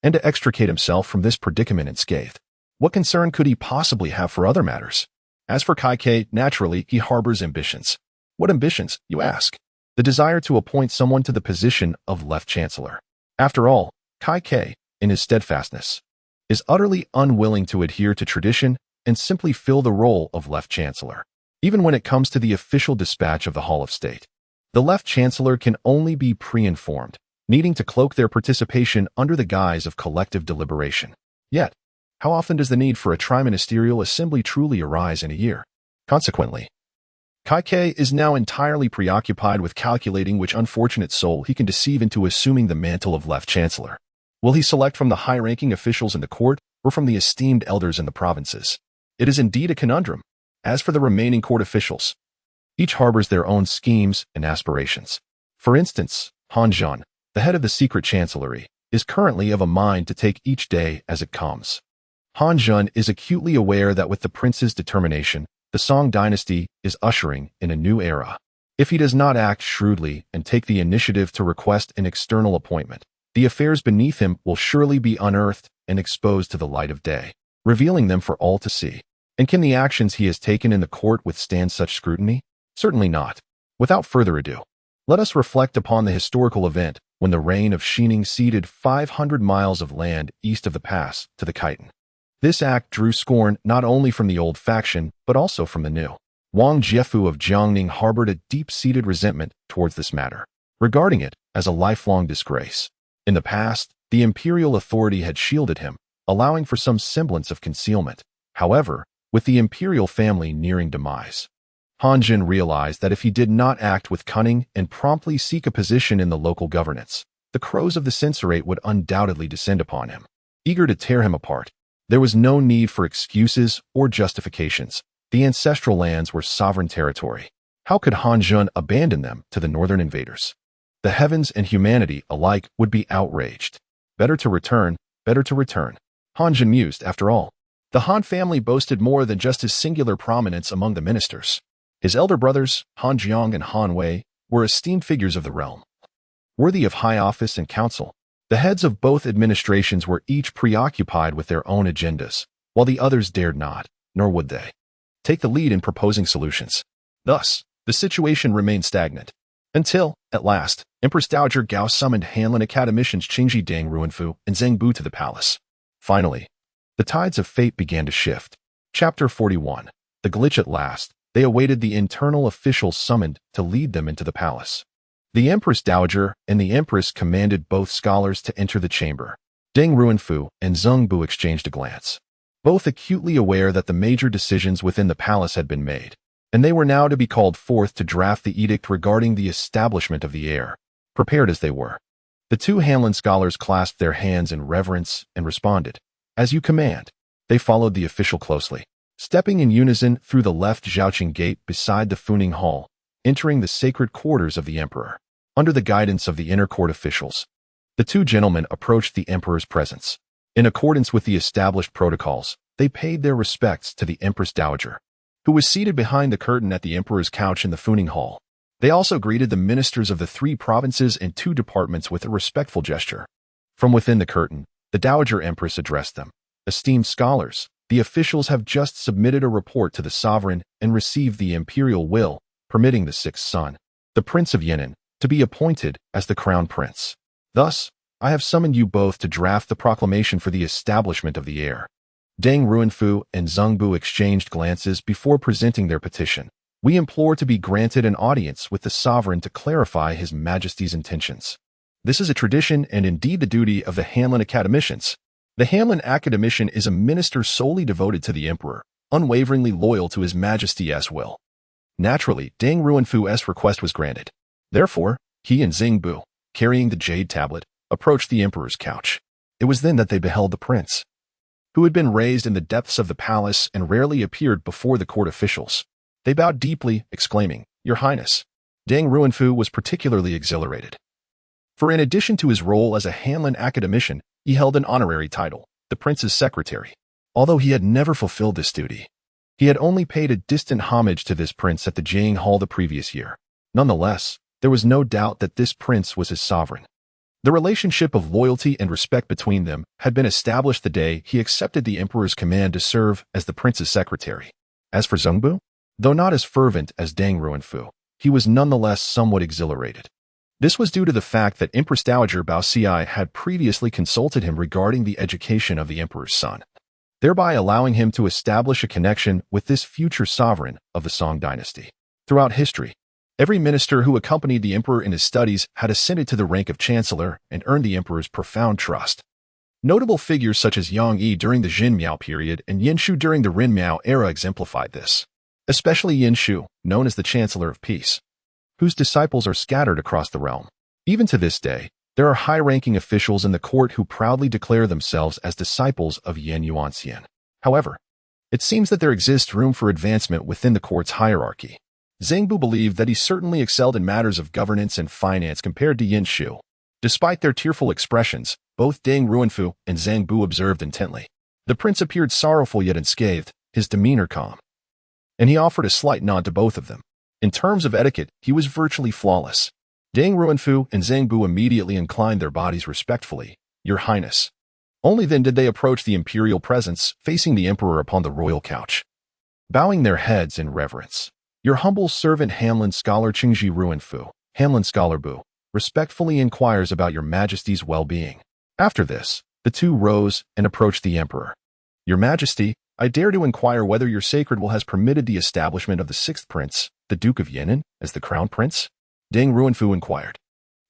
and to extricate himself from this predicament unscathed. What concern could he possibly have for other matters? As for Kai Ke, naturally, he harbors ambitions. What ambitions, you ask? The desire to appoint someone to the position of Left Chancellor. After all, Kai Ke, in his steadfastness, is utterly unwilling to adhere to tradition and simply fill the role of Left Chancellor. Even when it comes to the official dispatch of the Hall of State, the Left Chancellor can only be pre-informed, needing to cloak their participation under the guise of collective deliberation. Yet, how often does the need for a tri-ministerial assembly truly arise in a year? Consequently, Kai Ke is now entirely preoccupied with calculating which unfortunate soul he can deceive into assuming the mantle of Left Chancellor. Will he select from the high-ranking officials in the court or from the esteemed elders in the provinces? It is indeed a conundrum. As for the remaining court officials, each harbors their own schemes and aspirations. For instance, Han Zhan, the head of the secret chancellery, is currently of a mind to take each day as it comes. Han Zhan is acutely aware that with the prince's determination, the Song Dynasty is ushering in a new era. If he does not act shrewdly and take the initiative to request an external appointment, the affairs beneath him will surely be unearthed and exposed to the light of day, revealing them for all to see. And can the actions he has taken in the court withstand such scrutiny? Certainly not. Without further ado, let us reflect upon the historical event when the reign of Xining ceded 500 miles of land east of the pass to the Khitan. This act drew scorn not only from the old faction, but also from the new. Wang Jiefu of Jiangning harbored a deep-seated resentment towards this matter, regarding it as a lifelong disgrace. In the past, the imperial authority had shielded him, allowing for some semblance of concealment. However, with the imperial family nearing demise, Han Jin realized that if he did not act with cunning and promptly seek a position in the local governance, the crows of the censorate would undoubtedly descend upon him, eager to tear him apart. There was no need for excuses or justifications. The ancestral lands were sovereign territory. How could Han Jin abandon them to the northern invaders? The heavens and humanity alike would be outraged. Better to return, Han Jin mused. After all, the Han family boasted more than just his singular prominence among the ministers. His elder brothers, Han Jiang and Han Wei, were esteemed figures of the realm, worthy of high office and counsel. The heads of both administrations were each preoccupied with their own agendas, while the others dared not, nor would they, take the lead in proposing solutions. Thus, the situation remained stagnant, until, at last, Empress Dowager Gao summoned Hanlin academicians Qingji Dang Ruanfu and Zheng Bu to the palace. Finally, the tides of fate began to shift. Chapter 41. The glitch at last. They awaited the internal officials summoned to lead them into the palace. The Empress Dowager and the Empress commanded both scholars to enter the chamber. Deng Ruanfu and Zheng Bu exchanged a glance, both acutely aware that the major decisions within the palace had been made, and they were now to be called forth to draft the edict regarding the establishment of the heir. Prepared as they were, the two Hanlin scholars clasped their hands in reverence and responded, "As you command." They followed the official closely, stepping in unison through the left Zhaoqing gate beside the Funing Hall, entering the sacred quarters of the emperor. Under the guidance of the inner court officials, the two gentlemen approached the emperor's presence. In accordance with the established protocols, they paid their respects to the Empress Dowager, who was seated behind the curtain at the emperor's couch in the Funing Hall. They also greeted the ministers of the 3 provinces and 2 departments with a respectful gesture. From within the curtain, the Dowager Empress addressed them. "Esteemed scholars, the officials have just submitted a report to the sovereign and received the imperial will, permitting the 6th son, the Prince of Yan'an, to be appointed as the crown prince. Thus, I have summoned you both to draft the proclamation for the establishment of the heir." Deng Ruanfu and Zheng Bu exchanged glances before presenting their petition. "We implore to be granted an audience with the sovereign to clarify His Majesty's intentions. This is a tradition and indeed the duty of the Hanlin academicians." The Hanlin academician is a minister solely devoted to the emperor, unwaveringly loyal to His Majesty's will. Naturally, Deng Ruanfu's request was granted. Therefore, he and Zheng Bu, carrying the jade tablet, approached the emperor's couch. It was then that they beheld the prince, who had been raised in the depths of the palace and rarely appeared before the court officials. They bowed deeply, exclaiming, "Your Highness." Deng Ruanfu was particularly exhilarated, for in addition to his role as a Hanlin academician, he held an honorary title, the prince's secretary. Although he had never fulfilled this duty, he had only paid a distant homage to this prince at the Jiang Hall the previous year. Nonetheless, there was no doubt that this prince was his sovereign. The relationship of loyalty and respect between them had been established the day he accepted the emperor's command to serve as the prince's secretary. As for Zheng Bu, though not as fervent as Deng Ruanfu, he was nonetheless somewhat exhilarated. This was due to the fact that Empress Dowager Bao Xi had previously consulted him regarding the education of the emperor's son, thereby allowing him to establish a connection with this future sovereign of the Song Dynasty. Throughout history, every minister who accompanied the emperor in his studies had ascended to the rank of chancellor and earned the emperor's profound trust. Notable figures such as Yang Yi during the Jin Miao period and Yin Shu during the Ren Miao era exemplified this, especially Yin Shu, known as the Chancellor of Peace, whose disciples are scattered across the realm. Even to this day, there are high-ranking officials in the court who proudly declare themselves as disciples of Yan Yuanxian. However, it seems that there exists room for advancement within the court's hierarchy. Zheng Bu believed that he certainly excelled in matters of governance and finance compared to Yin Shu. Despite their tearful expressions, both Deng Ruanfu and Zheng Bu observed intently. The prince appeared sorrowful yet unscathed, his demeanor calm, and he offered a slight nod to both of them. In terms of etiquette, he was virtually flawless. Deng Ruanfu and Zheng Bu immediately inclined their bodies respectfully. "Your Highness." Only then did they approach the imperial presence, facing the emperor upon the royal couch. bowing their heads in reverence. Your humble servant Hanlon Scholar Qingji Ruinfu, Hanlon Scholar Bu, respectfully inquires about your majesty's well-being. After this, the two rose and approached the emperor. Your majesty, I dare to inquire whether your sacred will has permitted the establishment of the sixth prince, the Duke of Yan'an, as the crown prince? Deng Ruinfu inquired.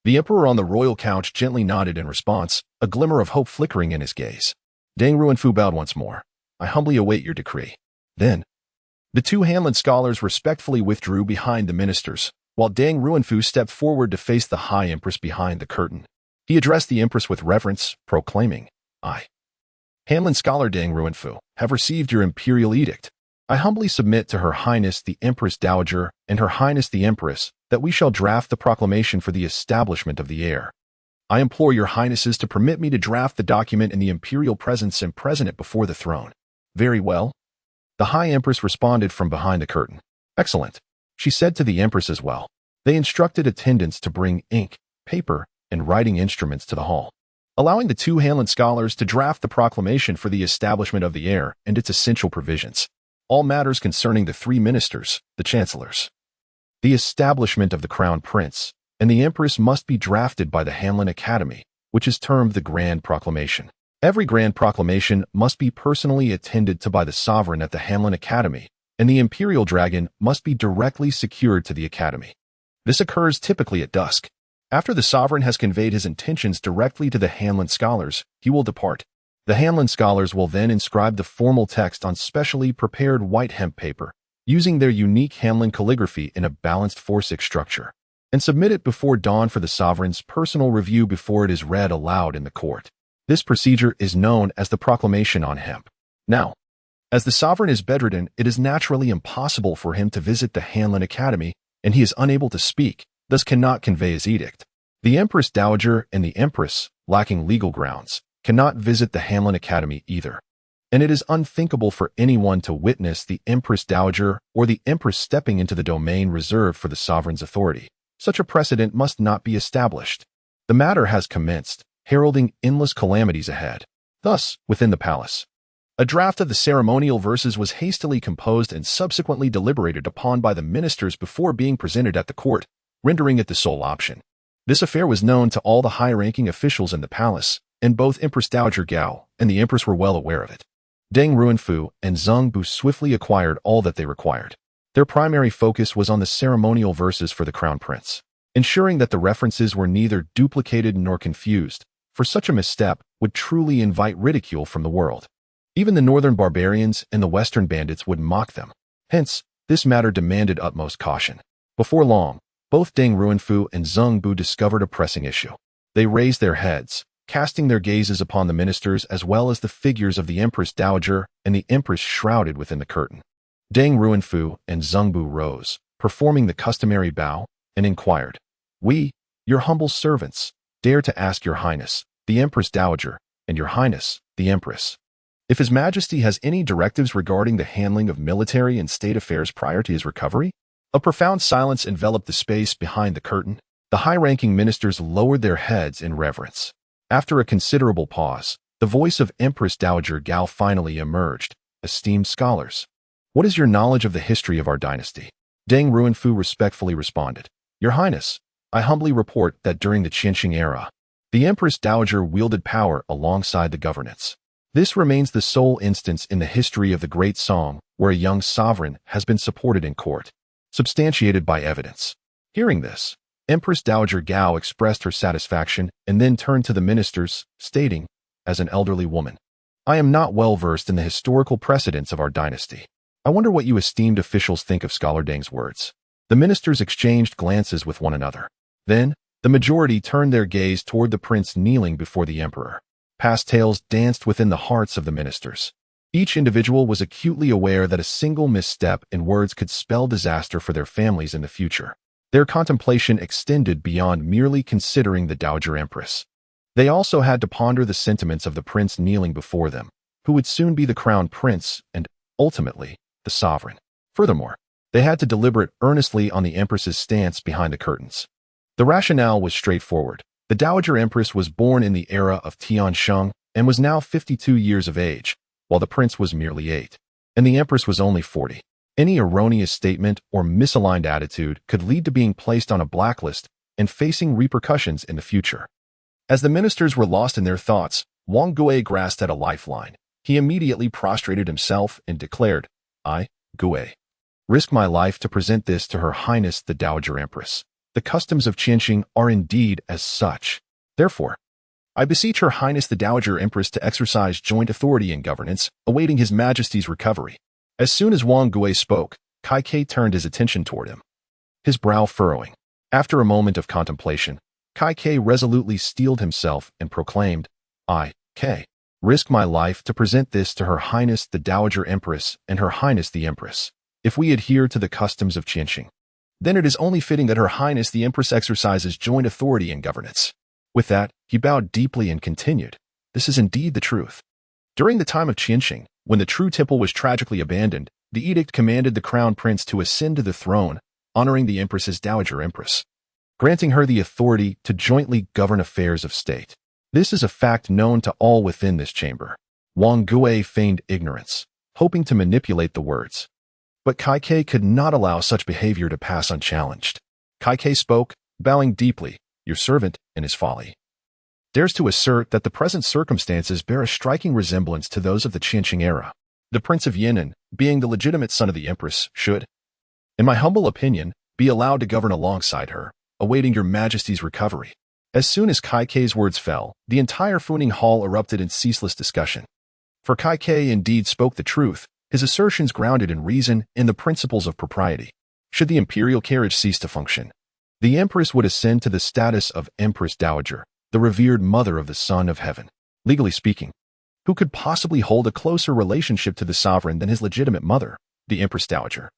The emperor on the royal couch gently nodded in response, a glimmer of hope flickering in his gaze. Deng Ruinfu bowed once more. I humbly await your decree. Then, the two Hanlon scholars respectfully withdrew behind the ministers, while Deng Ruinfu stepped forward to face the High Empress behind the curtain. He addressed the Empress with reverence, proclaiming, I, Hanlon Scholar Deng Ruinfu, have received your imperial edict. I humbly submit to Her Highness the Empress Dowager and Her Highness the Empress that we shall draft the proclamation for the establishment of the heir. I implore your highnesses to permit me to draft the document in the imperial presence and present it before the throne. Very well. The High Empress responded from behind the curtain. Excellent, she said to the Empress as well. They instructed attendants to bring ink, paper, and writing instruments to the hall, allowing the two Hanlon scholars to draft the proclamation for the establishment of the heir and its essential provisions. All matters concerning the three ministers, the chancellors, the establishment of the crown prince, and the empress must be drafted by the Hanlon Academy, which is termed the Grand Proclamation. Every Grand Proclamation must be personally attended to by the sovereign at the Hanlon Academy, and the imperial dragon must be directly secured to the academy. This occurs typically at dusk. After the sovereign has conveyed his intentions directly to the Hanlon scholars, he will depart. The Hanlon scholars will then inscribe the formal text on specially prepared white hemp paper, using their unique Hanlon calligraphy in a balanced 4-6 structure, and submit it before dawn for the sovereign's personal review before it is read aloud in the court. This procedure is known as the proclamation on hemp. Now, as the sovereign is bedridden, it is naturally impossible for him to visit the Hanlon Academy, and he is unable to speak, thus cannot convey his edict. The Empress Dowager and the Empress, lacking legal grounds, cannot visit the Hanlon Academy either, and it is unthinkable for anyone to witness the Empress Dowager or the Empress stepping into the domain reserved for the sovereign's authority. Such a precedent must not be established. The matter has commenced, heralding endless calamities ahead. Thus, within the palace, a draft of the ceremonial verses was hastily composed and subsequently deliberated upon by the ministers before being presented at the court, rendering it the sole option. This affair was known to all the high-ranking officials in the palace, and both Empress Dowager Gao and the Empress were well aware of it. Deng Ruinfu and Zhang Bu swiftly acquired all that they required. Their primary focus was on the ceremonial verses for the crown prince, ensuring that the references were neither duplicated nor confused, for such a misstep would truly invite ridicule from the world. Even the northern barbarians and the western bandits would mock them. Hence, this matter demanded utmost caution. Before long, both Deng Ruinfu and Zhang Bu discovered a pressing issue. They raised their heads, casting their gazes upon the ministers as well as the figures of the Empress Dowager and the Empress shrouded within the curtain. Deng Ruinfu and Zhang Bu rose, performing the customary bow, and inquired, We, your humble servants, dare to ask your highness, the Empress Dowager, and your highness, the Empress, if His Majesty has any directives regarding the handling of military and state affairs prior to his recovery? A profound silence enveloped the space behind the curtain. The high-ranking ministers lowered their heads in reverence. After a considerable pause, the voice of Empress Dowager Gao finally emerged. Esteemed scholars, what is your knowledge of the history of our dynasty? Deng Ruinfu respectfully responded, Your Highness, I humbly report that during the Qinsheng era, the Empress Dowager wielded power alongside the governance. This remains the sole instance in the history of the Great Song where a young sovereign has been supported in court, substantiated by evidence. Hearing this, Empress Dowager Gao expressed her satisfaction and then turned to the ministers, stating, as an elderly woman, I am not well versed in the historical precedents of our dynasty. I wonder what you esteemed officials think of Scholar Deng's words. The ministers exchanged glances with one another. Then, the majority turned their gaze toward the prince kneeling before the emperor. Past tales danced within the hearts of the ministers. Each individual was acutely aware that a single misstep in words could spell disaster for their families in the future. Their contemplation extended beyond merely considering the Dowager Empress. They also had to ponder the sentiments of the prince kneeling before them, who would soon be the crown prince and, ultimately, the sovereign. Furthermore, they had to deliberate earnestly on the empress's stance behind the curtains. The rationale was straightforward. The Dowager Empress was born in the era of Tiansheng and was now 52 years of age, while the prince was merely 8. and the empress was only 40. Any erroneous statement or misaligned attitude could lead to being placed on a blacklist and facing repercussions in the future. As the ministers were lost in their thoughts, Wang Gui grasped at a lifeline. He immediately prostrated himself and declared, "I, Gui, risk my life to present this to Her Highness the Dowager Empress. The customs of Qianxing are indeed as such. Therefore, I beseech Her Highness the Dowager Empress to exercise joint authority in governance, awaiting His Majesty's recovery." As soon as Wang Gui spoke, Kai Ke turned his attention toward him, his brow furrowing. After a moment of contemplation, Kai Ke resolutely steeled himself and proclaimed, "I, Ke, risk my life to present this to Her Highness the Dowager Empress and Her Highness the Empress. If we adhere to the customs of Qianxing, then it is only fitting that Her Highness the Empress exercises joint authority in governance." With that, he bowed deeply and continued, "This is indeed the truth. During the time of Qianxing, when the true temple was tragically abandoned, the edict commanded the crown prince to ascend to the throne, honoring the empress as Dowager Empress, granting her the authority to jointly govern affairs of state. This is a fact known to all within this chamber." Wang Gui feigned ignorance, hoping to manipulate the words. But Kai Ke could not allow such behavior to pass unchallenged. Kai Ke spoke, bowing deeply, "Your servant, in his folly, dares to assert that the present circumstances bear a striking resemblance to those of the Qianxing era. The Prince of Yan'an, being the legitimate son of the Empress, should, in my humble opinion, be allowed to govern alongside her, awaiting Your Majesty's recovery." As soon as Kai Ke's words fell, the entire Funing Hall erupted in ceaseless discussion. For Kai Ke indeed spoke the truth, his assertions grounded in reason and the principles of propriety. Should the imperial carriage cease to function, the Empress would ascend to the status of Empress Dowager, the revered mother of the Son of Heaven. Legally speaking, who could possibly hold a closer relationship to the sovereign than his legitimate mother, the Empress Dowager?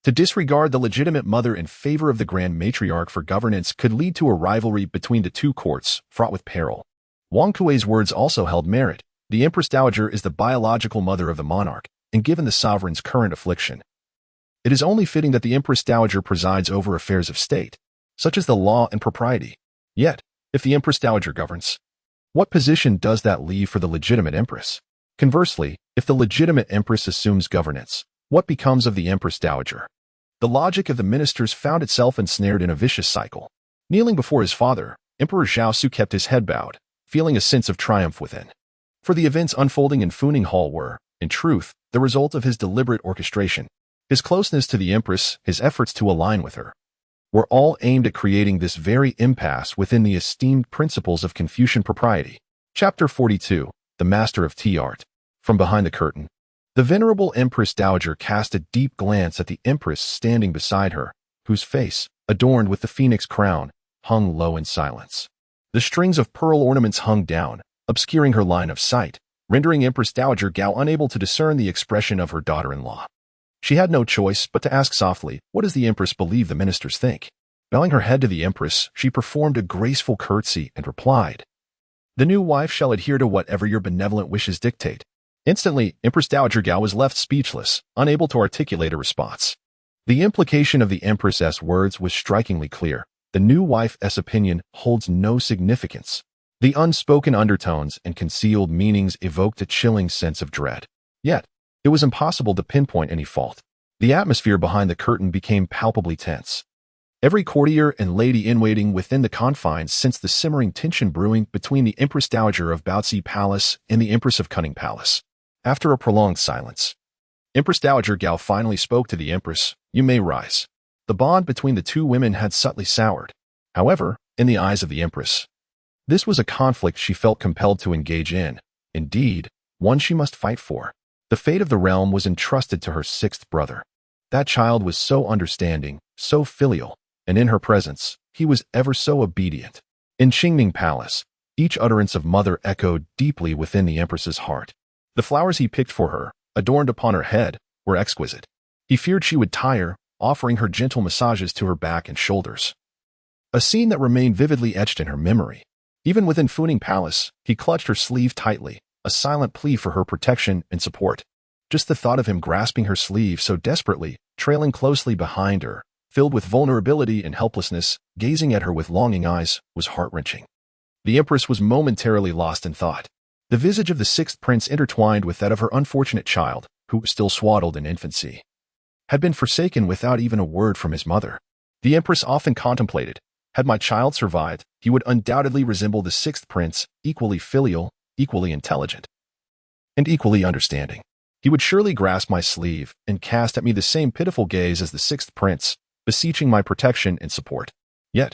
To disregard the legitimate mother in favor of the Grand Matriarch for governance could lead to a rivalry between the two courts, fraught with peril. Wang Gui's words also held merit. The Empress Dowager is the biological mother of the monarch, and given the sovereign's current affliction, it is only fitting that the Empress Dowager presides over affairs of state, such as the law and propriety. Yet, if the Empress Dowager governs, what position does that leave for the legitimate Empress? Conversely, if the legitimate Empress assumes governance, what becomes of the Empress Dowager? The logic of the ministers found itself ensnared in a vicious cycle. Kneeling before his father, Emperor Zhao Xu kept his head bowed, feeling a sense of triumph within. For the events unfolding in Funing Hall were, in truth, the result of his deliberate orchestration. His closeness to the Empress, his efforts to align with her, were all aimed at creating this very impasse within the esteemed principles of Confucian propriety. Chapter 42, The Master of Tea Art. From behind the curtain, the venerable Empress Dowager cast a deep glance at the Empress standing beside her, whose face, adorned with the phoenix crown, hung low in silence. The strings of pearl ornaments hung down, obscuring her line of sight, rendering Empress Dowager Gao unable to discern the expression of her daughter-in-law. She had no choice but to ask softly, "What does the Empress believe the ministers think?" Bowing her head to the Empress, she performed a graceful curtsy and replied, "The new wife shall adhere to whatever your benevolent wishes dictate." Instantly, Empress Dowager Gao was left speechless, unable to articulate a response. The implication of the Empress's words was strikingly clear. The new wife's opinion holds no significance. The unspoken undertones and concealed meanings evoked a chilling sense of dread. Yet, it was impossible to pinpoint any fault. The atmosphere behind the curtain became palpably tense. Every courtier and lady-in-waiting within the confines sensed the simmering tension brewing between the Empress Dowager of Baozi Palace and the Empress of Cunning Palace. After a prolonged silence, Empress Dowager Gao finally spoke to the Empress, "You may rise." The bond between the two women had subtly soured. However, in the eyes of the Empress, this was a conflict she felt compelled to engage in. Indeed, one she must fight for. The fate of the realm was entrusted to her sixth brother. That child was so understanding, so filial, and in her presence, he was ever so obedient. In Qingming Palace, each utterance of mother echoed deeply within the Empress's heart. The flowers he picked for her, adorned upon her head, were exquisite. He feared she would tire, offering her gentle massages to her back and shoulders. A scene that remained vividly etched in her memory. Even within Funing Palace, he clutched her sleeve tightly, a silent plea for her protection and support. Just the thought of him grasping her sleeve so desperately, trailing closely behind her, filled with vulnerability and helplessness, gazing at her with longing eyes, was heart-wrenching. The Empress was momentarily lost in thought. The visage of the sixth prince intertwined with that of her unfortunate child, who was still swaddled in infancy, had been forsaken without even a word from his mother. The empress often contemplated, had my child survived, he would undoubtedly resemble the sixth prince, equally filial, equally intelligent, and equally understanding. He would surely grasp my sleeve and cast at me the same pitiful gaze as the sixth prince, beseeching my protection and support. Yet,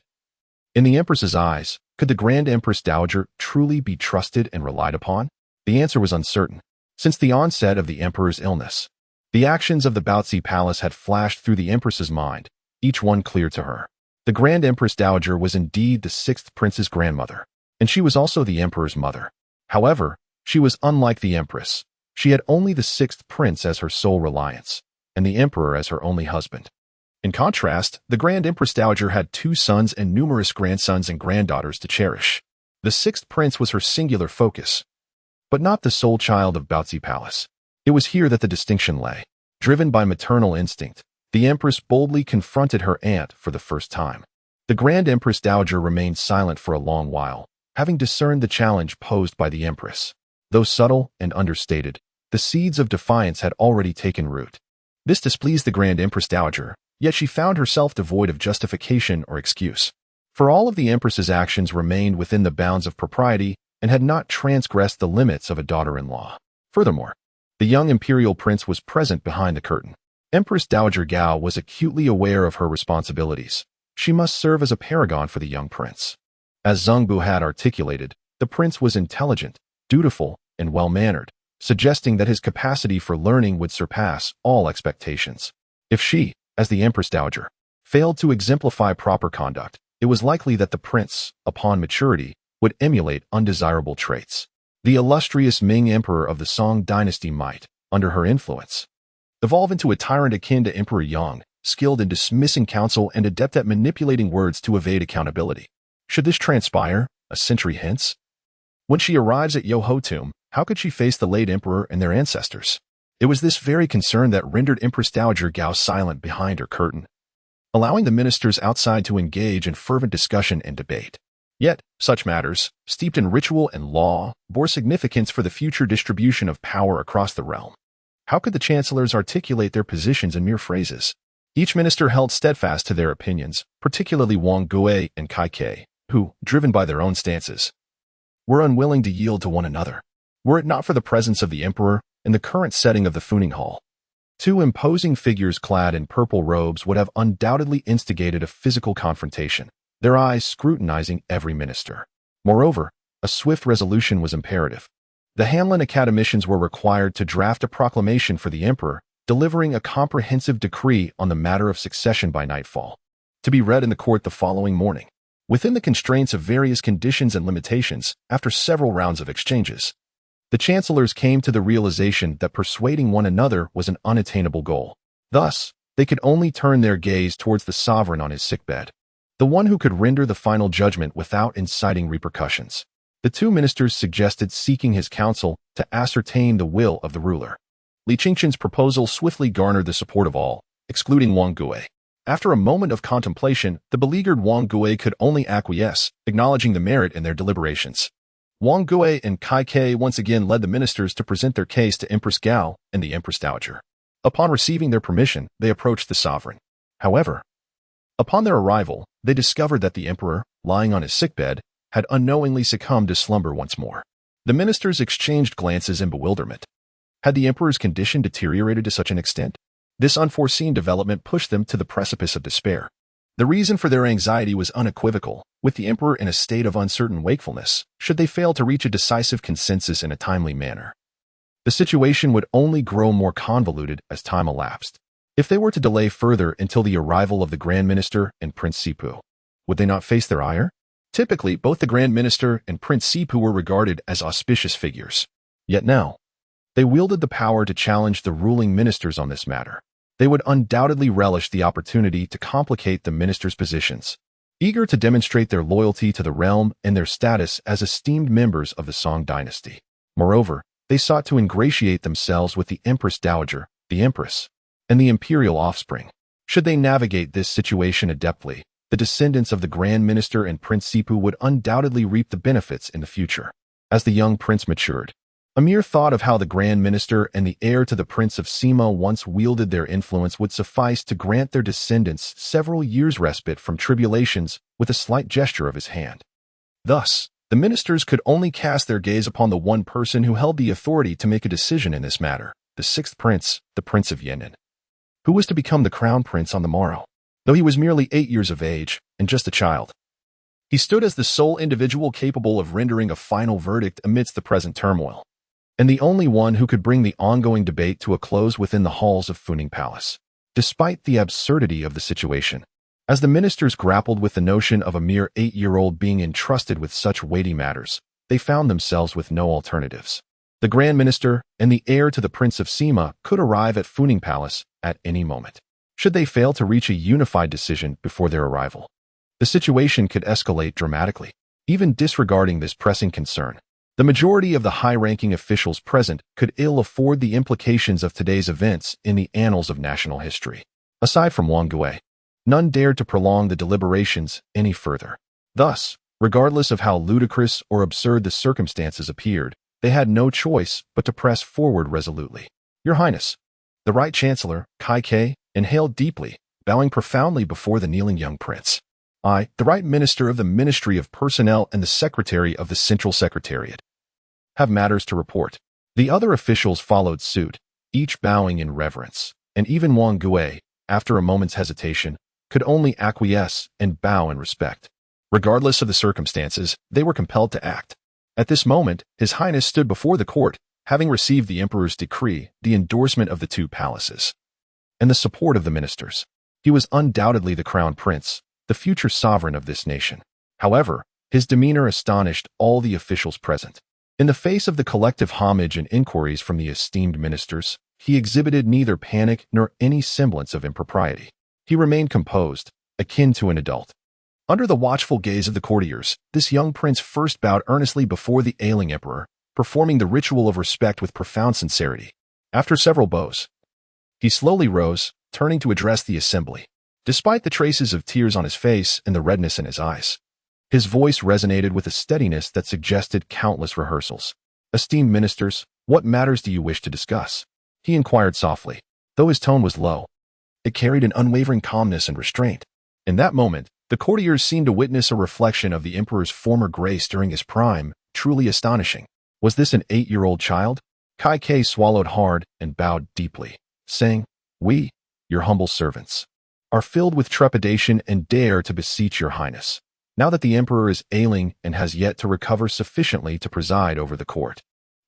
in the empress's eyes, could the Grand Empress Dowager truly be trusted and relied upon? The answer was uncertain. Since the onset of the emperor's illness, the actions of the Baozi Palace had flashed through the empress's mind, each one clear to her. The Grand Empress Dowager was indeed the sixth prince's grandmother, and she was also the emperor's mother. However, she was unlike the empress. She had only the sixth prince as her sole reliance, and the emperor as her only husband. In contrast, the Grand Empress Dowager had 2 sons and numerous grandsons and granddaughters to cherish. The sixth prince was her singular focus, but not the sole child of Baozi Palace. It was here that the distinction lay. Driven by maternal instinct, the empress boldly confronted her aunt for the first time. The Grand Empress Dowager remained silent for a long while, having discerned the challenge posed by the empress. Though subtle and understated, the seeds of defiance had already taken root. This displeased the Grand Empress Dowager, yet she found herself devoid of justification or excuse. For all of the empress's actions remained within the bounds of propriety and had not transgressed the limits of a daughter-in-law. Furthermore, the young imperial prince was present behind the curtain. Empress Dowager Gao was acutely aware of her responsibilities. She must serve as a paragon for the young prince. As Zhang Bu had articulated, the prince was intelligent, dutiful, and well-mannered, suggesting that his capacity for learning would surpass all expectations. If she, as the Empress Dowager, failed to exemplify proper conduct, it was likely that the prince, upon maturity, would emulate undesirable traits. The illustrious Ming Emperor of the Song Dynasty might, under her influence, evolve into a tyrant akin to Emperor Yang, skilled in dismissing counsel and adept at manipulating words to evade accountability. Should this transpire, a century hence? When she arrives at Yoho Tomb, how could she face the late emperor and their ancestors? It was this very concern that rendered Empress Dowager Gao silent behind her curtain, allowing the ministers outside to engage in fervent discussion and debate. Yet, such matters, steeped in ritual and law, bore significance for the future distribution of power across the realm. How could the chancellors articulate their positions in mere phrases? Each minister held steadfast to their opinions, particularly Wang Gui and Kai Ke, who, driven by their own stances, were unwilling to yield to one another. Were it not for the presence of the emperor in the current setting of the Funing Hall, 2 imposing figures clad in purple robes would have undoubtedly instigated a physical confrontation, their eyes scrutinizing every minister. Moreover, a swift resolution was imperative. The Hanlin academicians were required to draft a proclamation for the emperor, delivering a comprehensive decree on the matter of succession by nightfall, to be read in the court the following morning. Within the constraints of various conditions and limitations, after several rounds of exchanges, the chancellors came to the realization that persuading one another was an unattainable goal. Thus, they could only turn their gaze towards the sovereign on his sickbed, the one who could render the final judgment without inciting repercussions. The 2 ministers suggested seeking his counsel to ascertain the will of the ruler. Li Qingqian's proposal swiftly garnered the support of all, excluding Wang Gui. After a moment of contemplation, the beleaguered Wang Gui could only acquiesce, acknowledging the merit in their deliberations. Wang Gui and Kai Ke once again led the ministers to present their case to Empress Gao and the Empress Dowager. Upon receiving their permission, they approached the sovereign. However, upon their arrival, they discovered that the emperor, lying on his sickbed, had unknowingly succumbed to slumber once more. The ministers exchanged glances in bewilderment. Had the emperor's condition deteriorated to such an extent? This unforeseen development pushed them to the precipice of despair. The reason for their anxiety was unequivocal. With the emperor in a state of uncertain wakefulness, should they fail to reach a decisive consensus in a timely manner, the situation would only grow more convoluted as time elapsed. If they were to delay further until the arrival of the Grand Minister and Prince Sipu, would they not face their ire? Typically, both the Grand Minister and Prince Sipu were regarded as auspicious figures. Yet now, they wielded the power to challenge the ruling ministers on this matter. They would undoubtedly relish the opportunity to complicate the ministers' positions, eager to demonstrate their loyalty to the realm and their status as esteemed members of the Song Dynasty. Moreover, they sought to ingratiate themselves with the Empress Dowager, the Empress, and the imperial offspring. Should they navigate this situation adeptly, the descendants of the Grand Minister and Prince Sipu would undoubtedly reap the benefits in the future. As the young prince matured, A mere thought of how the Grand Minister and the heir to the Prince of Sima once wielded their influence would suffice to grant their descendants several years' respite from tribulations with a slight gesture of his hand. Thus, the ministers could only cast their gaze upon the one person who held the authority to make a decision in this matter, the sixth prince, the Prince of Yan'an, who was to become the crown prince on the morrow. Though he was merely 8 years of age and just a child, he stood as the sole individual capable of rendering a final verdict amidst the present turmoil, and the only one who could bring the ongoing debate to a close within the halls of Funing Palace. Despite the absurdity of the situation, as the ministers grappled with the notion of a mere 8-year-old being entrusted with such weighty matters, they found themselves with no alternatives. The Grand Minister and the heir to the Prince of Sima could arrive at Funing Palace at any moment. Should they fail to reach a unified decision before their arrival, the situation could escalate dramatically. Even disregarding this pressing concern, the majority of the high-ranking officials present could ill afford the implications of today's events in the annals of national history. Aside from Wang Gui, none dared to prolong the deliberations any further. Thus, regardless of how ludicrous or absurd the circumstances appeared, they had no choice but to press forward resolutely. "Your Highness," the Right Chancellor, Kai Ke, inhaled deeply, bowing profoundly before the kneeling young prince. "I, the Right Minister of the Ministry of Personnel and the Secretary of the Central Secretariat, have matters to report." The other officials followed suit, each bowing in reverence, and even Wang Gui, after a moment's hesitation, could only acquiesce and bow in respect. Regardless of the circumstances, they were compelled to act. At this moment, His Highness stood before the court, having received the Emperor's decree, the endorsement of the two palaces, and the support of the ministers. He was undoubtedly the crown prince, the future sovereign of this nation. However, his demeanor astonished all the officials present. In the face of the collective homage and inquiries from the esteemed ministers, he exhibited neither panic nor any semblance of impropriety. He remained composed, akin to an adult. Under the watchful gaze of the courtiers, this young prince first bowed earnestly before the ailing emperor, performing the ritual of respect with profound sincerity. After several bows, he slowly rose, turning to address the assembly. Despite the traces of tears on his face and the redness in his eyes, his voice resonated with a steadiness that suggested countless rehearsals. "Esteemed ministers, what matters do you wish to discuss?" he inquired softly. Though his tone was low, it carried an unwavering calmness and restraint. In that moment, the courtiers seemed to witness a reflection of the emperor's former grace during his prime, truly astonishing. Was this an 8-year-old child? Kai Ke swallowed hard and bowed deeply, saying, "We, your humble servants, are filled with trepidation and dare to beseech your highness, now that the emperor is ailing and has yet to recover sufficiently to preside over the court.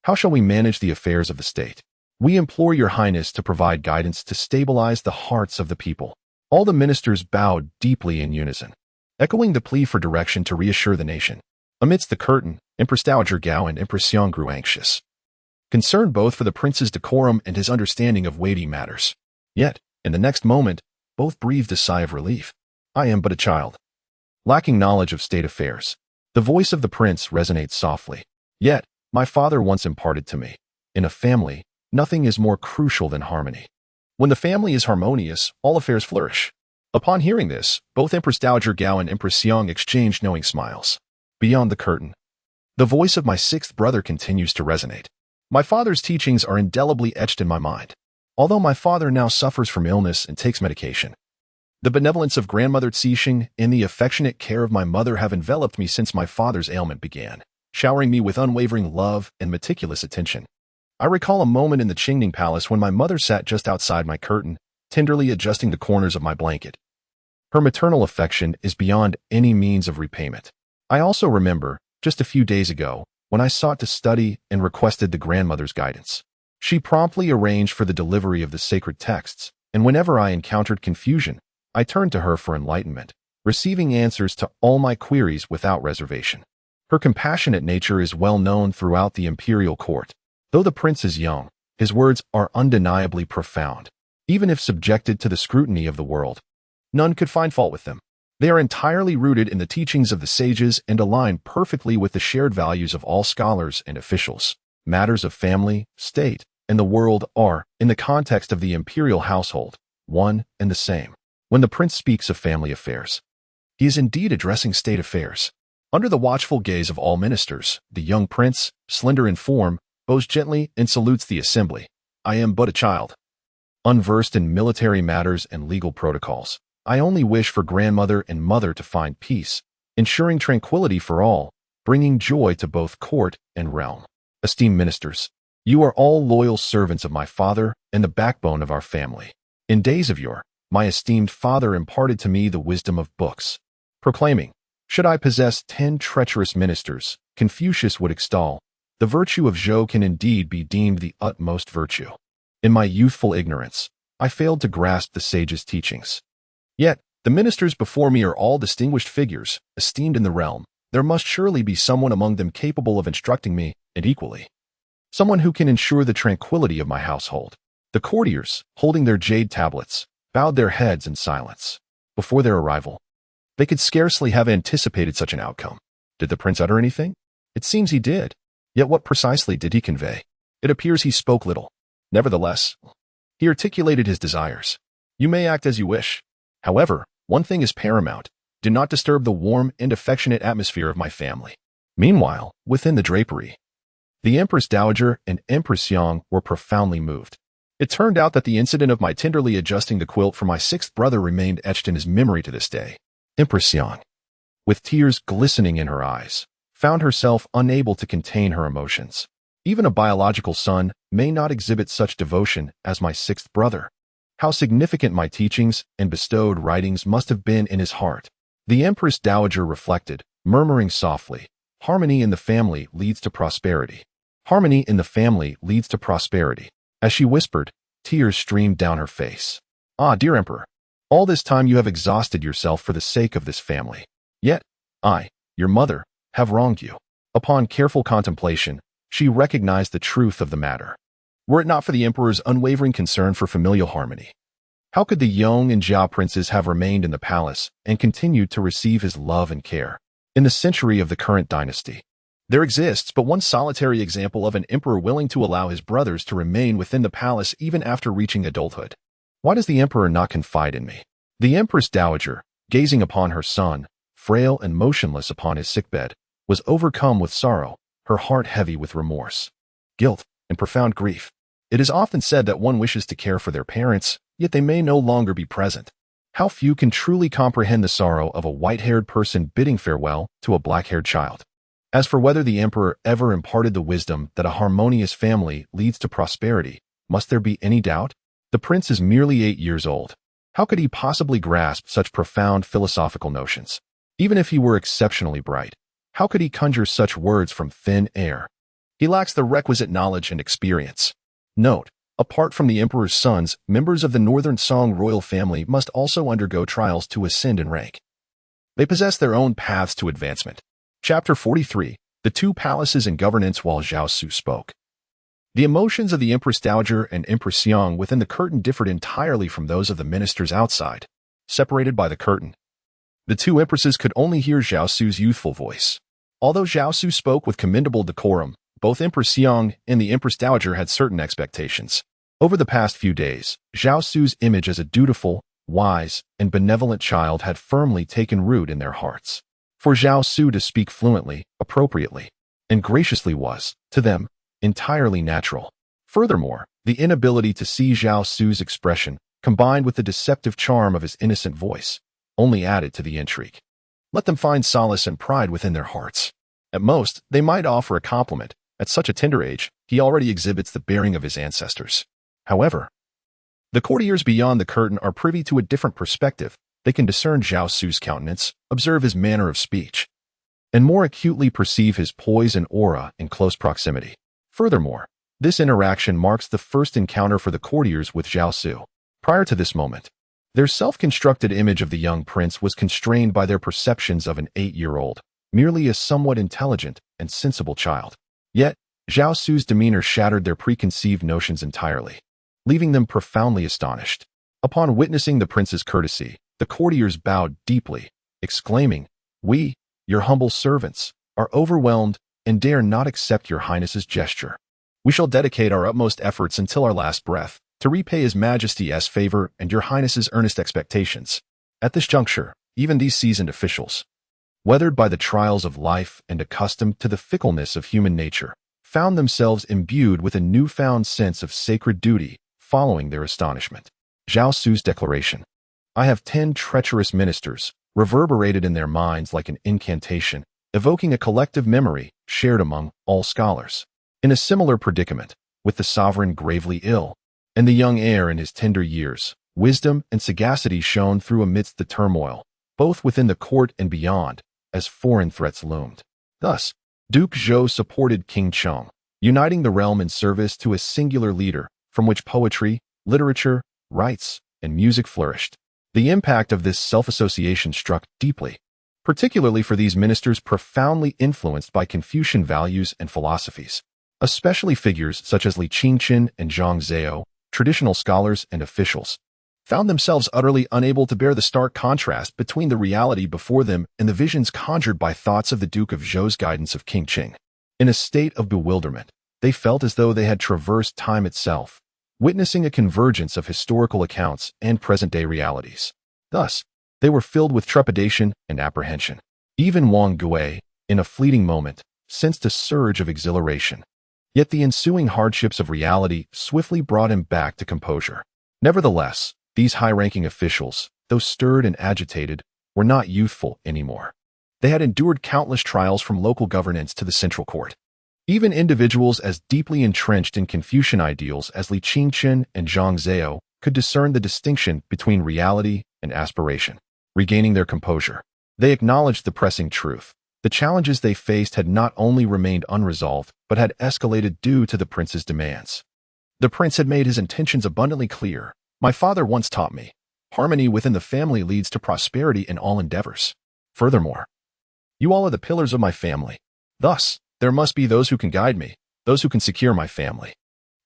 How shall we manage the affairs of the state? We implore your highness to provide guidance to stabilize the hearts of the people." All the ministers bowed deeply in unison, echoing the plea for direction to reassure the nation. Amidst the curtain, Empress Dowager Gao and Empress Xiang grew anxious, concerned both for the prince's decorum and his understanding of weighty matters. Yet, in the next moment, both breathed a sigh of relief. "I am but a child, lacking knowledge of state affairs." The voice of the prince resonates softly. "Yet, my father once imparted to me, in a family, nothing is more crucial than harmony. When the family is harmonious, all affairs flourish." Upon hearing this, both Empress Dowager Gao and Empress Xiang exchanged knowing smiles. Beyond the curtain, the voice of my sixth brother continues to resonate. "My father's teachings are indelibly etched in my mind. Although my father now suffers from illness and takes medication, the benevolence of grandmother Cixing and the affectionate care of my mother have enveloped me since my father's ailment began, showering me with unwavering love and meticulous attention. I recall a moment in the Qingning Palace when my mother sat just outside my curtain, tenderly adjusting the corners of my blanket. Her maternal affection is beyond any means of repayment. I also remember, just a few days ago, when I sought to study and requested the grandmother's guidance. She promptly arranged for the delivery of the sacred texts, and whenever I encountered confusion, I turned to her for enlightenment, receiving answers to all my queries without reservation. Her compassionate nature is well known throughout the imperial court. Though the prince is young, his words are undeniably profound. Even if subjected to the scrutiny of the world, none could find fault with them. They are entirely rooted in the teachings of the sages and align perfectly with the shared values of all scholars and officials. Matters of family, state, and the world are, in the context of the imperial household, one and the same. When the prince speaks of family affairs, he is indeed addressing state affairs. Under the watchful gaze of all ministers, the young prince, slender in form, bows gently and salutes the assembly. I am but a child, unversed in military matters and legal protocols. I only wish for grandmother and mother to find peace, ensuring tranquility for all, bringing joy to both court and realm. Esteemed ministers, you are all loyal servants of my father and the backbone of our family. In days of yore, my esteemed father imparted to me the wisdom of books, proclaiming, should I possess 10 treacherous ministers, Confucius would extol, the virtue of Zhou can indeed be deemed the utmost virtue. In my youthful ignorance, I failed to grasp the sage's teachings. Yet, the ministers before me are all distinguished figures, esteemed in the realm. There must surely be someone among them capable of instructing me, and equally, someone who can ensure the tranquility of my household. The courtiers, holding their jade tablets, bowed their heads in silence. Before their arrival, they could scarcely have anticipated such an outcome. Did the prince utter anything? It seems he did. Yet what precisely did he convey? It appears he spoke little. Nevertheless, he articulated his desires. You may act as you wish. However, one thing is paramount. Do not disturb the warm and affectionate atmosphere of my family. Meanwhile, within the drapery, the Empress Dowager and Empress Yang were profoundly moved. It turned out that the incident of my tenderly adjusting the quilt for my sixth brother remained etched in his memory to this day. Empress Yang, with tears glistening in her eyes, found herself unable to contain her emotions. Even a biological son may not exhibit such devotion as my sixth brother. How significant my teachings and bestowed writings must have been in his heart. The Empress Dowager reflected, murmuring softly, harmony in the family leads to prosperity. Harmony in the family leads to prosperity. As she whispered, tears streamed down her face. Ah, dear Emperor, all this time you have exhausted yourself for the sake of this family. Yet, I, your mother, have wronged you. Upon careful contemplation, she recognized the truth of the matter. Were it not for the emperor's unwavering concern for familial harmony, how could the Yong and Zhao princes have remained in the palace and continued to receive his love and care? In the century of the current dynasty, there exists but one solitary example of an emperor willing to allow his brothers to remain within the palace even after reaching adulthood. Why does the emperor not confide in me? The Empress Dowager, gazing upon her son, frail and motionless upon his sickbed, was overcome with sorrow, her heart heavy with remorse, guilt, and profound grief. It is often said that one wishes to care for their parents, yet they may no longer be present. How few can truly comprehend the sorrow of a white-haired person bidding farewell to a black-haired child. As for whether the emperor ever imparted the wisdom that a harmonious family leads to prosperity, must there be any doubt? The prince is merely 8 years old. How could he possibly grasp such profound philosophical notions? Even if he were exceptionally bright, how could he conjure such words from thin air? He lacks the requisite knowledge and experience. Note, apart from the emperor's sons, members of the Northern Song royal family must also undergo trials to ascend in rank. They possess their own paths to advancement. Chapter 43, The Two Palaces and Governance while Zhao Xu spoke. The emotions of the Empress Dowager and Empress Yang within the curtain differed entirely from those of the ministers outside. Separated by the curtain, the two empresses could only hear Zhao Xu's youthful voice. Although Zhao Xu spoke with commendable decorum, both Empress Yang and the Empress Dowager had certain expectations. Over the past few days, Zhao Xu's image as a dutiful, wise, and benevolent child had firmly taken root in their hearts. For Zhao Xu to speak fluently, appropriately, and graciously was, to them, entirely natural. Furthermore, the inability to see Zhao Xu's expression, combined with the deceptive charm of his innocent voice, only added to the intrigue. Let them find solace and pride within their hearts. At most, they might offer a compliment. At such a tender age, he already exhibits the bearing of his ancestors. However, the courtiers beyond the curtain are privy to a different perspective. They can discern Zhao Xu's countenance, observe his manner of speech, and more acutely perceive his poise and aura in close proximity. Furthermore, this interaction marks the first encounter for the courtiers with Zhao Xu. Prior to this moment, their self-constructed image of the young prince was constrained by their perceptions of an 8-year-old, merely a somewhat intelligent and sensible child. Yet, Zhao Xu's demeanor shattered their preconceived notions entirely, leaving them profoundly astonished. Upon witnessing the prince's courtesy, the courtiers bowed deeply, exclaiming, "We, your humble servants, are overwhelmed and dare not accept your highness's gesture. We shall dedicate our utmost efforts until our last breath to repay his majesty's favor and your highness's earnest expectations." At this juncture, even these seasoned officials, weathered by the trials of life and accustomed to the fickleness of human nature, found themselves imbued with a newfound sense of sacred duty following their astonishment. Zhao Xu's declaration, "I have 10 treacherous ministers," reverberated in their minds like an incantation, evoking a collective memory shared among all scholars. In a similar predicament, with the sovereign gravely ill, and the young heir in his tender years, wisdom and sagacity shone through amidst the turmoil, both within the court and beyond, as foreign threats loomed. Thus, Duke Zhou supported King Cheng, uniting the realm in service to a singular leader from which poetry, literature, rites, and music flourished. The impact of this self-association struck deeply, particularly for these ministers profoundly influenced by Confucian values and philosophies. Especially figures such as Li Qingqin and Zhang Zhao, traditional scholars and officials, found themselves utterly unable to bear the stark contrast between the reality before them and the visions conjured by thoughts of the Duke of Zhou's guidance of King Qing. In a state of bewilderment, they felt as though they had traversed time itself, witnessing a convergence of historical accounts and present-day realities. Thus, they were filled with trepidation and apprehension. Even Wang Gui, in a fleeting moment, sensed a surge of exhilaration. Yet the ensuing hardships of reality swiftly brought him back to composure. Nevertheless, these high-ranking officials, though stirred and agitated, were not youthful anymore. They had endured countless trials from local governance to the central court. Even individuals as deeply entrenched in Confucian ideals as Li Qingqin and Zhang Zhao could discern the distinction between reality and aspiration. Regaining their composure, they acknowledged the pressing truth. The challenges they faced had not only remained unresolved, but had escalated due to the prince's demands. The prince had made his intentions abundantly clear. "My father once taught me, harmony within the family leads to prosperity in all endeavors. Furthermore, you all are the pillars of my family. Thus, there must be those who can guide me, those who can secure my family."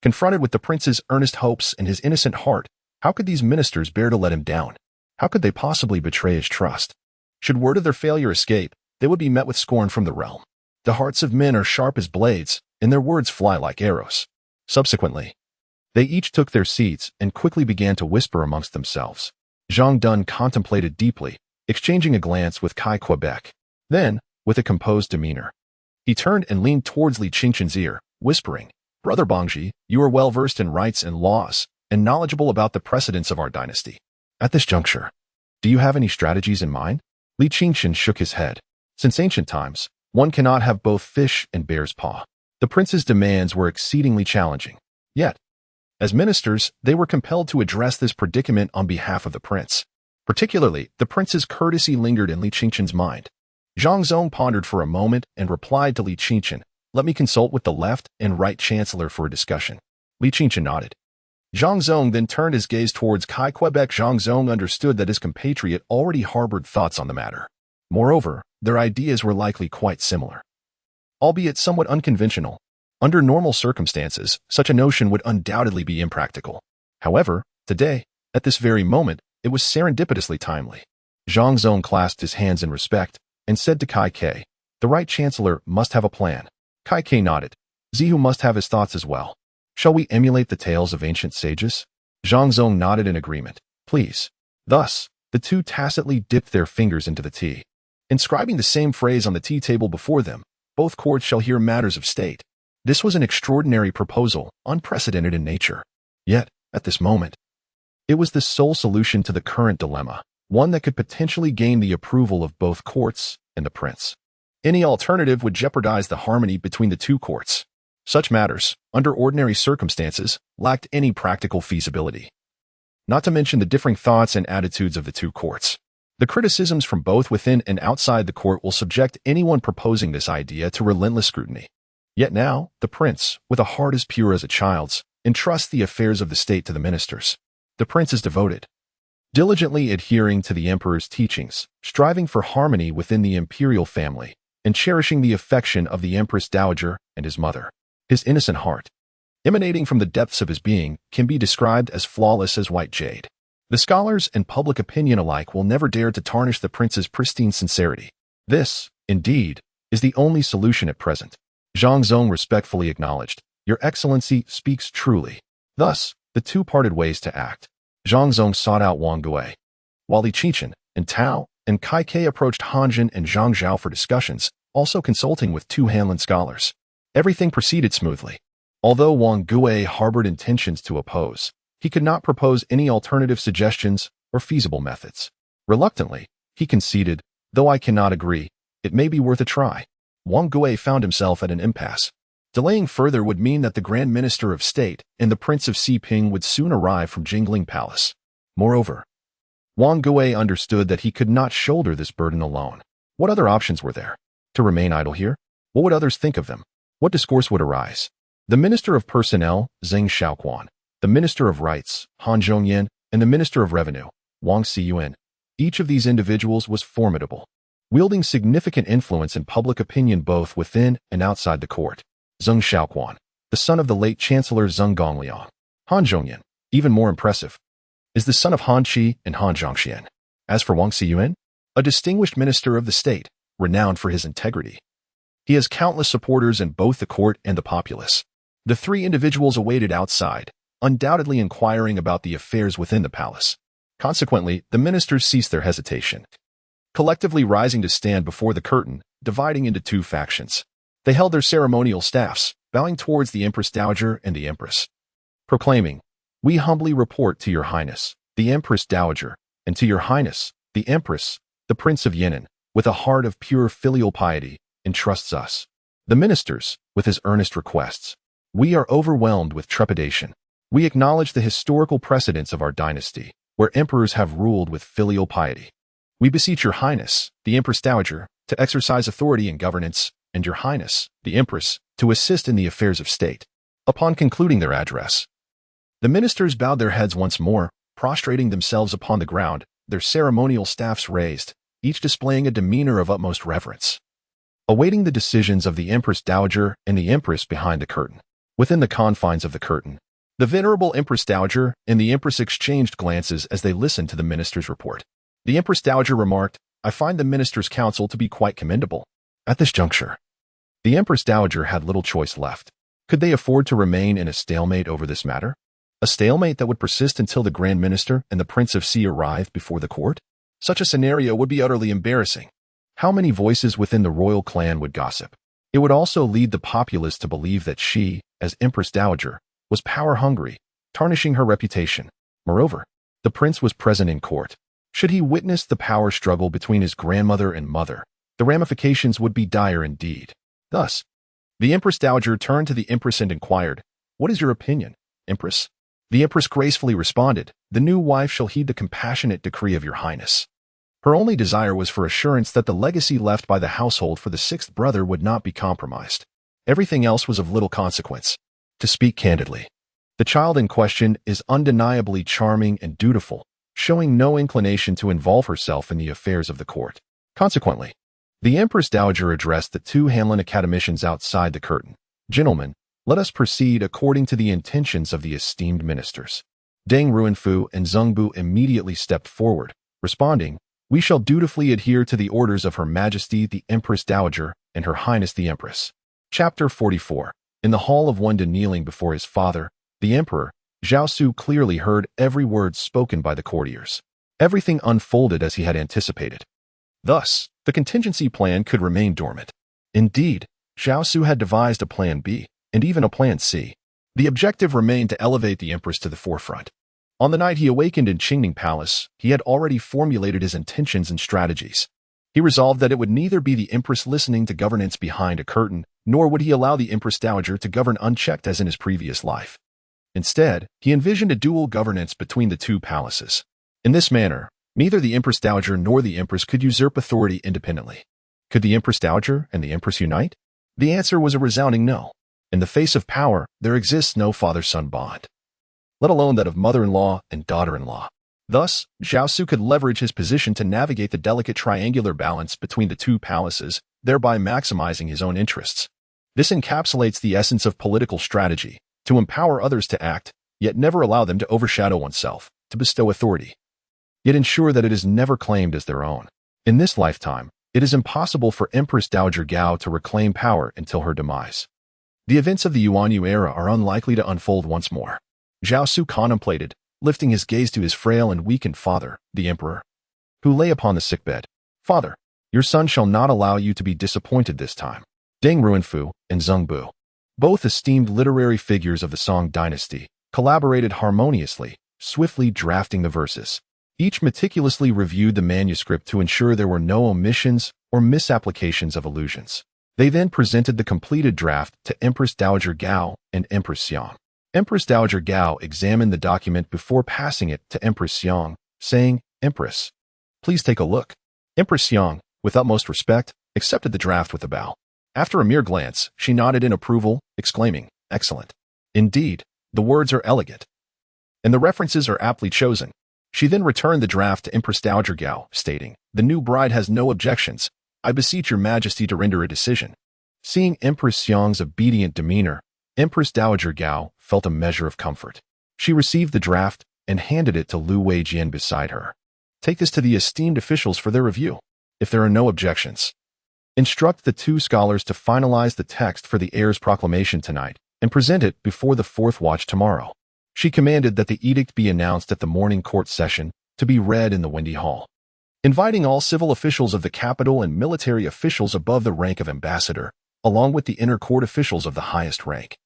Confronted with the prince's earnest hopes and his innocent heart, how could these ministers bear to let him down? How could they possibly betray his trust? Should word of their failure escape, they would be met with scorn from the realm. The hearts of men are sharp as blades, and their words fly like arrows. Subsequently, they each took their seats and quickly began to whisper amongst themselves. Zhang Dun contemplated deeply, exchanging a glance with Kai Quebec. Then, with a composed demeanor, he turned and leaned towards Li Qingqin's ear, whispering, "Brother Bangji, you are well versed in rights and laws, and knowledgeable about the precedents of our dynasty. At this juncture, do you have any strategies in mind?" Li Qingqin shook his head. Since ancient times, one cannot have both fish and bear's paw. The prince's demands were exceedingly challenging. Yet, as ministers, they were compelled to address this predicament on behalf of the prince. Particularly, the prince's courtesy lingered in Li Qingqin's mind. Zhang Zong pondered for a moment and replied to Li Qingqin, "Let me consult with the left and right chancellor for a discussion." Li Qingqin nodded. Zhang Zong then turned his gaze towards Kai Quebec. Zhang Zong understood that his compatriot already harbored thoughts on the matter. Moreover, their ideas were likely quite similar. Albeit somewhat unconventional, under normal circumstances, such a notion would undoubtedly be impractical. However, today, at this very moment, it was serendipitously timely. Zhang Zong clasped his hands in respect and said to Kai Ke, "The right chancellor must have a plan." Kai Ke nodded. "Zihu must have his thoughts as well. Shall we emulate the tales of ancient sages?" Zhang Zong nodded in agreement. "Please." Thus, the two tacitly dipped their fingers into the tea. Inscribing the same phrase on the tea table before them, "Both courts shall hear matters of state." This was an extraordinary proposal, unprecedented in nature. Yet, at this moment, it was the sole solution to the current dilemma, one that could potentially gain the approval of both courts and the prince. Any alternative would jeopardize the harmony between the two courts. Such matters, under ordinary circumstances, lacked any practical feasibility. Not to mention the differing thoughts and attitudes of the two courts. The criticisms from both within and outside the court will subject anyone proposing this idea to relentless scrutiny. Yet now, the prince, with a heart as pure as a child's, entrusts the affairs of the state to the ministers. The prince is devoted, diligently adhering to the emperor's teachings, striving for harmony within the imperial family, and cherishing the affection of the empress dowager and his mother. His innocent heart, emanating from the depths of his being, can be described as flawless as white jade. The scholars and public opinion alike will never dare to tarnish the prince's pristine sincerity. This, indeed, is the only solution at present. Zhang Zong respectfully acknowledged, "Your Excellency speaks truly." Thus, the two parted ways to act. Zhang Zong sought out Wang Gui, while Li Qingqin and Tao and Kai Ke approached Hanjin and Zhang Zhao for discussions, also consulting with two Hanlin scholars. Everything proceeded smoothly. Although Wang Gui harbored intentions to oppose, he could not propose any alternative suggestions or feasible methods. Reluctantly, he conceded, though I cannot agree, it may be worth a try. Wang Gui found himself at an impasse. Delaying further would mean that the Grand Minister of State and the Prince of Xiping would soon arrive from Jingling Palace. Moreover, Wang Gui understood that he could not shoulder this burden alone. What other options were there? To remain idle here? What would others think of them? What discourse would arise? The Minister of Personnel, Zheng Xiaoquan, the Minister of Rights, Han Zhongyan, and the Minister of Revenue, Wang Xiyuan. Each of these individuals was formidable, wielding significant influence in public opinion both within and outside the court. Zheng Xiaoquan, the son of the late Chancellor Zheng Gongliang. Han Zhongyan, even more impressive, is the son of Han Qi and Han Zhongxian. As for Wang Xiyuan, a distinguished minister of the state, renowned for his integrity. He has countless supporters in both the court and the populace. The three individuals awaited outside, undoubtedly inquiring about the affairs within the palace. Consequently, the ministers ceased their hesitation, collectively rising to stand before the curtain, dividing into two factions. They held their ceremonial staffs, bowing towards the Empress Dowager and the Empress, proclaiming, "We humbly report to Your Highness, the Empress Dowager, and to Your Highness, the Empress, the Prince of Yan'an, with a heart of pure filial piety, entrusts us, the ministers, with his earnest requests. We are overwhelmed with trepidation. We acknowledge the historical precedents of our dynasty, where emperors have ruled with filial piety. We beseech Your Highness, the Empress Dowager, to exercise authority in governance, and Your Highness, the Empress, to assist in the affairs of state." Upon concluding their address, the ministers bowed their heads once more, prostrating themselves upon the ground, their ceremonial staffs raised, each displaying a demeanor of utmost reverence, awaiting the decisions of the Empress Dowager and the Empress behind the curtain. Within the confines of the curtain, the venerable Empress Dowager and the Empress exchanged glances as they listened to the minister's report. The Empress Dowager remarked, "I find the minister's counsel to be quite commendable." At this juncture, the Empress Dowager had little choice left. Could they afford to remain in a stalemate over this matter? A stalemate that would persist until the Grand Minister and the Prince of Xi arrived before the court? Such a scenario would be utterly embarrassing. How many voices within the royal clan would gossip? It would also lead the populace to believe that she, as Empress Dowager, was power-hungry, tarnishing her reputation. Moreover, the prince was present in court. Should he witness the power struggle between his grandmother and mother, the ramifications would be dire indeed. Thus, the Empress Dowager turned to the Empress and inquired, "What is your opinion, Empress?" The Empress gracefully responded, "The new wife shall heed the compassionate decree of Your Highness." Her only desire was for assurance that the legacy left by the household for the sixth brother would not be compromised. Everything else was of little consequence. To speak candidly, the child in question is undeniably charming and dutiful, showing no inclination to involve herself in the affairs of the court. Consequently, the Empress Dowager addressed the two Hanlin academicians outside the curtain. "Gentlemen, let us proceed according to the intentions of the esteemed ministers." Deng Ruanfu and Zheng Bu immediately stepped forward, responding, "We shall dutifully adhere to the orders of Her Majesty the Empress Dowager and Her Highness the Empress." Chapter 44. In the hall of Wenda, kneeling before his father, the Emperor, Zhao Xu clearly heard every word spoken by the courtiers. Everything unfolded as he had anticipated. Thus, the contingency plan could remain dormant. Indeed, Zhao Xu had devised a plan B, and even a plan C. The objective remained to elevate the Empress to the forefront. On the night he awakened in Qingning Palace, he had already formulated his intentions and strategies. He resolved that it would neither be the Empress listening to governance behind a curtain, nor would he allow the Empress Dowager to govern unchecked as in his previous life. Instead, he envisioned a dual governance between the two palaces. In this manner, neither the Empress Dowager nor the Empress could usurp authority independently. Could the Empress Dowager and the Empress unite? The answer was a resounding no. In the face of power, there exists no father-son bond, let alone that of mother-in-law and daughter-in-law. Thus, Zhao Xu could leverage his position to navigate the delicate triangular balance between the two palaces, thereby maximizing his own interests. This encapsulates the essence of political strategy, to empower others to act, yet never allow them to overshadow oneself, to bestow authority, yet ensure that it is never claimed as their own. In this lifetime, it is impossible for Empress Dowager Gao to reclaim power until her demise. The events of the Yuanyu era are unlikely to unfold once more. Zhao Xu contemplated, lifting his gaze to his frail and weakened father, the emperor, who lay upon the sickbed. "Father, your son shall not allow you to be disappointed this time." Deng Ruanfu and Zheng Bu, Both esteemed literary figures of the Song Dynasty collaborated harmoniously, swiftly drafting the verses. Each meticulously reviewed the manuscript to ensure there were no omissions or misapplications of allusions. They then presented the completed draft to Empress Dowager Gao and Empress Xiang. Empress Dowager Gao examined the document before passing it to Empress Xiang, saying, "Empress, please take a look." Empress Xiang, with utmost respect, accepted the draft with a bow. After a mere glance, she nodded in approval, exclaiming, "Excellent. Indeed, the words are elegant, and the references are aptly chosen." She then returned the draft to Empress Dowager Gao, stating, "The new bride has no objections. I beseech your majesty to render a decision." Seeing Empress Xiang's obedient demeanor, Empress Dowager Gao felt a measure of comfort. She received the draft and handed it to Lu Weijian beside her. "Take this to the esteemed officials for their review. If there are no objections, instruct the two scholars to finalize the text for the heir's proclamation tonight and present it before the fourth watch tomorrow." She commanded that the edict be announced at the morning court session to be read in the Windy Hall, inviting all civil officials of the capital and military officials above the rank of ambassador, along with the inner court officials of the highest rank,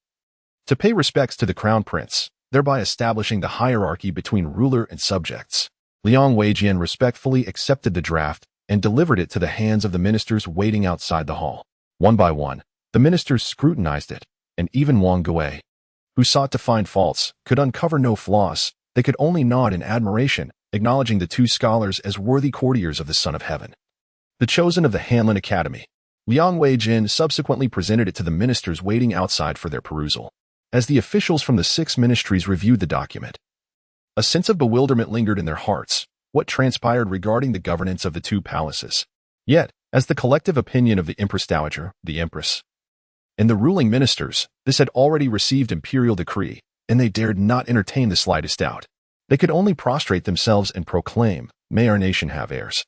to pay respects to the crown prince, thereby establishing the hierarchy between ruler and subjects. Liang Weijian respectfully accepted the draft and delivered it to the hands of the ministers waiting outside the hall. One by one, the ministers scrutinized it, and even Wang Gui, who sought to find faults, could uncover no flaws. They could only nod in admiration, acknowledging the two scholars as worthy courtiers of the Son of Heaven, the chosen of the Hanlin Academy. Liang Weijin subsequently presented it to the ministers waiting outside for their perusal. As the officials from the 6 ministries reviewed the document, a sense of bewilderment lingered in their hearts. What transpired regarding the governance of the two palaces? Yet, as the collective opinion of the Empress Dowager, the Empress, and the ruling ministers, this had already received imperial decree, and they dared not entertain the slightest doubt. They could only prostrate themselves and proclaim, "May our nation have heirs,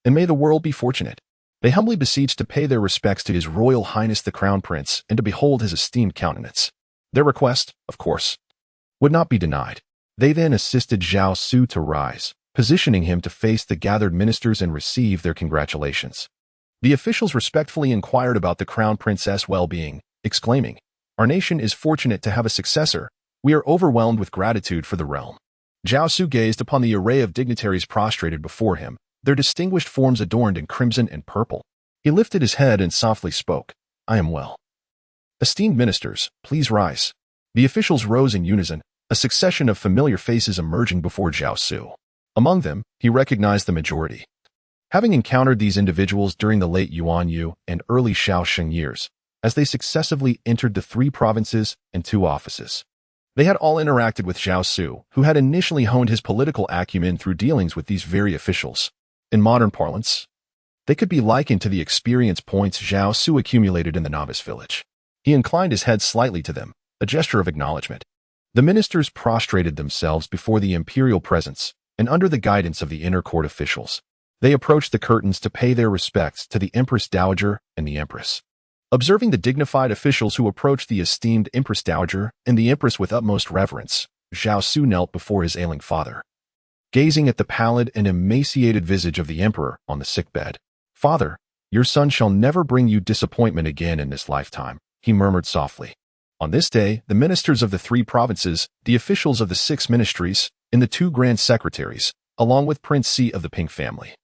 and may the world be fortunate." They humbly beseeched to pay their respects to His Royal Highness the Crown Prince and to behold his esteemed countenance. Their request, of course, would not be denied. They then assisted Zhao Xu to rise, positioning him to face the gathered ministers and receive their congratulations. The officials respectfully inquired about the Crown Princess' well-being, exclaiming, "Our nation is fortunate to have a successor. We are overwhelmed with gratitude for the realm." Zhao Xu gazed upon the array of dignitaries prostrated before him, their distinguished forms adorned in crimson and purple. He lifted his head and softly spoke, "I am well. Esteemed ministers, please rise." The officials rose in unison, a succession of familiar faces emerging before Zhao Xu. Among them, he recognized the majority, having encountered these individuals during the late Yuan Yu and early Shaoxing years, as they successively entered the 3 provinces and 2 offices. They had all interacted with Zhao Xu, who had initially honed his political acumen through dealings with these very officials. In modern parlance, they could be likened to the experience points Zhao Xu accumulated in the novice village. He inclined his head slightly to them, a gesture of acknowledgement. The ministers prostrated themselves before the imperial presence, and under the guidance of the inner court officials, they approached the curtains to pay their respects to the Empress Dowager and the Empress. Observing the dignified officials who approached the esteemed Empress Dowager and the Empress with utmost reverence, Zhao Xu knelt before his ailing father, gazing at the pallid and emaciated visage of the emperor on the sickbed. "Father, your son shall never bring you disappointment again in this lifetime," he murmured softly. On this day, the ministers of the 3 provinces, the officials of the 6 ministries, and the 2 grand secretaries, along with Prince C of the Ping family,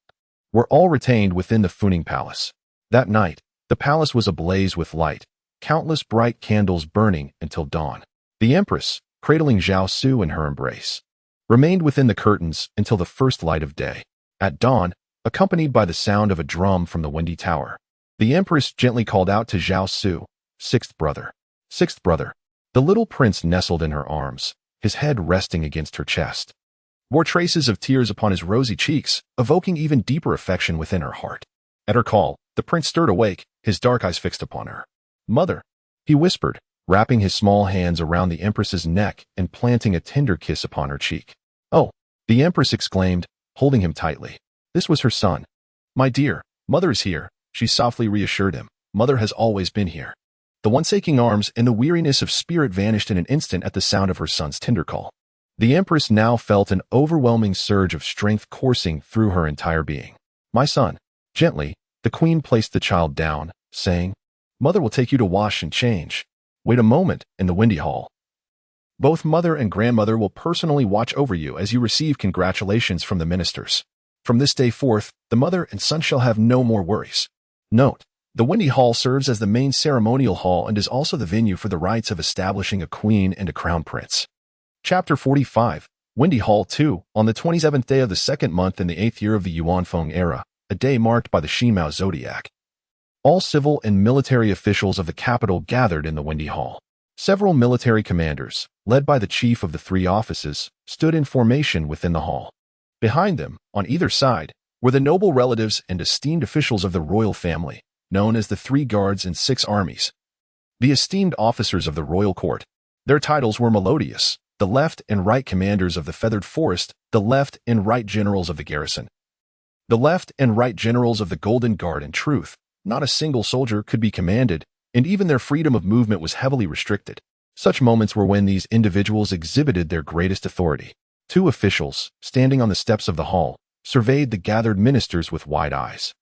were all retained within the Funing Palace. That night, the palace was ablaze with light, countless bright candles burning until dawn. The Empress, cradling Zhao Xu in her embrace, remained within the curtains until the first light of day. At dawn, accompanied by the sound of a drum from the Windy Tower, the Empress gently called out to Zhao Xu, "Sixth brother. Sixth brother." The little prince nestled in her arms, his head resting against her chest, bore traces of tears upon his rosy cheeks, evoking even deeper affection within her heart. At her call, the prince stirred awake, his dark eyes fixed upon her. "Mother," he whispered, wrapping his small hands around the Empress's neck and planting a tender kiss upon her cheek. "Oh," the Empress exclaimed, holding him tightly. This was her son. "My dear, Mother is here," she softly reassured him. "Mother has always been here." The once aching arms and the weariness of spirit vanished in an instant at the sound of her son's tender call. The Empress now felt an overwhelming surge of strength coursing through her entire being. "My son." Gently, the queen placed the child down, saying, "Mother will take you to wash and change." Wait a moment in the Windy Hall. Both mother and grandmother will personally watch over you as you receive congratulations from the ministers. From this day forth, the mother and son shall have no more worries. Note: the Windy Hall serves as the main ceremonial hall and is also the venue for the rites of establishing a queen and a crown prince. Chapter 45. Windy Hall 2. On the 27th day of the second month in the 8th year of the Yuanfeng era, a day marked by the Ximao zodiac, all civil and military officials of the capital gathered in the Windy Hall. Several military commanders, led by the chief of the three offices, stood in formation within the hall. Behind them, on either side, were the noble relatives and esteemed officials of the royal family, known as the 3 guards and 6 armies. The esteemed officers of the royal court. Their titles were melodious: the left and right commanders of the feathered forest, the left and right generals of the garrison, the left and right generals of the golden guard. In truth, not a single soldier could be commanded, and even their freedom of movement was heavily restricted. Such moments were when these individuals exhibited their greatest authority. 2 officials, standing on the steps of the hall, surveyed the gathered ministers with wide eyes.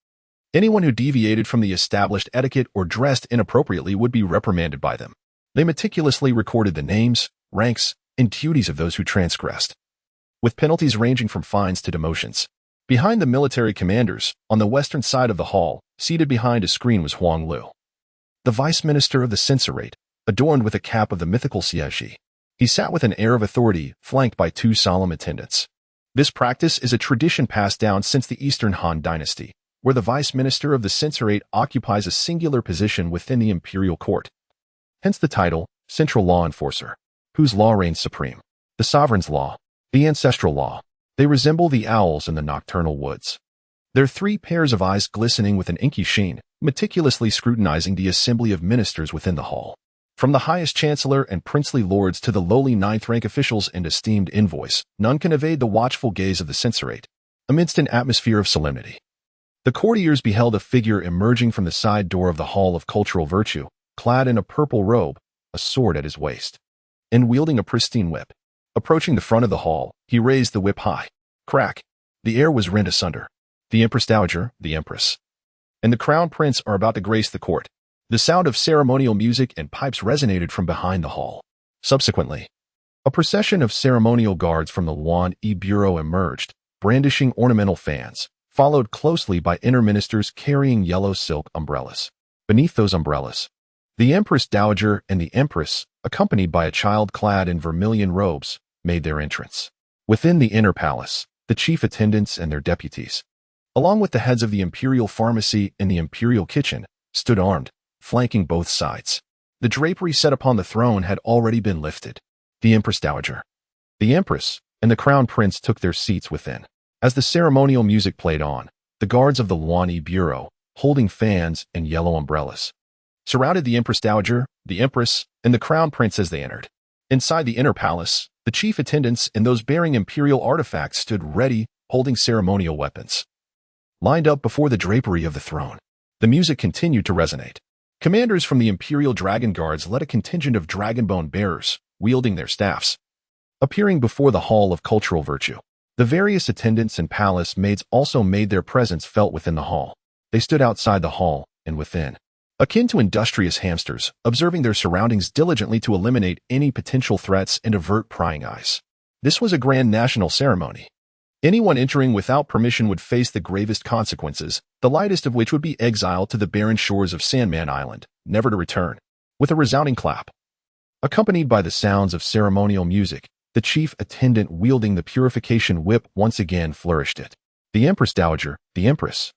Anyone who deviated from the established etiquette or dressed inappropriately would be reprimanded by them. They meticulously recorded the names, ranks, and duties of those who transgressed, with penalties ranging from fines to demotions. Behind the military commanders, on the western side of the hall, seated behind a screen, was Huang Lu, the vice minister of the censorate, adorned with a cap of the mythical Xieji. He sat with an air of authority, flanked by 2 solemn attendants. This practice is a tradition passed down since the Eastern Han Dynasty, where the vice minister of the censorate occupies a singular position within the imperial court. Hence the title, Central Law Enforcer, whose law reigns supreme. The sovereign's law, the ancestral law. They resemble the owls in the nocturnal woods, their 3 pairs of eyes glistening with an inky sheen, meticulously scrutinizing the assembly of ministers within the hall. From the highest chancellor and princely lords to the lowly 9th-rank officials and esteemed envoys, none can evade the watchful gaze of the censorate, amidst an atmosphere of solemnity. The courtiers beheld a figure emerging from the side door of the Hall of Cultural Virtue, clad in a purple robe, a sword at his waist, and wielding a pristine whip. Approaching the front of the hall, he raised the whip high. Crack! The air was rent asunder. The Empress Dowager, the Empress, and the Crown Prince are about to grace the court. The sound of ceremonial music and pipes resonated from behind the hall. Subsequently, a procession of ceremonial guards from the Yuan-Yi Bureau emerged, brandishing ornamental fans, followed closely by inner ministers carrying yellow silk umbrellas. Beneath those umbrellas, the Empress Dowager and the Empress, accompanied by a child clad in vermilion robes, made their entrance. Within the inner palace, the chief attendants and their deputies, along with the heads of the imperial pharmacy and the imperial kitchen, stood armed, flanking both sides. The drapery set upon the throne had already been lifted. The Empress Dowager, the Empress, and the Crown Prince took their seats within. As the ceremonial music played on, the guards of the Yuan-Yi Bureau, holding fans and yellow umbrellas, surrounded the Empress Dowager, the Empress, and the Crown Prince as they entered. Inside the inner palace, the chief attendants and those bearing imperial artifacts stood ready, holding ceremonial weapons, lined up before the drapery of the throne. The music continued to resonate. Commanders from the Imperial Dragon Guards led a contingent of dragonbone bearers, wielding their staffs, appearing before the Hall of Cultural Virtue. The various attendants and palace maids also made their presence felt within the hall. They stood outside the hall and within, akin to industrious hamsters, observing their surroundings diligently to eliminate any potential threats and avert prying eyes. This was a grand national ceremony. Anyone entering without permission would face the gravest consequences, the lightest of which would be exile to the barren shores of Sandman Island, never to return. With a resounding clap, accompanied by the sounds of ceremonial music, the chief attendant wielding the purification whip once again flourished it. The Empress Dowager, the Empress,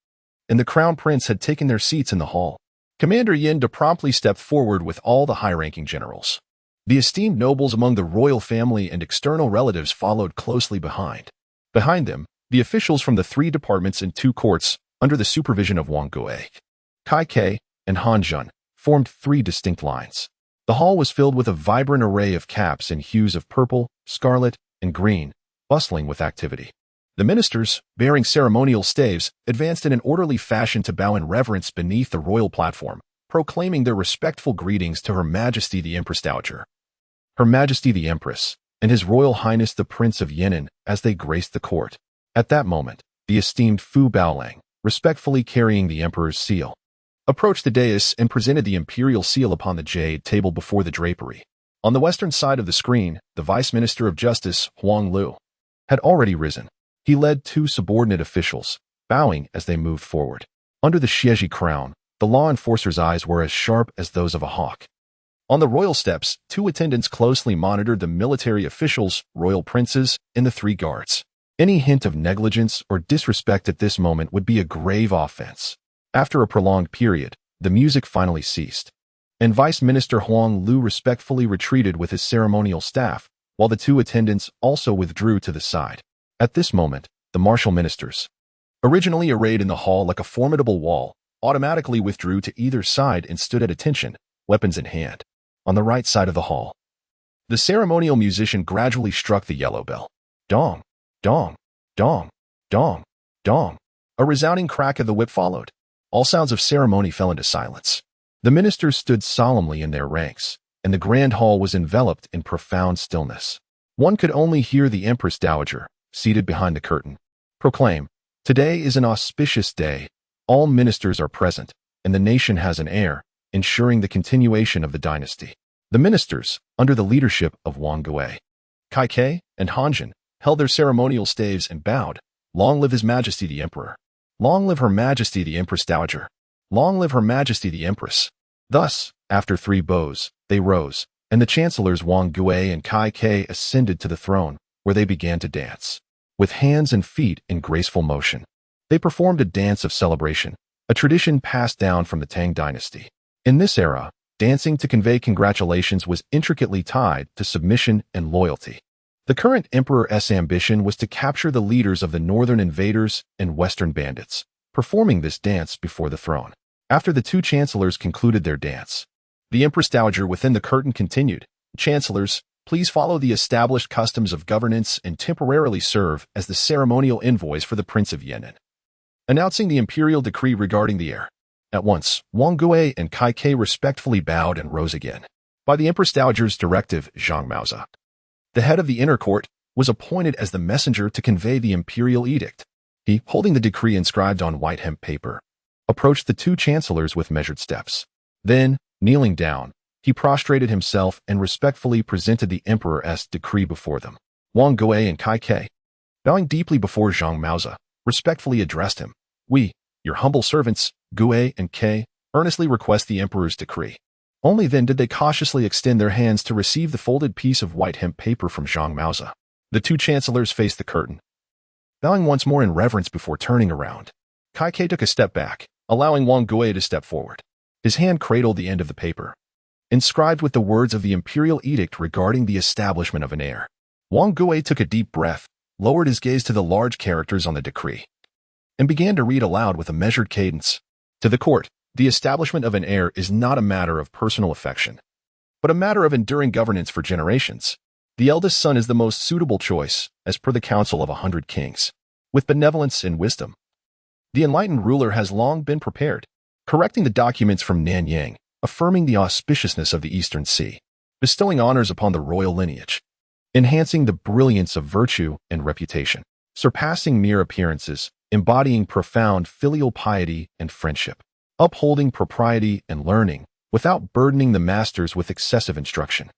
and the Crown Prince had taken their seats in the hall. Commander Yin promptly stepped forward with all the high-ranking generals. The esteemed nobles among the royal family and external relatives followed closely behind. Behind them, the officials from the 3 departments and 2 courts, under the supervision of Wang Guo, Kai Ke, and Han Jun, formed 3 distinct lines. The hall was filled with a vibrant array of caps in hues of purple, scarlet, and green, bustling with activity. The ministers, bearing ceremonial staves, advanced in an orderly fashion to bow in reverence beneath the royal platform, proclaiming their respectful greetings to Her Majesty the Empress Dowager, Her Majesty the Empress, and His Royal Highness the Prince of Yan'an as they graced the court. At that moment, the esteemed Fu Baolang, respectfully carrying the emperor's seal, approached the dais and presented the imperial seal upon the jade table before the drapery. On the western side of the screen, the Vice Minister of Justice, Huang Lu, had already risen. He led two subordinate officials, bowing as they moved forward. Under the Xieji crown, the law enforcer's eyes were as sharp as those of a hawk. On the royal steps, two attendants closely monitored the military officials, royal princes, and the three guards. Any hint of negligence or disrespect at this moment would be a grave offense. After a prolonged period, the music finally ceased, and Vice Minister Huang Lu respectfully retreated with his ceremonial staff, while the two attendants also withdrew to the side. At this moment, the martial ministers, originally arrayed in the hall like a formidable wall, automatically withdrew to either side and stood at attention, weapons in hand. On the right side of the hall, the ceremonial musician gradually struck the yellow bell. Dong, dong, dong, dong, dong. A resounding crack of the whip followed. All sounds of ceremony fell into silence. The ministers stood solemnly in their ranks, and the grand hall was enveloped in profound stillness. One could only hear the Empress Dowager, seated behind the curtain, proclaim, "Today is an auspicious day. All ministers are present, and the nation has an heir, ensuring the continuation of the dynasty." The ministers, under the leadership of Wang Gui, Kai Ke, and Hanjin, held their ceremonial staves and bowed. "Long live His Majesty the Emperor! Long live Her Majesty the Empress Dowager! Long live Her Majesty the Empress!" Thus, after three bows, they rose, and the chancellors Wang Gui and Kai Ke ascended to the throne, where they began to dance. With hands and feet in graceful motion, they performed a dance of celebration, a tradition passed down from the Tang Dynasty. In this era, dancing to convey congratulations was intricately tied to submission and loyalty. The current emperor's ambition was to capture the leaders of the northern invaders and western bandits, performing this dance before the throne. After the two chancellors concluded their dance, the Empress Dowager within the curtain continued, "Chancellors, please follow the established customs of governance and temporarily serve as the ceremonial envoys for the Prince of Yan'an," announcing the imperial decree regarding the heir. At once, Wang Gui and Kai Ke respectfully bowed and rose again. By the Empress Dowager's directive, Zhang Maoza, the head of the inner court, was appointed as the messenger to convey the imperial edict. He, holding the decree inscribed on white hemp paper, approached the two chancellors with measured steps. Then, kneeling down, he prostrated himself and respectfully presented the emperor's decree before them. Wang Gui and Kai Ke, bowing deeply before Zhang Maoza, respectfully addressed him. "We, your humble servants, Gui and Ke, earnestly request the emperor's decree." Only then did they cautiously extend their hands to receive the folded piece of white hemp paper from Zhang Maoza. The two chancellors faced the curtain, bowing once more in reverence before turning around. Kai Ke took a step back, allowing Wang Gui to step forward. His hand cradled the end of the paper, inscribed with the words of the imperial edict regarding the establishment of an heir. Wang Gui took a deep breath, lowered his gaze to the large characters on the decree, and began to read aloud with a measured cadence. To the court, the establishment of an heir is not a matter of personal affection, but a matter of enduring governance for generations. The eldest son is the most suitable choice, as per the counsel of 100 kings. With benevolence and wisdom, the enlightened ruler has long been prepared, correcting the documents from Nanyang, affirming the auspiciousness of the Eastern Sea, bestowing honors upon the royal lineage, enhancing the brilliance of virtue and reputation, surpassing mere appearances, embodying profound filial piety and friendship, upholding propriety and learning without burdening the masters with excessive instruction.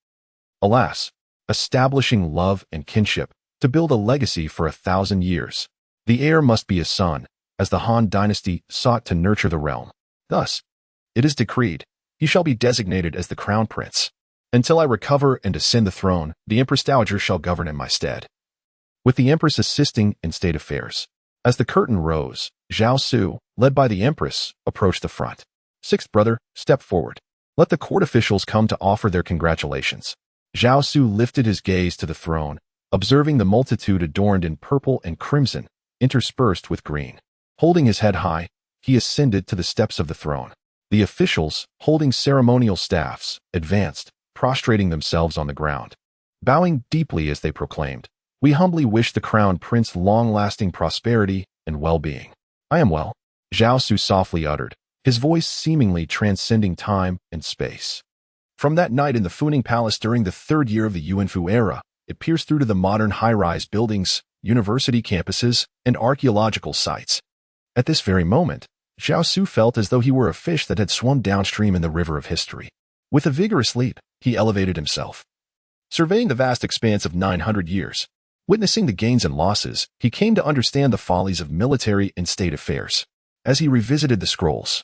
Alas, establishing love and kinship to build a legacy for 1,000 years. The heir must be a son, as the Han Dynasty sought to nurture the realm. Thus, it is decreed, he shall be designated as the crown prince. Until I recover and ascend the throne, the Empress Dowager shall govern in my stead, with the Empress assisting in state affairs. As the curtain rose, Zhao Xu, led by the Empress, approached the front. "Sixth brother, step forward. Let the court officials come to offer their congratulations." Zhao Xu lifted his gaze to the throne, observing the multitude adorned in purple and crimson, interspersed with green. Holding his head high, he ascended to the steps of the throne. The officials, holding ceremonial staffs, advanced, prostrating themselves on the ground, bowing deeply as they proclaimed, "We humbly wish the crown prince long-lasting prosperity and well-being." "I am well," Zhao Xu softly uttered, his voice seemingly transcending time and space. From that night in the Funing Palace during the third year of the Yuanfu era, it pierced through to the modern high-rise buildings, university campuses, and archaeological sites. At this very moment, Zhao Xu felt as though he were a fish that had swum downstream in the river of history. With a vigorous leap, he elevated himself. Surveying the vast expanse of 900 years, witnessing the gains and losses, he came to understand the follies of military and state affairs. As he revisited the scrolls,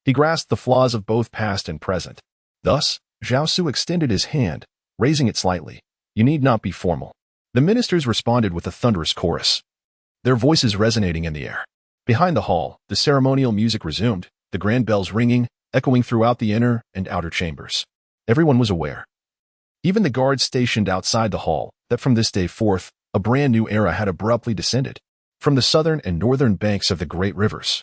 he grasped the flaws of both past and present. Thus, Zhao Xu extended his hand, raising it slightly. "You need not be formal." The ministers responded with a thunderous chorus, their voices resonating in the air. Behind the hall, the ceremonial music resumed, the grand bells ringing, echoing throughout the inner and outer chambers. Everyone was aware, even the guards stationed outside the hall, that from this day forth, a brand new era had abruptly descended. From the southern and northern banks of the great rivers,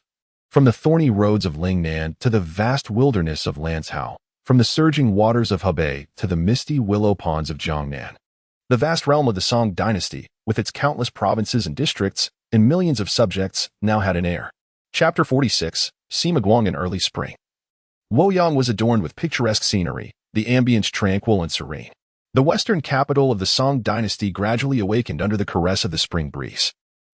from the thorny roads of Lingnan to the vast wilderness of Lanzhou, from the surging waters of Hebei to the misty willow ponds of Jiangnan. The vast realm of the Song Dynasty, with its countless provinces and districts, and millions of subjects, now had an heir. Chapter 46, Sima Guang in Early Spring. Luoyang was adorned with picturesque scenery, the ambience tranquil and serene. The western capital of the Song Dynasty gradually awakened under the caress of the spring breeze.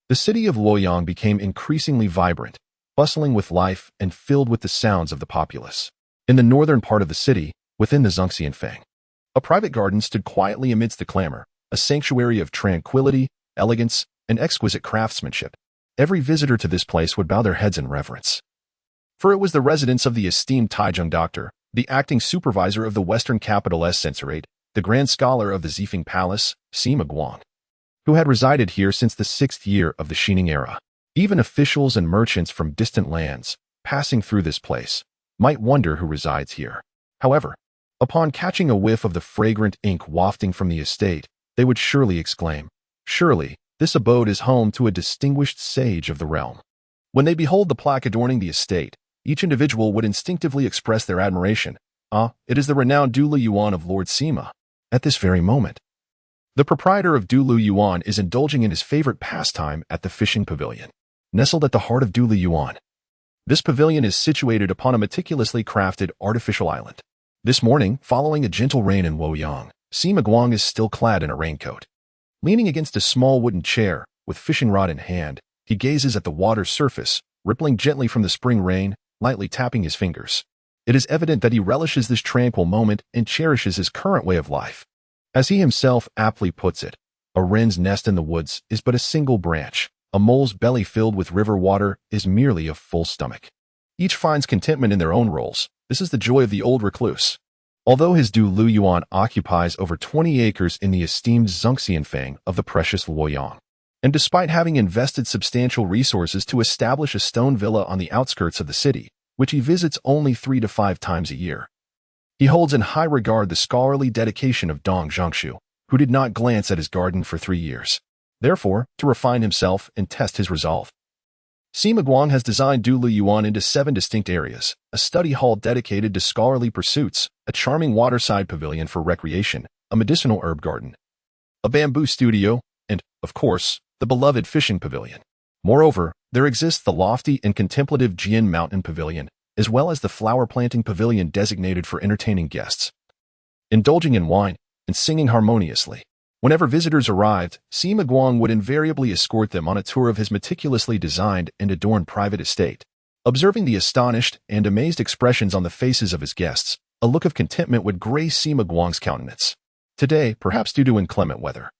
The city of Luoyang became increasingly vibrant, bustling with life and filled with the sounds of the populace. In the northern part of the city, within the Zhongxianfang, a private garden stood quietly amidst the clamor, a sanctuary of tranquility, elegance, and exquisite craftsmanship. Every visitor to this place would bow their heads in reverence, for it was the residence of the esteemed Taizheng doctor, the acting supervisor of the western capital's censorate, the grand scholar of the Zifeng Palace, Sima Guang, who had resided here since the 6th year of the Xining era. Even officials and merchants from distant lands, passing through this place, might wonder who resides here. However, upon catching a whiff of the fragrant ink wafting from the estate, they would surely exclaim, "Surely, this abode is home to a distinguished sage of the realm." When they behold the plaque adorning the estate, each individual would instinctively express their admiration. "Ah, it is the renowned Dulu Yuan of Lord Sima." At this very moment, the proprietor of Dulu Yuan is indulging in his favorite pastime at the fishing pavilion. Nestled at the heart of Dulu Yuan, this pavilion is situated upon a meticulously crafted artificial island. This morning, following a gentle rain in Luoyang, Sima Guang is still clad in a raincoat. Leaning against a small wooden chair, with fishing rod in hand, he gazes at the water's surface, rippling gently from the spring rain, lightly tapping his fingers. It is evident that he relishes this tranquil moment and cherishes his current way of life. As he himself aptly puts it, a wren's nest in the woods is but a single branch. A mole's belly filled with river water is merely a full stomach. Each finds contentment in their own roles. This is the joy of the old recluse. Although his Dulu Yuan occupies over 20 acres in the esteemed Zhongxianfang of the precious Luoyang, and despite having invested substantial resources to establish a stone villa on the outskirts of the city, which he visits only 3 to 5 times a year, he holds in high regard the scholarly dedication of Dong Zhao, who did not glance at his garden for 3 years. Therefore, to refine himself and test his resolve, Sima Guang has designed Dulu Yuan into 7 distinct areas: a study hall dedicated to scholarly pursuits, a charming waterside pavilion for recreation, a medicinal herb garden, a bamboo studio, and, of course, the beloved fishing pavilion. Moreover, there exists the lofty and contemplative Jian Mountain Pavilion, as well as the flower planting pavilion designated for entertaining guests, indulging in wine, and singing harmoniously. Whenever visitors arrived, Sima Guang would invariably escort them on a tour of his meticulously designed and adorned private estate. Observing the astonished and amazed expressions on the faces of his guests, a look of contentment would grace Sima Guang's countenance. Today, perhaps due to inclement weather,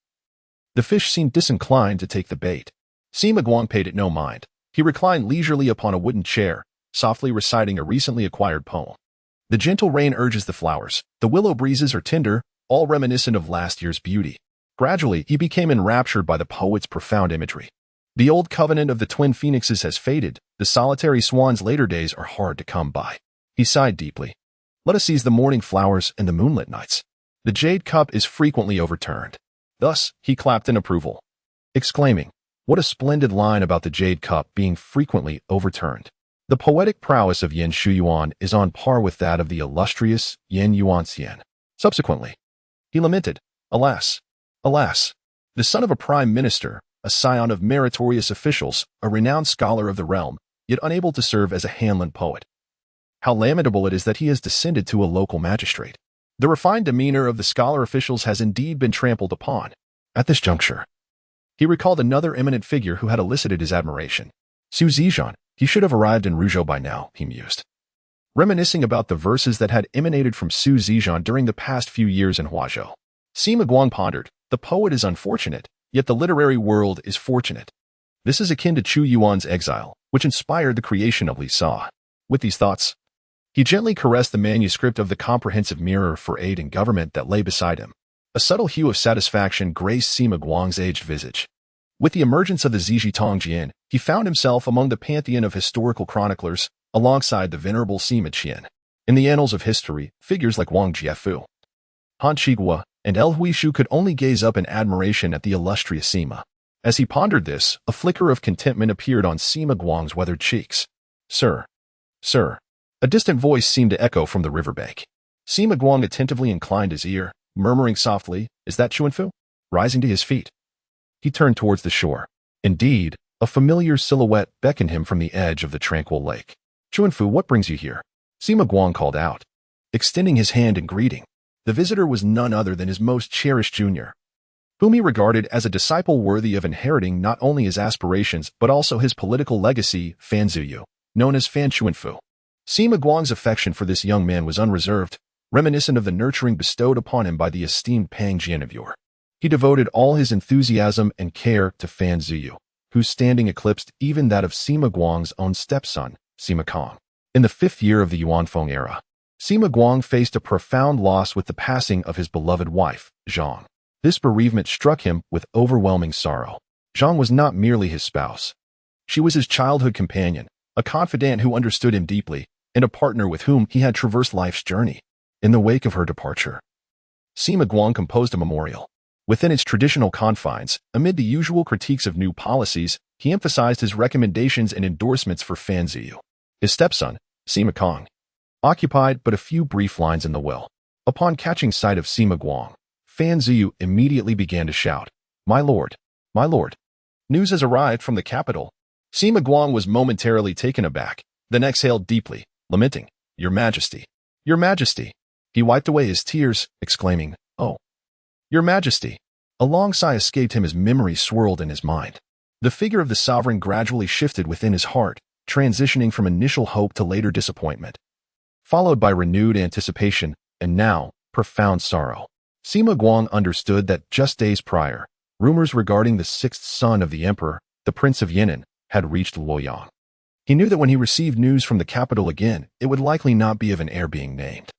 the fish seemed disinclined to take the bait. Sima Guang paid it no mind. He reclined leisurely upon a wooden chair, softly reciting a recently acquired poem. The gentle rain urges the flowers, the willow breezes are tender, all reminiscent of last year's beauty. Gradually, he became enraptured by the poet's profound imagery. The old covenant of the twin phoenixes has faded, the solitary swan's later days are hard to come by. He sighed deeply. Let us seize the morning flowers and the moonlit nights. The jade cup is frequently overturned. Thus, he clapped in approval, exclaiming, "What a splendid line about the jade cup being frequently overturned." The poetic prowess of Yan Shuyuan is on par with that of the illustrious Yan Yuanxian. Subsequently, he lamented, Alas, alas, the son of a prime minister, a scion of meritorious officials, a renowned scholar of the realm, yet unable to serve as a Hanlon poet. How lamentable it is that he has descended to a local magistrate. The refined demeanor of the scholar officials has indeed been trampled upon. At this juncture, he recalled another eminent figure who had elicited his admiration. Su Zizhan, He should have arrived in Ruzhou by now, he mused. Reminiscing about the verses that had emanated from Su Zizhan during the past few years in Huazhou. Sima Guang pondered, the poet is unfortunate, yet the literary world is fortunate. This is akin to Chu Yuan's exile, which inspired the creation of Li Sa. With these thoughts, he gently caressed the manuscript of the comprehensive mirror for aid and government that lay beside him. A subtle hue of satisfaction graced Sima Guang's aged visage. With the emergence of the Ziji Tongjian, he found himself among the pantheon of historical chroniclers, alongside the venerable Sima Qian. In the annals of history, figures like Wang Jiefu, Han Qiguo, and El Huishu could only gaze up in admiration at the illustrious Sima. As he pondered this, a flicker of contentment appeared on Sima Guang's weathered cheeks. Sir. Sir. A distant voice seemed to echo from the riverbank. Sima Guang attentively inclined his ear, murmuring softly, "Is that Chuanfu?" Rising to his feet, he turned towards the shore. Indeed, a familiar silhouette beckoned him from the edge of the tranquil lake. "Chuanfu, what brings you here?" Sima Guang called out, extending his hand in greeting. The visitor was none other than his most cherished junior, whom he regarded as a disciple worthy of inheriting not only his aspirations but also his political legacy, Fan Ziyu, known as Fan Chuanfu. Sima Guang's affection for this young man was unreserved, reminiscent of the nurturing bestowed upon him by the esteemed Pang Jian of yore. He devoted all his enthusiasm and care to Fan Ziyu, whose standing eclipsed even that of Sima Guang's own stepson, Sima Kong. In the 5th year of the Yuanfeng era, Sima Guang faced a profound loss with the passing of his beloved wife, Zhang. This bereavement struck him with overwhelming sorrow. Zhang was not merely his spouse. She was his childhood companion, a confidant who understood him deeply, and a partner with whom he had traversed life's journey. In the wake of her departure, Sima Guang composed a memorial. Within its traditional confines, amid the usual critiques of new policies, he emphasized his recommendations and endorsements for Fan Ziyu. His stepson, Sima Kong, occupied but a few brief lines in the will. Upon catching sight of Sima Guang, Fan Ziyu immediately began to shout, My lord! News has arrived from the capital." Sima Guang was momentarily taken aback, then exhaled deeply, lamenting, Your Majesty! Your Majesty!" He wiped away his tears, exclaiming, "Oh, Your Majesty!" A long sigh escaped him as memories swirled in his mind. The figure of the sovereign gradually shifted within his heart, transitioning from initial hope to later disappointment, followed by renewed anticipation, and now, profound sorrow. Sima Guang understood that just days prior, rumors regarding the 6th son of the emperor, the Prince of Yan'an, had reached Luoyang. He knew that when he received news from the capital again, it would likely not be of an heir being named,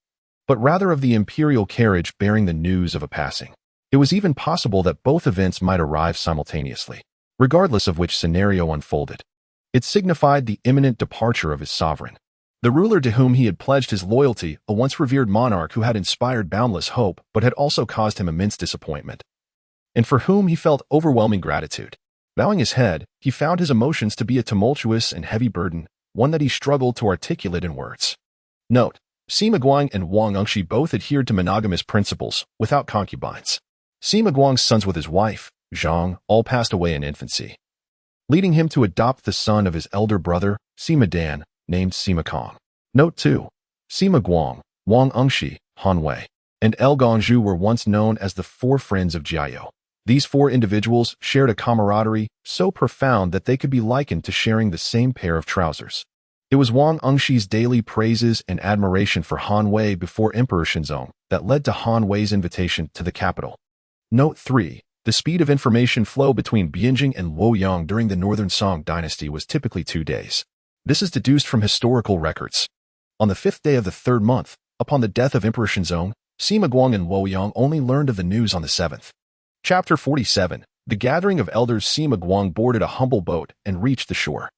but rather of the imperial carriage bearing the news of a passing. It was even possible that both events might arrive simultaneously. Regardless of which scenario unfolded, it signified the imminent departure of his sovereign, the ruler to whom he had pledged his loyalty, a once revered monarch who had inspired boundless hope but had also caused him immense disappointment, and for whom he felt overwhelming gratitude. Bowing his head, he found his emotions to be a tumultuous and heavy burden, one that he struggled to articulate in words. Note: Sima Guang and Wang Engshi both adhered to monogamous principles, without concubines. Sima Guang's sons with his wife, Zhang, all passed away in infancy, leading him to adopt the son of his elder brother, Sima Dan, named Sima Kong. Note 2. Sima Guang, Wang Engshi, Han Wei, and El Gongzhu were once known as the 4 friends of Jiao. These 4 individuals shared a camaraderie so profound that they could be likened to sharing the same pair of trousers. It was Wang Engshi's daily praises and admiration for Han Wei before Emperor Shenzong that led to Han Wei's invitation to the capital. Note 3. The speed of information flow between Bianjing and Luoyang during the northern Song Dynasty was typically 2 days. This is deduced from historical records. On the 5th day of the 3rd month, upon the death of Emperor Shenzong, Sima Guang and Luoyang only learned of the news on the 7th. Chapter 47. The gathering of elders. Sima Guang boarded a humble boat and reached the shore.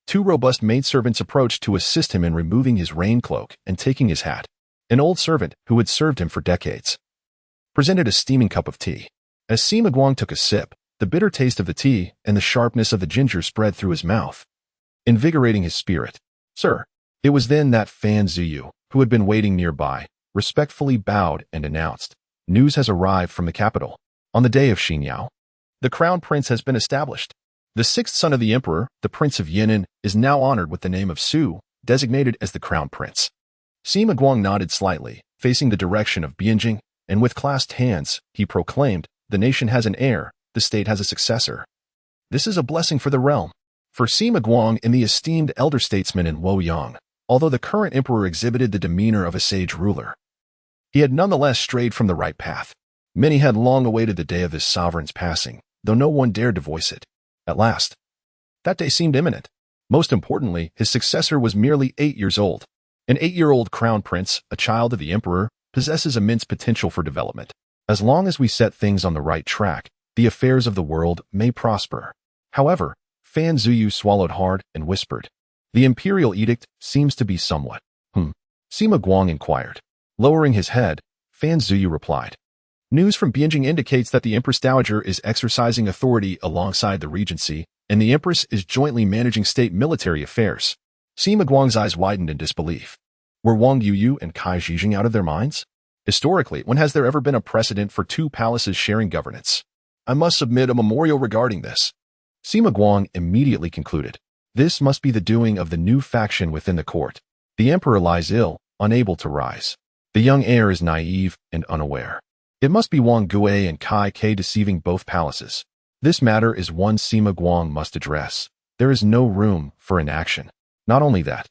2 robust maidservants approached to assist him in removing his rain cloak and taking his hat. An old servant, who had served him for decades, presented a steaming cup of tea. As Sima Guang took a sip, the bitter taste of the tea and the sharpness of the ginger spread through his mouth, invigorating his spirit. "Sir." It was then that Fan Ziyu, who had been waiting nearby, respectfully bowed and announced, "News has arrived from the capital. On the day of Xinyao, the crown prince has been established. The 6th son of the emperor, the Prince of Yan'an, is now honored with the name of Su, designated as the crown prince." Sima Guang nodded slightly, facing the direction of Bianjing, and with clasped hands, he proclaimed, "The nation has an heir, the state has a successor. This is a blessing for the realm." For Sima Guang and the esteemed elder statesman in Luoyang, although the current emperor exhibited the demeanor of a sage ruler, he had nonetheless strayed from the right path. Many had long awaited the day of his sovereign's passing, though no one dared to voice it. At last, that day seemed imminent. Most importantly, his successor was merely 8 years old. An 8-year-old crown prince, a child of the emperor, possesses immense potential for development. As long as we set things on the right track, the affairs of the world may prosper. However, Fan Ziyu swallowed hard and whispered, "The imperial edict seems to be somewhat." Sima Guang inquired. Lowering his head, Fan Ziyu replied, "News from Beijing indicates that the Empress Dowager is exercising authority alongside the regency, and the Empress is jointly managing state military affairs." Sima Guang's eyes widened in disbelief. Were Wang Yuyu and Kai Zhijing out of their minds? Historically, when has there ever been a precedent for two palaces sharing governance? I must submit a memorial regarding this. Sima Guang immediately concluded. This must be the doing of the new faction within the court. The emperor lies ill, unable to rise. The young heir is naive and unaware. It must be Wang Gui and Kai Ke deceiving both palaces. This matter is one Sima Guang must address. There is no room for inaction. Not only that,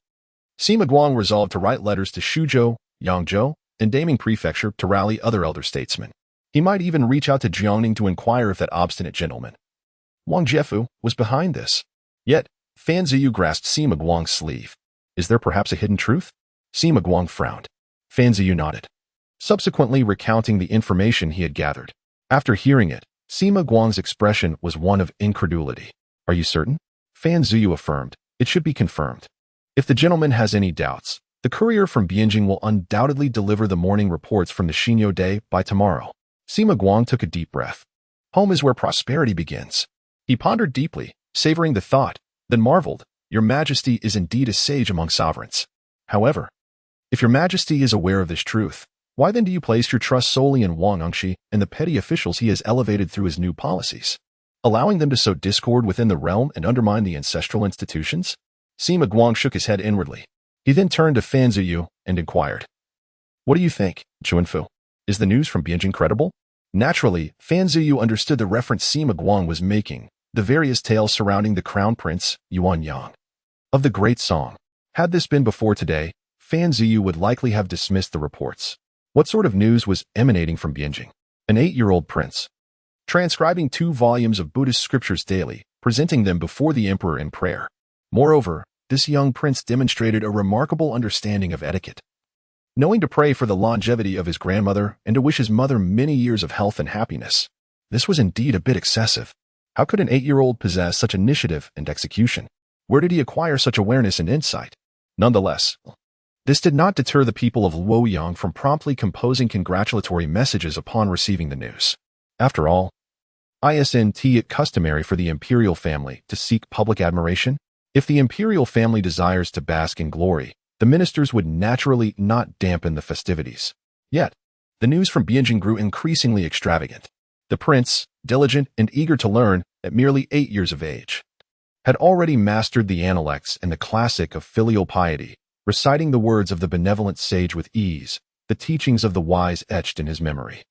Sima Guang resolved to write letters to Shuzhou, Yangzhou, and Daming Prefecture to rally other elder statesmen. He might even reach out to Jiangning to inquire if that obstinate gentleman, Wang Jiefu, was behind this. Yet, Fan Ziyu grasped Sima Guang's sleeve. Is there perhaps a hidden truth? Sima Guang frowned. Fan Ziyu nodded, subsequently recounting the information he had gathered. After hearing it, Sima Guang's expression was one of incredulity. Are you certain? Fan Ziyu affirmed. It should be confirmed. If the gentleman has any doubts, the courier from Beijing will undoubtedly deliver the morning reports from the Xinyo Day by tomorrow. Sima Guang took a deep breath. Home is where prosperity begins. He pondered deeply, savoring the thought, then marveled, Your Majesty is indeed a sage among sovereigns. However, if Your Majesty is aware of this truth, why then do you place your trust solely in Wang Engshi and the petty officials he has elevated through his new policies, allowing them to sow discord within the realm and undermine the ancestral institutions? Sima Guang shook his head inwardly. He then turned to Fan Ziyu and inquired, What do you think, Chuanfu? Is the news from Beijing credible? Naturally, Fan Ziyu understood the reference Sima Guang was making, the various tales surrounding the crown prince, Yuan Yang, of the great song. Had this been before today, Fan Ziyu would likely have dismissed the reports. What sort of news was emanating from Beijing? An 8-year-old prince, transcribing 2 volumes of Buddhist scriptures daily, presenting them before the emperor in prayer. Moreover, this young prince demonstrated a remarkable understanding of etiquette, knowing to pray for the longevity of his grandmother and to wish his mother many years of health and happiness. This was indeed a bit excessive. How could an 8-year-old possess such initiative and execution? Where did he acquire such awareness and insight? Nonetheless, this did not deter the people of Luoyang from promptly composing congratulatory messages upon receiving the news. After all, isn't it customary for the imperial family to seek public admiration? If the imperial family desires to bask in glory, the ministers would naturally not dampen the festivities. Yet, the news from Beijing grew increasingly extravagant. The prince, diligent and eager to learn at merely 8 years of age, had already mastered the Analects and the classic of filial piety, reciting the words of the benevolent sage with ease, the teachings of the wise etched in his memory.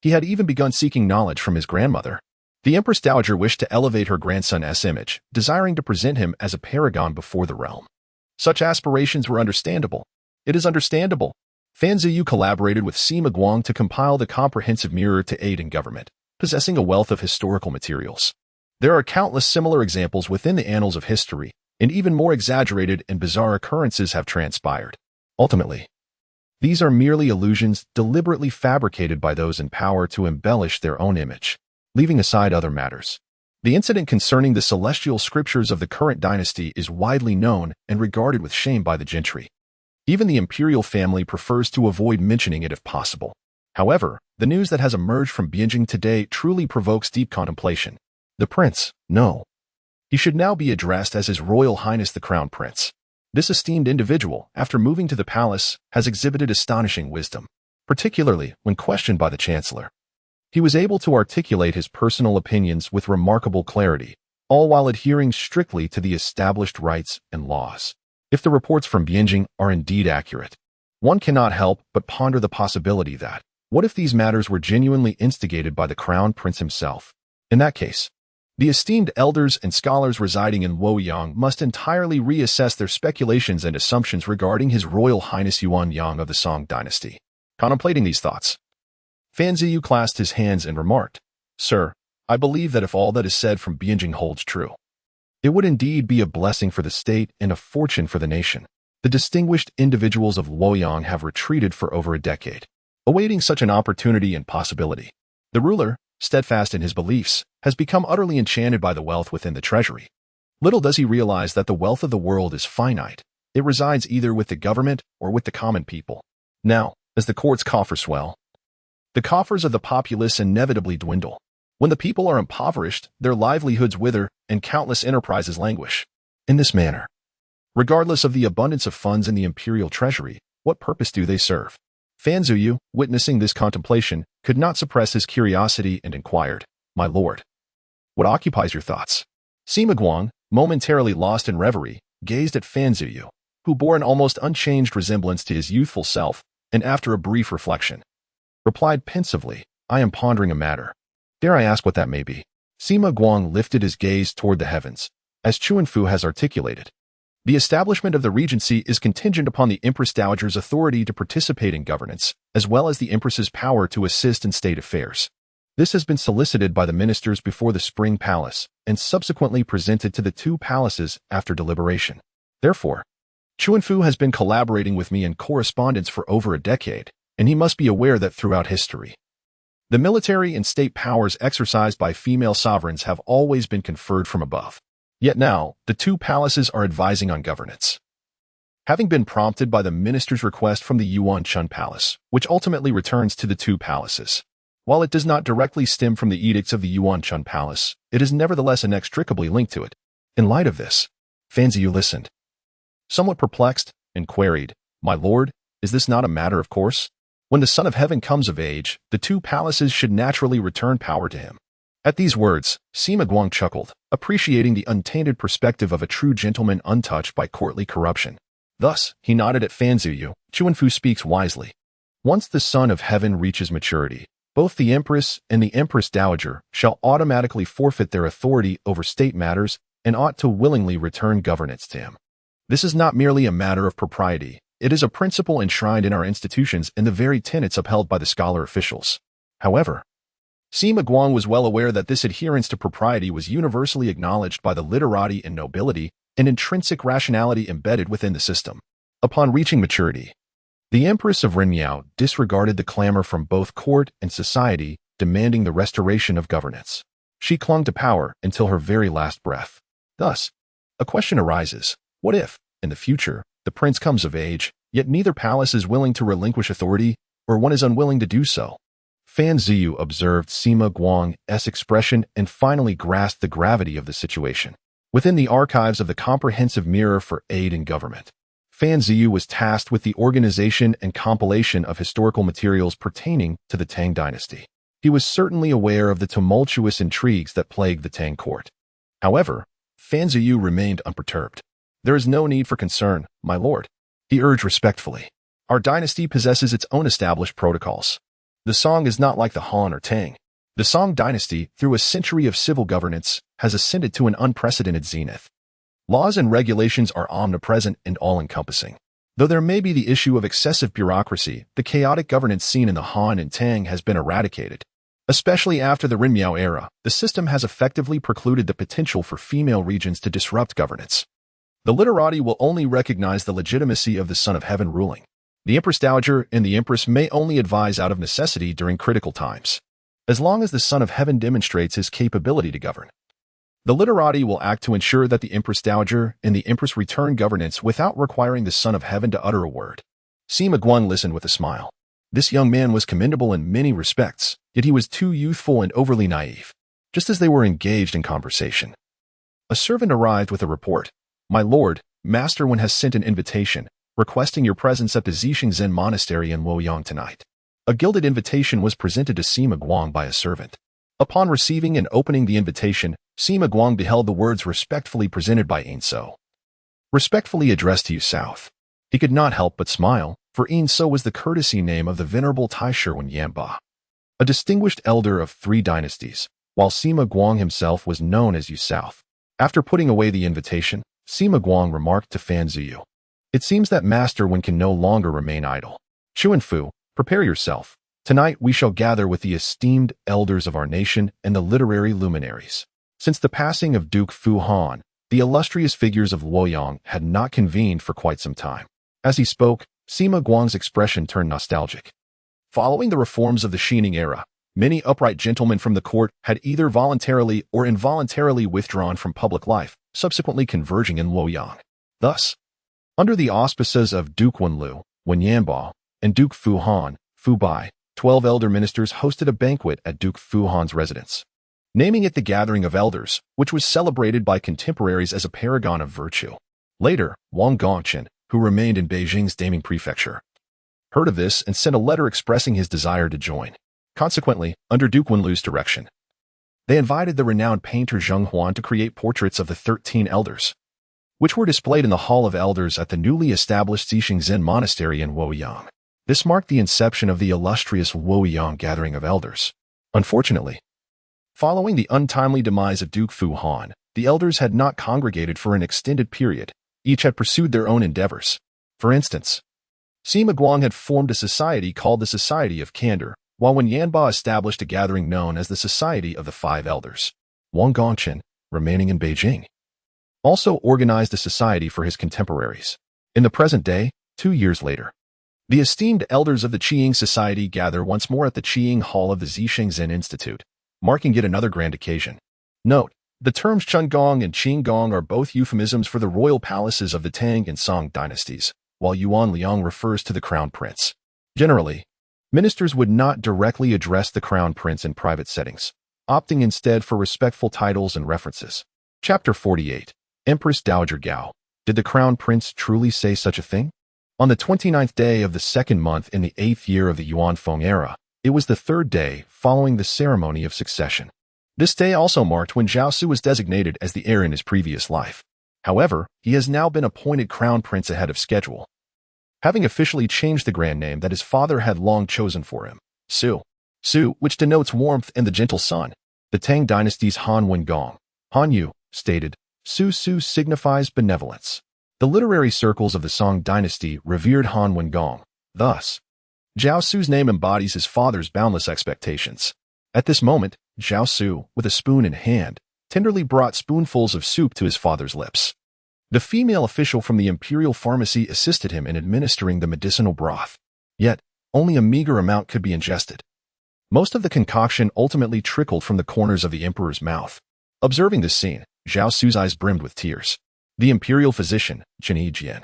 He had even begun seeking knowledge from his grandmother. The Empress Dowager wished to elevate her grandson's image, desiring to present him as a paragon before the realm. Such aspirations were understandable. It is understandable. Fan Ziyu collaborated with Sima Guang to compile the comprehensive mirror to aid in government, possessing a wealth of historical materials. There are countless similar examples within the annals of history, and even more exaggerated and bizarre occurrences have transpired. Ultimately, these are merely illusions deliberately fabricated by those in power to embellish their own image, leaving aside other matters. The incident concerning the celestial scriptures of the current dynasty is widely known and regarded with shame by the gentry. Even the imperial family prefers to avoid mentioning it if possible. However, the news that has emerged from Beijing today truly provokes deep contemplation. The prince, no. He should now be addressed as His Royal Highness the Crown Prince. This esteemed individual, after moving to the palace, has exhibited astonishing wisdom, particularly when questioned by the chancellor. He was able to articulate his personal opinions with remarkable clarity, all while adhering strictly to the established rights and laws. If the reports from Beijing are indeed accurate, one cannot help but ponder the possibility that, what if these matters were genuinely instigated by the Crown Prince himself? In that case, The esteemed elders and scholars residing in Luoyang must entirely reassess their speculations and assumptions regarding His Royal Highness Yuan Yang of the Song Dynasty. Contemplating these thoughts, Fan Ziyu clasped his hands and remarked, "Sir, I believe that if all that is said from Bianjing holds true, it would indeed be a blessing for the state and a fortune for the nation. The distinguished individuals of Luoyang have retreated for over a decade, awaiting such an opportunity and possibility. The ruler, steadfast in his beliefs, has become utterly enchanted by the wealth within the treasury. Little does he realize that the wealth of the world is finite. It resides either with the government or with the common people. Now, as the court's coffers swell, the coffers of the populace inevitably dwindle. When the people are impoverished, their livelihoods wither and countless enterprises languish. In this manner, regardless of the abundance of funds in the imperial treasury, what purpose do they serve?" Fan Ziyu, witnessing this contemplation, could not suppress his curiosity and inquired, "My lord, what occupies your thoughts?" Sima Guang, momentarily lost in reverie, gazed at Fan Ziyu, who bore an almost unchanged resemblance to his youthful self, and after a brief reflection, replied pensively, "I am pondering a matter. Dare I ask what that may be?" Sima Guang lifted his gaze toward the heavens. As Chuanfu has articulated, the establishment of the regency is contingent upon the Empress Dowager's authority to participate in governance, as well as the Empress's power to assist in state affairs. This has been solicited by the ministers before the Spring Palace, and subsequently presented to the two palaces after deliberation. Therefore, Chuanfu has been collaborating with me in correspondence for over a decade, and he must be aware that throughout history, the military and state powers exercised by female sovereigns have always been conferred from above. Yet now, the two palaces are advising on governance. Having been prompted by the minister's request from the Yuan Chun Palace, which ultimately returns to the two palaces. While it does not directly stem from the edicts of the Yuan Chun Palace, it is nevertheless inextricably linked to it. In light of this, Fan Ziyu listened, somewhat perplexed, and queried, "My lord, is this not a matter of course? When the Son of Heaven comes of age, the two palaces should naturally return power to him." At these words, Sima Guang chuckled, appreciating the untainted perspective of a true gentleman untouched by courtly corruption. Thus, he nodded at Fan Ziyu. "Chuanfu speaks wisely. Once the Son of Heaven reaches maturity, both the Empress and the Empress Dowager shall automatically forfeit their authority over state matters and ought to willingly return governance to him. This is not merely a matter of propriety. It is a principle enshrined in our institutions and the very tenets upheld by the scholar officials." However, Sima Guang was well aware that this adherence to propriety was universally acknowledged by the literati and nobility, an intrinsic rationality embedded within the system. Upon reaching maturity, the Empress of Renmiao disregarded the clamor from both court and society demanding the restoration of governance. She clung to power until her very last breath. Thus, a question arises: what if, in the future, the prince comes of age, yet neither palace is willing to relinquish authority, or one is unwilling to do so? Fan Ziyu observed Sima Guang's expression and finally grasped the gravity of the situation. Within the archives of the Comprehensive Mirror for Aid in Government, Fan Ziyu was tasked with the organization and compilation of historical materials pertaining to the Tang Dynasty. He was certainly aware of the tumultuous intrigues that plagued the Tang court. However, Fan Ziyu remained unperturbed. "There is no need for concern, my lord," he urged respectfully. "Our dynasty possesses its own established protocols. The Song is not like the Han or Tang. The Song Dynasty, through a century of civil governance, has ascended to an unprecedented zenith. Laws and regulations are omnipresent and all-encompassing. Though there may be the issue of excessive bureaucracy, the chaotic governance seen in the Han and Tang has been eradicated. Especially after the Renmiao era, the system has effectively precluded the potential for female regents to disrupt governance. The literati will only recognize the legitimacy of the Son of Heaven ruling. The Empress Dowager and the Empress may only advise out of necessity during critical times. As long as the Son of Heaven demonstrates his capability to govern, the literati will act to ensure that the Empress Dowager and the Empress return governance without requiring the Son of Heaven to utter a word." Sima Guang listened with a smile. This young man was commendable in many respects, yet he was too youthful and overly naive. Just as they were engaged in conversation, a servant arrived with a report. "My lord, Master Wen has sent an invitation, requesting your presence at the Zixing Zen Monastery in Luoyang tonight." A gilded invitation was presented to Sima Guang by a servant. Upon receiving and opening the invitation, Sima Guang beheld the words respectfully presented by Yin So. "Respectfully addressed to you, South." He could not help but smile, for Yin So was the courtesy name of the venerable Tai Shirwan Yanba, a distinguished elder of 3 dynasties, while Sima Guang himself was known as Yu South. After putting away the invitation, Sima Guang remarked to Fan Ziyu, "It seems that Master Wen can no longer remain idle. Chu and Fu, prepare yourself. Tonight we shall gather with the esteemed elders of our nation and the literary luminaries." Since the passing of Duke Fu Han, the illustrious figures of Luoyang had not convened for quite some time. As he spoke, Sima Guang's expression turned nostalgic. Following the reforms of the Xining era, many upright gentlemen from the court had either voluntarily or involuntarily withdrawn from public life, subsequently converging in Luoyang. Thus, under the auspices of Duke Wenlu, Wen Yanbao, and Duke Fu Han, Fu Bai, 12 elder ministers hosted a banquet at Duke Fu Han's residence, naming it the Gathering of Elders, which was celebrated by contemporaries as a paragon of virtue. Later, Wang Gongchen, who remained in Beijing's Daming Prefecture, heard of this and sent a letter expressing his desire to join. Consequently, under Duke Wenlu's direction, they invited the renowned painter Zheng Huan to create portraits of the 13 elders, which were displayed in the Hall of Elders at the newly established Xixing Zen Monastery in Luoyang. This marked the inception of the illustrious Luoyang Gathering of Elders. Unfortunately, following the untimely demise of Duke Fu Han, the elders had not congregated for an extended period. Each had pursued their own endeavors. For instance, Sima Guang had formed a society called the Society of Candor, while Wen Yanba established a gathering known as the Society of the Five Elders. Wang Gongchen, remaining in Beijing, also organized a society for his contemporaries. In the present day, 2 years later, the esteemed elders of the Qiying Society gather once more at the Qiying Hall of the Xixing Zen Institute, marking yet another grand occasion. Note, the terms Chengong and Qinggong are both euphemisms for the royal palaces of the Tang and Song dynasties, while Yuan Liang refers to the crown prince. Generally, ministers would not directly address the crown prince in private settings, opting instead for respectful titles and references. Chapter 48. Empress Dowager Gao. Did the crown prince truly say such a thing? On the 29th day of the second month in the 8th year of the Yuan Feng era, it was the third day following the ceremony of succession. This day also marked when Zhao Xu was designated as the heir in his previous life. However, he has now been appointed crown prince ahead of schedule, having officially changed the grand name that his father had long chosen for him, Su. Su, which denotes warmth and the gentle sun. The Tang dynasty's Han Wengong, Han Yu, stated, Su signifies benevolence. The literary circles of the Song Dynasty revered Han Wengong. Thus, Zhao Xu's name embodies his father's boundless expectations. At this moment, Zhao Xu, with a spoon in hand, tenderly brought spoonfuls of soup to his father's lips. The female official from the imperial pharmacy assisted him in administering the medicinal broth. Yet, only a meager amount could be ingested. Most of the concoction ultimately trickled from the corners of the emperor's mouth. Observing this scene, Zhao Xu's eyes brimmed with tears. The imperial physician, Chen Yijian,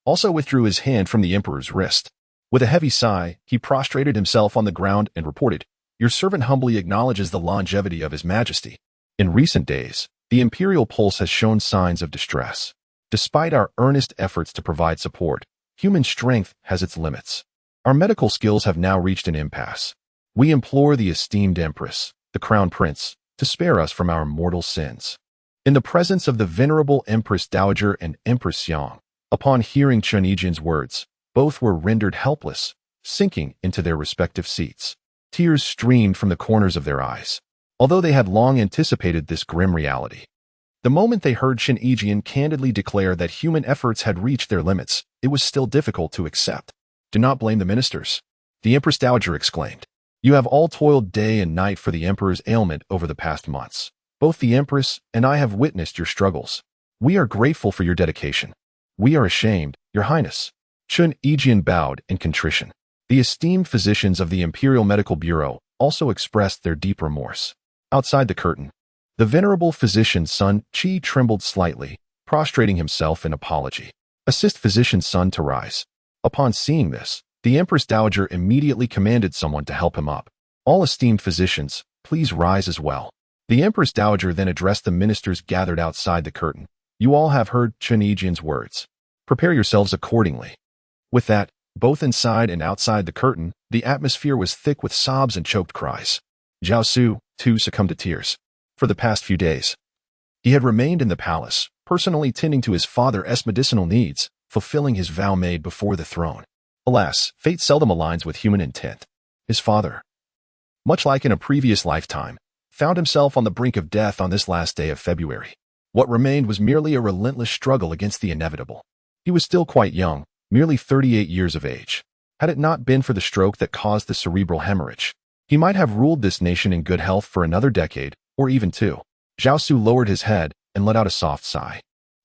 also withdrew his hand from the emperor's wrist. With a heavy sigh, he prostrated himself on the ground and reported, "Your servant humbly acknowledges the longevity of His Majesty. In recent days, the imperial pulse has shown signs of distress. Despite our earnest efforts to provide support, human strength has its limits. Our medical skills have now reached an impasse. We implore the esteemed Empress, the Crown Prince, to spare us from our mortal sins." In the presence of the venerable Empress Dowager and Empress Yang, upon hearing Chen Yijian's words, both were rendered helpless, sinking into their respective seats. Tears streamed from the corners of their eyes, although they had long anticipated this grim reality. The moment they heard Chen Yijian candidly declare that human efforts had reached their limits, it was still difficult to accept. "Do not blame the ministers," the Empress Dowager exclaimed. "You have all toiled day and night for the emperor's ailment over the past months. Both the Empress and I have witnessed your struggles. We are grateful for your dedication. We are ashamed, Your Highness." Chen Yijian bowed in contrition. The esteemed physicians of the Imperial Medical Bureau also expressed their deep remorse. Outside the curtain, the venerable physician's son Qi trembled slightly, prostrating himself in apology. "Assist physician's son to rise." Upon seeing this, the Empress Dowager immediately commanded someone to help him up. "All esteemed physicians, please rise as well." The Empress Dowager then addressed the ministers gathered outside the curtain. "You all have heard Chen Yijian's words. Prepare yourselves accordingly." With that, both inside and outside the curtain, the atmosphere was thick with sobs and choked cries. Zhao Xu, too, succumbed to tears. For the past few days, he had remained in the palace, personally tending to his father's medicinal needs, fulfilling his vow made before the throne. Alas, fate seldom aligns with human intent. His father, much like in a previous lifetime, found himself on the brink of death on this last day of February. What remained was merely a relentless struggle against the inevitable. He was still quite young, merely 38 years of age. Had it not been for the stroke that caused the cerebral hemorrhage, he might have ruled this nation in good health for another decade, or even two. Zhao Xu lowered his head and let out a soft sigh.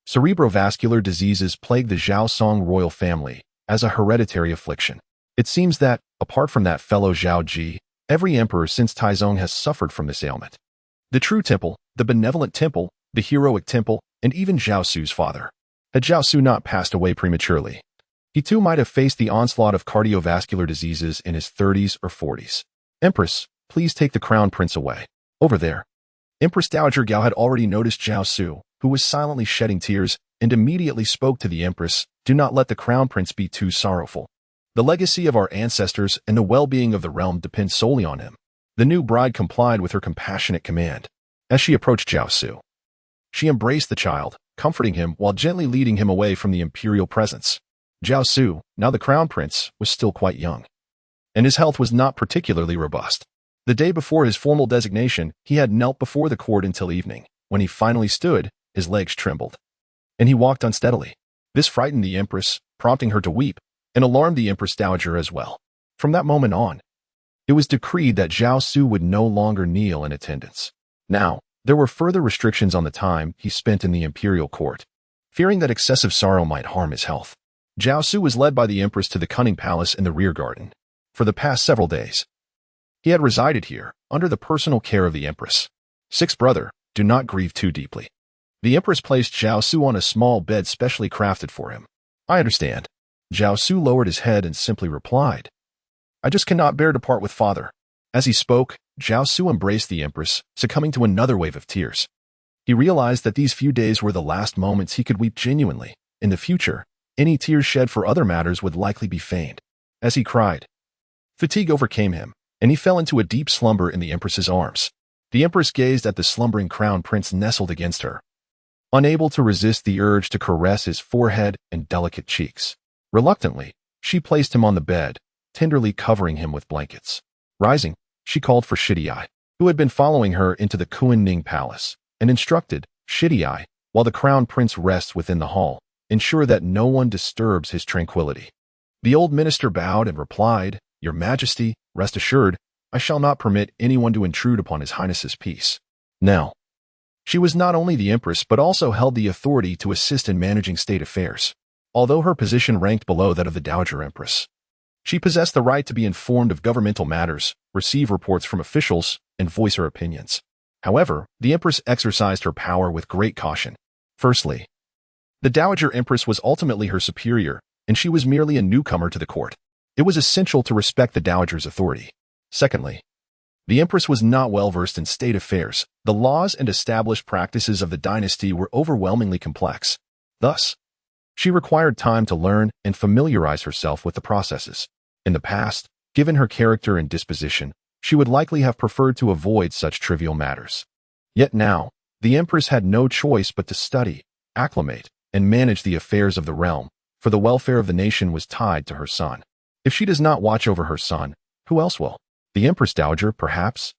Cerebrovascular diseases plague the Zhao Song royal family as a hereditary affliction. It seems that, apart from that fellow Zhao Ji, every emperor since Taizong has suffered from this ailment. The true temple, the benevolent temple, the heroic temple, and even Zhao Xu's father. Had Zhao Xu not passed away prematurely, he too might have faced the onslaught of cardiovascular diseases in his 30s or 40s. Empress, please take the crown prince away. Over there. Empress Dowager Gao had already noticed Zhao Xu, who was silently shedding tears, and immediately spoke to the empress, "Do not let the crown prince be too sorrowful. The legacy of our ancestors and the well-being of the realm depend solely on him." The new bride complied with her compassionate command. As she approached Zhao Xu, she embraced the child, comforting him while gently leading him away from the imperial presence. Zhao Xu, now the crown prince, was still quite young, and his health was not particularly robust. The day before his formal designation, he had knelt before the court until evening. When he finally stood, his legs trembled, and he walked unsteadily. This frightened the empress, prompting her to weep, and alarmed the empress dowager as well. From that moment on, it was decreed that Zhao Xu would no longer kneel in attendance. Now, there were further restrictions on the time he spent in the imperial court. Fearing that excessive sorrow might harm his health, Zhao Xu was led by the empress to the cunning palace in the rear garden. For the past several days, he had resided here, under the personal care of the empress. Sixth brother, do not grieve too deeply. The empress placed Zhao Xu on a small bed specially crafted for him. I understand. Zhao Xu lowered his head and simply replied, I just cannot bear to part with father. As he spoke, Zhao Xu embraced the empress, succumbing to another wave of tears. He realized that these few days were the last moments he could weep genuinely. In the future, any tears shed for other matters would likely be feigned. As he cried, fatigue overcame him, and he fell into a deep slumber in the empress's arms. The empress gazed at the slumbering crown prince nestled against her, unable to resist the urge to caress his forehead and delicate cheeks. Reluctantly, she placed him on the bed, tenderly covering him with blankets. Rising, she called for Shidiai, who had been following her into the Kuan-Ning palace, and instructed, Shidiai, while the crown prince rests within the hall, ensure that no one disturbs his tranquility. The old minister bowed and replied, Your Majesty, rest assured, I shall not permit anyone to intrude upon His Highness's peace. Now, she was not only the empress but also held the authority to assist in managing state affairs. Although her position ranked below that of the Dowager Empress, she possessed the right to be informed of governmental matters, receive reports from officials, and voice her opinions. However, the empress exercised her power with great caution. Firstly, the Dowager Empress was ultimately her superior, and she was merely a newcomer to the court. It was essential to respect the Dowager's authority. Secondly, the empress was not well versed in state affairs. The laws and established practices of the dynasty were overwhelmingly complex. Thus, she required time to learn and familiarize herself with the processes. In the past, given her character and disposition, she would likely have preferred to avoid such trivial matters. Yet now, the empress had no choice but to study, acclimate, and manage the affairs of the realm, for the welfare of the nation was tied to her son. If she does not watch over her son, who else will? The Empress Dowager, perhaps?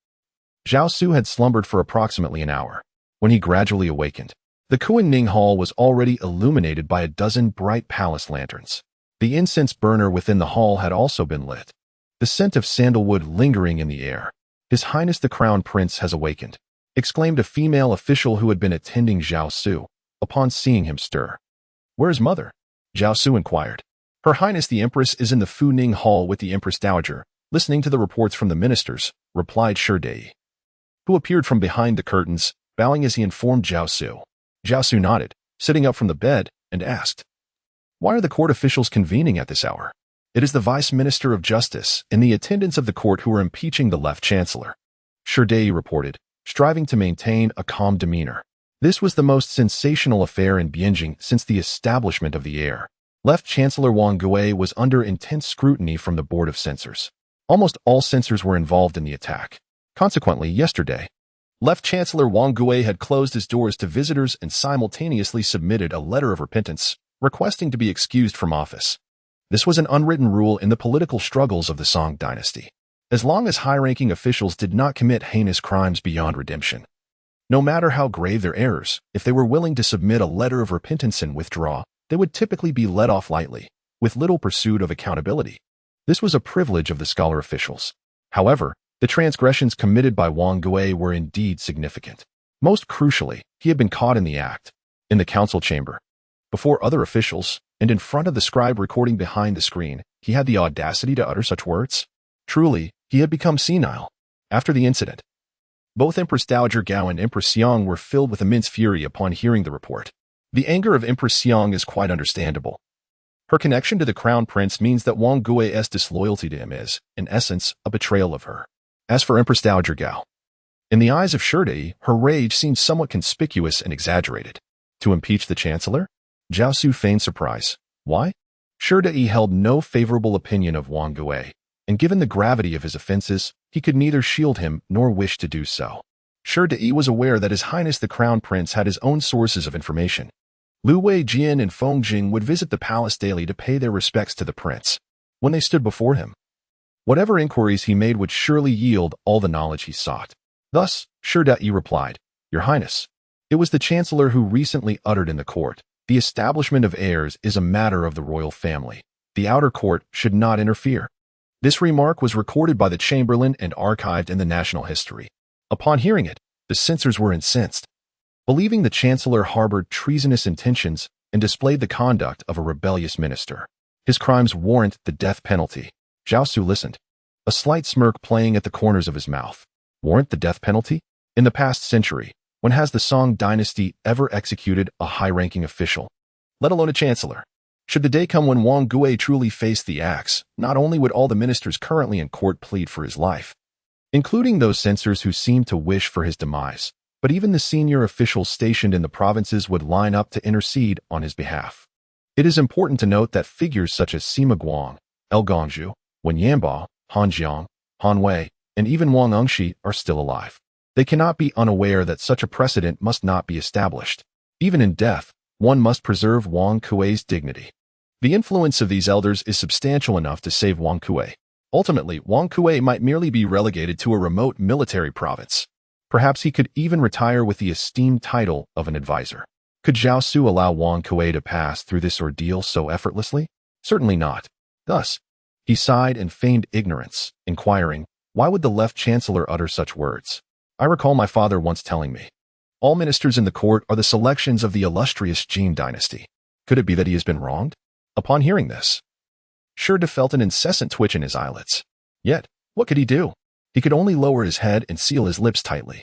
Zhao Xu had slumbered for approximately an hour. When he gradually awakened, the Kuan-Ning Hall was already illuminated by a dozen bright palace lanterns. The incense burner within the hall had also been lit, the scent of sandalwood lingering in the air. His Highness the Crown Prince has awakened, exclaimed a female official who had been attending Zhao Xu, upon seeing him stir. Where is mother? Zhao Xu inquired. Her Highness the Empress is in the Fu-Ning Hall with the Empress Dowager, listening to the reports from the ministers, replied Sherdei, who appeared from behind the curtains, bowing as he informed Zhao Xu. Zhao Xu nodded, sitting up from the bed, and asked, Why are the court officials convening at this hour? It is the Vice Minister of Justice and the attendants of the court who are impeaching the left chancellor, Sherdei reported, striving to maintain a calm demeanor. This was the most sensational affair in Bianjing since the establishment of the heir. Left Chancellor Wang Gui was under intense scrutiny from the Board of Censors. Almost all censors were involved in the attack. Consequently, yesterday, Left Chancellor Wang Gui had closed his doors to visitors and simultaneously submitted a letter of repentance, requesting to be excused from office. This was an unwritten rule in the political struggles of the Song Dynasty. as long as high-ranking officials did not commit heinous crimes beyond redemption. No matter how grave their errors, if they were willing to submit a letter of repentance and withdraw, they would typically be let off lightly, with little pursuit of accountability. This was a privilege of the scholar officials. However, the transgressions committed by Wang Gui were indeed significant. Most crucially, he had been caught in the act, in the council chamber. Before other officials, and in front of the scribe recording behind the screen, he had the audacity to utter such words. Truly, he had become senile. After the incident, both Empress Dowager Gao and Empress Xiang were filled with immense fury upon hearing the report. The anger of Empress Xiang is quite understandable. Her connection to the crown prince means that Wang Gui's disloyalty to him is, in essence, a betrayal of her. As for Empress Dowager Gao, in the eyes of Sherdai, her rage seemed somewhat conspicuous and exaggerated. To impeach the chancellor? Zhao Xu feigned surprise. Why? Sherdai held no favorable opinion of Wang Gui, and given the gravity of his offenses, he could neither shield him nor wish to do so. Sherdai was aware that His Highness the Crown Prince had his own sources of information. Lu Wei Jian and Feng Jing would visit the palace daily to pay their respects to the prince. When they stood before him, whatever inquiries he made would surely yield all the knowledge he sought. Thus, Sherdai replied, Your Highness, it was the chancellor who recently uttered in the court, the establishment of heirs is a matter of the royal family. The outer court should not interfere. This remark was recorded by the chamberlain and archived in the national history. Upon hearing it, the censors were incensed, believing the chancellor harbored treasonous intentions and displayed the conduct of a rebellious minister. His crimes warrant the death penalty. Zhao Xu listened, a slight smirk playing at the corners of his mouth. Warrant the death penalty? In the past century, when has the Song Dynasty ever executed a high-ranking official, let alone a chancellor? Should the day come when Wang Gui truly faced the axe, not only would all the ministers currently in court plead for his life, including those censors who seemed to wish for his demise, but even the senior officials stationed in the provinces would line up to intercede on his behalf. It is important to note that figures such as Sima Guang, El Gongzhu, Wen Yanbao, Han Jiang, Han Wei, and even Wang Engshi are still alive. They cannot be unaware that such a precedent must not be established. Even in death, one must preserve Wang Kui's dignity. The influence of these elders is substantial enough to save Wang Kui. Ultimately, Wang Kui might merely be relegated to a remote military province. Perhaps he could even retire with the esteemed title of an advisor. Could Zhao Xu allow Wang Kui to pass through this ordeal so effortlessly? Certainly not. Thus, he sighed and feigned ignorance, inquiring, why would the left chancellor utter such words? I recall my father once telling me, all ministers in the court are the selections of the illustrious Jin dynasty. Could it be that he has been wronged? Upon hearing this, Sherdai felt an incessant twitch in his eyelids. Yet, what could he do? He could only lower his head and seal his lips tightly.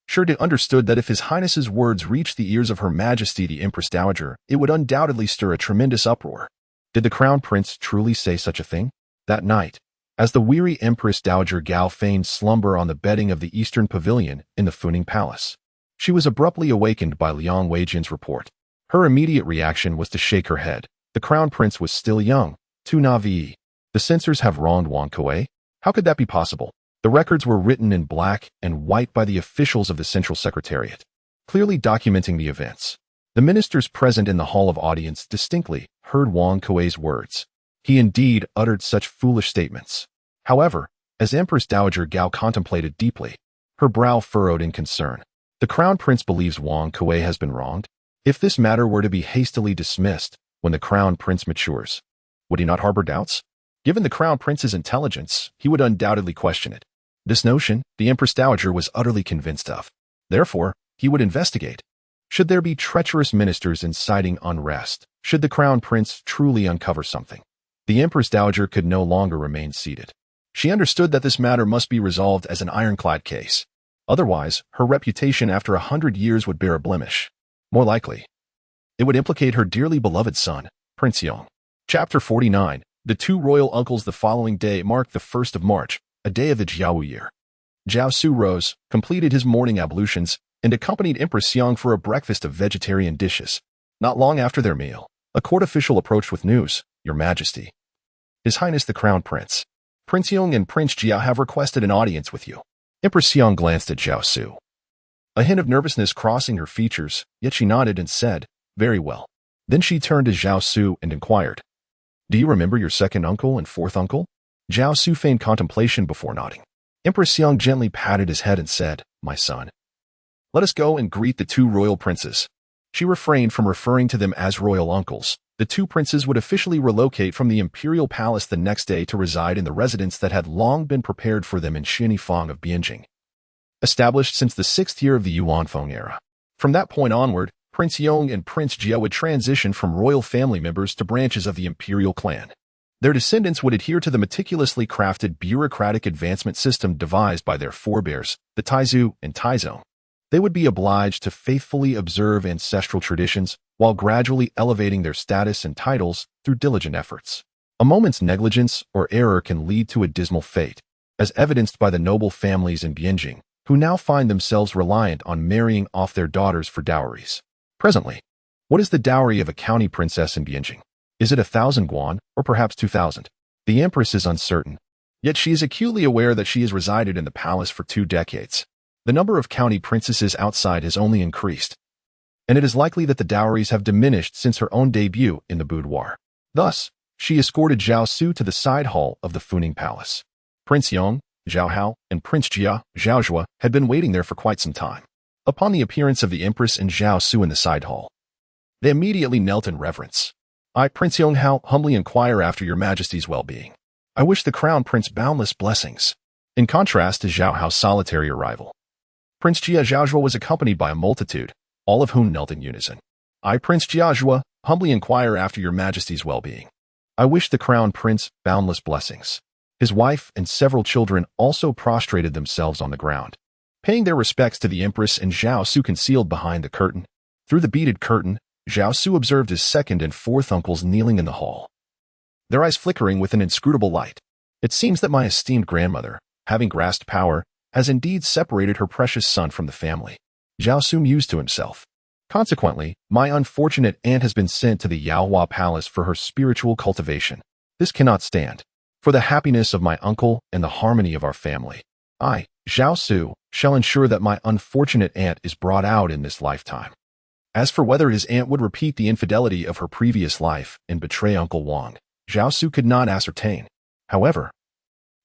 Sherdai understood that if His Highness's words reached the ears of Her Majesty the Empress Dowager, it would undoubtedly stir a tremendous uproar. Did the Crown Prince truly say such a thing? That night, as the weary Empress Dowager Gao feigned slumber on the bedding of the Eastern Pavilion in the Funing Palace, she was abruptly awakened by Liang Weijian's report. Her immediate reaction was to shake her head. The Crown Prince was still young, too naive. The censors have wronged Wang Kui? How could that be possible? The records were written in black and white by the officials of the Central Secretariat, clearly documenting the events. The ministers present in the Hall of Audience distinctly heard Wang Kui's words. He indeed uttered such foolish statements. However, as Empress Dowager Gao contemplated deeply, her brow furrowed in concern. The Crown Prince believes Wang Kui has been wronged. If this matter were to be hastily dismissed when the Crown Prince matures, would he not harbor doubts? Given the Crown Prince's intelligence, he would undoubtedly question it. This notion, the Empress Dowager was utterly convinced of. Therefore, he would investigate. Should there be treacherous ministers inciting unrest? Should the Crown Prince truly uncover something? The Empress Dowager could no longer remain seated. She understood that this matter must be resolved as an ironclad case. Otherwise, her reputation after 100 years would bear a blemish. More likely, it would implicate her dearly beloved son, Prince Yong. Chapter 49. The two royal uncles. The following day marked the 1st of March, a day of the Jiao year. Zhao Xu rose, completed his morning ablutions, and accompanied Empress Xiang for a breakfast of vegetarian dishes. Not long after their meal, a court official approached with news. Your Majesty, His Highness the Crown Prince, Prince Yong and Prince Jia have requested an audience with you. Empress Xiang glanced at Zhao Xu, a hint of nervousness crossing her features, yet she nodded and said, very well. Then she turned to Zhao Xu and inquired, do you remember your second uncle and fourth uncle? Zhao Xu feigned contemplation before nodding. Empress Yang gently patted his head and said, "My son, let us go and greet the two royal princes." She refrained from referring to them as royal uncles. The two princes would officially relocate from the imperial palace the next day to reside in the residence that had long been prepared for them in Xinifang of Bianjing, established since the 6th year of the Yuanfeng era. From that point onward, Prince Yong and Prince Jia would transition from royal family members to branches of the imperial clan. Their descendants would adhere to the meticulously crafted bureaucratic advancement system devised by their forebears, the Taizu and Taizong. They would be obliged to faithfully observe ancestral traditions while gradually elevating their status and titles through diligent efforts. A moment's negligence or error can lead to a dismal fate, as evidenced by the noble families in Bianjing, who now find themselves reliant on marrying off their daughters for dowries. Presently, what is the dowry of a county princess in Bianjing? Is it 1,000 guan, or perhaps 2,000? The empress is uncertain, yet she is acutely aware that she has resided in the palace for 2 decades. The number of county princesses outside has only increased, and it is likely that the dowries have diminished since her own debut in the boudoir. Thus, she escorted Zhao Xu to the side hall of the Funing Palace. Prince Yong, Zhao Hao, and Prince Jia, Zhao Xu, had been waiting there for quite some time. Upon the appearance of the empress and Zhao Xu in the side hall, they immediately knelt in reverence. "I, Prince Yong Hao, humbly inquire after your majesty's well-being. I wish the crown prince boundless blessings." In contrast to Zhao Hao's solitary arrival, Prince Jia Zhaozhua was accompanied by a multitude, all of whom knelt in unison. "I, Prince Zhaozhua, humbly inquire after your majesty's well-being. I wish the crown prince boundless blessings." His wife and several children also prostrated themselves on the ground, paying their respects to the empress and Zhao Xu concealed behind the curtain. Through the beaded curtain, Zhao Xu observed his second and fourth uncles kneeling in the hall, their eyes flickering with an inscrutable light. "It seems that my esteemed grandmother, having grasped power, has indeed separated her precious son from the family," Zhao Xu mused to himself. "Consequently, my unfortunate aunt has been sent to the Yaohua Palace for her spiritual cultivation. This cannot stand. For the happiness of my uncle and the harmony of our family, I, Zhao Xu, shall ensure that my unfortunate aunt is brought out in this lifetime." As for whether his aunt would repeat the infidelity of her previous life and betray Uncle Wang, Zhao Xu could not ascertain. However,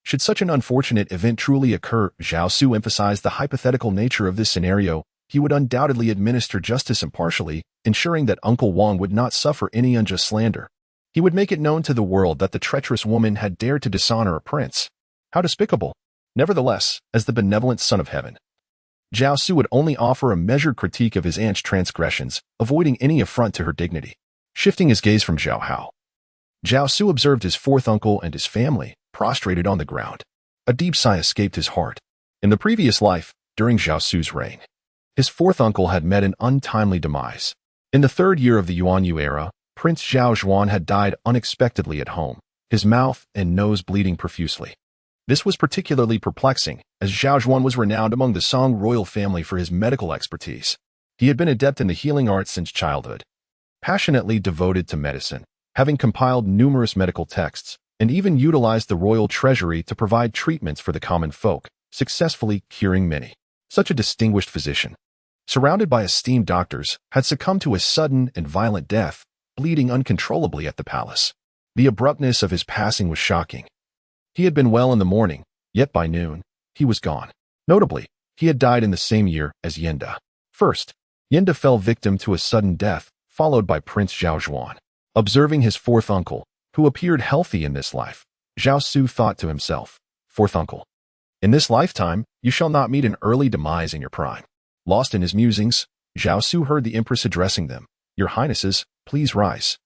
should such an unfortunate event truly occur, Zhao Xu emphasized the hypothetical nature of this scenario. He would undoubtedly administer justice impartially, ensuring that Uncle Wang would not suffer any unjust slander. He would make it known to the world that the treacherous woman had dared to dishonor a prince. How despicable! Nevertheless, as the benevolent son of heaven, Zhao Xu would only offer a measured critique of his aunt's transgressions, avoiding any affront to her dignity. Shifting his gaze from Zhao Hao, Zhao Xu observed his fourth uncle and his family, prostrated on the ground. A deep sigh escaped his heart. In the previous life, during Zhao Xu's reign, his fourth uncle had met an untimely demise. In the 3rd year of the Yuanyu era, Prince Zhao Zhuan had died unexpectedly at home, his mouth and nose bleeding profusely. This was particularly perplexing, as Zhao Zhuan was renowned among the Song royal family for his medical expertise. He had been adept in the healing arts since childhood, passionately devoted to medicine, having compiled numerous medical texts, and even utilized the royal treasury to provide treatments for the common folk, successfully curing many. Such a distinguished physician, surrounded by esteemed doctors, had succumbed to a sudden and violent death, bleeding uncontrollably at the palace. The abruptness of his passing was shocking. He had been well in the morning, yet by noon, he was gone. Notably, he had died in the same year as Yenda. First, Yenda fell victim to a sudden death, followed by Prince Zhao Zhuan. Observing his fourth uncle, who appeared healthy in this life, Zhao Xu thought to himself, "Fourth uncle, in this lifetime, you shall not meet an early demise in your prime." Lost in his musings, Zhao Xu heard the empress addressing them. "Your highnesses, please rise."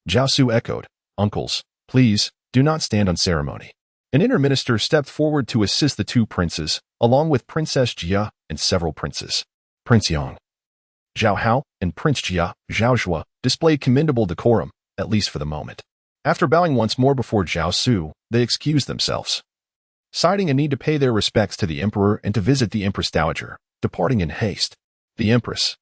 Zhao Xu echoed, "Uncles, please, do not stand on ceremony." An inner minister stepped forward to assist the two princes, along with Princess Jia and several princes. Prince Yang, Zhao Hao, and Prince Jia, Zhao Xu, displayed commendable decorum, at least for the moment. After bowing once more before Zhao Xu, they excused themselves, citing a need to pay their respects to the emperor and to visit the empress dowager, departing in haste. The empress,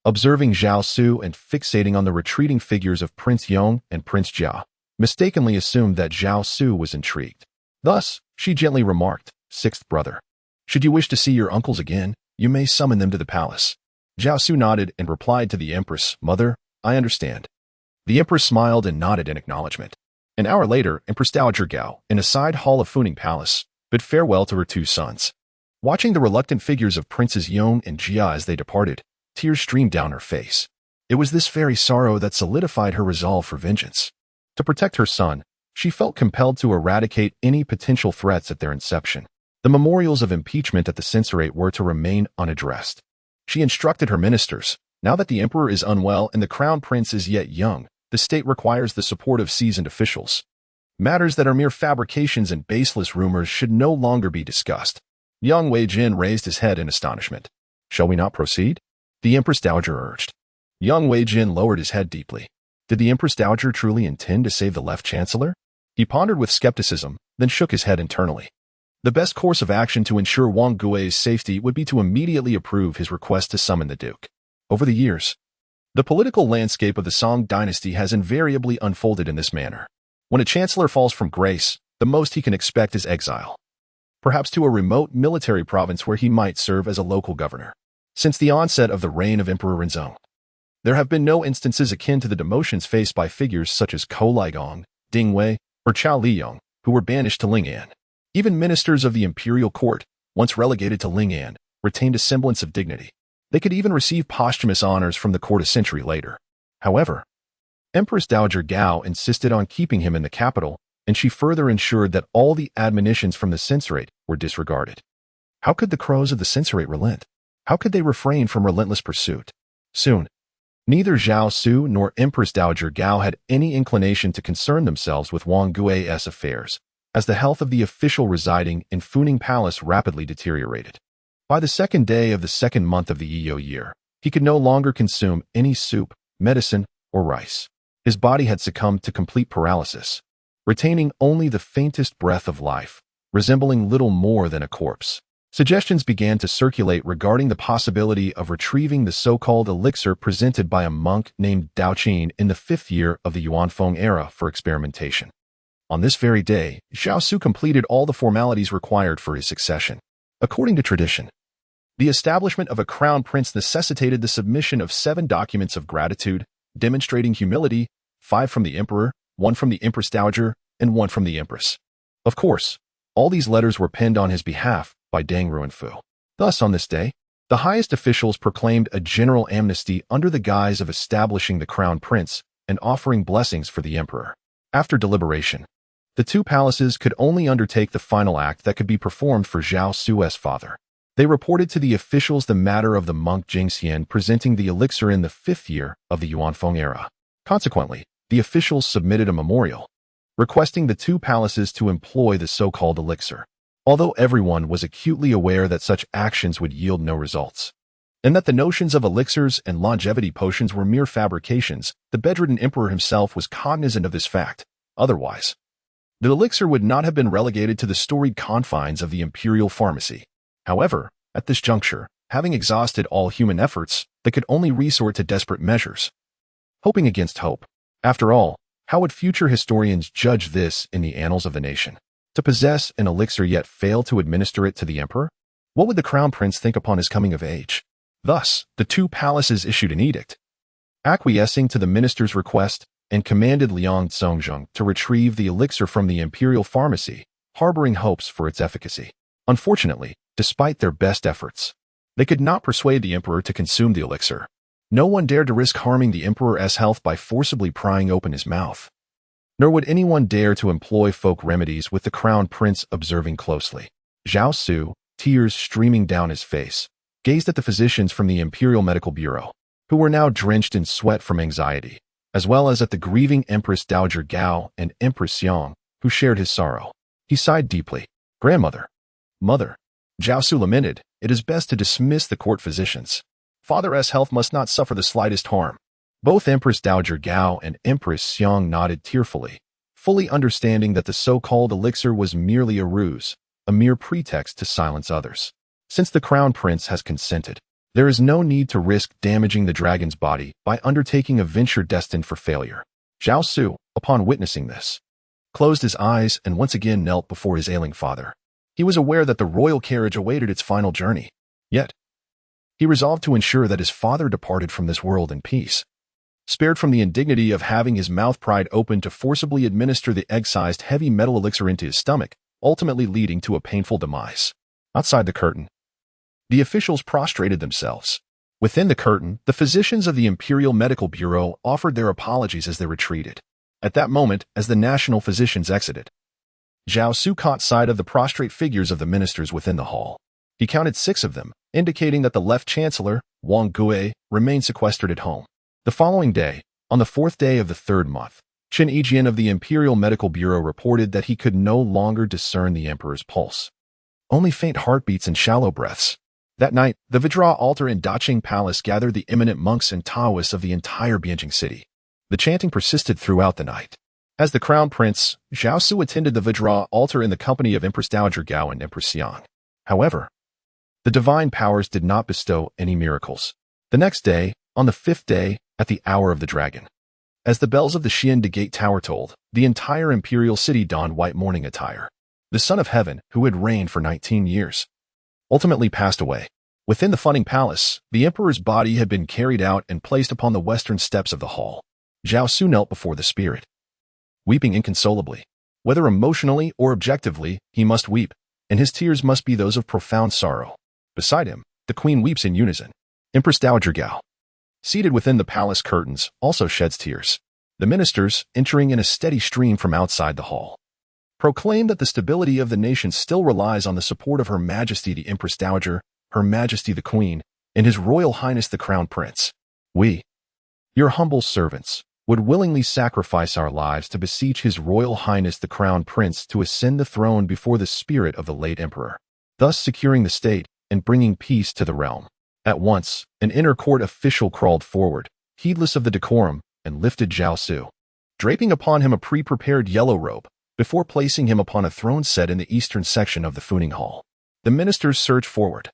observing Zhao Xu and fixating on the retreating figures of Prince Yong and Prince Jia, mistakenly assumed that Zhao Xu was intrigued. Thus, she gently remarked, "Sixth brother, should you wish to see your uncles again, you may summon them to the palace." Zhao Xu nodded and replied to the empress, "Mother, I understand." The empress smiled and nodded in acknowledgement. An hour later, Empress Dowager Gao, in a side hall of Funing Palace, bid farewell to her two sons. Watching the reluctant figures of Princes Yong and Jia as they departed, tears streamed down her face. It was this very sorrow that solidified her resolve for vengeance. To protect her son, she felt compelled to eradicate any potential threats at their inception. The memorials of impeachment at the censorate were to remain unaddressed. She instructed her ministers, now that the emperor is unwell and the crown prince is yet young, the state requires the support of seasoned officials. Matters that are mere fabrications and baseless rumors should no longer be discussed. Young Wei Jin raised his head in astonishment. Shall we not proceed? The Empress Dowager urged. Young Wei Jin lowered his head deeply. Did the Empress Dowager truly intend to save the left chancellor? He pondered with skepticism, then shook his head internally. The best course of action to ensure Wang Gui's safety would be to immediately approve his request to summon the Duke. Over the years, the political landscape of the Song Dynasty has invariably unfolded in this manner. When a chancellor falls from grace, the most he can expect is exile. Perhaps to a remote military province where he might serve as a local governor. Since the onset of the reign of Emperor Renzong, there have been no instances akin to the demotions faced by figures such as Ko Liegong, Ding Wei, or Chao Liyong, who were banished to Ling'an. Even ministers of the imperial court, once relegated to Ling'an, retained a semblance of dignity. They could even receive posthumous honors from the court a century later. However, Empress Dowager Gao insisted on keeping him in the capital, and she further ensured that all the admonitions from the censorate were disregarded. How could the crows of the censorate relent? How could they refrain from relentless pursuit? Soon, neither Zhao Xu nor Empress Dowager Gao had any inclination to concern themselves with Wang Gui's affairs, as the health of the official residing in Funing Palace rapidly deteriorated. By the second day of the second month of the Yiyo year, he could no longer consume any soup, medicine, or rice. His body had succumbed to complete paralysis, retaining only the faintest breath of life, resembling little more than a corpse. Suggestions began to circulate regarding the possibility of retrieving the so-called elixir presented by a monk named Dao Qin in the 5th year of the Yuanfeng era for experimentation. On this very day, Zhao Xu completed all the formalities required for his succession. According to tradition, the establishment of a crown prince necessitated the submission of 7 documents of gratitude, demonstrating humility, 5 from the emperor, 1 from the Empress Dowager, and 1 from the empress. Of course, all these letters were penned on his behalf by Deng Ruanfu. Thus, on this day, the highest officials proclaimed a general amnesty under the guise of establishing the crown prince and offering blessings for the emperor. After deliberation, the two palaces could only undertake the final act that could be performed for Zhao Xu's father. They reported to the officials the matter of the monk Jingxian presenting the elixir in the 5th year of the Yuanfeng era. Consequently, the officials submitted a memorial, requesting the two palaces to employ the so-called elixir, although everyone was acutely aware that such actions would yield no results, and that the notions of elixirs and longevity potions were mere fabrications. The bedridden emperor himself was cognizant of this fact. Otherwise, the elixir would not have been relegated to the storied confines of the imperial pharmacy. However, at this juncture, having exhausted all human efforts, they could only resort to desperate measures, hoping against hope. After all, how would future historians judge this in the annals of the nation? To possess an elixir yet fail to administer it to the emperor? What would the crown prince think upon his coming of age? Thus, the two palaces issued an edict, acquiescing to the minister's request, and commanded Liang Zhongzheng to retrieve the elixir from the imperial pharmacy, harboring hopes for its efficacy. Unfortunately, despite their best efforts, they could not persuade the emperor to consume the elixir. No one dared to risk harming the emperor's health by forcibly prying open his mouth. Nor would anyone dare to employ folk remedies with the crown prince observing closely. Zhao Xu, tears streaming down his face, gazed at the physicians from the Imperial Medical Bureau, who were now drenched in sweat from anxiety, as well as at the grieving Empress Dowager Gao and Empress Xiang, who shared his sorrow. He sighed deeply. Grandmother, mother, Zhao Xu lamented, it is best to dismiss the court physicians. Father's health must not suffer the slightest harm. Both Empress Dowager Gao and Empress Xiang nodded tearfully, fully understanding that the so-called elixir was merely a ruse, a mere pretext to silence others. Since the crown prince has consented, there is no need to risk damaging the dragon's body by undertaking a venture destined for failure. Zhao Xu, upon witnessing this, closed his eyes and once again knelt before his ailing father. He was aware that the royal carriage awaited its final journey. Yet, he resolved to ensure that his father departed from this world in peace. spared from the indignity of having his mouth pried open to forcibly administer the egg-sized heavy metal elixir into his stomach, ultimately leading to a painful demise. Outside the curtain, the officials prostrated themselves. Within the curtain, the physicians of the Imperial Medical Bureau offered their apologies as they retreated. At that moment, as the national physicians exited, Zhao Xu caught sight of the prostrate figures of the ministers within the hall. He counted 6 of them, indicating that the left chancellor, Wang Gui, remained sequestered at home. The following day, on the 4th day of the 3rd month, Qin Yijian of the Imperial Medical Bureau reported that he could no longer discern the emperor's pulse. Only faint heartbeats and shallow breaths. That night, the Vajra altar in Daqing Palace gathered the eminent monks and Taoists of the entire Bianjing city. The chanting persisted throughout the night. As the crown prince, Zhao Xu attended the Vajra altar in the company of Empress Dowager Gao and Empress Xiang. However, the divine powers did not bestow any miracles. The next day, on the 5th day, at the hour of the dragon, as the bells of the Xian de Gate Tower tolled, the entire imperial city donned white mourning attire. The Son of Heaven, who had reigned for 19 years, ultimately passed away. Within the Funning Palace, the emperor's body had been carried out and placed upon the western steps of the hall. Zhao Xu knelt before the spirit, weeping inconsolably. Whether emotionally or objectively, he must weep, and his tears must be those of profound sorrow. Beside him, the queen weeps in unison. Empress Dowager Gao, seated within the palace curtains, also sheds tears. The ministers, entering in a steady stream from outside the hall, proclaim that the stability of the nation still relies on the support of Her Majesty the Empress Dowager, Her Majesty the Queen, and His Royal Highness the Crown Prince. We, your humble servants, would willingly sacrifice our lives to beseech His Royal Highness the Crown Prince to ascend the throne before the spirit of the late emperor, thus securing the state and bringing peace to the realm. At once, an inner court official crawled forward, heedless of the decorum, and lifted Zhao Xu, draping upon him a pre-prepared yellow robe, before placing him upon a throne set in the eastern section of the Funing Hall. The ministers surged forward,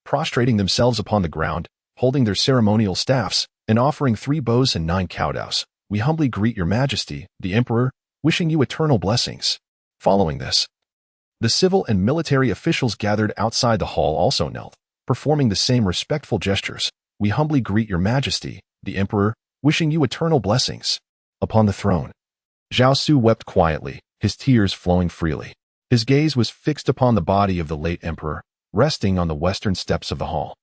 prostrating themselves upon the ground, holding their ceremonial staffs, and offering 3 bows and 9 kowtows. We humbly greet your majesty, the emperor, wishing you eternal blessings. Following this, the civil and military officials gathered outside the hall also knelt, performing the same respectful gestures. We humbly greet your majesty, the emperor, wishing you eternal blessings. Upon the throne, Zhao Xu wept quietly, his tears flowing freely. His gaze was fixed upon the body of the late emperor, resting on the western steps of the hall.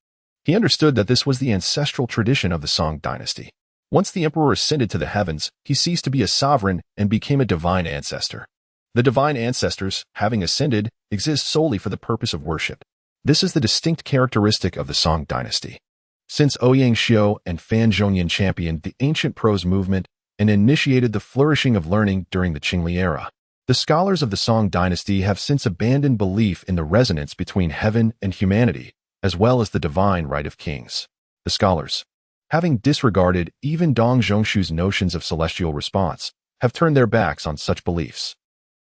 He understood that this was the ancestral tradition of the Song Dynasty. Once the emperor ascended to the heavens, he ceased to be a sovereign and became a divine ancestor. The divine ancestors, having ascended, exist solely for the purpose of worship. This is the distinct characteristic of the Song Dynasty. Since Ouyang Xiu and Fan Zhongyan championed the ancient prose movement and initiated the flourishing of learning during the Qingli era, the scholars of the Song Dynasty have since abandoned belief in the resonance between heaven and humanity, as well as the divine right of kings. The scholars, having disregarded even Dong Zhongshu's notions of celestial response, have turned their backs on such beliefs.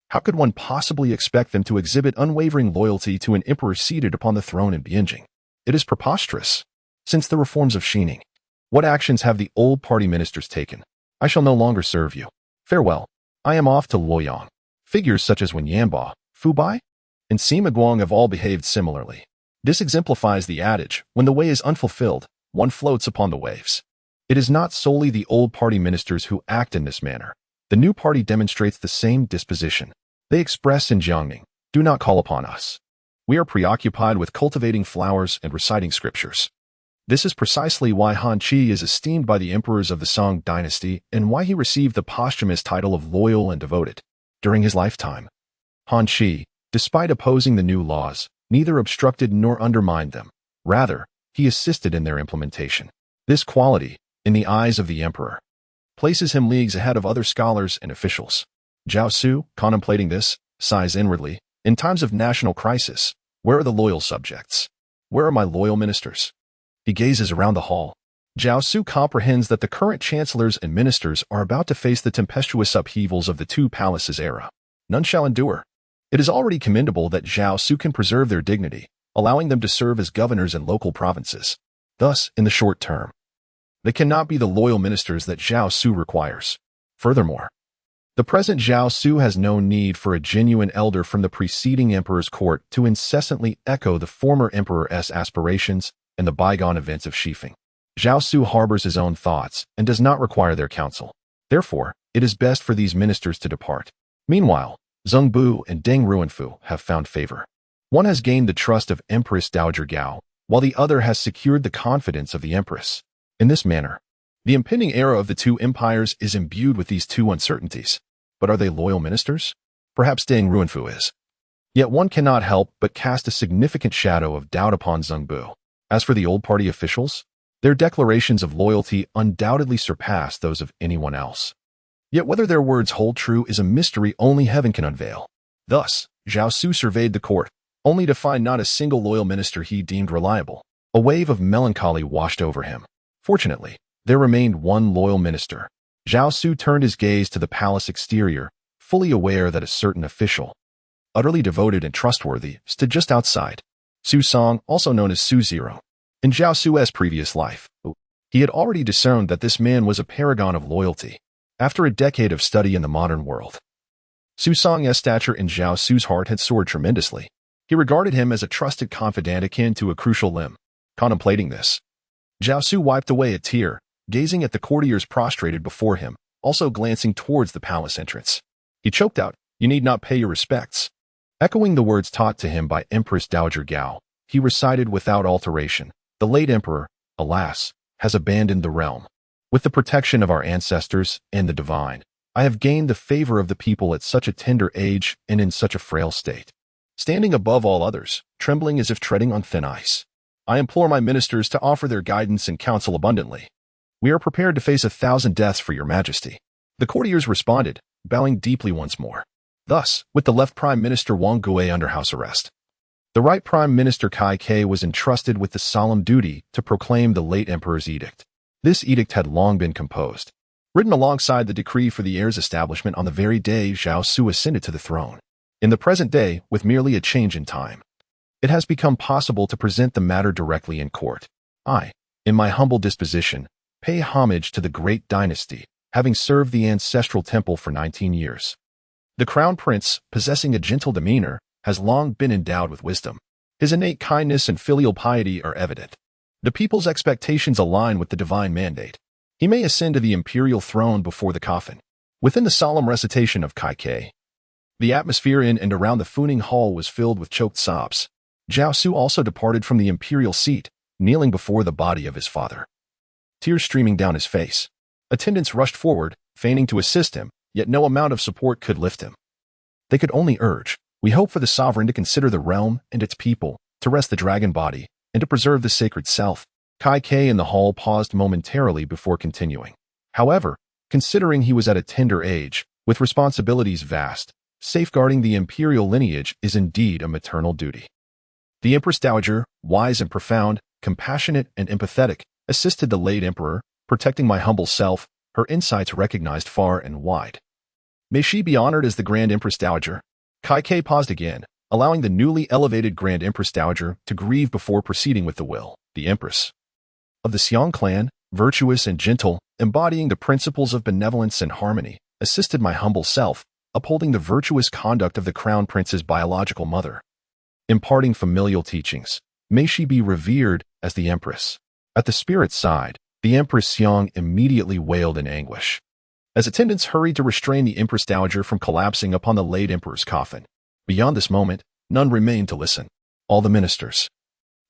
How could one possibly expect them to exhibit unwavering loyalty to an emperor seated upon the throne in Bianjing? It is preposterous. Since the reforms of Xining, what actions have the old party ministers taken? I shall no longer serve you. Farewell. I am off to Luoyang. Figures such as Wen Yanba, Fu Bai, and Sima Guang have all behaved similarly. This exemplifies the adage, when the way is unfulfilled, one floats upon the waves. It is not solely the old party ministers who act in this manner. The new party demonstrates the same disposition. They express in Jiangning, do not call upon us. We are preoccupied with cultivating flowers and reciting scriptures. This is precisely why Han Qi is esteemed by the emperors of the Song Dynasty and why he received the posthumous title of loyal and devoted. During his lifetime, Han Qi, despite opposing the new laws, neither obstructed nor undermined them. Rather, he assisted in their implementation. This quality, in the eyes of the emperor, places him leagues ahead of other scholars and officials. Zhao Xu, contemplating this, sighs inwardly, in times of national crisis, where are the loyal subjects? Where are my loyal ministers? He gazes around the hall. Zhao Xu comprehends that the current chancellors and ministers are about to face the tempestuous upheavals of the Two Palaces era. None shall endure. It is already commendable that Zhao Xu can preserve their dignity, allowing them to serve as governors in local provinces. Thus, in the short term, they cannot be the loyal ministers that Zhao Xu requires. Furthermore, the present Zhao Xu has no need for a genuine elder from the preceding emperor's court to incessantly echo the former emperor's aspirations and the bygone events of Shifeng. Zhao Xu harbors his own thoughts and does not require their counsel. Therefore, it is best for these ministers to depart. Meanwhile, Zheng Bu and Deng Ruanfu have found favor. One has gained the trust of Empress Dowager Gao, while the other has secured the confidence of the Empress. In this manner, the impending era of the two empires is imbued with these two uncertainties. But are they loyal ministers? Perhaps Deng Ruanfu is. Yet one cannot help but cast a significant shadow of doubt upon Zheng Bu. As for the old party officials, their declarations of loyalty undoubtedly surpass those of anyone else. Yet whether their words hold true is a mystery only heaven can unveil. Thus, Zhao Xu surveyed the court, only to find not a single loyal minister he deemed reliable. A wave of melancholy washed over him. Fortunately, there remained one loyal minister. Zhao Xu turned his gaze to the palace exterior, fully aware that a certain official, utterly devoted and trustworthy, stood just outside. Su Song, also known as Su Zero. In Zhao Xu's previous life, he had already discerned that this man was a paragon of loyalty. After a decade of study in the modern world, Su Song's stature in Zhao Xu's heart had soared tremendously. He regarded him as a trusted confidant akin to a crucial limb. Contemplating this, Zhao Xu wiped away a tear, gazing at the courtiers prostrated before him, also glancing towards the palace entrance. He choked out, "You need not pay your respects." Echoing the words taught to him by Empress Dowager Gao, he recited without alteration, "The late emperor, alas, has abandoned the realm. With the protection of our ancestors and the divine, I have gained the favor of the people at such a tender age and in such a frail state. Standing above all others, trembling as if treading on thin ice, I implore my ministers to offer their guidance and counsel abundantly. We are prepared to face 1,000 deaths for your majesty." The courtiers responded, bowing deeply once more. Thus, with the left Prime Minister Wang Gui under house arrest, the right Prime Minister Kai Ke was entrusted with the solemn duty to proclaim the late emperor's edict. This edict had long been composed, written alongside the decree for the heir's establishment on the very day Zhao Xu ascended to the throne. In the present day, with merely a change in time, it has become possible to present the matter directly in court. I, in my humble disposition, pay homage to the great dynasty, having served the ancestral temple for 19 years. The crown prince, possessing a gentle demeanor, has long been endowed with wisdom. His innate kindness and filial piety are evident. The people's expectations align with the divine mandate. He may ascend to the imperial throne before the coffin. Within the solemn recitation of Kai Ke, the atmosphere in and around the Funing Hall was filled with choked sobs. Zhao Xu also departed from the imperial seat, kneeling before the body of his father, tears streaming down his face. Attendants rushed forward, feigning to assist him, yet no amount of support could lift him. They could only urge, "We hope for the sovereign to consider the realm and its people, to rest the dragon body, and to preserve the sacred self." Kai Ke in the hall paused momentarily before continuing. However, considering he was at a tender age, with responsibilities vast, safeguarding the imperial lineage is indeed a maternal duty. The Empress Dowager, wise and profound, compassionate and empathetic, assisted the late emperor, protecting my humble self, her insights recognized far and wide. May she be honored as the Grand Empress Dowager. Kai Ke paused again, allowing the newly elevated Grand Empress Dowager to grieve before proceeding with the will. The Empress of the Xiong clan, virtuous and gentle, embodying the principles of benevolence and harmony, assisted my humble self, upholding the virtuous conduct of the Crown Prince's biological mother, imparting familial teachings. May she be revered as the Empress. At the spirit's side, the Empress Xiong immediately wailed in anguish, as attendants hurried to restrain the Empress Dowager from collapsing upon the late emperor's coffin. Beyond this moment, none remained to listen. All the ministers,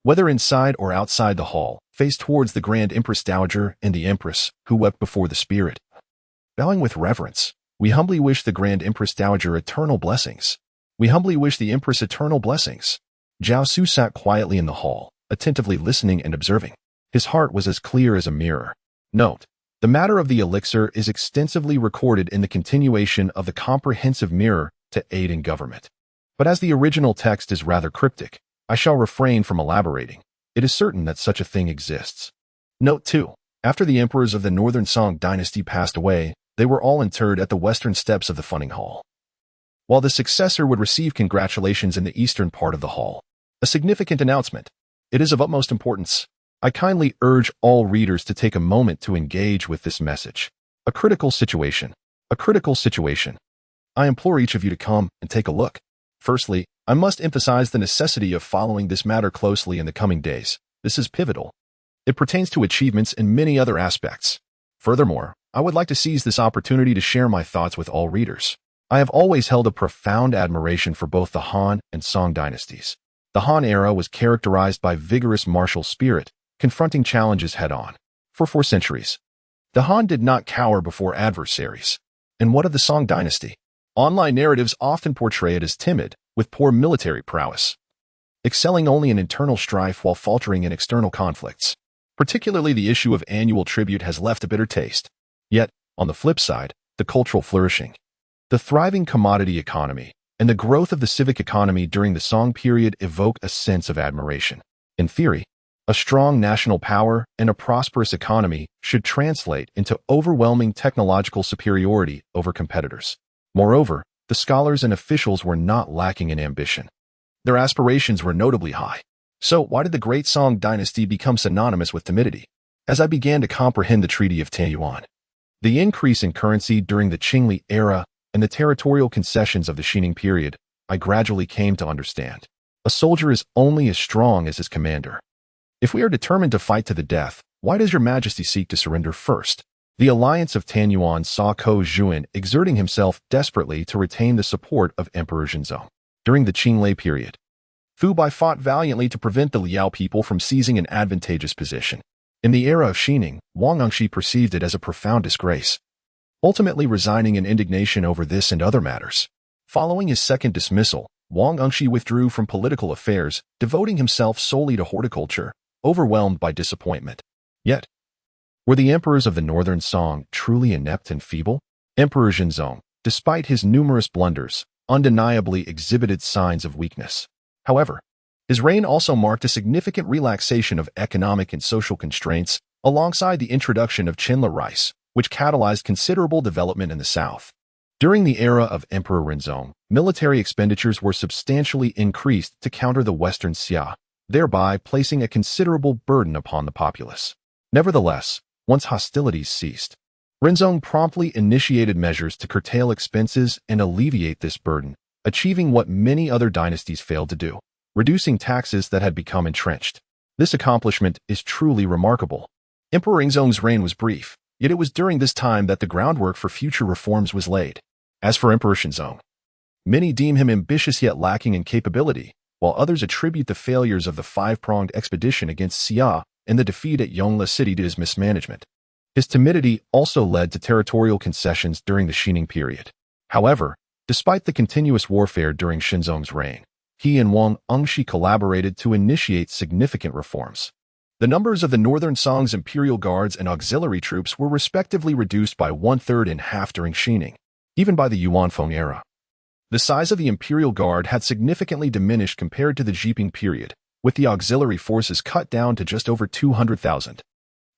whether inside or outside the hall, faced towards the Grand Empress Dowager and the Empress, who wept before the spirit. Bowing with reverence, "We humbly wish the Grand Empress Dowager eternal blessings. We humbly wish the Empress eternal blessings." Zhao Xu sat quietly in the hall, attentively listening and observing. His heart was as clear as a mirror. Note: the matter of the elixir is extensively recorded in the continuation of the comprehensive mirror to aid in government. But as the original text is rather cryptic, I shall refrain from elaborating. It is certain that such a thing exists. Note 2. After the emperors of the northern Song Dynasty passed away, they were all interred at the western steps of the Funing Hall, while the successor would receive congratulations in the eastern part of the hall. A significant announcement. It is of utmost importance. I kindly urge all readers to take a moment to engage with this message. A critical situation. A critical situation. I implore each of you to come and take a look. Firstly, I must emphasize the necessity of following this matter closely in the coming days. This is pivotal. It pertains to achievements in many other aspects. Furthermore, I would like to seize this opportunity to share my thoughts with all readers. I have always held a profound admiration for both the Han and Song dynasties. The Han era was characterized by vigorous martial spirit, confronting challenges head-on. For 4 centuries, the Han did not cower before adversaries. And what of the Song dynasty? Online narratives often portray it as timid, with poor military prowess, excelling only in internal strife while faltering in external conflicts. Particularly the issue of annual tribute has left a bitter taste. Yet, on the flip side, the cultural flourishing, the thriving commodity economy, and the growth of the civic economy during the Song period evoke a sense of admiration. In theory, a strong national power and a prosperous economy should translate into overwhelming technological superiority over competitors. Moreover, the scholars and officials were not lacking in ambition. Their aspirations were notably high. So why did the Great Song Dynasty become synonymous with timidity? As I began to comprehend the Treaty of Taiyuan, the increase in currency during the Qingli era, and the territorial concessions of the Xining period, I gradually came to understand. A soldier is only as strong as his commander. If we are determined to fight to the death, why does your majesty seek to surrender first? The alliance of Tanyuan saw Ko Zhuan exerting himself desperately to retain the support of Emperor Zhenzong. During the Qinglei period, Fu Bai fought valiantly to prevent the Liao people from seizing an advantageous position. In the era of Xining, Wang Angshi perceived it as a profound disgrace, ultimately resigning in indignation over this and other matters. Following his second dismissal, Wang Angshi withdrew from political affairs, devoting himself solely to horticulture, overwhelmed by disappointment. Yet, were the emperors of the northern Song truly inept and feeble? Emperor Zhenzong, despite his numerous blunders, undeniably exhibited signs of weakness. However, his reign also marked a significant relaxation of economic and social constraints, alongside the introduction of chinla rice, which catalyzed considerable development in the south. During the era of Emperor Renzong, military expenditures were substantially increased to counter the Western Xia, thereby placing a considerable burden upon the populace. Nevertheless, once hostilities ceased, Renzong promptly initiated measures to curtail expenses and alleviate this burden, achieving what many other dynasties failed to do, reducing taxes that had become entrenched. This accomplishment is truly remarkable. Emperor Renzong's reign was brief, yet it was during this time that the groundwork for future reforms was laid. As for Emperor Shenzong, many deem him ambitious yet lacking in capability, while others attribute the failures of the five-pronged expedition against Xia and the defeat at Yongla City to his mismanagement. His timidity also led to territorial concessions during the Xining period. However, despite the continuous warfare during Shenzong's reign, he and Wang Angshi collaborated to initiate significant reforms. The numbers of the Northern Song's imperial guards and auxiliary troops were respectively reduced by 1/3 and half during Xining, even by the Yuanfeng era. The size of the imperial guard had significantly diminished compared to the Jiping period, with the auxiliary forces cut down to just over 200,000.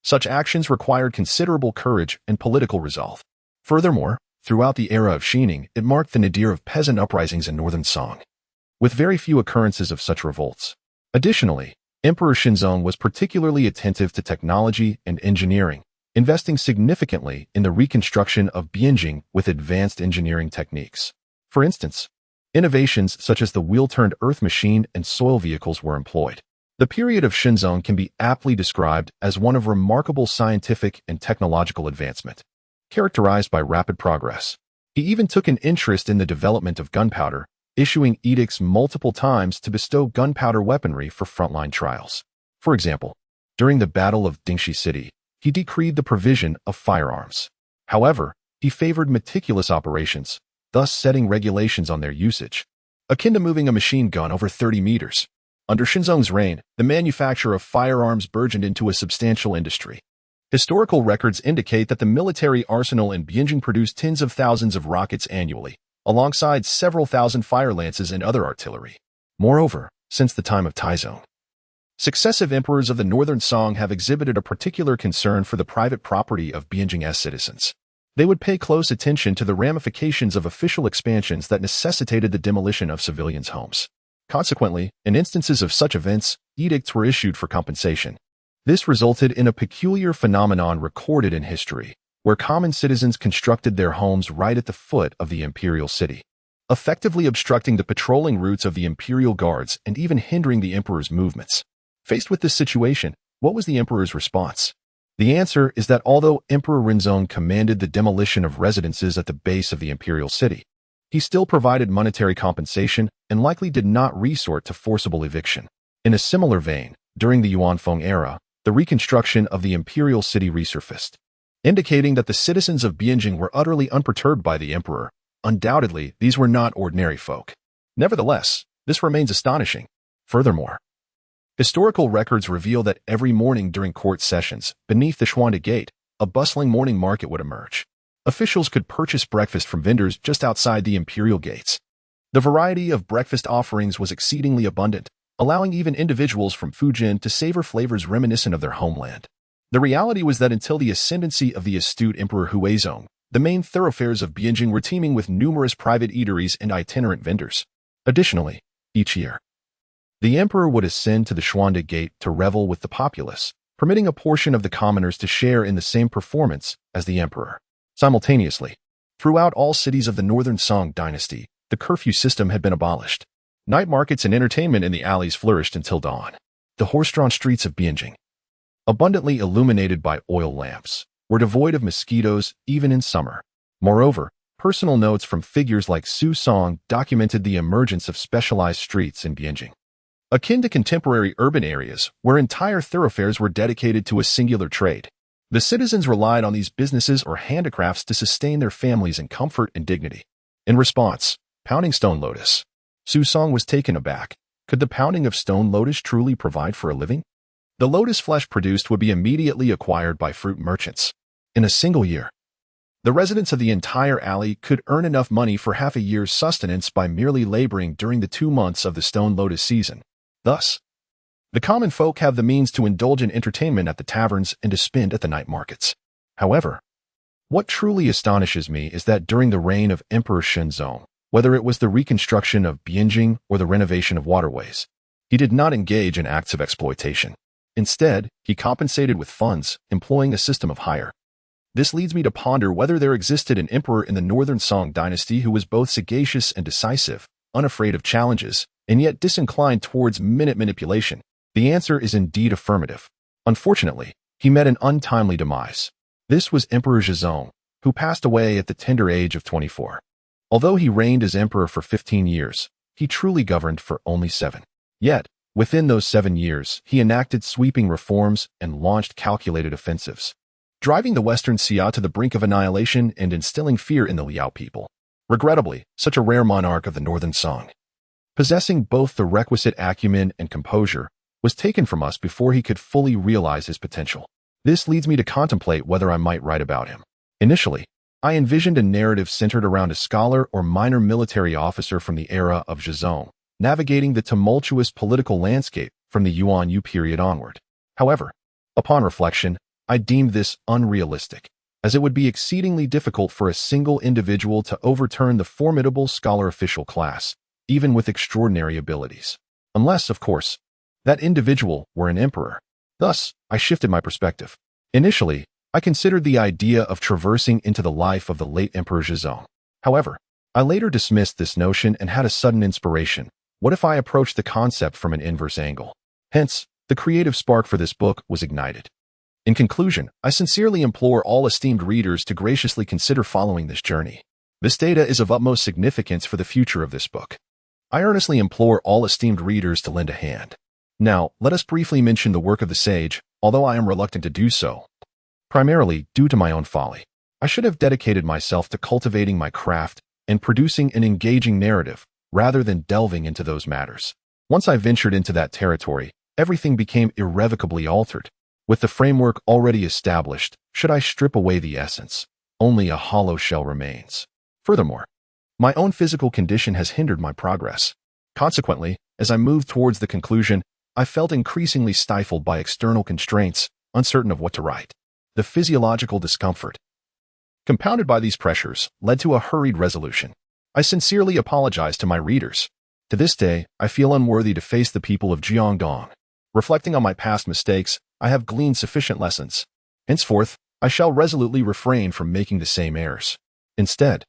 Such actions required considerable courage and political resolve. Furthermore, throughout the era of Xining, it marked the nadir of peasant uprisings in Northern Song, with very few occurrences of such revolts. Additionally, Emperor Shenzong was particularly attentive to technology and engineering, investing significantly in the reconstruction of Bianjing with advanced engineering techniques. For instance, innovations such as the wheel-turned earth machine and soil vehicles were employed. The period of Shenzong can be aptly described as one of remarkable scientific and technological advancement, characterized by rapid progress. He even took an interest in the development of gunpowder, issuing edicts multiple times to bestow gunpowder weaponry for frontline trials. For example, during the Battle of Dingxi City, he decreed the provision of firearms. However, he favored meticulous operations, thus setting regulations on their usage, akin to moving a machine gun over 30 meters. Under Shenzong's reign, the manufacture of firearms burgeoned into a substantial industry. Historical records indicate that the military arsenal in Bianjing produced tens of thousands of rockets annually, alongside several thousand fire lances and other artillery. Moreover, since the time of Taizong, successive emperors of the Northern Song have exhibited a particular concern for the private property of Bianjing's citizens. They would pay close attention to the ramifications of official expansions that necessitated the demolition of civilians' homes. Consequently, in instances of such events, edicts were issued for compensation. This resulted in a peculiar phenomenon recorded in history, where common citizens constructed their homes right at the foot of the imperial city, effectively obstructing the patrolling routes of the imperial guards and even hindering the emperor's movements. Faced with this situation, What was the emperor's response? The answer is that although Emperor Renzong commanded the demolition of residences at the base of the imperial city, he still provided monetary compensation and likely did not resort to forcible eviction. In a similar vein, during the Yuanfeng era, the reconstruction of the imperial city resurfaced, indicating that the citizens of Bianjing were utterly unperturbed by the emperor. Undoubtedly, these were not ordinary folk. Nevertheless, this remains astonishing. Furthermore, historical records reveal that every morning during court sessions, beneath the Xuande Gate, a bustling morning market would emerge. Officials could purchase breakfast from vendors just outside the imperial gates. The variety of breakfast offerings was exceedingly abundant, allowing even individuals from Fujian to savor flavors reminiscent of their homeland. The reality was that until the ascendancy of the astute Emperor Huizong, the main thoroughfares of Bianjing were teeming with numerous private eateries and itinerant vendors. Additionally, each year, the emperor would ascend to the Xuande Gate to revel with the populace, permitting a portion of the commoners to share in the same performance as the emperor. Simultaneously, throughout all cities of the northern Song Dynasty, the curfew system had been abolished. Night markets and entertainment in the alleys flourished until dawn. The horse-drawn streets of Bianjing, abundantly illuminated by oil lamps, were devoid of mosquitoes even in summer. Moreover, personal notes from figures like Su Song documented the emergence of specialized streets in Bianjing, akin to contemporary urban areas where entire thoroughfares were dedicated to a singular trade. The citizens relied on these businesses or handicrafts to sustain their families in comfort and dignity. In response, pounding stone lotus. Su Song was taken aback. Could the pounding of stone lotus truly provide for a living? The lotus flesh produced would be immediately acquired by fruit merchants. In a single year, the residents of the entire alley could earn enough money for half a year's sustenance by merely laboring during the 2 months of the stone lotus season. Thus, the common folk have the means to indulge in entertainment at the taverns and to spend at the night markets. However, what truly astonishes me is that during the reign of Emperor Shenzong, whether it was the reconstruction of Bianjing or the renovation of waterways, he did not engage in acts of exploitation. Instead, he compensated with funds, employing a system of hire. This leads me to ponder whether there existed an emperor in the northern Song dynasty who was both sagacious and decisive, unafraid of challenges, and yet disinclined towards minute manipulation. The answer is indeed affirmative. Unfortunately, he met an untimely demise. This was Emperor Zhizong, who passed away at the tender age of 24. Although he reigned as emperor for 15 years, he truly governed for only 7. Yet, within those 7 years, he enacted sweeping reforms and launched calculated offensives, driving the Western Xia to the brink of annihilation and instilling fear in the Liao people. Regrettably, such a rare monarch of the northern Song, possessing both the requisite acumen and composure, was taken from us before he could fully realize his potential. This leads me to contemplate whether I might write about him. Initially, I envisioned a narrative centered around a scholar or minor military officer from the era of Zhizong, navigating the tumultuous political landscape from the Yuan-Yu period onward. However, upon reflection, I deemed this unrealistic, as it would be exceedingly difficult for a single individual to overturn the formidable scholar-official class, even with extraordinary abilities. Unless, of course, that individual were an emperor. Thus, I shifted my perspective. Initially, I considered the idea of traversing into the life of the late Emperor Zhizong. However, I later dismissed this notion and had a sudden inspiration. What if I approached the concept from an inverse angle? Hence, the creative spark for this book was ignited. In conclusion, I sincerely implore all esteemed readers to graciously consider following this journey. This data is of utmost significance for the future of this book. I earnestly implore all esteemed readers to lend a hand. Now, let us briefly mention the work of the sage, although I am reluctant to do so, primarily due to my own folly. I should have dedicated myself to cultivating my craft and producing an engaging narrative, rather than delving into those matters. Once I ventured into that territory, everything became irrevocably altered. With the framework already established, should I strip away the essence, only a hollow shell remains. Furthermore, my own physical condition has hindered my progress. Consequently, as I moved towards the conclusion, I felt increasingly stifled by external constraints, uncertain of what to write. The physiological discomfort, compounded by these pressures, led to a hurried resolution. I sincerely apologize to my readers. To this day, I feel unworthy to face the people of Jiangdong. Reflecting on my past mistakes, I have gleaned sufficient lessons. Henceforth, I shall resolutely refrain from making the same errors. Instead,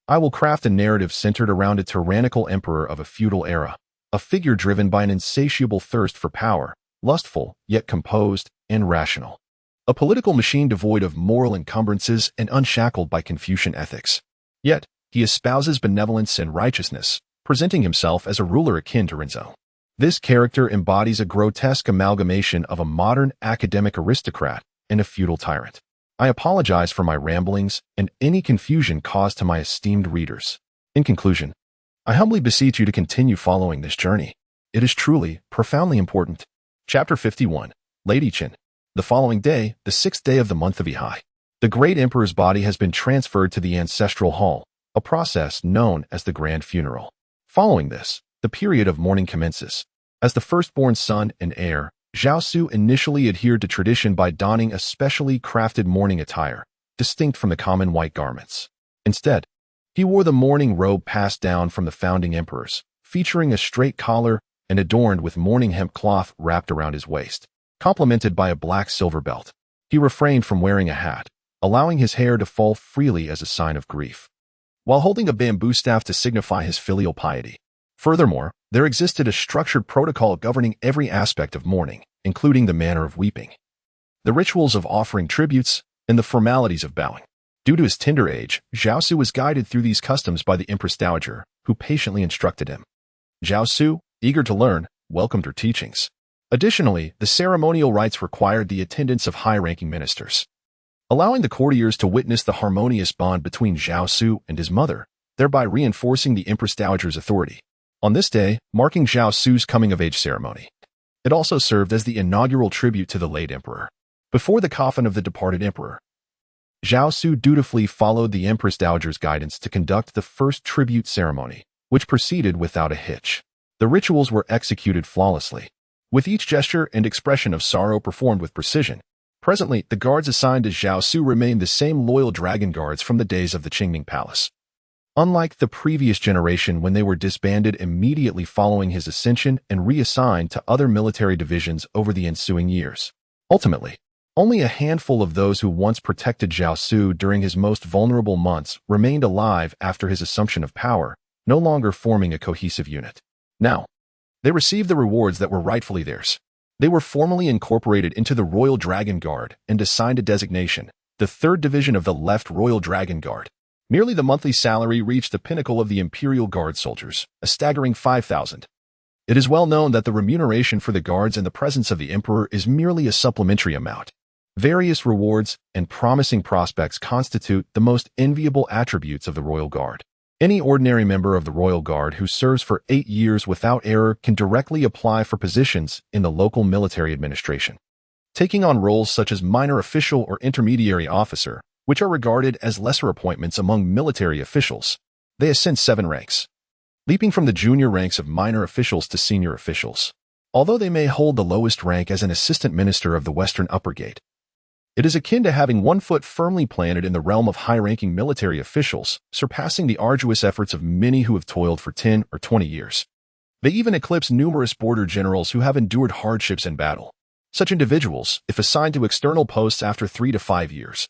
I will craft a narrative centered around a tyrannical emperor of a feudal era, a figure driven by an insatiable thirst for power, lustful, yet composed and rational. A political machine devoid of moral encumbrances and unshackled by Confucian ethics. Yet, he espouses benevolence and righteousness, presenting himself as a ruler akin to Rinzhou. This character embodies a grotesque amalgamation of a modern academic aristocrat and a feudal tyrant. I apologize for my ramblings and any confusion caused to my esteemed readers. In conclusion, I humbly beseech you to continue following this journey. It is truly, profoundly important. Chapter 51. Lady Qin. The following day, the 6th day of the month of Ihai, the great emperor's body has been transferred to the ancestral hall, a process known as the grand funeral. Following this, the period of mourning commences. As the firstborn son and heir, Zhao Xu initially adhered to tradition by donning a specially crafted mourning attire, distinct from the common white garments. Instead, he wore the mourning robe passed down from the founding emperors, featuring a straight collar and adorned with mourning hemp cloth wrapped around his waist, complemented by a black silver belt. He refrained from wearing a hat, allowing his hair to fall freely as a sign of grief, while holding a bamboo staff to signify his filial piety. Furthermore, there existed a structured protocol governing every aspect of mourning, including the manner of weeping, the rituals of offering tributes, and the formalities of bowing. Due to his tender age, Zhao Xu was guided through these customs by the Empress Dowager, who patiently instructed him. Zhao Xu, eager to learn, welcomed her teachings. Additionally, the ceremonial rites required the attendance of high-ranking ministers, allowing the courtiers to witness the harmonious bond between Zhao Xu and his mother, thereby reinforcing the Empress Dowager's authority. On this day, marking Zhao Xu's coming-of-age ceremony, it also served as the inaugural tribute to the late emperor. Before the coffin of the departed emperor, Zhao Xu dutifully followed the Empress Dowager's guidance to conduct the first tribute ceremony, which proceeded without a hitch. The rituals were executed flawlessly, with each gesture and expression of sorrow performed with precision. Presently, the guards assigned to Zhao Xu remained the same loyal dragon guards from the days of the Qingming Palace. Unlike the previous generation when they were disbanded immediately following his ascension and reassigned to other military divisions over the ensuing years. Ultimately, only a handful of those who once protected Zhao Xu during his most vulnerable months remained alive after his assumption of power, no longer forming a cohesive unit. Now, they received the rewards that were rightfully theirs. They were formally incorporated into the Royal Dragon Guard and assigned a designation, the 3rd Division of the Left Royal Dragon Guard. Merely the monthly salary reached the pinnacle of the Imperial Guard soldiers, a staggering 5,000. It is well known that the remuneration for the guards in the presence of the emperor is merely a supplementary amount. Various rewards and promising prospects constitute the most enviable attributes of the Royal Guard. Any ordinary member of the Royal Guard who serves for 8 years without error can directly apply for positions in the local military administration, taking on roles such as minor official or intermediary officer, which are regarded as lesser appointments among military officials. They ascend 7 ranks, leaping from the junior ranks of minor officials to senior officials. Although they may hold the lowest rank as an assistant minister of the Western Upper Gate, it is akin to having one foot firmly planted in the realm of high-ranking military officials, surpassing the arduous efforts of many who have toiled for 10 or 20 years. They even eclipse numerous border generals who have endured hardships in battle. Such individuals, if assigned to external posts after 3 to 5 years,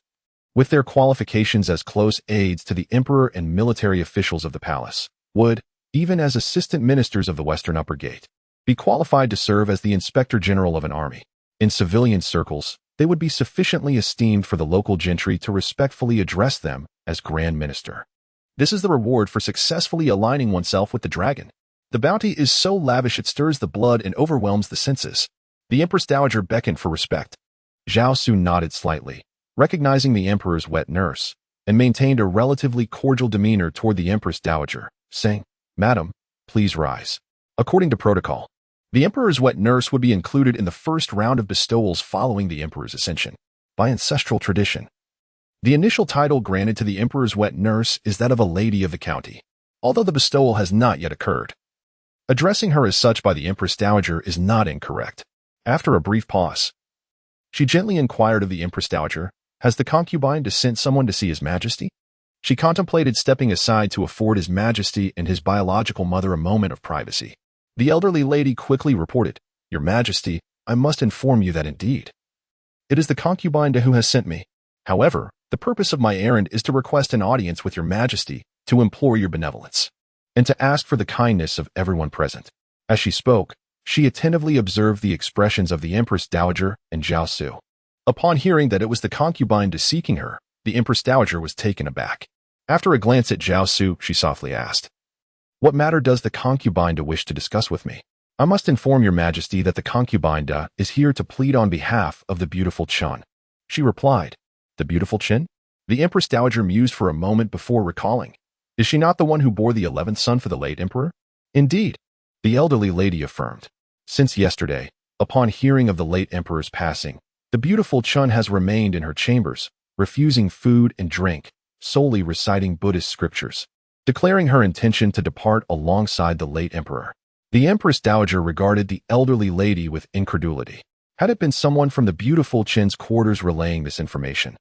with their qualifications as close aides to the emperor and military officials of the palace, would, even as assistant ministers of the Western Upper Gate, be qualified to serve as the inspector general of an army. In civilian circles, they would be sufficiently esteemed for the local gentry to respectfully address them as Grand Minister. This is the reward for successfully aligning oneself with the dragon. The bounty is so lavish it stirs the blood and overwhelms the senses. The Empress Dowager beckoned for respect. Zhao Xu nodded slightly, recognizing the emperor's wet nurse, and maintained a relatively cordial demeanor toward the Empress Dowager, saying, "Madam, please rise." According to protocol, the emperor's wet nurse would be included in the first round of bestowals following the emperor's ascension. By ancestral tradition, the initial title granted to the emperor's wet nurse is that of a lady of the county, although the bestowal has not yet occurred. Addressing her as such by the Empress Dowager is not incorrect. After a brief pause, she gently inquired of the Empress Dowager, "Has the concubine sent someone to see His Majesty?" She contemplated stepping aside to afford His Majesty and his biological mother a moment of privacy. The elderly lady quickly reported, "Your Majesty, I must inform you that indeed, it is the concubine who has sent me. However, the purpose of my errand is to request an audience with your Majesty, to implore your benevolence, and to ask for the kindness of everyone present." As she spoke, She attentively observed the expressions of the Empress Dowager and Zhao Xu. Upon hearing that it was the concubine seeking her, the Empress Dowager was taken aback. After a glance at Zhao Xu, she softly asked, "What matter does the concubine wish to discuss with me?" "I must inform your majesty that the concubine is here to plead on behalf of the beautiful Chen," she replied. "The beautiful Chen?" The Empress Dowager mused for a moment before recalling. "Is she not the one who bore the 11th son for the late emperor?" "Indeed," the elderly lady affirmed. "Since yesterday, upon hearing of the late emperor's passing, the beautiful Chen has remained in her chambers, refusing food and drink, solely reciting Buddhist scriptures, declaring her intention to depart alongside the late emperor." The Empress Dowager regarded the elderly lady with incredulity. Had it been someone from the beautiful Chen's quarters relaying this information,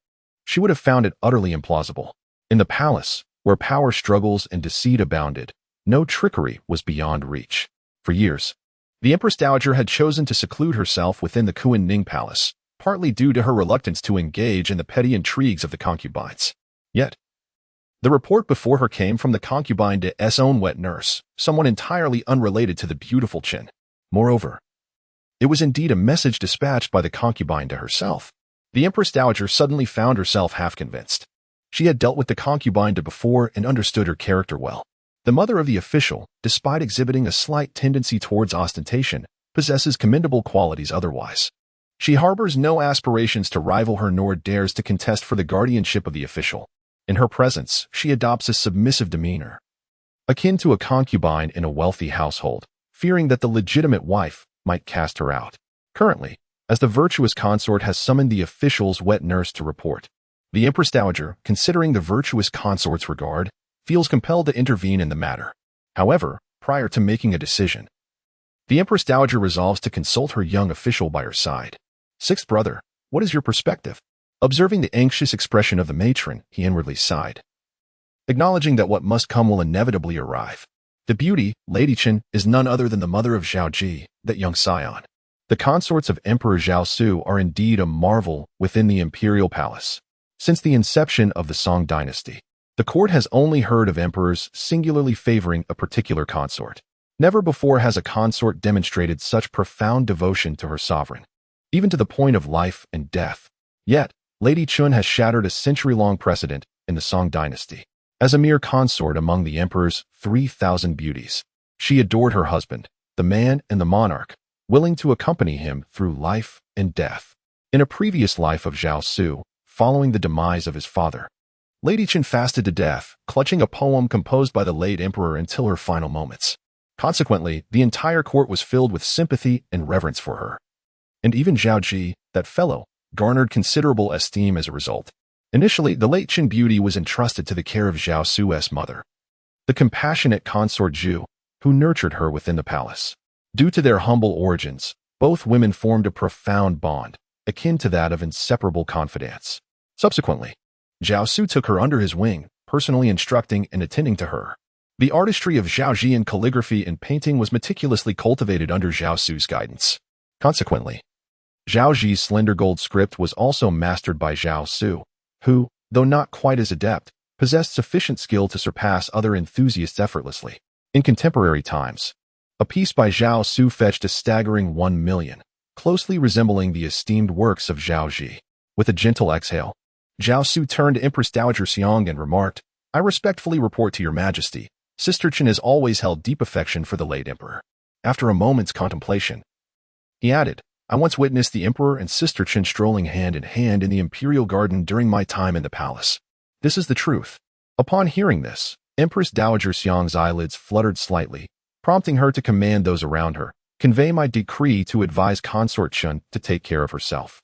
she would have found it utterly implausible. In the palace, where power struggles and deceit abounded, no trickery was beyond reach. For years, the Empress Dowager had chosen to seclude herself within the Kuan-Ning Palace, partly due to her reluctance to engage in the petty intrigues of the concubines. Yet, the report before her came from the concubine's own wet nurse, someone entirely unrelated to the beautiful Chen. Moreover, it was indeed a message dispatched by the concubine to herself. The Empress Dowager suddenly found herself half convinced. She had dealt with the concubine before and understood her character well. The mother of the official, despite exhibiting a slight tendency towards ostentation, possesses commendable qualities otherwise. She harbors no aspirations to rival her nor dares to contest for the guardianship of the official. In her presence, she adopts a submissive demeanor, akin to a concubine in a wealthy household, fearing that the legitimate wife might cast her out. Currently, as the virtuous consort has summoned the official's wet nurse to report, the Empress Dowager, considering the virtuous consort's regard, feels compelled to intervene in the matter. However, prior to making a decision, the Empress Dowager resolves to consult her young official by her side. "Sixth brother, what is your perspective?" Observing the anxious expression of the matron, he inwardly sighed, acknowledging that what must come will inevitably arrive. The beauty, Lady Chen, is none other than the mother of Zhao Ji, that young scion. The consorts of Emperor Zhao Xu are indeed a marvel within the imperial palace. Since the inception of the Song Dynasty, the court has only heard of emperors singularly favoring a particular consort. Never before has a consort demonstrated such profound devotion to her sovereign, even to the point of life and death. Yet, Lady Chun has shattered a century-long precedent in the Song Dynasty. As a mere consort among the emperor's 3,000 beauties, she adored her husband, the man and the monarch, willing to accompany him through life and death. In a previous life of Zhao Xu, following the demise of his father, Lady Chen fasted to death, clutching a poem composed by the late emperor until her final moments. Consequently, the entire court was filled with sympathy and reverence for her. And even Zhao Ji, that fellow, garnered considerable esteem as a result. Initially, the late Chen beauty was entrusted to the care of Zhao Xu's mother, the compassionate consort Zhu, who nurtured her within the palace. Due to their humble origins, both women formed a profound bond, akin to that of inseparable confidants. Subsequently, Zhao Xu took her under his wing, personally instructing and attending to her. The artistry of Zhao Ji in calligraphy and painting was meticulously cultivated under Zhao Xu's guidance. Consequently, Zhao Ji's slender gold script was also mastered by Zhao Xu, who, though not quite as adept, possessed sufficient skill to surpass other enthusiasts effortlessly. In contemporary times, a piece by Zhao Xu fetched a staggering 1 million, closely resembling the esteemed works of Zhao Ji. With a gentle exhale, Zhao Xu turned to Empress Dowager Xiang and remarked, "I respectfully report to your majesty, Sister Chen has always held deep affection for the late emperor." After a moment's contemplation, he added, "I once witnessed the emperor and Sister Chen strolling hand in hand in the imperial garden during my time in the palace. This is the truth." Upon hearing this, Empress Dowager Xiang's eyelids fluttered slightly, prompting her to command those around her, "Convey my decree to advise Consort Chen to take care of herself.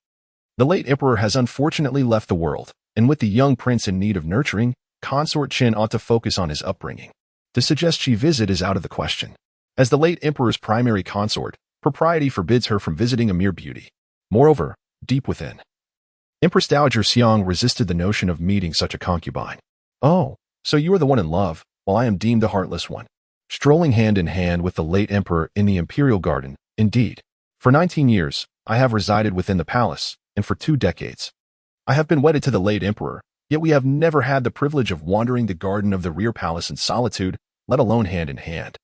The late emperor has unfortunately left the world, and with the young prince in need of nurturing, Consort Chen ought to focus on his upbringing. To suggest she visit is out of the question. As the late emperor's primary consort, propriety forbids her from visiting a mere beauty." Moreover, deep within, Empress Dowager Xiang resisted the notion of meeting such a concubine. "Oh, so you are the one in love, while I am deemed the heartless one." Strolling hand in hand with the late emperor in the imperial garden, indeed. "For 19 years, I have resided within the palace, and for 2 decades, I have been wedded to the late emperor, yet we have never had the privilege of wandering the garden of the rear palace in solitude, let alone hand in hand."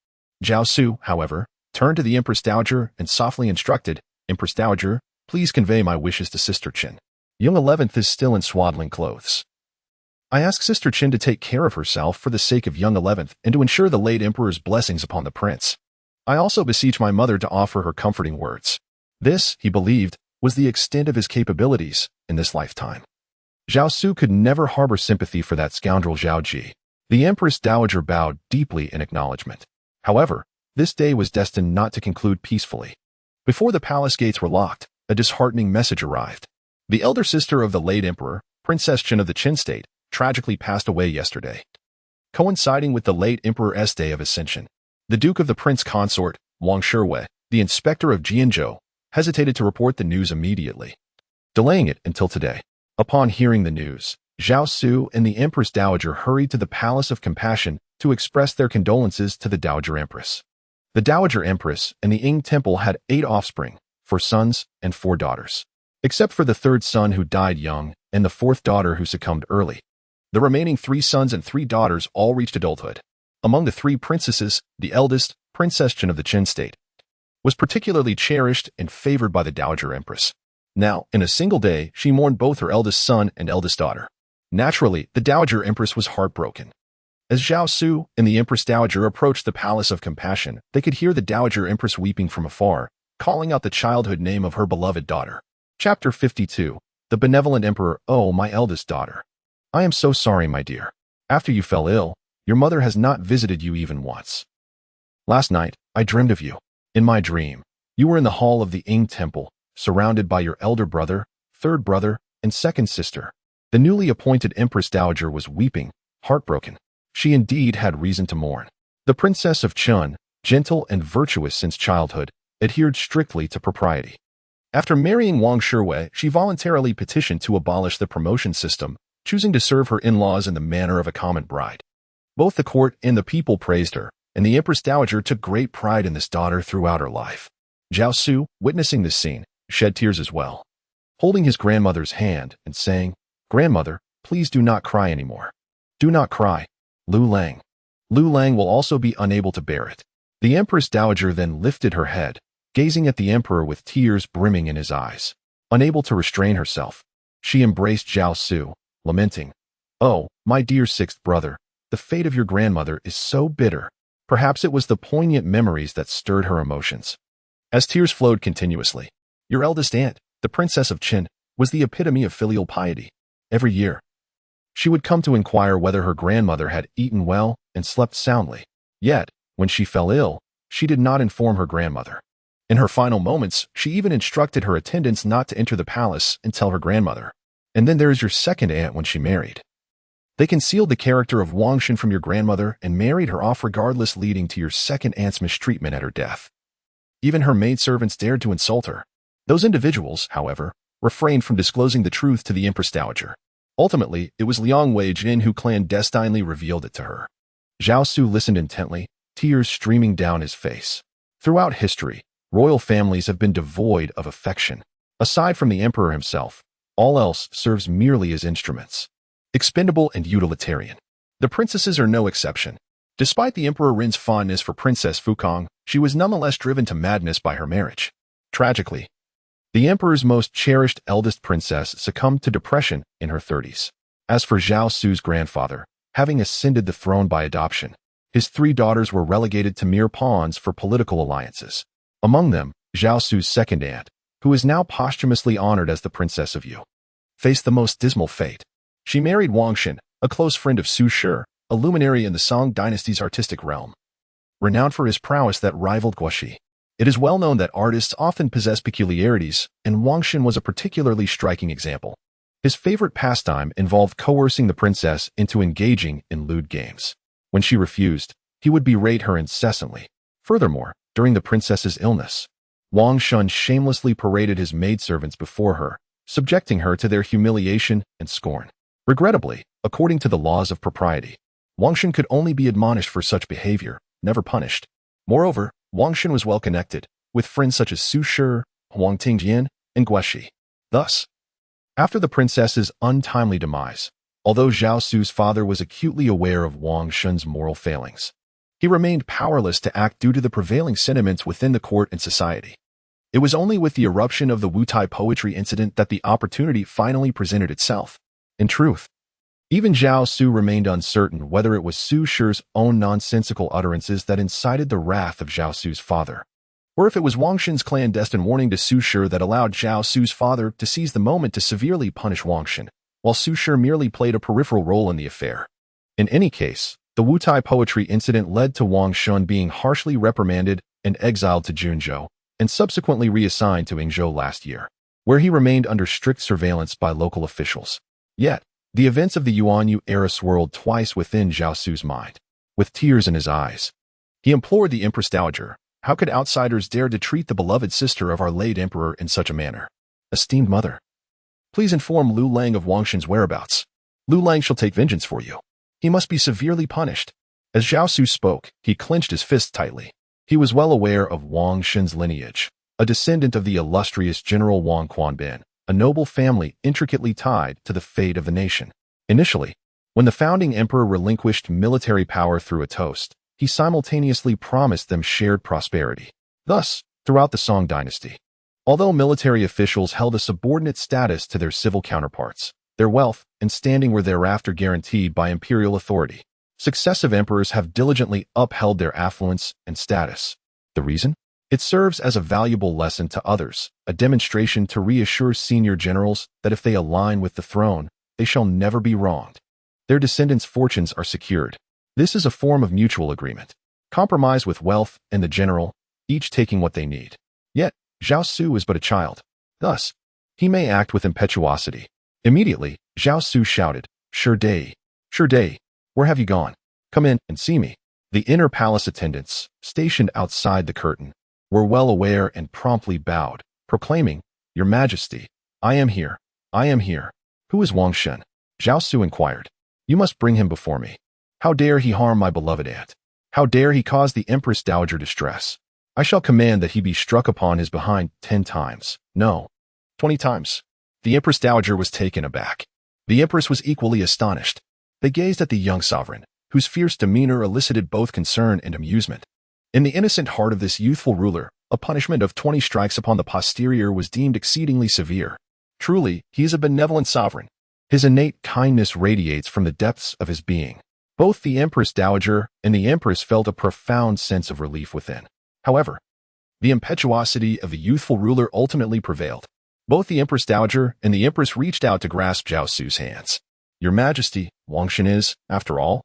Zhao Xu, however, turned to the Empress Dowager and softly instructed, "Empress Dowager, please convey my wishes to Sister Qin. Young 11th is still in swaddling clothes. I ask Sister Qin to take care of herself for the sake of young 11th and to ensure the late Emperor's blessings upon the prince. I also beseech my mother to offer her comforting words." This, he believed, was the extent of his capabilities in this lifetime. Zhao Xu could never harbor sympathy for that scoundrel Zhao Ji. The Empress Dowager bowed deeply in acknowledgement. However, this day was destined not to conclude peacefully. Before the palace gates were locked, a disheartening message arrived. The elder sister of the late emperor, Princess Qin of the Qin state, tragically passed away yesterday. Coinciding with the late emperor's day of ascension, the Duke of the Prince Consort, Wang Shiwei, the inspector of Jianzhou, hesitated to report the news immediately, delaying it until today. Upon hearing the news, Zhao Xu and the Empress Dowager hurried to the Palace of Compassion to express their condolences to the Dowager Empress. The Dowager Empress and the Ying Temple had 8 offspring, 4 sons and 4 daughters. Except for the 3rd son who died young and the 4th daughter who succumbed early. The remaining 3 sons and 3 daughters all reached adulthood. Among the 3 princesses, the eldest, Princess Qin of the Qin state, was particularly cherished and favored by the Dowager Empress. Now, in a single day, she mourned both her eldest son and eldest daughter. Naturally, the Dowager Empress was heartbroken. As Zhao Xu and the Empress Dowager approached the Palace of Compassion, they could hear the Dowager Empress weeping from afar, calling out the childhood name of her beloved daughter. Chapter 52. The Benevolent Emperor. "Oh, my eldest daughter. I am so sorry, my dear. After you fell ill, your mother has not visited you even once. Last night, I dreamed of you. In my dream, you were in the hall of the Ying Temple, surrounded by your elder brother, 3rd brother, and 2nd sister. The newly appointed Empress Dowager was weeping, heartbroken. She indeed had reason to mourn. The Princess of Qin, gentle and virtuous since childhood, adhered strictly to propriety. After marrying Wang Shiwei, she voluntarily petitioned to abolish the promotion system, choosing to serve her in-laws in the manner of a common bride. Both the court and the people praised her, and the Empress Dowager took great pride in this daughter throughout her life. Zhao Xu, witnessing this scene, shed tears as well. Holding his grandmother's hand and saying, "Grandmother, please do not cry anymore. Do not cry. Lu Lang. Lu Lang will also be unable to bear it." The Empress Dowager then lifted her head, gazing at the emperor with tears brimming in his eyes. Unable to restrain herself, she embraced Zhao Xu, lamenting, "Oh, my dear 6th brother, the fate of your grandmother is so bitter." Perhaps it was the poignant memories that stirred her emotions. As tears flowed continuously, your eldest aunt, the Princess of Qin, was the epitome of filial piety. Every year, she would come to inquire whether her grandmother had eaten well and slept soundly. Yet, when she fell ill, she did not inform her grandmother. In her final moments, she even instructed her attendants not to enter the palace and tell her grandmother. And then there is your 2nd aunt when she married. They concealed the character of Wang Xin from your grandmother and married her off regardless, leading to your 2nd aunt's mistreatment at her death. Even her maidservants dared to insult her. Those individuals, however, refrained from disclosing the truth to the Empress Dowager. Ultimately, it was Liang Weijin who clandestinely revealed it to her. Zhao Xu listened intently, tears streaming down his face. Throughout history, royal families have been devoid of affection. Aside from the emperor himself, all else serves merely as instruments. Expendable and utilitarian. The princesses are no exception. Despite the Emperor Rin's fondness for Princess Fukong, she was nonetheless driven to madness by her marriage. Tragically, the emperor's most cherished eldest princess succumbed to depression in her 30s. As for Zhao Xu's grandfather, having ascended the throne by adoption, his 3 daughters were relegated to mere pawns for political alliances. Among them, Zhao Xu's 2nd aunt, who is now posthumously honored as the Princess of Yu, faced the most dismal fate. She married Wang Xin, a close friend of Su Shi, a luminary in the Song Dynasty's artistic realm, renowned for his prowess that rivaled Guoxi. It is well known that artists often possess peculiarities, and Wang Xin was a particularly striking example. His favorite pastime involved coercing the princess into engaging in lewd games. When she refused, he would berate her incessantly. Furthermore, during the princess's illness, Wang Shun shamelessly paraded his maidservants before her, subjecting her to their humiliation and scorn. Regrettably, according to the laws of propriety, Wang Shun could only be admonished for such behavior, never punished. Moreover, Wang Shun was well connected, with friends such as Su Shi, Huang Tingjian, and Guoxi. Thus, after the princess's untimely demise, although Zhao Xu's father was acutely aware of Wang Shun's moral failings, He remained powerless to act due to the prevailing sentiments within the court and society. It was only with the eruption of the Wutai poetry incident that the opportunity finally presented itself. In truth, even Zhao Xu remained uncertain whether it was Su Shi's own nonsensical utterances that incited the wrath of Zhao Xu's father, or if it was Wang Shen's clandestine warning to Su Shi that allowed Zhao Xu's father to seize the moment to severely punish Wang Shen, while Su Shi merely played a peripheral role in the affair. In any case, the Wutai poetry incident led to Wang Shen being harshly reprimanded and exiled to Junzhou, and subsequently reassigned to Yingzhou last year, where he remained under strict surveillance by local officials. Yet, the events of the Yuanyu era swirled twice within Zhao Xu's mind. With tears in his eyes, he implored the Empress Dowager, how could outsiders dare to treat the beloved sister of our late emperor in such a manner? Esteemed mother, please inform Lu Lang of Wang Shen's whereabouts. Lu Lang shall take vengeance for you. He must be severely punished. As Zhao Xu spoke, he clenched his fist tightly. He was well aware of Wang Shen's lineage, a descendant of the illustrious General Wang Quanbin, a noble family intricately tied to the fate of the nation. Initially, when the founding emperor relinquished military power through a toast, he simultaneously promised them shared prosperity. Thus, throughout the Song Dynasty, although military officials held a subordinate status to their civil counterparts, their wealth and standing were thereafter guaranteed by imperial authority. Successive emperors have diligently upheld their affluence and status. The reason? It serves as a valuable lesson to others, a demonstration to reassure senior generals that if they align with the throne, they shall never be wronged. Their descendants' fortunes are secured. This is a form of mutual agreement. Compromise with wealth and the general, each taking what they need. Yet, Zhao Xu is but a child. Thus, he may act with impetuosity. Immediately, Zhao Xu shouted, Sure day, where have you gone? Come in and see me. The inner palace attendants, stationed outside the curtain, were well aware and promptly bowed, proclaiming, Your Majesty, I am here. Who is Wang Shen? Zhao Xu inquired. You must bring him before me. How dare he harm my beloved aunt? How dare he cause the Empress Dowager distress? I shall command that he be struck upon his behind 10 times. No, 20 times. The Empress Dowager was taken aback. The Empress was equally astonished. They gazed at the young sovereign, whose fierce demeanor elicited both concern and amusement. In the innocent heart of this youthful ruler, a punishment of 20 strikes upon the posterior was deemed exceedingly severe. Truly, he is a benevolent sovereign. His innate kindness radiates from the depths of his being. Both the Empress Dowager and the Empress felt a profound sense of relief within. However, the impetuosity of the youthful ruler ultimately prevailed. Both the Empress Dowager and the Empress reached out to grasp Zhao Xu's hands. Your Majesty, Wang Shen is, after all,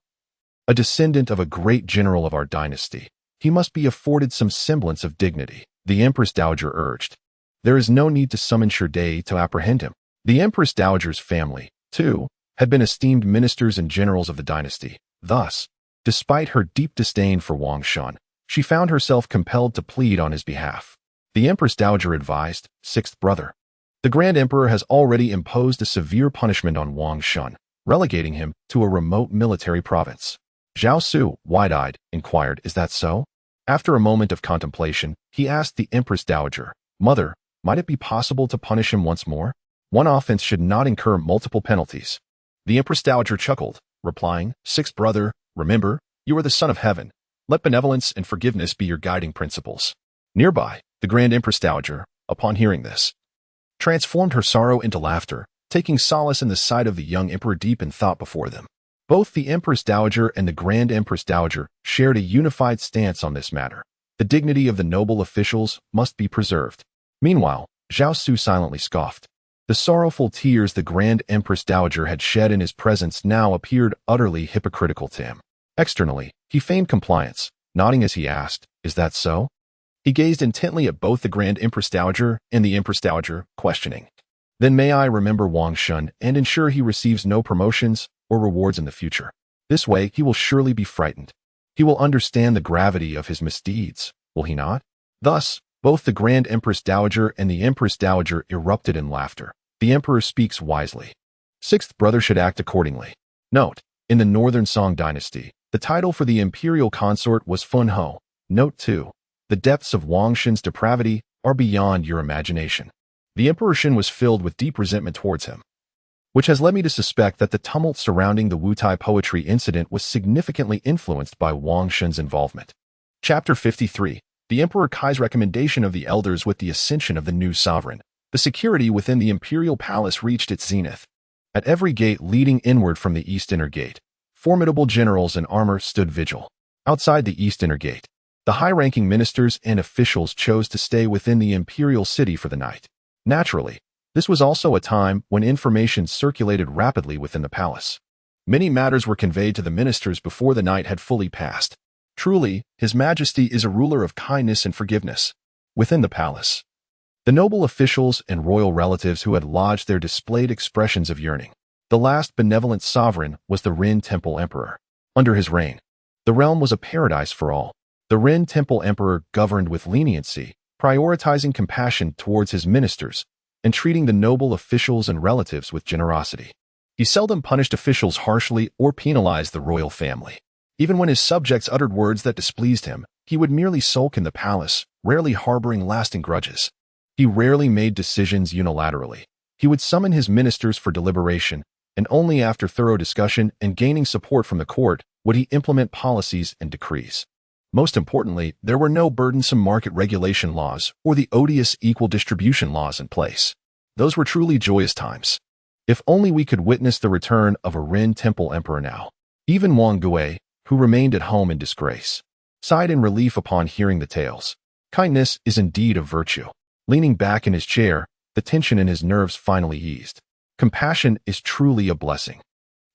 a descendant of a great general of our dynasty. He must be afforded some semblance of dignity, the Empress Dowager urged. There is no need to summon Shirde to apprehend him. The Empress Dowager's family, too, had been esteemed ministers and generals of the dynasty. Thus, despite her deep disdain for Wang Shen, she found herself compelled to plead on his behalf. The Empress Dowager advised, Sixth brother. The Grand Emperor has already imposed a severe punishment on Wang Shen, relegating him to a remote military province. Zhao Xu, wide-eyed, inquired, Is that so? After a moment of contemplation, he asked the Empress Dowager, Mother, might it be possible to punish him once more? One offense should not incur multiple penalties. The Empress Dowager chuckled, replying, Sixth brother, remember, you are the son of heaven. Let benevolence and forgiveness be your guiding principles. Nearby, the Grand Empress Dowager, upon hearing this, transformed her sorrow into laughter, taking solace in the sight of the young emperor deep in thought before them. Both the Empress Dowager and the Grand Empress Dowager shared a unified stance on this matter. The dignity of the noble officials must be preserved. Meanwhile, Zhao Xu silently scoffed. The sorrowful tears the Grand Empress Dowager had shed in his presence now appeared utterly hypocritical to him. Externally, he feigned compliance, nodding as he asked, Is that so? He gazed intently at both the Grand Empress Dowager and the Empress Dowager, questioning. Then may I remember Wang Shen and ensure he receives no promotions or rewards in the future. This way, he will surely be frightened. He will understand the gravity of his misdeeds, will he not? Thus, both the Grand Empress Dowager and the Empress Dowager erupted in laughter. The Emperor speaks wisely. Sixth brother should act accordingly. Note, in the Northern Song Dynasty, the title for the imperial consort was Fun Ho. Note 2. The depths of Wang Shen's depravity are beyond your imagination. The Emperor Shen was filled with deep resentment towards him. which has led me to suspect that the tumult surrounding the Wutai poetry incident was significantly influenced by Wang Xun's involvement. Chapter 53. The Emperor Kai's recommendation of the elders with the ascension of the new sovereign. The security within the imperial palace reached its zenith. At every gate leading inward from the east inner gate, formidable generals in armor stood vigil. Outside the east inner gate, the high-ranking ministers and officials chose to stay within the imperial city for the night. Naturally, this was also a time when information circulated rapidly within the palace. Many matters were conveyed to the ministers before the night had fully passed. Truly, His Majesty is a ruler of kindness and forgiveness. Within the palace, the noble officials and royal relatives who had lodged there displayed expressions of yearning. The last benevolent sovereign was the Ren Temple Emperor. Under his reign, the realm was a paradise for all. The Ren Temple Emperor governed with leniency, prioritizing compassion towards his ministers and treating the noble officials and relatives with generosity. He seldom punished officials harshly or penalized the royal family. Even when his subjects uttered words that displeased him, he would merely sulk in the palace, rarely harboring lasting grudges. He rarely made decisions unilaterally. He would summon his ministers for deliberation, and only after thorough discussion and gaining support from the court would he implement policies and decrees. Most importantly, there were no burdensome market regulation laws or the odious equal distribution laws in place. Those were truly joyous times. If only we could witness the return of a Ren Temple Emperor now. Even Wang Gui, who remained at home in disgrace, sighed in relief upon hearing the tales. Kindness is indeed a virtue. Leaning back in his chair, the tension in his nerves finally eased. Compassion is truly a blessing.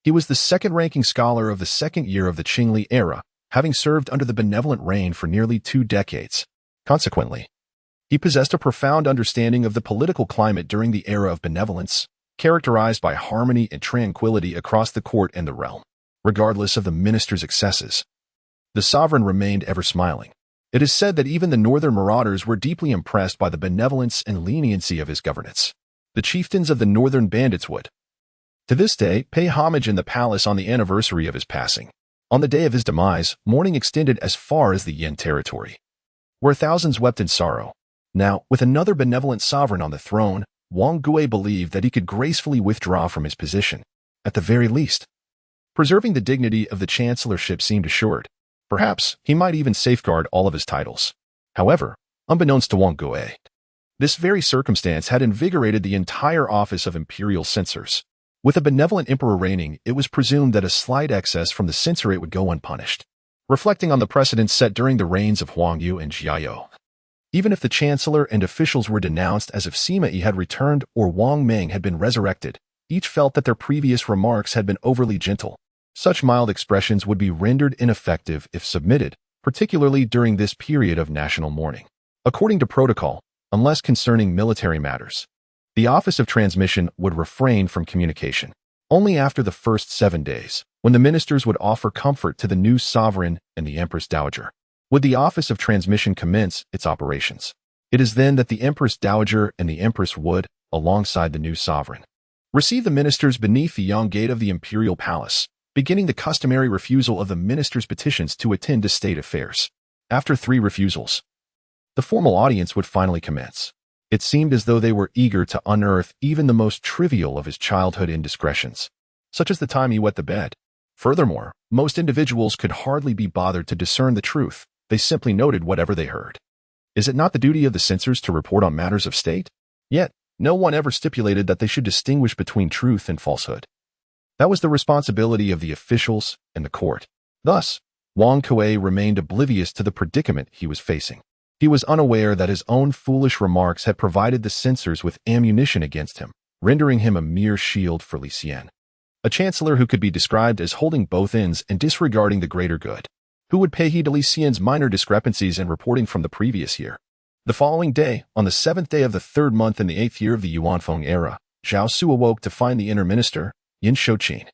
He was the second-ranking scholar of the second year of the Qingli era, having served under the benevolent reign for nearly 2 decades. Consequently, he possessed a profound understanding of the political climate during the era of benevolence, characterized by harmony and tranquility across the court and the realm. Regardless of the minister's excesses, the sovereign remained ever smiling. It is said that even the northern marauders were deeply impressed by the benevolence and leniency of his governance. The chieftains of the northern bandits would, to this day, pay homage in the palace on the anniversary of his passing. On the day of his demise, mourning extended as far as the Yin territory, where thousands wept in sorrow. Now, with another benevolent sovereign on the throne, Wang Gui believed that he could gracefully withdraw from his position. At the very least, preserving the dignity of the chancellorship seemed assured. Perhaps he might even safeguard all of his titles. However, unbeknownst to Wang Gui, this very circumstance had invigorated the entire office of imperial censors. With a benevolent emperor reigning, it was presumed that a slight excess from the censorate would go unpunished. Reflecting on the precedents set during the reigns of Huang Yu and Jiao, even if the chancellor and officials were denounced as if Sima Yi had returned or Wang Meng had been resurrected, each felt that their previous remarks had been overly gentle. Such mild expressions would be rendered ineffective if submitted, particularly during this period of national mourning. According to protocol, unless concerning military matters, the Office of Transmission would refrain from communication. Only after the first 7 days, when the ministers would offer comfort to the new sovereign and the Empress Dowager, would the Office of Transmission commence its operations. It is then that the Empress Dowager and the Empress would, alongside the new sovereign, receive the ministers beneath the Yang Gate of the Imperial Palace, beginning the customary refusal of the ministers' petitions to attend to state affairs. After 3 refusals, the formal audience would finally commence. It seemed as though they were eager to unearth even the most trivial of his childhood indiscretions, such as the time he wet the bed. Furthermore, most individuals could hardly be bothered to discern the truth. They simply noted whatever they heard. Is it not the duty of the censors to report on matters of state? Yet, no one ever stipulated that they should distinguish between truth and falsehood. That was the responsibility of the officials and the court. Thus, Wang Gui remained oblivious to the predicament he was facing. He was unaware that his own foolish remarks had provided the censors with ammunition against him, rendering him a mere shield for Li Xian, a chancellor who could be described as holding both ends and disregarding the greater good. Who would pay heed to Li Xian's minor discrepancies in reporting from the previous year? The following day, on the 7th day of the 3rd month in the 8th year of the Yuanfeng era, Zhao Xu awoke to find the inner minister, Yin Shouqin,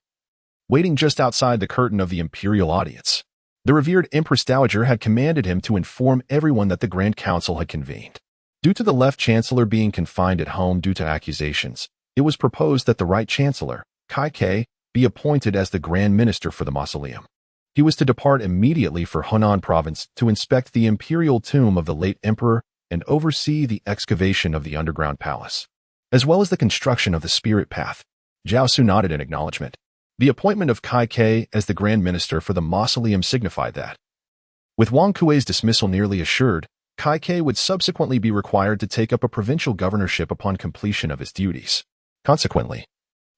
waiting just outside the curtain of the imperial audience. The revered Empress Dowager had commanded him to inform everyone that the Grand Council had convened. Due to the left chancellor being confined at home due to accusations, it was proposed that the right chancellor, Kai Ke, be appointed as the Grand Minister for the mausoleum. He was to depart immediately for Hunan province to inspect the imperial tomb of the late emperor and oversee the excavation of the underground palace, as well as the construction of the spirit path. Zhao Xu nodded in acknowledgement. The appointment of Kai Ke as the Grand Minister for the mausoleum signified that. With Wang Kuei's dismissal nearly assured, Kai Ke would subsequently be required to take up a provincial governorship upon completion of his duties. Consequently,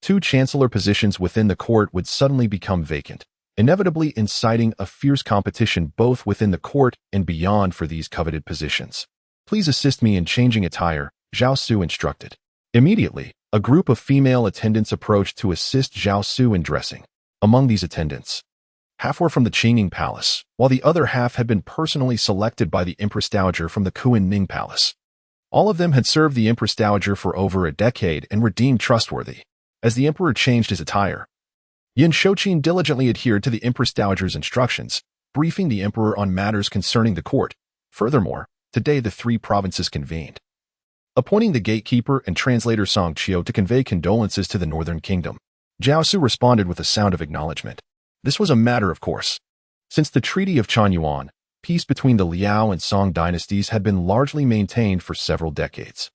2 chancellor positions within the court would suddenly become vacant, inevitably inciting a fierce competition both within the court and beyond for these coveted positions. Please assist me in changing attire, Zhao Xu instructed. Immediately, a group of female attendants approached to assist Zhao Xu in dressing. Among these attendants, half were from the Qingning Palace, while the other half had been personally selected by the Empress Dowager from the Kuan-Ning Palace. All of them had served the Empress Dowager for over a decade and were deemed trustworthy. As the emperor changed his attire, Yin Shouqin diligently adhered to the Empress Dowager's instructions, briefing the emperor on matters concerning the court. Furthermore, today the 3 provinces convened, appointing the gatekeeper and translator Song Qiu to convey condolences to the northern kingdom. Zhao Xu responded with a sound of acknowledgement. This was a matter of course. Since the Treaty of Chanyuan, peace between the Liao and Song dynasties had been largely maintained for several decades.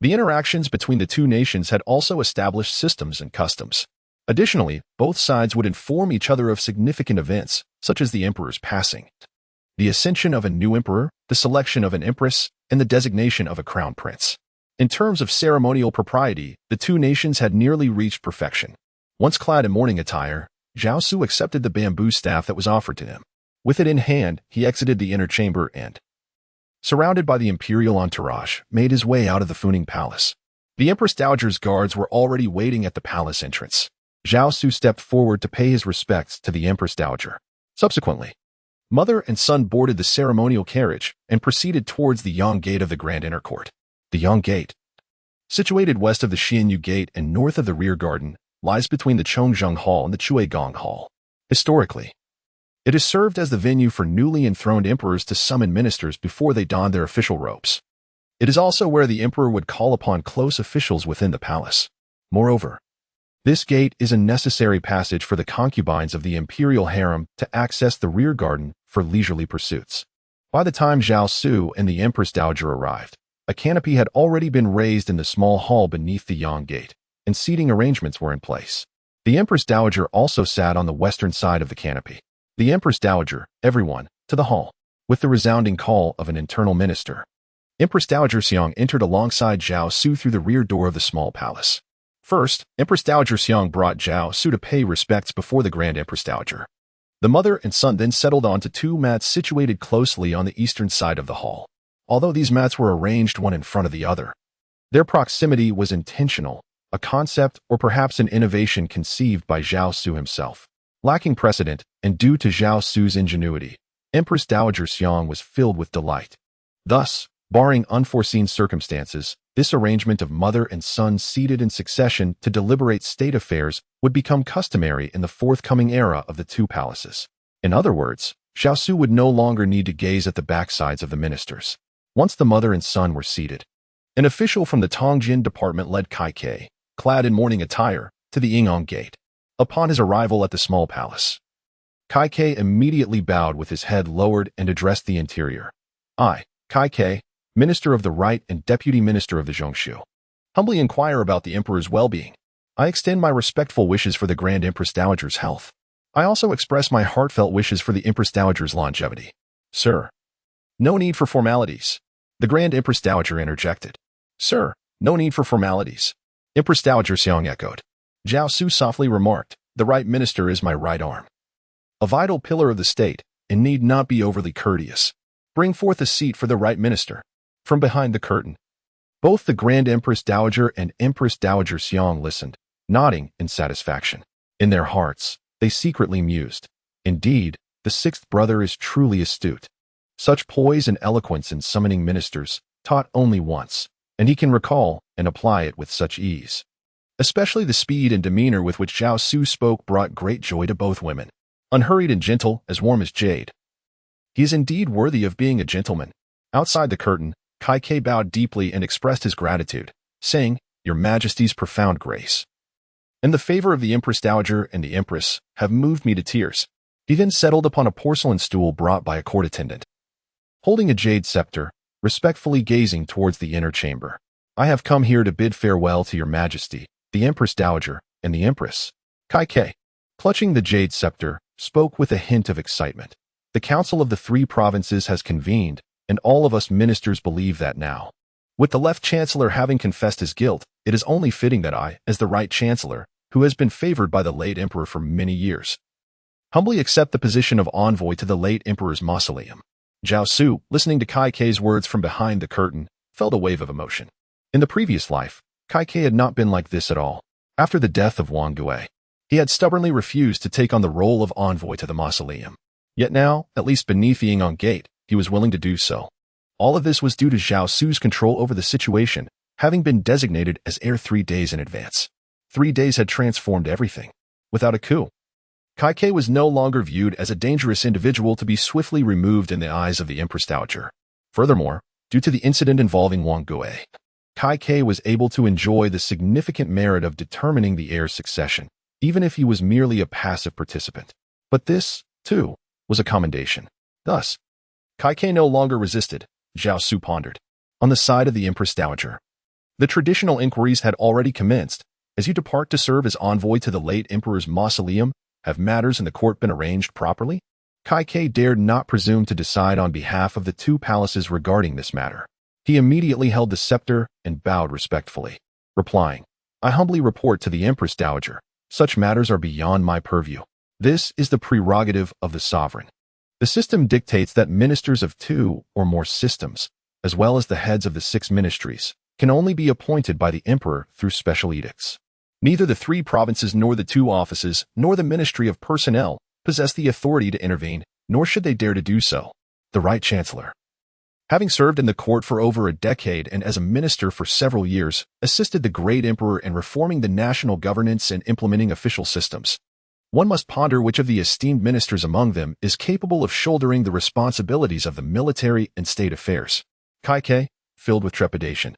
The interactions between the 2 nations had also established systems and customs. Additionally, both sides would inform each other of significant events, such as the emperor's passing, the ascension of a new emperor, the selection of an empress, and the designation of a crown prince. In terms of ceremonial propriety, the 2 nations had nearly reached perfection. Once clad in mourning attire, Zhao Xu accepted the bamboo staff that was offered to him. With it in hand, he exited the inner chamber and, surrounded by the imperial entourage, made his way out of the Funing Palace. The Empress Dowager's guards were already waiting at the palace entrance. Zhao Xu stepped forward to pay his respects to the Empress Dowager. Subsequently, mother and son boarded the ceremonial carriage and proceeded towards the Yang Gate of the Grand Inner Court. The Yang Gate, situated west of the Xianyu Gate and north of the Rear Garden, lies between the Chongzheng Hall and the Chuigong Hall. Historically, it has served as the venue for newly enthroned emperors to summon ministers before they don their official robes. It is also where the emperor would call upon close officials within the palace. Moreover, this gate is a necessary passage for the concubines of the imperial harem to access the rear garden for leisurely pursuits. By the time Zhao Xu and the Empress Dowager arrived, a canopy had already been raised in the small hall beneath the Yang Gate, and seating arrangements were in place. The Empress Dowager also sat on the western side of the canopy. The Empress Dowager, everyone, to the hall, with the resounding call of an internal minister. Empress Dowager Xiang entered alongside Zhao Xu through the rear door of the small palace. First, Empress Dowager Xiang brought Zhao Xu to pay respects before the Grand Empress Dowager. The mother and son then settled onto 2 mats situated closely on the eastern side of the hall. Although these mats were arranged one in front of the other, their proximity was intentional, a concept or perhaps an innovation conceived by Zhao Xu himself. Lacking precedent, and due to Zhao Xu's ingenuity, Empress Dowager Xiang was filled with delight. Thus, barring unforeseen circumstances, this arrangement of mother and son seated in succession to deliberate state affairs would become customary in the forthcoming era of the 2 palaces. In other words, Zhao Xu would no longer need to gaze at the backsides of the ministers. Once the mother and son were seated, an official from the Tongjin department led Kai Ke, clad in mourning attire, to the Ying'an Gate. Upon his arrival at the small palace, Kai Ke immediately bowed with his head lowered and addressed the interior. I, Kai Ke, Minister of the Right and Deputy Minister of the Zhongshu, humbly inquire about the Emperor's well-being. I extend my respectful wishes for the Grand Empress Dowager's health. I also express my heartfelt wishes for the Empress Dowager's longevity. Sir, no need for formalities. The Grand Empress Dowager interjected. Sir, no need for formalities. Empress Dowager Xiang echoed. Zhao Xu softly remarked, the right minister is my right arm, a vital pillar of the state, and need not be overly courteous. Bring forth a seat for the right minister. From behind the curtain, both the Grand Empress Dowager and Empress Dowager Xiang listened, nodding in satisfaction. In their hearts, they secretly mused. Indeed, the 6th brother is truly astute. Such poise and eloquence in summoning ministers, taught only once, and he can recall and apply it with such ease. Especially the speed and demeanor with which Zhao Xu spoke brought great joy to both women. Unhurried and gentle, as warm as jade. He is indeed worthy of being a gentleman. Outside the curtain, Kai Ke bowed deeply and expressed his gratitude, saying, Your Majesty's profound grace and the favor of the Empress Dowager and the Empress have moved me to tears. He then settled upon a porcelain stool brought by a court attendant, holding a jade scepter, respectfully gazing towards the inner chamber. I have come here to bid farewell to Your Majesty, the Empress Dowager, and the Empress. Kai Ke, clutching the jade scepter, spoke with a hint of excitement. The Council of the Three Provinces has convened, and all of us ministers believe that now. With the left chancellor having confessed his guilt, it is only fitting that I, as the right chancellor, who has been favored by the late emperor for many years, humbly accept the position of envoy to the late emperor's mausoleum. Zhao Xu, listening to Kai Ke's words from behind the curtain, felt a wave of emotion. In the previous life, Kai Ke had not been like this at all. After the death of Wang Gui, he had stubbornly refused to take on the role of envoy to the mausoleum. Yet now, at least beneath the Yingyang Gate, he was willing to do so. All of this was due to Zhao Xu's control over the situation, having been designated as heir 3 days in advance. 3 days had transformed everything. Without a coup, Kai Ke was no longer viewed as a dangerous individual to be swiftly removed in the eyes of the Empress Dowager. Furthermore, due to the incident involving Wang Gui, Kai Ke was able to enjoy the significant merit of determining the heir's succession, even if he was merely a passive participant. But this, too, was a commendation. Thus, Kai Ke no longer resisted, Zhao Xu pondered. On the side of the Empress Dowager, the traditional inquiries had already commenced. As you depart to serve as envoy to the late emperor's mausoleum, have matters in the court been arranged properly? Kai Ke dared not presume to decide on behalf of the two palaces regarding this matter. He immediately held the scepter and bowed respectfully, replying, I humbly report to the Empress Dowager. Such matters are beyond my purview. This is the prerogative of the sovereign. The system dictates that ministers of 2 or more systems, as well as the heads of the 6 ministries, can only be appointed by the emperor through special edicts. Neither the 3 provinces nor the 2 offices nor the Ministry of Personnel possess the authority to intervene, nor should they dare to do so. The right chancellor, having served in the court for over a decade and as a minister for several years, assisted the great emperor in reforming the national governance and implementing official systems. One must ponder which of the esteemed ministers among them is capable of shouldering the responsibilities of the military and state affairs. Kai Ke, filled with trepidation,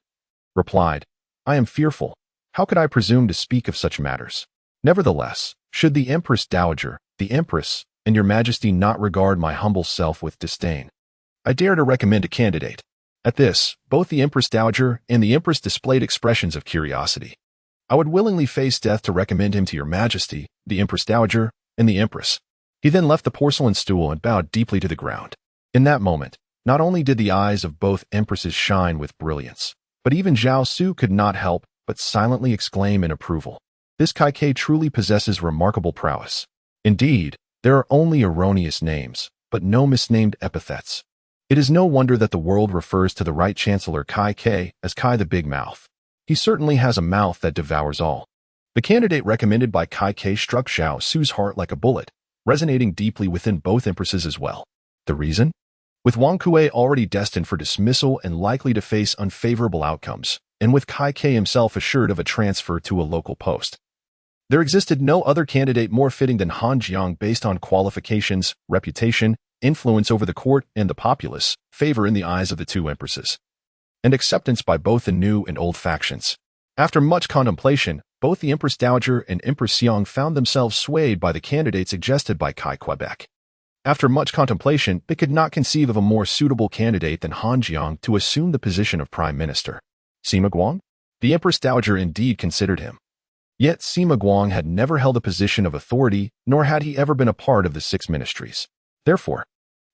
replied, I am fearful. How could I presume to speak of such matters? Nevertheless, should the Empress Dowager, the Empress, and your Majesty not regard my humble self with disdain, I dare to recommend a candidate. At this, both the Empress Dowager and the Empress displayed expressions of curiosity. I would willingly face death to recommend him to your Majesty, the Empress Dowager, and the Empress. He then left the porcelain stool and bowed deeply to the ground. In that moment, not only did the eyes of both empresses shine with brilliance, but even Zhao Xu could not help but silently exclaim in approval. This Kai Ke truly possesses remarkable prowess. Indeed, there are only erroneous names, but no misnamed epithets. It is no wonder that the world refers to the right chancellor Kai Ke as Kai the Big Mouth. He certainly has a mouth that devours all. The candidate recommended by Kai Ke struck Zhao Xu's heart like a bullet, resonating deeply within both empresses as well. The reason? With Wang Gui already destined for dismissal and likely to face unfavorable outcomes, and with Kai Ke himself assured of a transfer to a local post, there existed no other candidate more fitting than Han Jiang based on qualifications, reputation, influence over the court and the populace, favor in the eyes of the 2 empresses, and acceptance by both the new and old factions. After much contemplation, both the Empress Dowager and Empress Xiang found themselves swayed by the candidate suggested by Kai Quebec. After much contemplation, they could not conceive of a more suitable candidate than Han Jiang to assume the position of Prime Minister. Sima Guang? The Empress Dowager indeed considered him. Yet Sima Guang had never held a position of authority, nor had he ever been a part of the 6 ministries. Therefore,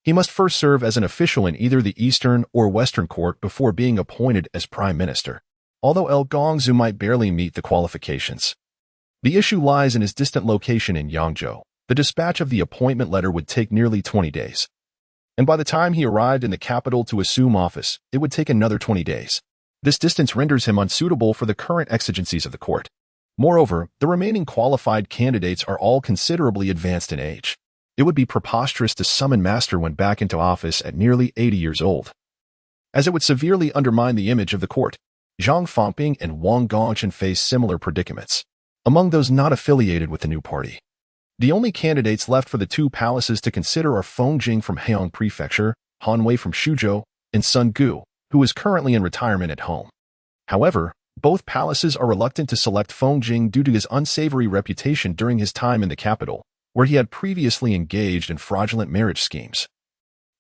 he must first serve as an official in either the Eastern or Western court before being appointed as Prime Minister, although El Gongzu might barely meet the qualifications. The issue lies in his distant location in Yangzhou. The dispatch of the appointment letter would take nearly 20 days. And by the time he arrived in the capital to assume office, it would take another 20 days. This distance renders him unsuitable for the current exigencies of the court. Moreover, the remaining qualified candidates are all considerably advanced in age. It would be preposterous to summon Master Wen back into office at nearly 80 years old, as it would severely undermine the image of the court. Zhang Fangping and Wang Gongchen face similar predicaments. Among those not affiliated with the new party, the only candidates left for the 2 palaces to consider are Feng Jing from Heilong Prefecture, Han Wei from Suzhou, and Sun Gu, who is currently in retirement at home. However, both palaces are reluctant to select Feng Jing due to his unsavory reputation during his time in the capital, where he had previously engaged in fraudulent marriage schemes,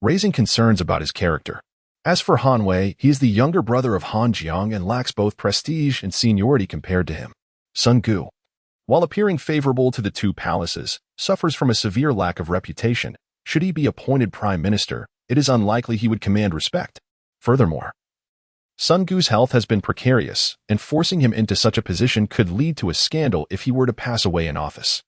raising concerns about his character. As for Han Wei, he is the younger brother of Han Jiang and lacks both prestige and seniority compared to him. Sun Gu, while appearing favorable to the two palaces, suffers from a severe lack of reputation. Should he be appointed prime minister, it is unlikely he would command respect. Furthermore, Sun Gu's health has been precarious, and forcing him into such a position could lead to a scandal if he were to pass away in office.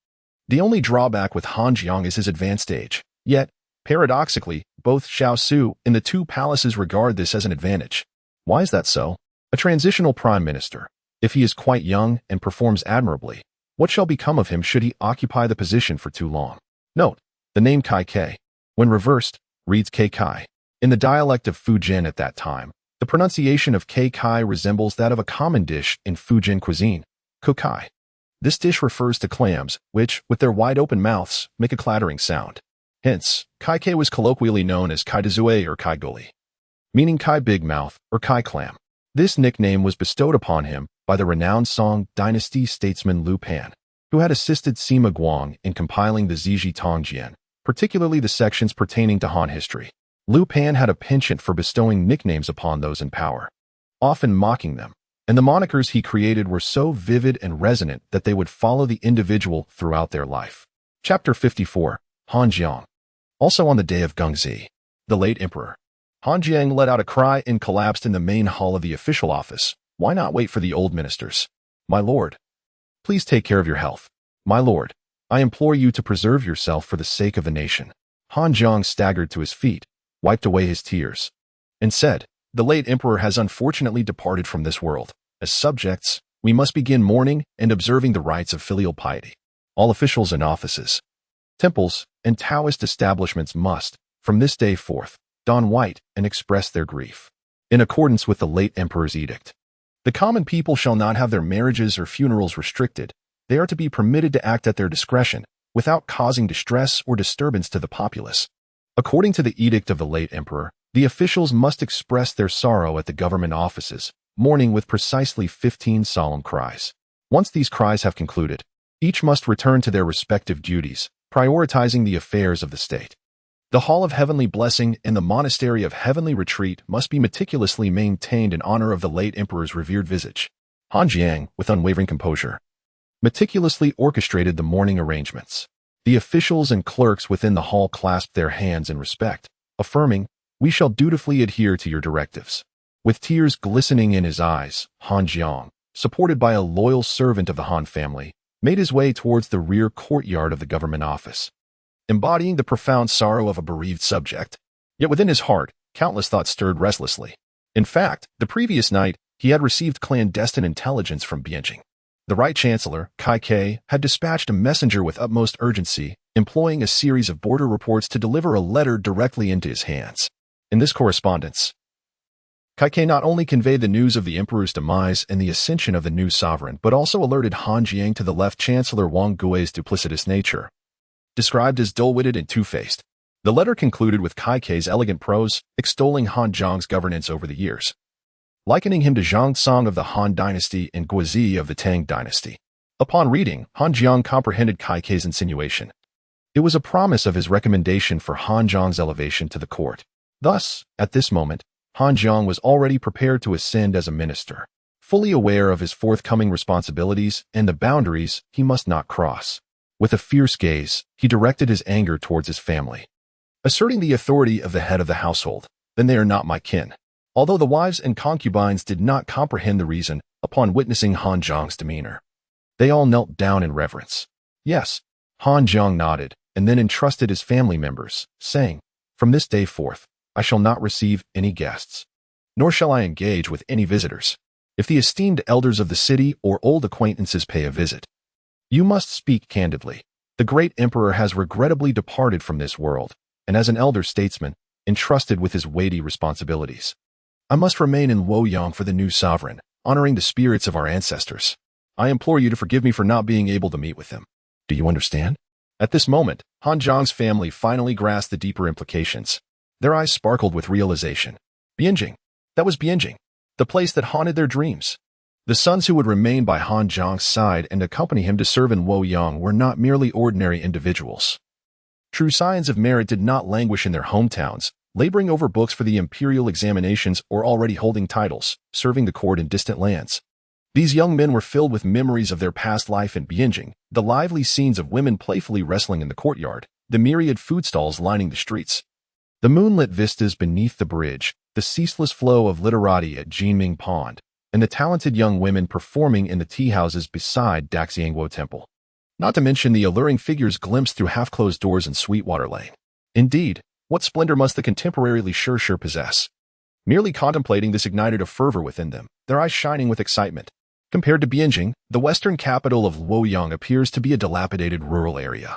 The only drawback with Han Jiang is his advanced age. Yet, paradoxically, both Zhao Xu and the two palaces regard this as an advantage. Why is that so? A transitional prime minister, if he is quite young and performs admirably, what shall become of him should he occupy the position for too long? Note, the name Kai Kai, when reversed, reads Kai Kai. In the dialect of Fujian at that time, the pronunciation of Kai Kai resembles that of a common dish in Fujian cuisine, Kokai. This dish refers to clams, which, with their wide-open mouths, make a clattering sound. Hence, Kai Kai was colloquially known as Kai Dazue or Kai Guli, meaning Kai Big Mouth or Kai Clam. This nickname was bestowed upon him by the renowned Song Dynasty statesman Liu Pan, who had assisted Sima Guang in compiling the Ziji Tongjian, particularly the sections pertaining to Han history. Liu Pan had a penchant for bestowing nicknames upon those in power, often mocking them, and the monikers he created were so vivid and resonant that they would follow the individual throughout their life. Chapter 54, Han Jiang. Also on the day of Gengzi, the late emperor, Han Jiang let out a cry and collapsed in the main hall of the official office. Why not wait for the old ministers? My lord, please take care of your health. My lord, I implore you to preserve yourself for the sake of the nation. Han Jiang staggered to his feet, wiped away his tears, and said, the late emperor has unfortunately departed from this world. As subjects, we must begin mourning and observing the rites of filial piety. All officials in offices, temples, and Taoist establishments must, from this day forth, don white and express their grief. In accordance with the late emperor's edict, the common people shall not have their marriages or funerals restricted. They are to be permitted to act at their discretion, without causing distress or disturbance to the populace. According to the edict of the late emperor, the officials must express their sorrow at the government offices, mourning with precisely 15 solemn cries. Once these cries have concluded, each must return to their respective duties, prioritizing the affairs of the state. The Hall of Heavenly Blessing and the Monastery of Heavenly Retreat must be meticulously maintained in honor of the late emperor's revered visage. Han Jiang, with unwavering composure, meticulously orchestrated the mourning arrangements. The officials and clerks within the hall clasped their hands in respect, affirming, we shall dutifully adhere to your directives. With tears glistening in his eyes, Han Jiang, supported by a loyal servant of the Han family, made his way towards the rear courtyard of the government office, embodying the profound sorrow of a bereaved subject. Yet within his heart, countless thoughts stirred restlessly. In fact, the previous night, he had received clandestine intelligence from Bianjing. The Right Chancellor, Kai Kai, had dispatched a messenger with utmost urgency, employing a series of border reports to deliver a letter directly into his hands. In this correspondence, Kai Kai not only conveyed the news of the emperor's demise and the ascension of the new sovereign, but also alerted Han Jiang to the left chancellor Wang Gui's duplicitous nature, described as dull-witted and two-faced. The letter concluded with Kai Kai's elegant prose, extolling Han Jiang's governance over the years, likening him to Zhang Song of the Han Dynasty and Guizi of the Tang Dynasty. Upon reading, Han Jiang comprehended Kai Kai's insinuation. It was a promise of his recommendation for Han Jiang's elevation to the court. Thus, at this moment, Han Jiang was already prepared to ascend as a minister, fully aware of his forthcoming responsibilities and the boundaries he must not cross. With a fierce gaze, he directed his anger towards his family, asserting the authority of the head of the household. Then they are not my kin. Although the wives and concubines did not comprehend the reason, upon witnessing Han Jiang's demeanor, they all knelt down in reverence. Yes, Han Jiang nodded, and then entrusted his family members, saying, from this day forth, I shall not receive any guests, nor shall I engage with any visitors. If the esteemed elders of the city or old acquaintances pay a visit, you must speak candidly. The great emperor has regrettably departed from this world, and as an elder statesman, entrusted with his weighty responsibilities, I must remain in Luoyang for the new sovereign, honoring the spirits of our ancestors. I implore you to forgive me for not being able to meet with them. Do you understand? At this moment, Han Jiang's family finally grasped the deeper implications. Their eyes sparkled with realization. Bianjing. That was Bianjing, the place that haunted their dreams. The sons who would remain by Han Jiang's side and accompany him to serve in Luoyang were not merely ordinary individuals. True scions of merit did not languish in their hometowns, laboring over books for the imperial examinations or already holding titles, serving the court in distant lands. These young men were filled with memories of their past life in Beijing, the lively scenes of women playfully wrestling in the courtyard, the myriad food stalls lining the streets, the moonlit vistas beneath the bridge, the ceaseless flow of literati at Jinming Pond, and the talented young women performing in the tea houses beside Daxiangguo Temple. Not to mention the alluring figures glimpsed through half-closed doors in Sweetwater Lane. Indeed, what splendor must the contemporary Li Shih possess? Merely contemplating this ignited a fervor within them, their eyes shining with excitement. Compared to Beijing, the western capital of Luoyang appears to be a dilapidated rural area,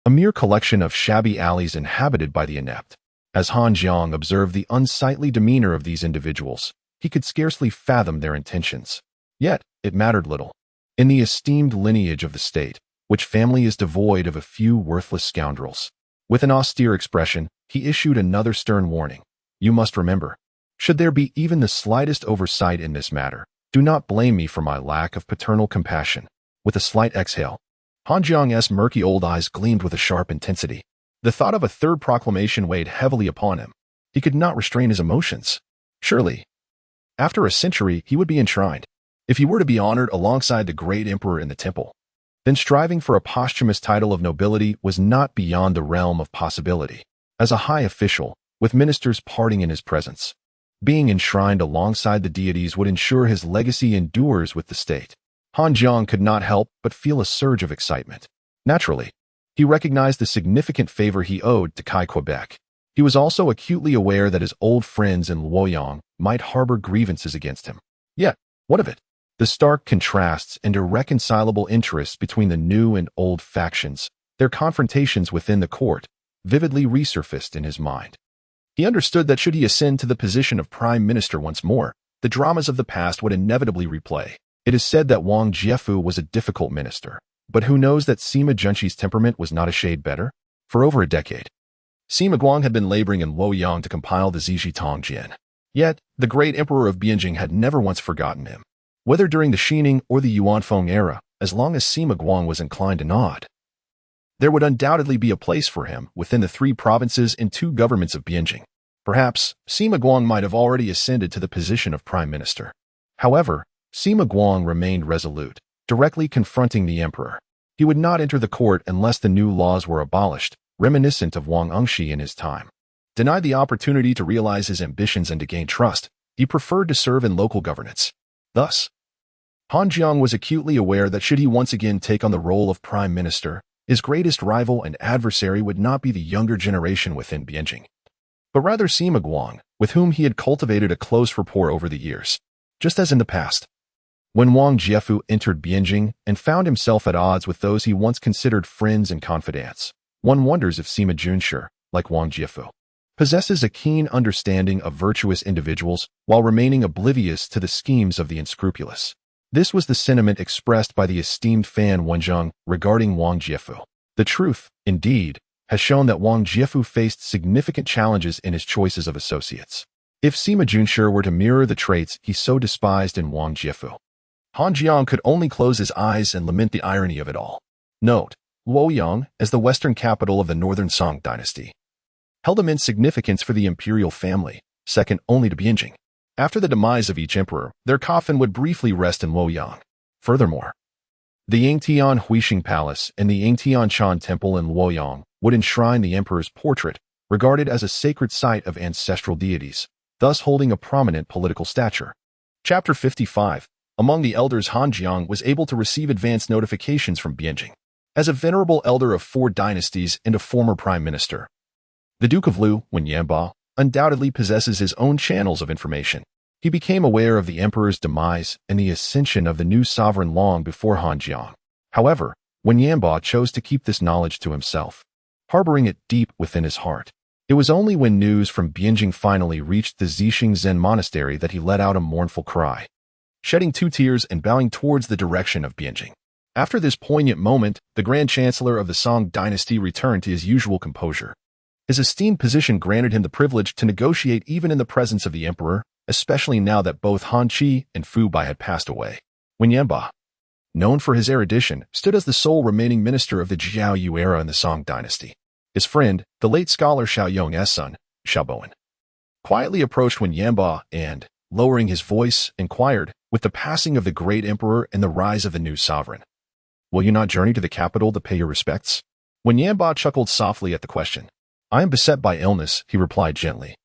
a mere collection of shabby alleys inhabited by the inept. As Han Jiang observed the unsightly demeanor of these individuals, he could scarcely fathom their intentions. Yet, it mattered little. In the esteemed lineage of the state, which family is devoid of a few worthless scoundrels? With an austere expression, he issued another stern warning. You must remember, should there be even the slightest oversight in this matter, do not blame me for my lack of paternal compassion. With a slight exhale, Han Jiang's murky old eyes gleamed with a sharp intensity. The thought of a third proclamation weighed heavily upon him. He could not restrain his emotions. Surely, after a century, he would be enshrined. If he were to be honored alongside the great emperor in the temple, then striving for a posthumous title of nobility was not beyond the realm of possibility. As a high official, with ministers parting in his presence, being enshrined alongside the deities would ensure his legacy endures with the state. Han Jiang could not help but feel a surge of excitement. Naturally, he recognized the significant favor he owed to Kai Quebec. He was also acutely aware that his old friends in Luoyang might harbor grievances against him. Yet, what of it? The stark contrasts and irreconcilable interests between the new and old factions, their confrontations within the court, vividly resurfaced in his mind. He understood that should he ascend to the position of prime minister once more, the dramas of the past would inevitably replay. It is said that Wang Jiefu was a difficult minister, but who knows that Sima Junqi's temperament was not a shade better? For over a decade, Sima Guang had been laboring in Luoyang to compile the Ziji Tongjin. Yet, the great emperor of Beijing had never once forgotten him. Whether during the Xining or the Yuanfeng era, as long as Sima Guang was inclined to nod, there would undoubtedly be a place for him within the 3 provinces and 2 governments of Beijing. Perhaps, Sima Guang might have already ascended to the position of prime minister. However, Sima Guang remained resolute, directly confronting the emperor. He would not enter the court unless the new laws were abolished, reminiscent of Wang Engshi in his time. Denied the opportunity to realize his ambitions and to gain trust, he preferred to serve in local governance. Thus, Han Jiang was acutely aware that should he once again take on the role of prime minister, his greatest rival and adversary would not be the younger generation within Beijing, but rather Sima Guang, with whom he had cultivated a close rapport over the years. Just as in the past, when Wang Jiefu entered Beijing and found himself at odds with those he once considered friends and confidants, one wonders if Sima Junshi, like Wang Jiefu, possesses a keen understanding of virtuous individuals while remaining oblivious to the schemes of the unscrupulous. This was the sentiment expressed by the esteemed Fan Wenzheng regarding Wang Jiefu. The truth, indeed, has shown that Wang Jiefu faced significant challenges in his choices of associates. If Sima Junshi were to mirror the traits he so despised in Wang Jiefu, Han Jiang could only close his eyes and lament the irony of it all. Note, Luoyang, as the western capital of the northern Song Dynasty, held immense significance for the imperial family, second only to Beijing. After the demise of each emperor, their coffin would briefly rest in Luoyang. Furthermore, the Yangtian Huixing Palace and the Yangtian Shan Temple in Luoyang would enshrine the emperor's portrait, regarded as a sacred site of ancestral deities, thus holding a prominent political stature. Chapter 55. Among the elders, Han Jiang was able to receive advance notifications from Beijing. As a venerable elder of 4 dynasties and a former prime minister, the Duke of Lu, Wen Yanba, undoubtedly possesses his own channels of information. He became aware of the emperor's demise and the ascension of the new sovereign long before Han Jiang. However, Wen Yanba chose to keep this knowledge to himself, harboring it deep within his heart. It was only when news from Beijing finally reached the Zixing Zen monastery that he let out a mournful cry, shedding 2 tears and bowing towards the direction of Beijing. After this poignant moment, the Grand Chancellor of the Song Dynasty returned to his usual composure. His esteemed position granted him the privilege to negotiate even in the presence of the emperor, especially now that both Han Qi and Fu Bai had passed away. Wen Yanba, known for his erudition, stood as the sole remaining minister of the Zhao Yu era in the Song Dynasty. His friend, the late scholar Xiao Yong's son, Xiao Bowen, quietly approached Wen Yanba and, lowering his voice, inquired, with the passing of the great emperor and the rise of the new sovereign. Will you not journey to the capital to pay your respects? When Yanba chuckled softly at the question. I am beset by illness, he replied gently.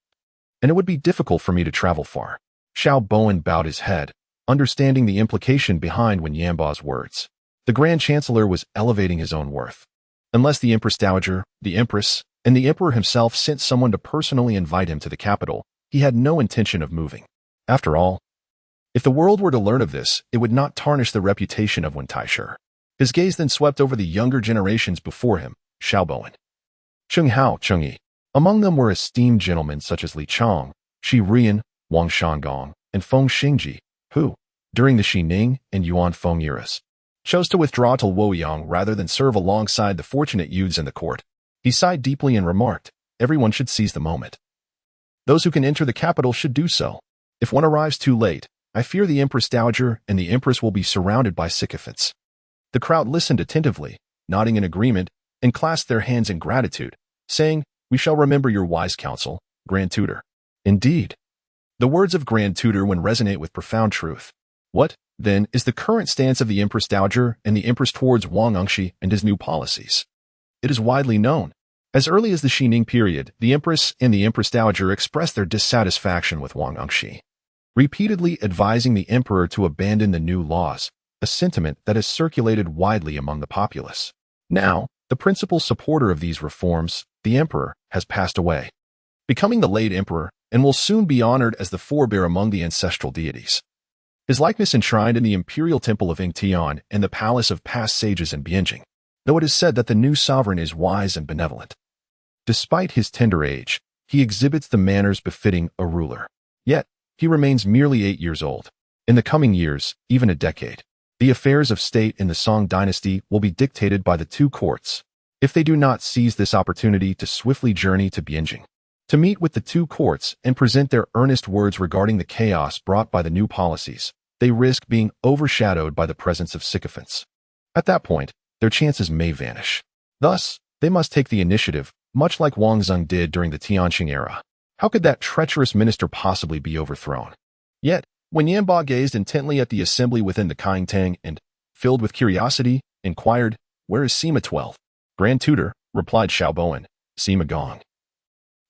And it would be difficult for me to travel far. Zhao Bowen bowed his head, understanding the implication behind Wen Yanba's words. The Grand Chancellor was elevating his own worth. Unless the Empress Dowager, the Empress, and the Emperor himself sent someone to personally invite him to the capital, he had no intention of moving. After all, if the world were to learn of this, it would not tarnish the reputation of Wen Taisher. His gaze then swept over the younger generations before him, Zhao Bowen, Cheng Hao, Cheng Yi. Among them were esteemed gentlemen such as Li Chong, Shi Rian, Wang Shangong, and Feng Xingji, who, during the Shi Ning and Yuan Feng eras, chose to withdraw to Luoyang rather than serve alongside the fortunate youths in the court. He sighed deeply and remarked, everyone should seize the moment. Those who can enter the capital should do so. If one arrives too late, I fear the Empress Dowager and the Empress will be surrounded by sycophants. The crowd listened attentively, nodding in agreement, and clasped their hands in gratitude, saying, We shall remember your wise counsel, Grand Tutor. Indeed. The words of Grand Tutor would resonate with profound truth. What, then, is the current stance of the Empress Dowager and the Empress towards Wang Engshi and his new policies? It is widely known. As early as the Xining period, the Empress and the Empress Dowager expressed their dissatisfaction with Wang Engshi, repeatedly advising the Emperor to abandon the new laws, a sentiment that has circulated widely among the populace. Now, the principal supporter of these reforms, the Emperor, has passed away, becoming the late Emperor, and will soon be honored as the forebear among the ancestral deities. His likeness enshrined in the imperial temple of Yingtian and the palace of past sages in Bianjing, though it is said that the new sovereign is wise and benevolent. Despite his tender age, he exhibits the manners befitting a ruler. Yet, he remains merely 8 years old. In the coming years, even a decade, the affairs of state in the Song Dynasty will be dictated by the two courts, if they do not seize this opportunity to swiftly journey to Bianjing, to meet with the two courts and present their earnest words regarding the chaos brought by the new policies. They risk being overshadowed by the presence of sycophants. At that point, their chances may vanish. Thus, they must take the initiative, much like Wang Zeng did during the Tianqing era. How could that treacherous minister possibly be overthrown? Yet, when Yanba gazed intently at the assembly within the Qingtang and, filled with curiosity, inquired, Where is Sima 12? Grand Tutor, replied Zhao Bowen, Sima Gong,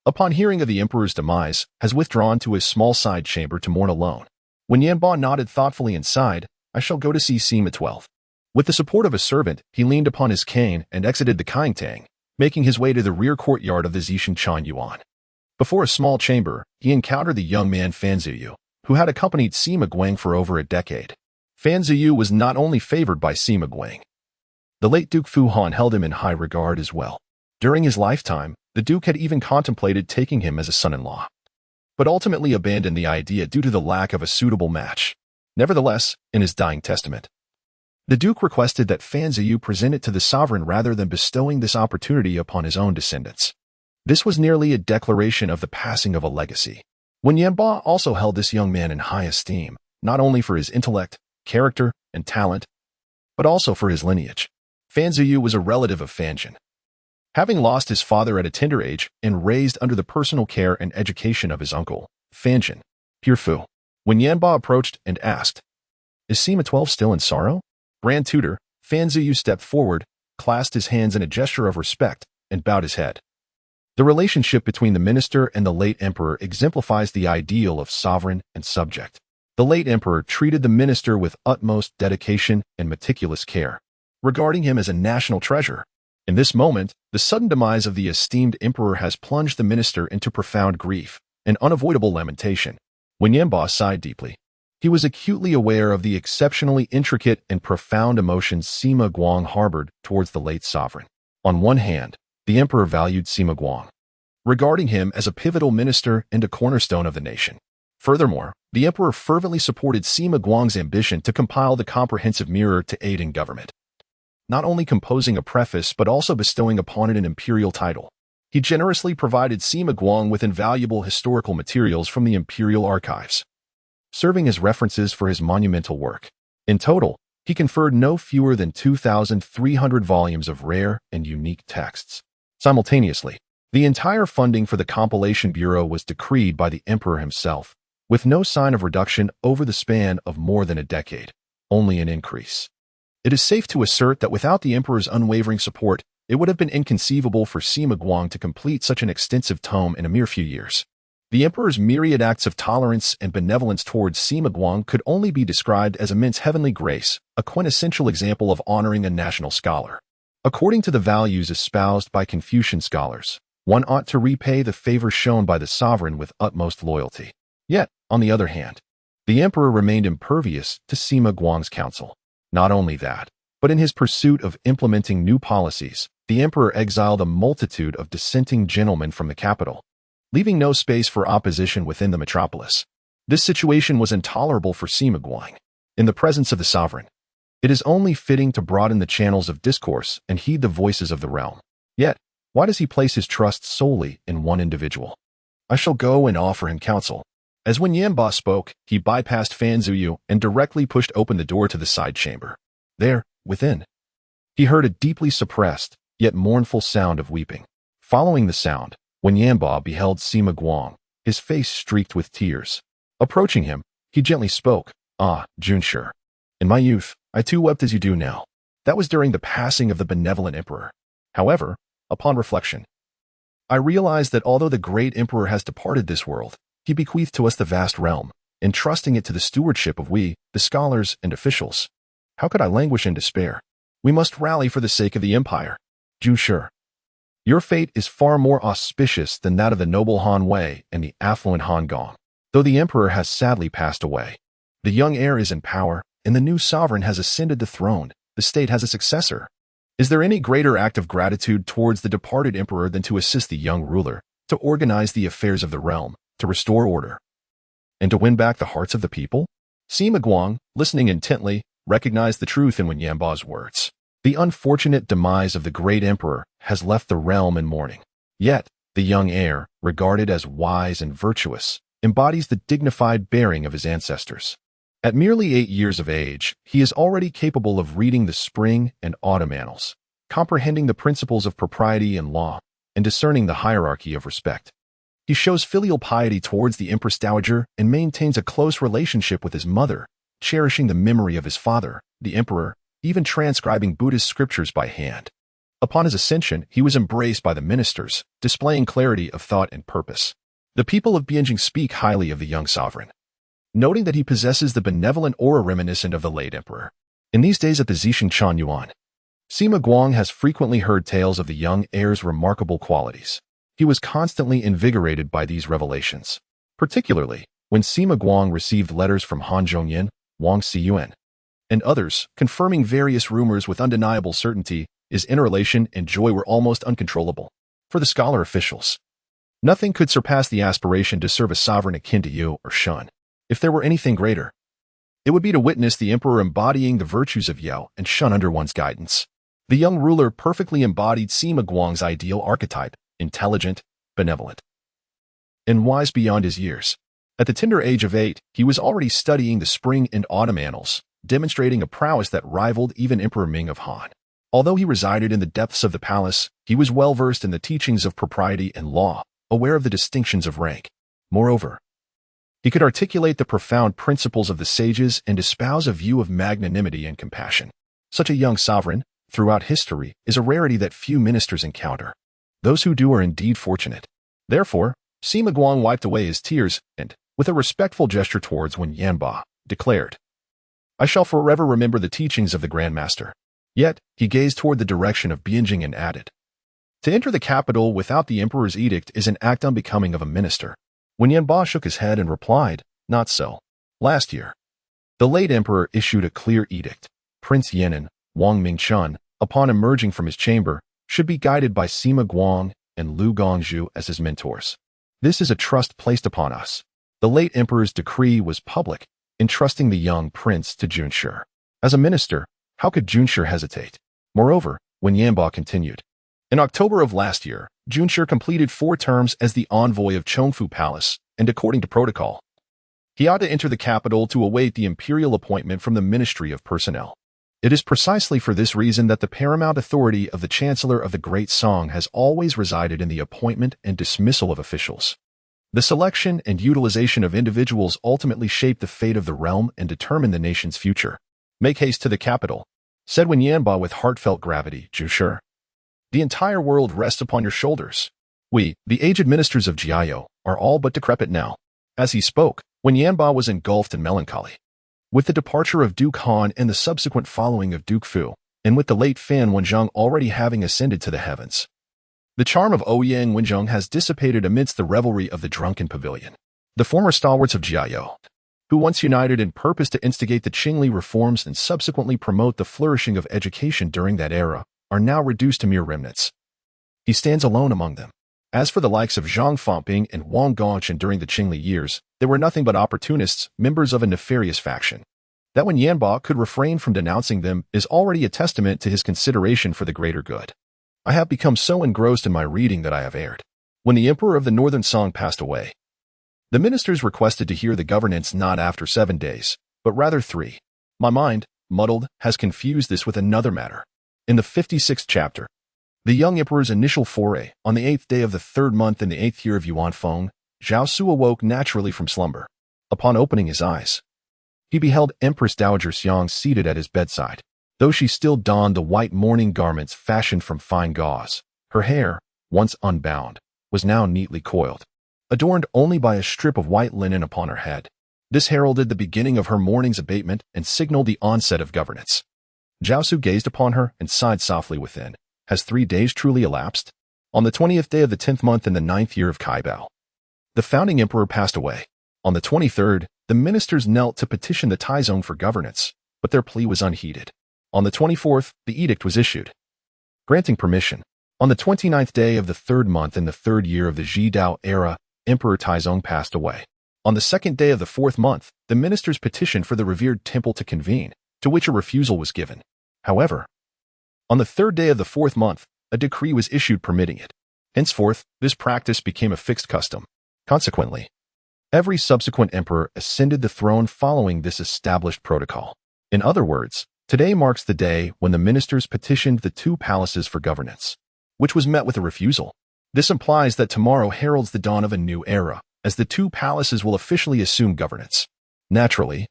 upon hearing of the emperor's demise, has withdrawn to his small side chamber to mourn alone. When Yanba nodded thoughtfully and sighed, I shall go to see Sima 12. With the support of a servant, he leaned upon his cane and exited the Qingtang, making his way to the rear courtyard of the Zixin Chan Yuan. Before a small chamber, he encountered the young man Fan Ziyu, who had accompanied Sima Guang for over a decade. Fan Ziyu was not only favored by Sima Guang. The late Duke Fu Han held him in high regard as well. During his lifetime, the Duke had even contemplated taking him as a son-in-law, but ultimately abandoned the idea due to the lack of a suitable match. Nevertheless, in his dying testament, the Duke requested that Fan Ziyu present it to the sovereign rather than bestowing this opportunity upon his own descendants. This was nearly a declaration of the passing of a legacy. Wen Yanba also held this young man in high esteem, not only for his intellect, character, and talent, but also for his lineage. Fan Ziyu was a relative of Fanjin, having lost his father at a tender age and raised under the personal care and education of his uncle, Fanjin, Pierfu. When Yanba approached and asked, Is Sima 12 still in sorrow? Grand Tutor, Fan Ziyu stepped forward, clasped his hands in a gesture of respect, and bowed his head. The relationship between the minister and the late emperor exemplifies the ideal of sovereign and subject. The late emperor treated the minister with utmost dedication and meticulous care, regarding him as a national treasure. In this moment, the sudden demise of the esteemed emperor has plunged the minister into profound grief and unavoidable lamentation. When Yanba sighed deeply, he was acutely aware of the exceptionally intricate and profound emotions Sima Guang harbored towards the late sovereign. On one hand, the emperor valued Sima Guang, regarding him as a pivotal minister and a cornerstone of the nation. Furthermore, the emperor fervently supported Sima Guang's ambition to compile the comprehensive mirror to aid in government, not only composing a preface but also bestowing upon it an imperial title. He generously provided Sima Guang with invaluable historical materials from the imperial archives, serving as references for his monumental work. In total, he conferred no fewer than 2,300 volumes of rare and unique texts. Simultaneously, the entire funding for the Compilation Bureau was decreed by the emperor himself, with no sign of reduction over the span of more than a decade, only an increase. It is safe to assert that without the emperor's unwavering support, it would have been inconceivable for Sima Guang to complete such an extensive tome in a mere few years. The emperor's myriad acts of tolerance and benevolence towards Sima Guang could only be described as immense heavenly grace, a quintessential example of honoring a national scholar. According to the values espoused by Confucian scholars, one ought to repay the favor shown by the sovereign with utmost loyalty. Yet, on the other hand, the emperor remained impervious to Sima Guang's counsel. Not only that, but in his pursuit of implementing new policies, the emperor exiled a multitude of dissenting gentlemen from the capital, leaving no space for opposition within the metropolis. This situation was intolerable for Sima Guang. In the presence of the sovereign, it is only fitting to broaden the channels of discourse and heed the voices of the realm. Yet, why does he place his trust solely in one individual? I shall go and offer him counsel. As when Yanba spoke, he bypassed Fan Zuyu and directly pushed open the door to the side chamber. There, within, he heard a deeply suppressed, yet mournful sound of weeping. Following the sound, when Yanba beheld Sima Guang, his face streaked with tears. Approaching him, he gently spoke, "Ah, Junshi. In my youth, I too wept as you do now. That was during the passing of the benevolent emperor. However, upon reflection, I realized that although the great emperor has departed this world, he bequeathed to us the vast realm, entrusting it to the stewardship of we, the scholars and officials. How could I languish in despair? We must rally for the sake of the empire. Junshi, your fate is far more auspicious than that of the noble Han Wei and the affluent Han Gong. Though the emperor has sadly passed away, the young heir is in power, and the new sovereign has ascended the throne. The state has a successor. Is there any greater act of gratitude towards the departed emperor than to assist the young ruler, to organize the affairs of the realm, to restore order, and to win back the hearts of the people?" Sima Guang, listening intently, recognized the truth in Wen Yanba's words. The unfortunate demise of the great emperor has left the realm in mourning. Yet, the young heir, regarded as wise and virtuous, embodies the dignified bearing of his ancestors. At merely 8 years of age, he is already capable of reading the spring and autumn annals, comprehending the principles of propriety and law, and discerning the hierarchy of respect. He shows filial piety towards the Empress Dowager and maintains a close relationship with his mother, cherishing the memory of his father, the emperor, even transcribing Buddhist scriptures by hand. Upon his ascension, he was embraced by the ministers, displaying clarity of thought and purpose. The people of Bianjing speak highly of the young sovereign, noting that he possesses the benevolent aura reminiscent of the late emperor. In these days at the Zixing Chan Yuan, Sima Guang has frequently heard tales of the young heir's remarkable qualities. He was constantly invigorated by these revelations, particularly when Sima Guang received letters from Han Zhongyan, Wang Xiyuan, and others confirming various rumors with undeniable certainty. His inner elation and joy were almost uncontrollable. For the scholar officials, nothing could surpass the aspiration to serve a sovereign akin to Yu or Shun. If there were anything greater, it would be to witness the emperor embodying the virtues of Yao and Shun under one's guidance. The young ruler perfectly embodied Sima Guang's ideal archetype: intelligent, benevolent, and wise beyond his years. At the tender age of 8, he was already studying the spring and autumn annals, demonstrating a prowess that rivaled even Emperor Ming of Han. Although he resided in the depths of the palace, he was well versed in the teachings of propriety and law, aware of the distinctions of rank. Moreover, he could articulate the profound principles of the sages and espouse a view of magnanimity and compassion. Such a young sovereign, throughout history, is a rarity that few ministers encounter. Those who do are indeed fortunate. Therefore, Sima Guang wiped away his tears and, with a respectful gesture towards Wen Yanba, declared, "I shall forever remember the teachings of the Grand Master." Yet, he gazed toward the direction of Bianjing and added, "To enter the capital without the emperor's edict is an act unbecoming of a minister." Wen Yanba shook his head and replied, "Not so. Last year, the late emperor issued a clear edict. Prince Yan'an, Wang Mingchun, upon emerging from his chamber, should be guided by Sima Guang and Lu Gongzhu as his mentors. This is a trust placed upon us. The late emperor's decree was public, entrusting the young prince to Junshi. As a minister, how could Junshi hesitate?" Moreover, Wen Yanba continued, "In October of last year, Junshi completed 4 terms as the envoy of Chongfu Palace, and according to protocol, he ought to enter the capital to await the imperial appointment from the Ministry of Personnel. It is precisely for this reason that the paramount authority of the Chancellor of the Great Song has always resided in the appointment and dismissal of officials. The selection and utilization of individuals ultimately shape the fate of the realm and determine the nation's future. Make haste to the capital, said Wen Yanba with heartfelt gravity, Zhu Shi. The entire world rests upon your shoulders. We, the aged ministers of Jiao, are all but decrepit now. As he spoke, Wen Yanba was engulfed in melancholy. With the departure of Duke Han and the subsequent following of Duke Fu, and with the late Fan Wenzhong already having ascended to the heavens, the charm of Ouyang Wenzhong has dissipated amidst the revelry of the drunken pavilion. The former stalwarts of Jiao, who once united in purpose to instigate the Qingli reforms and subsequently promote the flourishing of education during that era, are now reduced to mere remnants. He stands alone among them. As for the likes of Zhang Fangping and Wang Gongchen during the Qingli years, they were nothing but opportunists, members of a nefarious faction. That when Yanba could refrain from denouncing them is already a testament to his consideration for the greater good. I have become so engrossed in my reading that I have erred. When the emperor of the northern Song passed away, the ministers requested to hear the governance not after 7 days, but rather 3. My mind, muddled, has confused this with another matter. In the 56th chapter, the young emperor's initial foray, on the 8th day of the 3rd month in the 8th year of Yuan Feng, Zhao Xu awoke naturally from slumber. Upon opening his eyes, he beheld Empress Dowager Xiang seated at his bedside. Though she still donned the white mourning garments fashioned from fine gauze, her hair, once unbound, was now neatly coiled, adorned only by a strip of white linen upon her head. This heralded the beginning of her mourning's abatement and signaled the onset of governance. Zhao Xu gazed upon her and sighed softly within. Has 3 days truly elapsed? On the 20th day of the 10th month in the 9th year of Kaibao, the founding emperor passed away. On the 23rd, the ministers knelt to petition the Taizong for governance, but their plea was unheeded. On the 24th, the edict was issued, granting permission. On the 29th day of the 3rd month in the 3rd year of the Zhidao era, Emperor Taizong passed away. On the 2nd day of the 4th month, the ministers petitioned for the revered temple to convene, to which a refusal was given. However, on the 3rd day of the 4th month, a decree was issued permitting it. Henceforth, this practice became a fixed custom. Consequently, every subsequent emperor ascended the throne following this established protocol. In other words, today marks the day when the ministers petitioned the 2 palaces for governance, which was met with a refusal. This implies that tomorrow heralds the dawn of a new era, as the 2 palaces will officially assume governance. Naturally,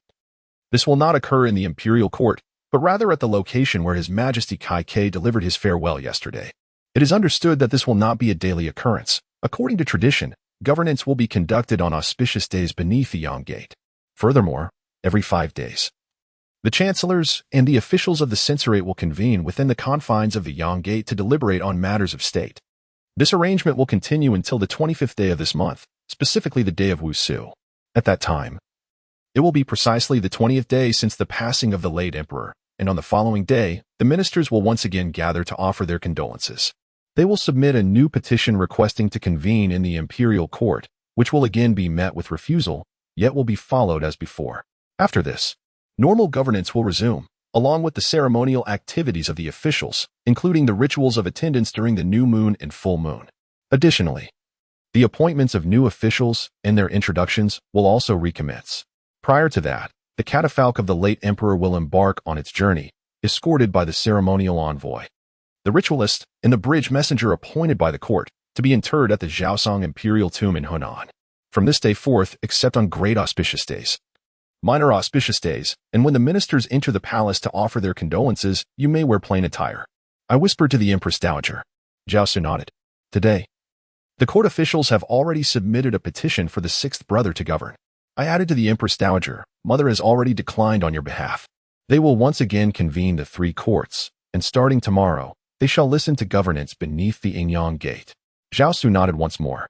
this will not occur in the imperial court, but rather at the location where His Majesty Kai Ke delivered his farewell yesterday. It is understood that this will not be a daily occurrence. According to tradition, governance will be conducted on auspicious days beneath the Yang Gate. Furthermore, every 5 days, the chancellors and the officials of the censorate will convene within the confines of the Yang Gate to deliberate on matters of state. This arrangement will continue until the 25th day of this month, specifically the day of Wusu. At that time, it will be precisely the 20th day since the passing of the late emperor, and on the following day, the ministers will once again gather to offer their condolences. They will submit a new petition requesting to convene in the imperial court, which will again be met with refusal, yet will be followed as before. After this, normal governance will resume, along with the ceremonial activities of the officials, including the rituals of attendance during the new moon and full moon. Additionally, the appointments of new officials and their introductions will also recommence. Prior to that, the catafalque of the late emperor will embark on its journey, escorted by the ceremonial envoy, the ritualist, and the bridge messenger appointed by the court, to be interred at the Zhaosong imperial tomb in Hunan. From this day forth, except on great auspicious days, minor auspicious days, and when the ministers enter the palace to offer their condolences, you may wear plain attire. I whispered to the Empress Dowager. Zhao Xu nodded. Today, the court officials have already submitted a petition for the 6th brother to govern. I added to the Empress Dowager, Mother has already declined on your behalf. They will once again convene the 3 courts, and starting tomorrow, they shall listen to governance beneath the Yingyang Gate. Zhao Xu nodded once more.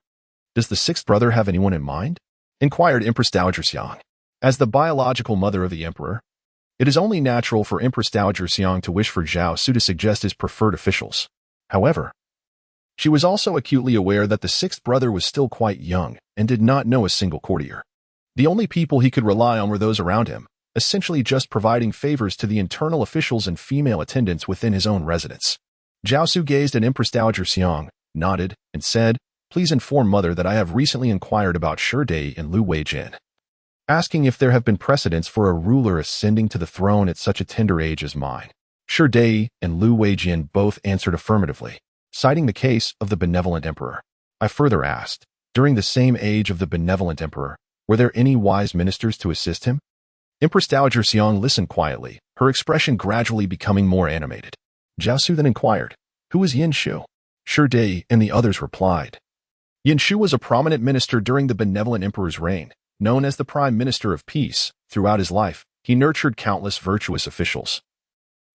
Does the 6th brother have anyone in mind? Inquired Empress Dowager Xiang. As the biological mother of the emperor, it is only natural for Empress Dowager Xiang to wish for Zhao Xu to suggest his preferred officials. However, she was also acutely aware that the 6th brother was still quite young and did not know a single courtier. The only people he could rely on were those around him, essentially just providing favors to the internal officials and female attendants within his own residence. Zhao Xu gazed at Empress Dowager Xiang, nodded, and said, Please inform Mother that I have recently inquired about Sherdei and Lu Weijin, asking if there have been precedents for a ruler ascending to the throne at such a tender age as mine. Sherdei and Lu Weijin both answered affirmatively, citing the case of the benevolent emperor. I further asked, During the same age of the benevolent emperor, were there any wise ministers to assist him? Empress Dowager Xiang listened quietly, her expression gradually becoming more animated. Zhao Xu then inquired, "Who is Yin Shu?" Shi Dai and the others replied. Yin Shu was a prominent minister during the benevolent emperor's reign, known as the Prime Minister of Peace. Throughout his life, he nurtured countless virtuous officials,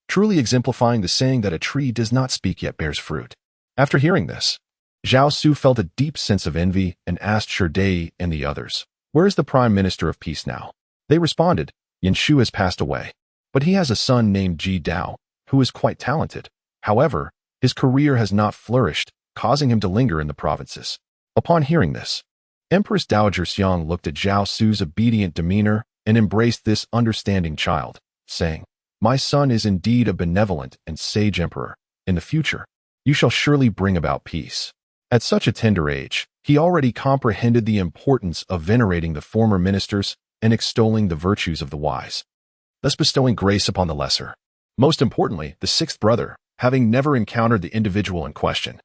truly exemplifying the saying that a tree does not speak yet bears fruit. After hearing this, Zhao Xu felt a deep sense of envy and asked Shi Dai and the others, "Where is the Prime Minister of Peace now?" They responded, "Yin Shu has passed away, but he has a son named Ji Dao, who is quite talented. However, his career has not flourished, causing him to linger in the provinces." Upon hearing this, Empress Dowager Xiang looked at Zhao Xu's obedient demeanor and embraced this understanding child, saying, "My son is indeed a benevolent and sage emperor. In the future, you shall surely bring about peace." At such a tender age, he already comprehended the importance of venerating the former ministers and extolling the virtues of the wise, thus bestowing grace upon the lesser. Most importantly, the sixth brother, having never encountered the individual in question,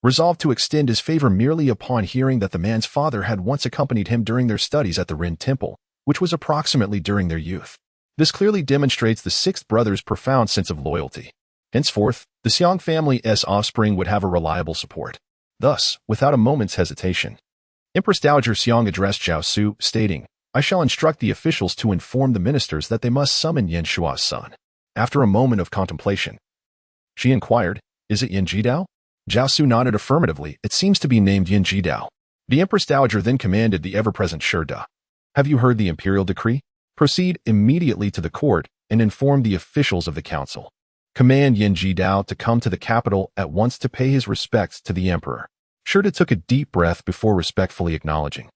resolved to extend his favor merely upon hearing that the man's father had once accompanied him during their studies at the Ren Temple, which was approximately during their youth. This clearly demonstrates the sixth brother's profound sense of loyalty. Henceforth, the Xiang family's offspring would have a reliable support. Thus, without a moment's hesitation, Empress Dowager Xiang addressed Zhao Xu, stating, "I shall instruct the officials to inform the ministers that they must summon Yin Shua's son." After a moment of contemplation, she inquired, "Is it Yin Jidao?" Zhao Xu nodded affirmatively. "It seems to be named Yin Jidao." The Empress Dowager then commanded the ever-present Shi Dai, "Have you heard the imperial decree? Proceed immediately to the court and inform the officials of the council. Command Yin Jidao to come to the capital at once to pay his respects to the emperor." Shi Dai took a deep breath before respectfully acknowledging,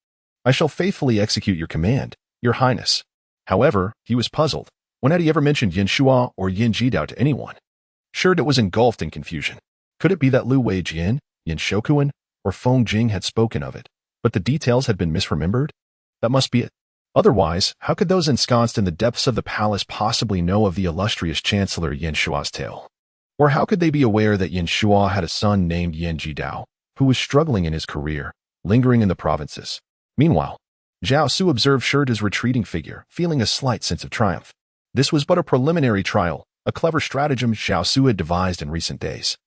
"I shall faithfully execute your command, Your Highness." However, he was puzzled. When had he ever mentioned Yin Shua or Yin Jidao to anyone? Shi Dai was engulfed in confusion. Could it be that Lu Weijin, Yin Shokuan, or Feng Jing had spoken of it, but the details had been misremembered? That must be it. Otherwise, how could those ensconced in the depths of the palace possibly know of the illustrious Chancellor Yin Shua's tale? Or how could they be aware that Yin Shua had a son named Yin Jidao, who was struggling in his career, lingering in the provinces? Meanwhile, Zhao Xu observed Shi Dai's retreating figure, feeling a slight sense of triumph. This was but a preliminary trial, a clever stratagem Zhao Xu had devised in recent days.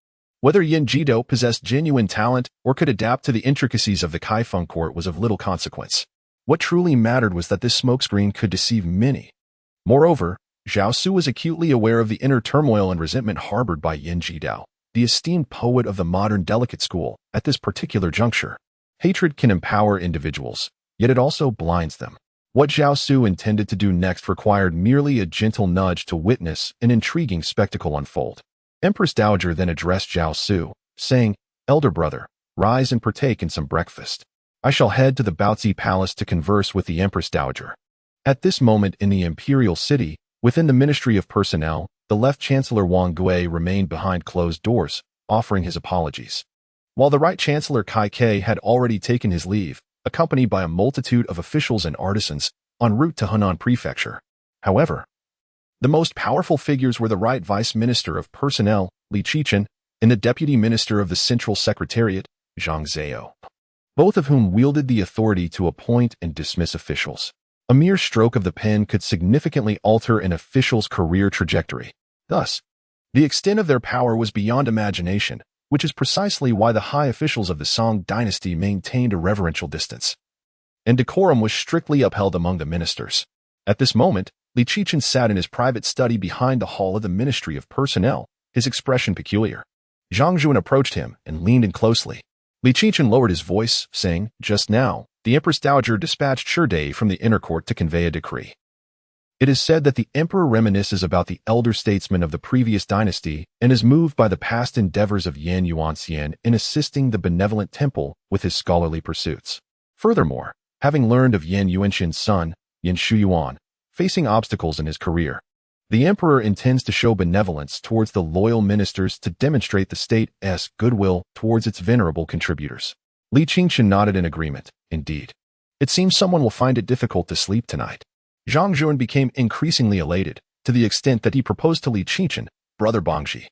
Whether Yin Jidao possessed genuine talent or could adapt to the intricacies of the Kaifeng court was of little consequence. What truly mattered was that this smokescreen could deceive many. Moreover, Zhao Xu was acutely aware of the inner turmoil and resentment harbored by Yin Jidao, the esteemed poet of the modern delicate school. At this particular juncture, hatred can empower individuals, yet it also blinds them. What Zhao Xu intended to do next required merely a gentle nudge to witness an intriguing spectacle unfold. Empress Dowager then addressed Zhao Xu, saying, "Elder brother, rise and partake in some breakfast. I shall head to the Baozi Palace to converse with the Empress Dowager." At this moment in the imperial city, within the Ministry of Personnel, the Left Chancellor Wang Gui remained behind closed doors, offering his apologies, while the Right Chancellor Kai Ke had already taken his leave, accompanied by a multitude of officials and artisans, en route to Henan Prefecture. However, the most powerful figures were the Right Vice Minister of Personnel, Li Qichen, and the Deputy Minister of the Central Secretariat, Zhang Zhao, both of whom wielded the authority to appoint and dismiss officials. A mere stroke of the pen could significantly alter an official's career trajectory. Thus, the extent of their power was beyond imagination, which is precisely why the high officials of the Song Dynasty maintained a reverential distance, and decorum was strictly upheld among the ministers. At this moment, Li Qichen sat in his private study behind the hall of the Ministry of Personnel, his expression peculiar. Zhang Zhuan approached him and leaned in closely. Li Qichen lowered his voice, saying, "Just now, the Empress Dowager dispatched Shi Dai from the inner court to convey a decree. It is said that the emperor reminisces about the elder statesmen of the previous dynasty and is moved by the past endeavors of Yan Yuanxian in assisting the benevolent temple with his scholarly pursuits. Furthermore, having learned of Yan Yuanxian's son, Yan Shuyuan, facing obstacles in his career, the emperor intends to show benevolence towards the loyal ministers to demonstrate the state's goodwill towards its venerable contributors." Li Qichen nodded in agreement. "Indeed. It seems someone will find it difficult to sleep tonight." Zhang Zhuan became increasingly elated, to the extent that he proposed to Li Qichen, "Brother Bangji,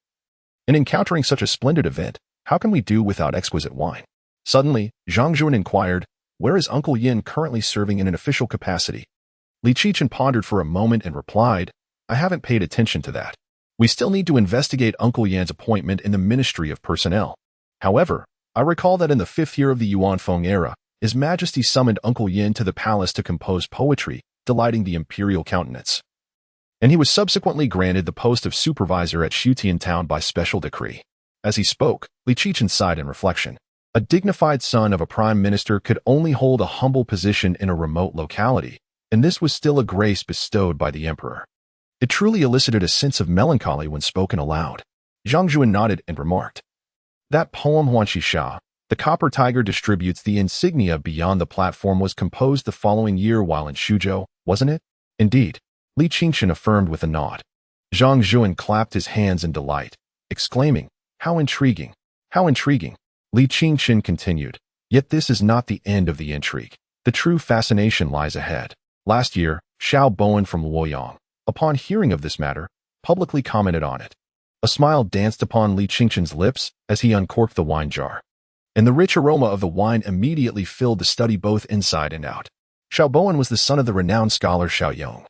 in encountering such a splendid event, how can we do without exquisite wine? Suddenly, Zhang Xu inquired, "Where is Uncle Yin currently serving in an official capacity?" Li Qichen pondered for a moment and replied, "I haven't paid attention to that. We still need to investigate Uncle Yan's appointment in the Ministry of Personnel. However, I recall that in the 5th year of the Yuanfeng era, His Majesty summoned Uncle Yin to the palace to compose poetry, delighting the imperial countenance. And he was subsequently granted the post of supervisor at Shutian town by special decree." As he spoke, Li Qichen sighed in reflection. A dignified son of a prime minister could only hold a humble position in a remote locality, and this was still a grace bestowed by the emperor. It truly elicited a sense of melancholy when spoken aloud. Zhang Zhuan nodded and remarked, "That poem Huanxi Sha, the copper tiger distributes the insignia beyond the platform, was composed the following year while in Shuzhou, wasn't it?" "Indeed," Li Qingshan affirmed with a nod. Zhang Zhuan clapped his hands in delight, exclaiming, "How intriguing! How intriguing!" Li Qingshan continued, "Yet this is not the end of the intrigue. The true fascination lies ahead." Last year, Xiao Bowen from Luoyang, upon hearing of this matter, publicly commented on it. A smile danced upon Li Qingshan's lips as he uncorked the wine jar, and the rich aroma of the wine immediately filled the study both inside and out. Xiao Bowen was the son of the renowned scholar Xiao Yong,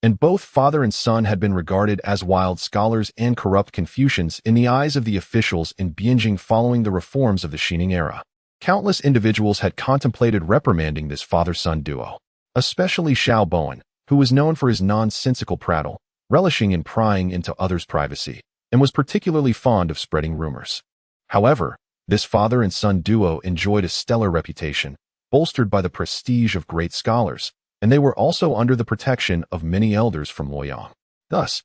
and both father and son had been regarded as wild scholars and corrupt Confucians in the eyes of the officials in Bianjing following the reforms of the Xining era. Countless individuals had contemplated reprimanding this father-son duo, especially Xiao Bowen, who was known for his nonsensical prattle, relishing in prying into others' privacy, and was particularly fond of spreading rumors. However, this father and son duo enjoyed a stellar reputation, bolstered by the prestige of great scholars, and they were also under the protection of many elders from Luoyang. Thus,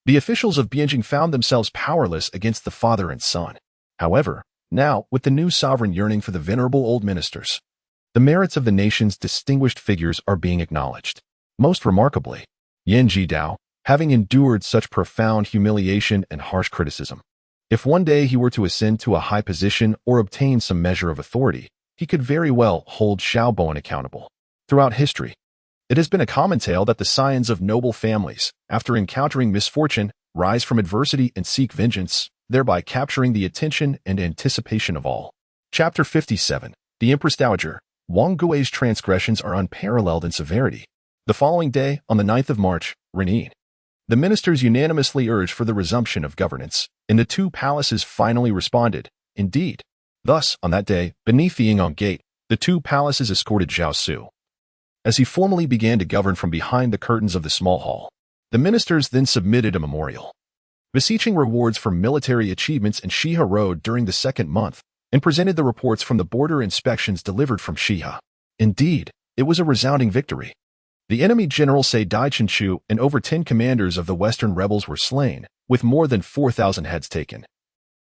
the officials of Bianjing found themselves powerless against the father and son. However, now, with the new sovereign yearning for the venerable old ministers, the merits of the nation's distinguished figures are being acknowledged. Most remarkably, Yin Jidao, having endured such profound humiliation and harsh criticism. If one day he were to ascend to a high position or obtain some measure of authority, he could very well hold Xiao Bowen accountable. Throughout history, it has been a common tale that the scions of noble families, after encountering misfortune, rise from adversity and seek vengeance, thereby capturing the attention and anticipation of all. Chapter 57. The Empress Dowager. Wang Gui's transgressions are unparalleled in severity. The following day, on the 9th of March, Renin, the ministers unanimously urged for the resumption of governance, and the two palaces finally responded, "Indeed." Thus, on that day, beneath the Ying'an Gate, the two palaces escorted Zhao Xu, as he formally began to govern from behind the curtains of the small hall. The ministers then submitted a memorial, beseeching rewards for military achievements in Shihe Road during the 2nd month, and presented the reports from the border inspections delivered from Shihe. Indeed, it was a resounding victory. The enemy general Say Dai Chu and over 10 commanders of the western rebels were slain, with more than 4,000 heads taken.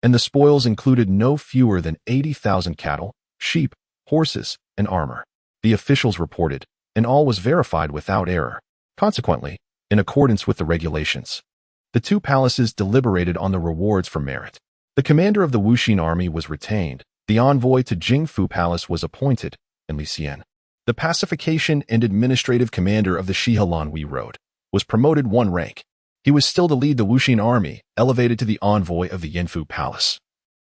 And the spoils included no fewer than 80,000 cattle, sheep, horses, and armor. The officials reported, and all was verified without error. Consequently, in accordance with the regulations, the two palaces deliberated on the rewards for merit. The commander of the Wuxin army was retained, the envoy to Jingfu Palace was appointed, and Li Xian, the pacification and administrative commander of the Shihe-Lanhui Road, was promoted 1 rank. He was still to lead the Wuxin army, elevated to the envoy of the Yinfu Palace,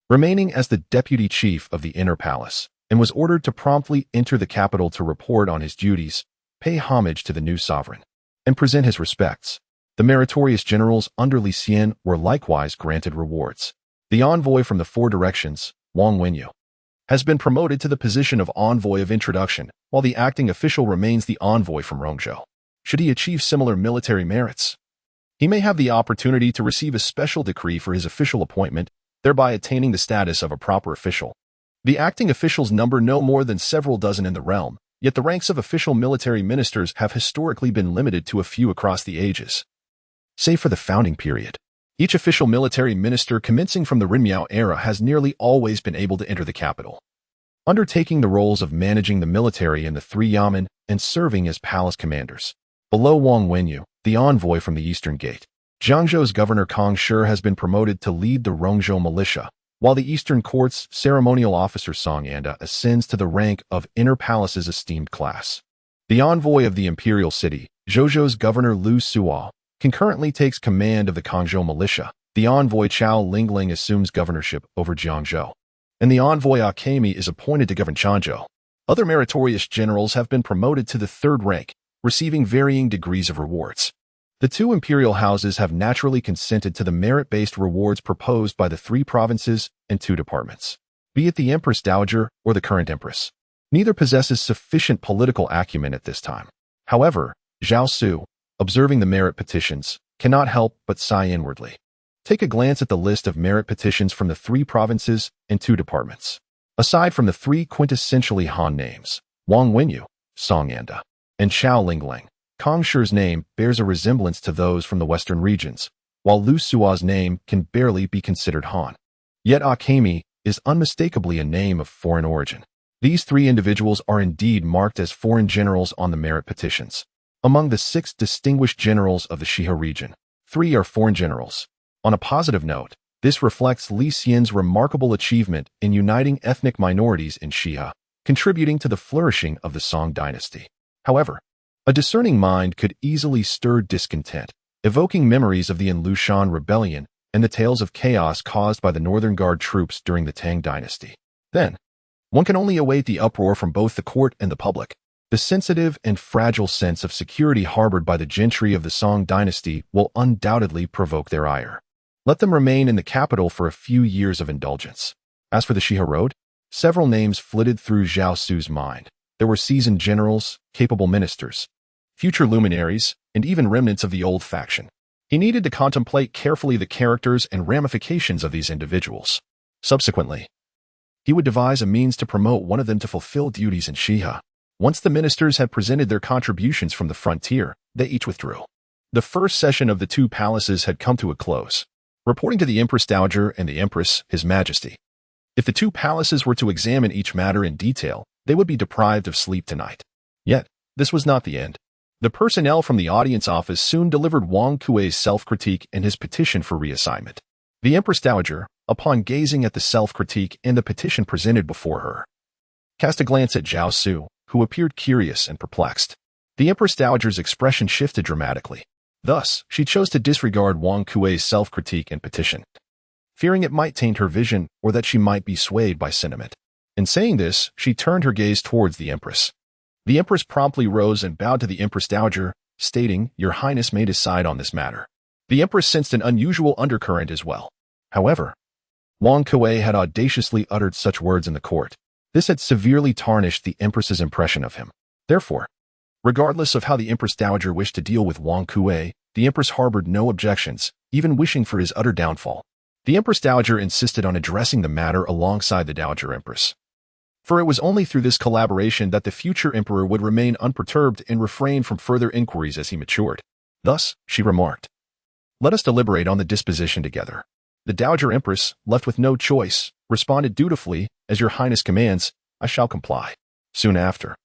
remaining as the deputy chief of the Inner Palace, and was ordered to promptly enter the capital to report on his duties, pay homage to the new sovereign, and present his respects. The meritorious generals under Li Xian were likewise granted rewards. The envoy from the 4 directions, Wang Wenyu, has been promoted to the position of envoy of introduction, while the acting official remains the envoy from Rongzhou. Should he achieve similar military merits, he may have the opportunity to receive a special decree for his official appointment, thereby attaining the status of a proper official. The acting officials number no more than several dozen in the realm, yet the ranks of official military ministers have historically been limited to a few across the ages. Save for the founding period, each official military minister commencing from the Rinmiao era has nearly always been able to enter the capital, undertaking the roles of managing the military in the 3 yamen and serving as palace commanders. Below Wang Wenyu, the envoy from the Eastern Gate, Jiangzhou's governor Kang Shi has been promoted to lead the Rongzhou militia, while the Eastern Court's ceremonial officer Song Anda ascends to the rank of Inner Palace's esteemed class. The envoy of the imperial city, Zhozhou's governor Lu Suo, concurrently takes command of the Kangzhou militia. The envoy Chao Lingling assumes governorship over Jiangzhou, and the envoy Akemi is appointed to govern Chanzhou. Other meritorious generals have been promoted to the third rank, receiving varying degrees of rewards. The two imperial houses have naturally consented to the merit-based rewards proposed by the 3 provinces and 2 departments, be it the Empress Dowager or the current Empress. Neither possesses sufficient political acumen at this time. However, Zhao Xu, observing the merit petitions, cannot help but sigh inwardly. Take a glance at the list of merit petitions from the 3 provinces and 2 departments. Aside from the 3 quintessentially Han names, Wang Wenyu, Song Anda, and Xiao Lingling, Kang Shi's name bears a resemblance to those from the western regions, while Lu Sua's name can barely be considered Han. Yet Akemi is unmistakably a name of foreign origin. These 3 individuals are indeed marked as foreign generals on the merit petitions. Among the 6 distinguished generals of the Shiha region, 3 are foreign generals. On a positive note, this reflects Li Xian's remarkable achievement in uniting ethnic minorities in Shiha, contributing to the flourishing of the Song Dynasty. However, a discerning mind could easily stir discontent, evoking memories of the Enlushan rebellion and the tales of chaos caused by the Northern Guard troops during the Tang Dynasty. Then, one can only await the uproar from both the court and the public. The sensitive and fragile sense of security harbored by the gentry of the Song Dynasty will undoubtedly provoke their ire. Let them remain in the capital for a few years of indulgence. As for the Shiha Road, several names flitted through Zhao Xu's mind. There were seasoned generals, capable ministers, future luminaries, and even remnants of the old faction. He needed to contemplate carefully the characters and ramifications of these individuals. Subsequently, he would devise a means to promote one of them to fulfill duties in Shiha. Once the ministers had presented their contributions from the frontier, they each withdrew. The first session of the 2 palaces had come to a close. Reporting to the Empress Dowager and the Empress, His Majesty, if the 2 palaces were to examine each matter in detail, they would be deprived of sleep tonight. Yet, this was not the end. The personnel from the audience office soon delivered Wang Kuei's self-critique and his petition for reassignment. The Empress Dowager, upon gazing at the self-critique and the petition presented before her, cast a glance at Zhao Xu, who appeared curious and perplexed. The Empress Dowager's expression shifted dramatically. Thus, she chose to disregard Wang Kuei's self-critique and petition, fearing it might taint her vision or that she might be swayed by sentiment. In saying this, she turned her gaze towards the Empress. The Empress promptly rose and bowed to the Empress Dowager, stating, "Your Highness may decide on this matter." The Empress sensed an unusual undercurrent as well. However, Wang Kuei had audaciously uttered such words in the court. This had severely tarnished the Empress's impression of him. Therefore, regardless of how the Empress Dowager wished to deal with Wang Kuei, the Empress harbored no objections, even wishing for his utter downfall. The Empress Dowager insisted on addressing the matter alongside the Dowager Empress. For it was only through this collaboration that the future emperor would remain unperturbed and refrain from further inquiries as he matured. Thus, she remarked, "Let us deliberate on the disposition together." The Dowager Empress, left with no choice, responded dutifully, "As your Highness commands, I shall comply." Soon after,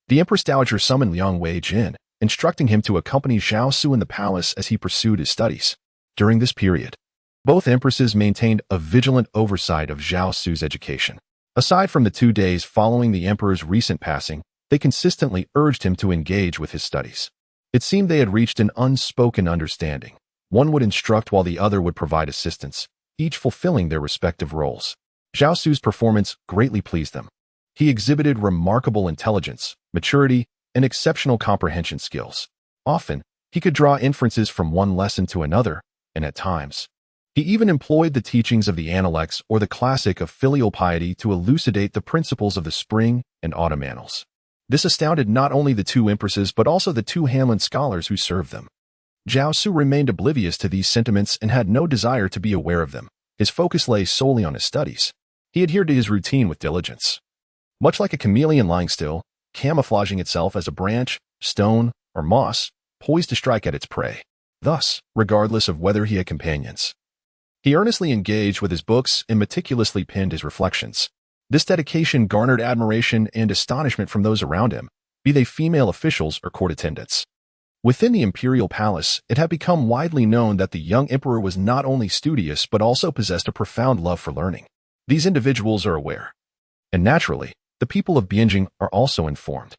the Empress Dowager summoned Liang Wei-jin, instructing him to accompany Zhao Xu in the palace as he pursued his studies. During this period, both empresses maintained a vigilant oversight of Zhao Xu's education. Aside from the 2 days following the emperor's recent passing, they consistently urged him to engage with his studies. It seemed they had reached an unspoken understanding. One would instruct while the other would provide assistance, each fulfilling their respective roles. Zhao Xu's performance greatly pleased them. He exhibited remarkable intelligence, maturity, and exceptional comprehension skills. Often, he could draw inferences from one lesson to another, and at times, he even employed the teachings of the Analects or the classic of filial piety to elucidate the principles of the spring and autumn annals. This astounded not only the 2 empresses but also the 2 Hanlon scholars who served them. Zhao Xu remained oblivious to these sentiments and had no desire to be aware of them. His focus lay solely on his studies. He adhered to his routine with diligence. Much like a chameleon lying still, camouflaging itself as a branch, stone, or moss, poised to strike at its prey. Thus, regardless of whether he had companions, he earnestly engaged with his books and meticulously penned his reflections. This dedication garnered admiration and astonishment from those around him, be they female officials or court attendants. Within the imperial palace, it had become widely known that the young emperor was not only studious but also possessed a profound love for learning. These individuals are aware. And naturally, the people of Bianjing are also informed.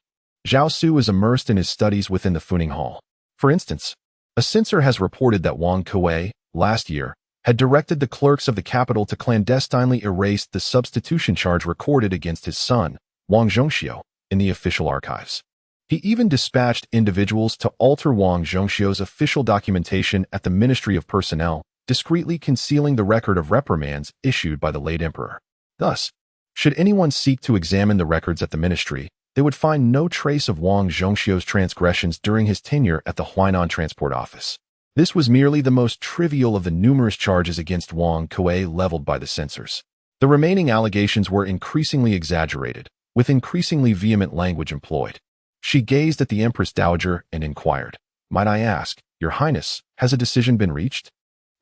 Zhao Xu is immersed in his studies within the Funing Hall. For instance, a censor has reported that Wang Kuei, last year, had directed the clerks of the capital to clandestinely erase the substitution charge recorded against his son, Wang Zhongxiu, in the official archives. He even dispatched individuals to alter Wang Zhongxiu's official documentation at the Ministry of Personnel, discreetly concealing the record of reprimands issued by the late emperor. Thus, should anyone seek to examine the records at the ministry, they would find no trace of Wang Zhongxiu's transgressions during his tenure at the Huainan Transport Office. This was merely the most trivial of the numerous charges against Wang Kuei leveled by the censors. The remaining allegations were increasingly exaggerated, with increasingly vehement language employed. She gazed at the Empress Dowager and inquired, "Might I ask, Your Highness, has a decision been reached?"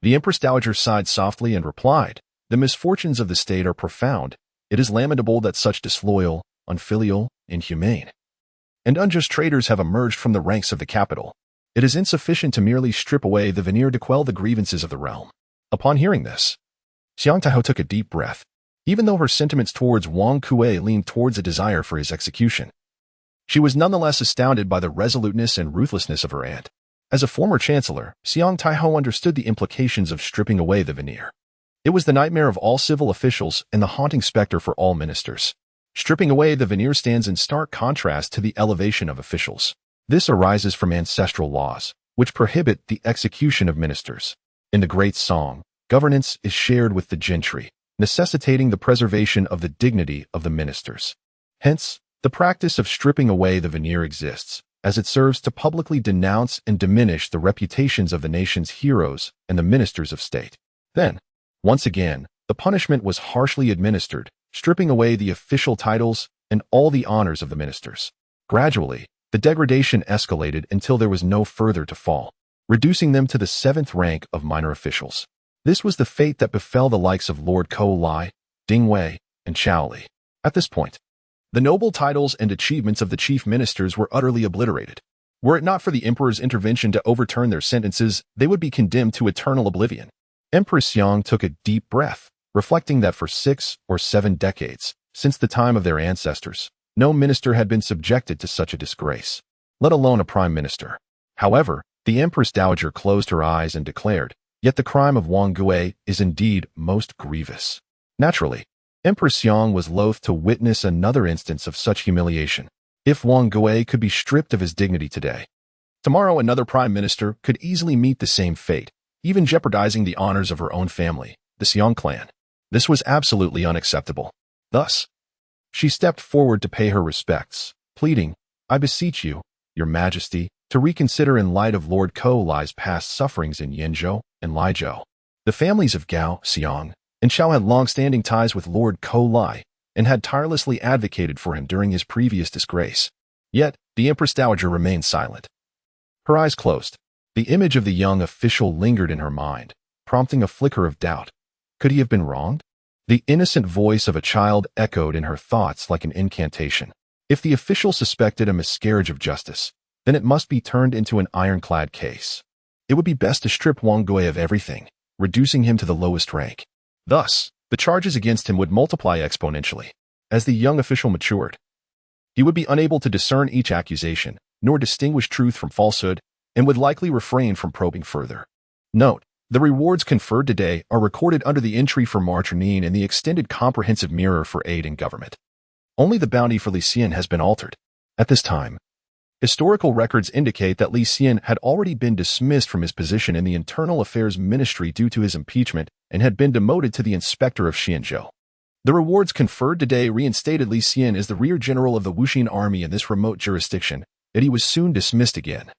The Empress Dowager sighed softly and replied, "The misfortunes of the state are profound. It is lamentable that such disloyal, unfilial, inhumane, and unjust traitors have emerged from the ranks of the capital. It is insufficient to merely strip away the veneer to quell the grievances of the realm." Upon hearing this, Xiang Taihou took a deep breath. Even though her sentiments towards Wang Kuei leaned towards a desire for his execution, she was nonetheless astounded by the resoluteness and ruthlessness of her aunt. As a former chancellor, Xiang Taihou understood the implications of stripping away the veneer. It was the nightmare of all civil officials and the haunting specter for all ministers. Stripping away the veneer stands in stark contrast to the elevation of officials. This arises from ancestral laws, which prohibit the execution of ministers. In the Great Song, governance is shared with the gentry, necessitating the preservation of the dignity of the ministers. Hence, the practice of stripping away the veneer exists, as it serves to publicly denounce and diminish the reputations of the nation's heroes and the ministers of state. Then, once again, the punishment was harshly administered, stripping away the official titles and all the honors of the ministers. Gradually, the degradation escalated until there was no further to fall, reducing them to the 7th rank of minor officials. This was the fate that befell the likes of Lord Kou Lai, Ding Wei, and Chao Li. At this point, the noble titles and achievements of the chief ministers were utterly obliterated. Were it not for the emperor's intervention to overturn their sentences, they would be condemned to eternal oblivion. Empress Yang took a deep breath, reflecting that for 6 or 7 decades, since the time of their ancestors, no minister had been subjected to such a disgrace, let alone a prime minister. However, the Empress Dowager closed her eyes and declared, "Yet the crime of Wang Kuei is indeed most grievous." Naturally, Empress Yang was loath to witness another instance of such humiliation. If Wang Kuei could be stripped of his dignity today, tomorrow another prime minister could easily meet the same fate, even jeopardizing the honors of her own family, the Xiong clan. This was absolutely unacceptable. Thus, she stepped forward to pay her respects, pleading, "I beseech you, Your Majesty, to reconsider in light of Lord Kou Lai's past sufferings in Yenzhou and Laizhou." The families of Gao, Xiong, and Chao had long-standing ties with Lord Kou Lai and had tirelessly advocated for him during his previous disgrace. Yet, the Empress Dowager remained silent. Her eyes closed. The image of the young official lingered in her mind, prompting a flicker of doubt. Could he have been wronged? The innocent voice of a child echoed in her thoughts like an incantation. If the official suspected a miscarriage of justice, then it must be turned into an ironclad case. It would be best to strip Wang Kuei of everything, reducing him to the lowest rank. Thus, the charges against him would multiply exponentially. As the young official matured, he would be unable to discern each accusation, nor distinguish truth from falsehood, and would likely refrain from probing further. Note, the rewards conferred today are recorded under the entry for Martrinine in the extended comprehensive mirror for aid in government. Only the bounty for Li Xian has been altered. At this time, historical records indicate that Li Xian had already been dismissed from his position in the Internal Affairs Ministry due to his impeachment and had been demoted to the inspector of Xianzhou. The rewards conferred today reinstated Li Xian as the rear general of the Wuxin army in this remote jurisdiction, yet he was soon dismissed again.